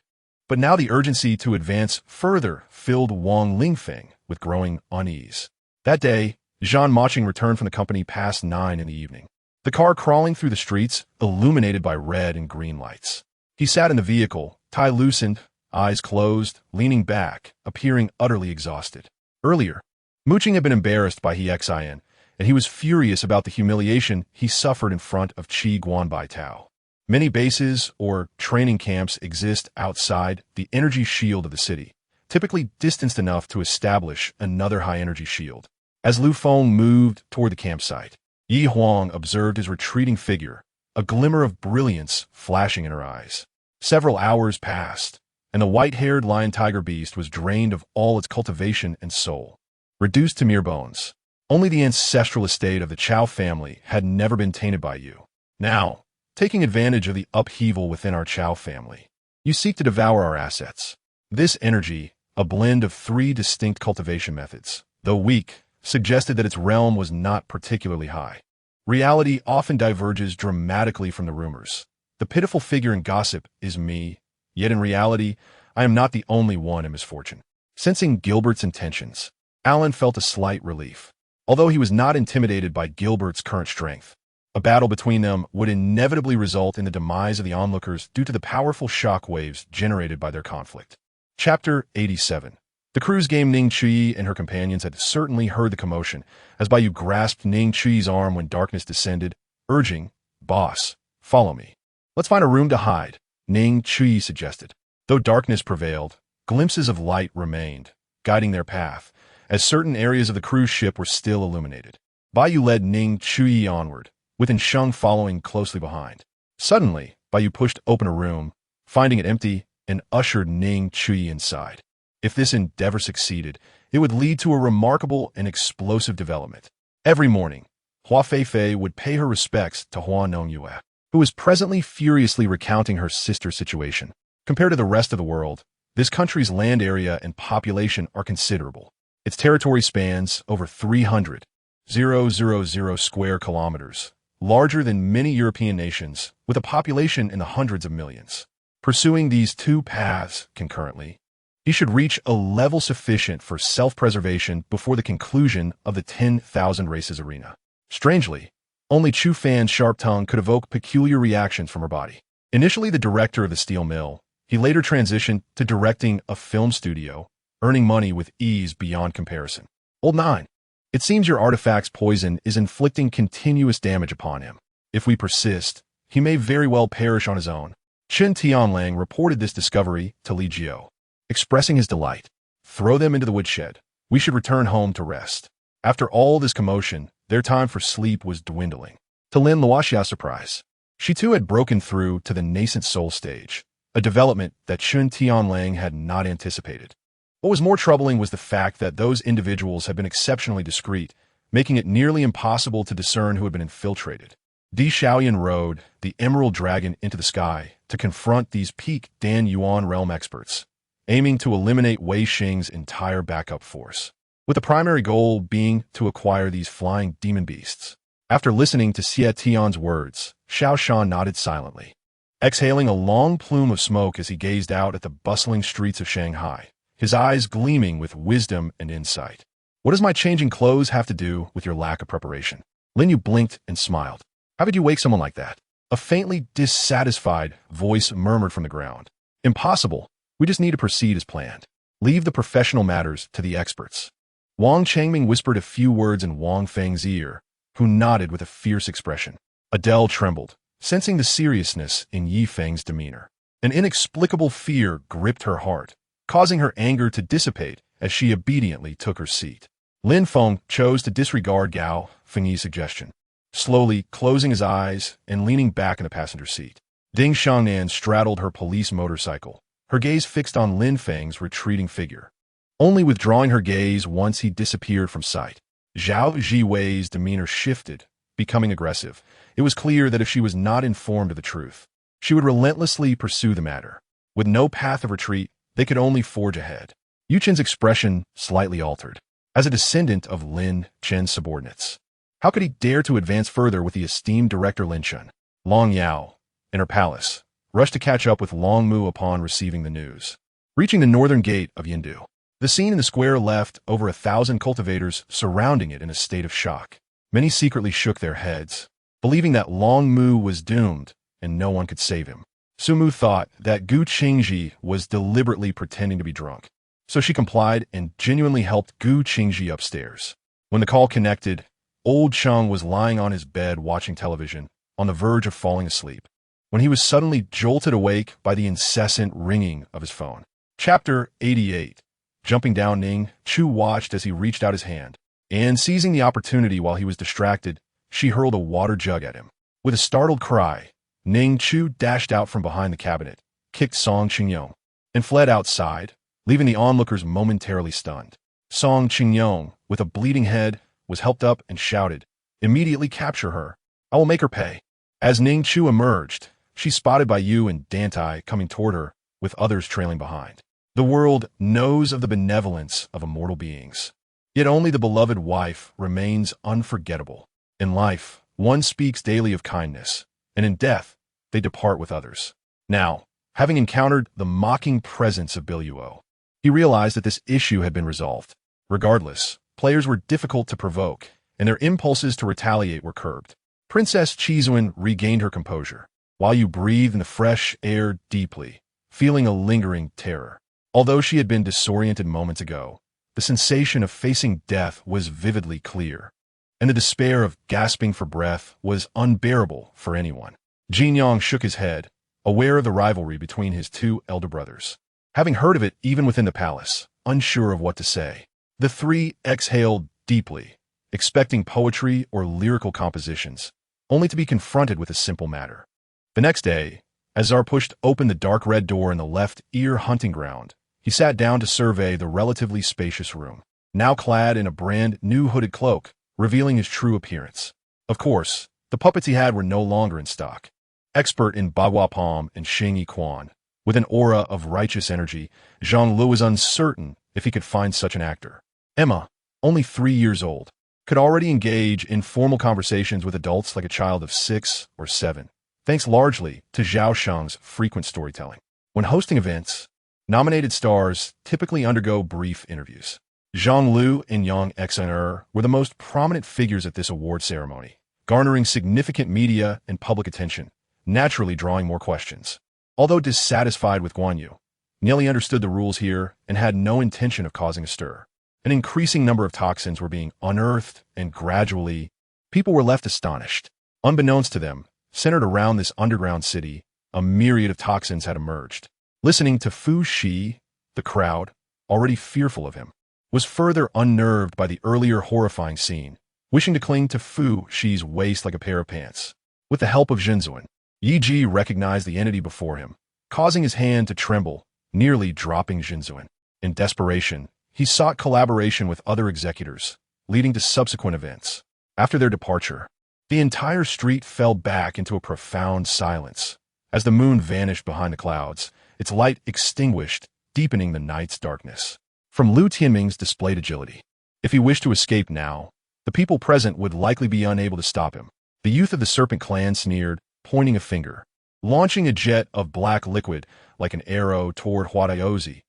but now the urgency to advance further filled Wang Lingfeng with growing unease. That day, Zhan Maching returned from the company past 9 in the evening, the car crawling through the streets, illuminated by red and green lights. He sat in the vehicle, tie loosened, eyes closed, leaning back, appearing utterly exhausted. Earlier, Muching had been embarrassed by He Xin, and he was furious about the humiliation he suffered in front of Qi Guanbai Tao. Many bases or training camps exist outside the energy shield of the city, typically distanced enough to establish another high-energy shield. As Lu Feng moved toward the campsite, Yi Huang observed his retreating figure, a glimmer of brilliance flashing in her eyes. Several hours passed, and the white-haired lion-tiger beast was drained of all its cultivation and soul, reduced to mere bones. Only the ancestral estate of the Chao family had never been tainted by you. Now, taking advantage of the upheaval within our Chao family, you seek to devour our assets. This energy, a blend of 3 distinct cultivation methods, though weak, suggested that its realm was not particularly high. Reality often diverges dramatically from the rumors. The pitiful figure in gossip is me, yet in reality, I am not the only one in misfortune. Sensing Gilbert's intentions, Alan felt a slight relief. Although he was not intimidated by Gilbert's current strength, A battle between them would inevitably result in the demise of the onlookers due to the powerful shock waves generated by their conflict. Chapter 87. The crew's game Ning Chu and her companions had certainly heard the commotion, as Baiyu grasped Ning Chu's arm when darkness descended, urging, "Boss, follow me. Let's find a room to hide," Ning Chu suggested. Though darkness prevailed, glimpses of light remained, guiding their path, as certain areas of the cruise ship were still illuminated. Baiyu led Ning Chu onward, with Sheng following closely behind. Suddenly, Baiyu pushed open a room, finding it empty, and ushered Ning Chu inside. If this endeavor succeeded, it would lead to a remarkable and explosive development. Every morning, Hua Feifei would pay her respects to Hua Nongyue, who was presently furiously recounting her sister's situation. Compared to the rest of the world, this country's land area and population are considerable. Its territory spans over 300,000 square kilometers, larger than many European nations, with a population in the hundreds of millions. Pursuing these two paths concurrently, he should reach a level sufficient for self-preservation before the conclusion of the 10,000 races arena. Strangely, only Chu Fan's sharp tongue could evoke peculiar reactions from her body. Initially the director of the steel mill, he later transitioned to directing a film studio, earning money with ease beyond comparison. Old 9. It seems your artifact's poison is inflicting continuous damage upon him. If we persist, he may very well perish on his own. Chen Tianlang reported this discovery to Li Jiao, expressing his delight. Throw them into the woodshed. We should return home to rest. After all this commotion, their time for sleep was dwindling. To Lin Luoxia's surprise, she too had broken through to the nascent soul stage, a development that Chen Tianlang had not anticipated. What was more troubling was the fact that those individuals had been exceptionally discreet, making it nearly impossible to discern who had been infiltrated. Di Shaoyan rode the Emerald Dragon into the sky to confront these peak Dan Yuan realm experts, aiming to eliminate Wei Xing's entire backup force, with the primary goal being to acquire these flying demon beasts. After listening to Xie Tian's words, Xiao Shan nodded silently, exhaling a long plume of smoke as he gazed out at the bustling streets of Shanghai, his eyes gleaming with wisdom and insight. What does my changing clothes have to do with your lack of preparation? Lin Yu blinked and smiled. How could you wake someone like that? A faintly dissatisfied voice murmured from the ground. Impossible. We just need to proceed as planned. Leave the professional matters to the experts. Wang Changming whispered a few words in Wang Feng's ear, who nodded with a fierce expression. Adele trembled, sensing the seriousness in Yi Feng's demeanor. An inexplicable fear gripped her heart, causing her anger to dissipate as she obediently took her seat. Lin Feng chose to disregard Gao Fengyi's suggestion, slowly closing his eyes and leaning back in the passenger seat. Ding Xiangnan straddled her police motorcycle, her gaze fixed on Lin Feng's retreating figure, only withdrawing her gaze once he disappeared from sight. Zhao Jiwei's demeanor shifted, becoming aggressive. It was clear that if she was not informed of the truth, she would relentlessly pursue the matter. With no path of retreat, they could only forge ahead. Yu Chen's expression slightly altered. As a descendant of Lin Chen's subordinates, how could he dare to advance further with the esteemed director Lin Chen? Long Yao, in her palace, rushed to catch up with Long Mu upon receiving the news. Reaching the northern gate of Yindu, the scene in the square left over 1,000 cultivators surrounding it in a state of shock. Many secretly shook their heads, believing that Long Mu was doomed and no one could save him. Su Mu thought that Gu Qingji was deliberately pretending to be drunk, so she complied and genuinely helped Gu Qingji upstairs. When the call connected, Old Cheng was lying on his bed watching television, on the verge of falling asleep, when he was suddenly jolted awake by the incessant ringing of his phone. Chapter 88. Jumping down, Ning Chu watched as he reached out his hand, and seizing the opportunity while he was distracted, she hurled a water jug at him. With a startled cry, Ning Chu dashed out from behind the cabinet, kicked Song Qingyong, and fled outside, leaving the onlookers momentarily stunned. Song Qingyong, with a bleeding head, was helped up and shouted, "Immediately capture her. I will make her pay." As Ning Chu emerged, she spotted Baiyu and Dantai coming toward her, with others trailing behind. The world knows of the benevolence of immortal beings, yet only the beloved wife remains unforgettable. In life, one speaks daily of kindness, and in death, they depart with others. Now, having encountered the mocking presence of Biluo, he realized that this issue had been resolved. Regardless, players were difficult to provoke, and their impulses to retaliate were curbed. Princess Chizuan regained her composure, while you breathe in the fresh air deeply, feeling a lingering terror. Although she had been disoriented moments ago, the sensation of facing death was vividly clear, and the despair of gasping for breath was unbearable for anyone. Jin Yong shook his head, aware of the rivalry between his two elder brothers. Having heard of it even within the palace, unsure of what to say, the three exhaled deeply, expecting poetry or lyrical compositions, only to be confronted with a simple matter. The next day, as Tsar pushed open the dark red door in the left ear hunting ground, he sat down to survey the relatively spacious room, now clad in a brand new hooded cloak, revealing his true appearance. Of course, the puppets he had were no longer in stock. Expert in Bagua Palm and Xing Yi Quan, with an aura of righteous energy, Zhang Lu was uncertain if he could find such an actor. Emma, only 3 years old, could already engage in formal conversations with adults like a child of 6 or 7, thanks largely to Zhao Sheng's frequent storytelling. When hosting events, nominated stars typically undergo brief interviews. Zhang Lu and Yang Xener were the most prominent figures at this award ceremony, garnering significant media and public attention, naturally drawing more questions. Although dissatisfied with Guan Yu, Nelly understood the rules here and had no intention of causing a stir. An increasing number of toxins were being unearthed, and gradually, people were left astonished. Unbeknownst to them, centered around this underground city, a myriad of toxins had emerged. Listening to Fu Shi, the crowd, already fearful of him, was further unnerved by the earlier horrifying scene, wishing to cling to Fu Shi's waist like a pair of pants. With the help of Zhenzuan, Yi Ji recognized the entity before him, causing his hand to tremble, nearly dropping Zhenzuan. In desperation, he sought collaboration with other executors, leading to subsequent events. After their departure, the entire street fell back into a profound silence. As the moon vanished behind the clouds, its light extinguished, deepening the night's darkness. From Liu Tianming's displayed agility, if he wished to escape now, the people present would likely be unable to stop him. The youth of the Serpent Clan sneered, pointing a finger, launching a jet of black liquid like an arrow toward Huadaozi.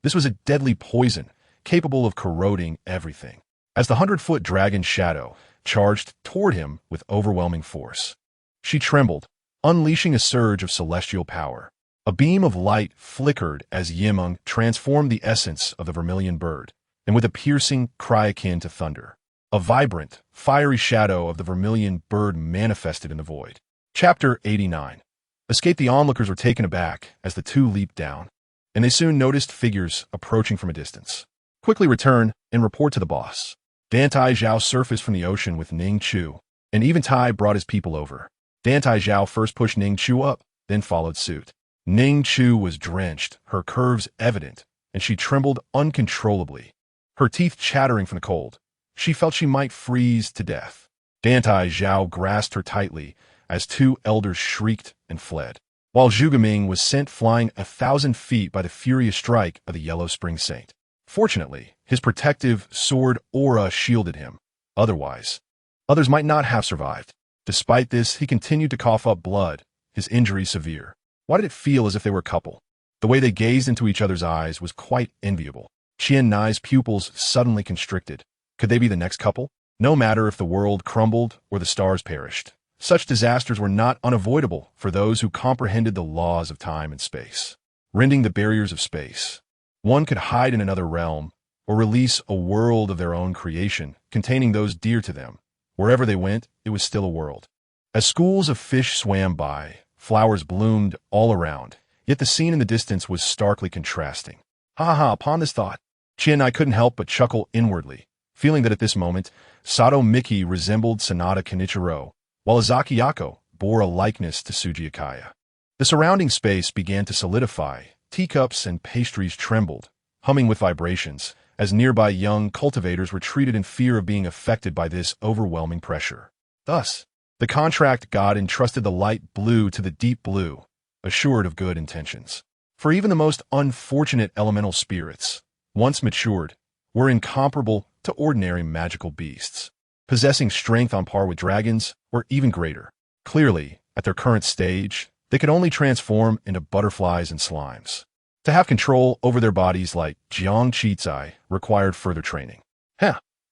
This was a deadly poison, capable of corroding everything. As the 100-foot dragon shadow charged toward him with overwhelming force, she trembled, unleashing a surge of celestial power. A beam of light flickered as Yimeng transformed the essence of the vermilion bird, and with a piercing cry akin to thunder, a vibrant, fiery shadow of the vermilion bird manifested in the void. Chapter 89. Escape. The onlookers were taken aback as the two leaped down, and they soon noticed figures approaching from a distance. Quickly return and report to the boss. Dantai Chao surfaced from the ocean with Ning Chu, and even Tai brought his people over. Dantai Chao first pushed Ning Chu up, then followed suit. Ning Chu was drenched, her curves evident, and she trembled uncontrollably, her teeth chattering from the cold. She felt she might freeze to death. Dantai Chao grasped her tightly as two elders shrieked and fled, while Zhu Gaming was sent flying 1,000 feet by the furious strike of the Yellow Spring Saint. Fortunately, his protective sword aura shielded him. Otherwise, others might not have survived. Despite this, he continued to cough up blood, his injuries severe. Why did it feel as if they were a couple? The way they gazed into each other's eyes was quite enviable. Qian Nai's pupils suddenly constricted. Could they be the next couple? No matter if the world crumbled or the stars perished, such disasters were not unavoidable for those who comprehended the laws of time and space. Rending the barriers of space, one could hide in another realm or release a world of their own creation containing those dear to them. Wherever they went, it was still a world. As schools of fish swam by, flowers bloomed all around, yet the scene in the distance was starkly contrasting. Upon this thought, Qianai couldn't help but chuckle inwardly, feeling that at this moment, Sato Miki resembled Sanada Kenichiro, while Azaki Yako bore a likeness to Suji Akaya. The surrounding space began to solidify, teacups and pastries trembled, humming with vibrations, as nearby young cultivators retreated in fear of being affected by this overwhelming pressure. Thus, the contract god entrusted the light blue to the deep blue, assured of good intentions. For even the most unfortunate elemental spirits, once matured, were incomparable to ordinary magical beasts, possessing strength on par with dragons or even greater. Clearly, at their current stage, they could only transform into butterflies and slimes. To have control over their bodies like Jiang Qizai required further training.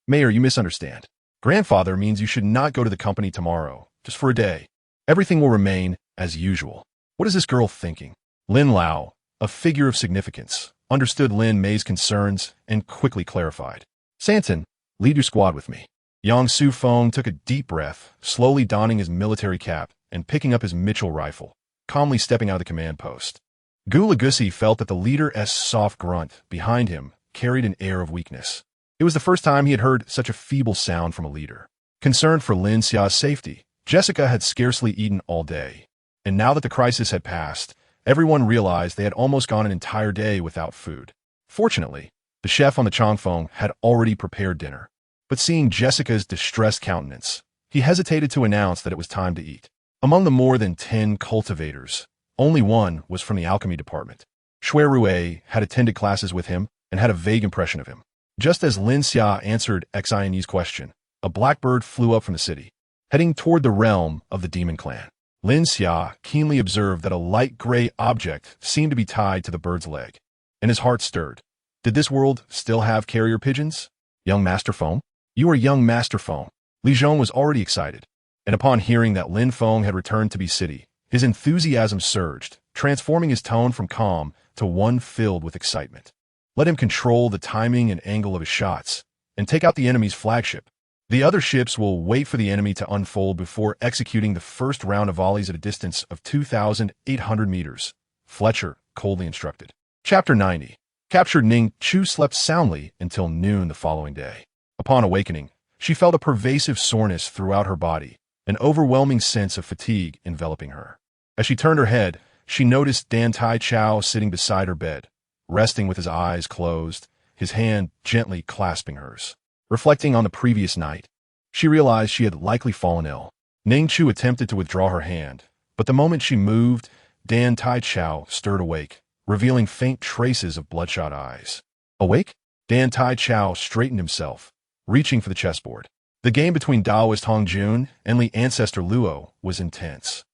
Mayor, you misunderstand. Grandfather means you should not go to the company tomorrow, just for a day. Everything will remain as usual. What is this girl thinking? Lin Lao, a figure of significance, understood Lin Mei's concerns and quickly clarified. Santon, lead your squad with me. Yang Su Feng took a deep breath, slowly donning his military cap and picking up his Mitchell rifle, calmly stepping out of the command post. Gu Lagussi felt that the leader's soft grunt behind him carried an air of weakness. It was the first time he had heard such a feeble sound from a leader. Concerned for Lin Xia's safety, Jessica had scarcely eaten all day. And now that the crisis had passed, everyone realized they had almost gone an entire day without food. Fortunately, the chef on the Changfeng had already prepared dinner. But seeing Jessica's distressed countenance, he hesitated to announce that it was time to eat. Among the more than 10 cultivators, only one was from the alchemy department. Shui Rue had attended classes with him and had a vague impression of him. Just as Lin Xia answered Xianyi's question, a blackbird flew up from the city, heading toward the realm of the demon clan. Lin Xia keenly observed that a light gray object seemed to be tied to the bird's leg, and his heart stirred. Did this world still have carrier pigeons? Young Master Feng? You are young Master Feng. Li Zhong was already excited, and upon hearing that Lin Feng had returned to Bi City, his enthusiasm surged, transforming his tone from calm to one filled with excitement. Let him control the timing and angle of his shots, and take out the enemy's flagship. The other ships will wait for the enemy to unfold before executing the first round of volleys at a distance of 2,800 meters, Fletcher coldly instructed. Chapter 90. Captured Ning Chu slept soundly until noon the following day. Upon awakening, she felt a pervasive soreness throughout her body, an overwhelming sense of fatigue enveloping her. As she turned her head, she noticed Dantai Chao sitting beside her bed, resting with his eyes closed, his hand gently clasping hers. Reflecting on the previous night, she realized she had likely fallen ill. Ning Chu attempted to withdraw her hand, but the moment she moved, Dantai Chao stirred awake, revealing faint traces of bloodshot eyes. Awake? Dantai Chao straightened himself, reaching for the chessboard. The game between Daoist Hong Jun and Li Ancestor Luo was intense,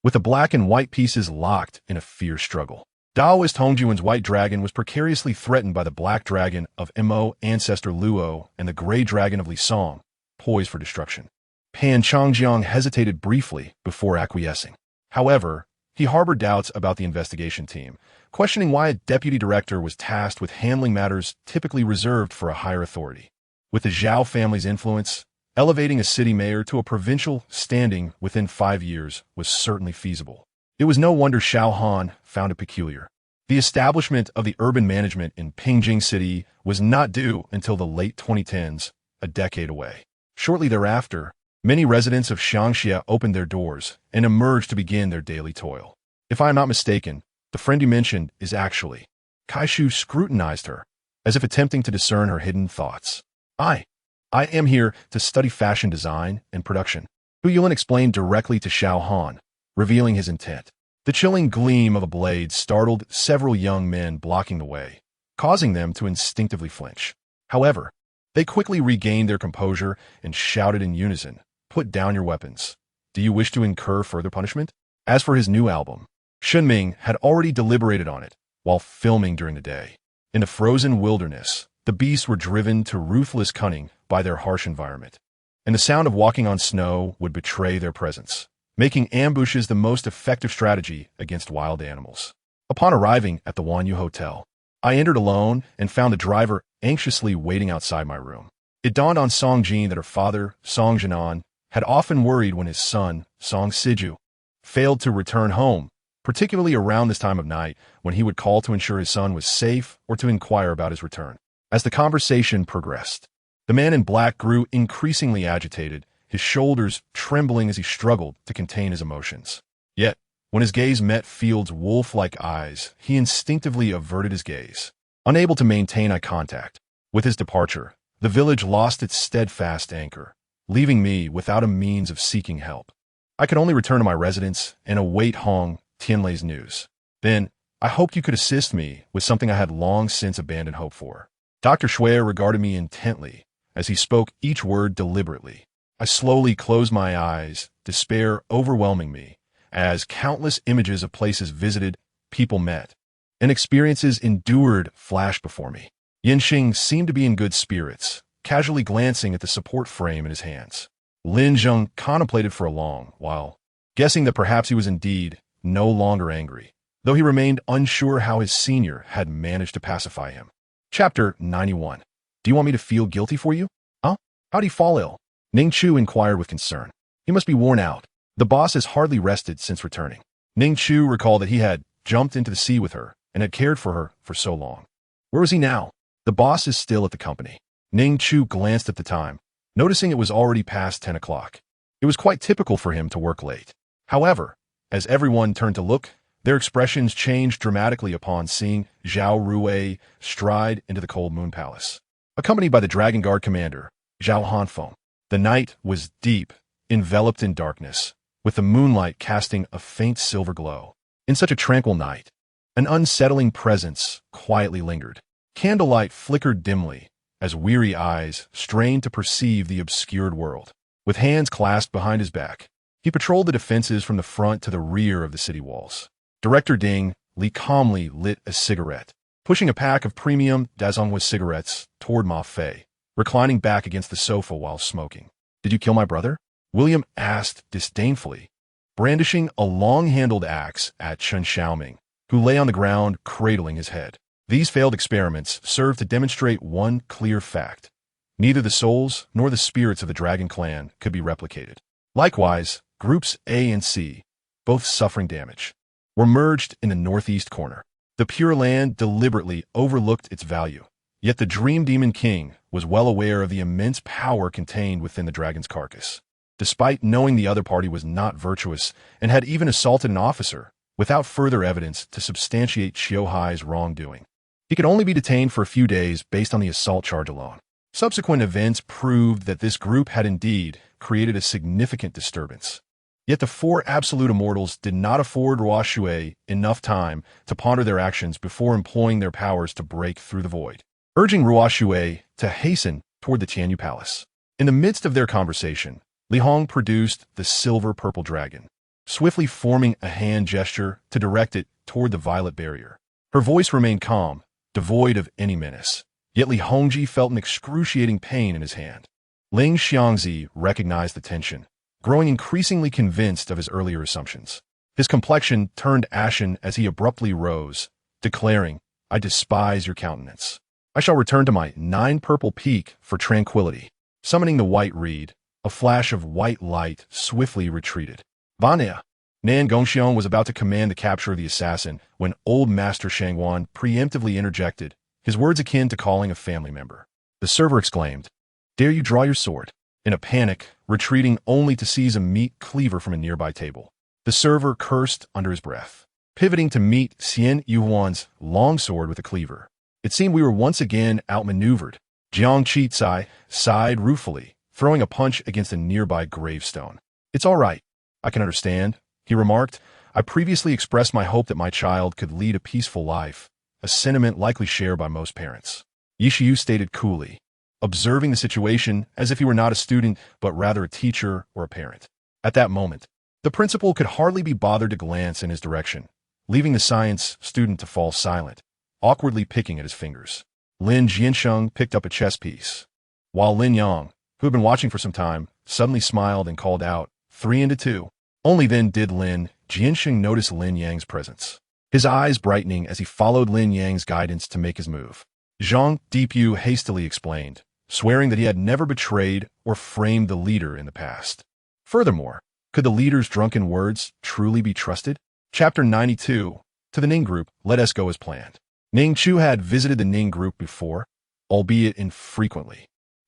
with the black and white pieces locked in a fierce struggle. Daoist Hongjun's white dragon was precariously threatened by the black dragon of Mo Ancestor Luo and the gray dragon of Li Song, poised for destruction. Pan Changjiang hesitated briefly before acquiescing. However, he harbored doubts about the investigation team, questioning why a deputy director was tasked with handling matters typically reserved for a higher authority. With the Zhao family's influence, elevating a city mayor to a provincial standing within 5 years was certainly feasible. It was no wonder Xiao Han found it peculiar. The establishment of the urban management in Pingjing City was not due until the late 2010s, a decade away. Shortly thereafter, many residents of Xiangxia opened their doors and emerged to begin their daily toil. If I am not mistaken, the friend you mentioned is actually... Kaishu scrutinized her, as if attempting to discern her hidden thoughts. I am here to study fashion design and production. Hu Yulin explained directly to Xiao Han, revealing his intent. The chilling gleam of a blade startled several young men blocking the way, causing them to instinctively flinch. However, they quickly regained their composure and shouted in unison, "Put down your weapons. Do you wish to incur further punishment?" As for his new album, Shunming had already deliberated on it while filming during the day. In the frozen wilderness, the beasts were driven to ruthless cunning by their harsh environment, and the sound of walking on snow would betray their presence, making ambushes the most effective strategy against wild animals. Upon arriving at the Wanyu Hotel, I entered alone and found the driver anxiously waiting outside my room. It dawned on Song Jin that her father, Song Jinan, had often worried when his son, Song Siju, failed to return home, particularly around this time of night when he would call to ensure his son was safe or to inquire about his return. As the conversation progressed, the man in black grew increasingly agitated, his shoulders trembling as he struggled to contain his emotions. Yet, when his gaze met Field's wolf-like eyes, he instinctively averted his gaze. Unable to maintain eye contact, with his departure, the village lost its steadfast anchor, leaving me without a means of seeking help. I could only return to my residence and await Hong Tianlei's news. Then, I hoped you could assist me with something I had long since abandoned hope for. Dr. Shui regarded me intently as he spoke each word deliberately. I slowly closed my eyes, despair overwhelming me, as countless images of places visited, people met, and experiences endured flashed before me. Yanxing seemed to be in good spirits, casually glancing at the support frame in his hands. Lin Zheng contemplated for a long while, guessing that perhaps he was indeed no longer angry, though he remained unsure how his senior had managed to pacify him. Chapter 91. Do you want me to feel guilty for you? Huh? How'd he fall ill? Ning Chu inquired with concern. He must be worn out. The boss has hardly rested since returning. Ning Chu recalled that he had jumped into the sea with her and had cared for her for so long. Where was he now? The boss is still at the company. Ning Chu glanced at the time, noticing it was already past 10 o'clock. It was quite typical for him to work late. However, as everyone turned to look, their expressions changed dramatically upon seeing Zhao Ruwei stride into the Cold Moon Palace, accompanied by the Dragon Guard commander, Zhao Hanfeng. The night was deep, enveloped in darkness, with the moonlight casting a faint silver glow. In such a tranquil night, an unsettling presence quietly lingered. Candlelight flickered dimly as weary eyes strained to perceive the obscured world. With hands clasped behind his back, he patrolled the defenses from the front to the rear of the city walls. Director Ding Li calmly lit a cigarette, pushing a pack of premium Dazhongwa cigarettes toward Ma Fei, reclining back against the sofa while smoking. Did you kill my brother? William asked disdainfully, brandishing a long-handled axe at Chen Xiaoming, who lay on the ground cradling his head. These failed experiments served to demonstrate one clear fact. Neither the souls nor the spirits of the Dragon Clan could be replicated. Likewise, Groups A and C, both suffering damage, were merged in the northeast corner. The Pure Land deliberately overlooked its value, yet the Dream Demon King was well aware of the immense power contained within the dragon's carcass. Despite knowing the other party was not virtuous and had even assaulted an officer, without further evidence to substantiate Qiu Hai's wrongdoing, he could only be detained for a few days based on the assault charge alone. Subsequent events proved that this group had indeed created a significant disturbance. Yet the four absolute immortals did not afford Ruo Shui enough time to ponder their actions before employing their powers to break through the void, urging Ruo Shui to hasten toward the Tianyu Palace. In the midst of their conversation, Li Hong produced the silver-purple dragon, swiftly forming a hand gesture to direct it toward the violet barrier. Her voice remained calm, devoid of any menace, yet Li Hongji felt an excruciating pain in his hand. Ling Xiangzi recognized the tension, growing increasingly convinced of his earlier assumptions. His complexion turned ashen as he abruptly rose, declaring, I despise your countenance. I shall return to my 9 purple peak for tranquility. Summoning the white reed, a flash of white light swiftly retreated. Vania! Nan Gongxiong was about to command the capture of the assassin when old Master Shangwan preemptively interjected, his words akin to calling a family member. The server exclaimed, Dare you draw your sword? In a panic, retreating only to seize a meat cleaver from a nearby table. The server cursed under his breath, pivoting to meet Xian Yuhuan's longsword with a cleaver. It seemed we were once again outmaneuvered. Jiang Qicai sighed ruefully, throwing a punch against a nearby gravestone. It's all right. I can understand, he remarked. I previously expressed my hope that my child could lead a peaceful life, a sentiment likely shared by most parents. Yishiyu stated coolly, observing the situation as if he were not a student but rather a teacher or a parent. At that moment, the principal could hardly be bothered to glance in his direction, leaving the science student to fall silent, awkwardly picking at his fingers. Lin Jiansheng picked up a chess piece, while Lin Yang, who had been watching for some time, suddenly smiled and called out, 3 into 2. Only then did Lin Jiansheng notice Lin Yang's presence, his eyes brightening as he followed Lin Yang's guidance to make his move. Zhang Dipu hastily explained, swearing that he had never betrayed or framed the leader in the past. Furthermore, could the leader's drunken words truly be trusted? Chapter 92. To the Ning Group, let us go as planned. Ning Chu had visited the Ning Group before, albeit infrequently.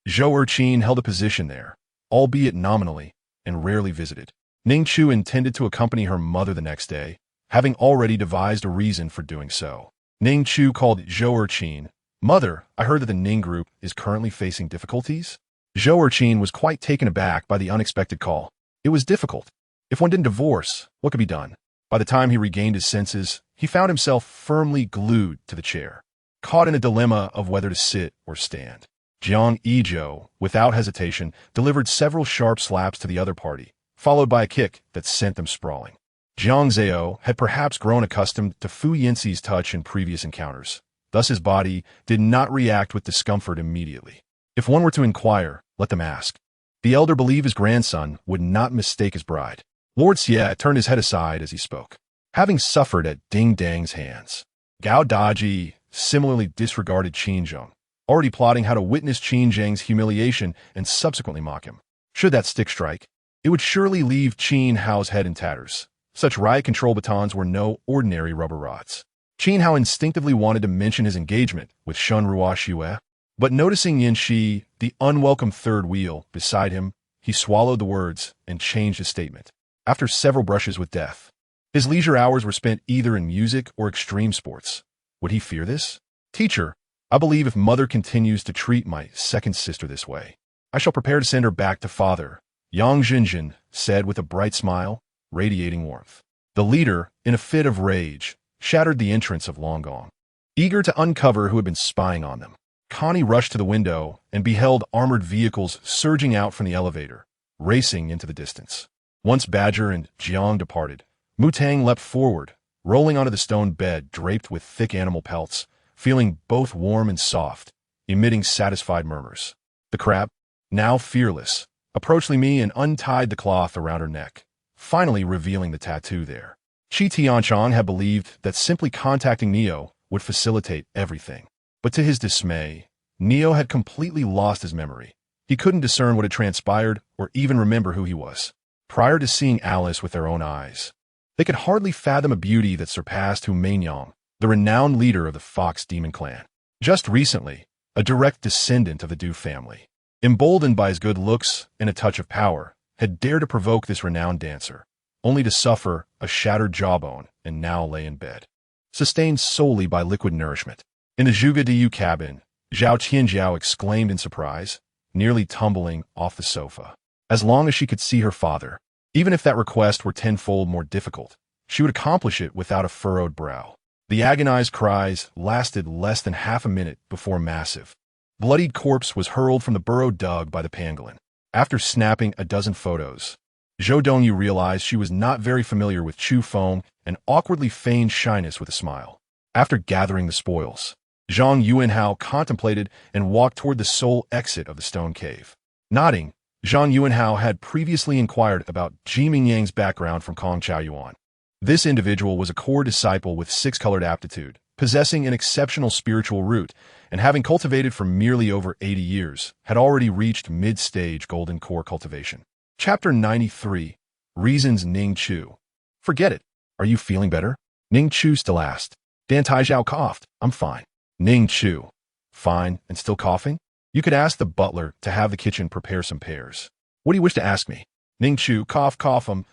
Zhou Erqin held a position there, albeit nominally, and rarely visited. Ning Chu intended to accompany her mother the next day, having already devised a reason for doing so. Ning Chu called Zhou Erqin. Mother, I heard that the Ning Group is currently facing difficulties? Zhou Erqin was quite taken aback by the unexpected call. It was difficult. If one didn't divorce, what could be done? By the time he regained his senses, he found himself firmly glued to the chair, caught in a dilemma of whether to sit or stand. Jiang Yizhou, without hesitation, delivered several sharp slaps to the other party, followed by a kick that sent them sprawling. Jiang Zhao had perhaps grown accustomed to Fu Yinxi's touch in previous encounters. Thus his body did not react with discomfort immediately. If one were to inquire, let them ask. The elder believed his grandson would not mistake his bride. Lord Xie turned his head aside as he spoke. Having suffered at Ding Dang's hands, Gao Daji similarly disregarded Qin Zheng, already plotting how to witness Qin Zheng's humiliation and subsequently mock him. Should that stick strike, it would surely leave Qin Hao's head in tatters. Such riot control batons were no ordinary rubber rods. Qin Hao instinctively wanted to mention his engagement with Shun Rua Xue, but noticing Yin Shi, the unwelcome third wheel, beside him, he swallowed the words and changed his statement. After several brushes with death, his leisure hours were spent either in music or extreme sports. Would he fear this? Teacher, I believe if mother continues to treat my second sister this way, I shall prepare to send her back to father, Yang Jinjin said with a bright smile, radiating warmth. The leader, in a fit of rage, shattered the entrance of Long Gong. Eager to uncover who had been spying on them, Connie rushed to the window and beheld armored vehicles surging out from the elevator, racing into the distance. Once Badger and Jiang departed, Mutang leapt forward, rolling onto the stone bed draped with thick animal pelts, feeling both warm and soft, emitting satisfied murmurs. The crab, now fearless, approached Li Mi and untied the cloth around her neck, finally revealing the tattoo there. Qi Tianchang had believed that simply contacting Neo would facilitate everything. But to his dismay, Neo had completely lost his memory. He couldn't discern what had transpired or even remember who he was. Prior to seeing Alice with their own eyes, they could hardly fathom a beauty that surpassed Hu Meinyang, the renowned leader of the Fox Demon clan. Just recently, a direct descendant of the Du family, emboldened by his good looks and a touch of power, had dared to provoke this renowned dancer, only to suffer a shattered jawbone and now lay in bed, sustained solely by liquid nourishment. In the Zhuge Diyu cabin, Zhao Qianjiao exclaimed in surprise, nearly tumbling off the sofa. As long as she could see her father, even if that request were tenfold more difficult, she would accomplish it without a furrowed brow. The agonized cries lasted less than half a minute before a massive, bloodied corpse was hurled from the burrow dug by the pangolin. After snapping a dozen photos, Zhou Dongyu realized she was not very familiar with Chu Feng and awkwardly feigned shyness with a smile. After gathering the spoils, Zhang Yuanhao contemplated and walked toward the sole exit of the stone cave. Nodding, Zhang Yuanhao had previously inquired about Ji Mingyang's background from Kong Chaoyuan. This individual was a core disciple with six-colored aptitude, possessing an exceptional spiritual root, and having cultivated for merely over 80 years, had already reached mid-stage golden core cultivation. Chapter 93, Reasons Ning Chu. Forget it. Are you feeling better? Ning Chu still asked. Dantai Chao coughed. I'm fine. Ning Chu. Fine and still coughing? You could ask the butler to have the kitchen prepare some pears. What do you wish to ask me? Ning Chu cough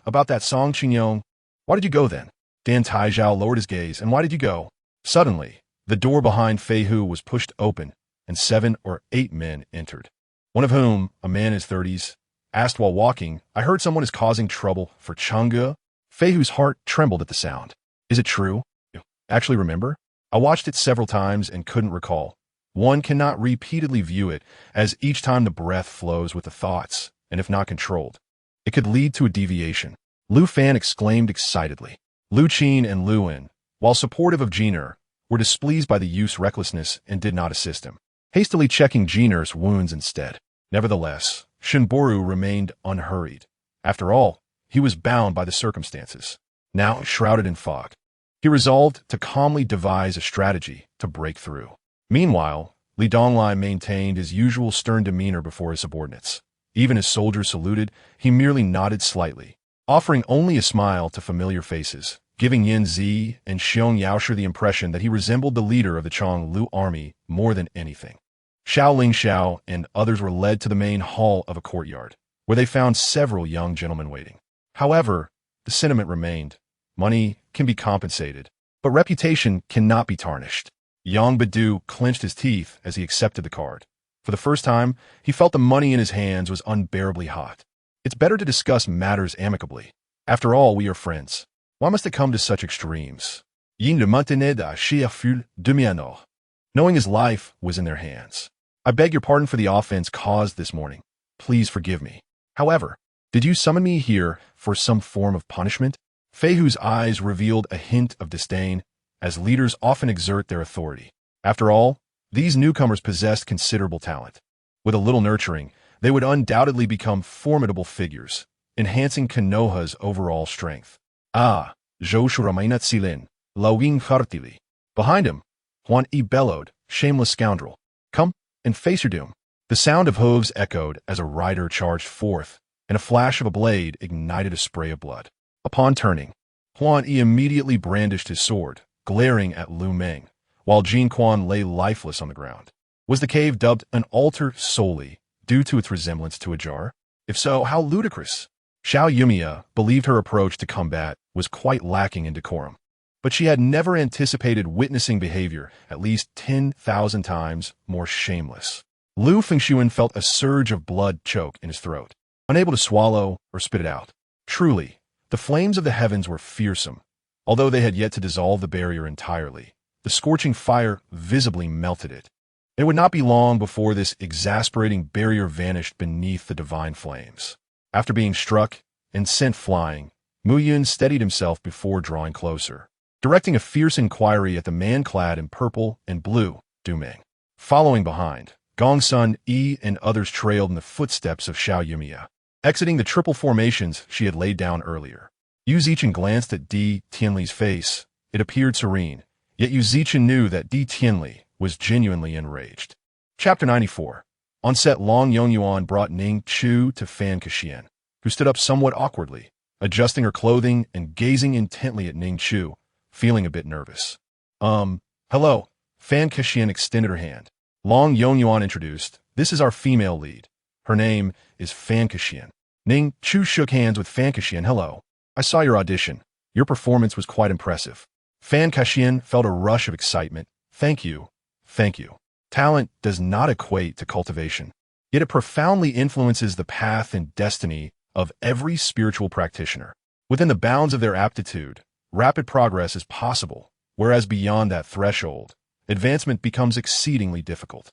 about that song Qinyong. Why did you go then? Dantai Chao lowered his gaze. And why did you go? Suddenly, the door behind Fei Hu was pushed open, and 7 or 8 men entered. One of whom, a man in his 30s, asked while walking, I heard someone is causing trouble for Changge. Fei Hu's heart trembled at the sound. Is it true? You actually remember? I watched it several times and couldn't recall. One cannot repeatedly view it, as each time the breath flows with the thoughts, and if not controlled, it could lead to a deviation. Lu Fan exclaimed excitedly. Lu Qin and Lu En, while supportive of Jiner, were displeased by the youth's recklessness and did not assist him, hastily checking Jiner's wounds instead. Nevertheless, Shinboru remained unhurried. After all, he was bound by the circumstances, now shrouded in fog. He resolved to calmly devise a strategy to break through. Meanwhile, Li Donglai maintained his usual stern demeanor before his subordinates. Even as soldiers saluted, he merely nodded slightly, offering only a smile to familiar faces, giving Yin Zi and Xiong Yaoshi the impression that he resembled the leader of the Chong Lu army more than anything. Xiao Ling Xiao and others were led to the main hall of a courtyard, where they found several young gentlemen waiting. However, the sentiment remained. Money can be compensated, but reputation cannot be tarnished. Yang Badu clenched his teeth as he accepted the card. For the first time, he felt the money in his hands was unbearably hot. It's better to discuss matters amicably. After all, we are friends. Why must it come to such extremes? Yin de maintenait à chiaful demi-anor. Knowing his life was in their hands. I beg your pardon for the offense caused this morning. Please forgive me. However, did you summon me here for some form of punishment? Fei Hu's eyes revealed a hint of disdain, as leaders often exert their authority. After all, these newcomers possessed considerable talent. With a little nurturing, they would undoubtedly become formidable figures, enhancing Konoha's overall strength. Ah, Joshuramainat Silin, Lawing Hartili. Behind him, Huan Yi bellowed, shameless scoundrel. Come and face your doom. The sound of hooves echoed as a rider charged forth, and a flash of a blade ignited a spray of blood. Upon turning, Huan Yi immediately brandished his sword, glaring at Lu Meng, while Jin Quan lay lifeless on the ground. Was the cave dubbed an altar solely due to its resemblance to a jar? If so, how ludicrous! Xiao Yumiya believed her approach to combat was quite lacking in decorum, but she had never anticipated witnessing behavior at least 10,000 times more shameless. Lu Fengshuan felt a surge of blood choke in his throat, unable to swallow or spit it out. Truly, the flames of the heavens were fearsome. Although they had yet to dissolve the barrier entirely, the scorching fire visibly melted it. It would not be long before this exasperating barrier vanished beneath the divine flames. After being struck and sent flying, Mu Yun steadied himself before drawing closer, directing a fierce inquiry at the man clad in purple and blue, Du Meng. Following behind, Gong Sun, Yi, and others trailed in the footsteps of Xiao Yumiya, exiting the triple formations she had laid down earlier. Yu Zichen glanced at Di Tianli's face. It appeared serene, yet Yu Zichen knew that Di Tianli was genuinely enraged. Chapter 94. On set, Long Yongyuan brought Ning Chu to Fan Kashian, who stood up somewhat awkwardly, adjusting her clothing and gazing intently at Ning Chu, feeling a bit nervous. Hello. Fan Kashian extended her hand. Long Yongyuan introduced, this is our female lead. Her name is Fan Kashian. Ning Chu shook hands with Fan Kashian. Hello. I saw your audition. Your performance was quite impressive. Fan Kashian felt a rush of excitement. Thank you. Thank you. Talent does not equate to cultivation, yet it profoundly influences the path and destiny of every spiritual practitioner. Within the bounds of their aptitude, rapid progress is possible, whereas beyond that threshold, advancement becomes exceedingly difficult.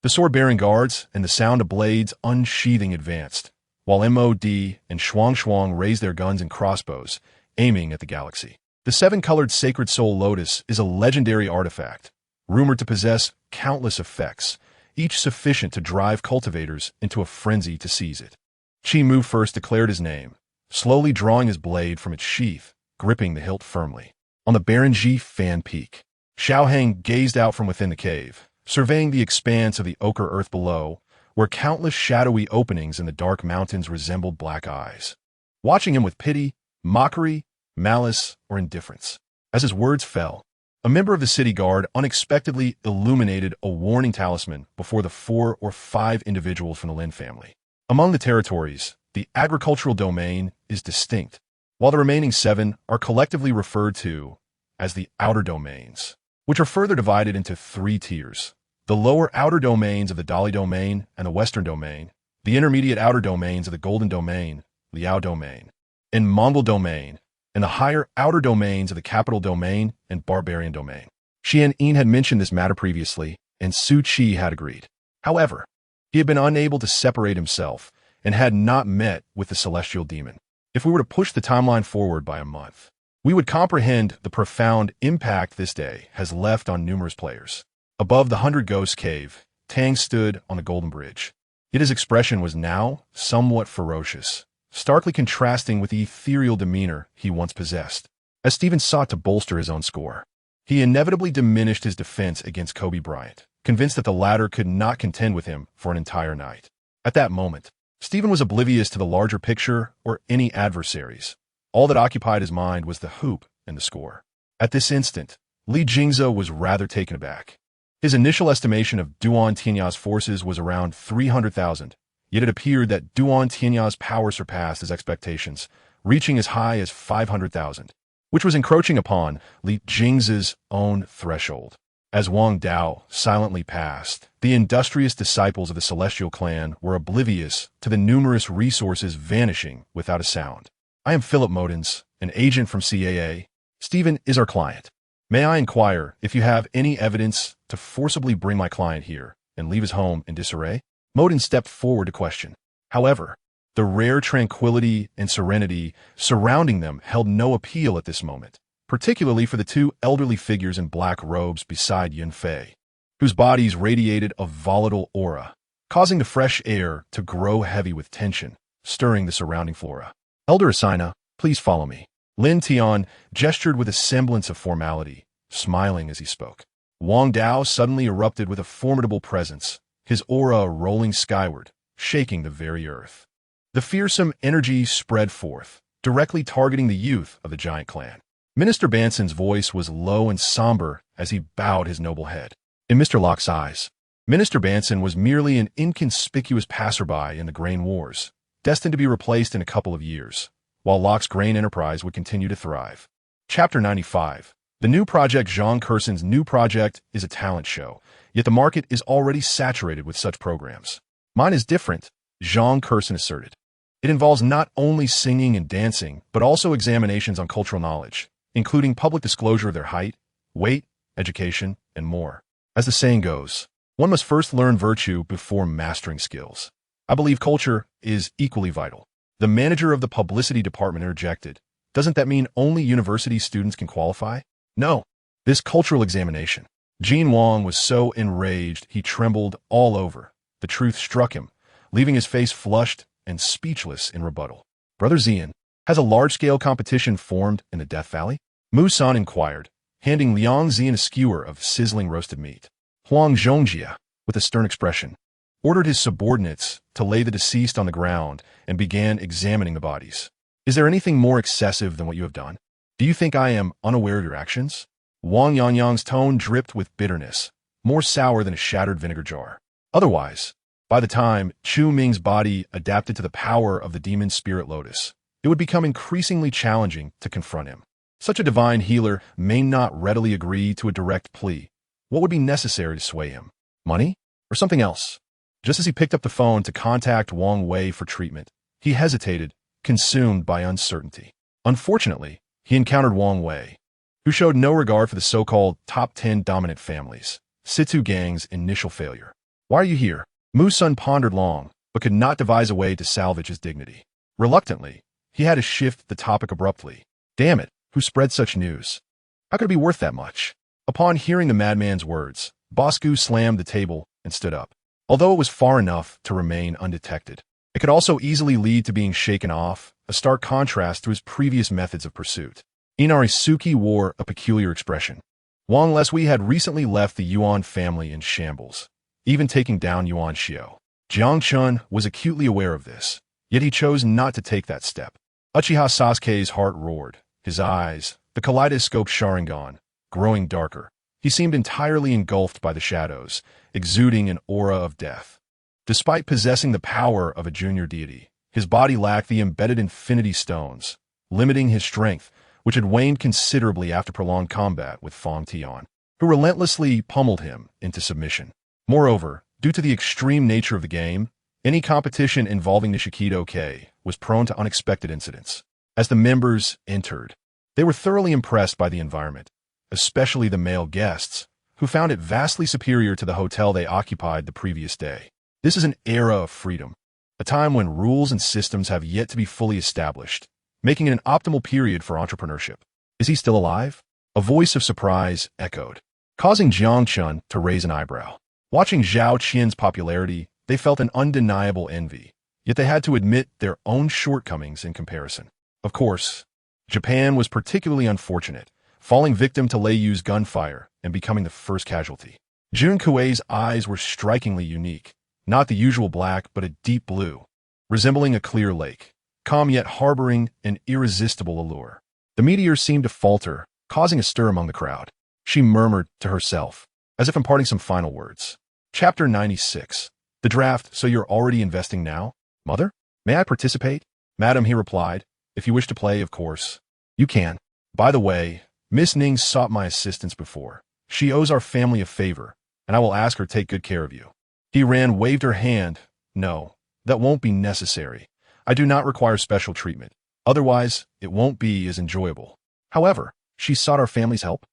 The sword-bearing guards and the sound of blades unsheathing advanced, while MOD and Shuang Shuang raised their guns and crossbows, aiming at the galaxy. The seven-colored Sacred Soul Lotus is a legendary artifact, rumored to possess countless effects, each sufficient to drive cultivators into a frenzy to seize it. Qi Mu first declared his name, slowly drawing his blade from its sheath, gripping the hilt firmly. On the Baranji Fan Peak, Xiao Heng gazed out from within the cave, surveying the expanse of the ochre earth below, where countless shadowy openings in the dark mountains resembled black eyes, watching him with pity, mockery, malice, or indifference. As his words fell, a member of the city guard unexpectedly illuminated a warning talisman before the 4 or 5 individuals from the Lin family. Among the territories, the agricultural domain is distinct, while the remaining 7 are collectively referred to as the outer domains, which are further divided into 3 tiers. The lower outer domains of the Dali domain and the western domain, the intermediate outer domains of the golden domain, Liao domain, and Mongol domain, and the higher outer domains of the capital domain and barbarian domain. Xian Yin had mentioned this matter previously, and Su Qi had agreed. However, he had been unable to separate himself and had not met with the celestial demon. If we were to push the timeline forward by a month, we would comprehend the profound impact this day has left on numerous players. Above the 100 Ghosts Cave, Tang stood on the Golden Bridge. Yet his expression was now somewhat ferocious, starkly contrasting with the ethereal demeanor he once possessed. As Stephen sought to bolster his own score, he inevitably diminished his defense against Kobe Bryant, convinced that the latter could not contend with him for an entire night. At that moment, Stephen was oblivious to the larger picture or any adversaries. All that occupied his mind was the hoop and the score. At this instant, Li Jingze was rather taken aback. His initial estimation of Duan Tianya's forces was around 300,000, yet it appeared that Duan Tianya's power surpassed his expectations, reaching as high as 500,000, which was encroaching upon Li Jingze's own threshold. As Wang Dao silently passed, the industrious disciples of the Celestial Clan were oblivious to the numerous resources vanishing without a sound. I am Philip Modens, an agent from CAA. Stephen is our client. May I inquire if you have any evidence to forcibly bring my client here and leave his home in disarray? Modens stepped forward to question. However, the rare tranquility and serenity surrounding them held no appeal at this moment, particularly for the 2 elderly figures in black robes beside Yun Fei, whose bodies radiated a volatile aura. causing the fresh air to grow heavy with tension, stirring the surrounding flora. Elder Asina, please follow me. Lin Tian gestured with a semblance of formality, smiling as he spoke. Wang Dao suddenly erupted with a formidable presence, his aura rolling skyward, shaking the very earth. The fearsome energy spread forth, directly targeting the youth of the giant clan. Minister Banson's voice was low and somber as he bowed his noble head. In Mr. Locke's eyes, Minister Banson was merely an inconspicuous passerby in the grain wars, destined to be replaced in a couple of years, while Locke's grain enterprise would continue to thrive. Chapter 95. The new project. Zhang Kerson's new project is a talent show, yet the market is already saturated with such programs. Mine is different, Zhang Kerson asserted. It involves not only singing and dancing, but also examinations on cultural knowledge, including public disclosure of their height, weight, education, and more. As the saying goes, one must first learn virtue before mastering skills. I believe culture is equally vital. The manager of the publicity department interjected. Doesn't that mean only university students can qualify? No. This cultural examination. Jean Wang was so enraged he trembled all over. The truth struck him, leaving his face flushed and speechless in rebuttal. Brother Xian, has a large-scale competition formed in the Death Valley? Mu San inquired, handing Liang Xian a skewer of sizzling roasted meat. Huang Zhongjia, with a stern expression, ordered his subordinates to lay the deceased on the ground and began examining the bodies. Is there anything more excessive than what you have done? Do you think I am unaware of your actions? Wang Yangyang's tone dripped with bitterness, more sour than a shattered vinegar jar. Otherwise, by the time Chu Ming's body adapted to the power of the demon spirit lotus, it would become increasingly challenging to confront him. Such a divine healer may not readily agree to a direct plea. What would be necessary to sway him? Money? Or something else? Just as he picked up the phone to contact Wang Wei for treatment, he hesitated, consumed by uncertainty. Unfortunately, he encountered Wang Wei, who showed no regard for the so-called top 10 dominant families, Situ Gang's initial failure. Why are you here? Mu Sun pondered long, but could not devise a way to salvage his dignity. Reluctantly, he had to shift the topic abruptly. Damn it, who spread such news? How could it be worth that much? Upon hearing the madman's words, Bosku slammed the table and stood up. Although it was far enough to remain undetected, it could also easily lead to being shaken off, a stark contrast to his previous methods of pursuit. Inarisuke wore a peculiar expression. Wang Lesui had recently left the Yuan family in shambles, even taking down Yuan Xiao. Jiang Chun was acutely aware of this, yet he chose not to take that step. Uchiha Sasuke's heart roared, his eyes, the kaleidoscope Sharingan, growing darker. He seemed entirely engulfed by the shadows, exuding an aura of death. Despite possessing the power of a junior deity, his body lacked the embedded infinity stones, limiting his strength, which had waned considerably after prolonged combat with Fang Tian, who relentlessly pummeled him into submission. Moreover, due to the extreme nature of the game, any competition involving Nishikido K was prone to unexpected incidents. As the members entered, they were thoroughly impressed by the environment, especially the male guests, who found it vastly superior to the hotel they occupied the previous day. This is an era of freedom, a time when rules and systems have yet to be fully established, making it an optimal period for entrepreneurship. Is he still alive? A voice of surprise echoed, causing Jiang Chun to raise an eyebrow. Watching Zhao Qian's popularity, they felt an undeniable envy, yet they had to admit their own shortcomings in comparison. Of course, Japan was particularly unfortunate, falling victim to Lei Yu's gunfire and becoming the first casualty. Jun Kuei's eyes were strikingly unique, not the usual black but a deep blue, resembling a clear lake, calm yet harboring an irresistible allure. The meteor seemed to falter, causing a stir among the crowd. She murmured to herself, as if imparting some final words. Chapter 96. The draft, so you're already investing now? Mother? May I participate? Madam, he replied. If you wish to play, of course. You can. By the way, Miss Ning sought my assistance before. She owes our family a favor, and I will ask her to take good care of you. He waved her hand. No, that won't be necessary. I do not require special treatment. Otherwise, it won't be as enjoyable. However, she sought our family's help.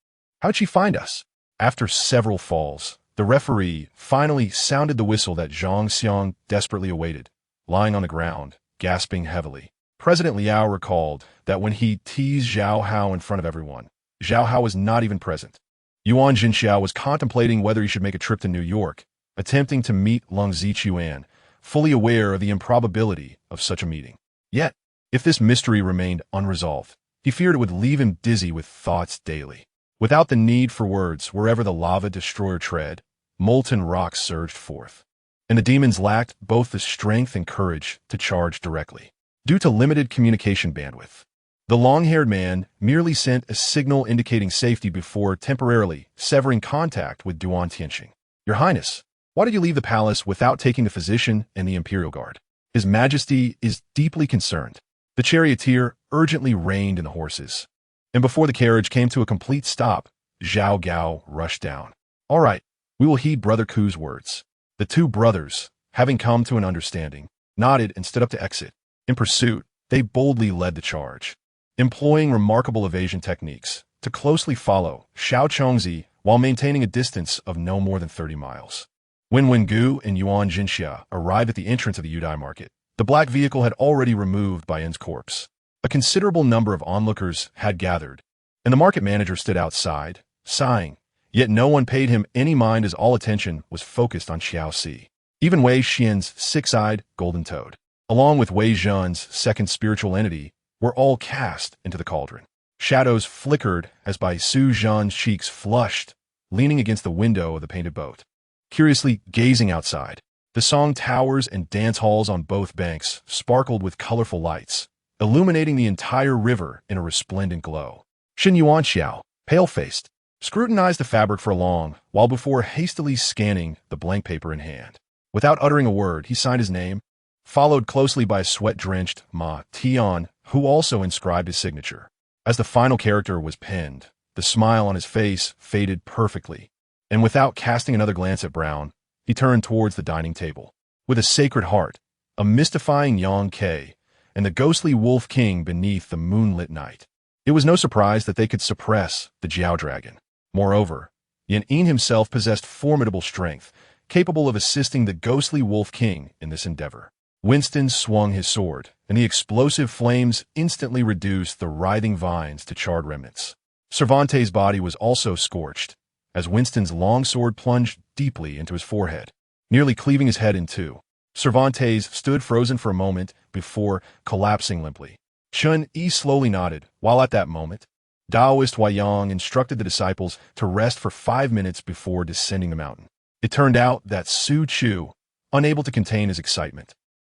How'd she find us? After several falls, the referee finally sounded the whistle that Zhang Xiang desperately awaited, lying on the ground, gasping heavily. President Liao recalled that when he teased Zhao Hao in front of everyone, Zhao Hao was not even present. Yuan Jinxiao was contemplating whether he should make a trip to New York, attempting to meet Lung Zichuan, fully aware of the improbability of such a meeting. Yet, if this mystery remained unresolved, he feared it would leave him dizzy with thoughts daily. Without the need for words, wherever the lava destroyer tread, molten rocks surged forth, and the demons lacked both the strength and courage to charge directly. Due to limited communication bandwidth, the long-haired man merely sent a signal indicating safety before temporarily severing contact with Duan Tianxing. Your Highness, why did you leave the palace without taking the physician and the Imperial Guard? His Majesty is deeply concerned. The charioteer urgently reined in the horses, and before the carriage came to a complete stop, Zhao Gao rushed down. All right, we will heed Brother Ku's words. The two brothers, having come to an understanding, nodded and stood up to exit. In pursuit, they boldly led the charge, employing remarkable evasion techniques to closely follow Xiao Chongzi while maintaining a distance of no more than 30 miles. When Wengu and Yuan Jinxia arrived at the entrance of the Yudai market, the black vehicle had already removed Bayan's corpse. A considerable number of onlookers had gathered, and the market manager stood outside, sighing, yet no one paid him any mind as all attention was focused on Xiao Si. Even Wei Xian's six-eyed golden toad, along with Wei Zhen's second spiritual entity, were all cast into the cauldron. Shadows flickered as Bai Su Zhan's cheeks flushed, leaning against the window of the painted boat. Curiously gazing outside, the song towers and dance halls on both banks sparkled with colorful lights, illuminating the entire river in a resplendent glow. Xin Yuanxiao, pale-faced, scrutinized the fabric for long while before hastily scanning the blank paper in hand. Without uttering a word, he signed his name, followed closely by sweat-drenched Ma Tian, who also inscribed his signature. As the final character was penned, the smile on his face faded perfectly, and without casting another glance at Brown, he turned towards the dining table. With a sacred heart, a mystifying Yang Ke, and the ghostly Wolf King beneath the moonlit night, it was no surprise that they could suppress the Jiao Dragon. Moreover, Yan Yin himself possessed formidable strength, capable of assisting the ghostly Wolf King in this endeavor. Winston swung his sword, and the explosive flames instantly reduced the writhing vines to charred remnants. Cervantes' body was also scorched, as Winston's long sword plunged deeply into his forehead, nearly cleaving his head in two. Cervantes stood frozen for a moment before collapsing limply. Chun Yi slowly nodded, while at that moment, Taoist Huayang instructed the disciples to rest for 5 minutes before descending the mountain. It turned out that Su Chu, unable to contain his excitement,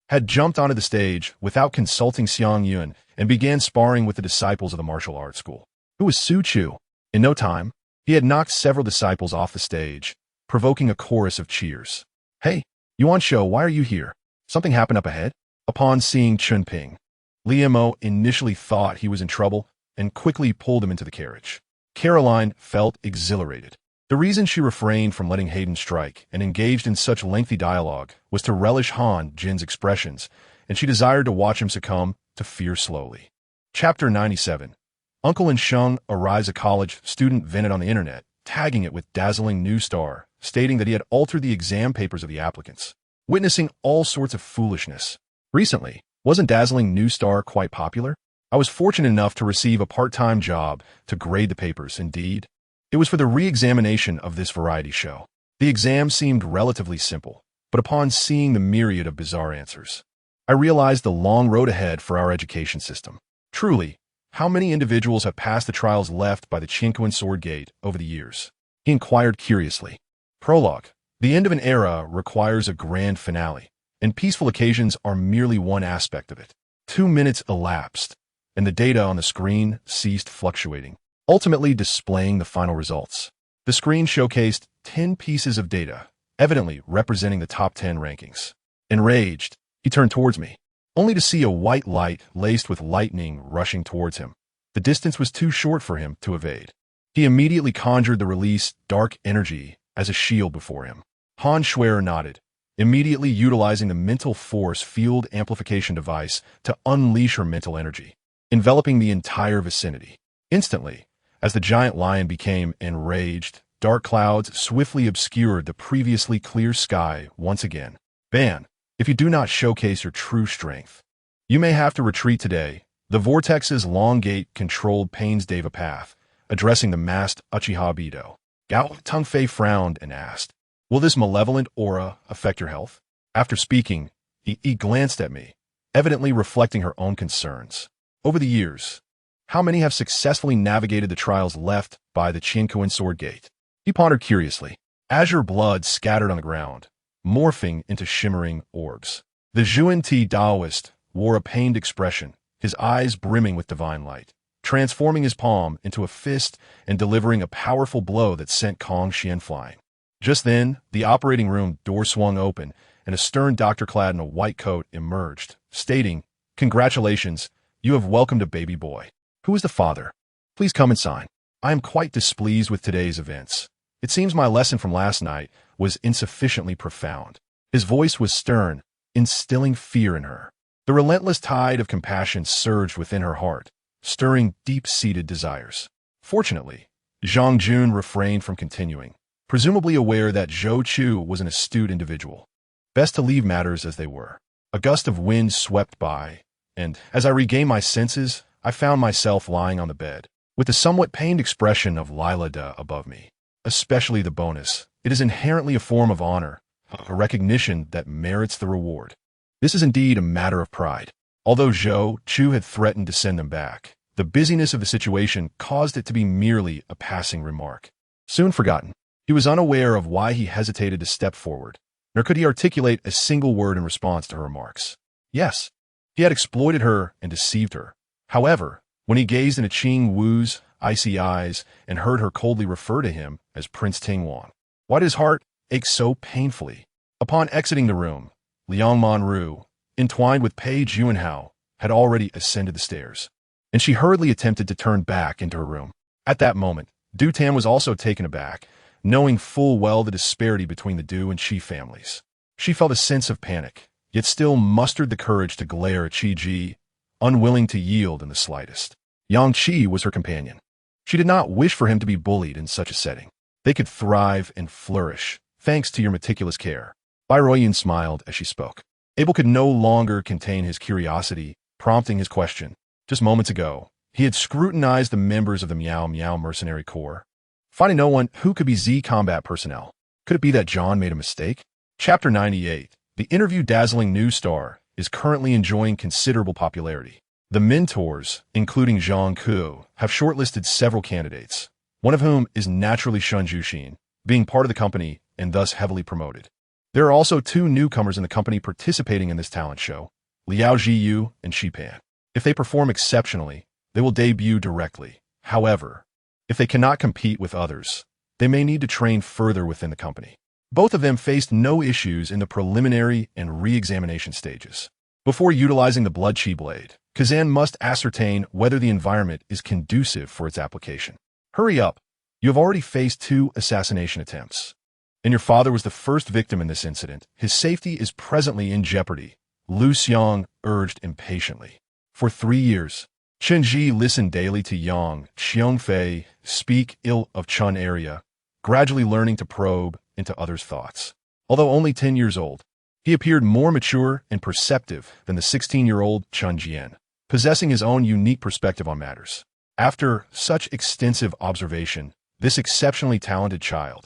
had jumped onto the stage without consulting Xiang Yun and began sparring with the disciples of the martial arts school. Who was Su Chu? In no time, he had knocked several disciples off the stage, provoking a chorus of cheers. Hey, Yuan Shou, why are you here? Something happened up ahead? Upon seeing Chun Ping, Liamo initially thought he was in trouble and quickly pulled him into the carriage. Caroline felt exhilarated. The reason she refrained from letting Hayden strike and engaged in such lengthy dialogue was to relish Han Jin's expressions, and she desired to watch him succumb to fear slowly. Chapter 97. Uncle and Sheng arrives. A college student vented on the internet, tagging it with dazzling new star, stating that he had altered the exam papers of the applicants, witnessing all sorts of foolishness. Recently, wasn't dazzling new star quite popular? I was fortunate enough to receive a part-time job to grade the papers. Indeed, it was for the re-examination of this variety show. The exam seemed relatively simple, but upon seeing the myriad of bizarre answers, I realized the long road ahead for our education system. Truly, how many individuals have passed the trials left by the Qinkuan Sword Gate over the years? He inquired curiously. Prologue. The end of an era requires a grand finale, and peaceful occasions are merely one aspect of it. 2 minutes elapsed, and the data on the screen ceased fluctuating, ultimately displaying the final results. The screen showcased 10 pieces of data, evidently representing the top 10 rankings. Enraged, he turned towards me, only to see a white light laced with lightning rushing towards him. The distance was too short for him to evade. He immediately conjured the release dark energy as a shield before him. Han Schwer nodded, immediately utilizing the mental force field amplification device to unleash her mental energy, enveloping the entire vicinity. Instantly, as the giant lion became enraged, dark clouds swiftly obscured the previously clear sky once again. Ban, if you do not showcase your true strength, you may have to retreat today. The Vortex's long gate controlled Payne's Deva path, addressing the masked Uchiha Bido. Gao Tengfei frowned and asked, Will this malevolent aura affect your health? After speaking, Yi glanced at me, evidently reflecting her own concerns. Over the years, how many have successfully navigated the trials left by the Qiankuan sword gate? He pondered curiously. Azure blood scattered on the ground, morphing into shimmering orbs. The Zhuan Taoist wore a pained expression, his eyes brimming with divine light, transforming his palm into a fist and delivering a powerful blow that sent Kong Xian flying. Just then, the operating room door swung open, and a stern doctor clad in a white coat emerged, stating, "Congratulations, you have welcomed a baby boy. Who is the father? Please come and sign. I am quite displeased with today's events. It seems my lesson from last night was insufficiently profound." His voice was stern, instilling fear in her. The relentless tide of compassion surged within her heart, stirring deep-seated desires. Fortunately, Zhang Jun refrained from continuing, presumably aware that Zhou Chu was an astute individual. Best to leave matters as they were. A gust of wind swept by, and as I regained my senses, I found myself lying on the bed, with the somewhat pained expression of Lila Da above me. Especially the bonus. It is inherently a form of honor, a recognition that merits the reward. This is indeed a matter of pride. Although Zhou Chu had threatened to send them back, the busyness of the situation caused it to be merely a passing remark. Soon forgotten, he was unaware of why he hesitated to step forward, nor could he articulate a single word in response to her remarks. Yes, he had exploited her and deceived her. However, when he gazed into Qing Wu's icy eyes and heard her coldly refer to him as Prince Tingwan, why did his heart ache so painfully? Upon exiting the room, Liang Manru, entwined with Page Yuanhao, had already ascended the stairs, and she hurriedly attempted to turn back into her room. At that moment, Du Tan was also taken aback, knowing full well the disparity between the Du and Qi families. She felt a sense of panic, yet still mustered the courage to glare at Qi Ji, unwilling to yield in the slightest. Yang Qi was her companion. She did not wish for him to be bullied in such a setting. They could thrive and flourish, thanks to your meticulous care. Bai Ruoyan smiled as she spoke. Abel could no longer contain his curiosity, prompting his question. Just moments ago, he had scrutinized the members of the Miao Miao mercenary corps, finding no one who could be Z combat personnel. Could it be that John made a mistake? Chapter 98. The interview dazzling new star is currently enjoying considerable popularity. The mentors, including Zhang Ku, have shortlisted several candidates, one of whom is naturally Shun Juxin, being part of the company and thus heavily promoted. There are also two newcomers in the company participating in this talent show, Liao Jiyu and Shipan. If they perform exceptionally, they will debut directly. However, if they cannot compete with others, they may need to train further within the company. Both of them faced no issues in the preliminary and re-examination stages. Before utilizing the Blood Chi Blade, Kazan must ascertain whether the environment is conducive for its application. Hurry up. You have already faced 2 assassination attempts, and your father was the first victim in this incident. His safety is presently in jeopardy, Lu Xiang urged impatiently. For 3 years, Chen Ji listened daily to Yang Xiongfei speak ill of Chun area, gradually learning to probe into others' thoughts. Although only 10 years old, he appeared more mature and perceptive than the 16-year-old Chun Jian, possessing his own unique perspective on matters. After such extensive observation, this exceptionally talented child,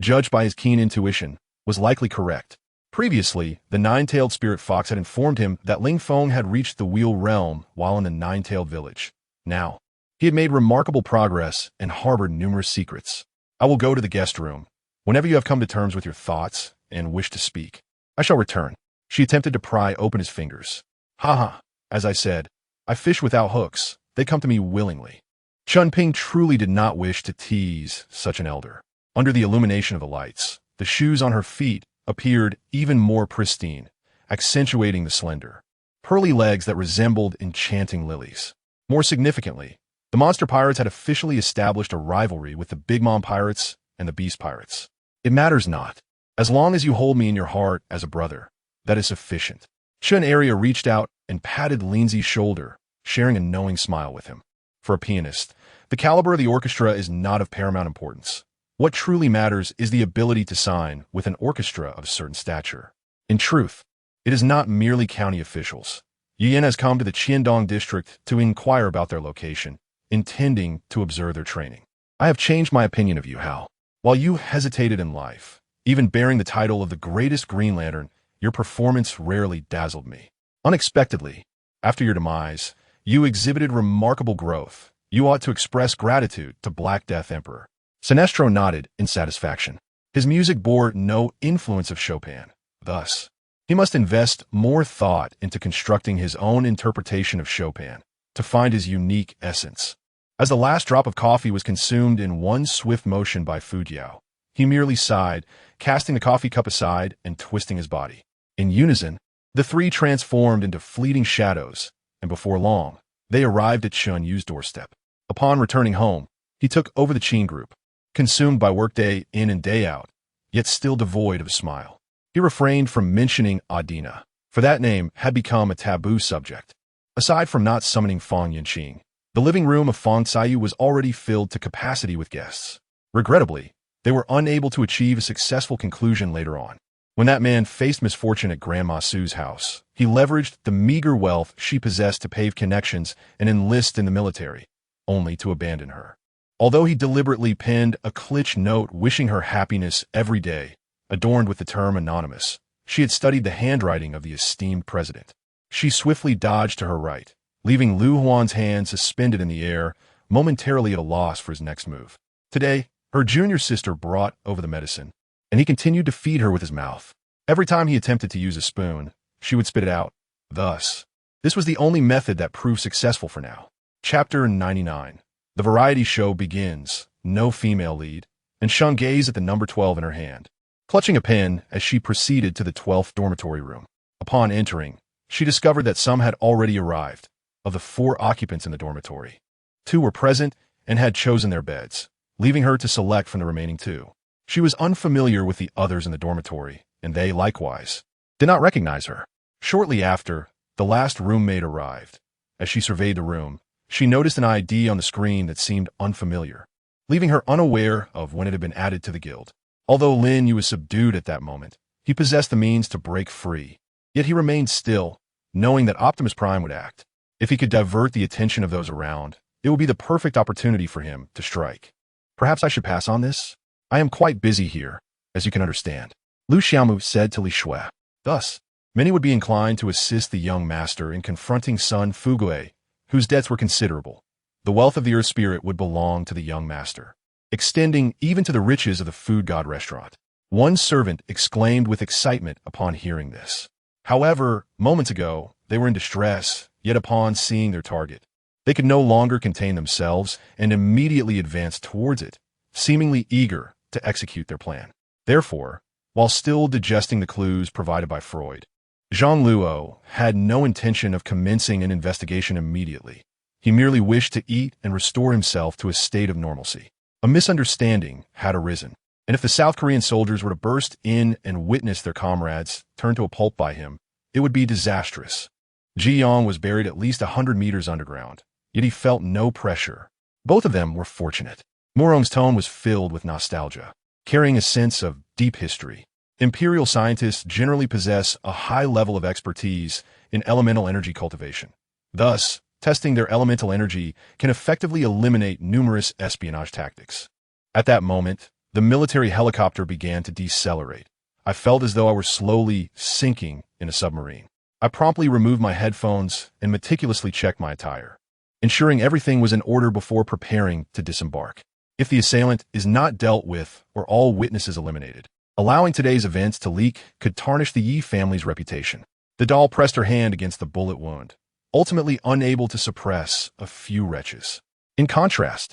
judged by his keen intuition, was likely correct. Previously, the nine-tailed spirit fox had informed him that Ling Feng had reached the Wheel Realm while in the nine-tailed village. Now, he had made remarkable progress and harbored numerous secrets. I will go to the guest room. Whenever you have come to terms with your thoughts and wish to speak, I shall return. She attempted to pry open his fingers. Ha. As I said, I fish without hooks. They come to me willingly. Chun Ping truly did not wish to tease such an elder. Under the illumination of the lights, the shoes on her feet appeared even more pristine, accentuating the slender, pearly legs that resembled enchanting lilies. More significantly, the monster pirates had officially established a rivalry with the Big Mom pirates and the Beast pirates. It matters not. As long as you hold me in your heart as a brother, that is sufficient. Chun Area reached out and patted Lindsay's shoulder, sharing a knowing smile with him. For a pianist, the caliber of the orchestra is not of paramount importance. What truly matters is the ability to sign with an orchestra of a certain stature. In truth, it is not merely county officials. Yin has come to the Qiandong district to inquire about their location, intending to observe their training. I have changed my opinion of you, Hao. While you hesitated in life, Even bearing the title of the greatest Green Lantern, your performance rarely dazzled me. Unexpectedly, after your demise, you exhibited remarkable growth. You ought to express gratitude to Black Death Emperor. Sinestro nodded in satisfaction. His music bore no influence of Chopin. Thus, he must invest more thought into constructing his own interpretation of Chopin to find his unique essence. As the last drop of coffee was consumed in one swift motion by Fu Jiao, he merely sighed, casting the coffee cup aside and twisting his body. In unison, the three transformed into fleeting shadows, and before long, they arrived at Chun Yu's doorstep. Upon returning home, he took over the Qin group, consumed by workday in and day out, yet still devoid of a smile. He refrained from mentioning Adina, for that name had become a taboo subject. Aside from not summoning Fang Yanqing, the living room of Fang Caiyu was already filled to capacity with guests. Regrettably, they were unable to achieve a successful conclusion later on. When that man faced misfortune at Grandma Sue's house, he leveraged the meager wealth she possessed to pave connections and enlist in the military, only to abandon her. Although he deliberately penned a cliché note wishing her happiness every day, adorned with the term anonymous, she had studied the handwriting of the esteemed president. She swiftly dodged to her right, leaving Lu Huan's hand suspended in the air, momentarily at a loss for his next move. Today, her junior sister brought over the medicine, and he continued to feed her with his mouth. Every time he attempted to use a spoon, she would spit it out. Thus, this was the only method that proved successful for now. Chapter 99. The variety show begins, no female lead, and Shun gazed at the number 12 in her hand, clutching a pen as she proceeded to the 12th dormitory room. Upon entering, she discovered that some had already arrived. Of the 4 occupants in the dormitory, 2 were present and had chosen their beds, leaving her to select from the remaining 2. She was unfamiliar with the others in the dormitory, and they, likewise, did not recognize her. Shortly after, the last roommate arrived. As she surveyed the room, she noticed an ID on the screen that seemed unfamiliar, leaving her unaware of when it had been added to the guild. Although Lin Yu was subdued at that moment, he possessed the means to break free. Yet he remained still, knowing that Optimus Prime would act. If he could divert the attention of those around, it would be the perfect opportunity for him to strike. Perhaps I should pass on this? I am quite busy here, as you can understand, Lu Xiaomu said to Li Shui. Thus, many would be inclined to assist the young master in confronting Sun Fugue, whose debts were considerable. The wealth of the Earth Spirit would belong to the young master, extending even to the riches of the food god restaurant. One servant exclaimed with excitement upon hearing this. However, moments ago, they were in distress, yet upon seeing their target, they could no longer contain themselves and immediately advanced towards it, seemingly eager to execute their plan. Therefore, while still digesting the clues provided by Freud, Zhang Luo had no intention of commencing an investigation immediately. He merely wished to eat and restore himself to a state of normalcy. A misunderstanding had arisen, and if the South Korean soldiers were to burst in and witness their comrades turn to a pulp by him, it would be disastrous. Ji Yong was buried at least 100 meters underground, yet he felt no pressure. Both of them were fortunate. Morong's tone was filled with nostalgia, carrying a sense of deep history. Imperial scientists generally possess a high level of expertise in elemental energy cultivation. Thus, testing their elemental energy can effectively eliminate numerous espionage tactics. At that moment, the military helicopter began to decelerate. I felt as though I were slowly sinking in a submarine. I promptly removed my headphones and meticulously checked my attire, ensuring everything was in order before preparing to disembark. If the assailant is not dealt with or all witnesses eliminated, allowing today's events to leak could tarnish the Yi family's reputation. The doll pressed her hand against the bullet wound, ultimately unable to suppress a few retches. In contrast,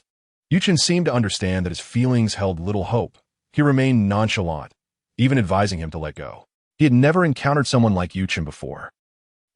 Yuchen seemed to understand that his feelings held little hope. He remained nonchalant, even advising him to let go. He had never encountered someone like Yuchen before.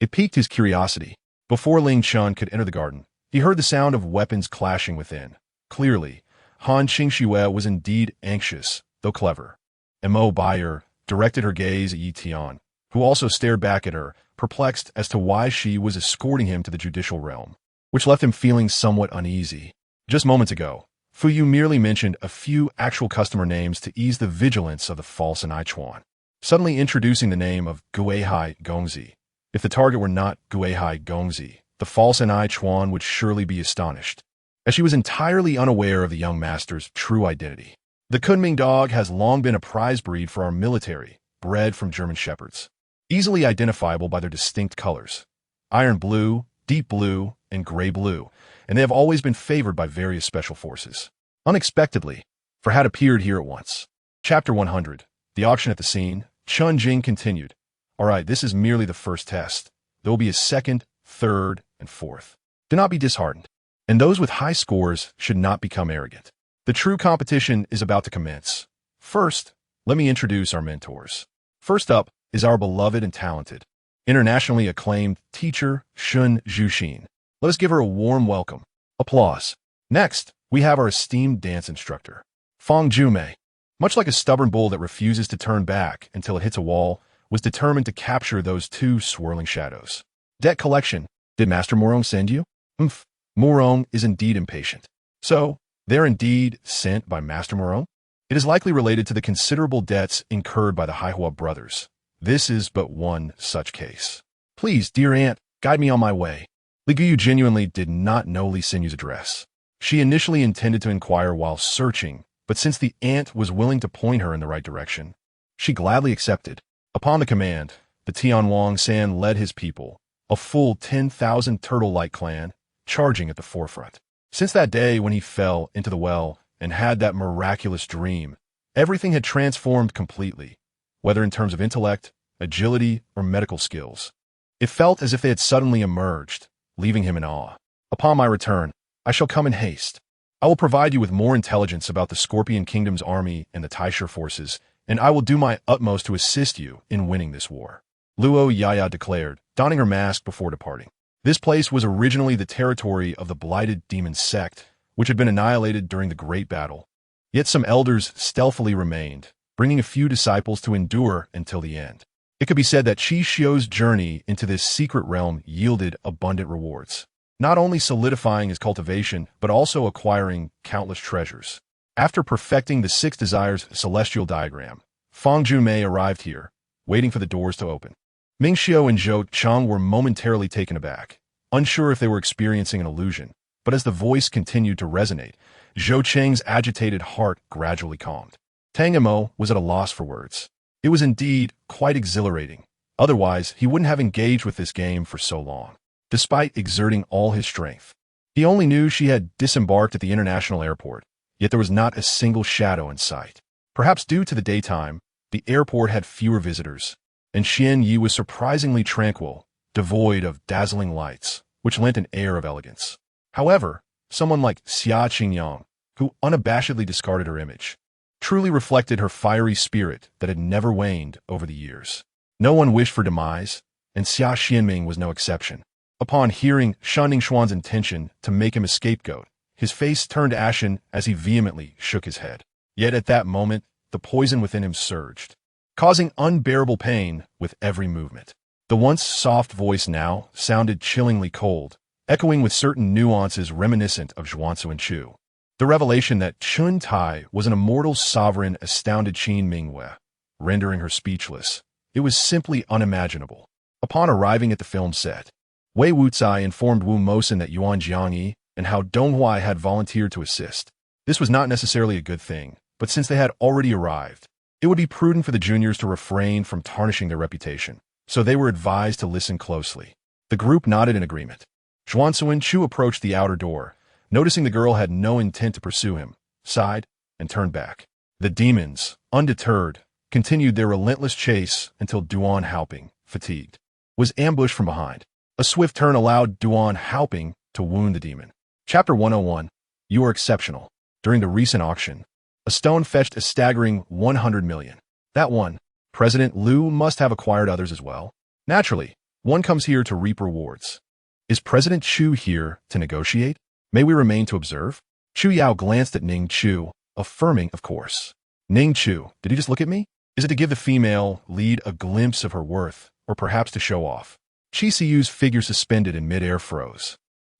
It piqued his curiosity. Before Ling Chun could enter the garden, he heard the sound of weapons clashing within. Clearly, Han Qingxue was indeed anxious, though clever. Mo Bayer directed her gaze at Yi Tian, who also stared back at her, perplexed as to why she was escorting him to the judicial realm, which left him feeling somewhat uneasy. Just moments ago, Fu Yu merely mentioned a few actual customer names to ease the vigilance of the false Anai Chuan, suddenly introducing the name of Guihai Gongzi. If the target were not Guihai Gongzi, the false Anai Chuan would surely be astonished, as she was entirely unaware of the young master's true identity. The Kunming dog has long been a prize breed for our military, bred from German shepherds. Easily identifiable by their distinct colors: iron blue, deep blue, and gray blue, and they have always been favored by various special forces. Unexpectedly, for had appeared here at once. Chapter 100. The auction at the scene. Chun Jing continued. Alright, this is merely the first test. There will be a second, third, and fourth. Do not be disheartened. And those with high scores should not become arrogant. The true competition is about to commence. First, let me introduce our mentors. First up is our beloved and talented, internationally acclaimed teacher, Shun Zhuxin. Let us give her a warm welcome. Applause. Next, we have our esteemed dance instructor, Fang Jumei. Much like a stubborn bull that refuses to turn back until it hits a wall, was determined to capture those two swirling shadows. Debt collection. Did Master Morong send you? Morong is indeed impatient. So, they're indeed sent by Master Morong? It is likely related to the considerable debts incurred by the Haihua brothers. This is but one such case. Please, dear aunt, guide me on my way. Li Guyu genuinely did not know Li Sinyu's address. She initially intended to inquire while searching, but since the aunt was willing to point her in the right direction, she gladly accepted. Upon the command, the Tianwang San led his people, a full 10,000 turtle-like clan, charging at the forefront. Since that day when he fell into the well and had that miraculous dream, everything had transformed completely, whether in terms of intellect, agility, or medical skills. It felt as if they had suddenly emerged, leaving him in awe. Upon my return, I shall come in haste. I will provide you with more intelligence about the Scorpion Kingdom's army and the Taisher forces, and I will do my utmost to assist you in winning this war. Luo Yaya declared, donning her mask before departing. This place was originally the territory of the blighted demon sect, which had been annihilated during the Great Battle. Yet some elders stealthily remained, bringing a few disciples to endure until the end. It could be said that Qi Xiu's journey into this secret realm yielded abundant rewards, not only solidifying his cultivation, but also acquiring countless treasures. After perfecting the Six Desires celestial diagram, Fang Jumei arrived here, waiting for the doors to open. Ming Xiu and Zhou Cheng were momentarily taken aback, unsure if they were experiencing an illusion, but as the voice continued to resonate, Zhou Cheng's agitated heart gradually calmed. Tang Mo was at a loss for words. It was indeed quite exhilarating. Otherwise, he wouldn't have engaged with this game for so long. Despite exerting all his strength, he only knew she had disembarked at the international airport, yet there was not a single shadow in sight. Perhaps due to the daytime, the airport had fewer visitors, and Xian Yi was surprisingly tranquil, devoid of dazzling lights, which lent an air of elegance. However, someone like Xia Qingyang, who unabashedly discarded her image, truly reflected her fiery spirit that had never waned over the years. No one wished for demise, and Xia Xianming was no exception. Upon hearing Shan Ningxuan's intention to make him a scapegoat, his face turned ashen as he vehemently shook his head. Yet at that moment, the poison within him surged, causing unbearable pain with every movement. The once soft voice now sounded chillingly cold, echoing with certain nuances reminiscent of Zhuansu and Chu. The revelation that Chun Tai was an immortal sovereign astounded Qin Mingwei, rendering her speechless. It was simply unimaginable. Upon arriving at the film set, Wei Wucai informed Wu Mosen that Yuan Jiangyi and Hao Donghuai had volunteered to assist. This was not necessarily a good thing, but since they had already arrived, it would be prudent for the juniors to refrain from tarnishing their reputation, so they were advised to listen closely. The group nodded in agreement. Zhuansu and Chu approached the outer door, noticing the girl had no intent to pursue him, sighed, and turned back. The demons, undeterred, continued their relentless chase until Duan Haoping, fatigued, was ambushed from behind. A swift turn allowed Duan Haoping to wound the demon. Chapter 101. You are exceptional. During the recent auction, a stone fetched a staggering 100 million. That one, President Liu must have acquired others as well. Naturally, one comes here to reap rewards. Is President Chu here to negotiate? May we remain to observe? Chu Yao glanced at Ning Chu, affirming, of course. Ning Chu, did he just look at me? Is it to give the female lead a glimpse of her worth, or perhaps to show off? Chi Siu's figure suspended in mid-air froze,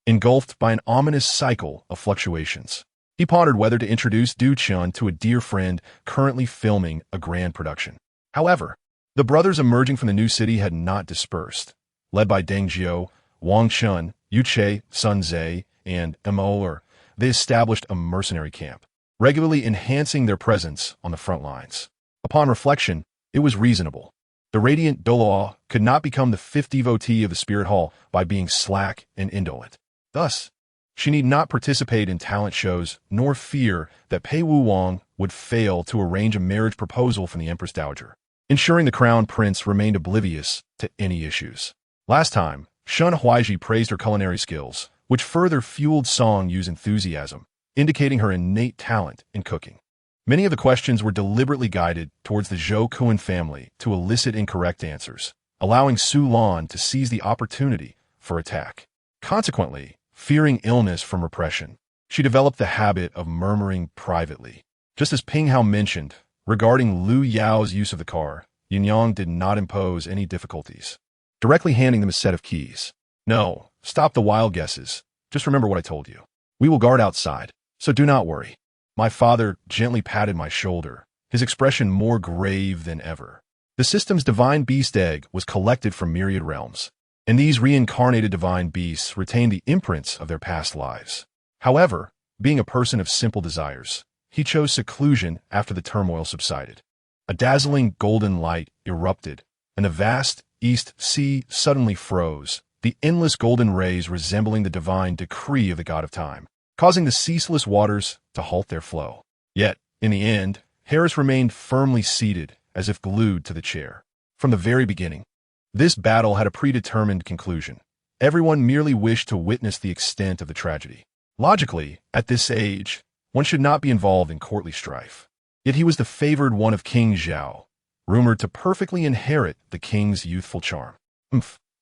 engulfed by an ominous cycle of fluctuations. He pondered whether to introduce Du Chun to a dear friend currently filming a grand production. However, the brothers emerging from the new city had not dispersed. Led by Deng Jiu, Wang Chun, Yu Che, Sun Zhe, and Mo, they established a mercenary camp. regularly enhancing their presence on the front lines. Upon reflection, it was reasonable. The radiant Doloa could not become the fifth devotee of the Spirit Hall by being slack and indolent. Thus, she need not participate in talent shows nor fear that Pei Wu Wang would fail to arrange a marriage proposal from the Empress Dowager, ensuring the Crown Prince remained oblivious to any issues. Last time, Shun Huaiji praised her culinary skills, which further fueled Song Yu's enthusiasm, indicating her innate talent in cooking. Many of the questions were deliberately guided towards the Zhou Kuan family to elicit incorrect answers, allowing Su Lan to seize the opportunity for attack. Consequently, fearing illness from repression, she developed the habit of murmuring privately. Just as Ping Hao mentioned, regarding Lu Yao's use of the car, Yin Yang did not impose any difficulties, directly handing them a set of keys. No, stop the wild guesses. Just remember what I told you. We will guard outside, so do not worry. My father gently patted my shoulder, his expression more grave than ever. The system's divine beast egg was collected from myriad realms, and these reincarnated divine beasts retained the imprints of their past lives. However, being a person of simple desires, he chose seclusion after the turmoil subsided. A dazzling golden light erupted, and the vast East Sea suddenly froze, the endless golden rays resembling the divine decree of the god of time, causing the ceaseless waters to halt their flow. Yet, in the end, Harris remained firmly seated, as if glued to the chair. From the very beginning, this battle had a predetermined conclusion. Everyone merely wished to witness the extent of the tragedy. Logically, at this age, one should not be involved in courtly strife. Yet he was the favored one of King Zhao, rumored to perfectly inherit the king's youthful charm.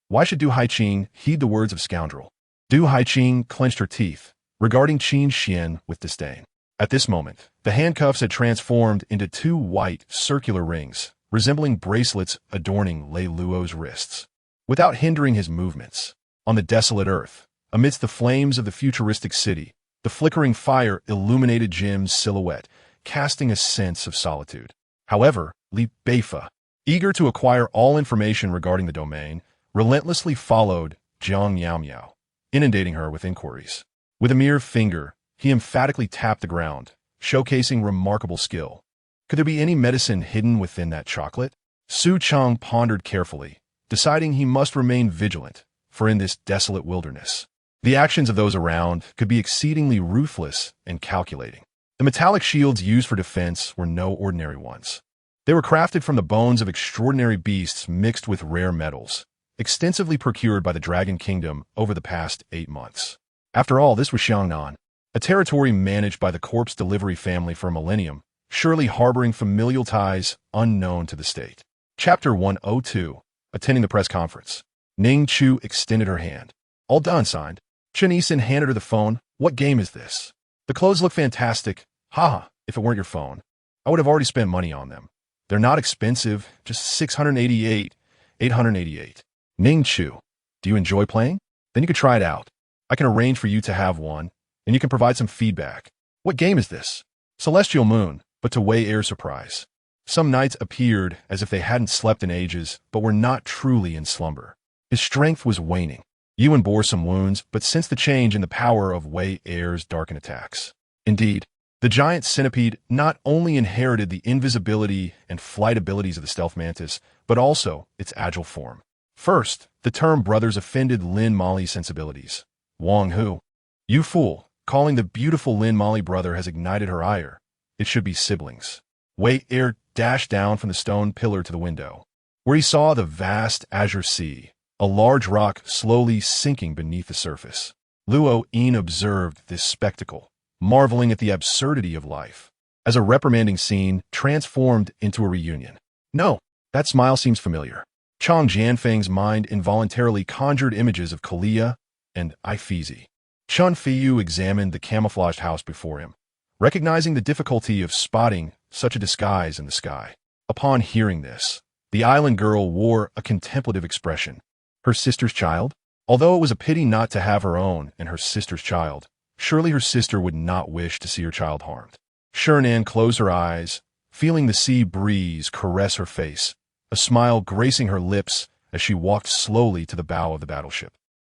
Why should Du Haiqing heed the words of scoundrel? Du Haiqing clenched her teeth, regarding Qin Xian with disdain. At this moment, the handcuffs had transformed into two white, circular rings, resembling bracelets adorning Lei Luo's wrists. Without hindering his movements, on the desolate earth, amidst the flames of the futuristic city, the flickering fire illuminated Jim's silhouette, casting a sense of solitude. However, Li Beifa, eager to acquire all information regarding the domain, relentlessly followed Jiang Yao Miao, inundating her with inquiries. With a mere finger, he emphatically tapped the ground, showcasing remarkable skill. Could there be any medicine hidden within that chocolate? Su Chang pondered carefully, deciding he must remain vigilant, for in this desolate wilderness, the actions of those around could be exceedingly ruthless and calculating. The metallic shields used for defense were no ordinary ones. They were crafted from the bones of extraordinary beasts mixed with rare metals, extensively procured by the Dragon Kingdom over the past 8 months. After all, this was Xiangnan, a territory managed by the corpse delivery family for a millennium, surely harboring familial ties unknown to the state. Chapter 102. Attending the press conference. Ning Chu extended her hand. All done, signed. Chen Yisen handed her the phone. What game is this? The clothes look fantastic. Haha, if it weren't your phone, I would have already spent money on them. They're not expensive, just 688, 888. Ning Chu, do you enjoy playing? Then you could try it out. I can arrange for you to have one, and you can provide some feedback. What game is this? Celestial Moon, but to Wei Er's surprise. Some knights appeared as if they hadn't slept in ages, but were not truly in slumber. His strength was waning. Yuan bore some wounds, but sensed the change in the power of Wei Er's darkened attacks. Indeed, the giant centipede not only inherited the invisibility and flight abilities of the stealth mantis, but also its agile form. First, the term brothers offended Lin Mali's sensibilities. Wang Hu. You fool, calling the beautiful Lin Mali brother has ignited her ire. It should be siblings. Wei Er dashed down from the stone pillar to the window, where he saw the vast azure sea, a large rock slowly sinking beneath the surface. Luo Yin observed this spectacle, marveling at the absurdity of life, as a reprimanding scene transformed into a reunion. No, that smile seems familiar. Chang Jianfeng's mind involuntarily conjured images of Kalia and Ifizi. Chun Fiyu examined the camouflaged house before him, recognizing the difficulty of spotting such a disguise in the sky. Upon hearing this, the island girl wore a contemplative expression. Her sister's child? Although it was a pity not to have her own and her sister's child, surely her sister would not wish to see her child harmed. Shernan closed her eyes, feeling the sea breeze caress her face, a smile gracing her lips as she walked slowly to the bow of the battleship.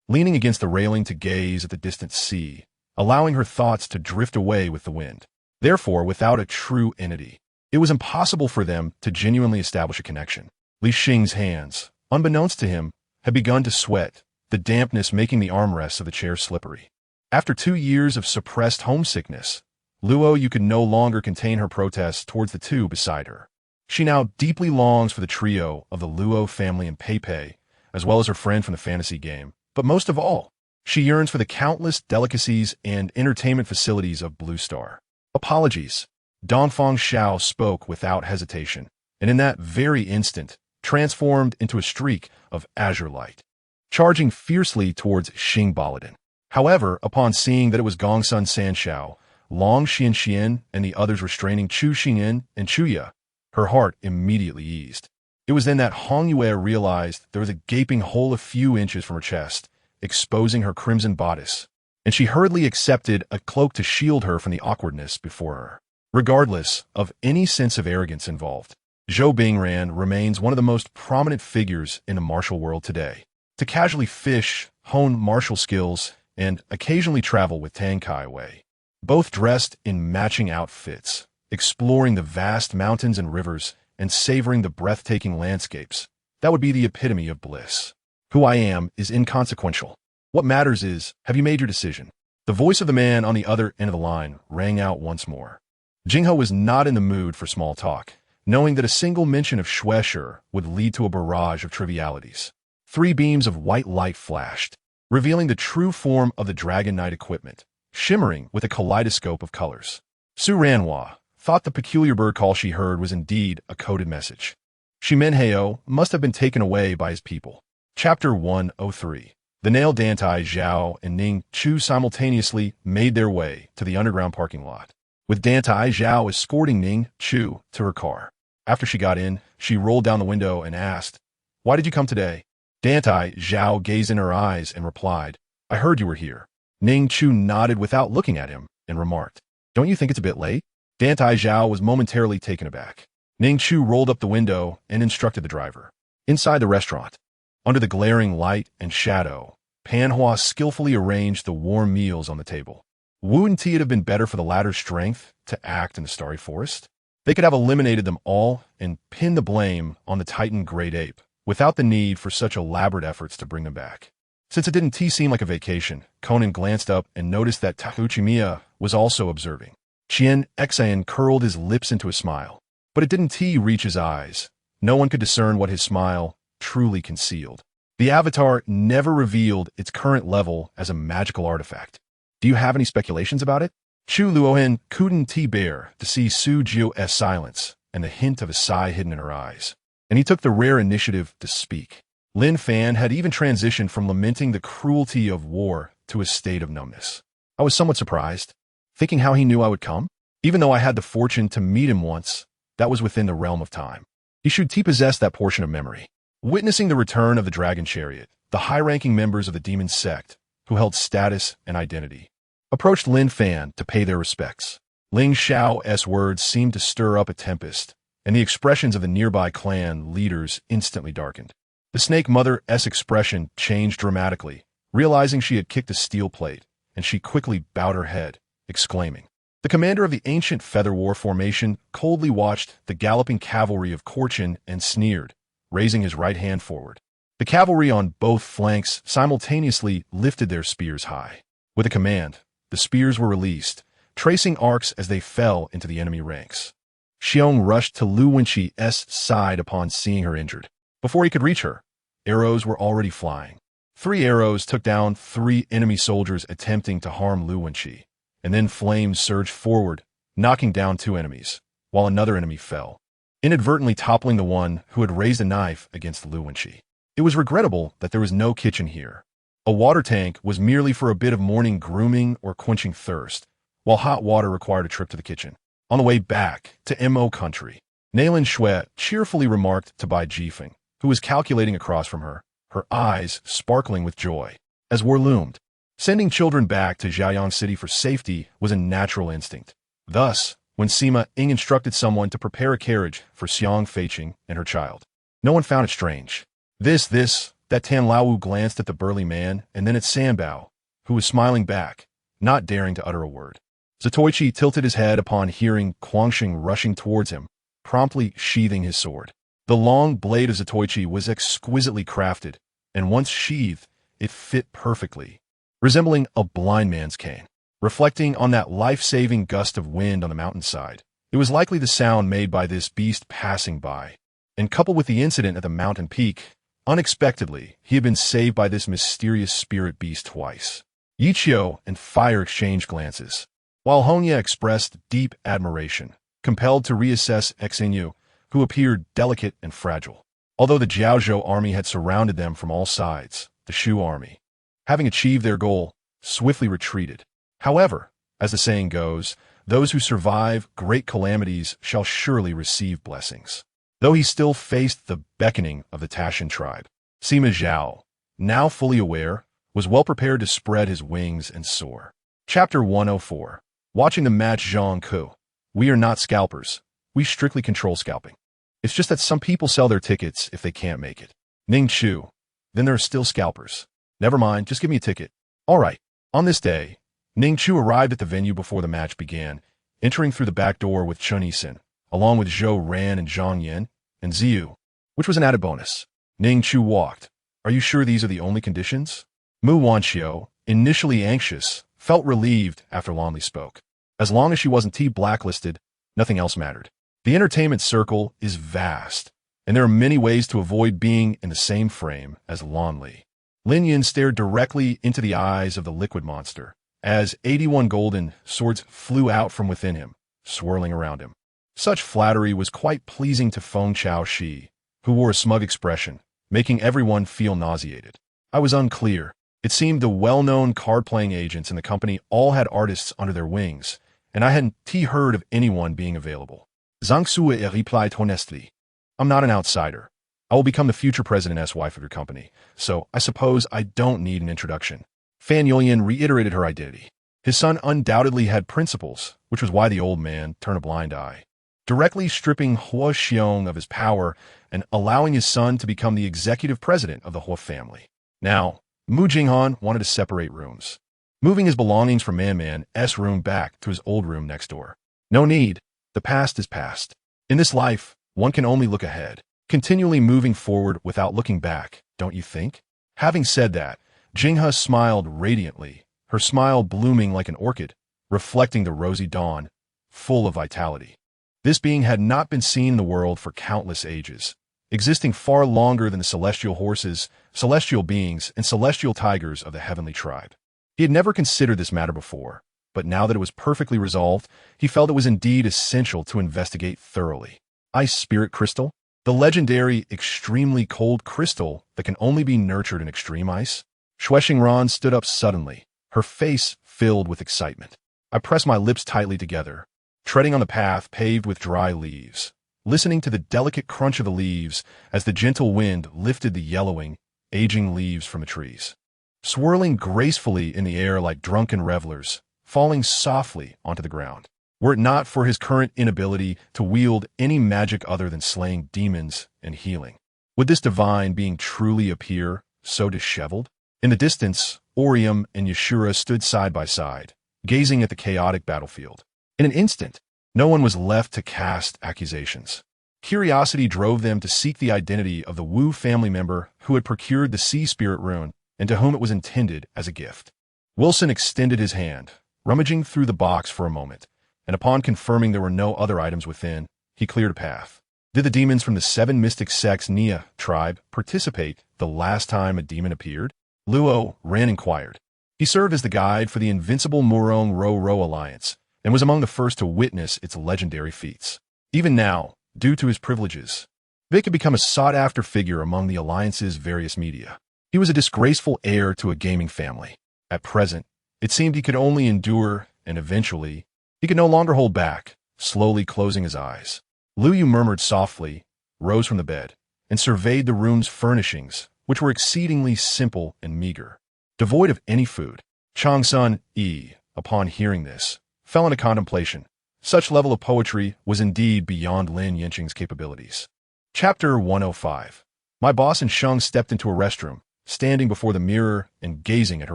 Leaning against the railing to gaze at the distant sea, allowing her thoughts to drift away with the wind. Therefore, without a true entity, it was impossible for them to genuinely establish a connection. Li Xing's hands, unbeknownst to him, had begun to sweat, the dampness making the armrests of the chair slippery. After 2 years of suppressed homesickness, Luo Yu could no longer contain her protests towards the two beside her. She now deeply longs for the trio of the Luo family and Pei Pei, as well as her friend from the fantasy game. But most of all, she yearns for the countless delicacies and entertainment facilities of Blue Star. Apologies. Dongfang Xiao spoke without hesitation, and in that very instant, transformed into a streak of azure light, charging fiercely towards Xing Baladin. However, upon seeing that it was Gongsun Sanshao, Long Xianxian, and the others restraining Chu Xingyan and Chuya, her heart immediately eased. It was then that Hong Yue realized there was a gaping hole a few inches from her chest, exposing her crimson bodice, and she hurriedly accepted a cloak to shield her from the awkwardness before her. Regardless of any sense of arrogance involved, Zhou Bingran remains one of the most prominent figures in the martial world today. To casually fish, hone martial skills, and occasionally travel with Tang Kai Wei, both dressed in matching outfits, exploring the vast mountains and rivers, and savoring the breathtaking landscapes, that would be the epitome of bliss. Who I am is inconsequential. What matters is, have you made your decision? The voice of the man on the other end of the line rang out once more. Jinghe was not in the mood for small talk, knowing that a single mention of Schwescher would lead to a barrage of trivialities. 3 beams of white light flashed, revealing the true form of the Dragon Knight equipment, shimmering with a kaleidoscope of colors. Su Ranhua thought the peculiar bird call she heard was indeed a coded message. Shimenheo must have been taken away by his people. Chapter 103. The nailed Dantai Chao and Ning Chu simultaneously made their way to the underground parking lot, with Dantai Chao escorting Ning Chu to her car. After she got in, she rolled down the window and asked, "Why did you come today?" Dantai Chao gazed in her eyes and replied, "I heard you were here." Ning Chu nodded without looking at him and remarked, "Don't you think it's a bit late?" Dantai Chao was momentarily taken aback. Ning Chu rolled up the window and instructed the driver. Inside the restaurant, under the glaring light and shadow, Panhua skillfully arranged the warm meals on the table. Wouldn't it have been better for the latter's strength to act in the starry forest? They could have eliminated them all and pinned the blame on the Titan Great Ape, without the need for such elaborate efforts to bring them back. Since it didn't seem like a vacation, Conan glanced up and noticed that Takuchimiya was also observing. Chien Exayan curled his lips into a smile, but it didn't reach his eyes. No one could discern what his smile truly concealed. The avatar never revealed its current level as a magical artifact. Do you have any speculations about it? Chu Luohan couldn't bear to see Su Jio's silence and the hint of a sigh hidden in her eyes, and he took the rare initiative to speak. Lin Fan had even transitioned from lamenting the cruelty of war to a state of numbness. I was somewhat surprised, thinking how he knew I would come. Even though I had the fortune to meet him once, that was within the realm of time. He should possess that portion of memory. Witnessing the return of the dragon chariot, the high-ranking members of the demon sect, who held status and identity, approached Lin Fan to pay their respects. Ling Xiao's words seemed to stir up a tempest, and the expressions of the nearby clan leaders instantly darkened. The Snake Mother's expression changed dramatically, realizing she had kicked a steel plate, and she quickly bowed her head, exclaiming. The commander of the ancient Feather War formation coldly watched the galloping cavalry of Korchin and sneered, raising his right hand forward. The cavalry on both flanks simultaneously lifted their spears high. With a command, the spears were released, tracing arcs as they fell into the enemy ranks. Xiong rushed to Lu Wenqi's side upon seeing her injured. Before he could reach her, arrows were already flying. 3 arrows took down 3 enemy soldiers attempting to harm Lu Wenqi, and then flames surged forward, knocking down 2 enemies, while another enemy fell, inadvertently toppling the one who had raised a knife against Lu Wenqi. It was regrettable that there was no kitchen here. A water tank was merely for a bit of morning grooming or quenching thirst, while hot water required a trip to the kitchen. On the way back to Mo country, Nailin Shui cheerfully remarked to Bai Jifeng, who was calculating across from her, her eyes sparkling with joy, as war loomed. Sending children back to Jiayang City for safety was a natural instinct. Thus, when Sima Ying instructed someone to prepare a carriage for Xiang Feiqing and her child, no one found it strange. That Tan Laowu glanced at the burly man and then at Sanbao, who was smiling back, not daring to utter a word. Zatoichi tilted his head upon hearing Guangxing rushing towards him, promptly sheathing his sword. The long blade of Zatoichi was exquisitely crafted, and once sheathed, it fit perfectly, resembling a blind man's cane. Reflecting on that life-saving gust of wind on the mountainside, it was likely the sound made by this beast passing by. And coupled with the incident at the mountain peak, unexpectedly, he had been saved by this mysterious spirit beast twice. Yichio and Fire exchanged glances, while Hongya expressed deep admiration, compelled to reassess Xinyu, who appeared delicate and fragile. Although the Jiaozhou army had surrounded them from all sides, the Shu army, having achieved their goal, swiftly retreated. However, as the saying goes, those who survive great calamities shall surely receive blessings. Though he still faced the beckoning of the Taishan tribe, Sima Zhao, now fully aware, was well prepared to spread his wings and soar. Chapter 104. Watching the match Zhang Ku. We are not scalpers. We strictly control scalping. It's just that some people sell their tickets if they can't make it. Ning Chu. Then there are still scalpers. Never mind, just give me a ticket. All right. On this day, Ning Chu arrived at the venue before the match began, entering through the back door with Chun Yisin, along with Zhou Ran and Zhang Yin, and Ziyu, which was an added bonus. Ning Chu walked. Are you sure these are the only conditions? Mu Wanqiu, initially anxious, felt relieved after Lonli spoke. As long as she wasn't T-blacklisted, nothing else mattered. The entertainment circle is vast, and there are many ways to avoid being in the same frame as Lonli. Lin Yin stared directly into the eyes of the liquid monster, as 81 golden swords flew out from within him, swirling around him. Such flattery was quite pleasing to Feng Chao Shi, who wore a smug expression, making everyone feel nauseated. I was unclear. It seemed the well-known card-playing agents in the company all had artists under their wings, and I hadn't heard of anyone being available. Zhang Sui replied honestly. I'm not an outsider. I will become the future president's wife of your company, so I suppose I don't need an introduction. Fan Yulian reiterated her identity. His son undoubtedly had principles, which was why the old man turned a blind eye. Directly stripping Hua Xiong of his power and allowing his son to become the executive president of the Hua family. Now, Mu Jinghan wanted to separate rooms, moving his belongings from Man-Man's room back to his old room next door. No need. The past is past. In this life, one can only look ahead, continually moving forward without looking back, don't you think? Having said that, Jinghe smiled radiantly, her smile blooming like an orchid, reflecting the rosy dawn, full of vitality. This being had not been seen in the world for countless ages, existing far longer than the celestial horses, celestial beings, and celestial tigers of the heavenly tribe. He had never considered this matter before, but now that it was perfectly resolved, he felt it was indeed essential to investigate thoroughly. Ice Spirit Crystal? The legendary, extremely cold crystal that can only be nurtured in extreme ice? Shuexingran stood up suddenly, her face filled with excitement. I pressed my lips tightly together, treading on the path paved with dry leaves, listening to the delicate crunch of the leaves as the gentle wind lifted the yellowing, aging leaves from the trees, swirling gracefully in the air like drunken revelers, falling softly onto the ground. Were it not for his current inability to wield any magic other than slaying demons and healing, would this divine being truly appear so disheveled? In the distance, Orium and Yashura stood side by side, gazing at the chaotic battlefield. In an instant, no one was left to cast accusations. Curiosity drove them to seek the identity of the Wu family member who had procured the Sea Spirit rune and to whom it was intended as a gift. Wilson extended his hand, rummaging through the box for a moment, and upon confirming there were no other items within, he cleared a path. Did the demons from the 7 mystic sects Nia tribe participate the last time a demon appeared? Luo Ran inquired. He served as the guide for the invincible Murong Ro Alliance, and was among the first to witness its legendary feats. Even now, due to his privileges, Vic had become a sought-after figure among the Alliance's various media. He was a disgraceful heir to a gaming family. At present, it seemed he could only endure, and eventually, he could no longer hold back, slowly closing his eyes. Lu Yu murmured softly, rose from the bed, and surveyed the room's furnishings, which were exceedingly simple and meager, devoid of any food. Chang Sun Yi, upon hearing this, fell into contemplation. Such level of poetry was indeed beyond Lin Yinqing's capabilities. Chapter 105. My boss and Sheng stepped into a restroom, standing before the mirror and gazing at her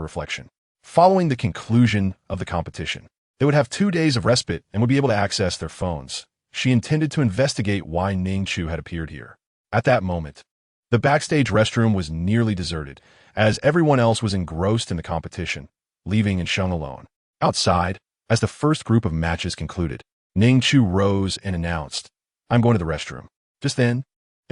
reflection. Following the conclusion of the competition, They would have 2 days of respite and would be able to access their phones. She intended to investigate why Ning Chu had appeared here. At that moment, the backstage restroom was nearly deserted, as everyone else was engrossed in the competition, leaving Sheng alone. Outside, as the first group of matches concluded, Ning Chu rose and announced, "I'm going to the restroom." Just then,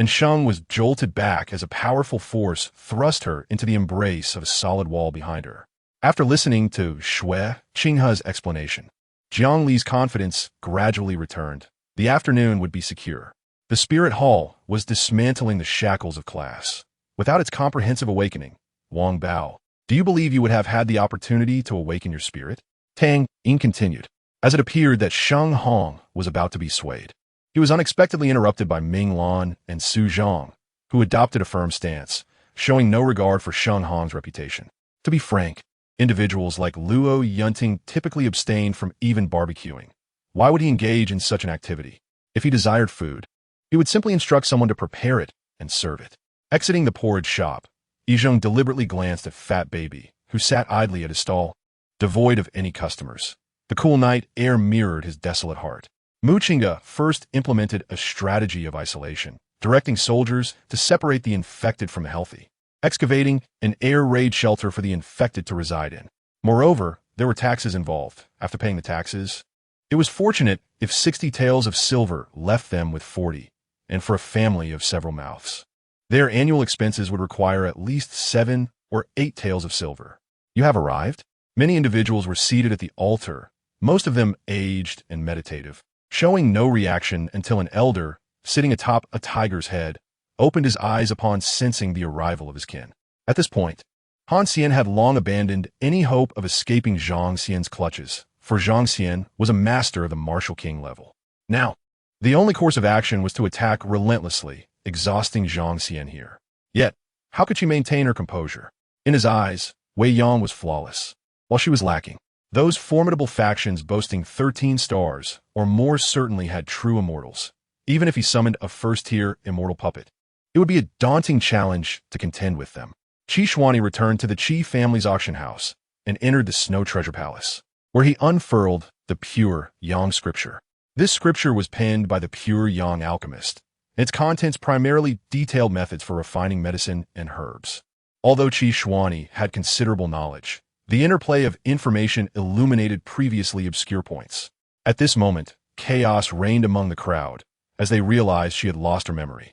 Sheng was jolted back as a powerful force thrust her into the embrace of a solid wall behind her. After listening to Shui Qinghe's explanation, Jiang Li's confidence gradually returned. The afternoon would be secure. The Spirit Hall was dismantling the shackles of class. Without its comprehensive awakening, Wang Bao, do you believe you would have had the opportunity to awaken your spirit? Tang Ying continued, as it appeared that Sheng Hong was about to be swayed. He was unexpectedly interrupted by Ming Lan and Su Zhang, who adopted a firm stance, showing no regard for Sheng Hong's reputation. To be frank, individuals like Luo Yunting typically abstained from even barbecuing. Why would he engage in such an activity? If he desired food, he would simply instruct someone to prepare it and serve it. Exiting the porridge shop, Yizheng deliberately glanced at Fat Baby, who sat idly at his stall, devoid of any customers. The cool night air mirrored his desolate heart. Mu Qingge first implemented a strategy of isolation, directing soldiers to separate the infected from the healthy, excavating an air raid shelter for the infected to reside in. Moreover, there were taxes involved. After paying the taxes, it was fortunate if 60 taels of silver left them with 40, and for a family of several mouths. Their annual expenses would require at least 7 or 8 taels of silver. You have arrived? Many individuals were seated at the altar, most of them aged and meditative, showing no reaction until an elder, sitting atop a tiger's head, opened his eyes upon sensing the arrival of his kin. At this point, Han Xian had long abandoned any hope of escaping Zhang Xian's clutches, for Zhang Xian was a master of the martial king level. Now, the only course of action was to attack relentlessly, exhausting Zhang Xian here. Yet, how could she maintain her composure? In his eyes, Wei Yang was flawless, while she was lacking. Those formidable factions boasting 13 stars, or more certainly had true immortals. Even if he summoned a first-tier immortal puppet, it would be a daunting challenge to contend with them. Qi Shuani returned to the Qi family's auction house and entered the Snow Treasure Palace, where he unfurled the pure Yang scripture. This scripture was penned by the pure Yang alchemist, and its contents primarily detailed methods for refining medicine and herbs. Although Qi Shuani had considerable knowledge, the interplay of information illuminated previously obscure points. At this moment, chaos reigned among the crowd, as they realized she had lost her memory.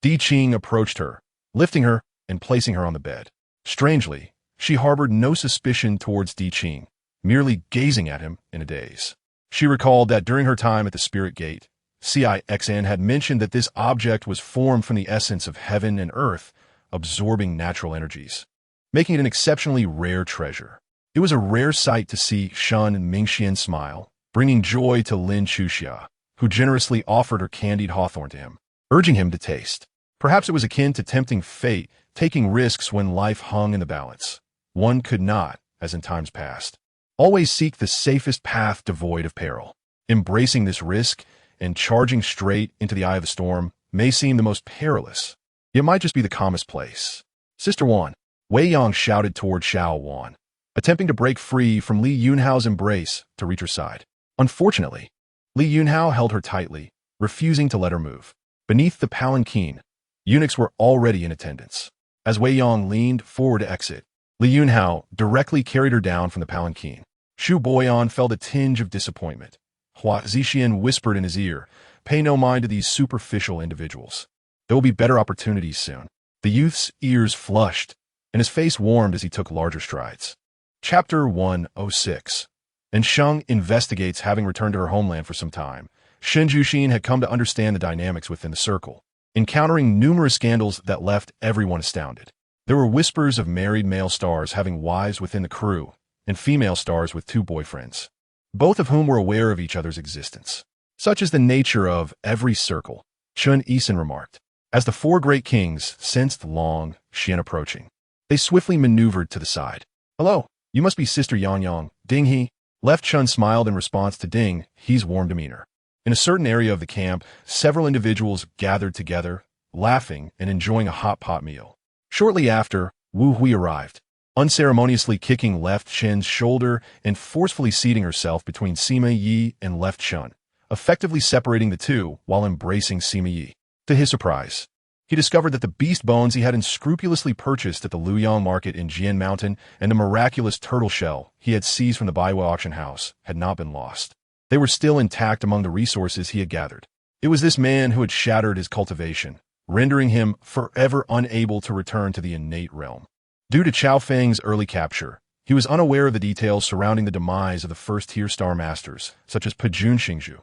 Di Qing approached her, lifting her and placing her on the bed. Strangely, she harbored no suspicion towards Di Qing, merely gazing at him in a daze. She recalled that during her time at the Spirit Gate, CIXN had mentioned that this object was formed from the essence of heaven and earth, absorbing natural energies, making it an exceptionally rare treasure. It was a rare sight to see Shen Mingxian smile, bringing joy to Lin Chuxia, who generously offered her candied hawthorn to him, urging him to taste. Perhaps it was akin to tempting fate, taking risks when life hung in the balance. One could not, as in times past, always seek the safest path devoid of peril. Embracing this risk and charging straight into the eye of the storm may seem the most perilous. It might just be the calmest place. Sister Wan, Wei Yang shouted toward Xiao Wan, attempting to break free from Li Yunhao's embrace to reach her side. Unfortunately, Li Yunhao held her tightly, refusing to let her move. Beneath the palanquin, eunuchs were already in attendance. As Wei Yang leaned forward to exit, Li Yunhao directly carried her down from the palanquin. Shu Boyan felt a tinge of disappointment. Hua Zixian whispered in his ear, "Pay no mind to these superficial individuals. There will be better opportunities soon." The youth's ears flushed, and his face warmed as he took larger strides. Chapter 106. And Sheng investigates. Having returned to her homeland for some time, Shen Juxin had come to understand the dynamics within the circle, encountering numerous scandals that left everyone astounded. There were whispers of married male stars having wives within the crew, and female stars with 2 boyfriends, both of whom were aware of each other's existence. Such is the nature of every circle, Chun Yisan remarked, as the 4 great kings sensed Long Xian approaching. They swiftly maneuvered to the side. "Hello, you must be Sister Yang Yang, Ding He." Left Chun smiled in response to Ding He's warm demeanor. In a certain area of the camp, several individuals gathered together, laughing and enjoying a hot pot meal. Shortly after, Wu Hui arrived. unceremoniously kicking left Shen's shoulder and forcefully seating herself between Sima Yi and left Shun, effectively separating the two while embracing Sima Yi. To his surprise, he discovered that the beast bones he had unscrupulously purchased at the Luyang market in Jian Mountain and the miraculous turtle shell he had seized from the Baiwa auction house had not been lost. They were still intact among the resources he had gathered. It was this man who had shattered his cultivation, rendering him forever unable to return to the innate realm. Due to Chao Feng's early capture, he was unaware of the details surrounding the demise of the first-tier star masters, such as Pejun Xingzhu,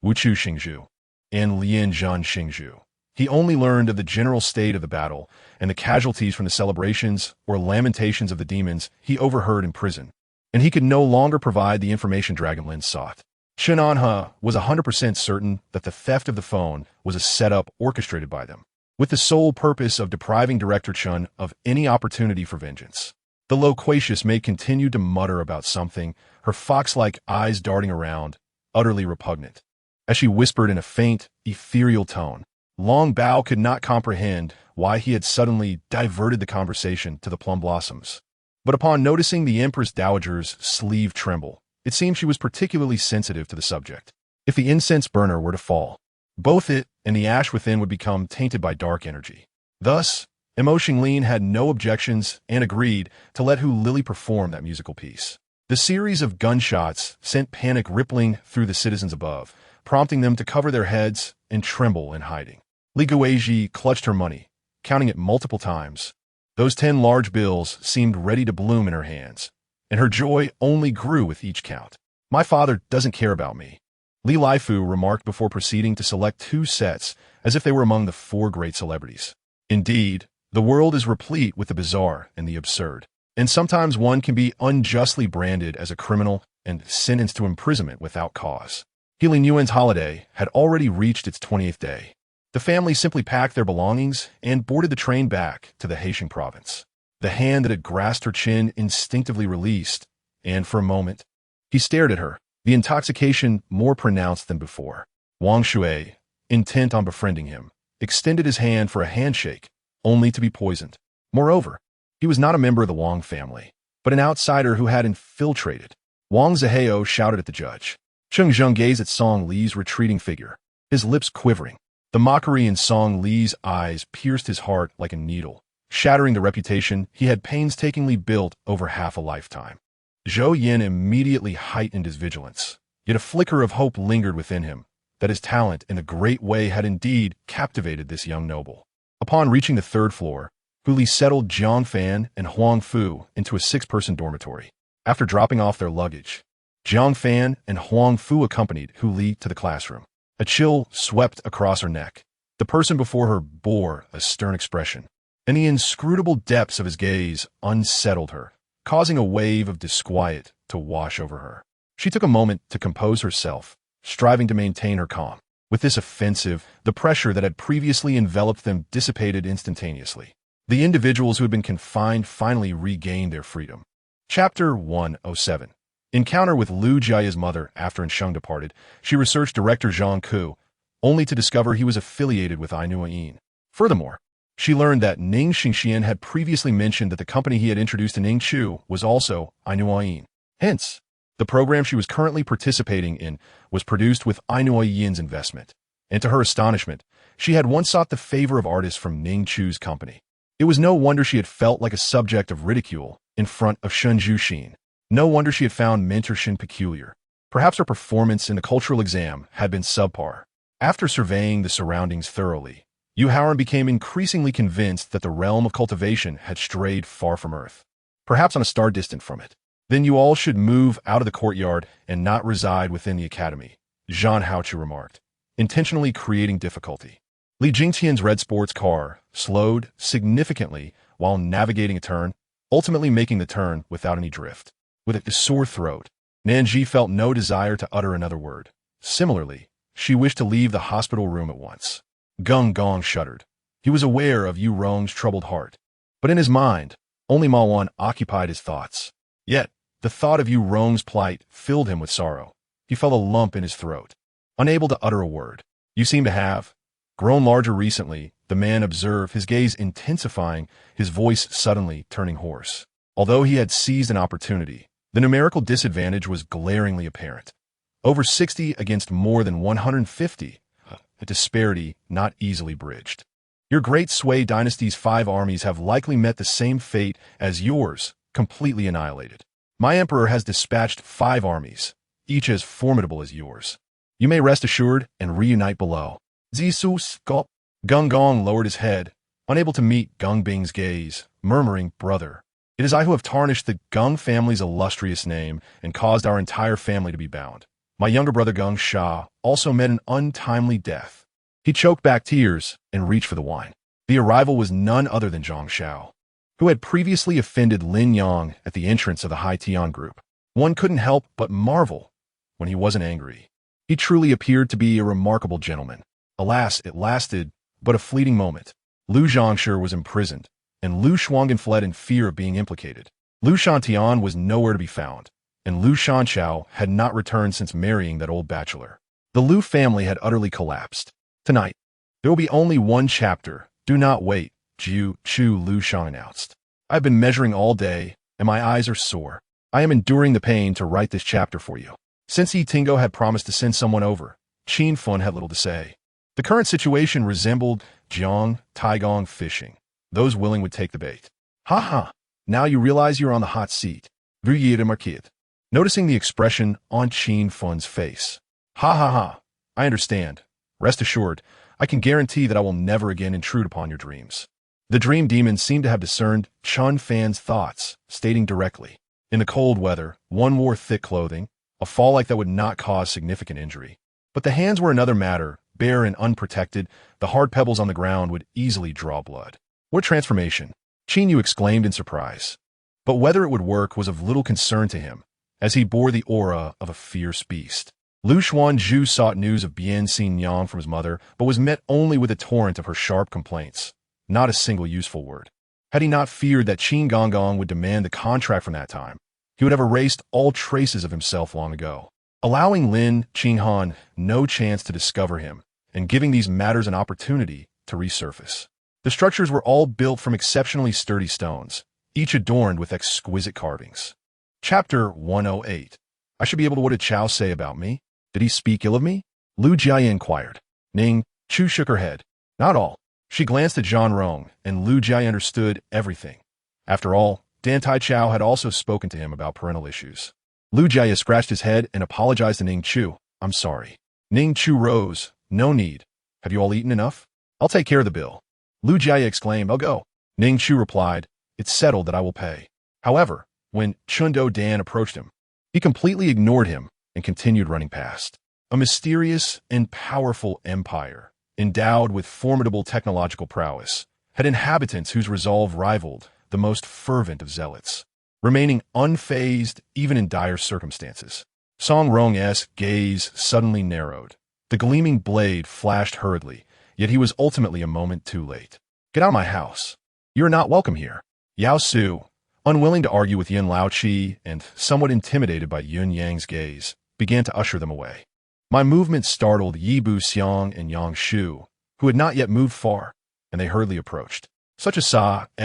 Wuchu Xingzhu, and Lianzhan Xingzhu. He only learned of the general state of the battle and the casualties from the celebrations or lamentations of the demons he overheard in prison, and he could no longer provide the information Dragonlin sought. Chen Anhe was 100% certain that the theft of the phone was a setup orchestrated by them, with the sole purpose of depriving Director Chun of any opportunity for vengeance. The loquacious maid continued to mutter about something, her fox-like eyes darting around, utterly repugnant. As she whispered in a faint, ethereal tone, Long Bao could not comprehend why he had suddenly diverted the conversation to the plum blossoms. But upon noticing the Empress Dowager's sleeve tremble, it seemed she was particularly sensitive to the subject. If the incense burner were to fall, both it and the ash within would become tainted by dark energy. Thus, Emo Xinglin had no objections and agreed to let Hu Lili perform that musical piece. The series of gunshots sent panic rippling through the citizens above, prompting them to cover their heads and tremble in hiding. Li Guizhi clutched her money, counting it multiple times. Those 10 large bills seemed ready to bloom in her hands, and her joy only grew with each count. My father doesn't care about me, Li Laifu remarked before proceeding to select 2 sets as if they were among the 4 great celebrities. Indeed, the world is replete with the bizarre and the absurd, and sometimes one can be unjustly branded as a criminal and sentenced to imprisonment without cause. Healing Yuan's holiday had already reached its 20th day. The family simply packed their belongings and boarded the train back to the Haitian province. The hand that had grasped her chin instinctively released, and for a moment, he stared at her, the intoxication more pronounced than before. Wang Shui, intent on befriending him, extended his hand for a handshake, only to be poisoned. Moreover, he was not a member of the Wang family, but an outsider who had infiltrated. Wang Zihao shouted at the judge. Cheng Zheng gazed at Song Li's retreating figure, his lips quivering. The mockery in Song Li's eyes pierced his heart like a needle, shattering the reputation he had painstakingly built over half a lifetime. Zhou Yin immediately heightened his vigilance, yet a flicker of hope lingered within him, that his talent in the great way had indeed captivated this young noble. Upon reaching the 3rd floor, Hu Li settled Jiang Fan and Huang Fu into a 6-person dormitory. After dropping off their luggage, Jiang Fan and Huang Fu accompanied Hu Li to the classroom. A chill swept across her neck. The person before her bore a stern expression, and the inscrutable depths of his gaze unsettled her, causing a wave of disquiet to wash over her. She took a moment to compose herself, striving to maintain her calm. With this offensive, the pressure that had previously enveloped them dissipated instantaneously. The individuals who had been confined finally regained their freedom. Chapter 107. Encounter with Lu Jiaya's mother after Ensheng departed, she researched Director Zhang Ku, only to discover he was affiliated with Ainua Yin. Furthermore, she learned that Ning Xingxian had previously mentioned that the company he had introduced to Ning Chu was also Ainua Yin. Hence, the program she was currently participating in was produced with Ainua Yin's investment. And to her astonishment, she had once sought the favor of artists from Ning Chu's company. It was no wonder she had felt like a subject of ridicule in front of Shenzhou Xin. No wonder she had found Mentor Shin peculiar. Perhaps her performance in the cultural exam had been subpar. After surveying the surroundings thoroughly, Yu Haoran became increasingly convinced that the realm of cultivation had strayed far from Earth, perhaps on a star distant from it. Then you all should move out of the courtyard and not reside within the academy, Zhan Haochu remarked, intentionally creating difficulty. Li Jingtian's red sports car slowed significantly while navigating a turn, ultimately making the turn without any drift. With a sore throat, Nanji felt no desire to utter another word. Similarly, she wished to leave the hospital room at once. Gung Gong shuddered. He was aware of Yu Rong's troubled heart, but in his mind, only Ma Wan occupied his thoughts. Yet, the thought of Yu Rong's plight filled him with sorrow. He felt a lump in his throat, unable to utter a word. You seem to have grown larger recently, the man observed, his gaze intensifying, his voice suddenly turning hoarse. Although he had seized an opportunity, the numerical disadvantage was glaringly apparent. Over 60 against more than 150, a disparity not easily bridged. Your great Sui dynasty's 5 armies have likely met the same fate as yours, completely annihilated. My emperor has dispatched 5 armies, each as formidable as yours. You may rest assured and reunite below. Zisu Skop. Gung Gong lowered his head, unable to meet Gung Bing's gaze, murmuring, "Brother, it is I who have tarnished the Gung family's illustrious name and caused our entire family to be bound. My younger brother Gung Sha also met an untimely death." He choked back tears and reached for the wine. The arrival was none other than Zhang Xiao, who had previously offended Lin Yang at the entrance of the Hai Tian group. One couldn't help but marvel when he wasn't angry. He truly appeared to be a remarkable gentleman. Alas, it lasted but a fleeting moment. Lu Zhangshi was imprisoned, and Lu Shuanghan fled in fear of being implicated. Lu Shantian was nowhere to be found, and Lu Shanchao had not returned since marrying that old bachelor. The Lu family had utterly collapsed. Tonight, there will be only one chapter. Do not wait, Jiu Chu Lu Shan announced. I've been measuring all day, and my eyes are sore. I am enduring the pain to write this chapter for you. Since Yi Tingo had promised to send someone over, Qin Fun had little to say. The current situation resembled Jiang Taigong fishing. Those willing would take the bait. Ha ha, now you realize you're on the hot seat. Vuyida Marquette. Noticing the expression on Qin Fun's face. Ha ha ha, I understand. Rest assured, I can guarantee that I will never again intrude upon your dreams. The dream demon seemed to have discerned Chun Fan's thoughts, stating directly, in the cold weather, one wore thick clothing, a fall like that would not cause significant injury. But the hands were another matter, bare and unprotected, the hard pebbles on the ground would easily draw blood. What transformation? Qin Yu exclaimed in surprise. But whether it would work was of little concern to him, as he bore the aura of a fierce beast. Lu Xuanzhu sought news of Bian Xin Yang from his mother, but was met only with a torrent of her sharp complaints. Not a single useful word. Had he not feared that Qin Gongong would demand the contract from that time, he would have erased all traces of himself long ago, allowing Lin Qinghan no chance to discover him, and giving these matters an opportunity to resurface. The structures were all built from exceptionally sturdy stones, each adorned with exquisite carvings. Chapter 108. I should be able to. What did Chao say about me? Did he speak ill of me? Lu Jiayi inquired. Ning Chu shook her head. Not all. She glanced at Zhang Rong, and Lu Jiayi understood everything. After all, Dantai Chao had also spoken to him about parental issues. Lu Jiayi scratched his head and apologized to Ning Chu. I'm sorry. Ning Chu rose. No need. Have you all eaten enough? I'll take care of the bill. Lu Jiayi exclaimed, I'll go. Ning Chu replied, It's settled that I will pay. However, when Chundo Dan approached him, he completely ignored him and continued running past. A mysterious and powerful empire, endowed with formidable technological prowess, had inhabitants whose resolve rivaled the most fervent of zealots, remaining unfazed even in dire circumstances. Song Rong's gaze suddenly narrowed. The gleaming blade flashed hurriedly, yet he was ultimately a moment too late. Get out of my house. You're not welcome here. Yao Su, unwilling to argue with Yin Laoqi and somewhat intimidated by Yun Yang's gaze, began to usher them away. My movement startled Yi Bu Xiang and Yang Shu, who had not yet moved far, and they hurriedly approached. Such a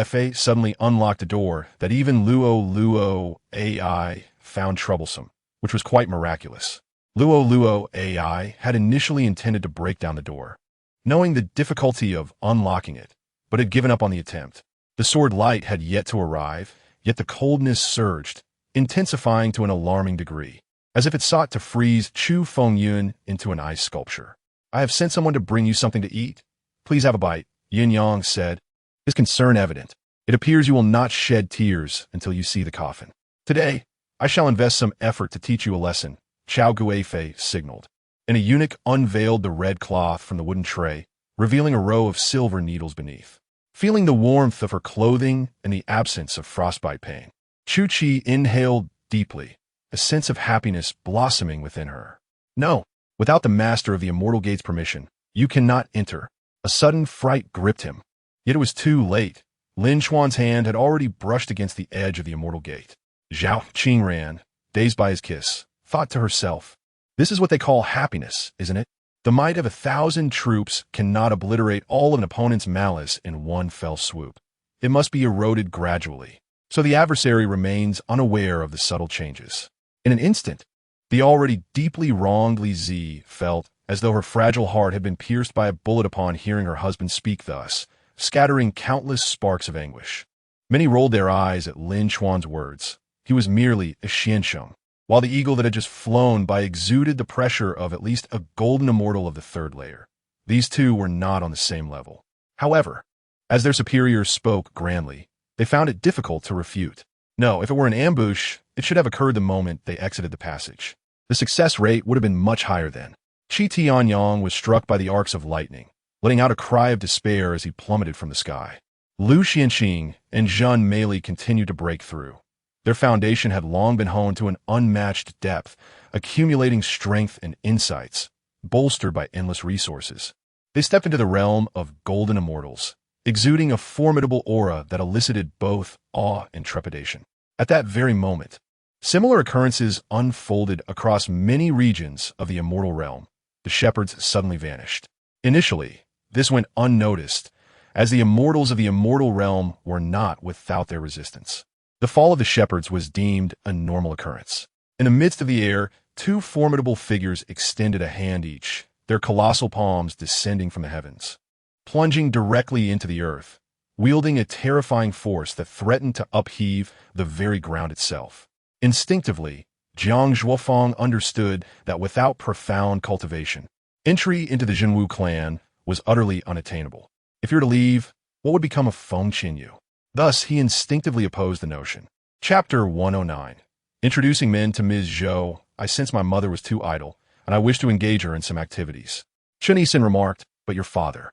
Fa suddenly unlocked a door that even Luo AI found troublesome, which was quite miraculous. Luo AI had initially intended to break down the door, knowing the difficulty of unlocking it, but had given up on the attempt. The sword light had yet to arrive, yet the coldness surged, intensifying to an alarming degree, as if it sought to freeze Chu Fengyun into an ice sculpture. I have sent someone to bring you something to eat. Please have a bite, Yin Yang said, his concern evident. It appears you will not shed tears until you see the coffin. Today, I shall invest some effort to teach you a lesson, Chao Guifei signaled, and a eunuch unveiled the red cloth from the wooden tray, revealing a row of silver needles beneath. Feeling the warmth of her clothing and the absence of frostbite pain, Chu Qi inhaled deeply, a sense of happiness blossoming within her. No, without the master of the Immortal Gate's permission, you cannot enter. A sudden fright gripped him. Yet it was too late. Lin Chuan's hand had already brushed against the edge of the Immortal Gate. Zhao Qingran, dazed by his kiss, thought to herself, this is what they call happiness, isn't it? The might of 1,000 troops cannot obliterate all of an opponent's malice in one fell swoop. It must be eroded gradually, so the adversary remains unaware of the subtle changes. In an instant, the already deeply wronged Li Zi felt as though her fragile heart had been pierced by a bullet upon hearing her husband speak thus, scattering countless sparks of anguish. Many rolled their eyes at Lin Chuan's words. He was merely a xiansheng, while the eagle that had just flown by exuded the pressure of at least a golden immortal of the third layer. These two were not on the same level. However, as their superiors spoke grandly, they found it difficult to refute. No, if it were an ambush, it should have occurred the moment they exited the passage. The success rate would have been much higher then. Qi Tianyang was struck by the arcs of lightning, letting out a cry of despair as he plummeted from the sky. Lu Xianqing and Zheng Meili continued to break through. Their foundation had long been honed to an unmatched depth, accumulating strength and insights, bolstered by endless resources. They stepped into the realm of golden immortals, exuding a formidable aura that elicited both awe and trepidation. At that very moment, similar occurrences unfolded across many regions of the immortal realm. The shepherds suddenly vanished. Initially, this went unnoticed, as the immortals of the immortal realm were not without their resistance. The fall of the shepherds was deemed a normal occurrence. In the midst of the air, two formidable figures extended a hand each, their colossal palms descending from the heavens, plunging directly into the earth, wielding a terrifying force that threatened to upheave the very ground itself. Instinctively, Jiang Zhuofeng understood that without profound cultivation, entry into the Zhenwu clan was utterly unattainable. If you're to leave, what would become of Feng Qinyu? Thus, he instinctively opposed the notion. Chapter 109. Introducing men to Ms. Zhou, I sensed my mother was too idle, and I wished to engage her in some activities. Chen Yisan remarked, but your father.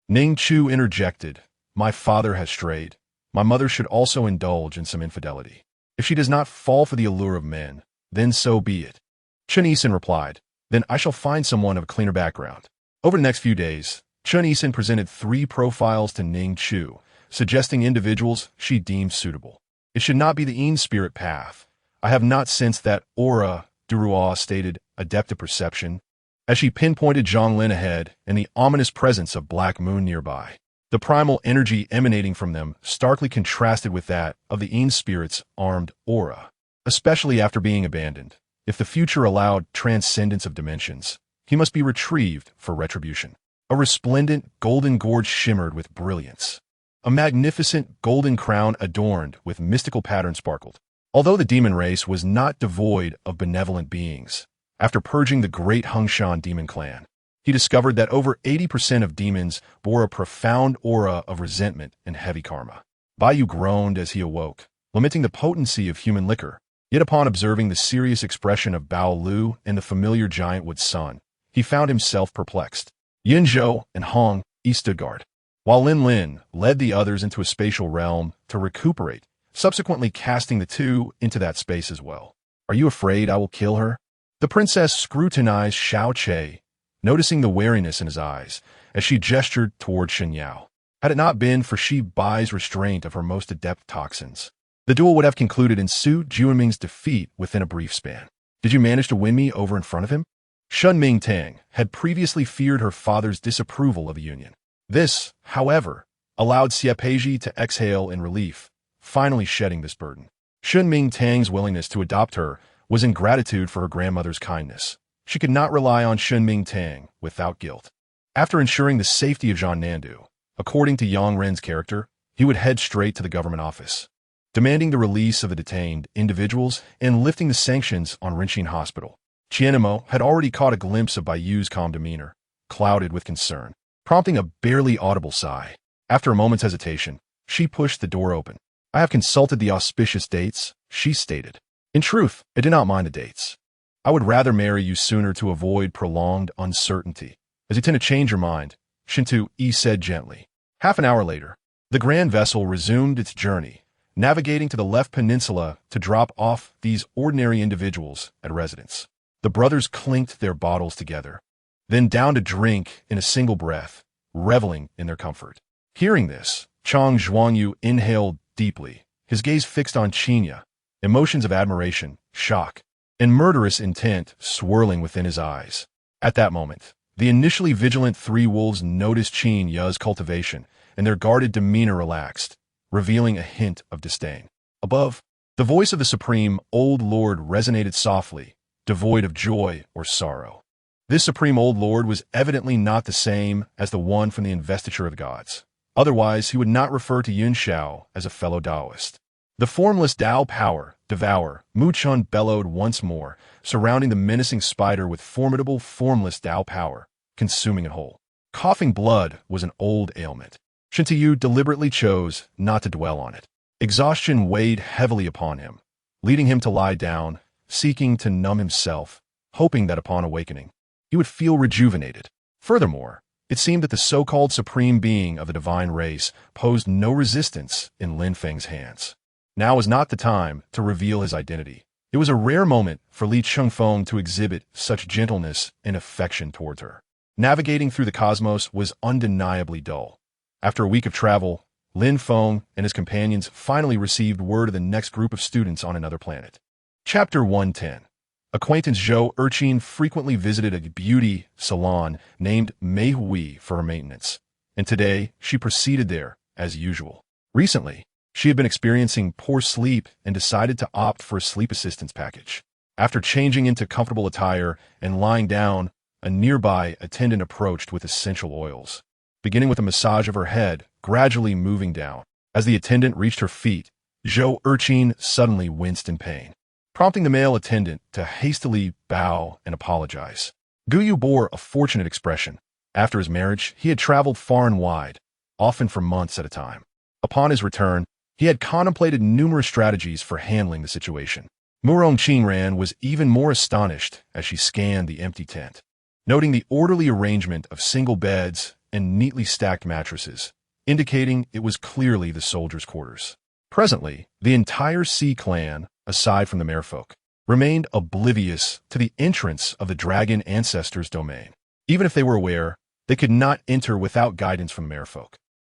Ning Chu interjected, my father has strayed. My mother should also indulge in some infidelity. If she does not fall for the allure of men, then so be it. Chen Yisan replied, then I shall find someone of a cleaner background. Over the next few days, Chen Yisan presented 3 profiles to Ning Chu, suggesting individuals she deemed suitable. It should not be the Yin spirit path. I have not sensed that aura, Duruo stated, adept of perception, as she pinpointed Zhang Lin ahead and the ominous presence of Black Moon nearby. The primal energy emanating from them starkly contrasted with that of the Yin spirit's armed aura, especially after being abandoned. If the future allowed transcendence of dimensions, he must be retrieved for retribution. A resplendent golden gorge shimmered with brilliance. A magnificent golden crown adorned with mystical patterns sparkled. Although the demon race was not devoid of benevolent beings, after purging the great Hengshan demon clan, he discovered that over 80% of demons bore a profound aura of resentment and heavy karma. Baiyu groaned as he awoke, lamenting the potency of human liquor. Yet upon observing the serious expression of Bao Lu and the familiar giant Wood's son, he found himself perplexed. Yin Zhou and Hong Yi stood guard, while Lin Lin led the others into a spatial realm to recuperate, subsequently casting the two into that space as well. Are you afraid I will kill her? The princess scrutinized Xiao Che, noticing the wariness in his eyes, as she gestured toward Shen Yao. Had it not been for Shi Bai's restraint of her most adept toxins, the duel would have concluded in Su Juanming's defeat within a brief span. Did you manage to win me over in front of him? Shun Ming Tang had previously feared her father's disapproval of the union. This, however, allowed Xie Peizhi to exhale in relief, finally shedding this burden. Shun Ming Tang's willingness to adopt her was in gratitude for her grandmother's kindness. She could not rely on Shun Ming Tang without guilt. After ensuring the safety of Zhang Nandu, according to Yang Ren's character, he would head straight to the government office, demanding the release of the detained individuals and lifting the sanctions on Rinxin Hospital. Qianemo had already caught a glimpse of Baiyu's calm demeanor, clouded with concern, prompting a barely audible sigh. After a moment's hesitation, she pushed the door open. I have consulted the auspicious dates, she stated. In truth, I did not mind the dates. I would rather marry you sooner to avoid prolonged uncertainty. As you tend to change your mind, Shintu Yi said gently. Half an hour later, the grand vessel resumed its journey, navigating to the left peninsula to drop off these ordinary individuals at residence. The brothers clinked their bottles together, then down to drink in a single breath, reveling in their comfort. Hearing this, Chang Zhuangyu inhaled deeply, his gaze fixed on Qinya, emotions of admiration, shock, and murderous intent swirling within his eyes. At that moment, the initially vigilant 3 wolves noticed Qin Ya's cultivation, and their guarded demeanor relaxed, revealing a hint of disdain. Above, the voice of the supreme old lord resonated softly, devoid of joy or sorrow. This supreme old lord was evidently not the same as the one from the investiture of the gods. Otherwise, he would not refer to Yun Shao as a fellow Taoist. The formless Tao power, devour, Mu Chun bellowed once more, surrounding the menacing spider with formidable, formless Tao power, consuming it whole. Coughing blood was an old ailment. Shintayu deliberately chose not to dwell on it. Exhaustion weighed heavily upon him, leading him to lie down, seeking to numb himself, hoping that upon awakening, he would feel rejuvenated. Furthermore, it seemed that the so-called supreme being of the divine race posed no resistance in Lin Feng's hands. Now was not the time to reveal his identity. It was a rare moment for Li Chengfeng to exhibit such gentleness and affection towards her. Navigating through the cosmos was undeniably dull. After a week of travel, Lin Feng and his companions finally received word of the next group of students on another planet. Chapter 110. Acquaintance Zhou Erqin frequently visited a beauty salon named Mei Hui for her maintenance, and today she proceeded there as usual. Recently, she had been experiencing poor sleep and decided to opt for a sleep assistance package. After changing into comfortable attire and lying down, a nearby attendant approached with essential oils, beginning with a massage of her head, gradually moving down. As the attendant reached her feet, Zhou Erqin suddenly winced in pain, prompting the male attendant to hastily bow and apologize. Guyu bore a fortunate expression. After his marriage, he had traveled far and wide, often for months at a time. Upon his return, he had contemplated numerous strategies for handling the situation. Murong Qingran was even more astonished as she scanned the empty tent, noting the orderly arrangement of single beds and neatly stacked mattresses, indicating it was clearly the soldiers' quarters. Presently, the entire Sea clan, aside from the merfolk, remained oblivious to the entrance of the dragon ancestors' domain. Even if they were aware, they could not enter without guidance from the merfolk.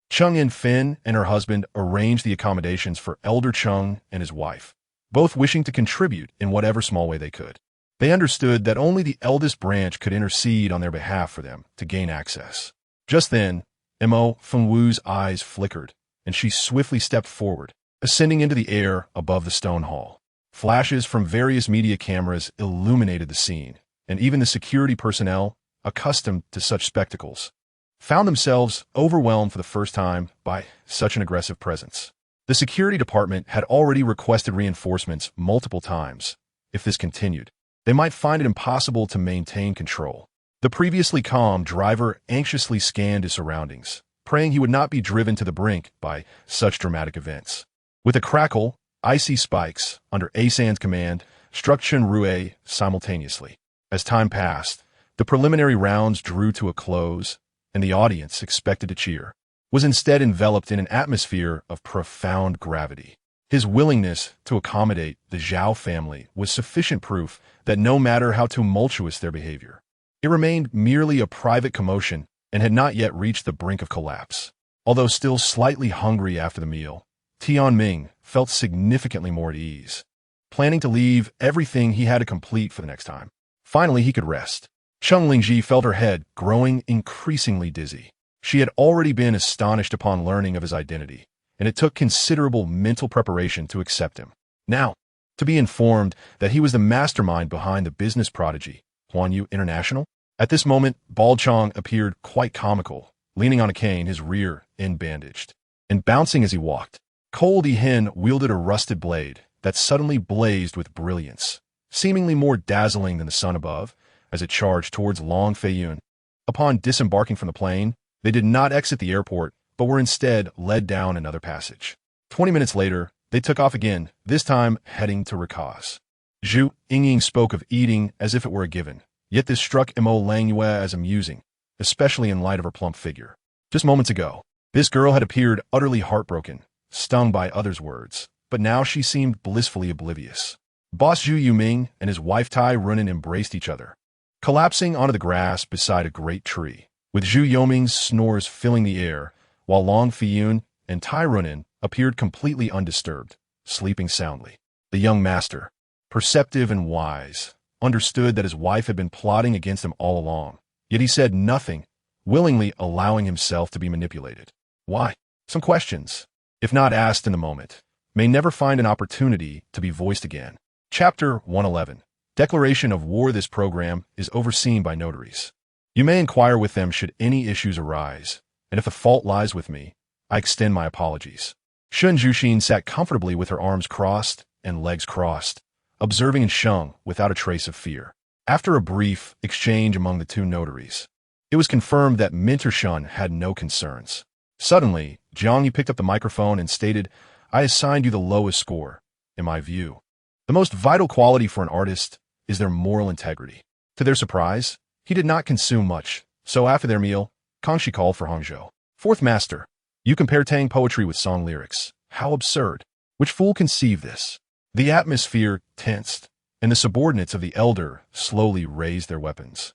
Cheng Yin-Fin and her husband arranged the accommodations for Elder Cheng and his wife, both wishing to contribute in whatever small way they could. They understood that only the eldest branch could intercede on their behalf for them to gain access. Just then, Mo Fengwu's eyes flickered, and she swiftly stepped forward, ascending into the air above the stone hall. Flashes from various media cameras illuminated the scene, and even the security personnel, accustomed to such spectacles, found themselves overwhelmed for the first time by such an aggressive presence. The security department had already requested reinforcements multiple times. If this continued, they might find it impossible to maintain control. The previously calm driver anxiously scanned his surroundings, praying he would not be driven to the brink by such dramatic events. With a crackle, icy spikes, under Asan's command, struck Chen Rue simultaneously. As time passed, the preliminary rounds drew to a close, and the audience, expected to cheer, was instead enveloped in an atmosphere of profound gravity. His willingness to accommodate the Zhao family was sufficient proof that no matter how tumultuous their behavior, it remained merely a private commotion and had not yet reached the brink of collapse. Although still slightly hungry after the meal, Tianming felt significantly more at ease, planning to leave everything he had to complete for the next time. Finally, he could rest. Cheng Lingji felt her head growing increasingly dizzy. She had already been astonished upon learning of his identity, and it took considerable mental preparation to accept him. Now, to be informed that he was the mastermind behind the business prodigy, Huanyu International. At this moment, Bald Chong appeared quite comical, leaning on a cane, his rear end bandaged, and bouncing as he walked. Cold Hen wielded a rusted blade that suddenly blazed with brilliance, seemingly more dazzling than the sun above, as it charged towards Long Feiyun. Upon disembarking from the plane, they did not exit the airport, but were instead led down another passage. 20 minutes later, they took off again, this time heading to Rakaz. Zhu Yingying spoke of eating as if it were a given, yet this struck Mo Langyue as amusing, especially in light of her plump figure. Just moments ago, this girl had appeared utterly heartbroken, stung by others' words, but now she seemed blissfully oblivious. Boss Zhu Yuming and his wife Tai Runin embraced each other, collapsing onto the grass beside a great tree, with Zhu Yoming's snores filling the air, while Long Feiyun and Tai Runin appeared completely undisturbed, sleeping soundly. The young master, perceptive and wise, understood that his wife had been plotting against him all along, yet he said nothing, willingly allowing himself to be manipulated. Why? Some questions, if not asked in the moment, may never find an opportunity to be voiced again. Chapter 111. Declaration of War. This program is overseen by notaries. You may inquire with them should any issues arise, and if the fault lies with me, I extend my apologies. Shun Jushin sat comfortably with her arms crossed and legs crossed, observing Sheng without a trace of fear. After a brief exchange among the two notaries, it was confirmed that Minter Shun had no concerns. Suddenly, Jiang Yi picked up the microphone and stated, I assigned you the lowest score, in my view. The most vital quality for an artist is their moral integrity. To their surprise, he did not consume much, so after their meal, Kangxi called for Hangzhou. Fourth master, you compare Tang poetry with song lyrics. How absurd. Which fool conceived this? The atmosphere tensed, and the subordinates of the elder slowly raised their weapons.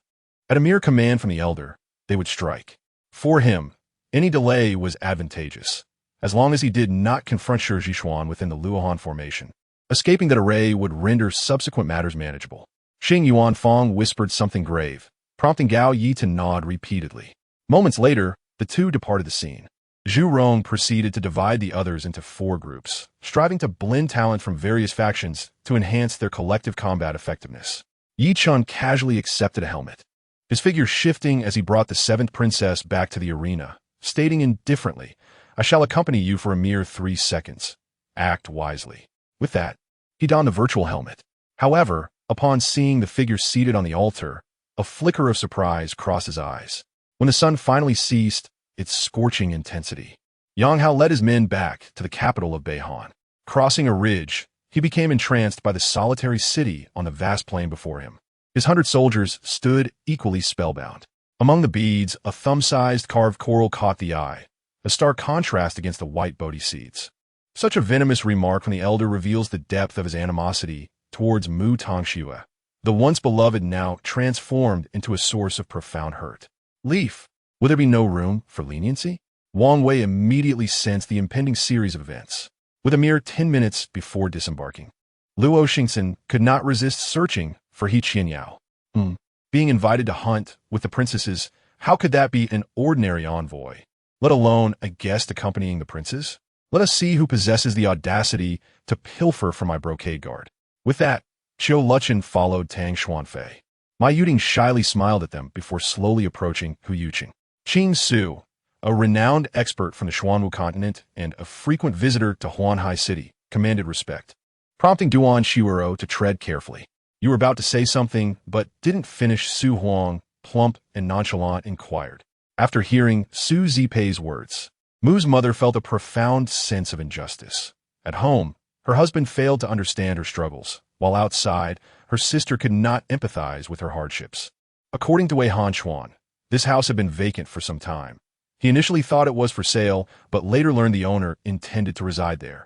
At a mere command from the elder, they would strike. For him, any delay was advantageous, as long as he did not confront Shi Zhishuan within the Luohan formation. Escaping that array would render subsequent matters manageable. Xing Yuan Fong whispered something grave, prompting Gao Yi to nod repeatedly. Moments later, the two departed the scene. Zhu Rong proceeded to divide the others into 4 groups, striving to blend talent from various factions to enhance their collective combat effectiveness. Yi Chun casually accepted a helmet, his figure shifting as he brought the 7th princess back to the arena, stating indifferently, I shall accompany you for a mere 3 seconds. Act wisely. With that, he donned the virtual helmet. However, upon seeing the figure seated on the altar, a flicker of surprise crossed his eyes. When the sun finally ceased its scorching intensity, Yang Hao led his men back to the capital of Beihan. Crossing a ridge, he became entranced by the solitary city on the vast plain before him. His 100 soldiers stood equally spellbound. Among the beads, a thumb-sized carved coral caught the eye, a stark contrast against the white bodhi seeds. Such a venomous remark from the elder reveals the depth of his animosity towards Mu Tongxue, the once beloved now transformed into a source of profound hurt. Leaf, would there be no room for leniency? Wang Wei immediately sensed the impending series of events. With a mere 10 minutes before disembarking, Luo Xingxin could not resist searching for He Qianyao. Being invited to hunt with the princesses, how could that be an ordinary envoy, let alone a guest accompanying the princes? Let us see who possesses the audacity to pilfer from my brocade guard. With that, Qiu Luchen followed Tang Xuanfei. Ma Yuding shyly smiled at them before slowly approaching Hu Yuqing. Qing Su, a renowned expert from the Xuanwu continent and a frequent visitor to Huanhai City, commanded respect, prompting Duan Shuero to tread carefully. You were about to say something, but didn't finish. Su Huang, plump and nonchalant, inquired. After hearing Su Zipei's words, Mu's mother felt a profound sense of injustice. At home, her husband failed to understand her struggles, while outside, her sister could not empathize with her hardships. According to Wei Hanchuan, this house had been vacant for some time. He initially thought it was for sale, but later learned the owner intended to reside there.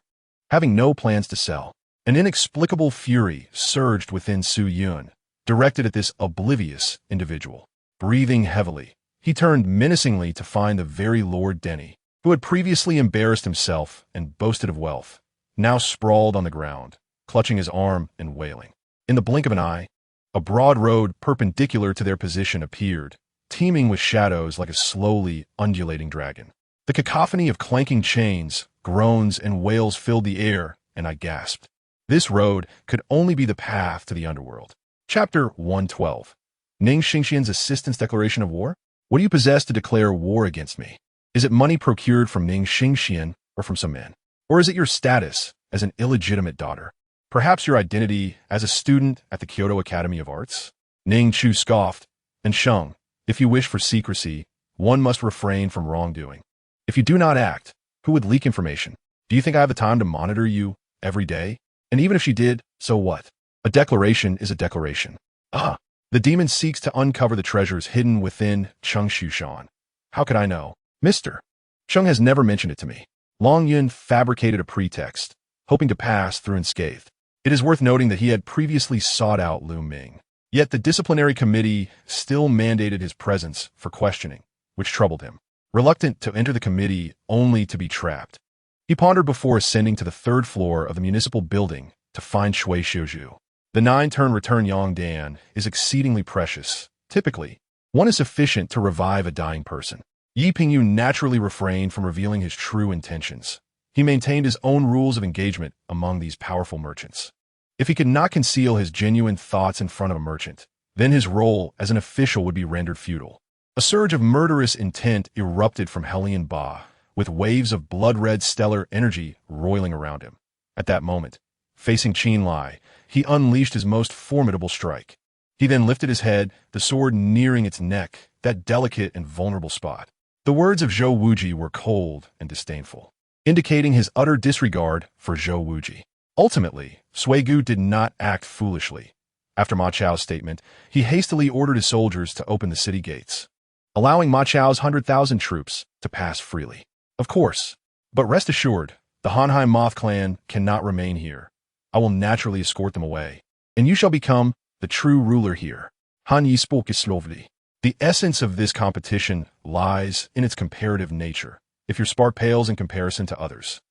Having no plans to sell, an inexplicable fury surged within Su Yun, directed at this oblivious individual. Breathing heavily, he turned menacingly to find the very Lord Denny, who had previously embarrassed himself and boasted of wealth, now sprawled on the ground, clutching his arm and wailing. In the blink of an eye, a broad road perpendicular to their position appeared, teeming with shadows like a slowly undulating dragon. The cacophony of clanking chains, groans, and wails filled the air, and I gasped. This road could only be the path to the underworld. Chapter 112. Ning Xingxian's Assistant's Declaration of War? What do you possess to declare war against me? Is it money procured from Ning Xingxian or from some man? Or is it your status as an illegitimate daughter? Perhaps your identity as a student at the Kyoto Academy of Arts? Ning Chu scoffed, and Sheng, if you wish for secrecy, one must refrain from wrongdoing. If you do not act, who would leak information? Do you think I have the time to monitor you every day? And even if she did, so what? A declaration is a declaration. The demon seeks to uncover the treasures hidden within Chengxushan. How could I know? Mr. Sheng has never mentioned it to me. Long Yun fabricated a pretext, hoping to pass through unscathed. It is worth noting that he had previously sought out Lu Ming. Yet the disciplinary committee still mandated his presence for questioning, which troubled him. Reluctant to enter the committee only to be trapped, he pondered before ascending to the 3rd floor of the municipal building to find Shui Xiuzhu. The 9-turn return Yongdan is exceedingly precious. Typically, one is sufficient to revive a dying person. Yi Pingyu naturally refrained from revealing his true intentions, He maintained his own rules of engagement among these powerful merchants. If he could not conceal his genuine thoughts in front of a merchant, then his role as an official would be rendered futile. A surge of murderous intent erupted from Hellion Ba, with waves of blood-red stellar energy roiling around him. At that moment, facing Qin Lai, he unleashed his most formidable strike. He then lifted his head, the sword nearing its neck, that delicate and vulnerable spot. The words of Zhou Wuji were cold and disdainful, indicating his utter disregard for Zhou Wuji. Ultimately, Sui Gu did not act foolishly. After Ma Chao's statement, he hastily ordered his soldiers to open the city gates, allowing Ma Chao's 100,000 troops to pass freely. Of course, but rest assured, the Hanhai Moth clan cannot remain here. I will naturally escort them away, and you shall become the true ruler here. Han Yi spoke slovely. The essence of this competition lies in its comparative nature. If your spark pales in comparison to others,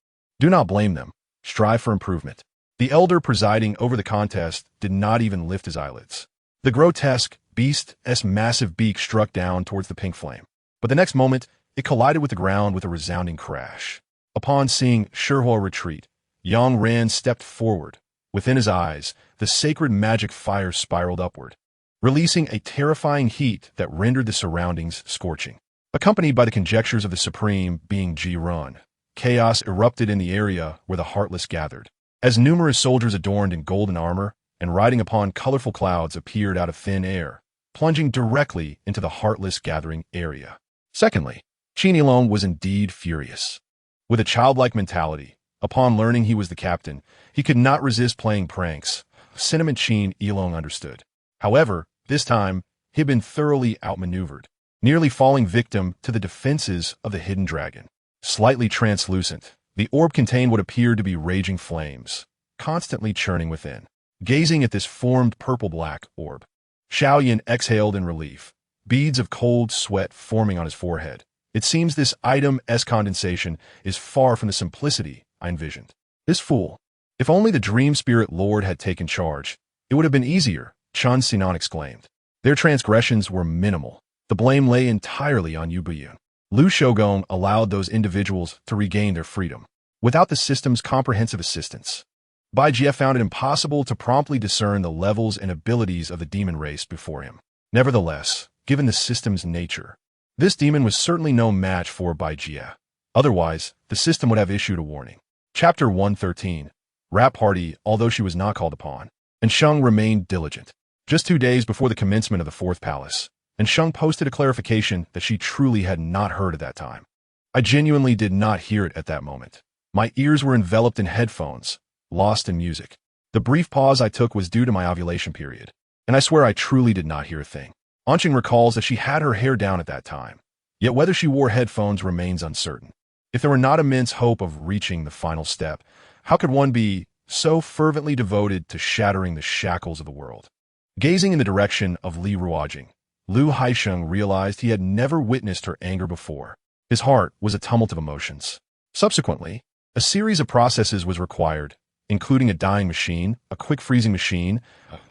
do not blame them. Strive for improvement. The elder presiding over the contest did not even lift his eyelids. The grotesque beast's massive beak struck down towards the pink flame, but the next moment, it collided with the ground with a resounding crash. Upon seeing Shihua retreat, Yang Ran stepped forward. Within his eyes, the sacred magic fire spiraled upward, releasing a terrifying heat that rendered the surroundings scorching. Accompanied by the conjectures of the supreme being Ji Run, chaos erupted in the area where the Heartless gathered, as numerous soldiers adorned in golden armor and riding upon colorful clouds appeared out of thin air, plunging directly into the Heartless gathering area. Secondly, Qin Yilong was indeed furious. With a childlike mentality, upon learning he was the captain, he could not resist playing pranks. Cinnamon Qin Yilong understood. However, this time, he had been thoroughly outmaneuvered, nearly falling victim to the defenses of the hidden dragon. Slightly translucent, the orb contained what appeared to be raging flames, constantly churning within. Gazing at this formed purple-black orb, Xiaoyan exhaled in relief, beads of cold sweat forming on his forehead. It seems this item's condensation is far from the simplicity I envisioned. This fool. If only the Dream Spirit Lord had taken charge, it would have been easier, Chun Sinan exclaimed. Their transgressions were minimal. The blame lay entirely on Yu Buyun. Lu Shougong allowed those individuals to regain their freedom, without the system's comprehensive assistance. Bai Jie found it impossible to promptly discern the levels and abilities of the demon race before him. Nevertheless, given the system's nature, this demon was certainly no match for Bai Jie. Otherwise, the system would have issued a warning. Chapter 113. Rap Party, although she was not called upon, and Sheng remained diligent. Just 2 days before the commencement of the Fourth Palace, and Sheng posted a clarification that she truly had not heard at that time. I genuinely did not hear it at that moment. My ears were enveloped in headphones, lost in music. The brief pause I took was due to my ovulation period, and I swear I truly did not hear a thing. Anqing recalls that she had her hair down at that time, yet whether she wore headphones remains uncertain. If there were not immense hope of reaching the final step, how could one be so fervently devoted to shattering the shackles of the world? Gazing in the direction of Li Ruojing, Lu Haisheng realized he had never witnessed her anger before. His heart was a tumult of emotions. Subsequently, a series of processes was required, including a dyeing machine, a quick freezing machine,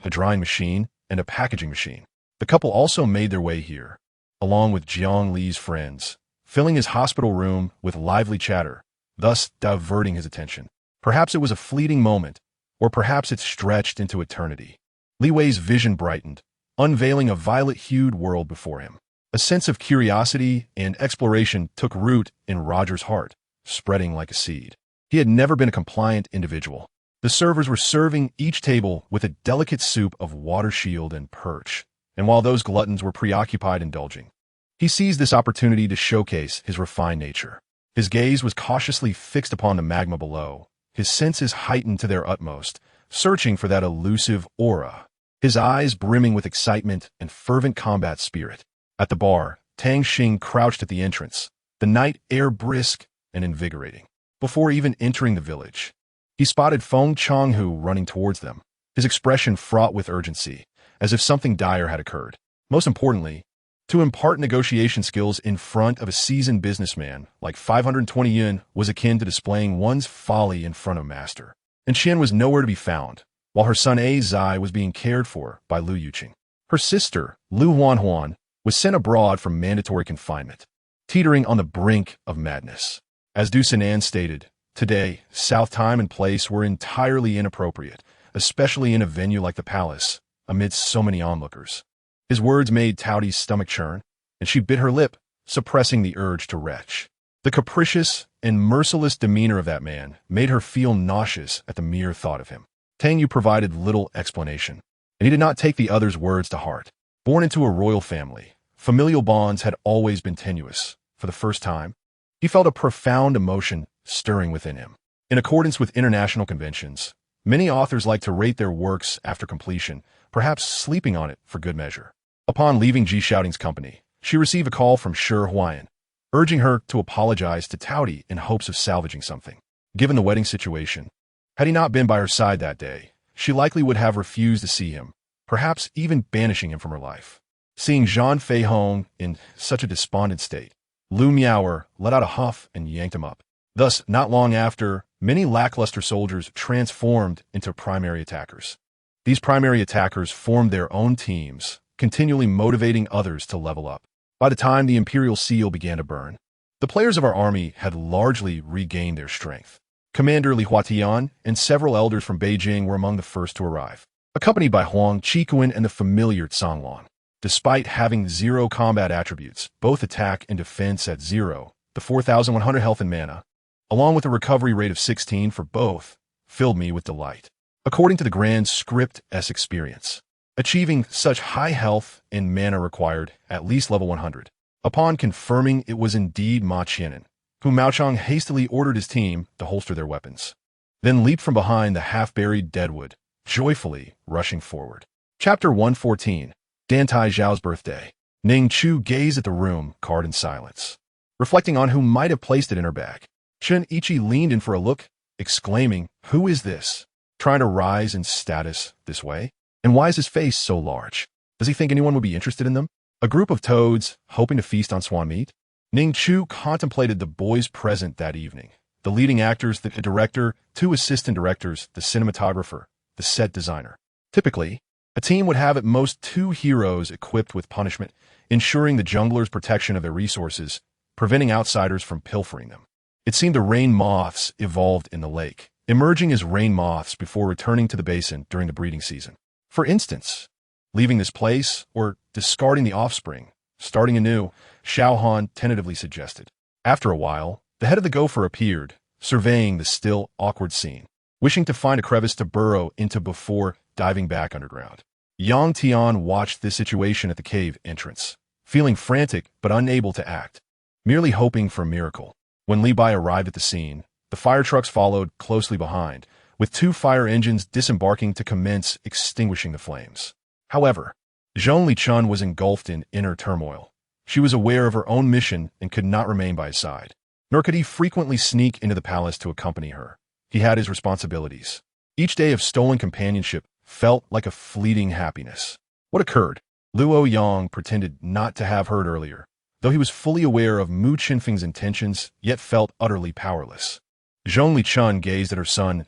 a drying machine, and a packaging machine. The couple also made their way here, along with Jiang Li's friends, filling his hospital room with lively chatter, thus diverting his attention. Perhaps it was a fleeting moment, or perhaps it stretched into eternity. Li Wei's vision brightened, unveiling a violet-hued world before him. A sense of curiosity and exploration took root in Roger's heart, spreading like a seed. He had never been a compliant individual. The servers were serving each table with a delicate soup of water shield and perch, and while those gluttons were preoccupied indulging, he seized this opportunity to showcase his refined nature. His gaze was cautiously fixed upon the magma below, his senses heightened to their utmost, searching for that elusive aura, his eyes brimming with excitement and fervent combat spirit. At the bar, Tang Xing crouched at the entrance, the night air brisk and invigorating. Before even entering the village, he spotted Feng Changhu running towards them, his expression fraught with urgency, as if something dire had occurred. Most importantly, to impart negotiation skills in front of a seasoned businessman like 520 yen was akin to displaying one's folly in front of master. And Qian was nowhere to be found, while her son A Zai was being cared for by Lu Yuqing. Her sister, Lu Huanhuan, was sent abroad from mandatory confinement, teetering on the brink of madness. As Du Sinan stated, Today, South time and place were entirely inappropriate, especially in a venue like the palace, amidst so many onlookers. His words made Taudi's stomach churn, and she bit her lip, suppressing the urge to retch. The capricious and merciless demeanor of that man made her feel nauseous at the mere thought of him. Tang Yu provided little explanation, and he did not take the other's words to heart. Born into a royal family, familial bonds had always been tenuous. For the first time, he felt a profound emotion stirring within him. In accordance with international conventions, many authors like to rate their works after completion, perhaps sleeping on it for good measure. Upon leaving Ji Shouting's company, she received a call from Shi Huayan, urging her to apologize to Taudi in hopes of salvaging something. Given the wedding situation, had he not been by her side that day, she likely would have refused to see him, perhaps even banishing him from her life. Seeing Zhang Fei home in such a despondent state, Lu Miaoer let out a huff and yanked him up. Thus, not long after, many lackluster soldiers transformed into primary attackers. These primary attackers formed their own teams, continually motivating others to level up. By the time the Imperial Seal began to burn, the players of our army had largely regained their strength. Commander Li Huatian and several elders from Beijing were among the first to arrive, accompanied by Huang Qikuan and the familiar Canglan. Despite having 0 combat attributes, both attack and defense at 0, the 4,100 health and mana, along with a recovery rate of 16 for both, filled me with delight. According to the Grand Script S experience, achieving such high health and mana required at least level 100. Upon confirming it was indeed Ma Qianan, whom Mao Chang hastily ordered his team to holster their weapons, then leaped from behind the half-buried deadwood, joyfully rushing forward. Chapter 114, Dantai Chao's Birthday. Ning Chu gazed at the room card in silence, reflecting on who might have placed it in her bag. Chen Ichi leaned in for a look, exclaiming, "Who is this? Trying to rise in status this way? And why is his face so large? Does he think anyone would be interested in them? A group of toads hoping to feast on swan meat?" Ning Chu contemplated the boys present that evening. The leading actors, the director, 2 assistant directors, the cinematographer, the set designer. Typically, a team would have at most 2 heroes equipped with punishment, ensuring the junglers' protection of their resources, preventing outsiders from pilfering them. It seemed the rain moths evolved in the lake, emerging as rain moths before returning to the basin during the breeding season. For instance, leaving this place or discarding the offspring, starting anew, Xiao Han tentatively suggested. After a while, the head of the gopher appeared, surveying the still, awkward scene, wishing to find a crevice to burrow into before diving back underground. Yang Tian watched this situation at the cave entrance, feeling frantic but unable to act, merely hoping for a miracle. When Li Bai arrived at the scene, the fire trucks followed closely behind, with 2 fire engines disembarking to commence extinguishing the flames. However, Zhong Lichun was engulfed in inner turmoil. She was aware of her own mission and could not remain by his side. Nor could he frequently sneak into the palace to accompany her. He had his responsibilities. Each day of stolen companionship felt like a fleeting happiness. What occurred? Luo Yang pretended not to have heard earlier, though he was fully aware of Mu Qinfeng's intentions, yet felt utterly powerless. Zhong Lichun gazed at her son's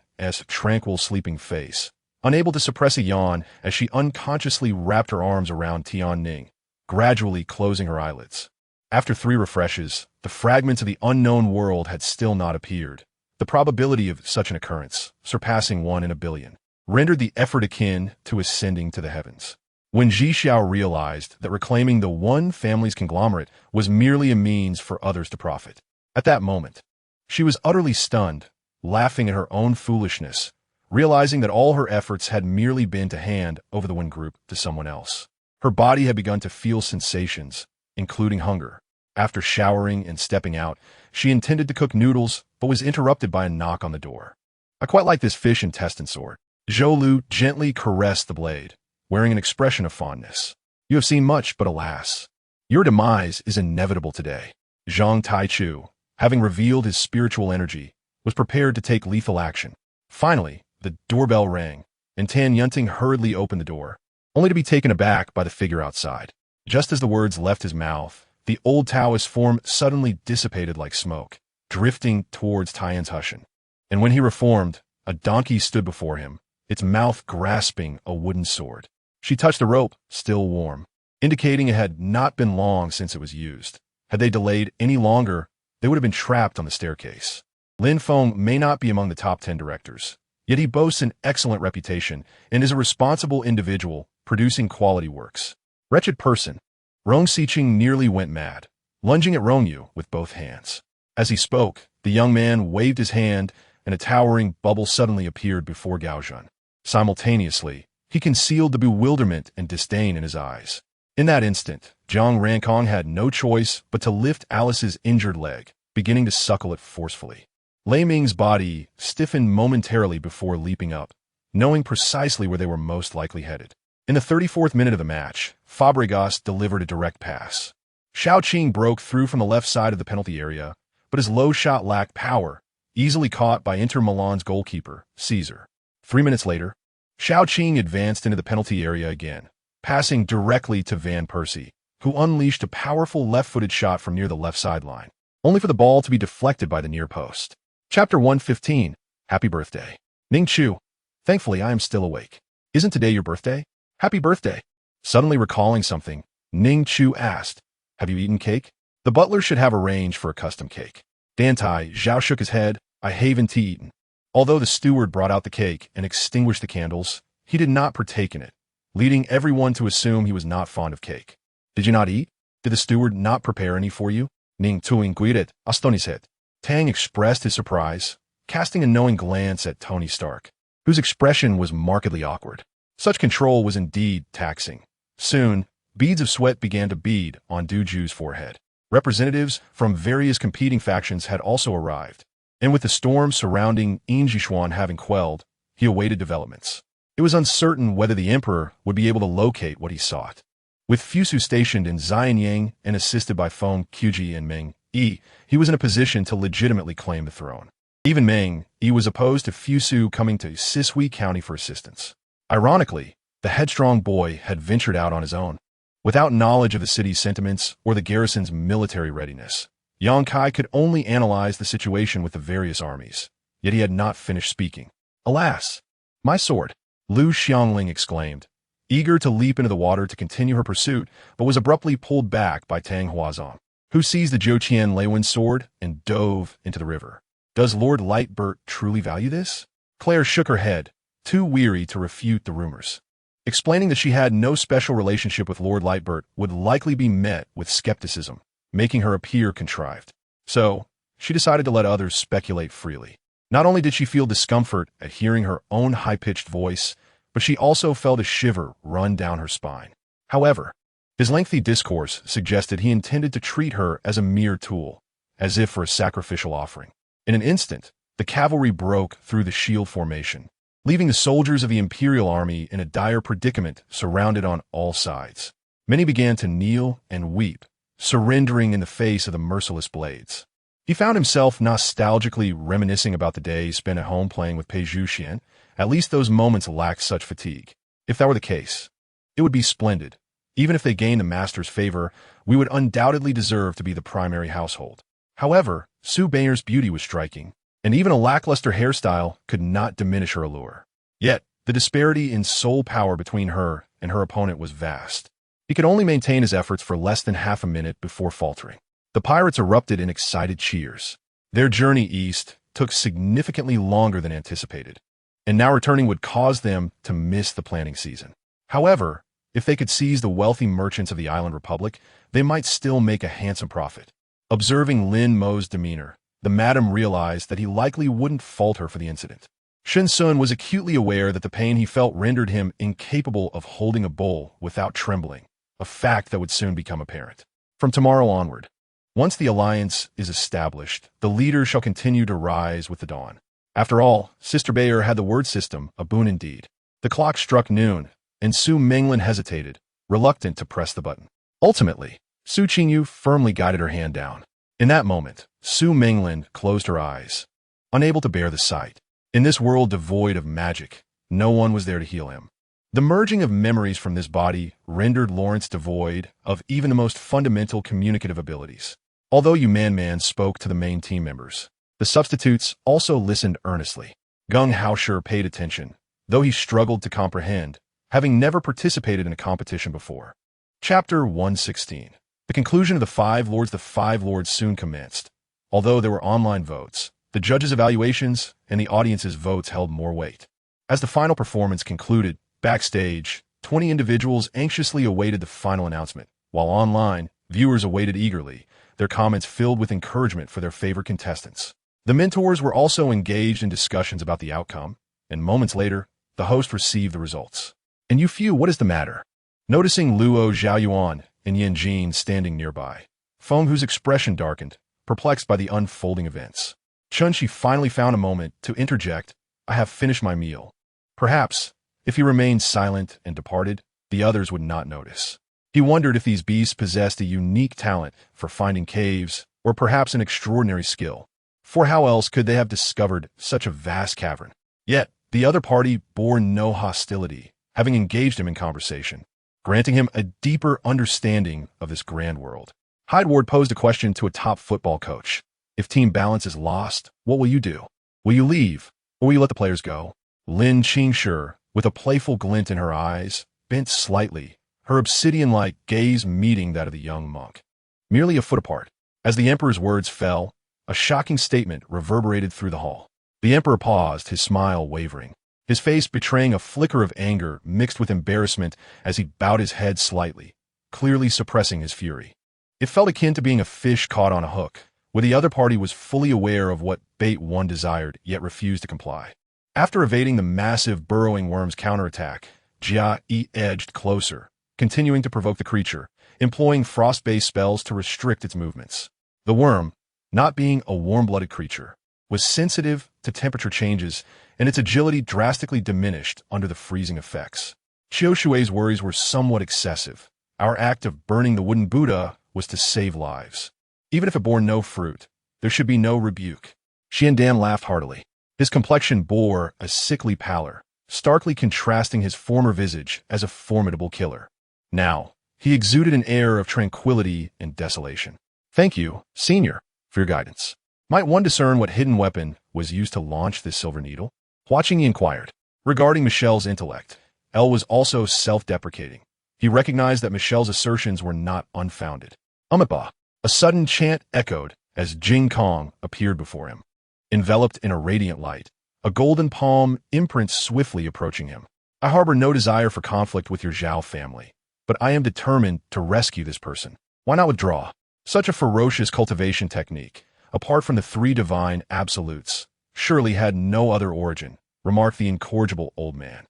tranquil sleeping face, unable to suppress a yawn as she unconsciously wrapped her arms around Tian Ning, gradually closing her eyelids. After 3 refreshes, the fragments of the unknown world had still not appeared. The probability of such an occurrence, surpassing 1 in a billion, rendered the effort akin to ascending to the heavens. When Ji Xiao realized that reclaiming the one family's conglomerate was merely a means for others to profit, at that moment, she was utterly stunned, laughing at her own foolishness, realizing that all her efforts had merely been to hand over the Wind Group to someone else. Her body had begun to feel sensations, including hunger. After showering and stepping out, she intended to cook noodles, but was interrupted by a knock on the door. "I quite like this fish intestine sword." Zhou Lu gently caressed the blade, wearing an expression of fondness. "You have seen much, but alas, your demise is inevitable today." Zhang Taichu, having revealed his spiritual energy, was prepared to take lethal action. Finally, the doorbell rang, and Tan Yunting hurriedly opened the door, only to be taken aback by the figure outside. Just as the words left his mouth, the old Taoist form suddenly dissipated like smoke, drifting towards Tian's Hushan. And when he reformed, a donkey stood before him, its mouth grasping a wooden sword. She touched the rope, still warm, indicating it had not been long since it was used. Had they delayed any longer, they would have been trapped on the staircase. Lin Feng may not be among the top 10 directors, yet he boasts an excellent reputation and is a responsible individual producing quality works. Wretched person. Rong Xiqing nearly went mad, lunging at Rong Yu with both hands. As he spoke, the young man waved his hand and a towering bubble suddenly appeared before Gao Zhen. Simultaneously, he concealed the bewilderment and disdain in his eyes. In that instant, Zhang Rankong had no choice but to lift Alice's injured leg, beginning to suckle it forcefully. Lei Ming's body stiffened momentarily before leaping up, knowing precisely where they were most likely headed. In the 34th minute of the match, Fabregas delivered a direct pass. Xiao Qing broke through from the left side of the penalty area, but his low shot lacked power, easily caught by Inter Milan's goalkeeper, Caesar. 3 minutes later, Xiao Qing advanced into the penalty area again, passing directly to Van Persie, who unleashed a powerful left-footed shot from near the left sideline, only for the ball to be deflected by the near post. Chapter 115. Happy Birthday. Ning Chu. Thankfully, I am still awake. Isn't today your birthday? Happy birthday. Suddenly recalling something, Ning Chu asked, have you eaten cake? The butler should have arranged for a custom cake. Dantai Chao shook his head, I haven't eaten. Although the steward brought out the cake and extinguished the candles, he did not partake in it, leading everyone to assume he was not fond of cake. Did you not eat? Did the steward not prepare any for you? Ning Tuing guidet, astonished. Tang expressed his surprise, casting a knowing glance at Tony Stark, whose expression was markedly awkward. Such control was indeed taxing. Soon, beads of sweat began to bead on Du Ju's forehead. Representatives from various competing factions had also arrived, and with the storm surrounding Yin Jishuan having quelled, he awaited developments. It was uncertain whether the emperor would be able to locate what he sought. With Fusu stationed in Xianyang and assisted by Feng Qiji and Meng Yi, he was in a position to legitimately claim the throne. Even Meng Yi was opposed to Fusu coming to Sisui County for assistance. Ironically, the headstrong boy had ventured out on his own, without knowledge of the city's sentiments or the garrison's military readiness. Yang Kai could only analyze the situation with the various armies, yet he had not finished speaking. Alas! My sword! Lu Xiangling exclaimed, eager to leap into the water to continue her pursuit, but was abruptly pulled back by Tang Huazong, who seized the Zhouqian Leiwen's sword and dove into the river. Does Lord Lightbert truly value this? Claire shook her head, too weary to refute the rumors. Explaining that she had no special relationship with Lord Lightbert would likely be met with skepticism, making her appear contrived. So, she decided to let others speculate freely. Not only did she feel discomfort at hearing her own high-pitched voice, but she also felt a shiver run down her spine. However, his lengthy discourse suggested he intended to treat her as a mere tool, as if for a sacrificial offering. In an instant, the cavalry broke through the shield formation, leaving the soldiers of the Imperial Army in a dire predicament surrounded on all sides. Many began to kneel and weep, surrendering in the face of the merciless blades. He found himself nostalgically reminiscing about the days spent at home playing with Pei Zhuxian. At least those moments lacked such fatigue. If that were the case, it would be splendid. Even if they gained the master's favor, we would undoubtedly deserve to be the primary household. However, Su Bayer's beauty was striking, and even a lackluster hairstyle could not diminish her allure. Yet, the disparity in soul power between her and her opponent was vast. He could only maintain his efforts for less than half a minute before faltering. The pirates erupted in excited cheers. Their journey east took significantly longer than anticipated, and now returning would cause them to miss the planting season. However, if they could seize the wealthy merchants of the island republic, they might still make a handsome profit. Observing Lin Mo's demeanor, the madam realized that he likely wouldn't fault her for the incident. Shen Sun was acutely aware that the pain he felt rendered him incapable of holding a bowl without trembling, a fact that would soon become apparent. From tomorrow onward, once the alliance is established, the leader shall continue to rise with the dawn. After all, Sister Bayer had the word system, a boon indeed. The clock struck noon, and Su Menglin hesitated, reluctant to press the button. Ultimately, Su Qingyu firmly guided her hand down. In that moment, Su Menglin closed her eyes, unable to bear the sight. In this world devoid of magic, no one was there to heal him. The merging of memories from this body rendered Lawrence devoid of even the most fundamental communicative abilities. Although Man spoke to the main team members, the substitutes also listened earnestly. Gung Haosher paid attention, though he struggled to comprehend, having never participated in a competition before. Chapter 116. The conclusion of the Five Lords soon commenced. Although there were online votes, The judges' evaluations and the audience's votes held more weight. As the final performance concluded, backstage, 20 individuals anxiously awaited the final announcement, while online, viewers awaited eagerly, their comments filled with encouragement for their favorite contestants. The mentors were also engaged in discussions about the outcome, and moments later, the host received the results. And you few, what is the matter? Noticing Luo Zhaoyuan and Yin Jin standing nearby, Feng, whose expression darkened, perplexed by the unfolding events. Chun-Chi finally found a moment to interject, I have finished my meal. Perhaps, if he remained silent and departed, the others would not notice. He wondered if these beasts possessed a unique talent for finding caves, or perhaps an extraordinary skill. For how else could they have discovered such a vast cavern? Yet, the other party bore no hostility, having engaged him in conversation, granting him a deeper understanding of this grand world. Hydeward posed a question to a top football coach. If team balance is lost, what will you do? Will you leave, or will you let the players go? Lin Qingshi, with a playful glint in her eyes, bent slightly, her obsidian-like gaze meeting that of the young monk. Merely a foot apart. As the emperor's words fell, a shocking statement reverberated through the hall. The emperor paused, his smile wavering, his face betraying a flicker of anger mixed with embarrassment as he bowed his head slightly, clearly suppressing his fury. It felt akin to being a fish caught on a hook, where the other party was fully aware of what bait one desired, yet refused to comply. After evading the massive burrowing worm's counterattack, Jia Yi edged closer, continuing to provoke the creature, employing frost-based spells to restrict its movements. The worm, not being a warm-blooded creature, was sensitive to temperature changes, and its agility drastically diminished under the freezing effects. Qiu Shui's worries were somewhat excessive. Our act of burning the wooden Buddha was to save lives. Even if it bore no fruit, there should be no rebuke. Xiandan laughed heartily. His complexion bore a sickly pallor, starkly contrasting his former visage as a formidable killer. Now, he exuded an air of tranquility and desolation. Thank you, Senior, for your guidance. Might one discern what hidden weapon was used to launch this silver needle? Watching, he inquired. Regarding Michelle's intellect, El was also self-deprecating. He recognized that Michelle's assertions were not unfounded. Amipa. A sudden chant echoed as Jing Kong appeared before him. Enveloped in a radiant light, a golden palm imprints swiftly approaching him. I harbor no desire for conflict with your Zhao family, but I am determined to rescue this person. Why not withdraw? Such a ferocious cultivation technique, apart from the three divine absolutes, surely had no other origin, remarked the incorrigible old man.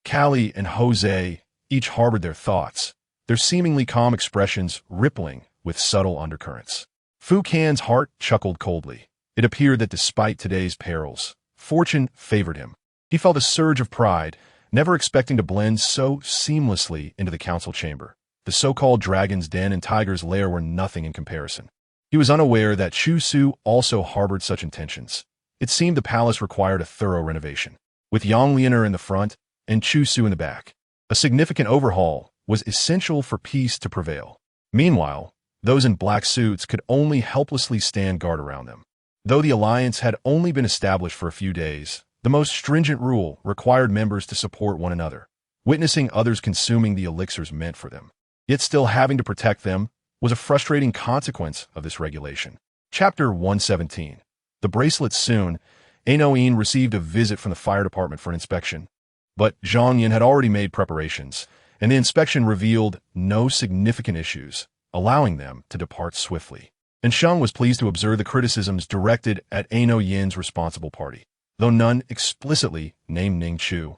Callie and Jose each harbored their thoughts, their seemingly calm expressions rippling with subtle undercurrents. Fu Can's heart chuckled coldly. It appeared that despite today's perils, fortune favored him. He felt a surge of pride, never expecting to blend so seamlessly into the council chamber. The so-called dragon's den and tiger's lair were nothing in comparison. He was unaware that Chu Su also harbored such intentions. It seemed the palace required a thorough renovation, with Yang Lianer in the front and Chu Su in the back. A significant overhaul was essential for peace to prevail. Meanwhile, those in black suits could only helplessly stand guard around them. Though the alliance had only been established for a few days, the most stringent rule required members to support one another, witnessing others consuming the elixirs meant for them. Yet still having to protect them was a frustrating consequence of this regulation. Chapter 117. The bracelets soon. Ainoin received a visit from the fire department for an inspection. But Zhang Yin had already made preparations, and the inspection revealed no significant issues, allowing them to depart swiftly. And Sheng was pleased to observe the criticisms directed at Aino Yin's responsible party, though none explicitly named Ning Chu.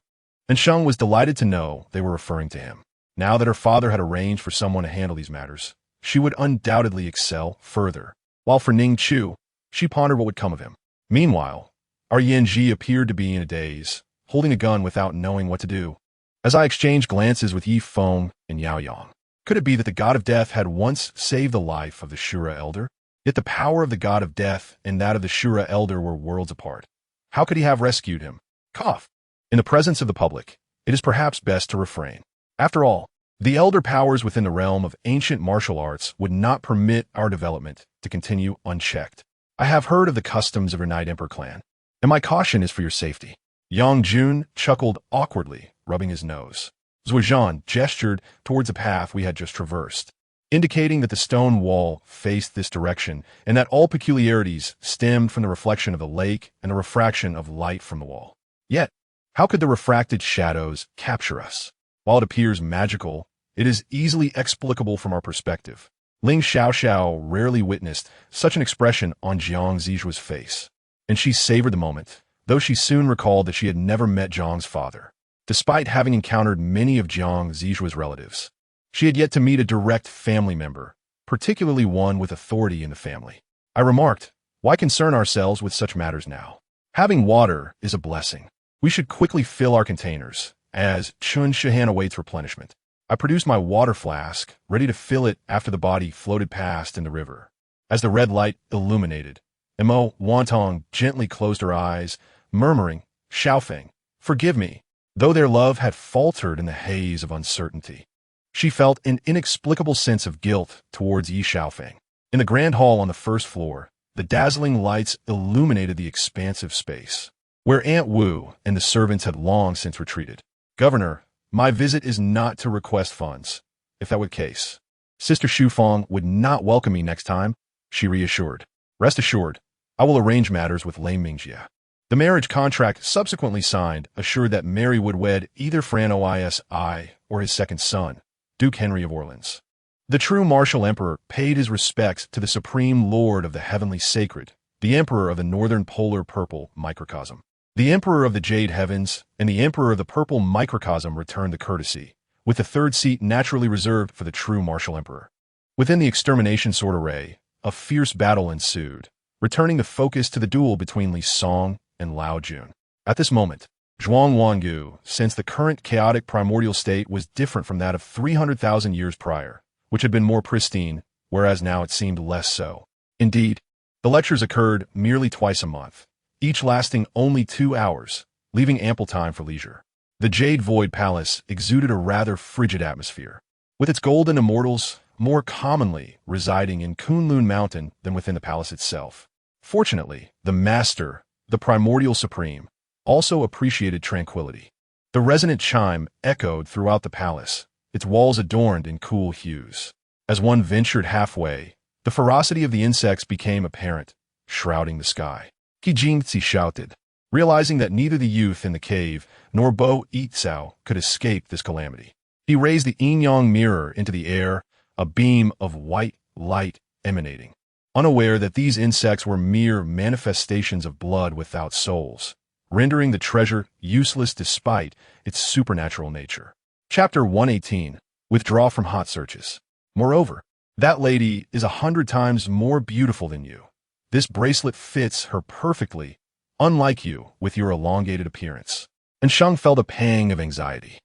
And Sheng was delighted to know they were referring to him. Now that her father had arranged for someone to handle these matters, she would undoubtedly excel further. While for Ning Chu, she pondered what would come of him. Meanwhile, our Yanji appeared to be in a daze, holding a gun without knowing what to do. As I exchanged glances with Yi Feng and Yao Yang, could it be that the god of death had once saved the life of the Shura elder? Yet the power of the god of death and that of the Shura elder were worlds apart. How could he have rescued him? Cough. In the presence of the public, it is perhaps best to refrain. After all, the elder powers within the realm of ancient martial arts would not permit our development to continue unchecked. I have heard of the customs of your Night Emperor clan, and my caution is for your safety. Yang Jun chuckled awkwardly, rubbing his nose. Zuozhan gestured towards the path we had just traversed. indicating that the stone wall faced this direction and that all peculiarities stemmed from the reflection of the lake and the refraction of light from the wall. Yet, how could the refracted shadows capture us? While it appears magical, it is easily explicable from our perspective. Ling Xiaoxiao rarely witnessed such an expression on Jiang Ziju's face, and she savored the moment, though she soon recalled that she had never met Jiang's father. Despite having encountered many of Jiang Ziju's relatives, she had yet to meet a direct family member, particularly one with authority in the family. I remarked, "Why concern ourselves with such matters now? Having water is a blessing. We should quickly fill our containers, as Chun Shahan awaits replenishment." I produced my water flask, ready to fill it after the body floated past in the river. As the red light illuminated, Mo Wantong gently closed her eyes, murmuring, "Xiaofeng, forgive me," though their love had faltered in the haze of uncertainty. She felt an inexplicable sense of guilt towards Yi Xiaofeng. In the grand hall on the first floor, the dazzling lights illuminated the expansive space, where Aunt Wu and the servants had long since retreated. "Governor, my visit is not to request funds, if that were the case. Sister Shufang would not welcome me next time," she reassured. "Rest assured, I will arrange matters with Lei Mingjie." The marriage contract subsequently signed assured that Mary would wed either Fran Oisi or his second son, Duke Henry of Orleans. The true martial emperor paid his respects to the supreme lord of the heavenly sacred, the emperor of the northern polar purple microcosm. The emperor of the jade heavens and the emperor of the purple microcosm returned the courtesy, with the third seat naturally reserved for the true martial emperor. Within the extermination sword array, a fierce battle ensued, returning the focus to the duel between Li Song and Lao Jun. At this moment, Zhuang Wangu sensed the current chaotic primordial state was different from that of 300,000 years prior, which had been more pristine, whereas now it seemed less so. Indeed, the lectures occurred merely twice a month, each lasting only 2 hours, leaving ample time for leisure. The Jade Void Palace exuded a rather frigid atmosphere, with its golden immortals more commonly residing in Kunlun Mountain than within the palace itself. Fortunately, the Master, the Primordial Supreme, also appreciated tranquility. The resonant chime echoed throughout the palace, its walls adorned in cool hues. As one ventured halfway, the ferocity of the insects became apparent, shrouding the sky. Kijingzi shouted, realizing that neither the youth in the cave nor Bo Yitzao could escape this calamity. He raised the yin-yang mirror into the air, a beam of white light emanating, unaware that these insects were mere manifestations of blood without souls, rendering the treasure useless despite its supernatural nature. Chapter 118. Withdraw from hot searches. Moreover, that lady is 100 times more beautiful than you. This bracelet fits her perfectly, unlike you with your elongated appearance. And Sheng felt a pang of anxiety.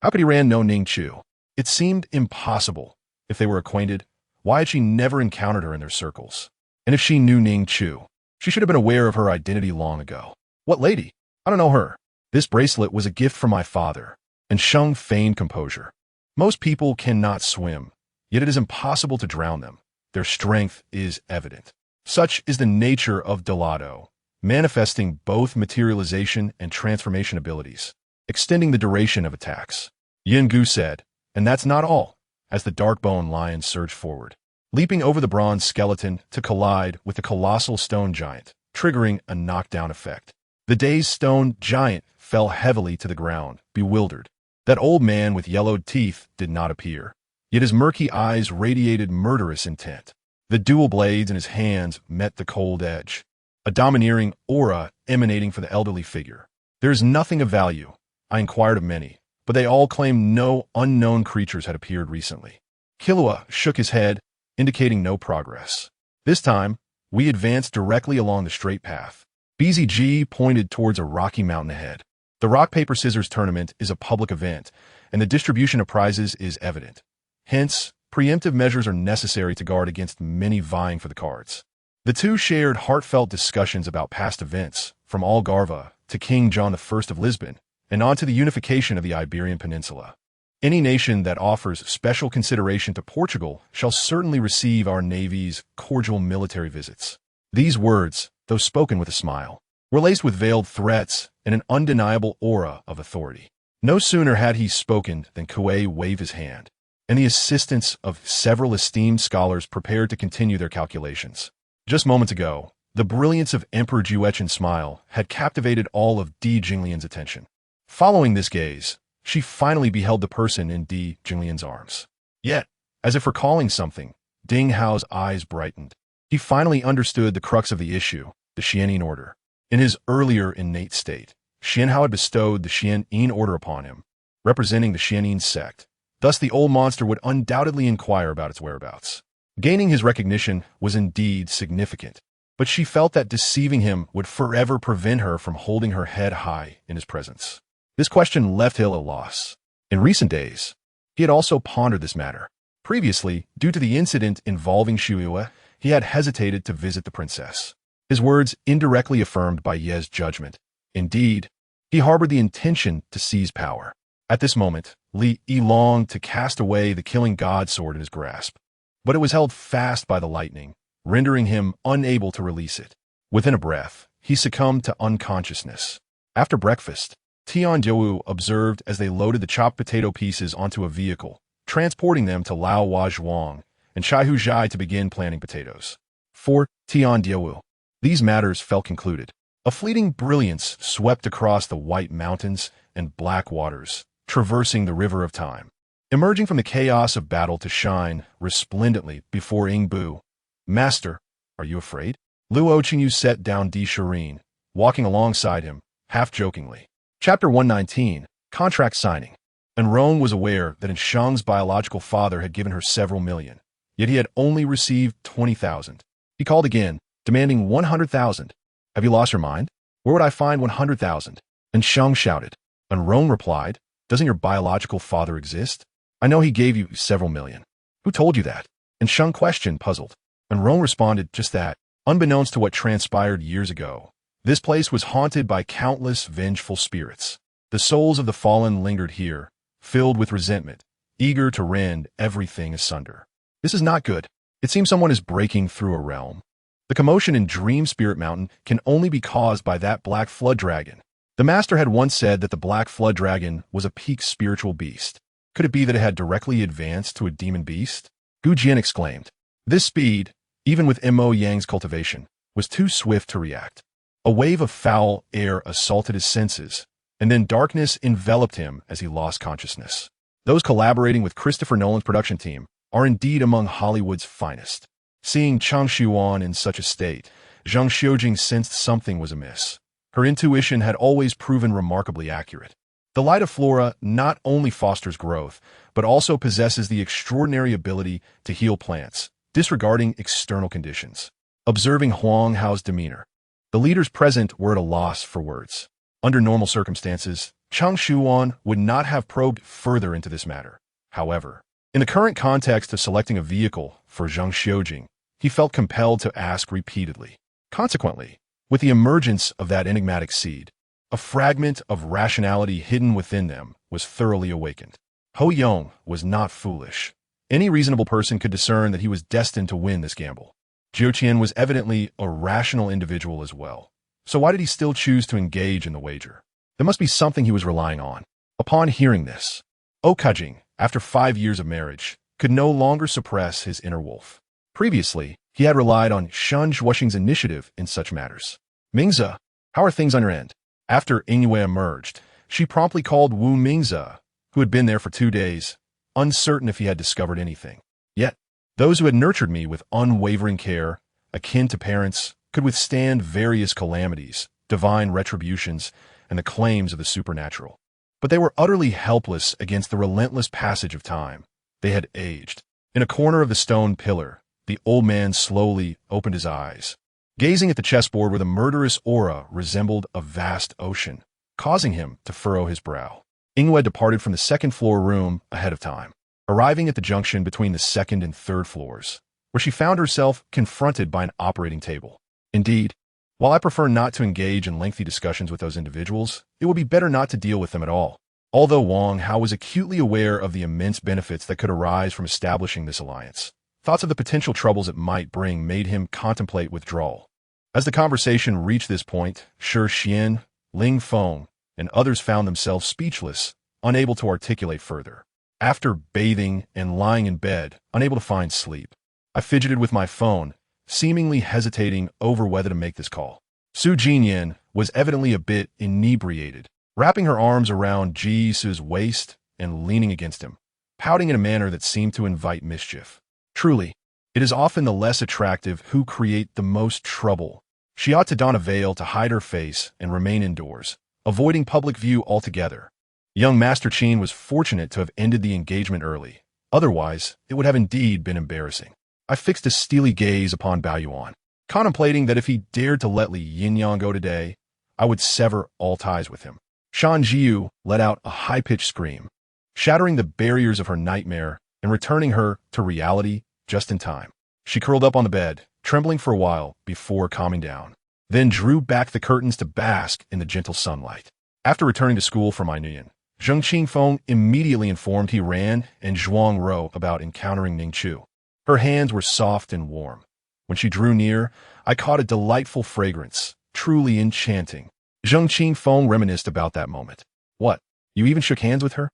How could Iran know Ning Chu? It seemed impossible. If they were acquainted, why had she never encountered her in their circles? And if she knew Ning Chu, she should have been aware of her identity long ago. What lady? I don't know her. This bracelet was a gift from my father. And Sheng feigned composure. Most people cannot swim, yet it is impossible to drown them. Their strength is evident. Such is the nature of Delado, manifesting both materialization and transformation abilities, extending the duration of attacks. Yin Gu said, and that's not all, as the dark-bone lion surged forward, leaping over the bronze skeleton to collide with the colossal stone giant, triggering a knockdown effect. The dazed stone giant fell heavily to the ground, bewildered. That old man with yellowed teeth did not appear, yet his murky eyes radiated murderous intent. The dual blades in his hands met the cold edge, a domineering aura emanating from the elderly figure. There is nothing of value. I inquired of many, but they all claimed no unknown creatures had appeared recently. Killua shook his head, indicating no progress. This time, we advanced directly along the straight path. BZG pointed towards a rocky mountain ahead. The rock-paper-scissors tournament is a public event, and the distribution of prizes is evident. Hence, preemptive measures are necessary to guard against many vying for the cards. The two shared heartfelt discussions about past events, from Algarve to King John I of Lisbon, and on to the unification of the Iberian Peninsula. Any nation that offers special consideration to Portugal shall certainly receive our Navy's cordial military visits. These words, though spoken with a smile, were laced with veiled threats and an undeniable aura of authority. No sooner had he spoken than Kuei waved his hand, and the assistance of several esteemed scholars prepared to continue their calculations. Just moments ago, the brilliance of Emperor Juechen's smile had captivated all of Di Jinglian's attention. Following this gaze, she finally beheld the person in Di Jinglian's arms. Yet, as if recalling something, Ding Hao's eyes brightened. He finally understood the crux of the issue, the Xianyin order. In his earlier innate state, Xian Hao had bestowed the Xianyin order upon him, representing the Xianyin sect. Thus the old monster would undoubtedly inquire about its whereabouts. Gaining his recognition was indeed significant, but she felt that deceiving him would forever prevent her from holding her head high in his presence. This question left Hill at a loss. In recent days, he had also pondered this matter. Previously, due to the incident involving Shuiyue, he had hesitated to visit the princess. His words indirectly affirmed Bai Ye's judgment. Indeed, he harbored the intention to seize power. At this moment, Li Yi longed to cast away the killing god sword in his grasp, but it was held fast by the lightning, rendering him unable to release it. Within a breath, he succumbed to unconsciousness. After breakfast, Tian Diu observed as they loaded the chopped potato pieces onto a vehicle, transporting them to Lao Zhuang and Shaihu Zhai to begin planting potatoes. For Tian Diu, these matters felt concluded. A fleeting brilliance swept across the white mountains and black waters, traversing the river of time, emerging from the chaos of battle to shine resplendently before Yingbu. Master, are you afraid? Luo Qingyu set down Di Shirin, walking alongside him, half-jokingly. Chapter 119, Contract Signing. Enrone was aware that Shang's biological father had given her several million, yet he had only received 20,000. He called again, demanding 100,000. Have you lost your mind? Where would I find 100,000? And Shang shouted. Enrone replied, doesn't your biological father exist? I know he gave you several million. Who told you that? And Shang questioned, puzzled. Enrone responded, just that. Unbeknownst to what transpired years ago, this place was haunted by countless vengeful spirits. The souls of the fallen lingered here, filled with resentment, eager to rend everything asunder. This is not good. It seems someone is breaking through a realm. The commotion in Dream Spirit Mountain can only be caused by that black flood dragon. The master had once said that the black flood dragon was a peak spiritual beast. Could it be that it had directly advanced to a demon beast? Gu Jian exclaimed. This speed, even with Mo Yang's cultivation, was too swift to react. A wave of foul air assaulted his senses, and then darkness enveloped him as he lost consciousness. Those collaborating with Christopher Nolan's production team are indeed among Hollywood's finest. Seeing Chang Xuan in such a state, Zhang Xiujing sensed something was amiss. Her intuition had always proven remarkably accurate. The light of flora not only fosters growth, but also possesses the extraordinary ability to heal plants, disregarding external conditions. Observing Huang Hao's demeanor, the leaders present were at a loss for words. Under normal circumstances, Chang Xuan would not have probed further into this matter. However, in the current context of selecting a vehicle for Zhang Xiujing, he felt compelled to ask repeatedly. Consequently, with the emergence of that enigmatic seed, a fragment of rationality hidden within them was thoroughly awakened. Ho Yong was not foolish. Any reasonable person could discern that he was destined to win this gamble. Jiu Qian was evidently a rational individual as well. So why did he still choose to engage in the wager? There must be something he was relying on. Upon hearing this, Okajing, after 5 years of marriage, could no longer suppress his inner wolf. Previously, he had relied on Shan Zhuoxing's initiative in such matters. Mingze, how are things on your end? After Yingyue emerged, she promptly called Wu Mingze, who had been there for 2 days, uncertain if he had discovered anything. Yet, those who had nurtured me with unwavering care, akin to parents, could withstand various calamities, divine retributions, and the claims of the supernatural. But they were utterly helpless against the relentless passage of time. They had aged. In a corner of the stone pillar, the old man slowly opened his eyes, gazing at the chessboard where the murderous aura resembled a vast ocean, causing him to furrow his brow. Yingyue departed from the second-floor room ahead of time, arriving at the junction between the second and third floors, where she found herself confronted by an operating table. Indeed, while I prefer not to engage in lengthy discussions with those individuals, it would be better not to deal with them at all. Although Wang Hao was acutely aware of the immense benefits that could arise from establishing this alliance, thoughts of the potential troubles it might bring made him contemplate withdrawal. As the conversation reached this point, Shi Xian, Ling Feng, and others found themselves speechless, unable to articulate further. After bathing and lying in bed, unable to find sleep, I fidgeted with my phone, seemingly hesitating over whether to make this call. Su Jinyan was evidently a bit inebriated, wrapping her arms around Ji-su's waist and leaning against him, pouting in a manner that seemed to invite mischief. Truly, it is often the less attractive who create the most trouble. She ought to don a veil to hide her face and remain indoors, avoiding public view altogether. Young Master Qin was fortunate to have ended the engagement early. Otherwise, it would have indeed been embarrassing. I fixed a steely gaze upon Bao Yuan, contemplating that if he dared to let Li Yinyang go today, I would sever all ties with him. Shan Jiu let out a high-pitched scream, shattering the barriers of her nightmare and returning her to reality just in time. She curled up on the bed, trembling for a while before calming down, then drew back the curtains to bask in the gentle sunlight. After returning to school from Ainuan, Zheng Qingfeng immediately informed he ran and Zhuang Ro about encountering Ning Chu. Her hands were soft and warm. When she drew near, I caught a delightful fragrance, truly enchanting. Zheng Qingfeng reminisced about that moment. What, you even shook hands with her?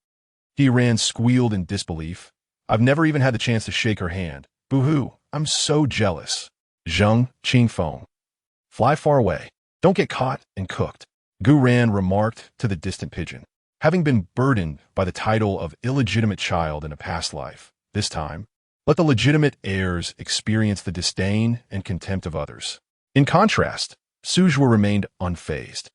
He ran squealed in disbelief. I've never even had the chance to shake her hand. Boo-hoo, I'm so jealous. Zheng Qingfeng. Fly far away. Don't get caught and cooked. Gu Ran remarked to the distant pigeon. Having been burdened by the title of illegitimate child in a past life, this time, let the legitimate heirs experience the disdain and contempt of others. In contrast, Suzhua remained unfazed,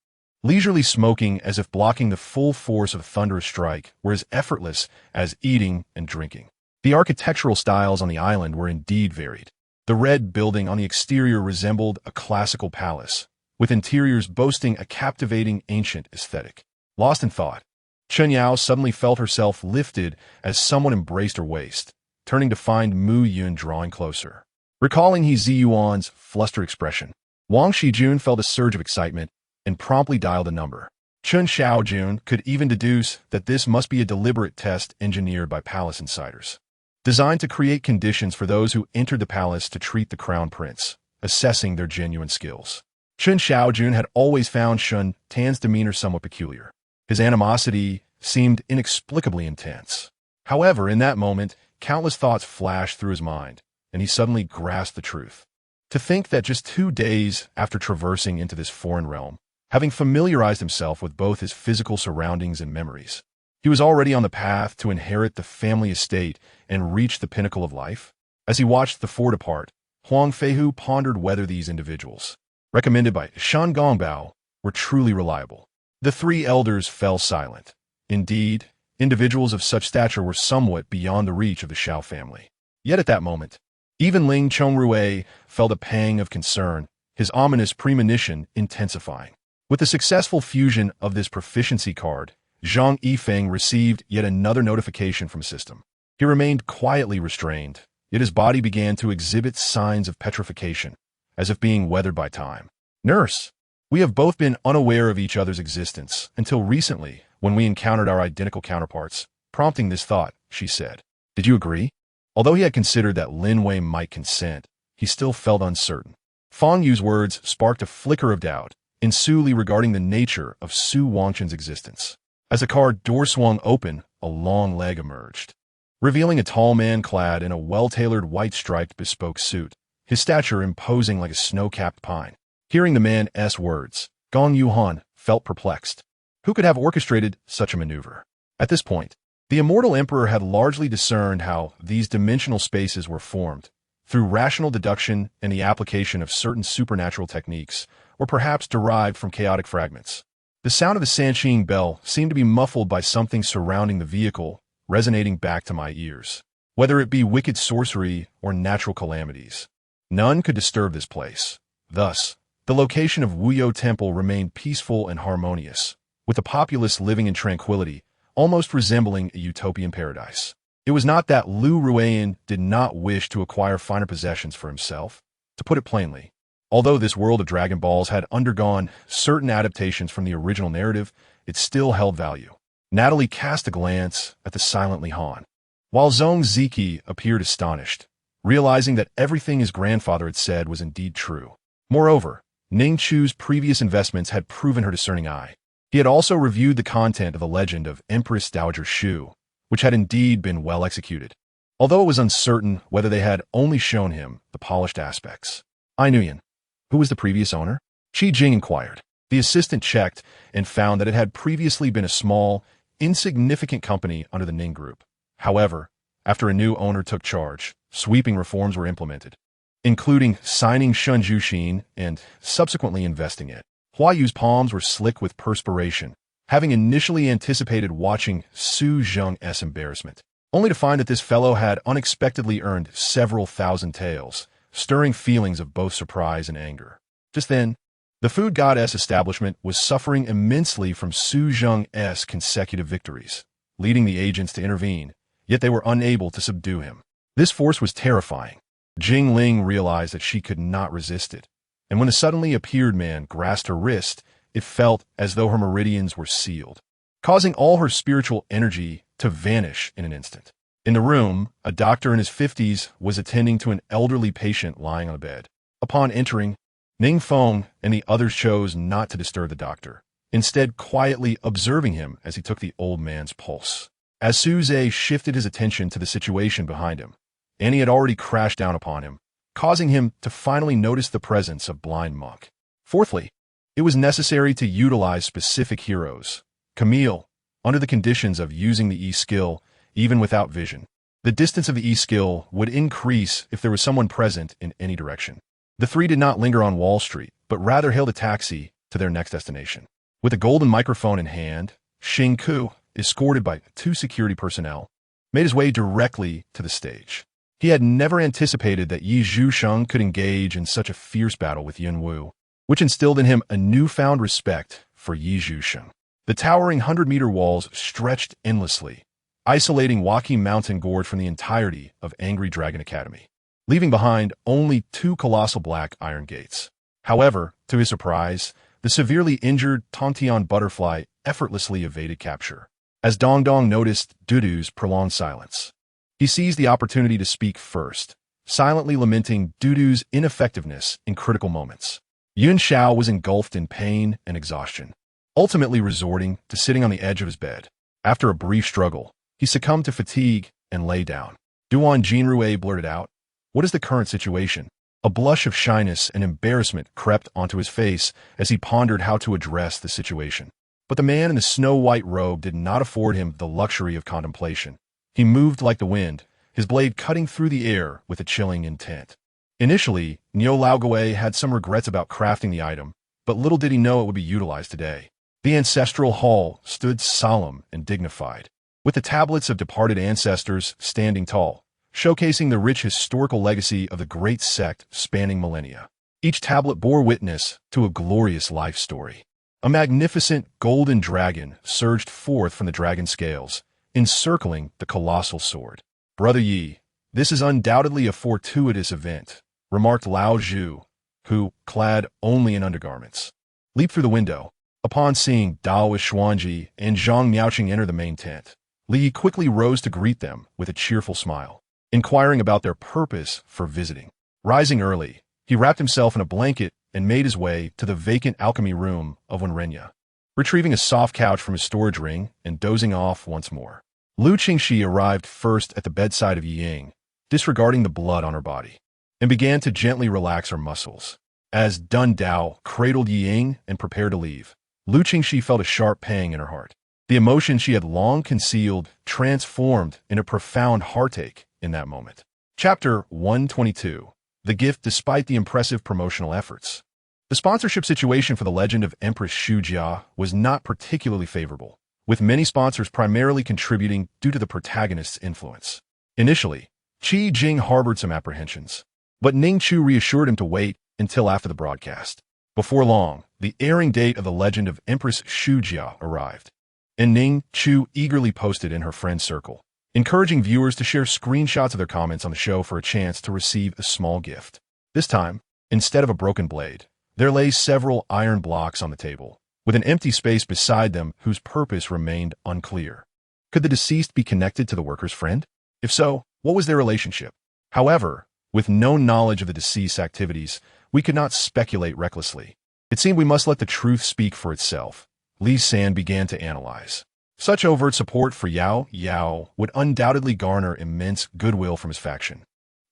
leisurely smoking as if blocking the full force of a thunderous strike were as effortless as eating and drinking. The architectural styles on the island were indeed varied. The red building on the exterior resembled a classical palace, with interiors boasting a captivating ancient aesthetic. Lost in thought, Chen Yao suddenly felt herself lifted as someone embraced her waist, turning to find Mu Yun drawing closer. Recalling He Ziyuan's flustered expression, Wang Shijun felt a surge of excitement and promptly dialed a number. Chen Xiaojun could even deduce that this must be a deliberate test engineered by palace insiders, designed to create conditions for those who entered the palace to treat the crown prince, assessing their genuine skills. Chen Xiaojun had always found Shun Tan's demeanor somewhat peculiar. His animosity seemed inexplicably intense. However, in that moment, countless thoughts flashed through his mind, and he suddenly grasped the truth. To think that just 2 days after traversing into this foreign realm, having familiarized himself with both his physical surroundings and memories, he was already on the path to inherit the family estate and reach the pinnacle of life. As he watched the four depart, Huang Feihu pondered whether these individuals, recommended by Shan Gongbao, were truly reliable. The 3 elders fell silent. Indeed, individuals of such stature were somewhat beyond the reach of the Xiao family. Yet at that moment, even Ling Chongrui felt a pang of concern, his ominous premonition intensifying. With the successful fusion of this proficiency card, Zhang Yifeng received yet another notification from system. He remained quietly restrained, yet his body began to exhibit signs of petrification, as if being weathered by time. Nurse, we have both been unaware of each other's existence until recently when we encountered our identical counterparts, prompting this thought, she said. Did you agree? Although he had considered that Lin Wei might consent, he still felt uncertain. Fang Yu's words sparked a flicker of doubt in Su Li regarding the nature of Su Wangchen's existence. As the car door swung open, a long leg emerged, revealing a tall man clad in a well-tailored white-striped bespoke suit, his stature imposing like a snow-capped pine. Hearing the man's words, Gong Yuhan felt perplexed. Who could have orchestrated such a maneuver? At this point, the immortal emperor had largely discerned how these dimensional spaces were formed, through rational deduction and the application of certain supernatural techniques, or perhaps derived from chaotic fragments. The sound of the Sanqing bell seemed to be muffled by something surrounding the vehicle, resonating back to my ears. Whether it be wicked sorcery or natural calamities, none could disturb this place. Thus, the location of Wuyo Temple remained peaceful and harmonious, with the populace living in tranquility, almost resembling a utopian paradise. It was not that Lu Ruian did not wish to acquire finer possessions for himself. To put it plainly, although this world of Dragon Balls had undergone certain adaptations from the original narrative, it still held value. Natalie cast a glance at the silent Li Han, while Zhong Ziki appeared astonished, realizing that everything his grandfather had said was indeed true. Moreover, Ning Chu's previous investments had proven her discerning eye. He had also reviewed the content of the legend of Empress Dowager Shu, which had indeed been well executed, although it was uncertain whether they had only shown him the polished aspects. "I knew Yin. Who was the previous owner?" Qi Jing inquired. The assistant checked and found that it had previously been a small, insignificant company under the Ning Group. However, after a new owner took charge, sweeping reforms were implemented, including signing Shun Jushin and subsequently investing it. Hua Yu's palms were slick with perspiration, having initially anticipated watching Su Zheng's embarrassment, only to find that this fellow had unexpectedly earned several thousand taels, stirring feelings of both surprise and anger. Just then, the food goddess establishment was suffering immensely from Su Zheng's consecutive victories, leading the agents to intervene, yet they were unable to subdue him. This force was terrifying. Jing Ling realized that she could not resist it, and when the suddenly appeared man grasped her wrist, it felt as though her meridians were sealed, causing all her spiritual energy to vanish in an instant. In the room, a doctor in his 50s was attending to an elderly patient lying on a bed. Upon entering, Ning Feng and the others chose not to disturb the doctor, instead quietly observing him as he took the old man's pulse. As Su Zhe shifted his attention to the situation behind him, Annie had already crashed down upon him, causing him to finally notice the presence of Blind Monk. Fourthly, it was necessary to utilize specific heroes. Camille, under the conditions of using the E-skill, even without vision. The distance of the E-skill would increase if there was someone present in any direction. The three did not linger on Wall Street, but rather hailed a taxi to their next destination. With a golden microphone in hand, Xing Ku, escorted by 2 security personnel, made his way directly to the stage. He had never anticipated that Yi Zhusheng could engage in such a fierce battle with Yun Wu, which instilled in him a newfound respect for Yi Zhusheng. The towering 100-meter walls stretched endlessly, isolating Waki Mountain Gorge from the entirety of Angry Dragon Academy, leaving behind only 2 colossal black iron gates. However, to his surprise, the severely injured Tontian butterfly effortlessly evaded capture. As Dong Dong noticed Dudu's prolonged silence, he seized the opportunity to speak first, silently lamenting Dudu's ineffectiveness in critical moments. Yun Xiao was engulfed in pain and exhaustion, ultimately resorting to sitting on the edge of his bed. After a brief struggle, he succumbed to fatigue and lay down. Duan Jinrui blurted out, "What is the current situation?" A blush of shyness and embarrassment crept onto his face as he pondered how to address the situation. But the man in the snow-white robe did not afford him the luxury of contemplation. He moved like the wind, his blade cutting through the air with a chilling intent. Initially, Niu Laogai had some regrets about crafting the item, but little did he know it would be utilized today. The ancestral hall stood solemn and dignified, with the tablets of departed ancestors standing tall, showcasing the rich historical legacy of the great sect spanning millennia. Each tablet bore witness to a glorious life story. A magnificent golden dragon surged forth from the dragon scales, encircling the colossal sword. "Brother Yi, this is undoubtedly a fortuitous event," remarked Lao Zhu, who, clad only in undergarments, leaped through the window. Upon seeing Daoist Xuanji and Zhang Miaoqing enter the main tent, Li quickly rose to greet them with a cheerful smile, inquiring about their purpose for visiting. Rising early, he wrapped himself in a blanket and made his way to the vacant alchemy room of Wenrenya, retrieving a soft couch from his storage ring and dozing off once more. Lu Qingxi arrived first at the bedside of Ying, disregarding the blood on her body, and began to gently relax her muscles. As Dun Dao cradled Ying and prepared to leave, Lu Qingxi felt a sharp pang in her heart. The emotion she had long concealed transformed in a profound heartache in that moment. Chapter 122. The Gift Despite the Impressive Promotional Efforts. The sponsorship situation for the Legend of Empress Shujia was not particularly favorable, with many sponsors primarily contributing due to the protagonist's influence. Initially, Qi Jing harbored some apprehensions, but Ning Chu reassured him to wait until after the broadcast. Before long, the airing date of the Legend of Empress Shujia arrived, and Ning Chu eagerly posted in her friend circle, encouraging viewers to share screenshots of their comments on the show for a chance to receive a small gift. This time, instead of a broken blade, there lay several iron blocks on the table, with an empty space beside them whose purpose remained unclear. Could the deceased be connected to the worker's friend? If so, what was their relationship? However, with no knowledge of the deceased's activities, we could not speculate recklessly. It seemed we must let the truth speak for itself. Li San began to analyze. Such overt support for Yao would undoubtedly garner immense goodwill from his faction,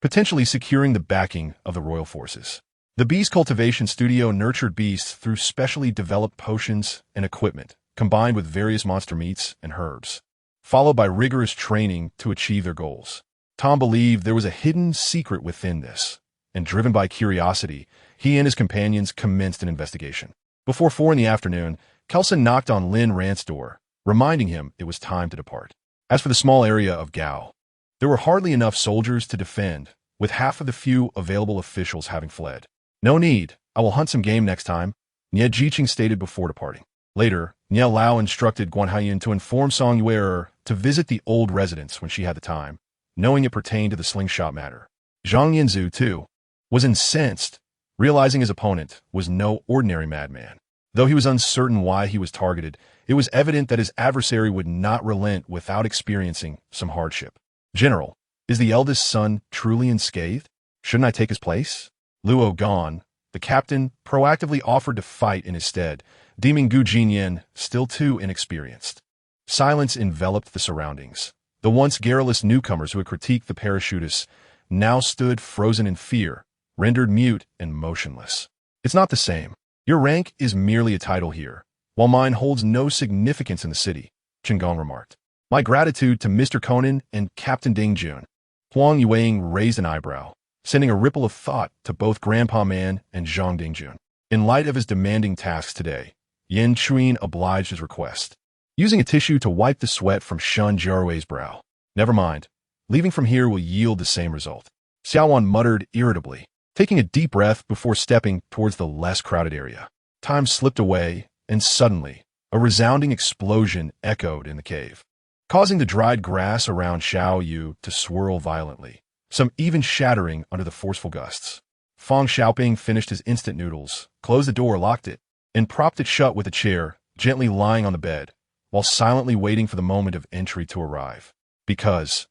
potentially securing the backing of the royal forces. The beast cultivation studio nurtured beasts through specially developed potions and equipment, combined with various monster meats and herbs, followed by rigorous training to achieve their goals. Tom believed there was a hidden secret within this, and driven by curiosity, he and his companions commenced an investigation. Before 4 p.m, Kelson knocked on Lin Rant's door, reminding him it was time to depart. As for the small area of Gao, there were hardly enough soldiers to defend, with half of the few available officials having fled. No need, I will hunt some game next time, Nie Jiqing stated before departing. Later, Nie Lao instructed Guan Haiyan to inform Song Yue'er to visit the old residence when she had the time, knowing it pertained to the slingshot matter. Zhang Yanzu, too, was incensed, realizing his opponent was no ordinary madman. Though he was uncertain why he was targeted, it was evident that his adversary would not relent without experiencing some hardship. General, is the eldest son truly unscathed? Shouldn't I take his place? Luo Gan, the captain, proactively offered to fight in his stead, deeming Gu Jinyan still too inexperienced. Silence enveloped the surroundings. The once garrulous newcomers who had critiqued the parachutists now stood frozen in fear, rendered mute and motionless. It's not the same. Your rank is merely a title here, while mine holds no significance in the city, Qinggong remarked. My gratitude to Mr. Conan and Captain Ding Jun. Huang Yueying raised an eyebrow, sending a ripple of thought to both Grandpa Man and Zhang Dingjun. In light of his demanding tasks today, Yen Chuin obliged his request, using a tissue to wipe the sweat from Shun Jiarui's brow. Never mind. Leaving from here will yield the same result. Xiaowan muttered irritably, taking a deep breath before stepping towards the less crowded area. Time slipped away, and suddenly, a resounding explosion echoed in the cave, causing the dried grass around Xiao Yu to swirl violently, some even shattering under the forceful gusts. Fang Xiaoping finished his instant noodles, closed the door, locked it, and propped it shut with a chair, gently lying on the bed, while silently waiting for the moment of entry to arrive. Because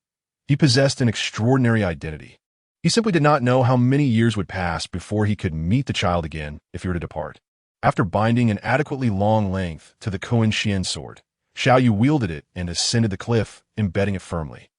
he possessed an extraordinary identity. He simply did not know how many years would pass before he could meet the child again if he were to depart. After binding an adequately long length to the Kuan Xian sword, Xiao Yu wielded it and ascended the cliff, embedding it firmly.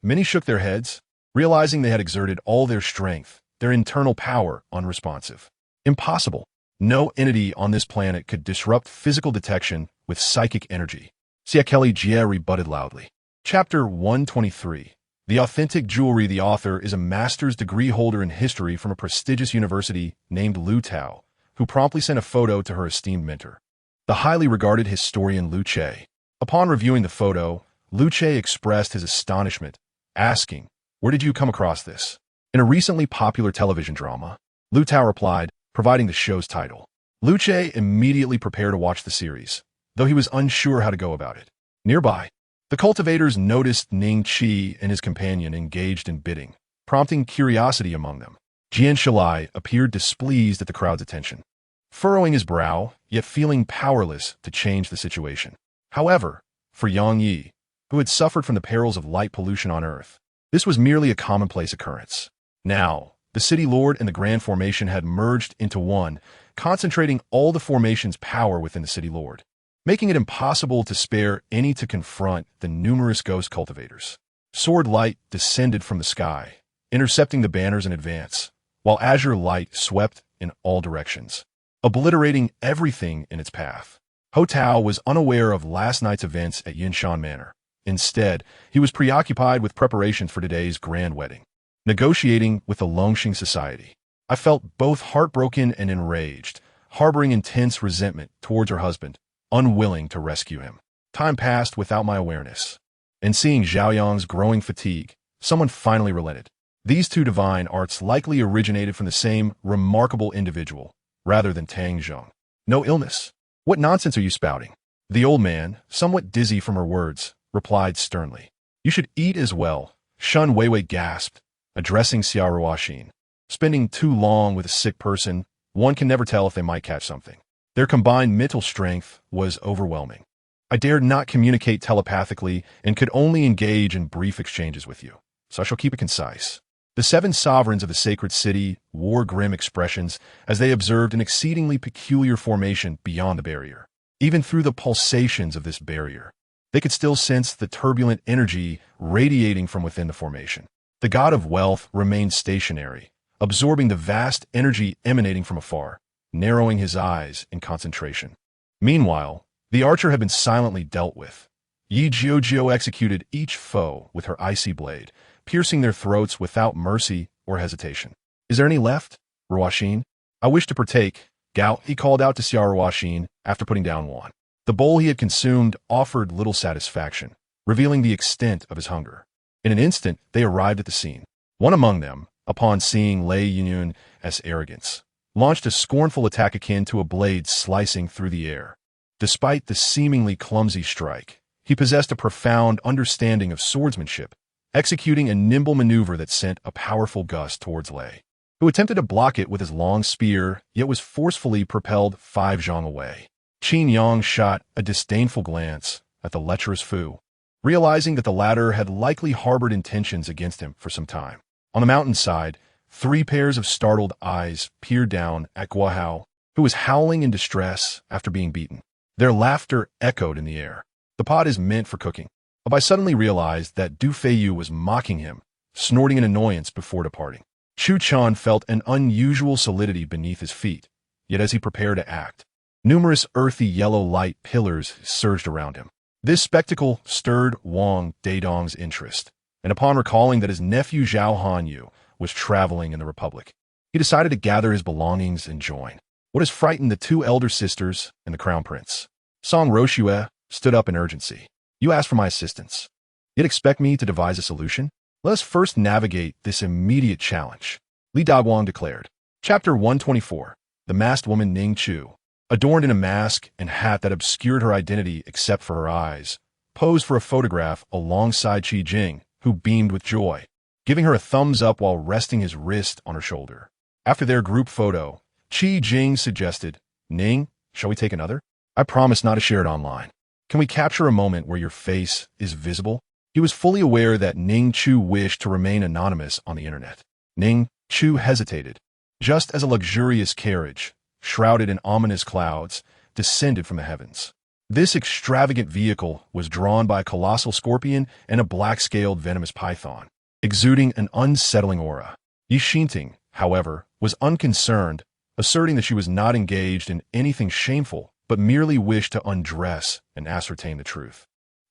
Many shook their heads, realizing they had exerted all their strength, their internal power unresponsive. Impossible. No entity on this planet could disrupt physical detection with psychic energy. Siakeli Jie rebutted loudly. Chapter 123. The authentic jewelry. The author is a master's degree holder in history from a prestigious university named Lu Tao, who promptly sent a photo to her esteemed mentor, the highly regarded historian Lu Che. Upon reviewing the photo, Lu Che expressed his astonishment, asking, "Where did you come across this?" In a recently popular television drama, Lu Tao replied, providing the show's title. Lu Che immediately prepared to watch the series, though he was unsure how to go about it. Nearby, the cultivators noticed Ning Chu and his companion engaged in bidding, prompting curiosity among them. Jian Shalai appeared displeased at the crowd's attention, furrowing his brow, yet feeling powerless to change the situation. However, for Yang Yi, who had suffered from the perils of light pollution on Earth, this was merely a commonplace occurrence. Now, the City Lord and the Grand Formation had merged into one, concentrating all the formation's power within the City Lord, making it impossible to spare any to confront the numerous ghost cultivators. Sword light descended from the sky, intercepting the banners in advance, while azure light swept in all directions, obliterating everything in its path. Ho Tao was unaware of last night's events at Yinshan Manor. Instead, he was preoccupied with preparations for today's grand wedding, negotiating with the Longxing Society. I felt both heartbroken and enraged, harboring intense resentment towards her husband, unwilling to rescue him. Time passed without my awareness, and seeing Zhaoyang's growing fatigue, someone finally relented. These two divine arts likely originated from the same remarkable individual, rather than Tang Zhong. No illness. What nonsense are you spouting? The old man, somewhat dizzy from her words, replied sternly. You should eat as well, Shun Weiwei gasped, addressing Xia Ruoxin. Spending too long with a sick person, one can never tell if they might catch something. Their combined mental strength was overwhelming. I dared not communicate telepathically and could only engage in brief exchanges with you, so I shall keep it concise. The 7 sovereigns of the sacred city wore grim expressions as they observed an exceedingly peculiar formation beyond the barrier. Even through the pulsations of this barrier, They could still sense the turbulent energy radiating from within the formation. The god of wealth remained stationary, absorbing the vast energy emanating from afar, narrowing his eyes in concentration. Meanwhile, the archer had been silently dealt with. Yi Jiao executed each foe with her icy blade, piercing their throats without mercy or hesitation. "Is there any left, Ruoxin? I wish to partake." Gao, he called out to Xia Ruoxin after putting down one. The bowl he had consumed offered little satisfaction, revealing the extent of his hunger. In an instant, they arrived at the scene. One among them, upon seeing Lei Yunyun's arrogance, launched a scornful attack akin to a blade slicing through the air. Despite the seemingly clumsy strike, he possessed a profound understanding of swordsmanship, executing a nimble maneuver that sent a powerful gust towards Lei, who attempted to block it with his long spear, yet was forcefully propelled 5 zhang away. Qin Yang shot a disdainful glance at the lecherous Fu, realizing that the latter had likely harbored intentions against him for some time. On the mountainside, 3 pairs of startled eyes peered down at Guohao, who was howling in distress after being beaten. Their laughter echoed in the air. The pot is meant for cooking. Abai suddenly realized that Du Feiyu was mocking him, snorting in annoyance before departing. Chu Chan felt an unusual solidity beneath his feet, yet as he prepared to act, numerous earthy yellow light pillars surged around him. This spectacle stirred Wang Dadong's interest, and upon recalling that his nephew Zhao Hanyu was traveling in the Republic, he decided to gather his belongings and join. What has frightened the 2 elder sisters and the crown prince? Song Roshue stood up in urgency. "You asked for my assistance, yet expect me to devise a solution? Let us first navigate this immediate challenge," Li Daguang declared. Chapter 124. The Masked Woman Ning Chu, adorned in a mask and hat that obscured her identity except for her eyes, posed for a photograph alongside Qi Jing, who beamed with joy, giving her a thumbs up while resting his wrist on her shoulder. After their group photo, Qi Jing suggested, "Ning, shall we take another? I promise not to share it online. Can we capture a moment where your face is visible?" He was fully aware that Ning Chu wished to remain anonymous on the internet. Ning Chu hesitated, just as a luxurious carriage, shrouded in ominous clouds, descended from the heavens. This extravagant vehicle was drawn by a colossal scorpion and a black-scaled venomous python, exuding an unsettling aura. Yi Xinting, however, was unconcerned, asserting that she was not engaged in anything shameful, but merely wished to undress and ascertain the truth.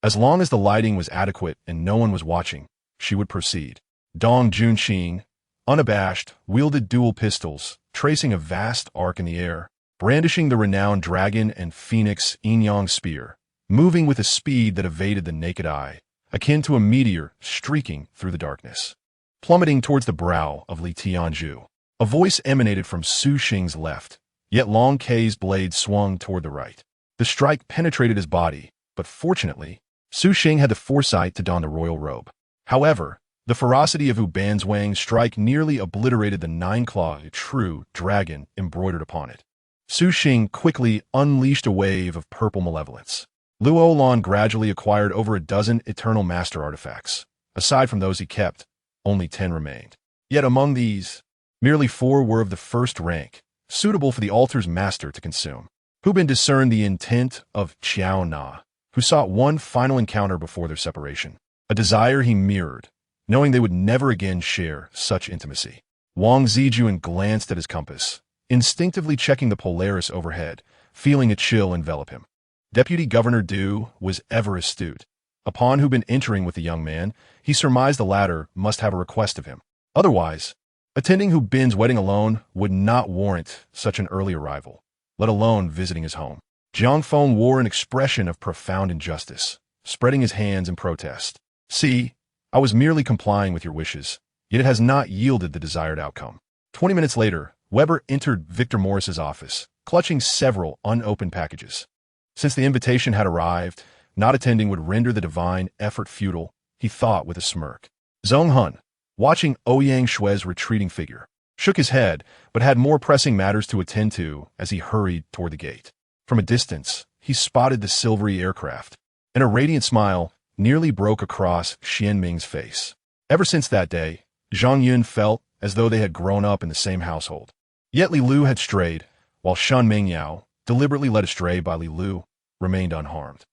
As long as the lighting was adequate and no one was watching, she would proceed. Dong Junqing, unabashed, wielded dual pistols, tracing a vast arc in the air, brandishing the renowned dragon and phoenix Yin-Yang spear, moving with a speed that evaded the naked eye, akin to a meteor streaking through the darkness. Plummeting towards the brow of Li Tianzhu, a voice emanated from Su Xing's left, yet Long Kei's blade swung toward the right. The strike penetrated his body, but fortunately, Su Xing had the foresight to don the royal robe. However, the ferocity of Wu Banzwang's strike nearly obliterated the 9-clawed true dragon embroidered upon it. Su Xing quickly unleashed a wave of purple malevolence. Luo Lan gradually acquired over a dozen Eternal Master artifacts. Aside from those he kept, only 10 remained. Yet among these, merely 4 were of the first rank, suitable for the altar's master to consume. Hu Bin discerned the intent of Qiao Na, who sought one final encounter before their separation, a desire he mirrored, knowing they would never again share such intimacy. Wang Zijuan glanced at his compass, instinctively checking the Polaris overhead, feeling a chill envelop him. Deputy Governor Du was ever astute. Upon Hu Bin entering with the young man, he surmised the latter must have a request of him. Otherwise, attending Hu Bin's wedding alone would not warrant such an early arrival, let alone visiting his home. Jiang Feng wore an expression of profound injustice, spreading his hands in protest. "See, I was merely complying with your wishes, yet it has not yielded the desired outcome." 20 minutes later, Weber entered Victor Morris's office, clutching several unopened packages. Since the invitation had arrived, not attending would render the divine effort futile, he thought with a smirk. Zhong Hun, watching Ouyang Shui's retreating figure, shook his head, but had more pressing matters to attend to as he hurried toward the gate. From a distance, he spotted the silvery aircraft, and a radiant smile nearly broke across Xianming's face. Ever since that day, Zhang Yun felt as though they had grown up in the same household. Yet Li Lu had strayed, while Shan Mingyao, deliberately led astray by Li Lu, remained unharmed.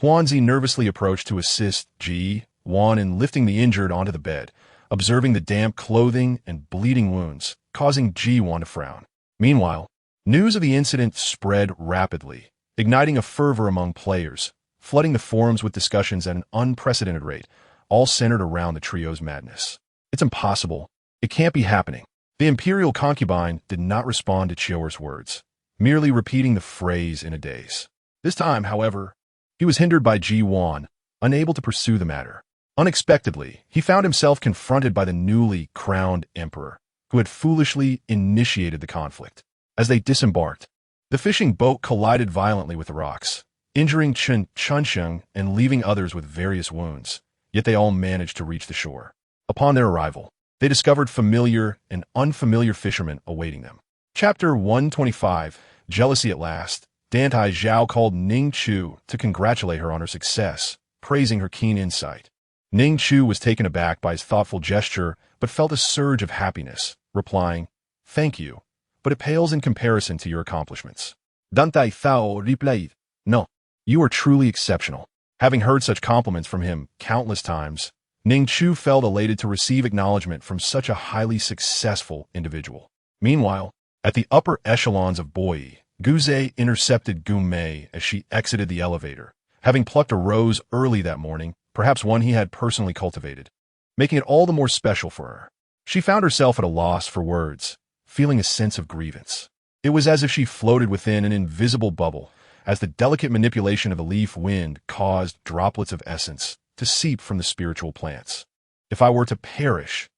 Huanzi nervously approached to assist Ji Wan in lifting the injured onto the bed, observing the damp clothing and bleeding wounds, causing Ji Wan to frown. Meanwhile, news of the incident spread rapidly, igniting a fervor among players, flooding the forums with discussions at an unprecedented rate, all centered around the trio's madness. It's impossible. It can't be happening. The imperial concubine did not respond to Chior's words, merely repeating the phrase in a daze. This time, however, he was hindered by Ji Wan, unable to pursue the matter. Unexpectedly, he found himself confronted by the newly crowned emperor, who had foolishly initiated the conflict. As they disembarked, the fishing boat collided violently with the rocks, injuring Zheng Cheng and leaving others with various wounds, yet they all managed to reach the shore. Upon their arrival, they discovered familiar and unfamiliar fishermen awaiting them. Chapter 125, Jealousy at Last. Dantai Chao called Ning Chu to congratulate her on her success, praising her keen insight. Ning Chu was taken aback by his thoughtful gesture, but felt a surge of happiness, replying, "Thank you, but it pales in comparison to your accomplishments." Dantai Chao replied, "No, you are truly exceptional." Having heard such compliments from him countless times, Ning Chu felt elated to receive acknowledgement from such a highly successful individual. Meanwhile, at the upper echelons of Boi, Guze intercepted Gumei as she exited the elevator, having plucked a rose early that morning, perhaps one he had personally cultivated, making it all the more special for her. She found herself at a loss for words, feeling a sense of grievance. It was as if she floated within an invisible bubble, as the delicate manipulation of the leaf wind caused droplets of essence to seep from the spiritual plants. If I were to perish,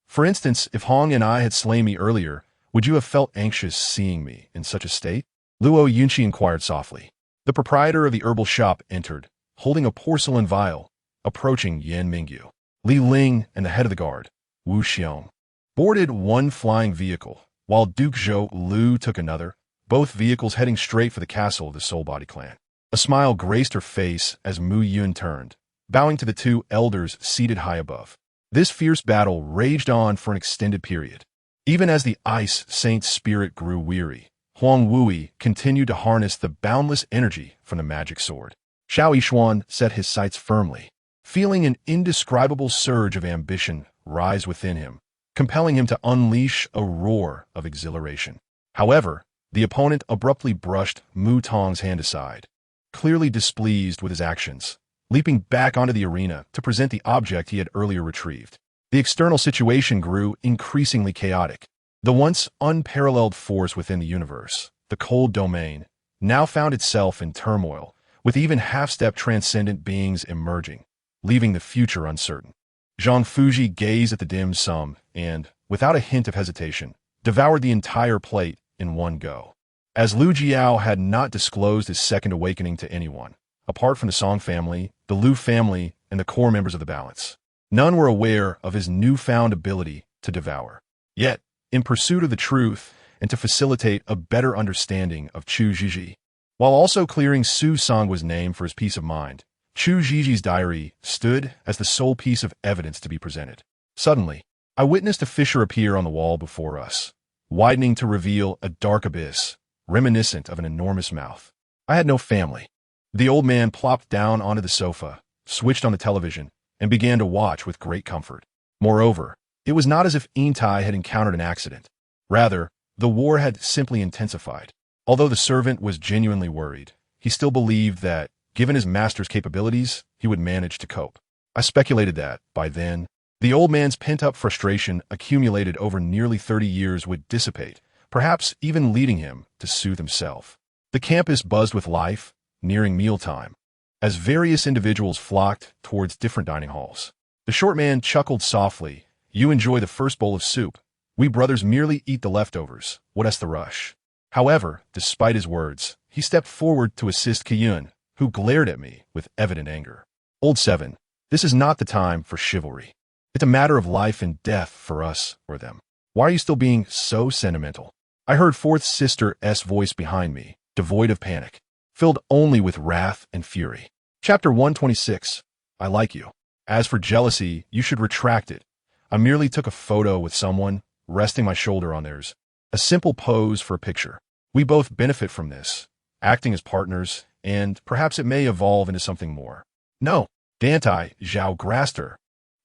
for instance, if Hong and I had slain me earlier, would you have felt anxious seeing me in such a state? Luo Yunqi inquired softly. The proprietor of the herbal shop entered, holding a porcelain vial, approaching Yan Mingyu. Li Ling and the head of the guard, Wu Xiong, boarded one flying vehicle, while Duke Zhou Lu took another, both vehicles heading straight for the castle of the Soul Body clan. A smile graced her face as Mu Yun turned, bowing to the two elders seated high above. This fierce battle raged on for an extended period. Even as the Ice Saint's spirit grew weary, Huang Wui continued to harness the boundless energy from the magic sword. Xiao Yishuan set his sights firmly, feeling an indescribable surge of ambition rise within him, compelling him to unleash a roar of exhilaration. However, the opponent abruptly brushed Mu Tong's hand aside, clearly displeased with his actions, leaping back onto the arena to present the object he had earlier retrieved. The external situation grew increasingly chaotic. The once unparalleled force within the universe, the cold domain, now found itself in turmoil, with even half-step transcendent beings emerging, leaving the future uncertain. Zhang Fuji gazed at the dim sum and, without a hint of hesitation, devoured the entire plate in one go. As Lu Jiao had not disclosed his second awakening to anyone, apart from the Song family, the Lu family, and the core members of the Balance, none were aware of his newfound ability to devour. Yet, in pursuit of the truth and to facilitate a better understanding of Chu Zhiji, while also clearing Su Sangwa's name for his peace of mind, Chu Zhiji's diary stood as the sole piece of evidence to be presented. Suddenly, I witnessed a fissure appear on the wall before us, widening to reveal a dark abyss, reminiscent of an enormous mouth. I had no family. The old man plopped down onto the sofa, switched on the television, and began to watch with great comfort. Moreover, it was not as if Intai had encountered an accident. Rather, the war had simply intensified. Although the servant was genuinely worried, he still believed that, given his master's capabilities, he would manage to cope. I speculated that, by then, the old man's pent-up frustration accumulated over nearly 30 years would dissipate, perhaps even leading him to soothe himself. The campus buzzed with life, nearing mealtime, as various individuals flocked towards different dining halls. The short man chuckled softly. "You enjoy the first bowl of soup. We brothers merely eat the leftovers. What's the rush?" However, despite his words, he stepped forward to assist Kiyun, who glared at me with evident anger. "Old Seven, this is not the time for chivalry. It's a matter of life and death for us or them. Why are you still being so sentimental?" I heard fourth sister's voice behind me, devoid of panic, filled only with wrath and fury. Chapter 126. I like you. As for jealousy, you should retract it. I merely took a photo with someone, resting my shoulder on theirs. A simple pose for a picture. We both benefit from this, acting as partners, and perhaps it may evolve into something more. No, Dantai Chao grasped her.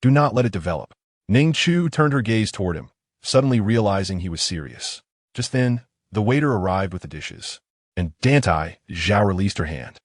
Do not let it develop. Ning Chu turned her gaze toward him, suddenly realizing he was serious. Just then, the waiter arrived with the dishes, and Dantai Chao released her hand.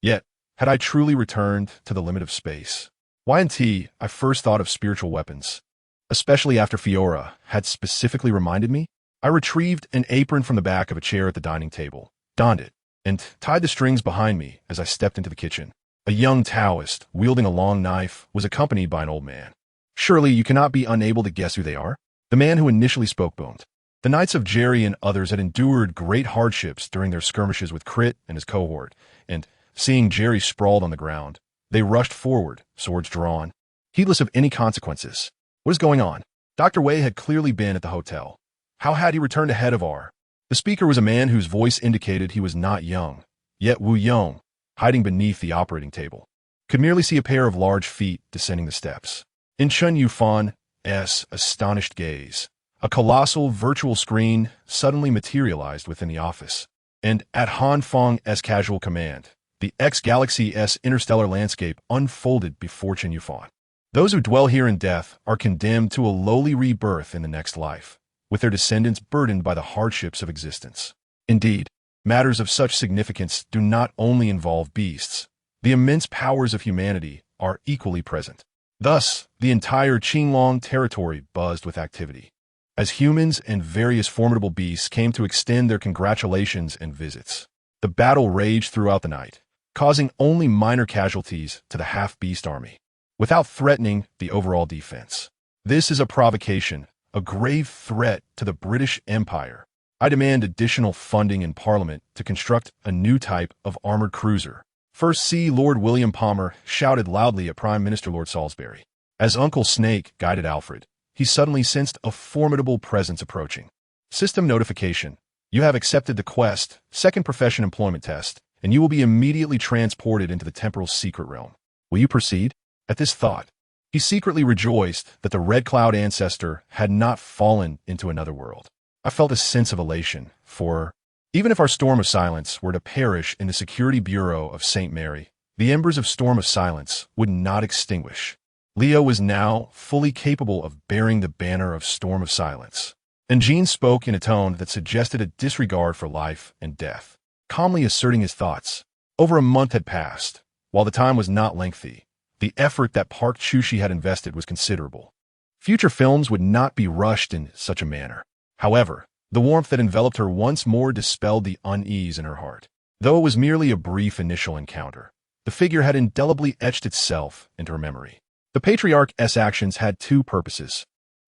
Yet, had I truly returned to the limit of space? Y&T, I first thought of spiritual weapons, especially after Fiora had specifically reminded me. I retrieved an apron from the back of a chair at the dining table, donned it, and tied the strings behind me as I stepped into the kitchen. A young Taoist, wielding a long knife, was accompanied by an old man. Surely you cannot be unable to guess who they are? The man who initially spoke boomed. The Knights of Jerry and others had endured great hardships during their skirmishes with Crit and his cohort, and, seeing Jerry sprawled on the ground, they rushed forward, swords drawn, heedless of any consequences. What is going on? Dr. Wei had clearly been at the hotel. How had he returned ahead of our? The speaker was a man whose voice indicated he was not young, yet Wu Yong, hiding beneath the operating table, could merely see a pair of large feet descending the steps. In Chen Yufan's astonished gaze, a colossal virtual screen suddenly materialized within the office, and at Han Feng's casual command, the X-Galaxy's interstellar landscape unfolded before Chen Yufan. Those who dwell here in death are condemned to a lowly rebirth in the next life, with their descendants burdened by the hardships of existence. Indeed, matters of such significance do not only involve beasts. The immense powers of humanity are equally present. Thus, the entire Qinglong territory buzzed with activity, as humans and various formidable beasts came to extend their congratulations and visits. The battle raged throughout the night, causing only minor casualties to the half-beast army, without threatening the overall defense. This is a provocation, a grave threat to the British Empire. I demand additional funding in Parliament to construct a new type of armored cruiser. First See Lord William Palmer shouted loudly at Prime Minister Lord Salisbury. As Uncle Snake guided Alfred, he suddenly sensed a formidable presence approaching. System notification. You have accepted the quest, second profession employment test, and you will be immediately transported into the temporal secret realm. Will you proceed? At this thought, he secretly rejoiced that the Red Cloud ancestor had not fallen into another world. I felt a sense of elation, for even if our Storm of Silence were to perish in the Security Bureau of St. Mary, the embers of Storm of Silence would not extinguish. Leo was now fully capable of bearing the banner of Storm of Silence. And Jean spoke in a tone that suggested a disregard for life and death, calmly asserting his thoughts. Over a month had passed. While the time was not lengthy, the effort that Park Chushi had invested was considerable. Future films would not be rushed in such a manner. However, the warmth that enveloped her once more dispelled the unease in her heart. Though it was merely a brief initial encounter, the figure had indelibly etched itself into her memory. The Patriarch's actions had two purposes.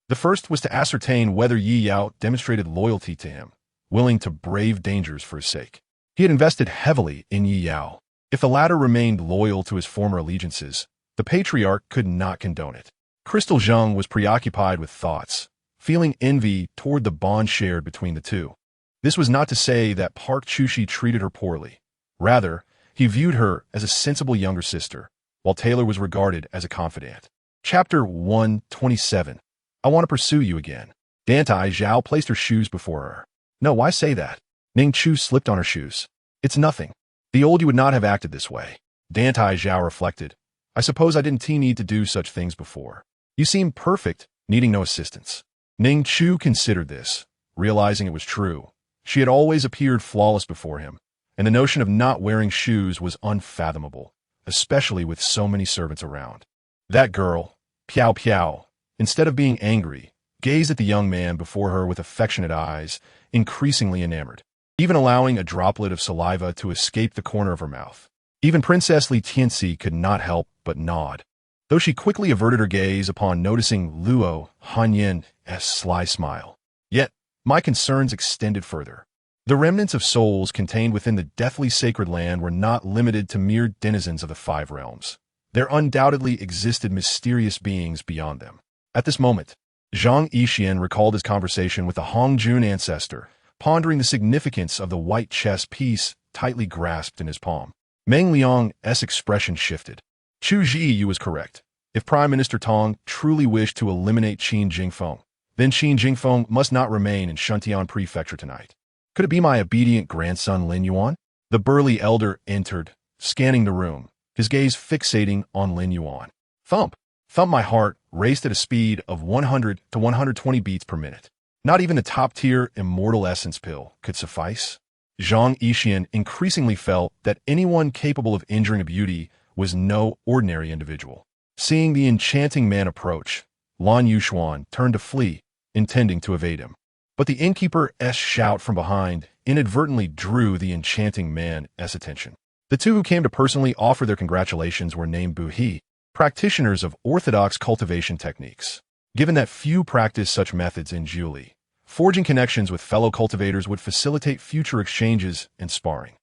The first was to ascertain whether Yi Yao demonstrated loyalty to him, willing to brave dangers for his sake. He had invested heavily in Yi Yao. If the latter remained loyal to his former allegiances, the Patriarch could not condone it. Crystal Zheng was preoccupied with thoughts, feeling envy toward the bond shared between the two. This was not to say that Park Chushi treated her poorly. Rather, he viewed her as a sensible younger sister, while Taylor was regarded as a confidant. Chapter 127. I want to pursue you again. Dantai Chao placed her shoes before her. No, why say that? Ning Chu slipped on her shoes. It's nothing. The old you would not have acted this way. Dantai Chao reflected. I suppose I didn't need to do such things before. You seem perfect, needing no assistance. Ning Chu considered this, realizing it was true. She had always appeared flawless before him, and the notion of not wearing shoes was unfathomable, especially with so many servants around. That girl, Piao Piao, instead of being angry, gazed at the young man before her with affectionate eyes, increasingly enamored, even allowing a droplet of saliva to escape the corner of her mouth. Even Princess Li Tianxi could not help but nod, though she quickly averted her gaze upon noticing Luo Hanyan's sly smile. Yet, my concerns extended further. The remnants of souls contained within the deathly sacred land were not limited to mere denizens of the five realms. There undoubtedly existed mysterious beings beyond them. At this moment, Zhang Yixian recalled his conversation with the Hongjun ancestor, pondering the significance of the white chess piece tightly grasped in his palm. Meng Liang's expression shifted. Chu Zhiyu was correct. If Prime Minister Tong truly wished to eliminate Qin Jingfeng, then Qin Jingfeng must not remain in Shuntian Prefecture tonight. Could it be my obedient grandson Lin Yuan? The burly elder entered, scanning the room, his gaze fixating on Lin Yuan. Thump! Thump! My heart raced at a speed of 100 to 120 beats per minute. Not even the top-tier immortal essence pill could suffice. Zhang Yixian increasingly felt that anyone capable of injuring a beauty was no ordinary individual. Seeing the enchanting man approach, Lan Yuxuan turned to flee, intending to evade him. But the innkeeper's shout from behind inadvertently drew the enchanting man's attention. The two who came to personally offer their congratulations were named Buhi, practitioners of orthodox cultivation techniques. Given that few practice such methods in Jiuli, forging connections with fellow cultivators would facilitate future exchanges and sparring.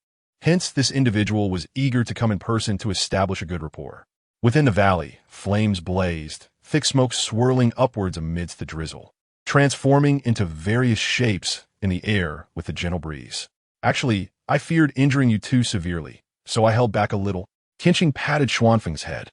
Hence, this individual was eager to come in person to establish a good rapport. Within the valley, flames blazed, thick smoke swirling upwards amidst the drizzle, transforming into various shapes in the air with a gentle breeze. Actually, I feared injuring you too severely, so I held back a little. Qinqing patted Xuanfeng's head.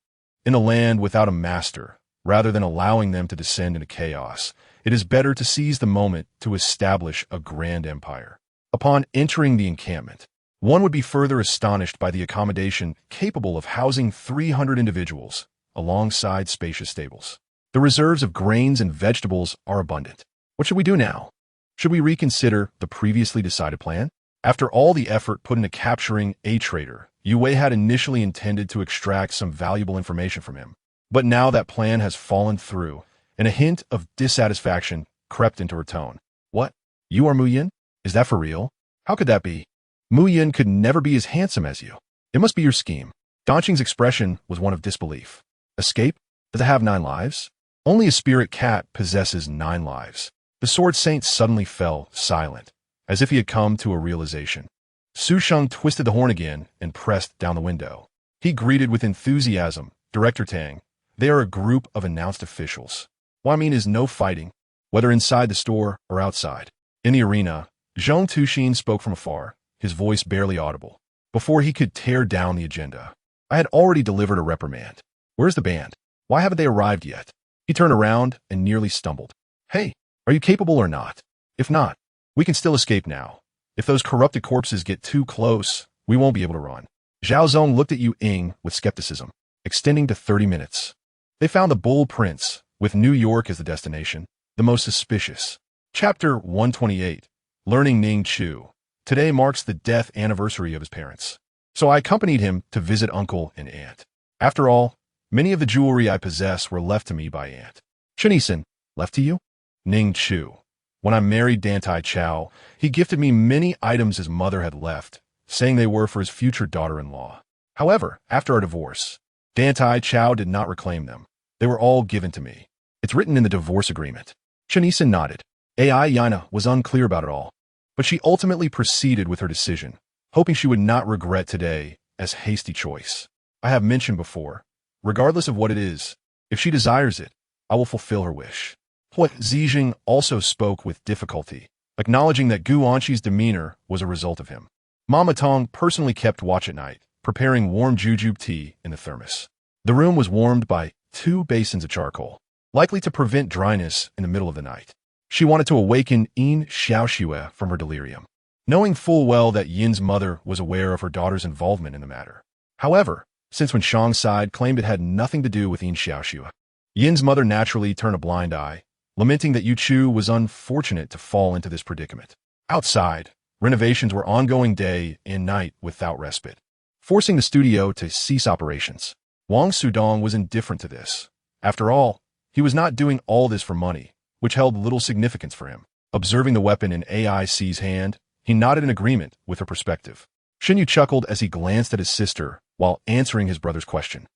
In a land without a master, rather than allowing them to descend into chaos, it is better to seize the moment to establish a grand empire. Upon entering the encampment, one would be further astonished by the accommodation capable of housing 300 individuals, alongside spacious stables. The reserves of grains and vegetables are abundant. What should we do now? Should we reconsider the previously decided plan? After all the effort put into capturing a traitor, Yue Wei had initially intended to extract some valuable information from him. But now that plan has fallen through, and a hint of dissatisfaction crept into her tone. What? You are Mu Yin? Is that for real? How could that be? Mu Yin could never be as handsome as you. It must be your scheme. Danqing's expression was one of disbelief. Escape? Does it have 9 lives? Only a spirit cat possesses 9 lives. The sword saint suddenly fell silent, as if he had come to a realization. Su Sheng twisted the horn again and pressed down the window. He greeted with enthusiasm, Director Tang. They are a group of announced officials. What I mean is no fighting, whether inside the store or outside. In the arena, Zhong Tuxin spoke from afar, his voice barely audible, before he could tear down the agenda. I had already delivered a reprimand. Where's the band? Why haven't they arrived yet? He turned around and nearly stumbled. Hey, are you capable or not? If not, we can still escape now. If those corrupted corpses get too close, we won't be able to run. Zhao Zong looked at Yu Ying with skepticism, extending to 30 minutes. They found the Bull Prince, with New York as the destination, the most suspicious. Chapter 128, Learning Ning Chu. Today marks the death anniversary of his parents, so I accompanied him to visit uncle and aunt. After all, many of the jewelry I possess were left to me by aunt. Shinisan, left to you? Ning Chu. When I married Dantai Chao, he gifted me many items his mother had left, saying they were for his future daughter-in-law. However, after our divorce, Dantai Chao did not reclaim them. They were all given to me. It's written in the divorce agreement. Shinisan nodded. Ai Yana was unclear about it all, but she ultimately proceeded with her decision, hoping she would not regret today as hasty choice. I have mentioned before, regardless of what it is, if she desires it, I will fulfill her wish. What Zijing also spoke with difficulty, acknowledging that Gu Anqi's demeanor was a result of him. Mama Tong personally kept watch at night, preparing warm jujube tea in the thermos. The room was warmed by 2 basins of charcoal, likely to prevent dryness in the middle of the night. She wanted to awaken Yin Xiaoxue from her delirium, knowing full well that Yin's mother was aware of her daughter's involvement in the matter. However, since when Shang's side claimed it had nothing to do with Yin Xiaoxue, Yin's mother naturally turned a blind eye, lamenting that Yu Chu was unfortunate to fall into this predicament. Outside, renovations were ongoing day and night without respite, forcing the studio to cease operations. Wang Sudong was indifferent to this. After all, he was not doing all this for money, which held little significance for him. Observing the weapon in AIC's hand, he nodded in agreement with her perspective. Xinyu chuckled as he glanced at his sister while answering his brother's question.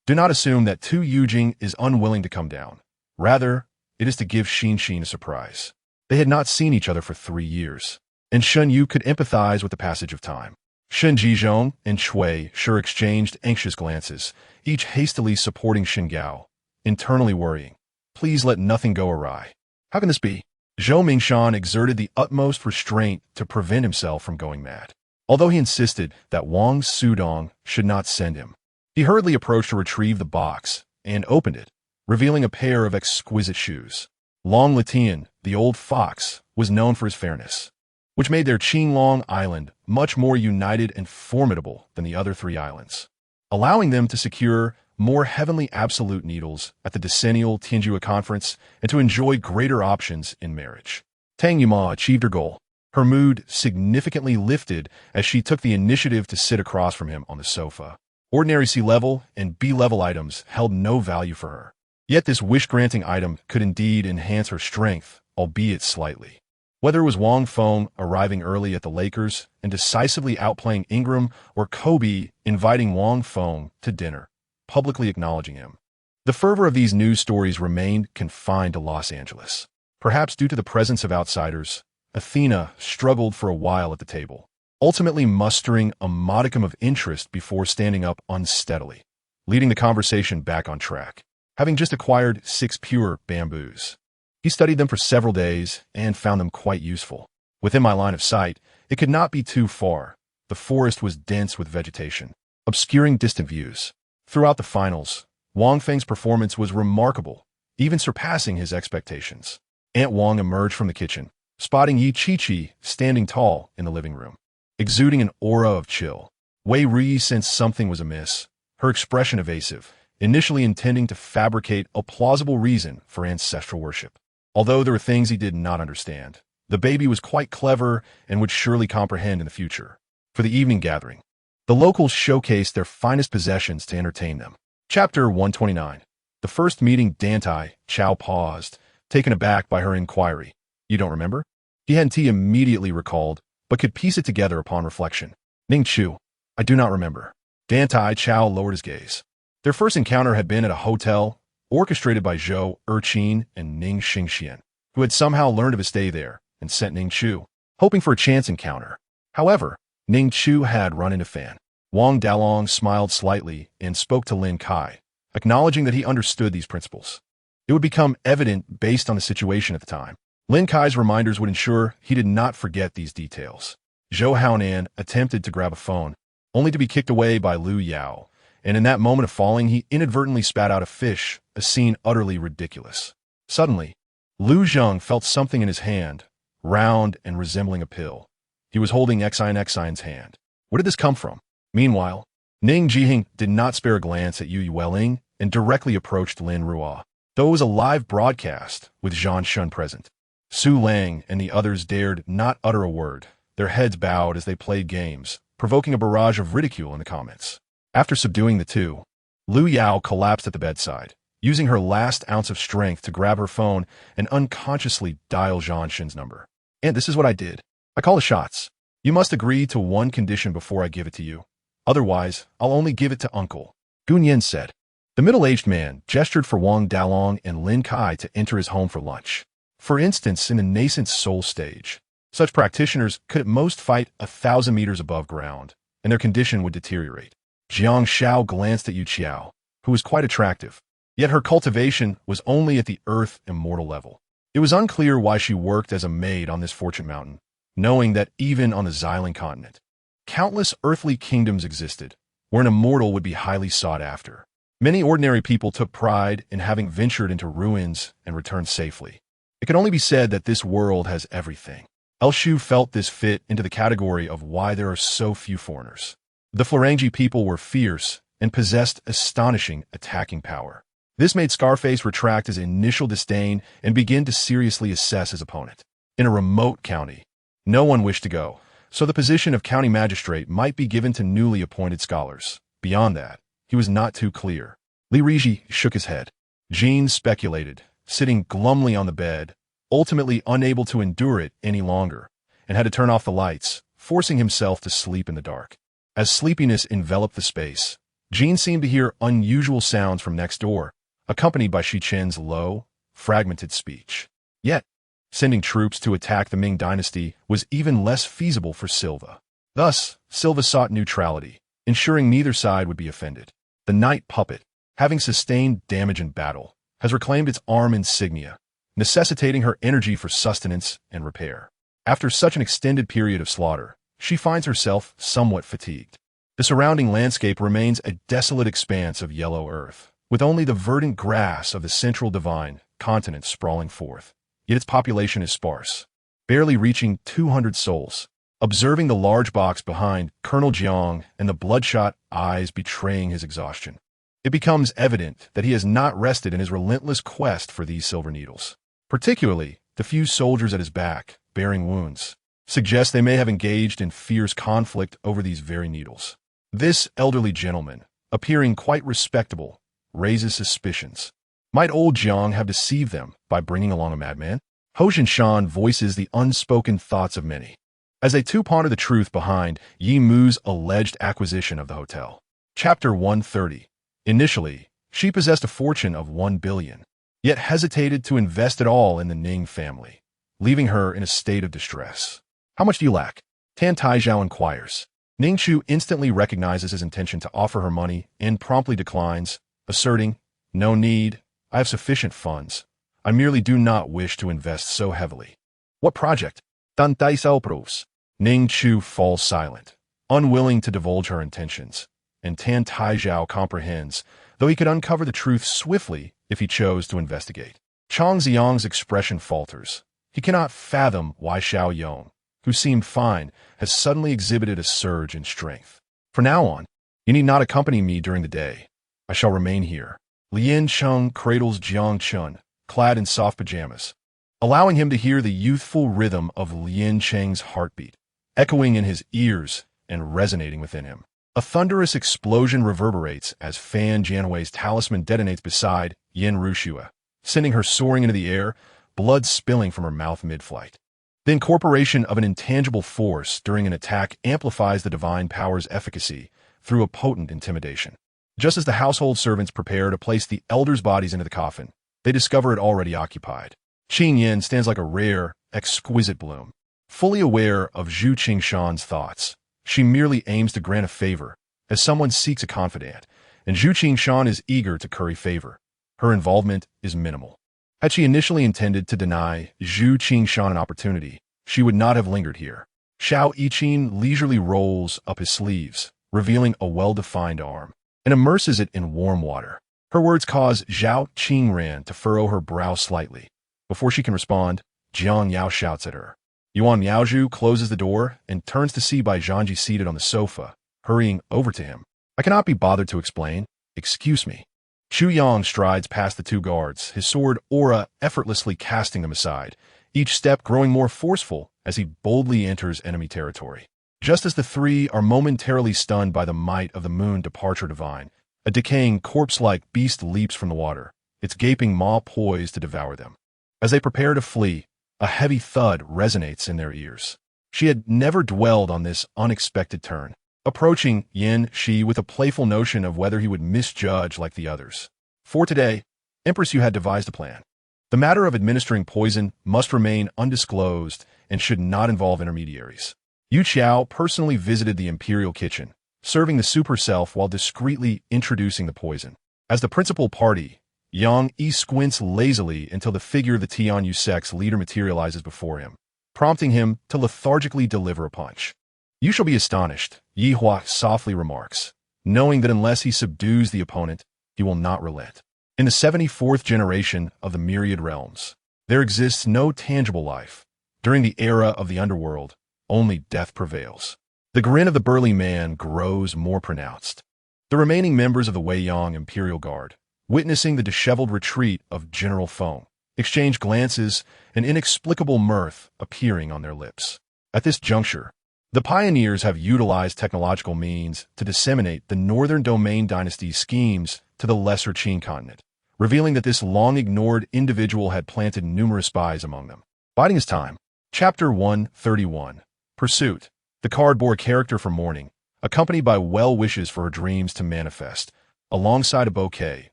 Do not assume that Tu Yujing is unwilling to come down. Rather, it is to give Xin a surprise. They had not seen each other for 3 years, and Shen Yu could empathize with the passage of time. Shen Jizhong and Shui sure exchanged anxious glances, each hastily supporting Shen Gao, internally worrying. Please let nothing go awry. How can this be? Zhou Mingshan exerted the utmost restraint to prevent himself from going mad, although he insisted that Wang Sudong should not send him. He hurriedly approached to retrieve the box and opened it, revealing a pair of exquisite shoes. Long Latian, the old fox, was known for his fairness. which made their Qinglong Island much more united and formidable than the other three islands, allowing them to secure more heavenly absolute needles at the decennial Tianjua Conference and to enjoy greater options in marriage. Tang Yuma achieved her goal. Her mood significantly lifted as she took the initiative to sit across from him on the sofa. Ordinary C-level and B-level items held no value for her. Yet this wish-granting item could indeed enhance her strength, albeit slightly. Whether it was Wang Feng arriving early at the Lakers and decisively outplaying Ingram, or Kobe inviting Wang Feng to dinner, publicly acknowledging him, the fervor of these news stories remained confined to Los Angeles. Perhaps due to the presence of outsiders, Athena struggled for a while at the table, ultimately mustering a modicum of interest before standing up unsteadily, leading the conversation back on track. Having just acquired 6 pure bamboos, he studied them for several days and found them quite useful. Within my line of sight, it could not be too far. The forest was dense with vegetation, obscuring distant views. Throughout the finals, Wang Feng's performance was remarkable, even surpassing his expectations. Aunt Wang emerged from the kitchen, spotting Yi Chi-Chi standing tall in the living room, exuding an aura of chill. Wei Ri sensed something was amiss, her expression evasive, initially intending to fabricate a plausible reason for ancestral worship. Although there were things he did not understand, the baby was quite clever and would surely comprehend in the future. For the evening gathering, the locals showcased their finest possessions to entertain them. Chapter 129. The first meeting. Dantai Chao paused, taken aback by her inquiry. You don't remember? He immediately recalled, but could piece it together upon reflection. Ning Chu, I do not remember. Dantai Chao lowered his gaze. Their first encounter had been at a hotel, orchestrated by Zhou Erqin and Ning Xingxian, who had somehow learned of his stay there and sent Ning Chu, hoping for a chance encounter. However, Ning Chu had run into Fan. Wang Dalong smiled slightly and spoke to Lin Kai, acknowledging that he understood these principles. It would become evident based on the situation at the time. Lin Kai's reminders would ensure he did not forget these details. Zhou Haonan attempted to grab a phone, only to be kicked away by Lu Yao, and in that moment of falling, he inadvertently spat out a fish, a scene utterly ridiculous. Suddenly, Lu Zheng felt something in his hand, round and resembling a pill. He was holding Xine's hand. Where did this come from? Meanwhile, Ning Jiheng did not spare a glance at Yu Yueling and directly approached Lin Ruo. Though it was a live broadcast with Zhan Shun present, Su Lang and the others dared not utter a word, their heads bowed as they played games, provoking a barrage of ridicule in the comments. After subduing the two, Lu Yao collapsed at the bedside, using her last ounce of strength to grab her phone and unconsciously dial Zhan Shen's number. And this is what I did. I call the shots. You must agree to one condition before I give it to you. Otherwise, I'll only give it to Uncle. Gun Yen said. The middle-aged man gestured for Wang Dalong and Lin Kai to enter his home for lunch. For instance, in the nascent soul stage, such practitioners could at most fight 1,000 meters above ground, and their condition would deteriorate. Jiang Xiao glanced at Yu Qiao, who was quite attractive, yet her cultivation was only at the earth immortal level. It was unclear why she worked as a maid on this fortune mountain, knowing that even on the Xiling continent, countless earthly kingdoms existed, where an immortal would be highly sought after. Many ordinary people took pride in having ventured into ruins and returned safely. It can only be said that this world has everything. El Shu felt this fit into the category of why there are so few foreigners. The Florangi people were fierce and possessed astonishing attacking power. This made Scarface retract his initial disdain and begin to seriously assess his opponent. In a remote county, no one wished to go, so the position of county magistrate might be given to newly appointed scholars. Beyond that, he was not too clear. Li Riji shook his head. Jean speculated, sitting glumly on the bed, ultimately unable to endure it any longer, and had to turn off the lights, forcing himself to sleep in the dark. As sleepiness enveloped the space, Jean seemed to hear unusual sounds from next door, accompanied by Shi Chen's low, fragmented speech. Yet, sending troops to attack the Ming dynasty was even less feasible for Silva. Thus, Silva sought neutrality, ensuring neither side would be offended. The Night Puppet, having sustained damage in battle, has reclaimed its arm insignia, necessitating her energy for sustenance and repair. After such an extended period of slaughter, she finds herself somewhat fatigued. The surrounding landscape remains a desolate expanse of yellow earth, with only the verdant grass of the central divine continent sprawling forth. Yet its population is sparse. barely reaching 200 souls. Observing the large box behind Colonel Jiang and the bloodshot eyes betraying his exhaustion, it becomes evident that he has not rested in his relentless quest for these silver needles. Particularly, the few soldiers at his back, bearing wounds, suggest they may have engaged in fierce conflict over these very needles. This elderly gentleman, appearing quite respectable, raises suspicions. Might old Jiang have deceived them by bringing along a madman? Ho Shan voices the unspoken thoughts of many, as they too ponder the truth behind Yi Mu's alleged acquisition of the hotel. Chapter 130. Initially, she possessed a fortune of 1 billion, yet hesitated to invest it all in the Ning family, leaving her in a state of distress. How much do you lack? Dantai Chao inquires. Ning Chu instantly recognizes his intention to offer her money and promptly declines, asserting, "No need, I have sufficient funds. I merely do not wish to invest so heavily." What project? Dantai Chao proves. Ning Chu falls silent, unwilling to divulge her intentions, and Dantai Chao comprehends, though he could uncover the truth swiftly if he chose to investigate. Chang Xiang's expression falters. He cannot fathom why Xiao Yong, who seemed fine, has suddenly exhibited a surge in strength. From now on, you need not accompany me during the day. I shall remain here. Lian Cheng cradles Jiang Chun, clad in soft pajamas, allowing him to hear the youthful rhythm of Lian Cheng's heartbeat, echoing in his ears and resonating within him. A thunderous explosion reverberates as Fan Jianhui's talisman detonates beside Yin Rushua, sending her soaring into the air, blood spilling from her mouth mid-flight. The incorporation of an intangible force during an attack amplifies the divine power's efficacy through a potent intimidation. Just as the household servants prepare to place the elders' bodies into the coffin, they discover it already occupied. Qing Yin stands like a rare, exquisite bloom. Fully aware of Zhu Qingshan's thoughts, she merely aims to grant a favor, as someone seeks a confidant, and Zhu Qingshan is eager to curry favor. Her involvement is minimal. Had she initially intended to deny Zhu Qingshan an opportunity, she would not have lingered here. Xiao Yiqin leisurely rolls up his sleeves, revealing a well-defined arm, and immerses it in warm water. Her words cause Zhao Qingran to furrow her brow slightly. Before she can respond, Jiang Yao shouts at her. Yuan Miaozhu closes the door and turns to see Bai Zhangji seated on the sofa, hurrying over to him. I cannot be bothered to explain. Excuse me. Chu Yang strides past the two guards, his sword aura effortlessly casting them aside, each step growing more forceful as he boldly enters enemy territory. Just as the three are momentarily stunned by the might of the moon departure divine, a decaying corpse-like beast leaps from the water, its gaping maw poised to devour them. As they prepare to flee, a heavy thud resonates in their ears. She had never dwelled on this unexpected turn, approaching Yin Shi with a playful notion of whether he would misjudge like the others. For today, Empress, you had devised a plan. The matter of administering poison must remain undisclosed and should not involve intermediaries. Yu Qiao personally visited the imperial kitchen, serving the super self while discreetly introducing the poison. As the principal party, Yang Yi squints lazily until the figure of the Tianyu sect's leader materializes before him, prompting him to lethargically deliver a punch. You shall be astonished, Yi Hua softly remarks, knowing that unless he subdues the opponent, he will not relent. In the 74th generation of the Myriad Realms, there exists no tangible life. During the era of the underworld, only death prevails. The grin of the burly man grows more pronounced. The remaining members of the Weiyang Imperial Guard, witnessing the disheveled retreat of General Feng, exchange glances, an inexplicable mirth appearing on their lips. At this juncture, the pioneers have utilized technological means to disseminate the Northern Domain Dynasty's schemes to the lesser Qin continent, revealing that this long-ignored individual had planted numerous spies among them. Biding his time. Chapter 131. Pursuit. The card bore a character for mourning, accompanied by well wishes for her dreams to manifest, alongside a bouquet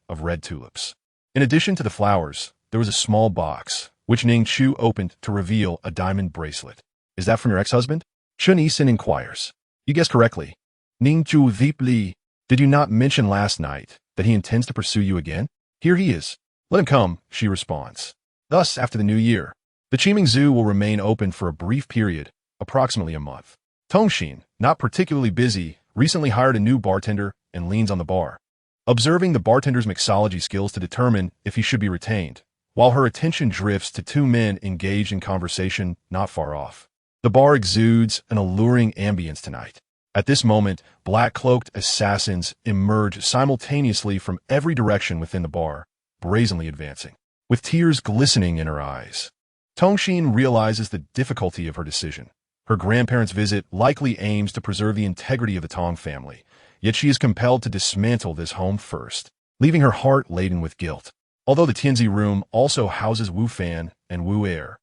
of red tulips. In addition to the flowers, there was a small box, which Ning Chu opened to reveal a diamond bracelet. Is that from your ex-husband? Chun Yisin inquires. You guessed correctly. Ning Chu deeply. Did you not mention last night that he intends to pursue you again? Here he is. Let him come, she responds. Thus, after the new year, the Qiming Zoo will remain open for a brief period, approximately a month. Tongxin, not particularly busy, recently hired a new bartender and leans on the bar, observing the bartender's mixology skills to determine if he should be retained, while her attention drifts to two men engaged in conversation not far off. The bar exudes an alluring ambience tonight. At this moment, black-cloaked assassins emerge simultaneously from every direction within the bar, brazenly advancing. With tears glistening in her eyes, Tongxin realizes the difficulty of her decision. Her grandparents' visit likely aims to preserve the integrity of the Tong family, yet she is compelled to dismantle this home first, leaving her heart laden with guilt. Although the Tianzi room also houses Wu Fan and Wu Er,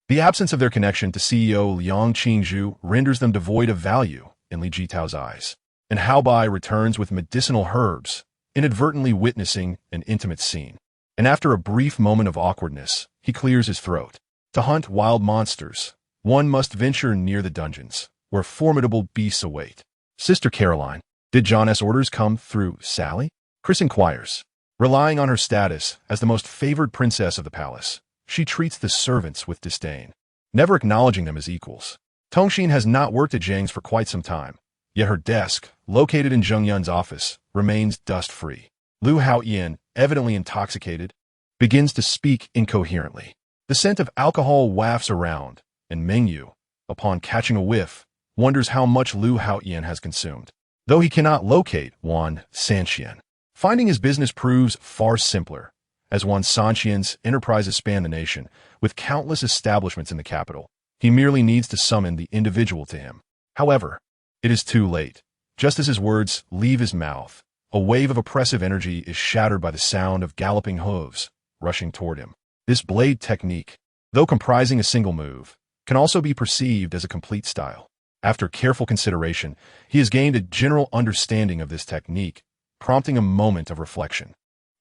the absence of their connection to CEO Liang Qingzhu renders them devoid of value in Li Jitao's eyes. And Hao Bai returns with medicinal herbs, inadvertently witnessing an intimate scene. And after a brief moment of awkwardness, he clears his throat. To hunt wild monsters, one must venture near the dungeons, where formidable beasts await. Sister Caroline, did John's orders come through Sally? Chris inquires. Relying on her status as the most favored princess of the palace, she treats the servants with disdain, never acknowledging them as equals. Tongxin has not worked at Zhang's for quite some time, yet her desk, located in Zheng Yun's office, remains dust-free. Lu Haoyan, evidently intoxicated, begins to speak incoherently. The scent of alcohol wafts around, and Meng Yu, upon catching a whiff, wonders how much Lu Haoyan has consumed. Though he cannot locate Wan Sanxian, finding his business proves far simpler, as Wan Sanxian's enterprises span the nation, with countless establishments in the capital. He merely needs to summon the individual to him. However, it is too late. Just as his words leave his mouth, a wave of oppressive energy is shattered by the sound of galloping hooves rushing toward him. This blade technique, though comprising a single move, can also be perceived as a complete style. After careful consideration, he has gained a general understanding of this technique, prompting a moment of reflection.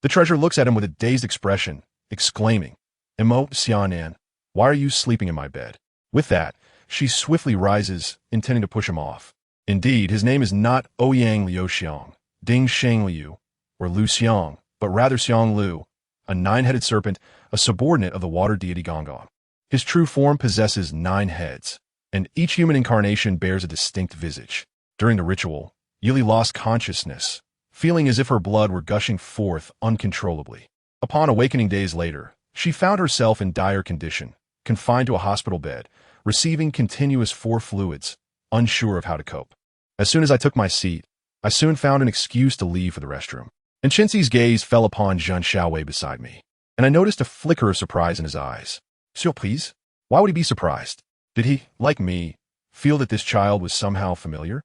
The treasure looks at him with a dazed expression, exclaiming, "Emo Xianan, why are you sleeping in my bed?" With that, she swiftly rises, intending to push him off. Indeed, his name is not Ouyang Liu Xiang, Ding Sheng Liu, or Lu Xiang, but rather Xiang Lu, a nine-headed serpent, a subordinate of the water deity Gongon. His true form possesses 9 heads, and each human incarnation bears a distinct visage. During the ritual, Yili lost consciousness, feeling as if her blood were gushing forth uncontrollably. Upon awakening days later, she found herself in dire condition, confined to a hospital bed, receiving continuous 4 fluids, unsure of how to cope. As soon as I took my seat, I soon found an excuse to leave for the restroom. And Chenxi's gaze fell upon Zhen Xiaowei beside me, and I noticed a flicker of surprise in his eyes. Surprise? Why would he be surprised? Did he, like me, feel that this child was somehow familiar?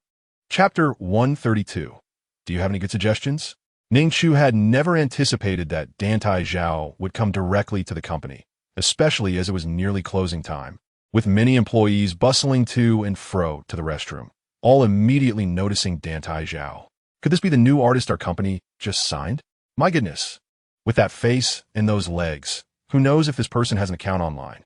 Chapter 132. Do you have any good suggestions? Ning Chu had never anticipated that Dantai Chao would come directly to the company, especially as it was nearly closing time, with many employees bustling to and fro to the restroom, all immediately noticing Dantai Chao. Could this be the new artist our company just signed? My goodness. With that face and those legs, who knows if this person has an account online?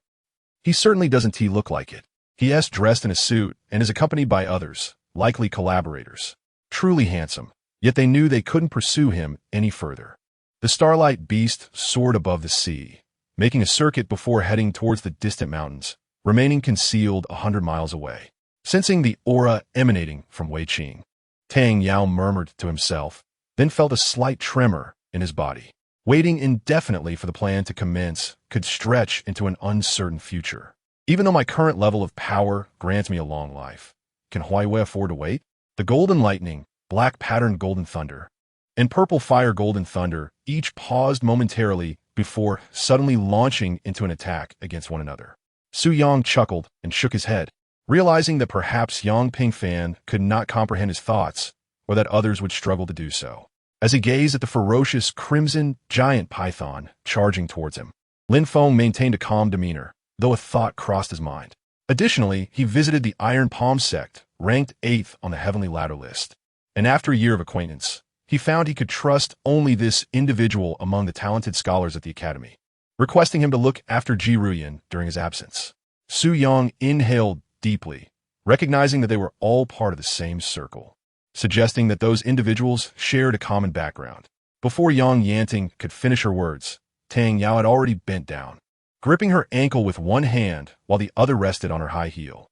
He certainly doesn't look like it. He is dressed in a suit and is accompanied by others, likely collaborators. Truly handsome, yet they knew they couldn't pursue him any further. The starlight beast soared above the sea, making a circuit before heading towards the distant mountains, remaining concealed 100 miles away. Sensing the aura emanating from Wei Qing, Tang Yao murmured to himself, then felt a slight tremor in his body. Waiting indefinitely for the plan to commence could stretch into an uncertain future. Even though my current level of power grants me a long life, can Huaiwei afford to wait? The golden lightning, black patterned golden thunder, and purple fire golden thunder each paused momentarily before suddenly launching into an attack against one another. Su Yang chuckled and shook his head, realizing that perhaps Yang Pingfan could not comprehend his thoughts, or that others would struggle to do so. As he gazed at the ferocious crimson giant python charging towards him, Lin Feng maintained a calm demeanor, though a thought crossed his mind. Additionally, he visited the Iron Palm sect, ranked 8th on the heavenly ladder list. And after a year of acquaintance, he found he could trust only this individual among the talented scholars at the academy, requesting him to look after Ji Ruyan during his absence. Su Yang inhaled deeply, recognizing that they were all part of the same circle, suggesting that those individuals shared a common background. Before Yang Yanting could finish her words, Tang Yao had already bent down, gripping her ankle with one hand while the other rested on her high heel.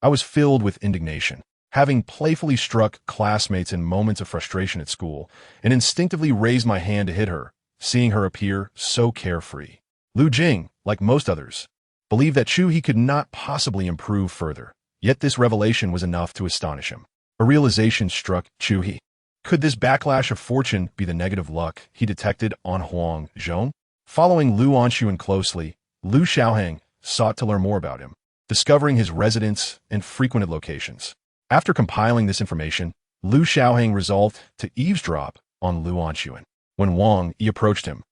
I was filled with indignation, having playfully struck classmates in moments of frustration at school, and instinctively raised my hand to hit her, seeing her appear so carefree. Lu Jing, like most others, believed that Chu He could not possibly improve further. Yet this revelation was enough to astonish him. A realization struck Chu He. Could this backlash of fortune be the negative luck he detected on Huang Zhong? Following Lu Anxuan closely, Lu Xiaoheng sought to learn more about him, discovering his residence and frequented locations. After compiling this information, Lu Xiaoheng resolved to eavesdrop on Lu Anxuan. When Wang Yi approached him,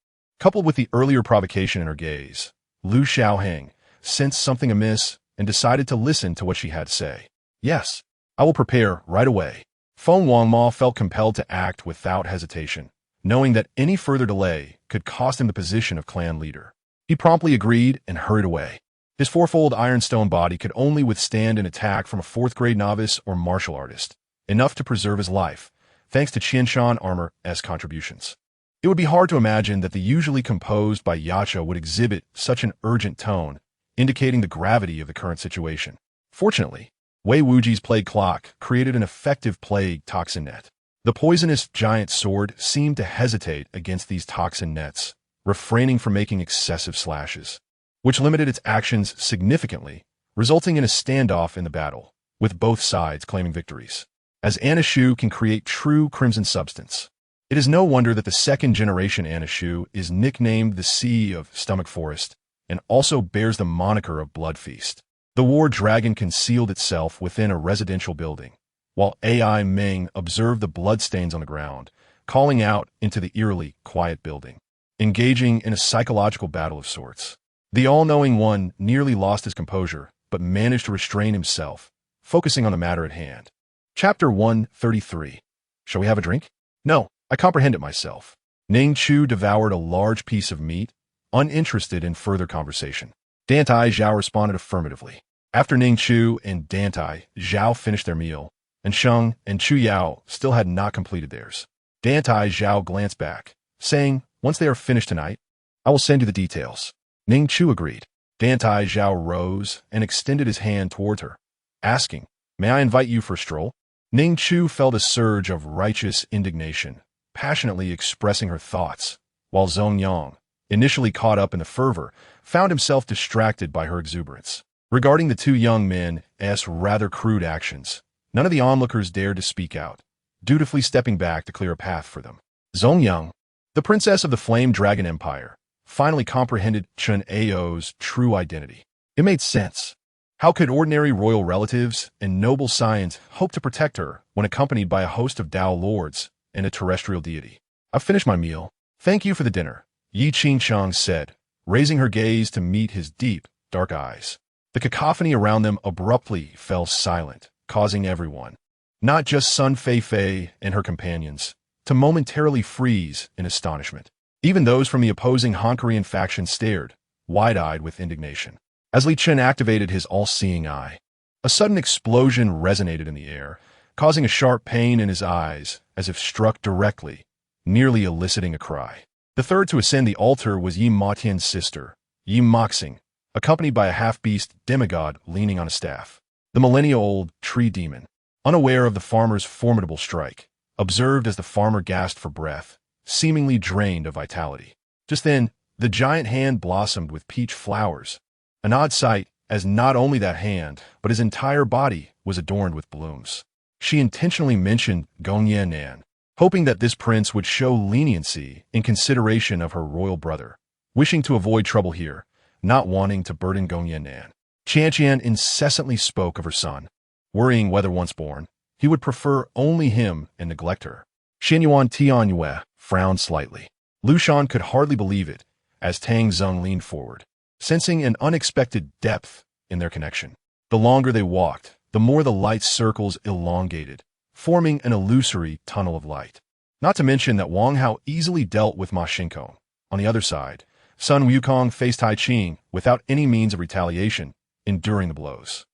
coupled with the earlier provocation in her gaze, Lu Xiaoheng sensed something amiss and decided to listen to what she had to say. Yes, I will prepare right away. Feng Wangma felt compelled to act without hesitation, knowing that any further delay could cost him the position of clan leader. He promptly agreed and hurried away. His fourfold ironstone body could only withstand an attack from a fourth-grade novice or martial artist, enough to preserve his life, thanks to Qianshan armor's contributions. It would be hard to imagine that the usually composed by Yacha would exhibit such an urgent tone, indicating the gravity of the current situation. Fortunately, Wei Wuji's plague clock created an effective plague toxin net. The poisonous giant sword seemed to hesitate against these toxin nets, refraining from making excessive slashes, which limited its actions significantly, resulting in a standoff in the battle, with both sides claiming victories. As Anishu can create true crimson substance, it is no wonder that the second-generation Anishu is nicknamed the Sea of Stomach Forest and also bears the moniker of Blood Feast. The war dragon concealed itself within a residential building, while AI Meng observed the bloodstains on the ground, calling out into the eerily quiet building, engaging in a psychological battle of sorts. The all-knowing one nearly lost his composure, but managed to restrain himself, focusing on the matter at hand. Chapter 133. Shall we have a drink? No, I comprehend it myself. Ning Chu devoured a large piece of meat, uninterested in further conversation. Dantai Chao responded affirmatively. After Ning Chu and Dantai Chao finished their meal, and Sheng and Chu Yao still had not completed theirs, Dantai Chao glanced back, saying, "Once they are finished tonight, I will send you the details." Ning Chu agreed. Dantai Chao rose and extended his hand towards her, asking, "May I invite you for a stroll?" Ning Chu felt a surge of righteous indignation, passionately expressing her thoughts, while Zhong Yang, initially caught up in the fervor, found himself distracted by her exuberance. Regarding the two young men's rather crude actions, none of the onlookers dared to speak out, dutifully stepping back to clear a path for them. Zhong Yang, the princess of the Flame Dragon Empire, finally comprehended Chen Ao's true identity. It made sense. How could ordinary royal relatives and noble scions hope to protect her when accompanied by a host of Dao lords and a terrestrial deity? "I've finished my meal. Thank you for the dinner," Yi Qingchang said, raising her gaze to meet his deep, dark eyes. The cacophony around them abruptly fell silent, causing everyone, not just Sun Fei and her companions, to momentarily freeze in astonishment. Even those from the opposing Han Korean faction stared, wide-eyed with indignation. As Li Chen activated his all-seeing eye, a sudden explosion resonated in the air, causing a sharp pain in his eyes as if struck directly, nearly eliciting a cry. The third to ascend the altar was Yi Matian's sister, Yi Moxing, accompanied by a half-beast demigod leaning on a staff. The millennia-old tree demon, unaware of the farmer's formidable strike, observed as the farmer gasped for breath, seemingly drained of vitality. Just then, the giant hand blossomed with peach flowers, an odd sight as not only that hand, but his entire body was adorned with blooms. She intentionally mentioned Gongyan Nan, hoping that this prince would show leniency in consideration of her royal brother, wishing to avoid trouble here, not wanting to burden Gongyan Nan. Qianqian incessantly spoke of her son, worrying whether once born, he would prefer only him and neglect her. Xinyuan Tianyue frowned slightly. Lu Shan could hardly believe it, as Tang Zeng leaned forward, sensing an unexpected depth in their connection. The longer they walked, the more the light circles elongated, forming an illusory tunnel of light. Not to mention that Wang Hao easily dealt with Ma Xingkong. On the other side, Sun Wukong faced Tai Qing without any means of retaliation, enduring the blows.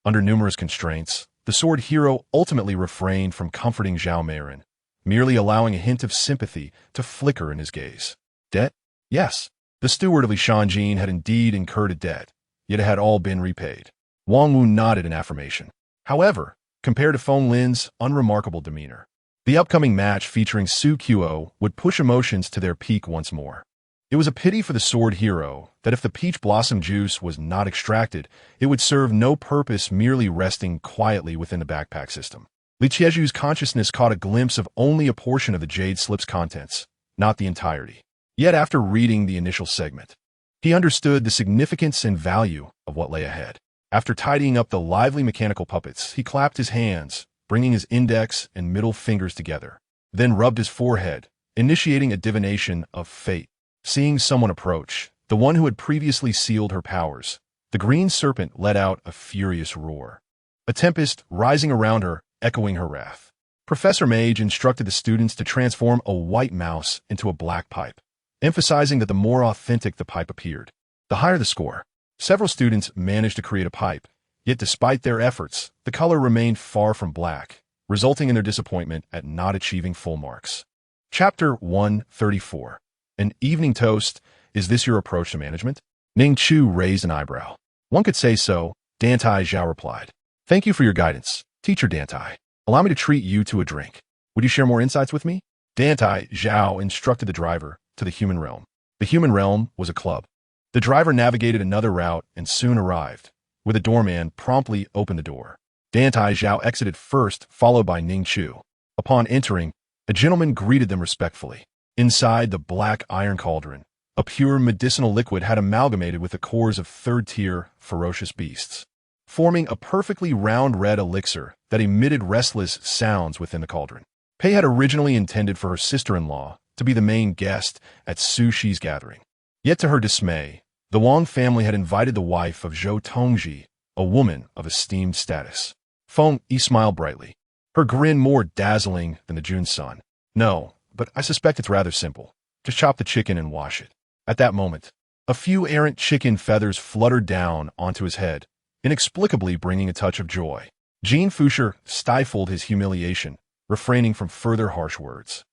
Under numerous constraints, the sword hero ultimately refrained from comforting Zhao Meiren, merely allowing a hint of sympathy to flicker in his gaze. Debt? Yes. The steward of Lishanjin had indeed incurred a debt, yet it had all been repaid. Wang Wu nodded in affirmation. However, compared to Feng Lin's unremarkable demeanor, the upcoming match featuring Su Qiuo would push emotions to their peak once more. It was a pity for the sword hero that if the peach blossom juice was not extracted, it would serve no purpose merely resting quietly within the backpack system. Li Chieju's consciousness caught a glimpse of only a portion of the jade slip's contents, not the entirety. Yet after reading the initial segment, he understood the significance and value of what lay ahead. After tidying up the lively mechanical puppets, he clapped his hands, bringing his index and middle fingers together, then rubbed his forehead, initiating a divination of fate. Seeing someone approach, the one who had previously sealed her powers, the green serpent let out a furious roar. A tempest rising around her, echoing her wrath. Professor Mage instructed the students to transform a white mouse into a black pipe, emphasizing that the more authentic the pipe appeared, the higher the score. Several students managed to create a pipe, yet despite their efforts, the color remained far from black, resulting in their disappointment at not achieving full marks. Chapter 134. An evening toast. Is this your approach to management? Ning Chu raised an eyebrow. One could say so, Dantai Chao replied. Thank you for your guidance, Teacher Dantai. Allow me to treat you to a drink. Would you share more insights with me? Dantai Chao instructed the driver to the human realm. The human realm was a club. The driver navigated another route and soon arrived, where the doorman promptly opened the door. Dantai Chao exited first, followed by Ning Chu. Upon entering, a gentleman greeted them respectfully. Inside the black iron cauldron, a pure medicinal liquid had amalgamated with the cores of third-tier, ferocious beasts, forming a perfectly round red elixir that emitted restless sounds within the cauldron. Pei had originally intended for her sister-in-law to be the main guest at Su Shi's gathering. Yet to her dismay, the Wang family had invited the wife of Zhou Tongji, a woman of esteemed status. Feng Yi smiled brightly, her grin more dazzling than the June sun. No, but I suspect it's rather simple. Just chop the chicken and wash it. At that moment, a few errant chicken feathers fluttered down onto his head, inexplicably bringing a touch of joy. Jean Foucher stifled his humiliation, refraining from further harsh words.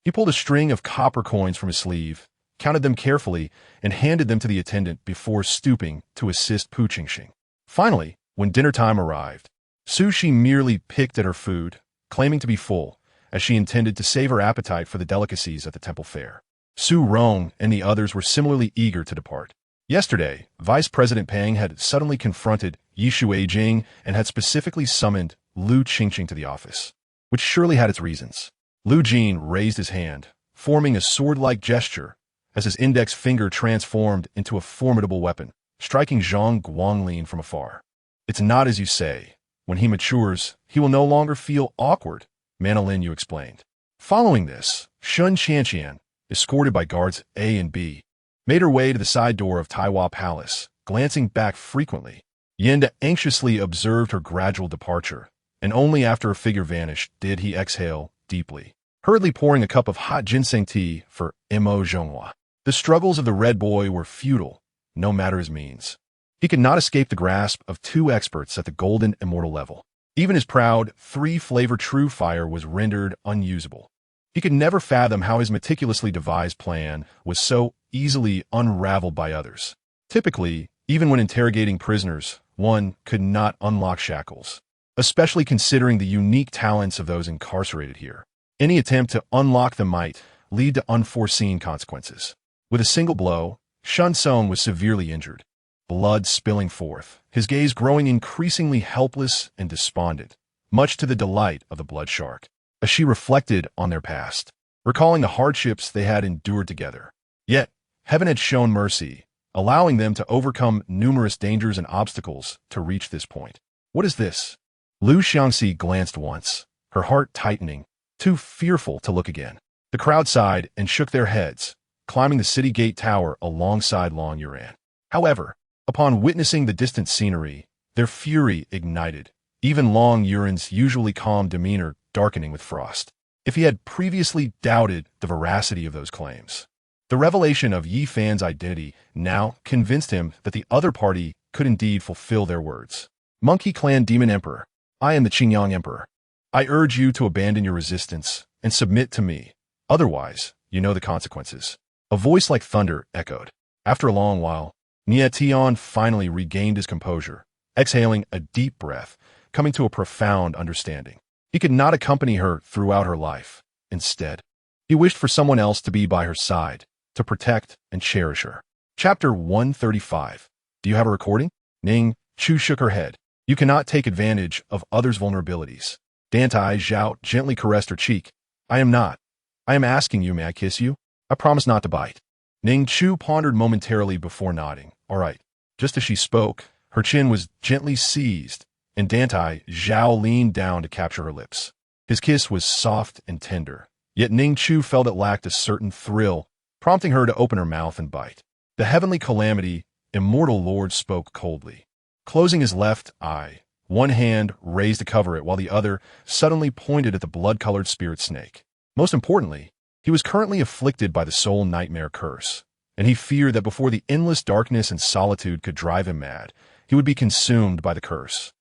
He pulled a string of copper coins from his sleeve, counted them carefully, and handed them to the attendant before stooping to assist Pu Qingxing. Finally, when dinner time arrived, Su Shi merely picked at her food, claiming to be full, as she intended to save her appetite for the delicacies at the temple fair. Su Rong and the others were similarly eager to depart. Yesterday, Vice President Pang had suddenly confronted Yi Shuijing and had specifically summoned Lu Qingqing to the office, which surely had its reasons. Lu Jin raised his hand, forming a sword-like gesture as his index finger transformed into a formidable weapon, striking Zhang Guanglin from afar. It's not as you say. When he matures, he will no longer feel awkward, Manolin Yu explained. Following this, Shun Qianqian, escorted by guards A and B, made her way to the side door of Taiwa Palace, glancing back frequently. Yenda anxiously observed her gradual departure, and only after her figure vanished did he exhale deeply, hurriedly pouring a cup of hot ginseng tea for Mo Zhonghua. The struggles of the Red Boy were futile, no matter his means. He could not escape the grasp of two experts at the golden immortal level. Even his proud, three-flavor true fire was rendered unusable. He could never fathom how his meticulously devised plan was so easily unraveled by others. Typically, even when interrogating prisoners, one could not unlock shackles, especially considering the unique talents of those incarcerated here. Any attempt to unlock them might lead to unforeseen consequences. With a single blow, Shun Song was severely injured, blood spilling forth, his gaze growing increasingly helpless and despondent, much to the delight of the blood shark, as she reflected on their past, recalling the hardships they had endured together. Yet, heaven had shown mercy, allowing them to overcome numerous dangers and obstacles to reach this point. What is this? Lu Xiangxi glanced once, her heart tightening, too fearful to look again. The crowd sighed and shook their heads, climbing the city gate tower alongside Long Yuran. However, upon witnessing the distant scenery, their fury ignited, even Long Yuran's usually calm demeanor darkening with frost. If he had previously doubted the veracity of those claims, the revelation of Yi Fan's identity now convinced him that the other party could indeed fulfill their words. Monkey Clan Demon Emperor, I am the Qingyang Emperor. I urge you to abandon your resistance and submit to me. Otherwise, you know the consequences. A voice like thunder echoed. After a long while, Nie Tian finally regained his composure, exhaling a deep breath, coming to a profound understanding. He could not accompany her throughout her life. Instead, he wished for someone else to be by her side, to protect and cherish her. Chapter 135. Do you have a recording? Ning Chu shook her head. You cannot take advantage of others' vulnerabilities. Dantai Chao gently caressed her cheek. I am not. I am asking you, may I kiss you? I promise not to bite. Ning Chu pondered momentarily before nodding. All right. Just as she spoke, her chin was gently seized, and Dantai Chao leaned down to capture her lips. His kiss was soft and tender, yet Ning Chu felt it lacked a certain thrill, prompting her to open her mouth and bite. The heavenly calamity, immortal lord, spoke coldly. Closing his left eye, one hand raised to cover it while the other suddenly pointed at the blood-colored spirit snake. Most importantly, he was currently afflicted by the soul nightmare curse, and he feared that before the endless darkness and solitude could drive him mad, he would be consumed by the curse,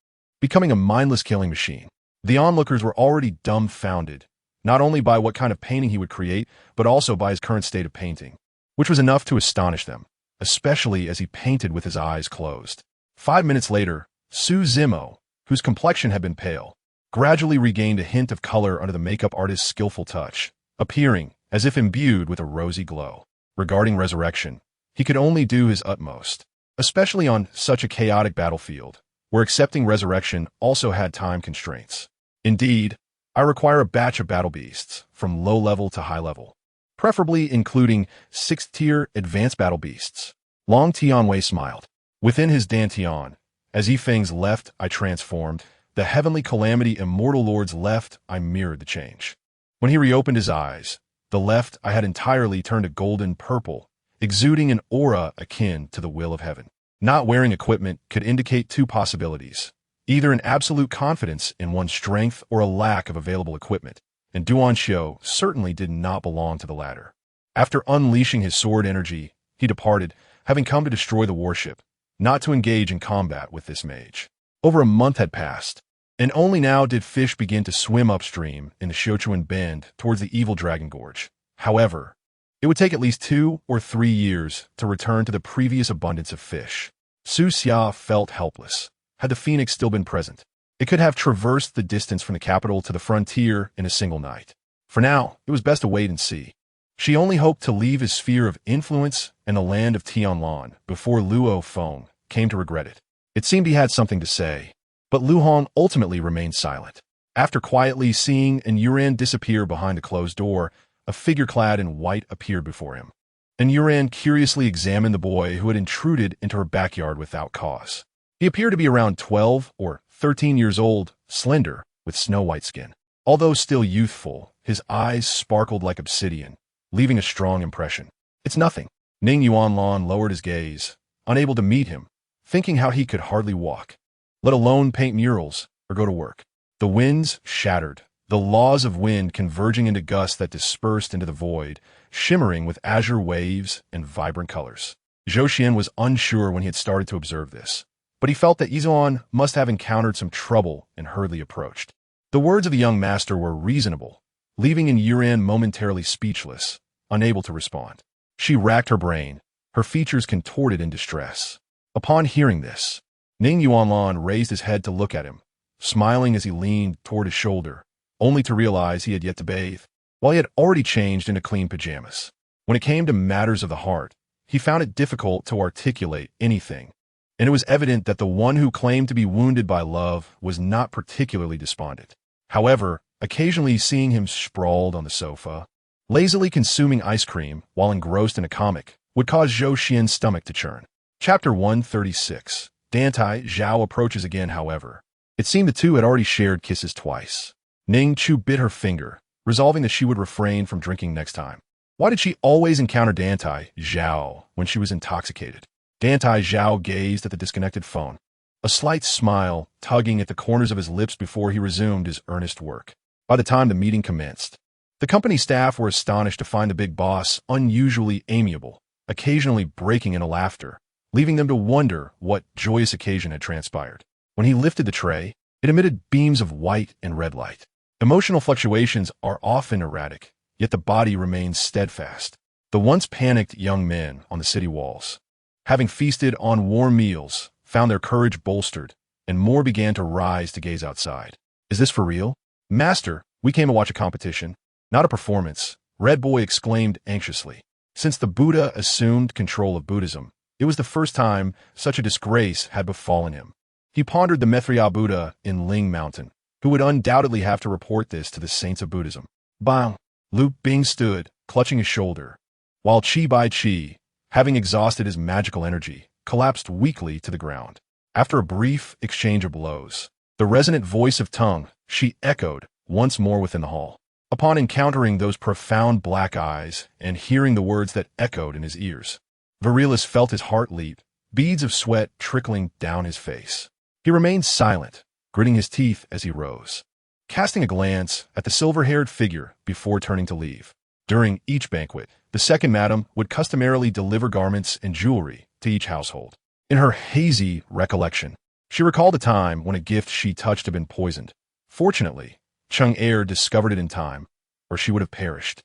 becoming a mindless killing machine. The onlookers were already dumbfounded, not only by what kind of painting he would create, but also by his current state of painting, which was enough to astonish them, especially as he painted with his eyes closed. 5 minutes later, Su Zimo, whose complexion had been pale, gradually regained a hint of color under the makeup artist's skillful touch, appearing as if imbued with a rosy glow. Regarding resurrection, he could only do his utmost, especially on such a chaotic battlefield, where accepting resurrection also had time constraints. Indeed, I require a batch of battle beasts, from low level to high level, preferably including 6th-tier advanced battle beasts. Long Tianwei smiled. Within his Dantian, as Yifeng's left I transformed, the heavenly calamity immortal lord's left I mirrored the change. When he reopened his eyes, the left I had entirely turned a golden purple, exuding an aura akin to the will of heaven. Not wearing equipment could indicate two possibilities, either an absolute confidence in one's strength or a lack of available equipment, and Duan Xiu certainly did not belong to the latter. After unleashing his sword energy, he departed, having come to destroy the warship, not to engage in combat with this mage. Over a month had passed, and only now did fish begin to swim upstream in the Xiuquan Bend towards the evil Dragon Gorge. However, it would take at least 2 or 3 years to return to the previous abundance of fish. Su Xia felt helpless. Had the phoenix still been present, it could have traversed the distance from the capital to the frontier in a single night. For now, it was best to wait and see. She only hoped to leave his sphere of influence and the land of Tianlan before Luo Feng came to regret it. It seemed he had something to say, but Lu Hong ultimately remained silent. After quietly seeing an Yuran disappear behind a closed door, a figure clad in white appeared before him. And Yuran curiously examined the boy who had intruded into her backyard without cause. He appeared to be around 12 or 13 years old, slender, with snow-white skin. Although still youthful, his eyes sparkled like obsidian, leaving a strong impression. It's nothing. Ning Yuanlan lowered his gaze, unable to meet him, thinking how he could hardly walk, let alone paint murals or go to work. The winds shattered, the laws of wind converging into gusts that dispersed into the void, shimmering with azure waves and vibrant colors. Zhou Xian was unsure when he had started to observe this, but he felt that Yizuan must have encountered some trouble and hurriedly approached. The words of the young master were reasonable, leaving Yuran momentarily speechless, unable to respond. She racked her brain, her features contorted in distress. Upon hearing this, Ning Yuanlan raised his head to look at him, smiling as he leaned toward his shoulder, only to realize he had yet to bathe, while he had already changed into clean pajamas. When it came to matters of the heart, he found it difficult to articulate anything, and it was evident that the one who claimed to be wounded by love was not particularly despondent. However, occasionally seeing him sprawled on the sofa, lazily consuming ice cream while engrossed in a comic, would cause Zhou Xian's stomach to churn. Chapter 136. Dantai Chao approaches again, however. It seemed the two had already shared kisses twice. Ning Chu bit her finger, resolving that she would refrain from drinking next time. Why did she always encounter Dantai Chao when she was intoxicated? Dantai Chao gazed at the disconnected phone, a slight smile tugging at the corners of his lips before he resumed his earnest work. By the time the meeting commenced, the company staff were astonished to find the big boss unusually amiable, occasionally breaking into laughter, leaving them to wonder what joyous occasion had transpired. When he lifted the tray, it emitted beams of white and red light. Emotional fluctuations are often erratic, yet the body remains steadfast. The once panicked young men on the city walls, having feasted on warm meals, found their courage bolstered, and more began to rise to gaze outside. Is this for real? Master, we came to watch a competition, not a performance, Red Boy exclaimed anxiously. Since the Buddha assumed control of Buddhism, it was the first time such a disgrace had befallen him. He pondered the Maitreya Buddha in Ling Mountain, who would undoubtedly have to report this to the saints of Buddhism. Bang! Lu Bing stood, clutching his shoulder, while Qi Bai Qi, having exhausted his magical energy, collapsed weakly to the ground. After a brief exchange of blows, the resonant voice of Tung, she echoed once more within the hall. Upon encountering those profound black eyes and hearing the words that echoed in his ears, Virilis felt his heart leap, beads of sweat trickling down his face. He remained silent, gritting his teeth as he rose, casting a glance at the silver-haired figure before turning to leave. During each banquet, the second madam would customarily deliver garments and jewelry to each household. In her hazy recollection, she recalled a time when a gift she touched had been poisoned. Fortunately, Cheng Er discovered it in time, or she would have perished.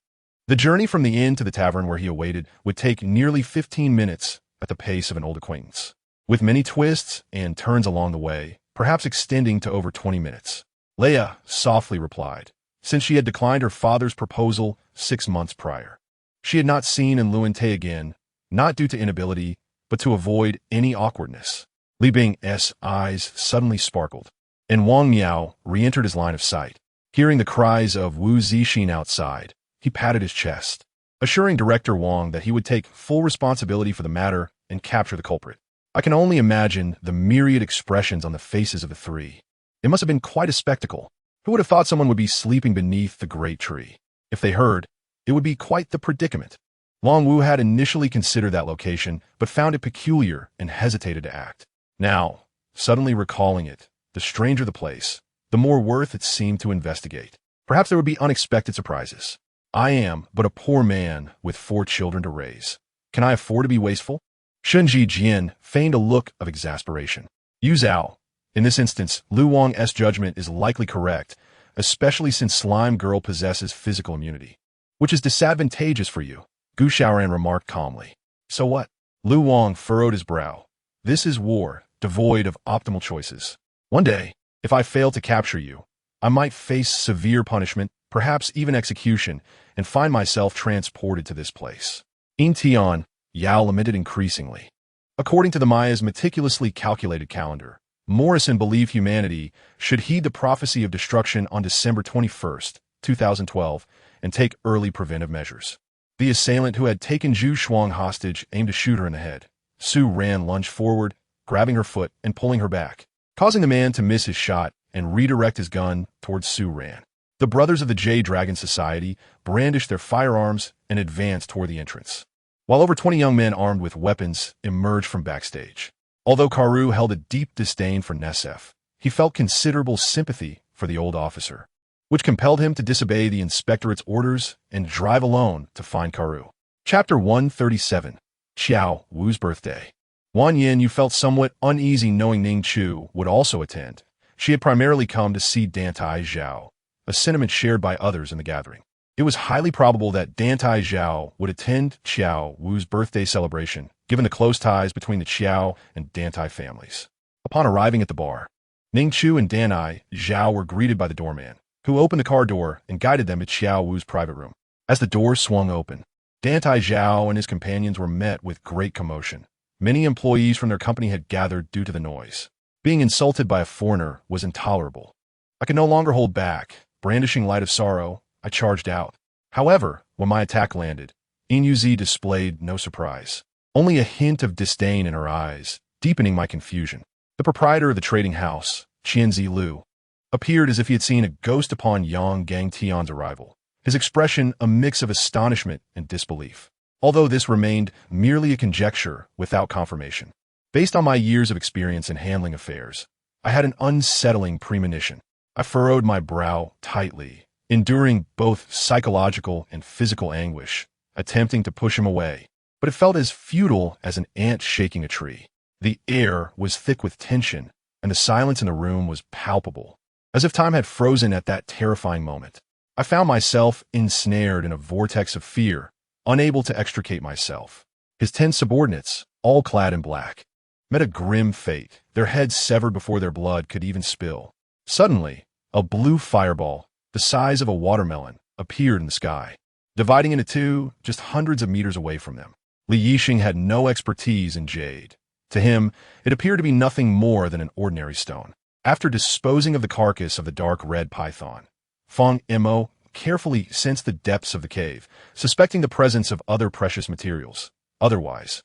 The journey from the inn to the tavern where he awaited would take nearly 15 minutes at the pace of an old acquaintance, with many twists and turns along the way, perhaps extending to over 20 minutes. Leia softly replied, since she had declined her father's proposal 6 months prior. She had not seen in Luan Te again, not due to inability, but to avoid any awkwardness. Li Bing's eyes suddenly sparkled, and Wang Miao re-entered his line of sight. Hearing the cries of Wu Zixin outside, he patted his chest, assuring Director Wang that he would take full responsibility for the matter and capture the culprit. I can only imagine the myriad expressions on the faces of the three. It must have been quite a spectacle. Who would have thought someone would be sleeping beneath the great tree? If they heard, it would be quite the predicament. Long Wu had initially considered that location, but found it peculiar and hesitated to act. Now, suddenly recalling it, the stranger the place, the more worth it seemed to investigate. Perhaps there would be unexpected surprises. I am but a poor man with 4 children to raise. Can I afford to be wasteful? Shunji Jian feigned a look of exasperation. Yu Zhao. In this instance, Lu Wang's judgment is likely correct, especially since Slime Girl possesses physical immunity, which is disadvantageous for you, Gu Xiaoran remarked calmly. So what? Lu Wang furrowed his brow. This is war, devoid of optimal choices. One day, if I fail to capture you, I might face severe punishment, perhaps even execution, and find myself transported to this place. In Tian, Yao lamented increasingly. According to the Maya's meticulously calculated calendar, Morrison believed humanity should heed the prophecy of destruction on December 21st, 2012, and take early preventive measures. The assailant who had taken Zhu Shuang hostage aimed to shoot her in the head. Su Ran lunged forward, grabbing her foot and pulling her back, causing the man to miss his shot and redirect his gun towards Su Ran. The brothers of the Jade Dragon Society brandished their firearms and advanced toward the entrance, while over 20 young men armed with weapons emerged from backstage. Although Karu held a deep disdain for Nesef, he felt considerable sympathy for the old officer, which compelled him to disobey the inspectorate's orders and drive alone to find Karu. Chapter 137. Xiao Wu's Birthday. Wan Yin, you felt somewhat uneasy knowing Ning Chu would also attend. She had primarily come to see Dantai Chao, a sentiment shared by others in the gathering. It was highly probable that Dantai Chao would attend Xiao Wu's birthday celebration, given the close ties between the Xiao and Dantai families. Upon arriving at the bar, Ning Chu and Dantai Chao were greeted by the doorman, who opened the car door and guided them to Xiao Wu's private room. As the door swung open, Dantai Chao and his companions were met with great commotion. Many employees from their company had gathered due to the noise. Being insulted by a foreigner was intolerable. I could no longer hold back. Brandishing Light of Sorrow, I charged out. However, when my attack landed, Inyuzi displayed no surprise, only a hint of disdain in her eyes, deepening my confusion. The proprietor of the trading house, Qianzi Lu, appeared as if he had seen a ghost upon Yang Gang Tian's arrival, his expression a mix of astonishment and disbelief, although this remained merely a conjecture without confirmation. Based on my years of experience in handling affairs, I had an unsettling premonition. I furrowed my brow tightly, enduring both psychological and physical anguish, attempting to push him away, but it felt as futile as an ant shaking a tree. The air was thick with tension, and the silence in the room was palpable, as if time had frozen at that terrifying moment. I found myself ensnared in a vortex of fear, unable to extricate myself. His 10 subordinates, all clad in black, met a grim fate, their heads severed before their blood could even spill. Suddenly, a blue fireball, the size of a watermelon, appeared in the sky. dividing into two just hundreds of meters away from them. Li Yixing had no expertise in jade. To him, it appeared to be nothing more than an ordinary stone. After disposing of the carcass of the dark red python, Feng Imo carefully sensed the depths of the cave, suspecting the presence of other precious materials. Otherwise,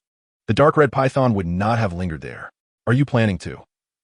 the dark red python would not have lingered there. Are you planning to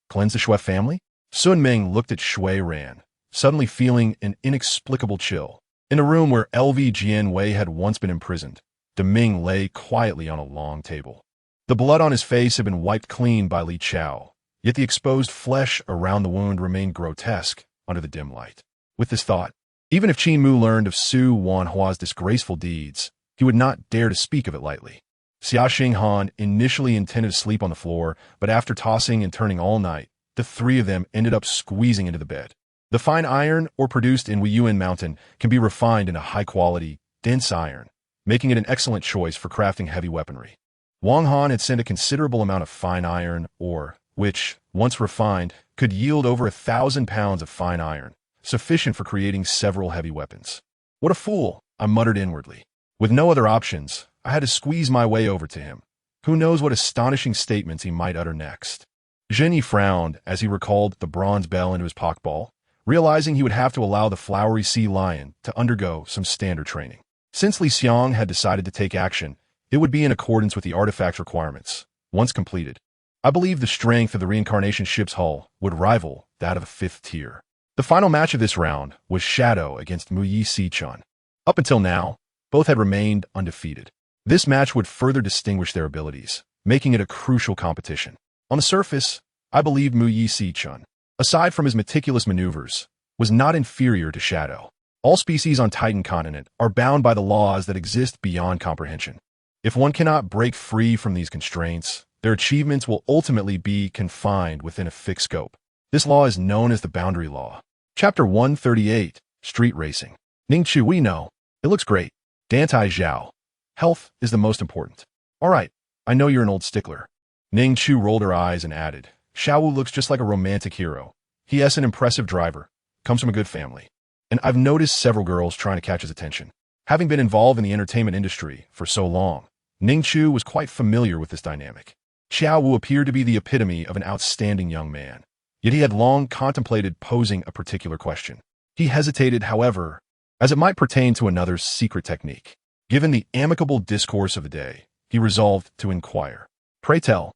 cleanse the Shui family? Sun Ming looked at Shui Ran, suddenly feeling an inexplicable chill. In a room where LV Jian Wei had once been imprisoned, De Ming lay quietly on a long table. The blood on his face had been wiped clean by Li Chao, yet the exposed flesh around the wound remained grotesque under the dim light. With this thought, even if Qin Mu learned of Su Wanhua's disgraceful deeds, he would not dare to speak of it lightly. Xia Xinghan initially intended to sleep on the floor, but after tossing and turning all night, the three of them ended up squeezing into the bed. The fine iron ore produced in Weiyuan Mountain can be refined into high-quality, dense iron, making it an excellent choice for crafting heavy weaponry. Wang Han had sent a considerable amount of fine iron ore, which, once refined, could yield over 1,000 pounds of fine iron, sufficient for creating several heavy weapons. What a fool, I muttered inwardly. With no other options, I had to squeeze my way over to him. Who knows what astonishing statements he might utter next. Zhen Yi frowned as he recalled the bronze bell into his pockball, realizing he would have to allow the flowery sea lion to undergo some standard training. Since Li Xiang had decided to take action, it would be in accordance with the artifact's requirements. Once completed, I believe the strength of the reincarnation ship's hull would rival that of a 5th tier. The final match of this round was Shadow against Mu Yi Si-chun. Up until now, both had remained undefeated. This match would further distinguish their abilities, making it a crucial competition. On the surface, I believed Mu Yi Si-chun, aside from his meticulous maneuvers, was not inferior to Shadow. All species on Titan continent are bound by the laws that exist beyond comprehension. If one cannot break free from these constraints, their achievements will ultimately be confined within a fixed scope. This law is known as the boundary law. Chapter 138, Street Racing. Ning Chu, we know. It looks great. Dantai Chao. Health is the most important. All right, I know you're an old stickler. Ning Chu rolled her eyes and added, Xiaowu looks just like a romantic hero. He is an impressive driver, comes from a good family. And I've noticed several girls trying to catch his attention. Having been involved in the entertainment industry for so long, Ning Chu was quite familiar with this dynamic. Xiaowu appeared to be the epitome of an outstanding young man, yet he had long contemplated posing a particular question. He hesitated, however, as it might pertain to another's secret technique. Given the amicable discourse of the day, he resolved to inquire. Pray tell,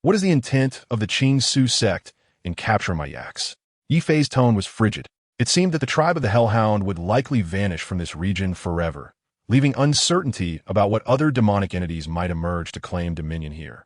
what is the intent of the Qin Su sect in capturing my yaks? Yi Fei's tone was frigid. It seemed that the tribe of the Hellhound would likely vanish from this region forever, leaving uncertainty about what other demonic entities might emerge to claim dominion here.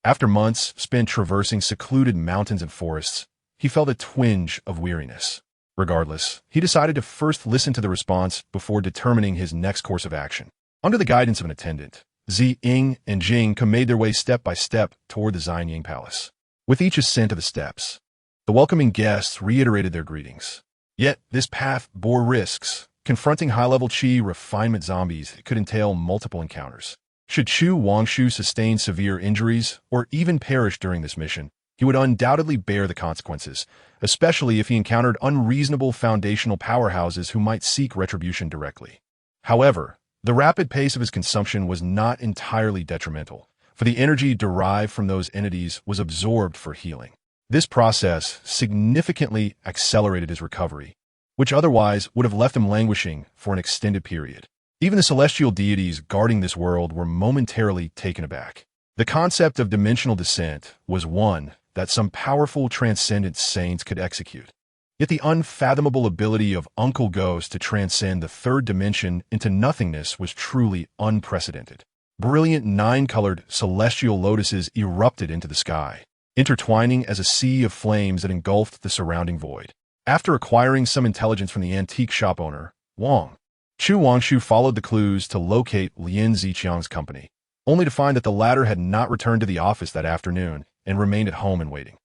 After months spent traversing secluded mountains and forests, he felt a twinge of weariness. Regardless, he decided to first listen to the response before determining his next course of action. Under the guidance of an attendant, Zi Ying and Jing made their way step by step toward the Xianying Palace. With each ascent of the steps, the welcoming guests reiterated their greetings. Yet, this path bore risks. Confronting high-level Qi refinement zombies could entail multiple encounters. Should Chu Wangshu sustain severe injuries or even perish during this mission, he would undoubtedly bear the consequences, especially if he encountered unreasonable foundational powerhouses who might seek retribution directly. However, the rapid pace of his consumption was not entirely detrimental, for the energy derived from those entities was absorbed for healing. This process significantly accelerated his recovery, which otherwise would have left him languishing for an extended period. Even the celestial deities guarding this world were momentarily taken aback. The concept of dimensional descent was one that some powerful transcendent saints could execute. Yet the unfathomable ability of Uncle Ghost to transcend the third dimension into nothingness was truly unprecedented. Brilliant 9-colored celestial lotuses erupted into the sky, intertwining as a sea of flames that engulfed the surrounding void. After acquiring some intelligence from the antique shop owner, Chu Wangshu followed the clues to locate Lin Ziqiang's company, only to find that the latter had not returned to the office that afternoon and remained at home in waiting.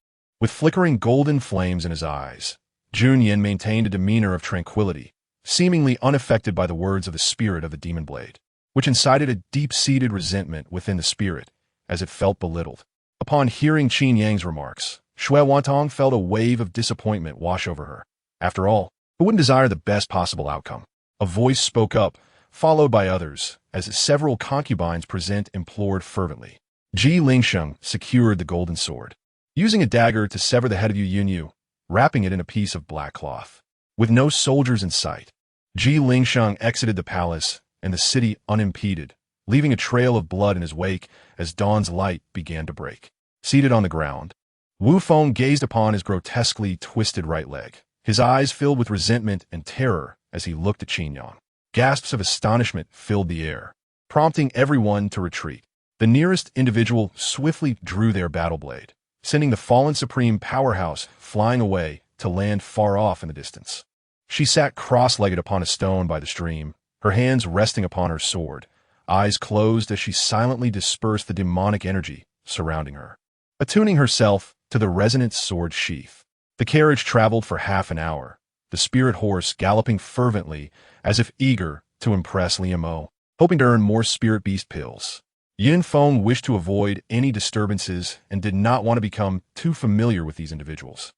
With flickering golden flames in his eyes, Junyan maintained a demeanor of tranquility, seemingly unaffected by the words of the spirit of the demon blade, which incited a deep-seated resentment within the spirit as it felt belittled. Upon hearing Qin Yang's remarks, Shui Wantong felt a wave of disappointment wash over her. After all, who wouldn't desire the best possible outcome? A voice spoke up followed by others, as several concubines present implored fervently. Ji Lingsheng secured the golden sword, using a dagger to sever the head of Yu Yunyu, wrapping it in a piece of black cloth. With no soldiers in sight, Ji Lingsheng exited the palace and the city unimpeded, leaving a trail of blood in his wake as dawn's light began to break. Seated on the ground, Wu Feng gazed upon his grotesquely twisted right leg, his eyes filled with resentment and terror as he looked at Qin Yang. Gasps of astonishment filled the air, prompting everyone to retreat. The nearest individual swiftly drew their battle blade, sending the fallen supreme powerhouse flying away to land far off in the distance. She sat cross-legged upon a stone by the stream, her hands resting upon her sword, eyes closed as she silently dispersed the demonic energy surrounding her, attuning herself to the resonant sword sheath. The carriage traveled for half an hour, the spirit horse galloping fervently as if eager to impress Liamo, hoping to earn more spirit beast pills. Yin Feng wished to avoid any disturbances and did not want to become too familiar with these individuals,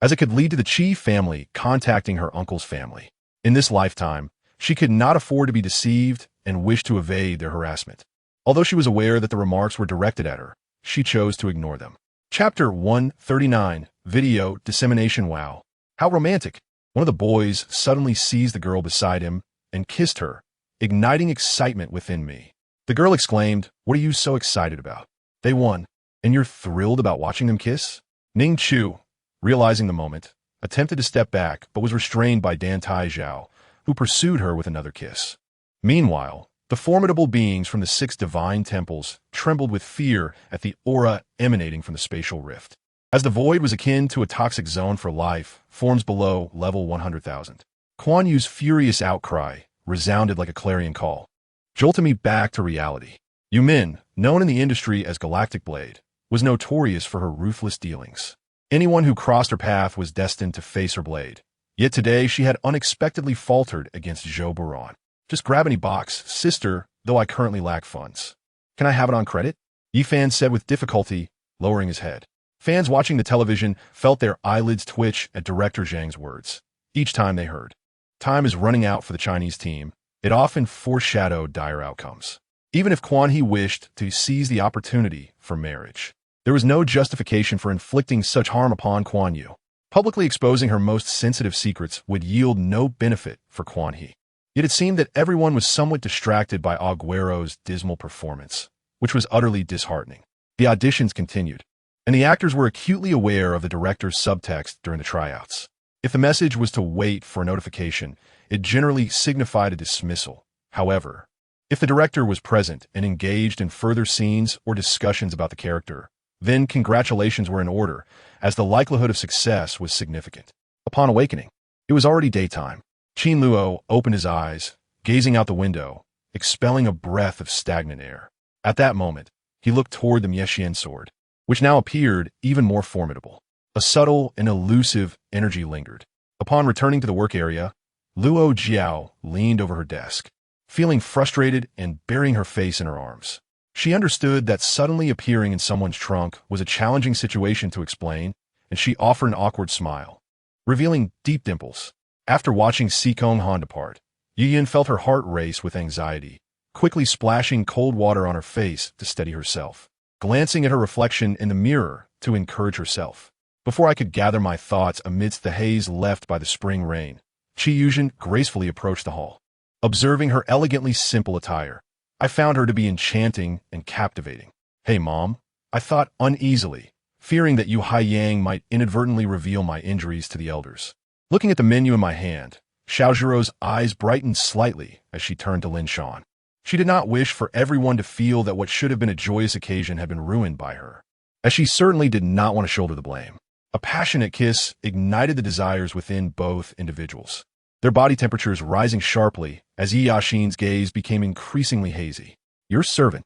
as it could lead to the Qi family contacting her uncle's family. In this lifetime, she could not afford to be deceived and wished to evade their harassment. Although she was aware that the remarks were directed at her, she chose to ignore them. Chapter 139, Video Dissemination. Wow, how romantic. One of the boys suddenly seized the girl beside him and kissed her, igniting excitement within me. The girl exclaimed, "What are you so excited about? They won, and you're thrilled about watching them kiss?" Ning Chu, realizing the moment, attempted to step back but was restrained by Dantai Chao, who pursued her with another kiss. Meanwhile, the formidable beings from the 6 divine temples trembled with fear at the aura emanating from the spatial rift. As the void was akin to a toxic zone for life, forms below level 100,000. Kuan Yu's furious outcry resounded like a clarion call, jolting me back to reality. Yu Min, known in the industry as Galactic Blade, was notorious for her ruthless dealings. Anyone who crossed her path was destined to face her blade. Yet today she had unexpectedly faltered against Zhou Baran. "Just grab any box, sister, though I currently lack funds. Can I have it on credit?" Yifan said with difficulty, lowering his head. Fans watching the television felt their eyelids twitch at Director Zhang's words. Each time they heard, "Time is running out for the Chinese team," it often foreshadowed dire outcomes. Even if Quan He wished to seize the opportunity for marriage, there was no justification for inflicting such harm upon Kuan Yu. Publicly exposing her most sensitive secrets would yield no benefit for Quan He. Yet it seemed that everyone was somewhat distracted by Aguero's dismal performance, which was utterly disheartening. The auditions continued, and the actors were acutely aware of the director's subtext during the tryouts. If the message was to wait for a notification, it generally signified a dismissal. However, if the director was present and engaged in further scenes or discussions about the character, then congratulations were in order, as the likelihood of success was significant. Upon awakening, it was already daytime. Qin Luo opened his eyes, gazing out the window, expelling a breath of stagnant air. At that moment, he looked toward the Miexian sword, which now appeared even more formidable. A subtle and elusive energy lingered. Upon returning to the work area, Luo Jiao leaned over her desk, feeling frustrated and burying her face in her arms. She understood that suddenly appearing in someone's trunk was a challenging situation to explain, and she offered an awkward smile, revealing deep dimples. After watching Si Kong Han depart, Yu Yin felt her heart race with anxiety, quickly splashing cold water on her face to steady herself, glancing at her reflection in the mirror to encourage herself. Before I could gather my thoughts amidst the haze left by the spring rain, Qi Yuzhen gracefully approached the hall. Observing her elegantly simple attire, I found her to be enchanting and captivating. "Hey, Mom," I thought uneasily, fearing that Yu Haiyang might inadvertently reveal my injuries to the elders. Looking at the menu in my hand, Xiao Zhirou's eyes brightened slightly as she turned to Lin Shan. She did not wish for everyone to feel that what should have been a joyous occasion had been ruined by her, as she certainly did not want to shoulder the blame. A passionate kiss ignited the desires within both individuals, their body temperatures rising sharply as Yi Yaxin's gaze became increasingly hazy. Your servant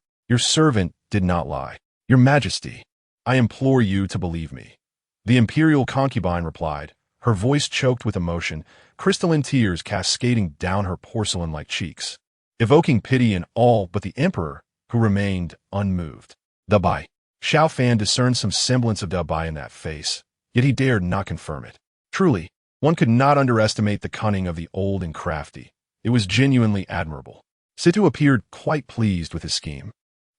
did not lie. Your Majesty, I implore you to believe me." The imperial concubine replied, her voice choked with emotion, crystalline tears cascading down her porcelain-like cheeks, evoking pity in all but the emperor, who remained unmoved. Dabai. Xiao Fan discerned some semblance of Dabai in that face, yet he dared not confirm it. Truly, one could not underestimate the cunning of the old and crafty. It was genuinely admirable. Situ appeared quite pleased with his scheme,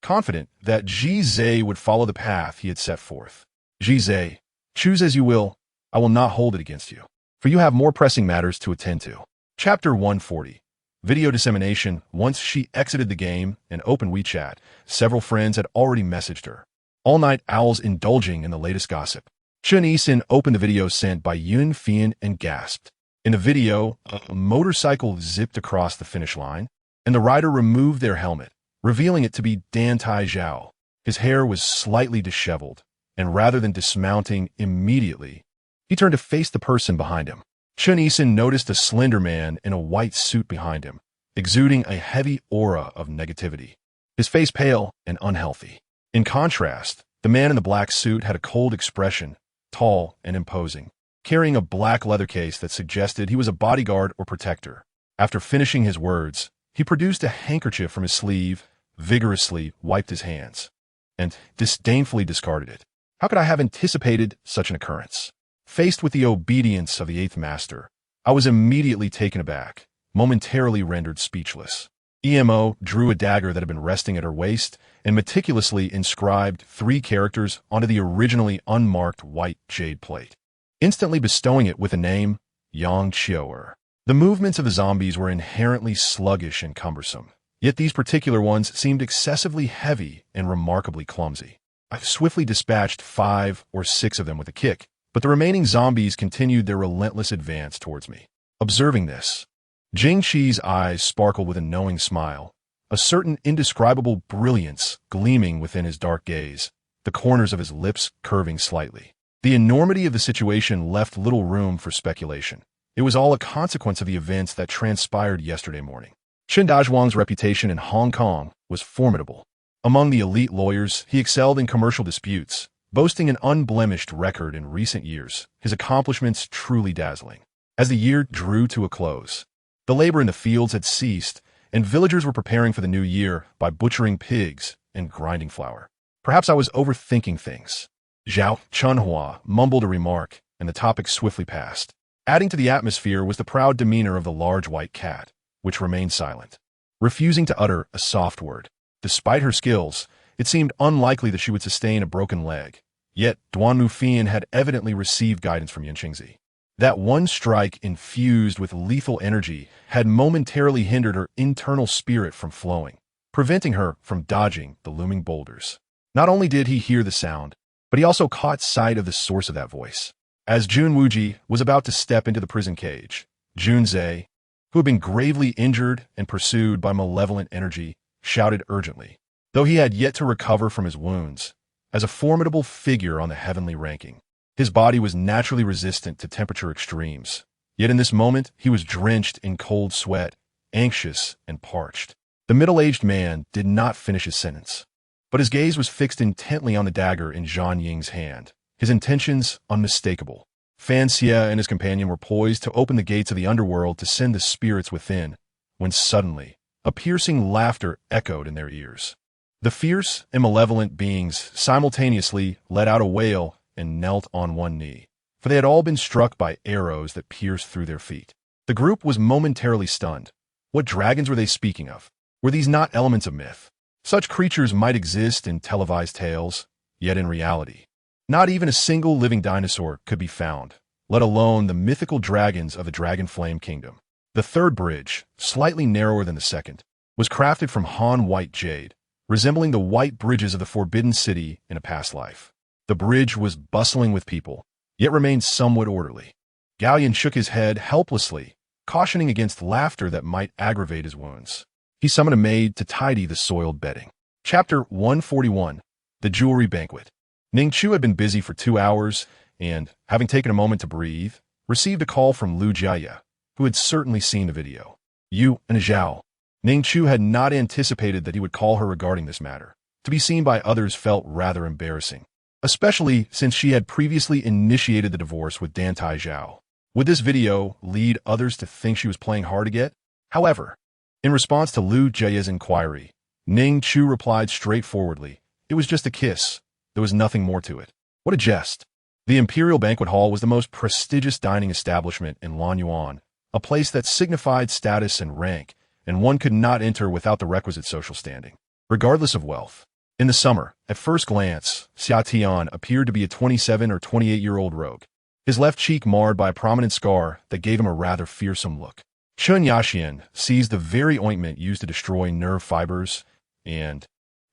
confident that Zhe would follow the path he had set forth. Zhe, choose as you will, I will not hold it against you, for you have more pressing matters to attend to. Chapter 140. Video dissemination. Once she exited the game and opened WeChat, several friends had already messaged her. All-night owls indulging in the latest gossip. Chen Yisin opened the video sent by Yun Fian and gasped. In the video, a motorcycle zipped across the finish line, and the rider removed their helmet, revealing it to be Dantai Chao. His hair was slightly disheveled, and rather than dismounting immediately, he turned to face the person behind him. Chen Yisin noticed a slender man in a white suit behind him, exuding a heavy aura of negativity, his face pale and unhealthy. In contrast, the man in the black suit had a cold expression, tall and imposing, carrying a black leather case that suggested he was a bodyguard or protector. After finishing his words, he produced a handkerchief from his sleeve, vigorously wiped his hands, and disdainfully discarded it. How could I have anticipated such an occurrence? Faced with the obedience of the Eighth Master, I was immediately taken aback, momentarily rendered speechless. EMO drew a dagger that had been resting at her waist and meticulously inscribed 3 characters onto the originally unmarked white jade plate, instantly bestowing it with the name Yang Chioer. The movements of the zombies were inherently sluggish and cumbersome, yet these particular ones seemed excessively heavy and remarkably clumsy. I swiftly dispatched 5 or 6 of them with a kick, but the remaining zombies continued their relentless advance towards me. Observing this, Jing Qi's eyes sparkled with a knowing smile, a certain indescribable brilliance gleaming within his dark gaze, the corners of his lips curving slightly. The enormity of the situation left little room for speculation. It was all a consequence of the events that transpired yesterday morning. Chen Dazhuang's reputation in Hong Kong was formidable. Among the elite lawyers, he excelled in commercial disputes, boasting an unblemished record in recent years, his accomplishments truly dazzling. As the year drew to a close, the labor in the fields had ceased, and villagers were preparing for the new year by butchering pigs and grinding flour. Perhaps I was overthinking things. Zhao Chunhua mumbled a remark, and the topic swiftly passed. Adding to the atmosphere was the proud demeanor of the large white cat, which remained silent, refusing to utter a soft word. Despite her skills, it seemed unlikely that she would sustain a broken leg. Yet Duan Mufian had evidently received guidance from Yanqingzi. That one strike infused with lethal energy had momentarily hindered her internal spirit from flowing, preventing her from dodging the looming boulders. Not only did he hear the sound, but he also caught sight of the source of that voice. As Jun Wuji was about to step into the prison cage, Jun Zhe, who had been gravely injured and pursued by malevolent energy, shouted urgently, though he had yet to recover from his wounds, as a formidable figure on the heavenly ranking. His body was naturally resistant to temperature extremes, yet in this moment he was drenched in cold sweat, anxious and parched. The middle-aged man did not finish his sentence, but his gaze was fixed intently on the dagger in Zhang Ying's hand, his intentions unmistakable. Fan Xie and his companion were poised to open the gates of the underworld to send the spirits within, when suddenly a piercing laughter echoed in their ears. The fierce and malevolent beings simultaneously let out a wail and knelt on one knee, for they had all been struck by arrows that pierced through their feet. The group was momentarily stunned. What dragons were they speaking of? Were these not elements of myth? Such creatures might exist in televised tales, yet in reality, not even a single living dinosaur could be found, let alone the mythical dragons of the Dragon Flame Kingdom. The third bridge, slightly narrower than the second, was crafted from Han white jade, resembling the white bridges of the Forbidden City in a past life. The bridge was bustling with people, yet remained somewhat orderly. Gallion shook his head helplessly, cautioning against laughter that might aggravate his wounds. He summoned a maid to tidy the soiled bedding. Chapter 141. The Jewelry Banquet. Ning Chu had been busy for 2 hours, and, having taken a moment to breathe, received a call from Lu Jiaya, who had certainly seen the video. You and Zhao. Ning Chu had not anticipated that he would call her regarding this matter. To be seen by others felt rather embarrassing, especially since she had previously initiated the divorce with Dantai Chao. Would this video lead others to think she was playing hard to get? However, in response to Lu Jiaya's inquiry, Ning Chu replied straightforwardly, it was just a kiss. There was nothing more to it. What a jest. The Imperial Banquet Hall was the most prestigious dining establishment in Lanyuan, a place that signified status and rank, and one could not enter without the requisite social standing, regardless of wealth. In the summer, at first glance, Xia Tian appeared to be a 27 or 28-year-old rogue, his left cheek marred by a prominent scar that gave him a rather fearsome look. Chun Yaxian seized the very ointment used to destroy nerve fibers and,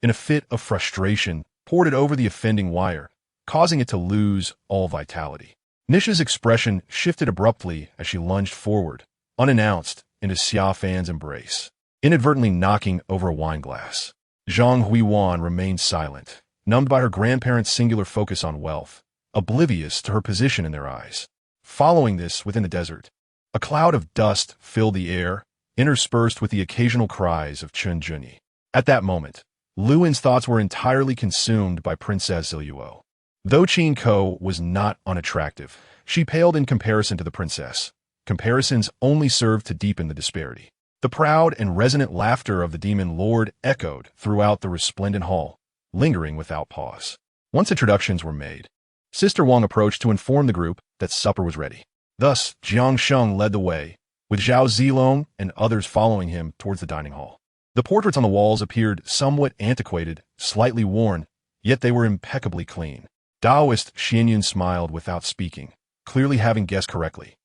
in a fit of frustration, poured it over the offending wire, causing it to lose all vitality. Nisha's expression shifted abruptly as she lunged forward, unannounced, into Xia Fan's embrace, inadvertently knocking over a wine glass. Zhang Huiwan remained silent, numbed by her grandparents' singular focus on wealth, oblivious to her position in their eyes. Following this within the desert, a cloud of dust filled the air, interspersed with the occasional cries of Chun Junyi. At that moment, Lu Yin's thoughts were entirely consumed by Princess Ziluo. Though Qin Ko was not unattractive, she paled in comparison to the princess. Comparisons only served to deepen the disparity. The proud and resonant laughter of the demon lord echoed throughout the resplendent hall, lingering without pause. Once introductions were made, Sister Wang approached to inform the group that supper was ready. Thus, Jiang Sheng led the way, with Zhao Zilong and others following him towards the dining hall. The portraits on the walls appeared somewhat antiquated, slightly worn, yet they were impeccably clean. Taoist Xianyun smiled without speaking, clearly having guessed correctly.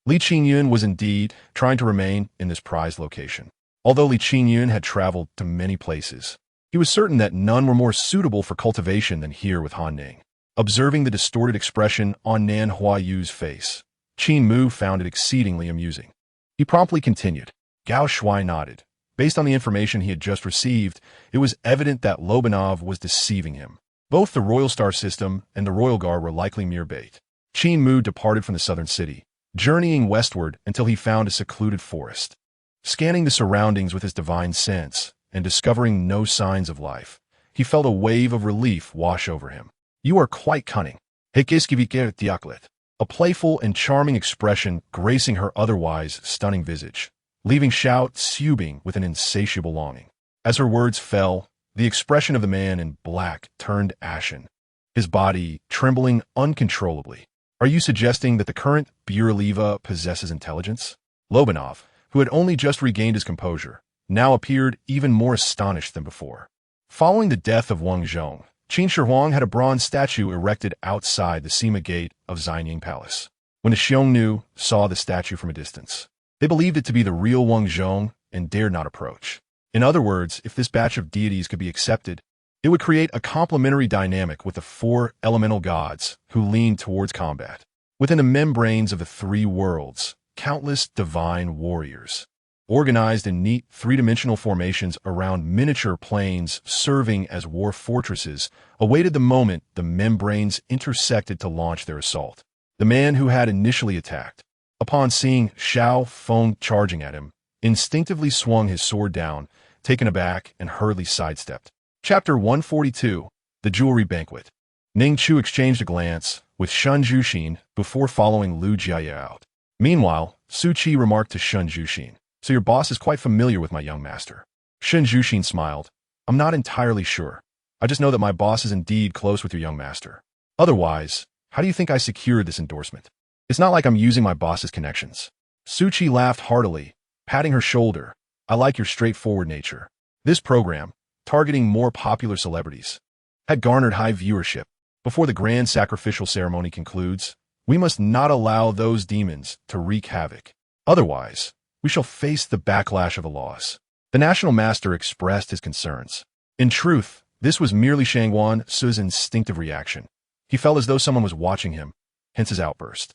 Li Qingyun was indeed trying to remain in this prized location. Although Li Qingyun had traveled to many places, he was certain that none were more suitable for cultivation than here with Han Ning. Observing the distorted expression on Nan Huayu's face, Qin Mu found it exceedingly amusing. He promptly continued. Gao Shui nodded. Based on the information he had just received, it was evident that Lobanov was deceiving him. Both the Royal Star System and the Royal Guard were likely mere bait. Qin Mu departed from the southern city, journeying westward until he found a secluded forest. Scanning the surroundings with his divine sense and discovering no signs of life, he felt a wave of relief wash over him. You are quite cunning. A playful and charming expression gracing her otherwise stunning visage, leaving Xiao Xubing with an insatiable longing. As her words fell, the expression of the man in black turned ashen, his body trembling uncontrollably. Are you suggesting that the current Burliva possesses intelligence? Lobanov, who had only just regained his composure, now appeared even more astonished than before. Following the death of Wang Zhong, Qin Shi Huang had a bronze statue erected outside the Sima Gate of Xianying Palace. When the Xiongnu saw the statue from a distance, they believed it to be the real Wang Zhong and dared not approach. In other words, if this batch of deities could be accepted, it would create a complementary dynamic with the four elemental gods who leaned towards combat. Within the membranes of the three worlds, countless divine warriors, organized in neat three-dimensional formations around miniature planes serving as war fortresses, awaited the moment the membranes intersected to launch their assault. The man who had initially attacked, upon seeing Xiao Feng charging at him, instinctively swung his sword down, taken aback, and hurriedly sidestepped. Chapter 142, The Jewelry Banquet. Ning Chu exchanged a glance with Shun Zhuxin before following Lu Jiaye out. Meanwhile, Su Qi remarked to Shun Zhuxin, "So your boss is quite familiar with my young master." Shun Zhuxin smiled. "I'm not entirely sure. I just know that my boss is indeed close with your young master. Otherwise, how do you think I secured this endorsement? It's not like I'm using my boss's connections." Su Qi laughed heartily, patting her shoulder. "I like your straightforward nature. This program, targeting more popular celebrities, had garnered high viewership. Before the grand sacrificial ceremony concludes, we must not allow those demons to wreak havoc. Otherwise, we shall face the backlash of the laws." The national master expressed his concerns. In truth, this was merely Shangguan Su's instinctive reaction. He felt as though someone was watching him, hence his outburst.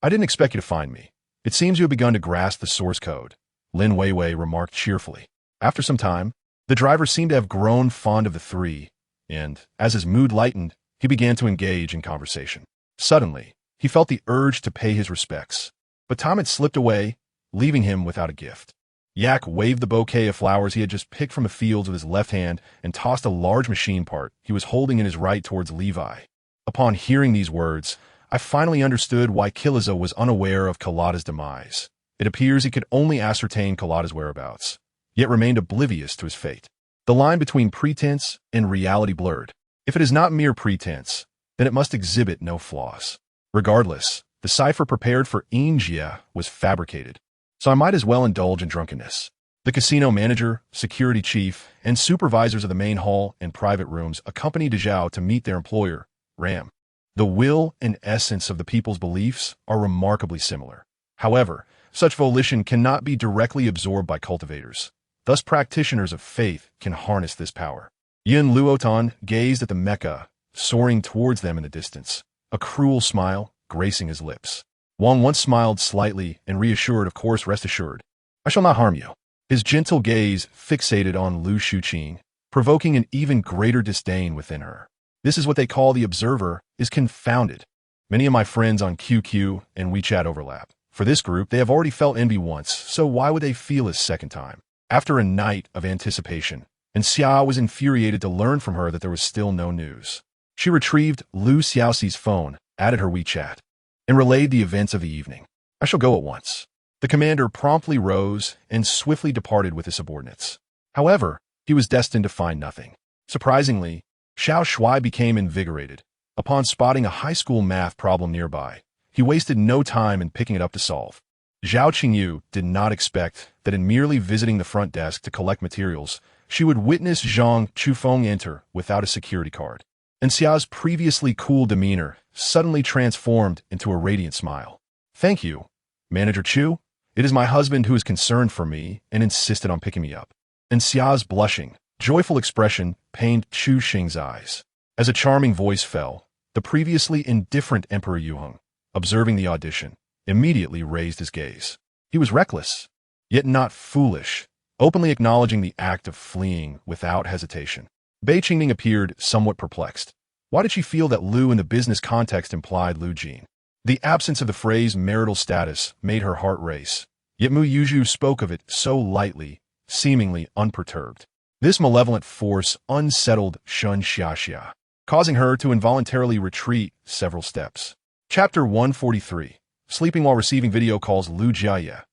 "I didn't expect you to find me. It seems you have begun to grasp the source code," Lin Weiwei remarked cheerfully. After some time, the driver seemed to have grown fond of the three, and, as his mood lightened, he began to engage in conversation. Suddenly, he felt the urge to pay his respects, but time had slipped away, leaving him without a gift. Yak waved the bouquet of flowers he had just picked from the fields with his left hand and tossed a large machine part he was holding in his right towards Levi. Upon hearing these words, I finally understood why Kiliza was unaware of Kalada's demise. It appears he could only ascertain Kalada's whereabouts, yet remained oblivious to his fate. The line between pretense and reality blurred. If it is not mere pretense, then it must exhibit no flaws. Regardless, the cipher prepared for Injia was fabricated, so I might as well indulge in drunkenness. The casino manager, security chief, and supervisors of the main hall and private rooms accompanied Zhao to meet their employer, Ram. The will and essence of the people's beliefs are remarkably similar. However, such volition cannot be directly absorbed by cultivators. Thus, practitioners of faith can harness this power. Yin Luotan gazed at the Mecca, soaring towards them in the distance, a cruel smile gracing his lips. Wang once smiled slightly and reassured, of course, rest assured. I shall not harm you. His gentle gaze fixated on Lu Shuqing, provoking an even greater disdain within her. This is what they call the observer is confounded. Many of my friends on QQ and WeChat overlap. For this group, they have already felt envy once, so why would they feel a second time? After a night of anticipation, and Xia was infuriated to learn from her that there was still no news. She retrieved Lu Xiaoxi's phone, added her WeChat, and relayed the events of the evening. I shall go at once. The commander promptly rose and swiftly departed with his subordinates. However, he was destined to find nothing. Surprisingly, Xiao Shuai became invigorated. Upon spotting a high school math problem nearby, he wasted no time in picking it up to solve. Zhao Qingyu did not expect that in merely visiting the front desk to collect materials, she would witness Zhang Chufeng enter without a security card. And Xia's previously cool demeanor suddenly transformed into a radiant smile. Thank you, Manager Chu. It is my husband who is concerned for me and insisted on picking me up. And Xia's blushing, joyful expression pained Chu Xing's eyes. As a charming voice fell, the previously indifferent Emperor Yuheng, observing the audition, immediately raised his gaze. He was reckless, yet not foolish, openly acknowledging the act of fleeing without hesitation. Bei Qingning appeared somewhat perplexed. Why did she feel that Lu in the business context implied Lu Jin? The absence of the phrase marital status made her heart race, yet Mu Yuzhu spoke of it so lightly, seemingly unperturbed. This malevolent force unsettled Shun Xiaxia, causing her to involuntarily retreat several steps. Chapter 143. Sleeping while receiving video calls Lu Jiaye.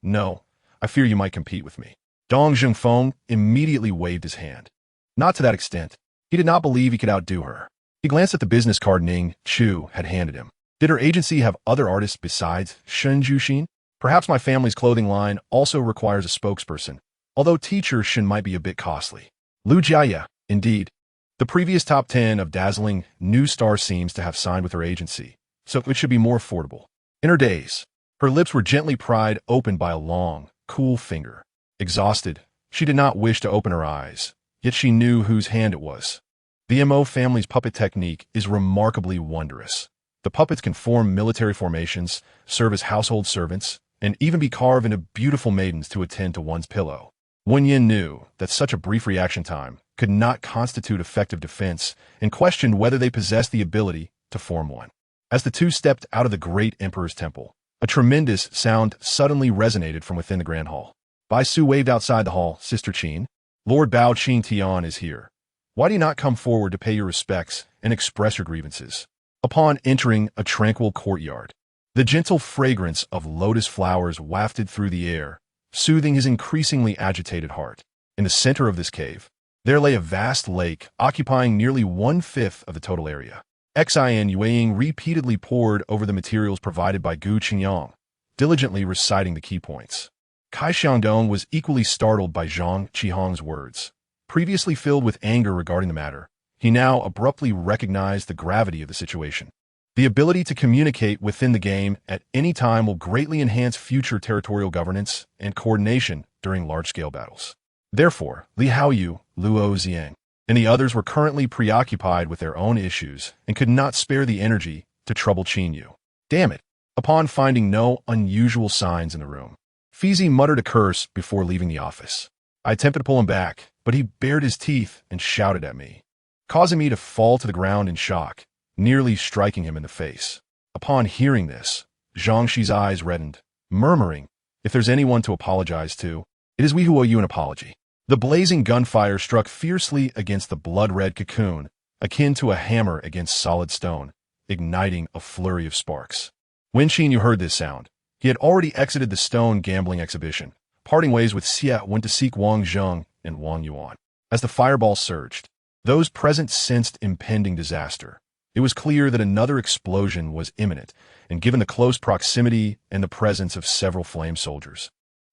No, I fear you might compete with me. Dong Zhengfeng immediately waved his hand. Not to that extent. He did not believe he could outdo her. He glanced at the business card Ning Chu had handed him. Did her agency have other artists besides Shen Juxin? Perhaps my family's clothing line also requires a spokesperson, although teacher Shen might be a bit costly. Lu Jiaye, indeed. The previous top 10 of dazzling new star seems to have signed with her agency, so it should be more affordable. In her daze, her lips were gently pried open by a long, cool finger. Exhausted, she did not wish to open her eyes, yet she knew whose hand it was. The Mo family's puppet technique is remarkably wondrous. The puppets can form military formations, serve as household servants, and even be carved into beautiful maidens to attend to one's pillow. Wen Yin knew that such a brief reaction time could not constitute effective defense and questioned whether they possessed the ability to form one. As the two stepped out of the great emperor's temple, a tremendous sound suddenly resonated from within the grand hall. Bai Su waved outside the hall. Sister Qin, Lord Bao Qing Tian is here. Why do you not come forward to pay your respects and express your grievances? Upon entering a tranquil courtyard, the gentle fragrance of lotus flowers wafted through the air, soothing his increasingly agitated heart. In the center of this cave, there lay a vast lake occupying nearly 1/5 of the total area. Xin Yueying repeatedly pored over the materials provided by Gu Qingyang, diligently reciting the key points. Kai Xiangdong was equally startled by Zhang Qihong's words. Previously filled with anger regarding the matter, he now abruptly recognized the gravity of the situation. The ability to communicate within the game at any time will greatly enhance future territorial governance and coordination during large-scale battles. Therefore, Li Haoyu, Luo Xiang, and the others were currently preoccupied with their own issues and could not spare the energy to trouble Qin Yu. Damn it! Upon finding no unusual signs in the room, Fizi muttered a curse before leaving the office. I attempted to pull him back, but he bared his teeth and shouted at me, causing me to fall to the ground in shock, nearly striking him in the face. Upon hearing this, Zhang Xi's eyes reddened, murmuring, if there's anyone to apologize to, it is we who owe you an apology. The blazing gunfire struck fiercely against the blood-red cocoon, akin to a hammer against solid stone, igniting a flurry of sparks. When Qin Yu heard this sound, he had already exited the stone gambling exhibition. Parting ways with Xia went to seek Wang Zheng and Wang Yuan. As the fireball surged, those present sensed impending disaster. It was clear that another explosion was imminent, and given the close proximity and the presence of several flame soldiers,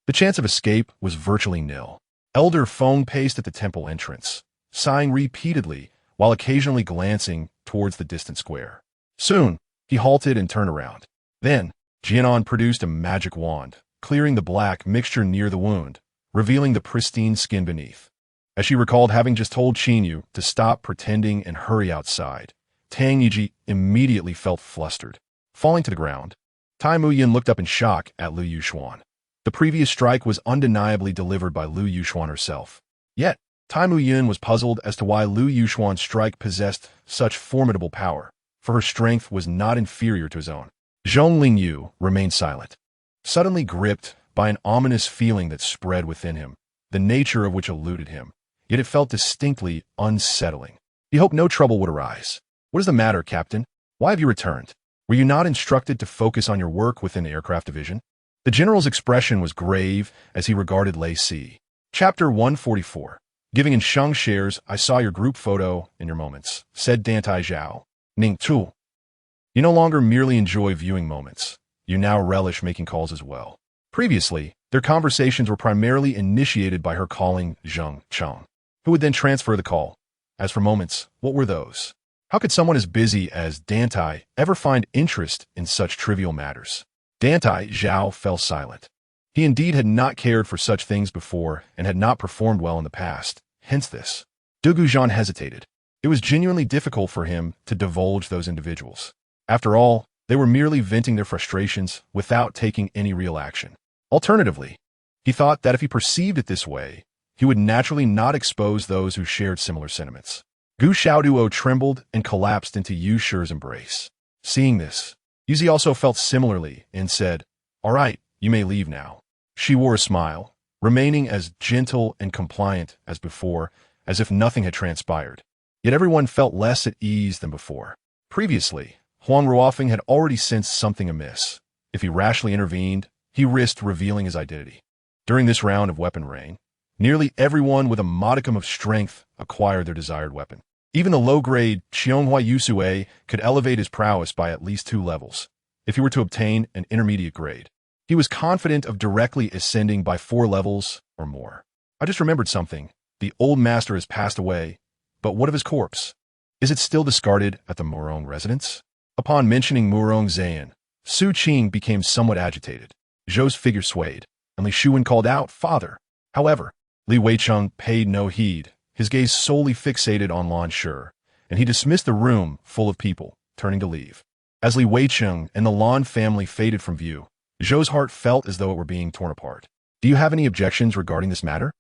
The chance of escape was virtually nil. Elder Feng paced at the temple entrance, sighing repeatedly while occasionally glancing towards the distant square. Soon, he halted and turned around. Then, Jianan produced a magic wand, clearing the black mixture near the wound, revealing the pristine skin beneath. As she recalled having just told Qinyu to stop pretending and hurry outside, Tang Yiji immediately felt flustered. Falling to the ground, Tai Muyin looked up in shock at Lu Yuxuan. The previous strike was undeniably delivered by Lu Yuxuan herself. Yet, Tai Muyin was puzzled as to why Lu Yuxuan's strike possessed such formidable power, for her strength was not inferior to his own. Zhong Lingyu remained silent, suddenly gripped by an ominous feeling that spread within him, the nature of which eluded him, yet it felt distinctly unsettling. He hoped no trouble would arise. "What is the matter, Captain? Why have you returned? Were you not instructed to focus on your work within the aircraft division?" The general's expression was grave as he regarded Lei Si. Chapter 144. Giving in Sheng shares, I saw your group photo in your moments, said Dantai Chao. Ning Chu. You no longer merely enjoy viewing moments. You now relish making calls as well. Previously, their conversations were primarily initiated by her calling Zheng Cheng, who would then transfer the call. As for moments, what were those? How could someone as busy as Dantai ever find interest in such trivial matters? Dantai Chao fell silent. He indeed had not cared for such things before and had not performed well in the past, hence this. Dugu Zhan hesitated. It was genuinely difficult for him to divulge those individuals. After all, they were merely venting their frustrations without taking any real action. Alternatively, he thought that if he perceived it this way, he would naturally not expose those who shared similar sentiments. Gu Xiaoduo trembled and collapsed into Yu Shi's embrace. Seeing this, Yuzi also felt similarly and said, "All right, you may leave now." She wore a smile, remaining as gentle and compliant as before, as if nothing had transpired. Yet everyone felt less at ease than before. Previously, Huang Ruofeng had already sensed something amiss. If he rashly intervened, he risked revealing his identity. During this round of weapon rain, nearly everyone with a modicum of strength acquired their desired weapon. Even the low-grade Qianghua Yusue could elevate his prowess by at least 2 levels, if he were to obtain an intermediate grade. He was confident of directly ascending by 4 levels or more. I just remembered something. The old master has passed away, but what of his corpse? Is it still discarded at the Murong residence? Upon mentioning Murong Zayan, Su Qing became somewhat agitated. Zhou's figure swayed, and Li Shuwen called out, "Father." However, Li Weicheng paid no heed, his gaze solely fixated on Lan Shi, and he dismissed the room full of people, turning to leave. As Li Weicheng and the Lan family faded from view, Zhou's heart felt as though it were being torn apart. "Do you have any objections regarding this matter?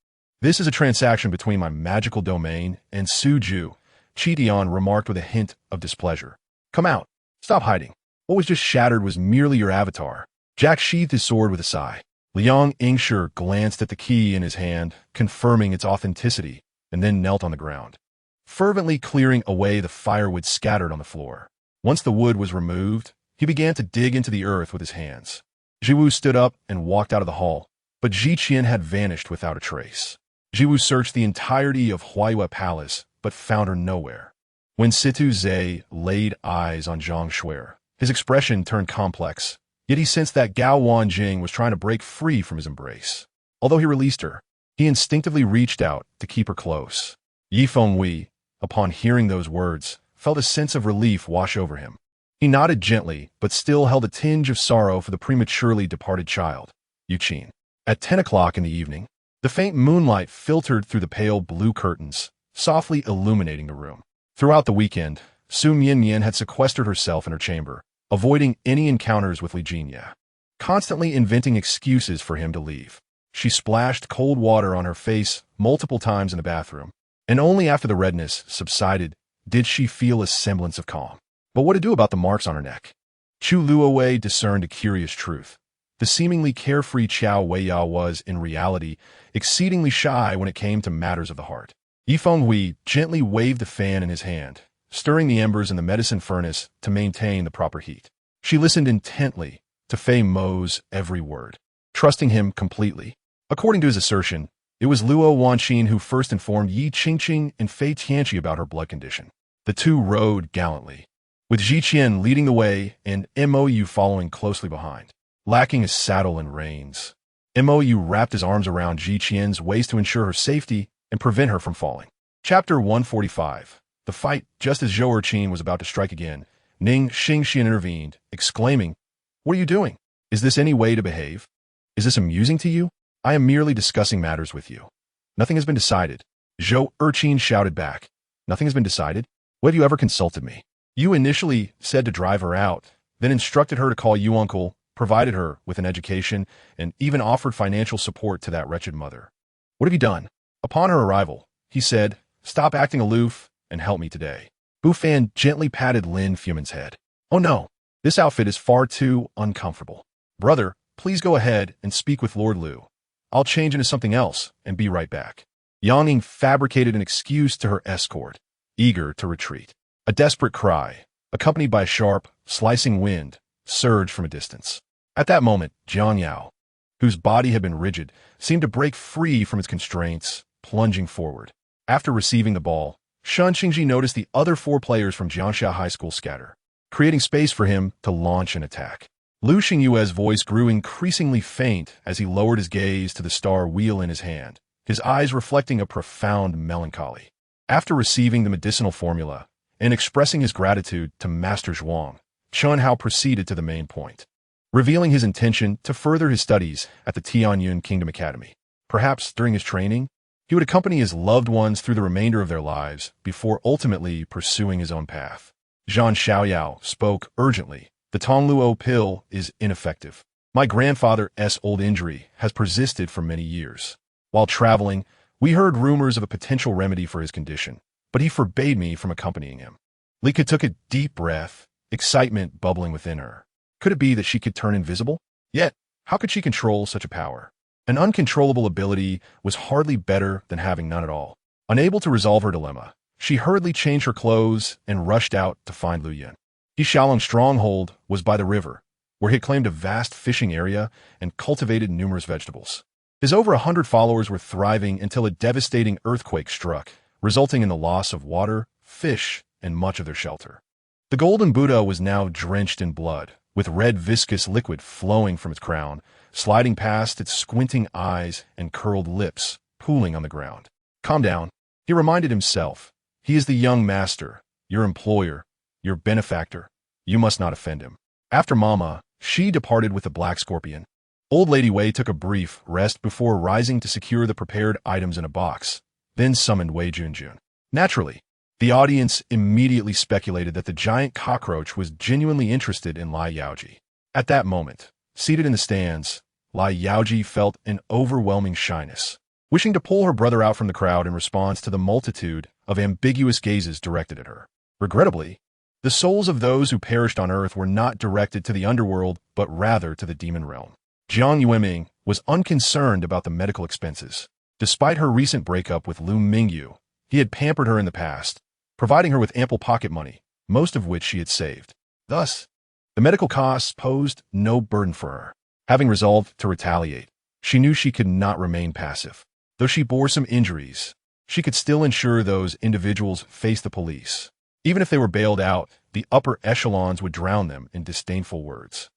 This is a transaction between my magical domain and Suju," Qitian remarked with a hint of displeasure. "Come out. Stop hiding. What was just shattered was merely your avatar." Jack sheathed his sword with a sigh. Liang Ingshi glanced at the key in his hand, confirming its authenticity, and then knelt on the ground, fervently clearing away the firewood scattered on the floor. Once the wood was removed, he began to dig into the earth with his hands. Jiwu stood up and walked out of the hall, but Ji Qian had vanished without a trace. Jiwu searched the entirety of Huaiyue Palace, but found her nowhere. When Situ Zhe laid eyes on Zhang Shui, his expression turned complex, yet he sensed that Gao Wanjing was trying to break free from his embrace. Although he released her, he instinctively reached out to keep her close. Yi Fengwei, upon hearing those words, felt a sense of relief wash over him. He nodded gently, but still held a tinge of sorrow for the prematurely departed child, Yuqin. At 10 o'clock in the evening, the faint moonlight filtered through the pale blue curtains, softly illuminating the room. Throughout the weekend, Su Mianmian had sequestered herself in her chamber, avoiding any encounters with Li Jinya, constantly inventing excuses for him to leave. She splashed cold water on her face multiple times in the bathroom, and only after the redness subsided did she feel a semblance of calm. But what to do about the marks on her neck? Chu Luowei discerned a curious truth. The seemingly carefree Qiao Weiya was, in reality, exceedingly shy when it came to matters of the heart. Yi Fenghui gently waved the fan in his hand, stirring the embers in the medicine furnace to maintain the proper heat. She listened intently to Fei Mo's every word, trusting him completely. According to his assertion, it was Luo Wanqin who first informed Yi Qingqing and Fei Tianqi about her blood condition. The two rode gallantly, with Ji Qian leading the way and Mou following closely behind, lacking a saddle and reins. Mou wrapped his arms around Ji Qian's waist to ensure her safety and prevent her from falling. Chapter 145. The fight. Just as Zhou Erqin was about to strike again, Ning Xingxian intervened, exclaiming, "What are you doing? Is this any way to behave? Is this amusing to you? I am merely discussing matters with you. Nothing has been decided." Zhou Erqin shouted back, "Nothing has been decided? When have you ever consulted me? You initially said to drive her out, then instructed her to call you uncle, provided her with an education, and even offered financial support to that wretched mother. What have you done?" Upon her arrival, he said, "Stop acting aloof and help me today." Bu Fan gently patted Lin Fuman's head. "Oh no, this outfit is far too uncomfortable. Brother, please go ahead and speak with Lord Liu. I'll change into something else and be right back." Yang Ying fabricated an excuse to her escort, eager to retreat. A desperate cry, accompanied by a sharp, slicing wind, surged from a distance. At that moment, Jiang Yao, whose body had been rigid, seemed to break free from its constraints, plunging forward. After receiving the ball, Shan Qingji noticed the other 4 players from Jiangxia High School scatter, creating space for him to launch an attack. Lu Xingyue's voice grew increasingly faint as he lowered his gaze to the star wheel in his hand, his eyes reflecting a profound melancholy. After receiving the medicinal formula and expressing his gratitude to Master Zhuang, Chun Hao proceeded to the main point, revealing his intention to further his studies at the Tianyun Kingdom Academy. Perhaps during his training, he would accompany his loved ones through the remainder of their lives before ultimately pursuing his own path. Zhang Xiaoyao spoke urgently. "The Tongluo pill is ineffective. My grandfather's old injury has persisted for many years. While traveling, we heard rumors of a potential remedy for his condition, but he forbade me from accompanying him." Lika took a deep breath, excitement bubbling within her. Could it be that she could turn invisible? Yet, how could she control such a power? An uncontrollable ability was hardly better than having none at all. Unable to resolve her dilemma, she hurriedly changed her clothes and rushed out to find Lu Yan. He Xiaolong's stronghold was by the river, where he claimed a vast fishing area and cultivated numerous vegetables. His over 100 followers were thriving until a devastating earthquake struck, resulting in the loss of water, fish, and much of their shelter. The golden Buddha was now drenched in blood, with red viscous liquid flowing from its crown, sliding past its squinting eyes and curled lips, pooling on the ground. "Calm down," he reminded himself. "He is the young master, your employer, your benefactor. You must not offend him." After Mama, she departed with the black scorpion. Old Lady Wei took a brief rest before rising to secure the prepared items in a box, then summoned Wei Junjun. Naturally, the audience immediately speculated that the giant cockroach was genuinely interested in Lai Yaoji. At that moment, seated in the stands, Lai Yaoji felt an overwhelming shyness, wishing to pull her brother out from the crowd in response to the multitude of ambiguous gazes directed at her. Regrettably, the souls of those who perished on Earth were not directed to the underworld, but rather to the demon realm. Jiang Yueming was unconcerned about the medical expenses. Despite her recent breakup with Lu Mingyu, he had pampered her in the past, providing her with ample pocket money, most of which she had saved. Thus, the medical costs posed no burden for her. Having resolved to retaliate, she knew she could not remain passive. Though she bore some injuries, she could still ensure those individuals faced the police. Even if they were bailed out, the upper echelons would drown them in disdainful words.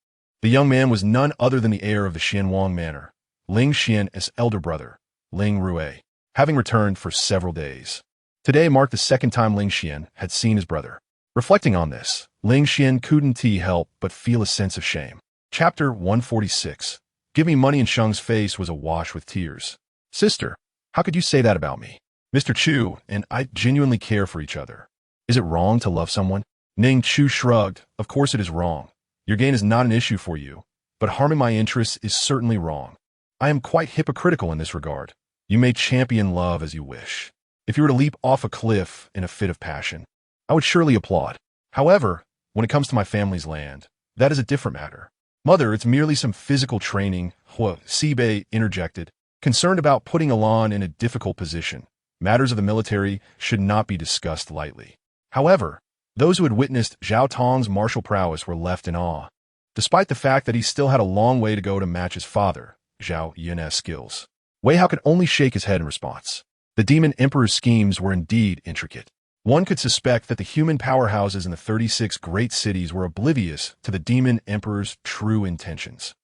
The young man was none other than the heir of the Xianwang Manor, Ling Xian's elder brother, Ling Rui, having returned for several days. Today marked the second time Ling Xian had seen his brother. Reflecting on this, Ling Xian couldn't help but feel a sense of shame. Chapter 146. Giving money in Sheng's face was awash with tears. "Sister, how could you say that about me? Mr. Chu and I genuinely care for each other. Is it wrong to love someone?" Ning Chu shrugged. "Of course it is wrong. Your gain is not an issue for you, but harming my interests is certainly wrong. I am quite hypocritical in this regard. You may champion love as you wish. If you were to leap off a cliff in a fit of passion, I would surely applaud. However, when it comes to my family's land, that is a different matter." "Mother, it's merely some physical training," Hua Sibei interjected, concerned about putting Alan in a difficult position. Matters of the military should not be discussed lightly. However, those who had witnessed Zhao Tong's martial prowess were left in awe, despite the fact that he still had a long way to go to match his father, Zhao Yun's skills. Wei Hao could only shake his head in response. The Demon Emperor's schemes were indeed intricate. One could suspect that the human powerhouses in the 36 great cities were oblivious to the Demon Emperor's true intentions.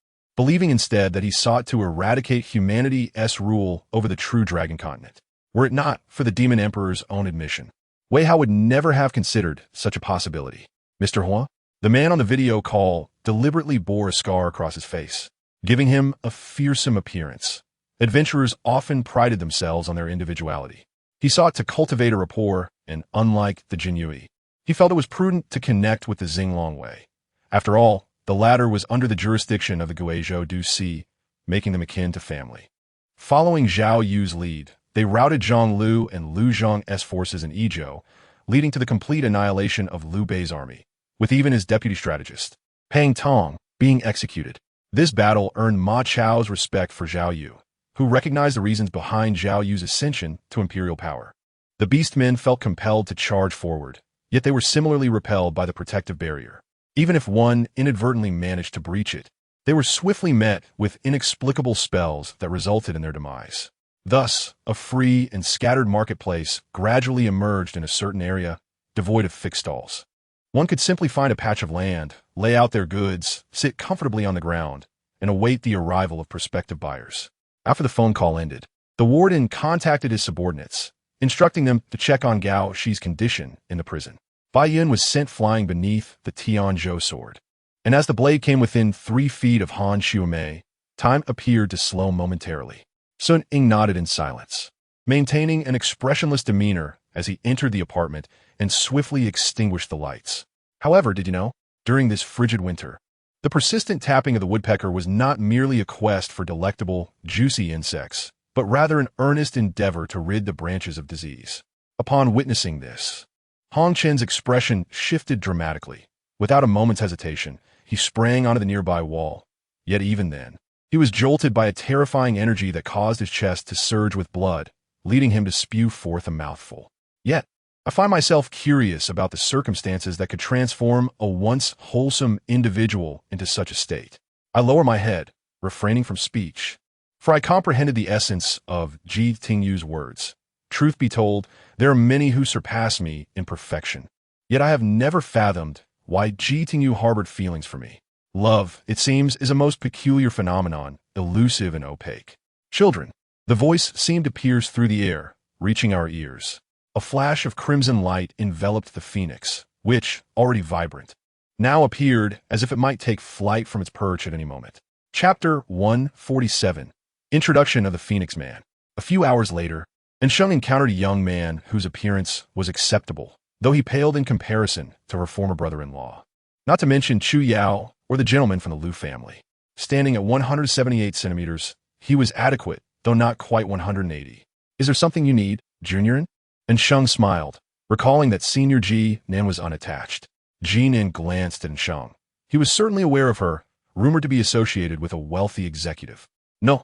believing instead that he sought to eradicate humanity's rule over the true dragon continent. Were it not for the Demon Emperor's own admission, Wei Hao would never have considered such a possibility. Mr. Hua, the man on the video call, deliberately bore a scar across his face, giving him a fearsome appearance. Adventurers often prided themselves on their individuality. He sought to cultivate a rapport, and unlike the Jinyui, he felt it was prudent to connect with the Xinglong Wei. After all, the latter was under the jurisdiction of the Guizhou Du Si, making them akin to family. Following Zhao Yu's lead, they routed Zhang Lu and Lu Zhang's forces in Yizhou, leading to the complete annihilation of Liu Bei's army, with even his deputy strategist, Pang Tong, being executed. This battle earned Ma Chao's respect for Zhao Yu, who recognized the reasons behind Zhao Yu's ascension to imperial power. The beastmen felt compelled to charge forward, yet they were similarly repelled by the protective barrier. Even if one inadvertently managed to breach it, they were swiftly met with inexplicable spells that resulted in their demise. Thus, a free and scattered marketplace gradually emerged in a certain area, devoid of fixed stalls. One could simply find a patch of land, lay out their goods, sit comfortably on the ground, and await the arrival of prospective buyers. After the phone call ended, the warden contacted his subordinates, instructing them to check on Gao Shi's condition in the prison. Bai Yun was sent flying beneath the Tianzhou sword, and as the blade came within 3 feet of Han Xiumei, time appeared to slow momentarily. Sun Ying nodded in silence, maintaining an expressionless demeanor as he entered the apartment and swiftly extinguished the lights. However, did you know, during this frigid winter, the persistent tapping of the woodpecker was not merely a quest for delectable, juicy insects, but rather an earnest endeavor to rid the branches of disease. Upon witnessing this, Hong Chen's expression shifted dramatically. Without a moment's hesitation, he sprang onto the nearby wall. Yet even then, he was jolted by a terrifying energy that caused his chest to surge with blood, leading him to spew forth a mouthful. Yet, I find myself curious about the circumstances that could transform a once wholesome individual into such a state. I lower my head, refraining from speech, for I comprehended the essence of Ji Tingyu's words. Truth be told, there are many who surpass me in perfection. Yet I have never fathomed why Ji Tingyu harbored feelings for me. Love, it seems, is a most peculiar phenomenon, elusive and opaque. Children, the voice seemed to pierce through the air, reaching our ears. A flash of crimson light enveloped the phoenix, which, already vibrant, now appeared as if it might take flight from its perch at any moment. Chapter 147. Introduction of the Phoenix Man. A few hours later, Sheng encountered a young man whose appearance was acceptable, though he paled in comparison to her former brother-in-law. Not to mention Chu Yao, or the gentleman from the Liu family. Standing at 178 centimeters, he was adequate, though not quite 180. Is there something you need, Junior? And Sheng smiled, recalling that Senior Ji Nin was unattached. Ji Nin glanced at Sheng. He was certainly aware of her, rumored to be associated with a wealthy executive. No.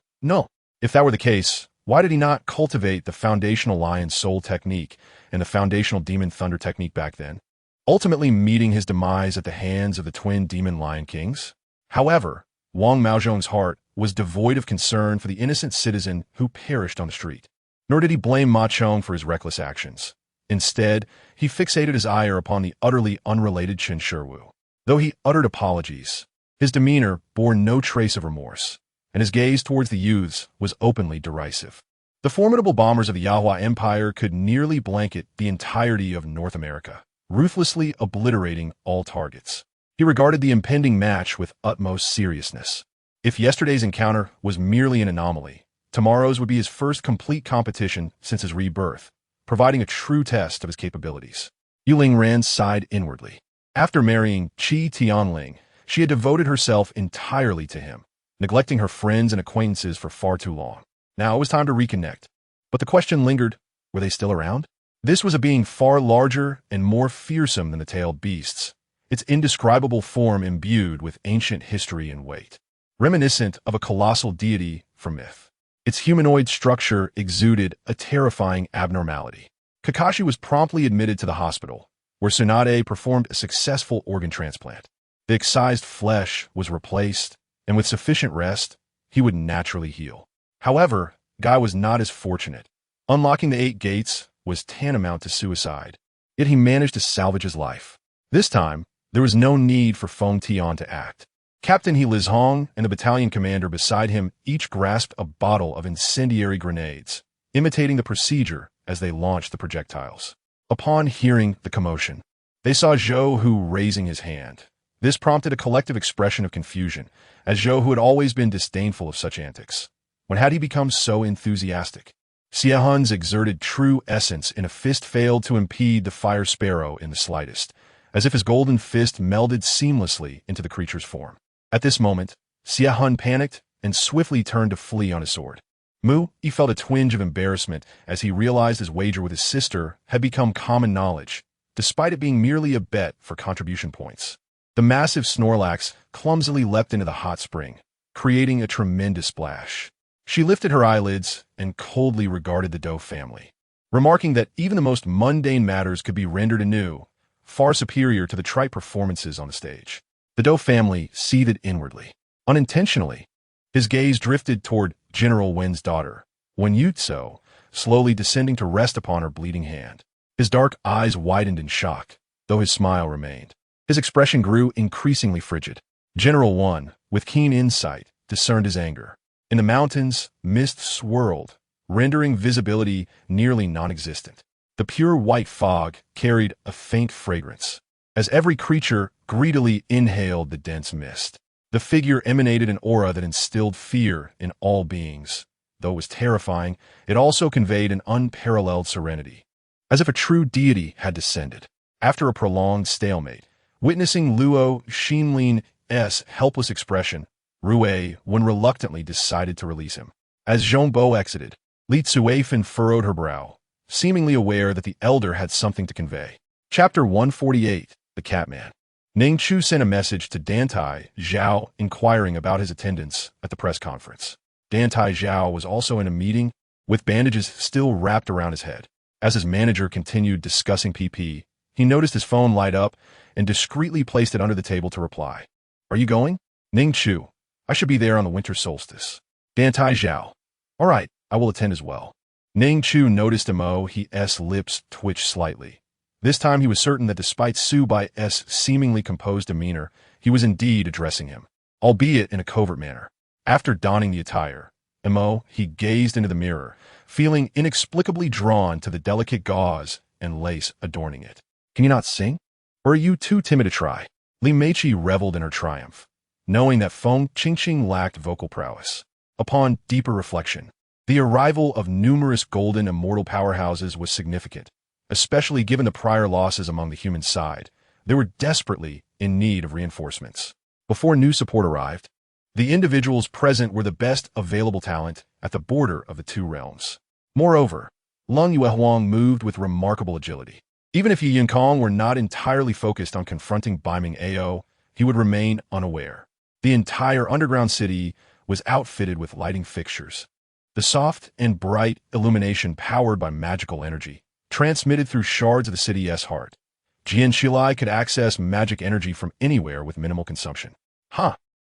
If that were the case, why did he not cultivate the foundational Lion Soul technique and the foundational Demon Thunder technique back then, ultimately meeting his demise at the hands of the twin Demon Lion Kings? However, Wang Maozhong's heart was devoid of concern for the innocent citizen who perished on the street. Nor did he blame Ma Chong for his reckless actions. Instead, he fixated his ire upon the utterly unrelated Chen Shiwu. Though he uttered apologies, his demeanor bore no trace of remorse, and his gaze towards the youths was openly derisive. The formidable bombers of the Yahua Empire could nearly blanket the entirety of North America, ruthlessly obliterating all targets. He regarded the impending match with utmost seriousness. If yesterday's encounter was merely an anomaly, tomorrow's would be his first complete competition since his rebirth, providing a true test of his capabilities. Yuling Ran sighed inwardly. After marrying Qi Tianling, she had devoted herself entirely to him, neglecting her friends and acquaintances for far too long. Now it was time to reconnect. But the question lingered, were they still around? This was a being far larger and more fearsome than the tailed beasts, its indescribable form imbued with ancient history and weight, reminiscent of a colossal deity from myth. Its humanoid structure exuded a terrifying abnormality. Kakashi was promptly admitted to the hospital, where Tsunade performed a successful organ transplant. The excised flesh was replaced, and with sufficient rest, he would naturally heal. However, Guy was not as fortunate. Unlocking the 8 gates was tantamount to suicide, yet he managed to salvage his life. This time, there was no need for Feng Tian to act. Captain He Lizhong and the battalion commander beside him each grasped a bottle of incendiary grenades, imitating the procedure as they launched the projectiles. Upon hearing the commotion, they saw Zhou Hu raising his hand. This prompted a collective expression of confusion, as Zhou Hu had always been disdainful of such antics. When had he become so enthusiastic? Xie Hun's exerted true essence in a fist failed to impede the fire sparrow in the slightest, as if his golden fist melded seamlessly into the creature's form. At this moment, Xie Hun panicked and swiftly turned to flee on his sword. He felt a twinge of embarrassment as he realized his wager with his sister had become common knowledge, despite it being merely a bet for contribution points. The massive Snorlax clumsily leapt into the hot spring, creating a tremendous splash. She lifted her eyelids and coldly regarded the Dou family, remarking that even the most mundane matters could be rendered anew, far superior to the trite performances on the stage. The Dou family seethed inwardly. Unintentionally, his gaze drifted toward General Wen's daughter, Wen Yuzhou, slowly descending to rest upon her bleeding hand. His dark eyes widened in shock, though his smile remained. His expression grew increasingly frigid. General Wen, with keen insight, discerned his anger. In the mountains, mist swirled, rendering visibility nearly non-existent. The pure white fog carried a faint fragrance, as every creature greedily inhaled the dense mist. The figure emanated an aura that instilled fear in all beings. Though it was terrifying, it also conveyed an unparalleled serenity, as if a true deity had descended. After a prolonged stalemate, witnessing Luo Xinlin's helpless expression, Rue Wen reluctantly decided to release him. As Zhongbo exited, Li Tsuifan furrowed her brow, seemingly aware that the elder had something to convey. Chapter 148, The Catman. Ning Chu sent a message to Dantai Chao inquiring about his attendance at the press conference. Dantai Chao was also in a meeting, with bandages still wrapped around his head. As his manager continued discussing PP, he noticed his phone light up and discreetly placed it under the table to reply. Are you going? Ning Chu. I should be there on the winter solstice. Dantai Chao. All right, I will attend as well. Ning Chu noticed Mo's lips twitch slightly. This time he was certain that despite Su Bai's seemingly composed demeanor, he was indeed addressing him, albeit in a covert manner. After donning the attire, he gazed into the mirror, feeling inexplicably drawn to the delicate gauze and lace adorning it. Can you not sing? Or are you too timid to try? Li Meiqi reveled in her triumph, knowing that Feng Qingqing lacked vocal prowess. Upon deeper reflection, the arrival of numerous golden immortal powerhouses was significant, especially given the prior losses among the human side. They were desperately in need of reinforcements. Before new support arrived, the individuals present were the best available talent at the border of the two realms. Moreover, Lung Yuehuang moved with remarkable agility. Even if Yi Yinkong were not entirely focused on confronting Baiming Ao, he would remain unaware. The entire underground city was outfitted with lighting fixtures. The soft and bright illumination powered by magical energy, transmitted through shards of the city's heart. Jian Shilai could access magic energy from anywhere with minimal consumption.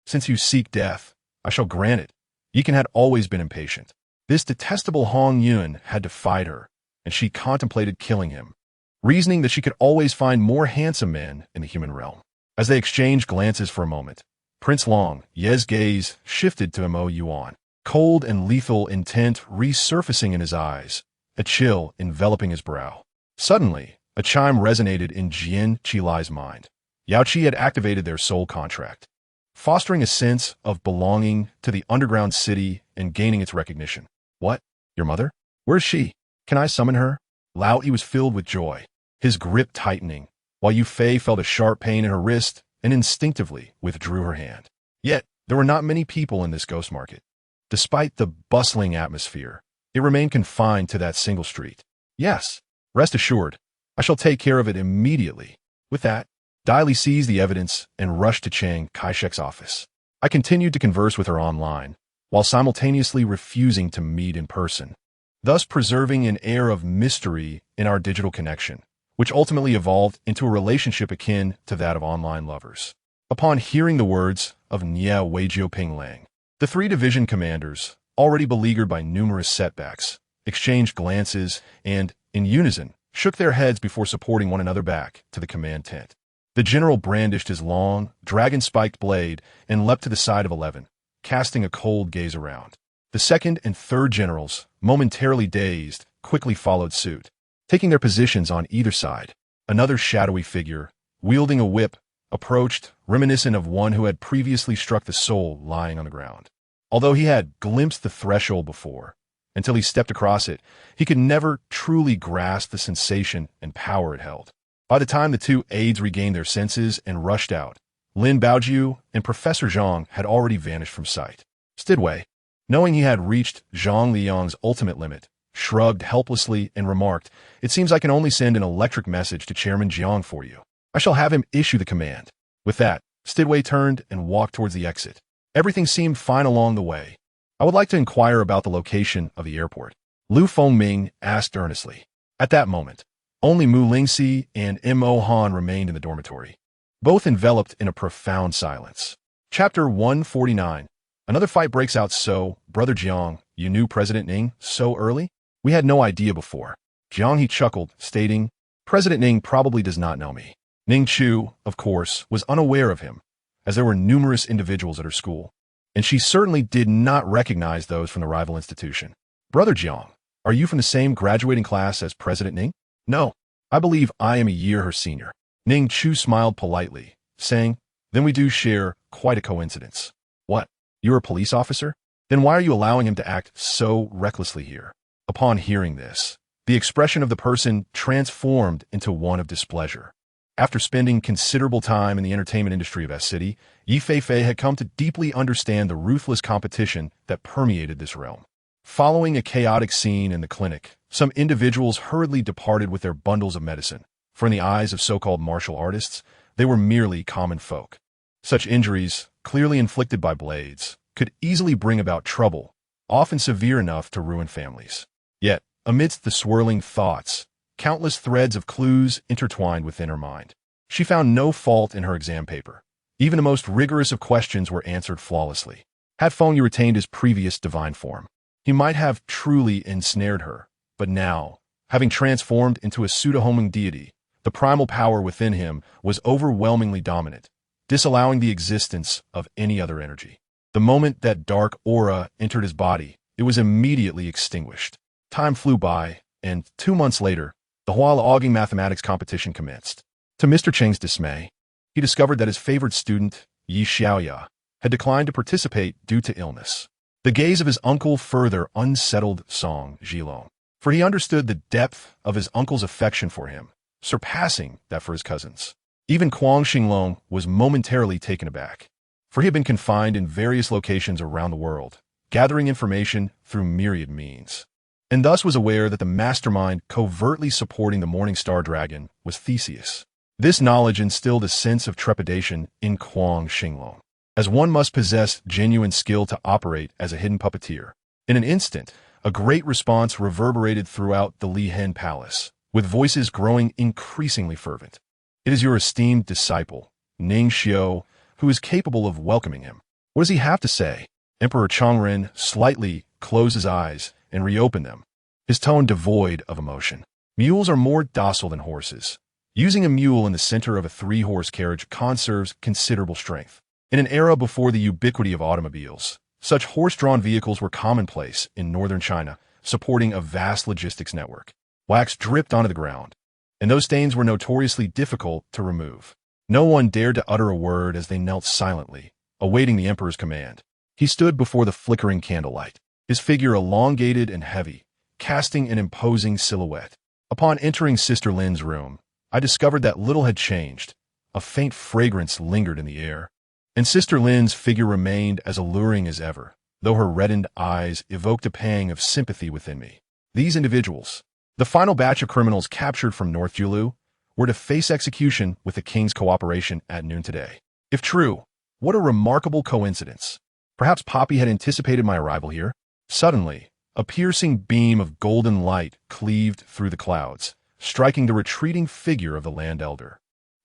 Since you seek death, I shall grant it. Yikan had always been impatient. This detestable Hong Yun had defied her, and she contemplated killing him, reasoning that she could always find more handsome men in the human realm. As they exchanged glances for a moment, Prince Long Ye's gaze shifted to Mo Yuan, cold and lethal intent resurfacing in his eyes, a chill enveloping his brow. Suddenly, a chime resonated in Jian Qilai's mind. Yao Qi had activated their soul contract, fostering a sense of belonging to the underground city and gaining its recognition. What? Your mother? Where's she? Can I summon her? Lao Yi was filled with joy, his grip tightening, while Yu Fei felt a sharp pain in her wrist and instinctively withdrew her hand. Yet, there were not many people in this ghost market. Despite the bustling atmosphere, it remained confined to that single street. Yes, rest assured, I shall take care of it immediately. With that, Dai Li seized the evidence and rushed to Chiang Kai-shek's office. I continued to converse with her online, while simultaneously refusing to meet in person, thus preserving an air of mystery in our digital connection, which ultimately evolved into a relationship akin to that of online lovers. Upon hearing the words of Nie Weijiu Pinglang, the three division commanders, already beleaguered by numerous setbacks, exchanged glances and, in unison, shook their heads before supporting one another back to the command tent. The general brandished his long, dragon-spiked blade and leapt to the side of 11, casting a cold gaze around. The second and third generals, momentarily dazed, quickly followed suit, taking their positions on either side. Another shadowy figure, wielding a whip, approached, reminiscent of one who had previously struck the soul lying on the ground. Although he had glimpsed the threshold before, until he stepped across it, he could never truly grasp the sensation and power it held. By the time the two aides regained their senses and rushed out, Lin Baojiu and Professor Zhang had already vanished from sight. Stidway, knowing he had reached Zhang Liang's ultimate limit, shrugged helplessly and remarked, "It seems I can only send an electric message to Chairman Jiang for you. I shall have him issue the command." With that, Stidway turned and walked towards the exit. Everything seemed fine along the way. "I would like to inquire about the location of the airport," Lu Fengming asked earnestly. At that moment, only Mu Lingxi and Mo Han remained in the dormitory, both enveloped in a profound silence. Chapter 149. Another fight breaks out. "So, Brother Jiang, you knew President Ning so early? We had no idea before." Jiang he chuckled, stating, "President Ning probably does not know me." Ning Chu, of course, was unaware of him, as there were numerous individuals at her school, and she certainly did not recognize those from the rival institution. "Brother Jiang, are you from the same graduating class as President Ning?" "No, I believe I am a year her senior." Ning Chu smiled politely, saying, "Then we do share quite a coincidence." "What? You're a police officer? Then why are you allowing him to act so recklessly here?" Upon hearing this, the expression of the person transformed into one of displeasure. After spending considerable time in the entertainment industry of S-City, Yi Feifei had come to deeply understand the ruthless competition that permeated this realm. Following a chaotic scene in the clinic, some individuals hurriedly departed with their bundles of medicine, for in the eyes of so-called martial artists, they were merely common folk. Such injuries, clearly inflicted by blades, could easily bring about trouble, often severe enough to ruin families. Yet, amidst the swirling thoughts, countless threads of clues intertwined within her mind. She found no fault in her exam paper. Even the most rigorous of questions were answered flawlessly. Had Feng Yu retained his previous divine form, he might have truly ensnared her. But now, having transformed into a pseudo-homing deity, the primal power within him was overwhelmingly dominant, disallowing the existence of any other energy. The moment that dark aura entered his body, it was immediately extinguished. Time flew by, and 2 months later, the Huala-Auging mathematics competition commenced. To Mr. Cheng's dismay, he discovered that his favorite student, Yi Xiaoya, had declined to participate due to illness. The gaze of his uncle further unsettled Song Zhilong, for he understood the depth of his uncle's affection for him, surpassing that for his cousins. Even Kuang Xinglong was momentarily taken aback, for he had been confined in various locations around the world, gathering information through myriad means, and thus was aware that the mastermind covertly supporting the Morning Star Dragon was Theseus. This knowledge instilled a sense of trepidation in Kuang Xinglong, as one must possess genuine skill to operate as a hidden puppeteer. In an instant, a great response reverberated throughout the Li Hen Palace, with voices growing increasingly fervent. "It is your esteemed disciple, Ning Xiu, who is capable of welcoming him." What does he have to say? Emperor Chongren slightly closed his eyes and reopened them, his tone devoid of emotion. "Mules are more docile than horses. Using a mule in the center of a 3-horse carriage conserves considerable strength. In an era before the ubiquity of automobiles, such horse-drawn vehicles were commonplace in northern China, supporting a vast logistics network. Wax dripped onto the ground, and those stains were notoriously difficult to remove. No one dared to utter a word as they knelt silently, awaiting the emperor's command. He stood before the flickering candlelight, his figure elongated and heavy, casting an imposing silhouette. Upon entering Sister Lin's room, I discovered that little had changed. A faint fragrance lingered in the air, and Sister Lin's figure remained as alluring as ever, though her reddened eyes evoked a pang of sympathy within me. These individuals, the final batch of criminals captured from North Julu, were to face execution with the king's cooperation at noon today. If true, what a remarkable coincidence. Perhaps Poppy had anticipated my arrival here. Suddenly, a piercing beam of golden light cleaved through the clouds, striking the retreating figure of the land elder.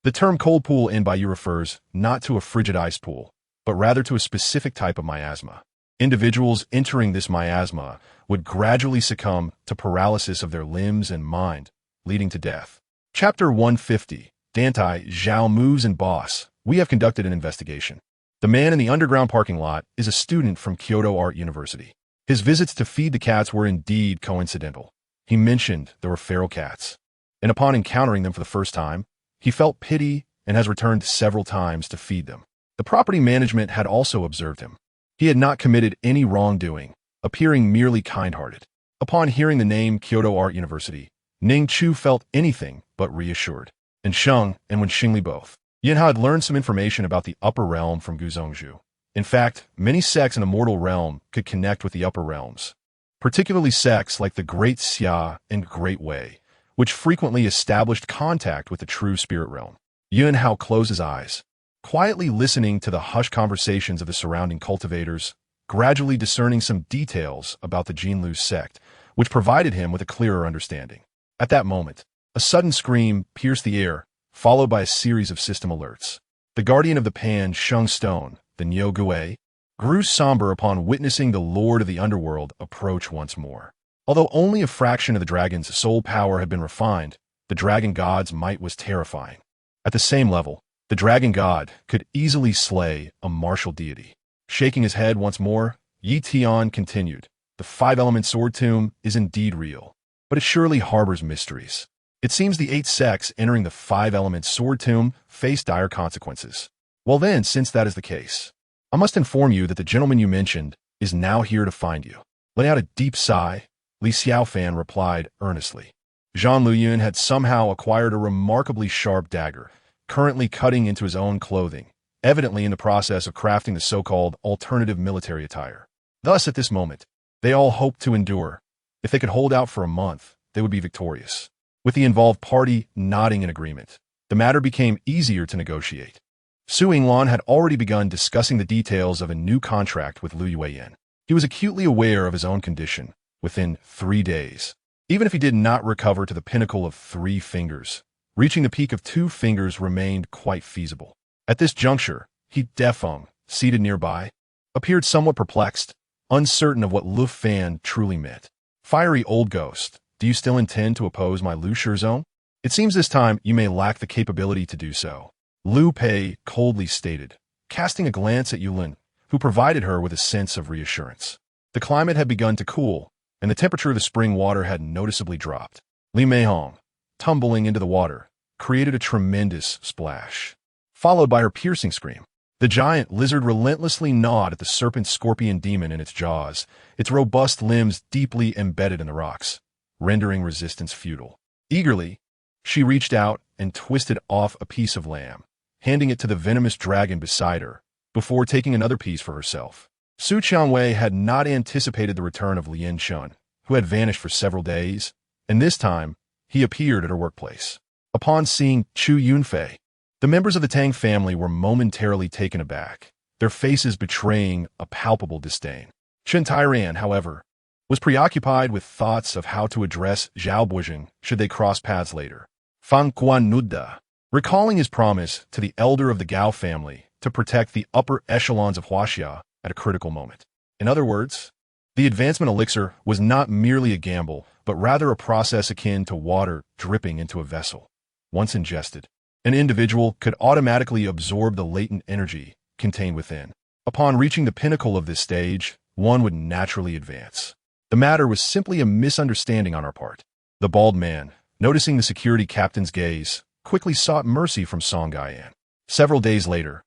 The term cold pool in Bayou refers not to a frigid ice pool, but rather to a specific type of miasma. Individuals entering this miasma would gradually succumb to paralysis of their limbs and mind, leading to death. Chapter 150. Dantai Chao moves and boss. We have conducted an investigation. The man in the underground parking lot is a student from Kyoto Art University. His visits to feed the cats were indeed coincidental. He mentioned there were feral cats, and upon encountering them for the first time, he felt pity and has returned several times to feed them. The property management had also observed him. He had not committed any wrongdoing, appearing merely kind-hearted. Upon hearing the name Kyoto Art University, Ning Chu felt anything but reassured. And Sheng and Wenxingli both. Yanhao had learned some information about the upper realm from Guzhongzhu. In fact, many sects in the mortal realm could connect with the upper realms, particularly sects like the Great Xia and Great Wei, which frequently established contact with the true spirit realm. Yanhao closed his eyes, quietly listening to the hushed conversations of the surrounding cultivators, gradually discerning some details about the Jinlu sect, which provided him with a clearer understanding. At that moment, a sudden scream pierced the air, followed by a series of system alerts. The guardian of the Pan Sheng Stone, the Niu Gui, grew somber upon witnessing the Lord of the Underworld approach once more. Although only a fraction of the dragon's soul power had been refined, the dragon god's might was terrifying. At the same level, the dragon god could easily slay a martial deity. Shaking his head once more, Yi Tian continued, "The five-element sword tomb is indeed real, but it surely harbors mysteries. It seems the 8 sects entering the 5-element sword tomb face dire consequences. Well then, since that is the case, I must inform you that the gentleman you mentioned is now here to find you." Letting out a deep sigh, Li Xiaofan replied earnestly. Zhang Luyun had somehow acquired a remarkably sharp dagger, currently cutting into his own clothing, evidently in the process of crafting the so-called alternative military attire. Thus, at this moment, they all hoped to endure. If they could hold out for a month, they would be victorious. With the involved party nodding in agreement, the matter became easier to negotiate. Su Yinglan had already begun discussing the details of a new contract with Liu Yueyan. He was acutely aware of his own condition. Within 3 days, even if he did not recover to the pinnacle of 3 fingers, reaching the peak of 2 fingers remained quite feasible. At this juncture, Defeng, seated nearby, appeared somewhat perplexed, uncertain of what Lu Fan truly meant. "Fiery old ghost, do you still intend to oppose my Lu Shizong? It seems this time you may lack the capability to do so," Liu Pei coldly stated, casting a glance at Yulin, who provided her with a sense of reassurance. The climate had begun to cool, and the temperature of the spring water had noticeably dropped. Li Meihong, tumbling into the water, created a tremendous splash, followed by her piercing scream. The giant lizard relentlessly gnawed at the serpent-scorpion demon in its jaws, its robust limbs deeply embedded in the rocks, rendering resistance futile. Eagerly, she reached out and twisted off a piece of lamb, handing it to the venomous dragon beside her, before taking another piece for herself. Su Qianwei had not anticipated the return of Lien Shun, who had vanished for several days, and this time, he appeared at her workplace. Upon seeing Chu Yunfei, the members of the Tang family were momentarily taken aback, their faces betraying a palpable disdain. Chen Tairan, however, was preoccupied with thoughts of how to address Zhao Bujing should they cross paths later. Fang Guannuda, recalling his promise to the elder of the Gao family to protect the upper echelons of Huaxia at a critical moment. In other words, the advancement elixir was not merely a gamble, but rather a process akin to water dripping into a vessel. Once ingested, an individual could automatically absorb the latent energy contained within. Upon reaching the pinnacle of this stage, one would naturally advance. The matter was simply a misunderstanding on our part. The bald man, noticing the security captain's gaze, quickly sought mercy from Song Gaiyan. Several days later,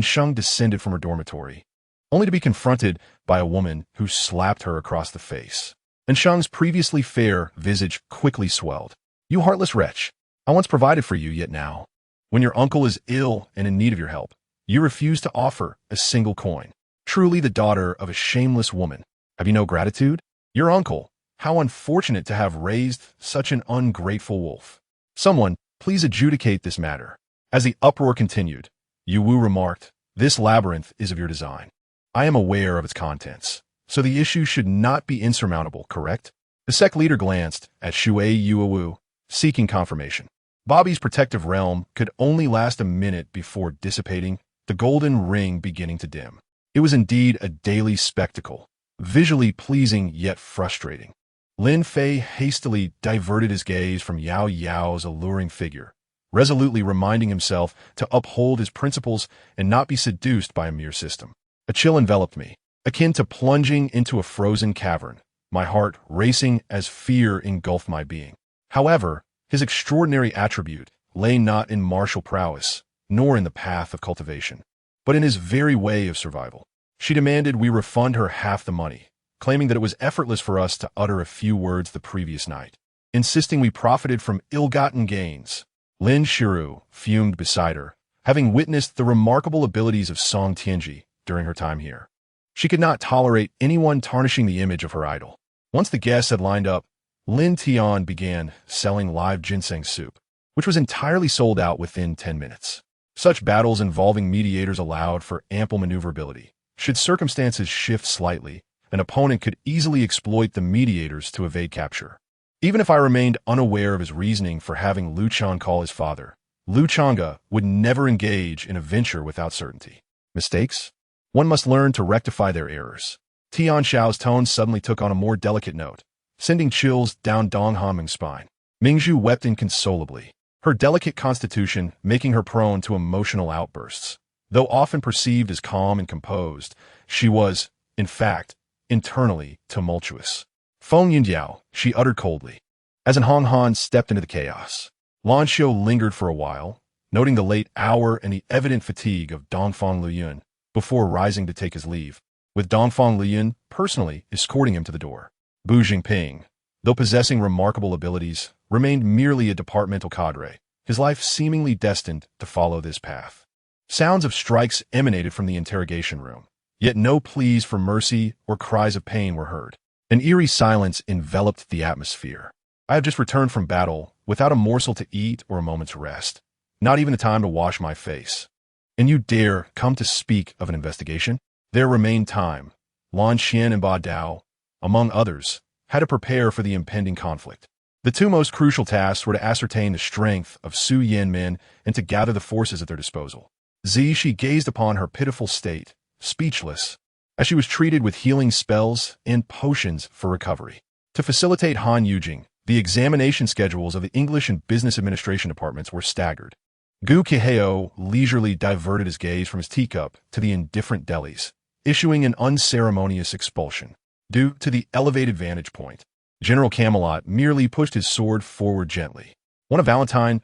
Sheng descended from her dormitory, only to be confronted by a woman who slapped her across the face. Sheng's previously fair visage quickly swelled. "You heartless wretch, I once provided for you, yet now, when your uncle is ill and in need of your help, you refuse to offer a single coin. Truly the daughter of a shameless woman. Have you no gratitude? Your uncle, how unfortunate to have raised such an ungrateful wolf. Someone, please adjudicate this matter." As the uproar continued, Yu Wu remarked, "This labyrinth is of your design. I am aware of its contents, so the issue should not be insurmountable, correct?" The sect leader glanced at Shui Yuwu, seeking confirmation. Bobby's protective realm could only last a minute before dissipating, the golden ring beginning to dim. It was indeed a daily spectacle, visually pleasing yet frustrating. Lin Fei hastily diverted his gaze from Yao Yao's alluring figure, resolutely reminding himself to uphold his principles and not be seduced by a mere system. A chill enveloped me, akin to plunging into a frozen cavern, my heart racing as fear engulfed my being. However, his extraordinary attribute lay not in martial prowess, nor in the path of cultivation, but in his very way of survival. She demanded we refund her half the money, claiming that it was effortless for us to utter a few words the previous night, insisting we profited from ill-gotten gains. Lin Shiru fumed beside her, having witnessed the remarkable abilities of Song Tianji during her time here. She could not tolerate anyone tarnishing the image of her idol. Once the guests had lined up, Lin Tian began selling live ginseng soup, which was entirely sold out within 10 minutes. Such battles involving mediators allowed for ample maneuverability. Should circumstances shift slightly, an opponent could easily exploit the mediators to evade capture. Even if I remained unaware of his reasoning for having Lu Chang call his father, Lu Chang'e would never engage in a venture without certainty. Mistakes? One must learn to rectify their errors. Tian Xiao's tone suddenly took on a more delicate note, sending chills down Dong Hanming's spine. Mingzhu wept inconsolably, her delicate constitution making her prone to emotional outbursts. Though often perceived as calm and composed, she was, in fact, internally tumultuous. Feng Yindiao, she uttered coldly. As an Hong Han stepped into the chaos, Lan Xiu lingered for a while, noting the late hour and the evident fatigue of Dongfang Luyun, before rising to take his leave, with Dongfang Luyun personally escorting him to the door. Bu Jingping, though possessing remarkable abilities, remained merely a departmental cadre, his life seemingly destined to follow this path. Sounds of strikes emanated from the interrogation room, yet no pleas for mercy or cries of pain were heard. An eerie silence enveloped the atmosphere. I have just returned from battle, without a morsel to eat or a moment's rest, not even the time to wash my face. And you dare come to speak of an investigation? There remained time. Lan Xian and Ba Dao, among others, had to prepare for the impending conflict. The two most crucial tasks were to ascertain the strength of Su Yanmen and to gather the forces at their disposal. She gazed upon her pitiful state, speechless, as she was treated with healing spells and potions for recovery. To facilitate Han Yujing, the examination schedules of the English and Business Administration departments were staggered. Gu Kiheo leisurely diverted his gaze from his teacup to the indifferent delis, issuing an unceremonious expulsion. Due to the elevated vantage point, General Camelot merely pushed his sword forward gently. One of Valentine's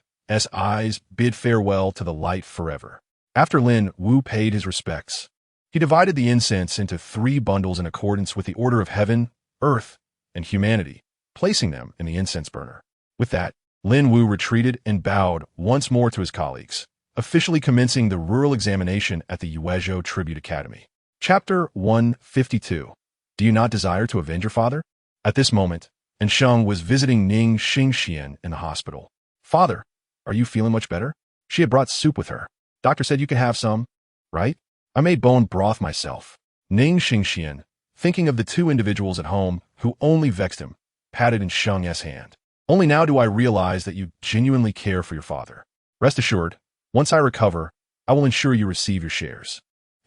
eyes bid farewell to the light forever. After Lin Wu paid his respects, he divided the incense into 3 bundles in accordance with the order of heaven, earth, and humanity, placing them in the incense burner. With that, Lin Wu retreated and bowed once more to his colleagues, officially commencing the rural examination at the Yuezhou Tribute Academy. Chapter 152. Do you not desire to avenge your father? At this moment, Sheng was visiting Ning Xingxian in the hospital. Father, are you feeling much better? She had brought soup with her. Doctor said you could have some, right? I made bone broth myself. Ning Xingxian, thinking of the 2 individuals at home who only vexed him, patted Sheng's hand. Only now do I realize that you genuinely care for your father. Rest assured, once I recover, I will ensure you receive your shares.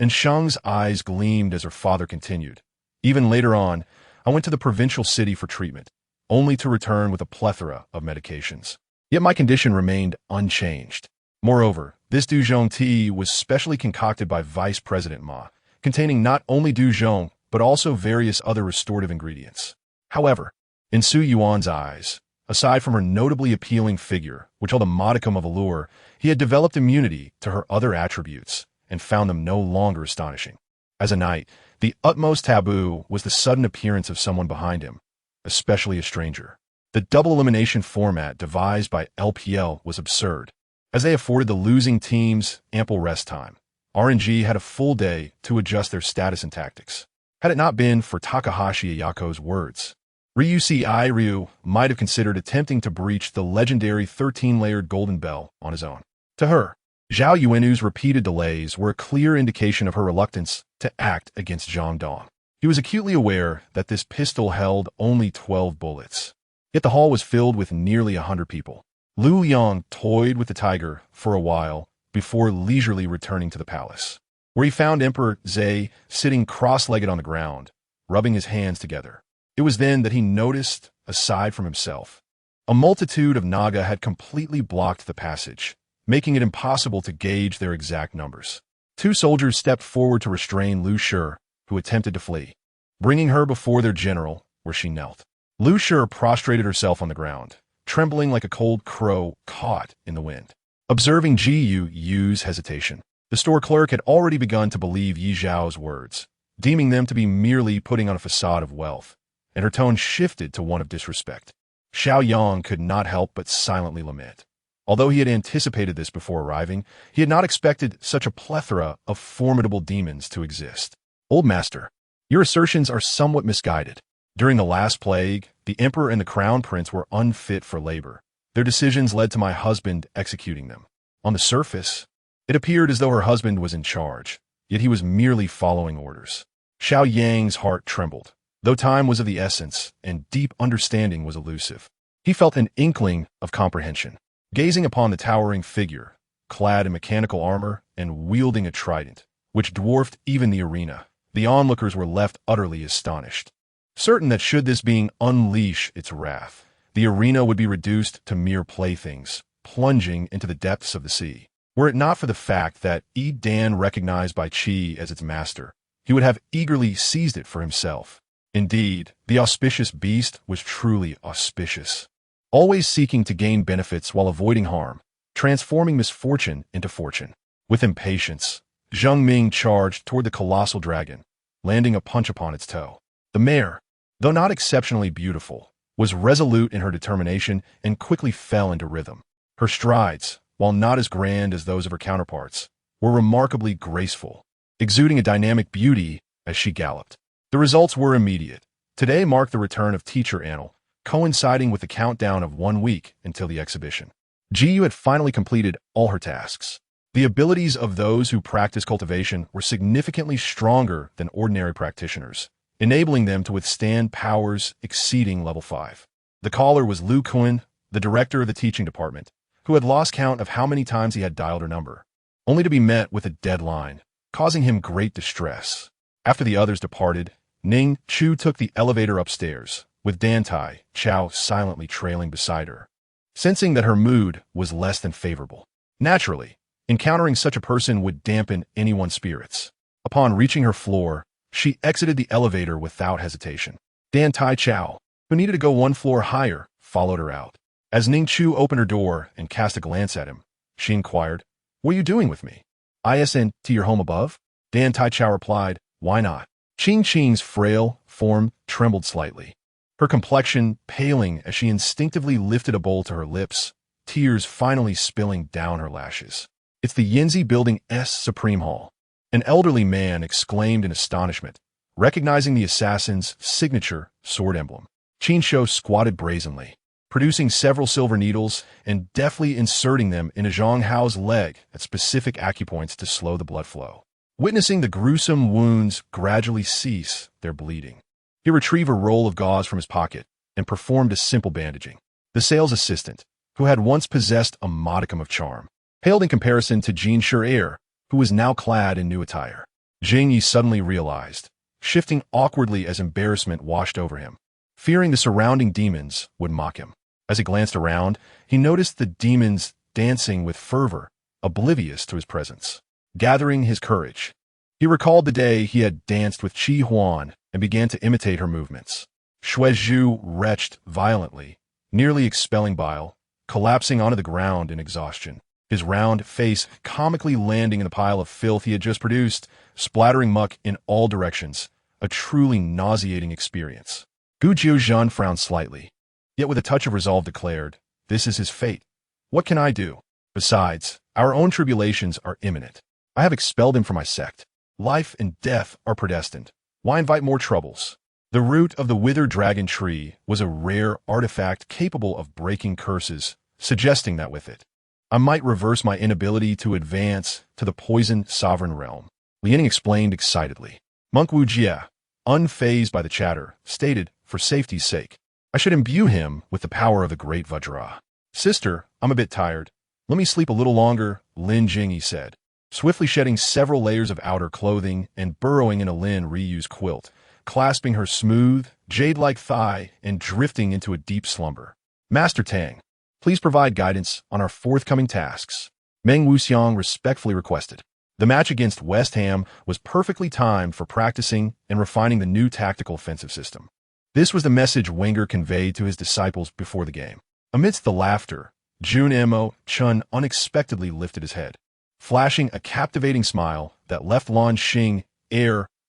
Sheng's eyes gleamed as her father continued. Even later on, I went to the provincial city for treatment, only to return with a plethora of medications. Yet my condition remained unchanged. Moreover, this Duzhong tea was specially concocted by Vice President Ma, containing not only Duzhong, but also various other restorative ingredients. However, in Su Yuan's eyes, aside from her notably appealing figure, which held a modicum of allure, he had developed immunity to her other attributes and found them no longer astonishing. As a knight, the utmost taboo was the sudden appearance of someone behind him, especially a stranger. The double elimination format devised by LPL was absurd, as they afforded the losing teams ample rest time. RNG had a full day to adjust their status and tactics. Had it not been for Takahashi Ayako's words, Ryu might have considered attempting to breach the legendary 13-layered golden bell on his own. To her, Zhao Yuenu's repeated delays were a clear indication of her reluctance to act against Zhang Dong. He was acutely aware that this pistol held only 12 bullets. Yet the hall was filled with nearly 100 people. Liu Yang toyed with the tiger for a while before leisurely returning to the palace, where he found Emperor Zhe sitting cross-legged on the ground, rubbing his hands together. It was then that he noticed, aside from himself, A multitude of Naga had completely blocked the passage, making it impossible to gauge their exact numbers. Two soldiers stepped forward to restrain Lu Shi, who attempted to flee, bringing her before their general, where she knelt. Lu Shi prostrated herself on the ground, trembling like a cold crow caught in the wind. Observing Ji Yu's hesitation, the store clerk had already begun to believe Yi Zhao's words, deeming them to be merely putting on a facade of wealth, and her tone shifted to one of disrespect. Xiao Yang could not help but silently lament. Although he had anticipated this before arriving, he had not expected such a plethora of formidable demons to exist. Old master, your assertions are somewhat misguided. During the last plague, the emperor and the crown prince were unfit for labor. Their decisions led to my husband executing them. On the surface, it appeared as though her husband was in charge, yet he was merely following orders. Xiao Yang's heart trembled, though time was of the essence and deep understanding was elusive. He felt an inkling of comprehension. Gazing upon the towering figure, clad in mechanical armor and wielding a trident, which dwarfed even the arena, the onlookers were left utterly astonished. Certain that should this being unleash its wrath, the arena would be reduced to mere playthings, plunging into the depths of the sea. Were it not for the fact that Yi Dan recognized by Qi as its master, he would have eagerly seized it for himself. Indeed, the auspicious beast was truly auspicious, always seeking to gain benefits while avoiding harm, transforming misfortune into fortune. With impatience, Zheng Ming charged toward the colossal dragon, landing a punch upon its toe. The mare, though not exceptionally beautiful, was resolute in her determination and quickly fell into rhythm. Her strides, while not as grand as those of her counterparts, were remarkably graceful, exuding a dynamic beauty as she galloped. The results were immediate. Today marked the return of teacher Anil, coinciding with the countdown of 1 week until the exhibition. Ji Yu had finally completed all her tasks. The abilities of those who practice cultivation were significantly stronger than ordinary practitioners, enabling them to withstand powers exceeding level 5. The caller was Lu Kun, the director of the teaching department, who had lost count of how many times he had dialed her number, only to be met with a deadline, causing him great distress. After the others departed, Ning Chu took the elevator upstairs, with Dantai Chao silently trailing beside her, sensing that her mood was less than favorable. Naturally, encountering such a person would dampen anyone's spirits. Upon reaching her floor, she exited the elevator without hesitation. Dantai Chao, who needed to go 1 floor higher, followed her out. As Ning Chu opened her door and cast a glance at him, she inquired, "What are you doing with me?" "ISN to your home above?" Dantai Chao replied, "Why not?" Qing Qing's frail form trembled slightly, her complexion paling as she instinctively lifted a bowl to her lips, tears finally spilling down her lashes. "It's the Yinzi Building S Supreme Hall," an elderly man exclaimed in astonishment, recognizing the assassin's signature sword emblem. Qin Shou squatted brazenly, producing several silver needles and deftly inserting them in a Zhang Hao's leg at specific acupoints to slow the blood flow. Witnessing the gruesome wounds gradually cease their bleeding, he retrieved a roll of gauze from his pocket and performed a simple bandaging. The sales assistant, who had once possessed a modicum of charm, paled in comparison to Jean Sher, who was now clad in new attire. Jing Yi suddenly realized, shifting awkwardly as embarrassment washed over him, fearing the surrounding demons would mock him. As he glanced around, he noticed the demons dancing with fervor, oblivious to his presence. Gathering his courage, he recalled the day he had danced with Qi Huan and began to imitate her movements. Shui Zhu retched violently, nearly expelling bile, collapsing onto the ground in exhaustion, his round face comically landing in the pile of filth he had just produced, splattering muck in all directions, a truly nauseating experience. Gu Jiuzhan frowned slightly, yet with a touch of resolve declared, "This is his fate. What can I do? Besides, our own tribulations are imminent. I have expelled him from my sect. Life and death are predestined. Why invite more troubles?" The root of the withered dragon tree was a rare artifact capable of breaking curses, suggesting that with it, I might reverse my inability to advance to the poisoned sovereign realm. Lianing explained excitedly. Monk Wu Jia, unfazed by the chatter, stated, for safety's sake, I should imbue him with the power of the great Vajra. "Sister, I'm a bit tired. Let me sleep a little longer," Lin Jingyi said, swiftly shedding several layers of outer clothing and burrowing in a Lin reused quilt, clasping her smooth, jade-like thigh and drifting into a deep slumber. Master Tang, please provide guidance on our forthcoming tasks, Meng Wuxiang respectfully requested. The match against West Ham was perfectly timed for practicing and refining the new tactical offensive system. This was the message Wenger conveyed to his disciples before the game. Amidst the laughter, Jun Mo Chun unexpectedly lifted his head, flashing a captivating smile that left Lan Xing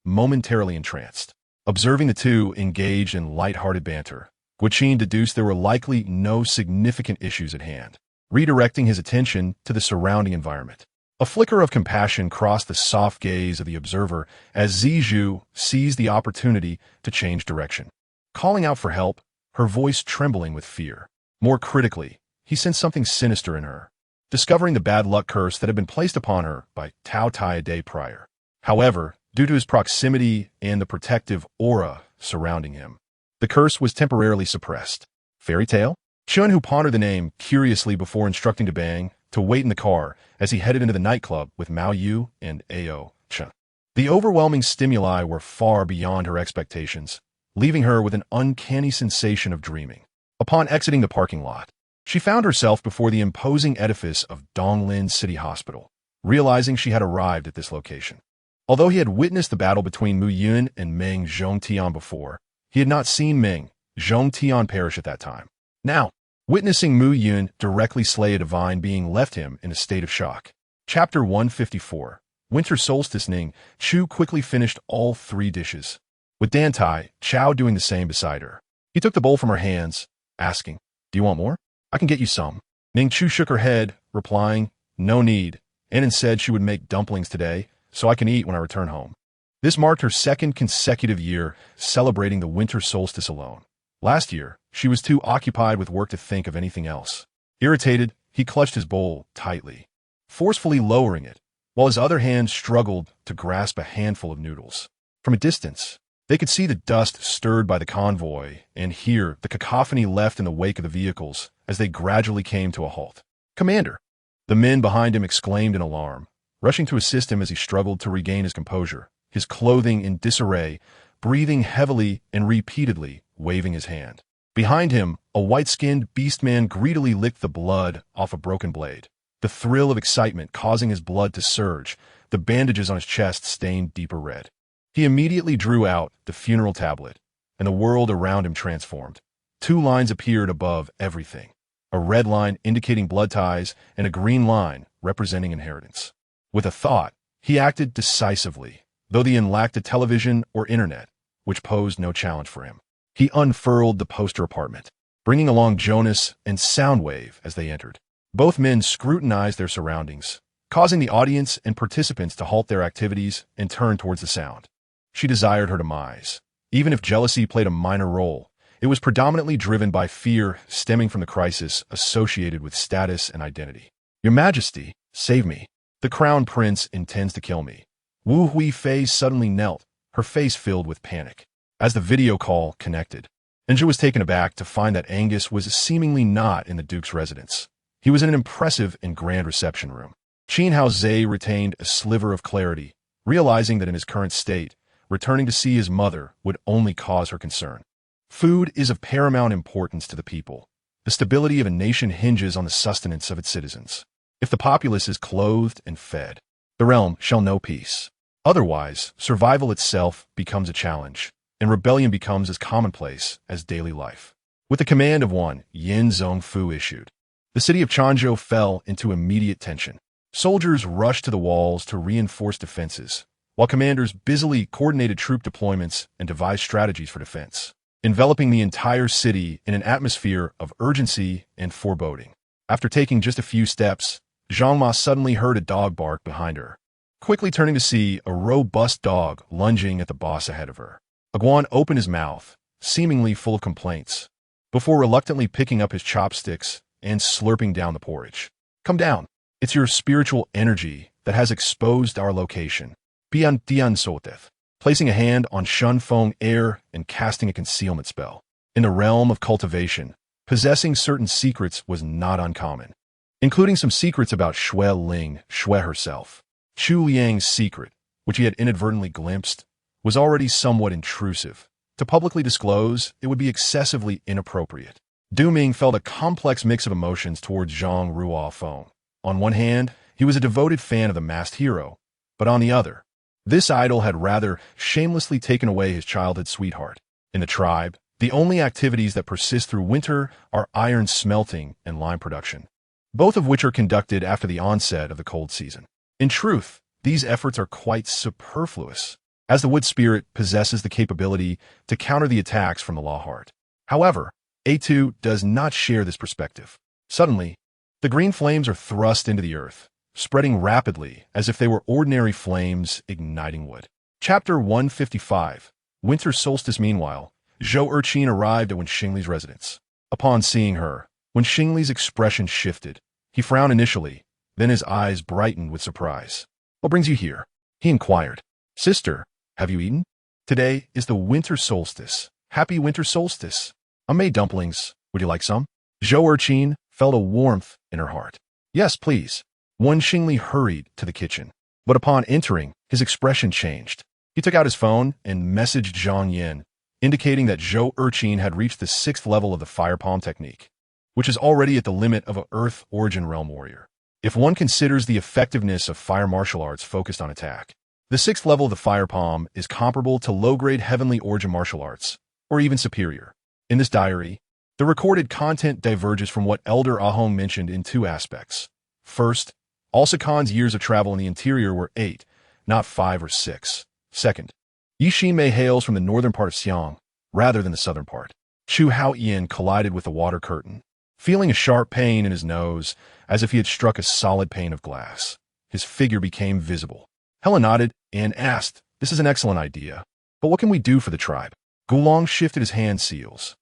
momentarily entranced. Observing the two engaged in light-hearted banter, Guqin deduced there were likely no significant issues at hand, redirecting his attention to the surrounding environment. A flicker of compassion crossed the soft gaze of the observer as Zizhu seized the opportunity to change direction. Calling out for help, her voice trembling with fear. More critically, he sensed something sinister in her, discovering the bad luck curse that had been placed upon her by Tao Tai a day prior. However, due to his proximity and the protective aura surrounding him, the curse was temporarily suppressed. Fairy tale? Chun, who pondered the name curiously before instructing Bang to wait in the car as he headed into the nightclub with Mao Yu and Ao Chun. The overwhelming stimuli were far beyond her expectations, leaving her with an uncanny sensation of dreaming. Upon exiting the parking lot, she found herself before the imposing edifice of Donglin City Hospital, realizing she had arrived at this location. Although he had witnessed the battle between Mu Yun and Meng Zhongtian before, he had not seen Meng Zhongtian perish at that time. Now, witnessing Mu Yun directly slay a divine being left him in a state of shock. Chapter 154. Winter Solstice. Ning Chu quickly finished all 3 dishes, with Dantai Chao doing the same beside her. He took the bowl from her hands, asking, "Do you want more? I can get you some." Ning Chu shook her head, replying, "No need," and instead she would make dumplings today, so I can eat when I return home. This marked her 2nd consecutive year celebrating the winter solstice alone. Last year, she was too occupied with work to think of anything else. Irritated, he clutched his bowl tightly, forcefully lowering it, while his other hand struggled to grasp a handful of noodles. From a distance, they could see the dust stirred by the convoy and hear the cacophony left in the wake of the vehicles as they gradually came to a halt. "Commander!" The men behind him exclaimed in alarm, rushing to assist him as he struggled to regain his composure, his clothing in disarray, breathing heavily and repeatedly waving his hand. Behind him, a white-skinned beastman greedily licked the blood off a broken blade, the thrill of excitement causing his blood to surge, the bandages on his chest stained deeper red. He immediately drew out the funeral tablet, and the world around him transformed. 2 lines appeared above everything, a red line indicating blood ties and a green line representing inheritance. With a thought, he acted decisively, though the inn lacked a television or internet, which posed no challenge for him. He unfurled the poster apartment, bringing along Jonas and Soundwave as they entered. Both men scrutinized their surroundings, causing the audience and participants to halt their activities and turn towards the sound. She desired her demise. Even if jealousy played a minor role, it was predominantly driven by fear stemming from the crisis associated with status and identity. "Your Majesty, save me. The Crown Prince intends to kill me." Wu Huifei suddenly knelt, her face filled with panic. As the video call connected, Ninja was taken aback to find that Angus was seemingly not in the Duke's residence. He was in an impressive and grand reception room. Qin Hao Zei retained a sliver of clarity, realizing that in his current state, returning to see his mother would only cause her concern. Food is of paramount importance to the people. The stability of a nation hinges on the sustenance of its citizens. If the populace is clothed and fed, the realm shall know peace. Otherwise, survival itself becomes a challenge, and rebellion becomes as commonplace as daily life. With the command of one Yin Zhongfu issued, the city of Changzhou fell into immediate tension. Soldiers rushed to the walls to reinforce defenses, while commanders busily coordinated troop deployments and devised strategies for defense, enveloping the entire city in an atmosphere of urgency and foreboding. After taking just a few steps, Zhang Ma suddenly heard a dog bark behind her. Quickly turning to see a robust dog lunging at the boss ahead of her, Aguan opened his mouth, seemingly full of complaints, before reluctantly picking up his chopsticks and slurping down the porridge. "Come down. It's your spiritual energy that has exposed our location." Bian Dian Soteth, placing a hand on Shun Feng air and casting a concealment spell. In the realm of cultivation, possessing certain secrets was not uncommon, including some secrets about Xue Ling, Xue herself. Chu Liang's secret, which he had inadvertently glimpsed, was already somewhat intrusive. To publicly disclose, it would be excessively inappropriate. Du Ming felt a complex mix of emotions towards Zhang Ruofeng. On one hand, he was a devoted fan of the masked hero, but on the other, this idol had rather shamelessly taken away his childhood sweetheart. In the tribe, the only activities that persist through winter are iron smelting and lime production, both of which are conducted after the onset of the cold season. In truth, these efforts are quite superfluous, as the wood spirit possesses the capability to counter the attacks from the law heart. However, A2 does not share this perspective. Suddenly, the green flames are thrust into the earth, spreading rapidly as if they were ordinary flames igniting wood. Chapter 155. Winter Solstice. Meanwhile, Zhou Erqin arrived at Wen Xingli's residence. Upon seeing her, Wen Xingli's expression shifted. He frowned initially, then his eyes brightened with surprise. "What brings you here?" he inquired. "Sister, have you eaten? Today is the winter solstice. Happy winter solstice. I made dumplings. Would you like some?" Zhou Erqin felt a warmth in her heart. "Yes, please." Wen Xingli hurried to the kitchen, but upon entering, his expression changed. He took out his phone and messaged Zhang Yin, indicating that Zhou Erqin had reached the 6th level of the fire palm technique, which is already at the limit of an Earth Origin Realm warrior. If one considers the effectiveness of fire martial arts focused on attack, the 6th level of the fire palm is comparable to low-grade Heavenly Origin martial arts, or even superior. In this diary, the recorded content diverges from what Elder Ahong mentioned in 2 aspects. First, Alsa Khan's years of travel in the interior were 8, not 5 or 6. Second, Yi Ximei hails from the northern part of Xiang, rather than the southern part. Chu Haoyan collided with the water curtain, feeling a sharp pain in his nose, as if he had struck a solid pane of glass. His figure became visible. Helen nodded and asked, "This is an excellent idea, but what can we do for the tribe?" Gulong shifted his hand seals,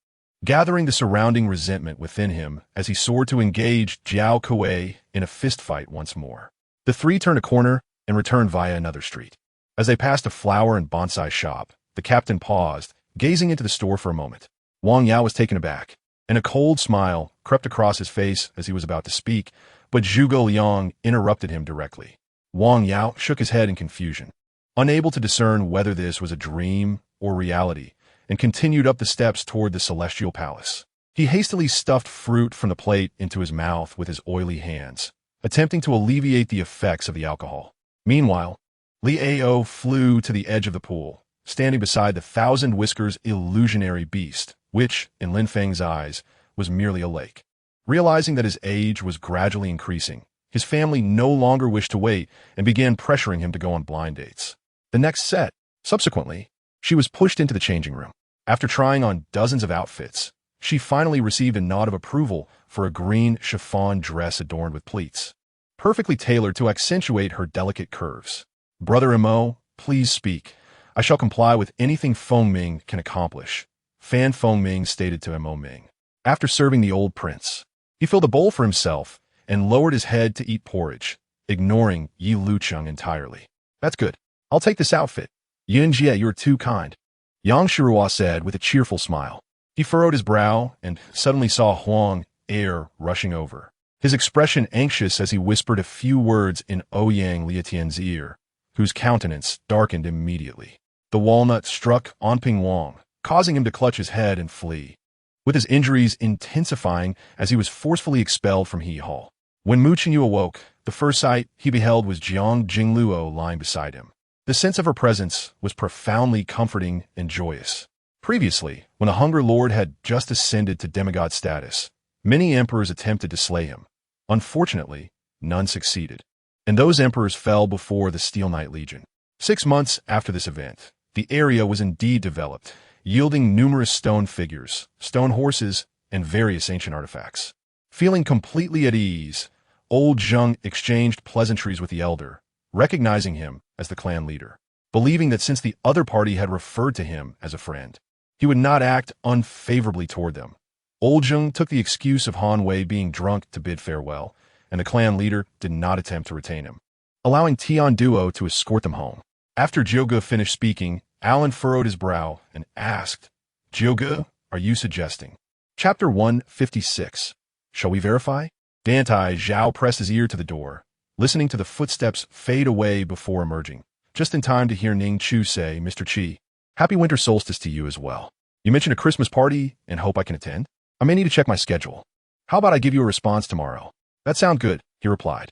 gathering the surrounding resentment within him as he soared to engage Jiao Kuei in a fistfight once more. The 3 turned a corner and returned via another street. As they passed a flower and bonsai shop, the captain paused, gazing into the store for a moment. Wang Yao was taken aback, and a cold smile crept across his face as he was about to speak, but Zhuge Liang interrupted him directly. Wang Yao shook his head in confusion, unable to discern whether this was a dream or reality, and continued up the steps toward the celestial palace. He hastily stuffed fruit from the plate into his mouth with his oily hands, attempting to alleviate the effects of the alcohol. Meanwhile, Li Ao flew to the edge of the pool, standing beside the thousand whiskers illusionary beast, which, in Lin Feng's eyes, was merely a lake. Realizing that his age was gradually increasing, his family no longer wished to wait and began pressuring him to go on blind dates. The next set, subsequently, she was pushed into the changing room. After trying on dozens of outfits, she finally received a nod of approval for a green chiffon dress adorned with pleats, perfectly tailored to accentuate her delicate curves. "Brother Mo, please speak. I shall comply with anything Feng Ming can accomplish," Fan Feng Ming stated to Mo Ming. After serving the old prince, he filled a bowl for himself and lowered his head to eat porridge, ignoring Yi Lucheng entirely. "That's good. I'll take this outfit. Yun Jie, you're too kind," Yang Shirua said with a cheerful smile. He furrowed his brow and suddenly saw Huang air rushing over, his expression anxious as he whispered a few words in Ouyang Lietian's ear, whose countenance darkened immediately. The walnut struck Anping Wang, causing him to clutch his head and flee, with his injuries intensifying as he was forcefully expelled from He Hall. When Mu Qingyu awoke, the first sight he beheld was Jiang Jingluo lying beside him. The sense of her presence was profoundly comforting and joyous. Previously, when the Hunger Lord had just ascended to demigod status, many emperors attempted to slay him. Unfortunately, none succeeded, and those emperors fell before the Steel Knight Legion. 6 months after this event, the area was indeed developed, yielding numerous stone figures, stone horses, and various ancient artifacts. Feeling completely at ease, old Zheng exchanged pleasantries with the elder, recognizing him as the clan leader, believing that since the other party had referred to him as a friend, he would not act unfavorably toward them. Old Zheng took the excuse of Han Wei being drunk to bid farewell, and the clan leader did not attempt to retain him, allowing Tian Duo to escort them home. After Zhuge finished speaking, Alan furrowed his brow and asked, "Zhuge, are you suggesting?" Chapter 156. Shall we verify? Dantai Chao pressed his ear to the door, listening to the footsteps fade away before emerging, just in time to hear Ning Chu say, "Mr. Qi, happy winter solstice to you as well. You mentioned a Christmas party and hope I can attend?" I may need to check my schedule. How about I give you a response tomorrow? That sounds good, he replied.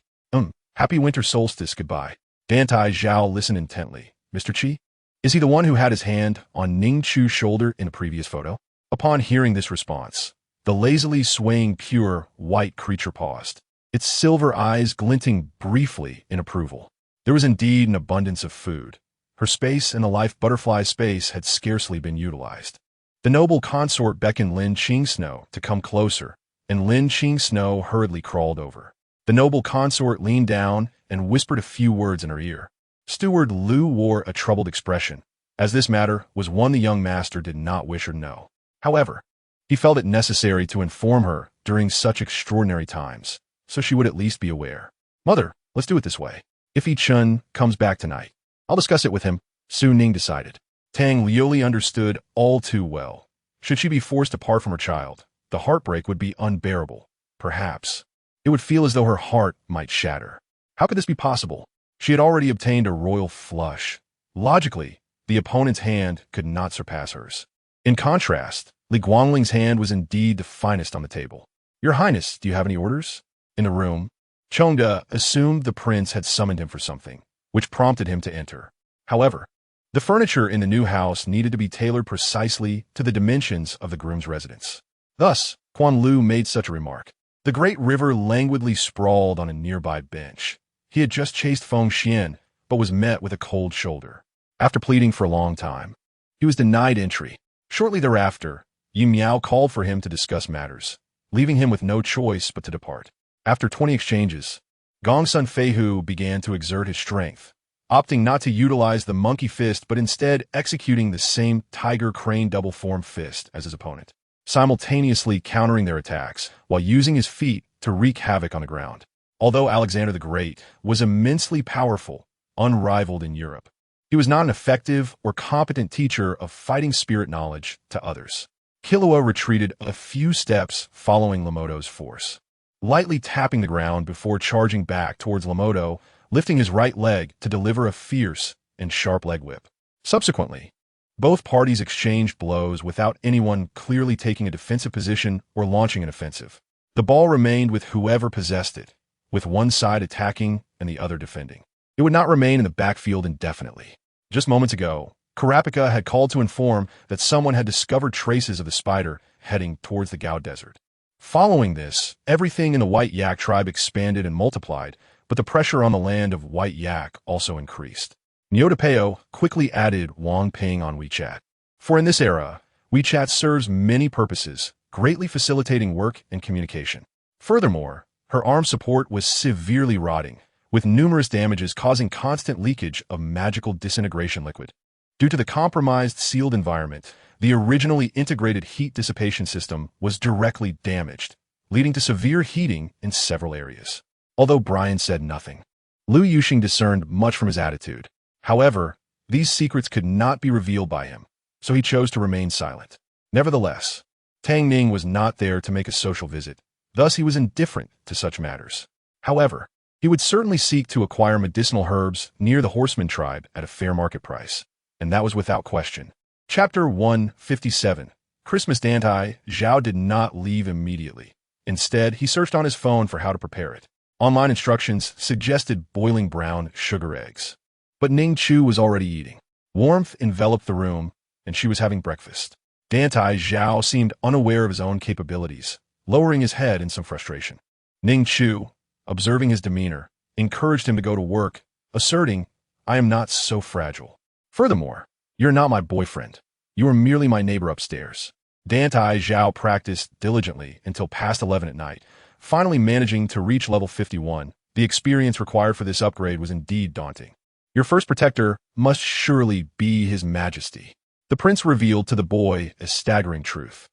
Happy winter solstice, goodbye. Dantai Chao listened intently. Mr. Chi? Is he the one who had his hand on Ning Chu's shoulder in a previous photo? Upon hearing this response, the lazily swaying pure white creature paused, its silver eyes glinting briefly in approval. There was indeed an abundance of food. Her space in the life butterfly's space had scarcely been utilized. The noble consort beckoned Lin Qingsnow to come closer, and Lin Qingsnow hurriedly crawled over. The noble consort leaned down and whispered a few words in her ear. Steward Lu wore a troubled expression, as this matter was one the young master did not wish her to know. However, he felt it necessary to inform her during such extraordinary times, so she would at least be aware. Mother, let's do it this way. If Yi Chun comes back tonight, I'll discuss it with him, Su Ning decided. Tang Liuli understood all too well. Should she be forced apart from her child, the heartbreak would be unbearable. Perhaps it would feel as though her heart might shatter. How could this be possible? She had already obtained a royal flush. Logically, the opponent's hand could not surpass hers. In contrast, Li Guangling's hand was indeed the finest on the table. Your Highness, do you have any orders? In the room, Chongda assumed the prince had summoned him for something, which prompted him to enter. However, the furniture in the new house needed to be tailored precisely to the dimensions of the groom's residence. Thus, Quan Lu made such a remark. The great river languidly sprawled on a nearby bench. He had just chased Feng Xian, but was met with a cold shoulder. After pleading for a long time, he was denied entry. Shortly thereafter, Yi Miao called for him to discuss matters, leaving him with no choice but to depart. After 20 exchanges, Gongsun Feihu began to exert his strength, opting not to utilize the monkey fist but instead executing the same tiger crane double-form fist as his opponent, simultaneously countering their attacks while using his feet to wreak havoc on the ground. Although Alexander the Great was immensely powerful, unrivaled in Europe, he was not an effective or competent teacher of fighting spirit knowledge to others. Killua retreated a few steps following Lamoto's force, lightly tapping the ground before charging back towards Lamoto, lifting his right leg to deliver a fierce and sharp leg whip. Subsequently, both parties exchanged blows without anyone clearly taking a defensive position or launching an offensive. The ball remained with whoever possessed it, with one side attacking and the other defending. It would not remain in the backfield indefinitely. Just moments ago, Karapika had called to inform that someone had discovered traces of the spider heading towards the Gao Desert. Following this, everything in the White Yak tribe expanded and multiplied, but the pressure on the land of White Yak also increased. Nyotapeo quickly added Wang Ping on WeChat. For in this era, WeChat serves many purposes, greatly facilitating work and communication. Furthermore, her arm support was severely rotting, with numerous damages causing constant leakage of magical disintegration liquid. Due to the compromised sealed environment, the originally integrated heat dissipation system was directly damaged, leading to severe heating in several areas. Although Brian said nothing, Lu Yuxing discerned much from his attitude. However, these secrets could not be revealed by him, so he chose to remain silent. Nevertheless, Tang Ning was not there to make a social visit, thus he was indifferent to such matters. However, he would certainly seek to acquire medicinal herbs near the Horseman tribe at a fair market price, and that was without question. Chapter 157. Christmas. Dantai Chao did not leave immediately. Instead, he searched on his phone for how to prepare it. Online instructions suggested boiling brown sugar eggs. But Ning Chu was already eating. Warmth enveloped the room, and she was having breakfast. Dantai Chao seemed unaware of his own capabilities, lowering his head in some frustration. Ning Chu, observing his demeanor, encouraged him to go to work, asserting, "I am not so fragile. Furthermore, you're not my boyfriend. You are merely my neighbor upstairs." Dantai Chao practiced diligently until past 11 at night, finally managing to reach level 51. The experience required for this upgrade was indeed daunting. Your first protector must surely be His Majesty, the prince revealed to the boy a staggering truth.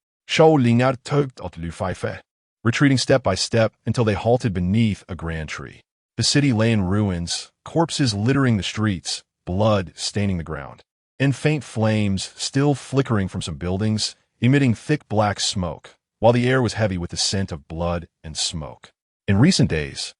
Retreating step by step until they halted beneath a grand tree. The city lay in ruins, corpses littering the streets, blood staining the ground, and faint flames still flickering from some buildings, emitting thick black smoke, while the air was heavy with the scent of blood and smoke. In recent days,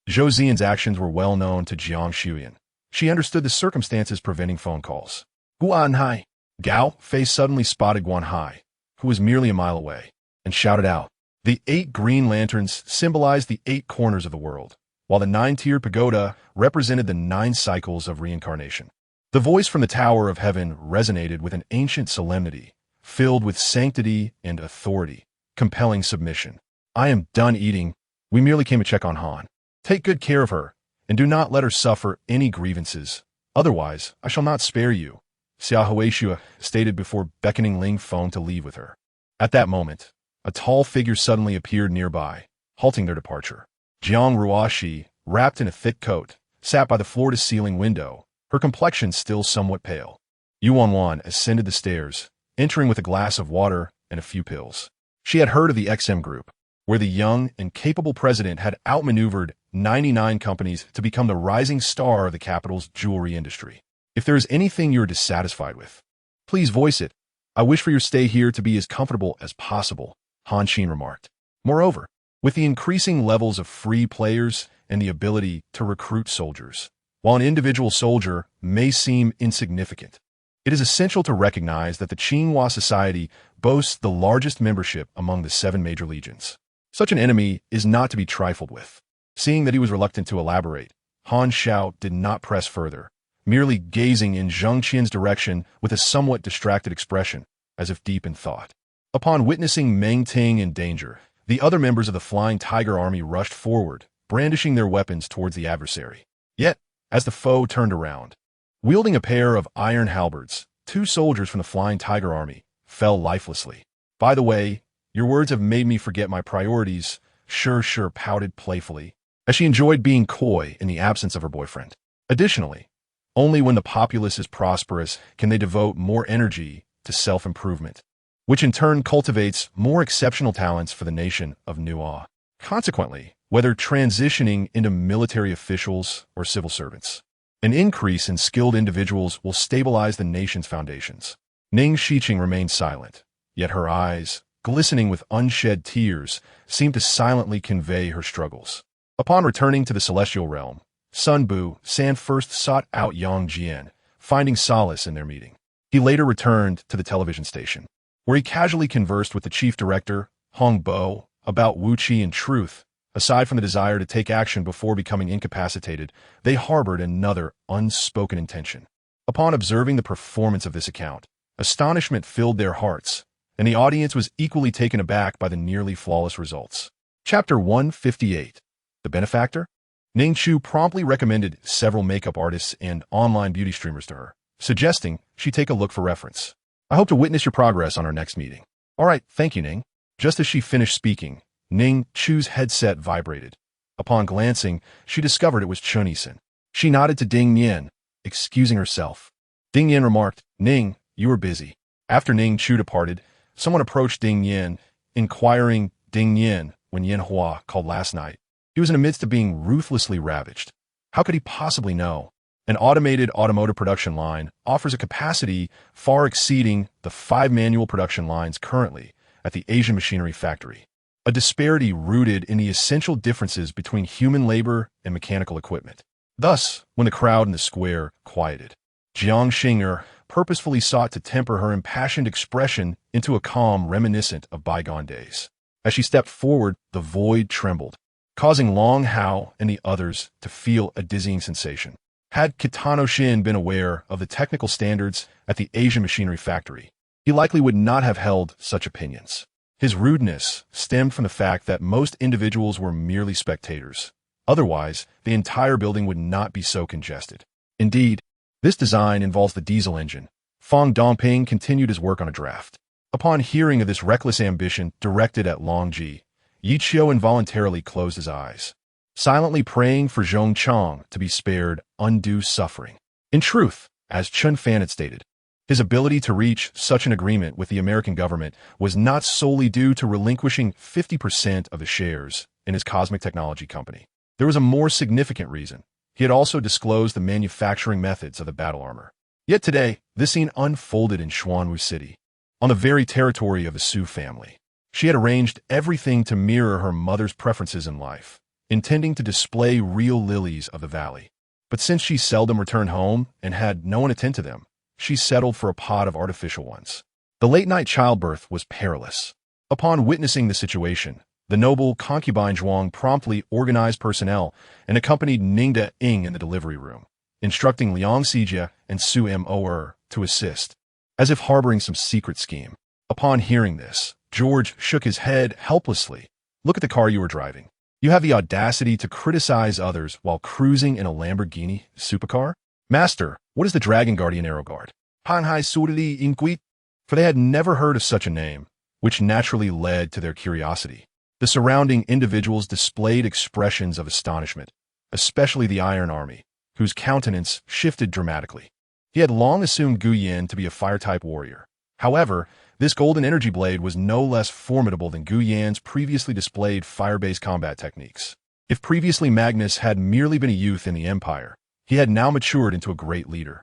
Zhou Zian's actions were well known to Jiang Shuyan. She understood the circumstances preventing phone calls. Guanhai. Gao Fei suddenly spotted Guanhai, who was merely a mile away. and shouted out. The 8 green lanterns symbolized the 8 corners of the world, while the 9-tiered pagoda represented the 9 cycles of reincarnation. The voice from the Tower of Heaven resonated with an ancient solemnity, filled with sanctity and authority, compelling submission. I am done eating. We merely came to check on Han. Take good care of her, and do not let her suffer any grievances. Otherwise, I shall not spare you, Xia Huishua stated before beckoning Ling Feng to leave with her. At that moment, a tall figure suddenly appeared nearby, halting their departure. Jiang Ruoxi, wrapped in a thick coat, sat by the floor-to-ceiling window, her complexion still somewhat pale. Yuan Wan ascended the stairs, entering with a glass of water and a few pills. She had heard of the XM Group, where the young and capable president had outmaneuvered 99 companies to become the rising star of the capital's jewelry industry. If there is anything you are dissatisfied with, please voice it. I wish for your stay here to be as comfortable as possible, Han Xin remarked. Moreover, with the increasing levels of free players and the ability to recruit soldiers, while an individual soldier may seem insignificant, it is essential to recognize that the Qinghua society boasts the largest membership among the 7 major legions. Such an enemy is not to be trifled with. Seeing that he was reluctant to elaborate, Han Xiao did not press further, merely gazing in Zheng Cheng's direction with a somewhat distracted expression, as if deep in thought. Upon witnessing Meng Ting in danger, the other members of the Flying Tiger Army rushed forward, brandishing their weapons towards the adversary. Yet, as the foe turned around, wielding a pair of iron halberds, 2 soldiers from the Flying Tiger Army fell lifelessly. By the way, your words have made me forget my priorities, Sure pouted playfully, as she enjoyed being coy in the absence of her boyfriend. Additionally, only when the populace is prosperous can they devote more energy to self-improvement, which in turn cultivates more exceptional talents for the nation of Nu'a. Consequently, whether transitioning into military officials or civil servants, an increase in skilled individuals will stabilize the nation's foundations. Ning Xiqing remained silent, yet her eyes, glistening with unshed tears, seemed to silently convey her struggles. Upon returning to the celestial realm, Sun Bu San first sought out Yang Jian, finding solace in their meeting. He later returned to the television station, where he casually conversed with the chief director, Hong Bo, about Wu Qi. In truth, aside from the desire to take action before becoming incapacitated, they harbored another unspoken intention. Upon observing the performance of this account, astonishment filled their hearts, and the audience was equally taken aback by the nearly flawless results. Chapter 158. The Benefactor? Ning Chu promptly recommended several makeup artists and online beauty streamers to her, suggesting she take a look for reference. I hope to witness your progress on our next meeting. All right, thank you, Ning. Just as she finished speaking, Ning Chu's headset vibrated. Upon glancing, she discovered it was Chun Yisan. She nodded to Ding Yan, excusing herself. Ding Yan remarked, Ning, you are busy. After Ning Chu departed, someone approached Ding Yan, inquiring Ding Yan when Yan Hua called last night. He was in the midst of being ruthlessly ravaged. How could he possibly know? An automated automotive production line offers a capacity far exceeding the 5 manual production lines currently at the Asian machinery factory. A disparity rooted in the essential differences between human labor and mechanical equipment. Thus, when the crowd in the square quieted, Jiang Xinger purposefully sought to temper her impassioned expression into a calm reminiscent of bygone days. As she stepped forward, the void trembled, causing Long Hao and the others to feel a dizzying sensation. Had Kitano Shin been aware of the technical standards at the Asian machinery factory, he likely would not have held such opinions. His rudeness stemmed from the fact that most individuals were merely spectators. Otherwise, the entire building would not be so congested. Indeed, this design involves the diesel engine. Fang Dongping continued his work on a draft. Upon hearing of this reckless ambition directed at Long Ji, Yi Qiu involuntarily closed his eyes, silently praying for Zheng Cheng to be spared undue suffering. In truth, as Chun Fan had stated, his ability to reach such an agreement with the American government was not solely due to relinquishing 50% of the shares in his cosmic technology company. There was a more significant reason. He had also disclosed the manufacturing methods of the battle armor. Yet today, this scene unfolded in Xuanwu City, on the very territory of the Su family. She had arranged everything to mirror her mother's preferences in life, intending to display real lilies of the valley. But since she seldom returned home and had no one attend to them, she settled for a pod of artificial ones. The late-night childbirth was perilous. Upon witnessing the situation, the noble concubine Zhuang promptly organized personnel and accompanied Ning de Ing in the delivery room, instructing Liang Xijie and Su Mo to assist, as if harboring some secret scheme. Upon hearing this, George shook his head helplessly. Look at the car you were driving. You have the audacity to criticize others while cruising in a Lamborghini supercar? Master, what is the Dragon Guardian Arrow Guard? Panhai Surili Inquit? For they had never heard of such a name, which naturally led to their curiosity. The surrounding individuals displayed expressions of astonishment, especially the Iron Army, whose countenance shifted dramatically. He had long assumed Gu Yan to be a fire-type warrior. However, this golden energy blade was no less formidable than Gu Yan's previously displayed fire-based combat techniques. If previously Magnus had merely been a youth in the Empire, he had now matured into a great leader.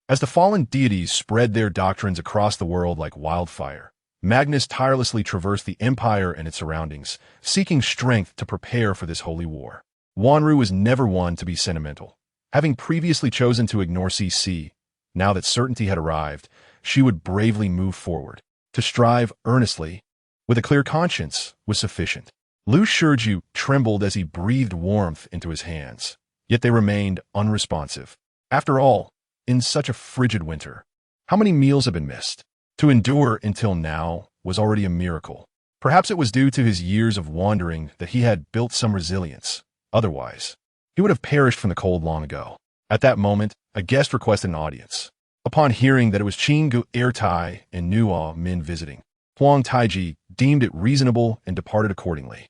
As the fallen deities spread their doctrines across the world like wildfire, Magnus tirelessly traversed the Empire and its surroundings, seeking strength to prepare for this holy war. Wanru was never one to be sentimental. Having previously chosen to ignore CC, now that certainty had arrived, she would bravely move forward. To strive earnestly, with a clear conscience, was sufficient. Lu Shiju trembled as he breathed warmth into his hands, yet they remained unresponsive. After all, in such a frigid winter, how many meals had been missed? To endure until now was already a miracle. Perhaps it was due to his years of wandering that he had built some resilience. Otherwise, he would have perished from the cold long ago. At that moment, a guest requested an audience. Upon hearing that it was Qinggu Ertai and Nuo Min visiting, Huang Taiji deemed it reasonable and departed accordingly.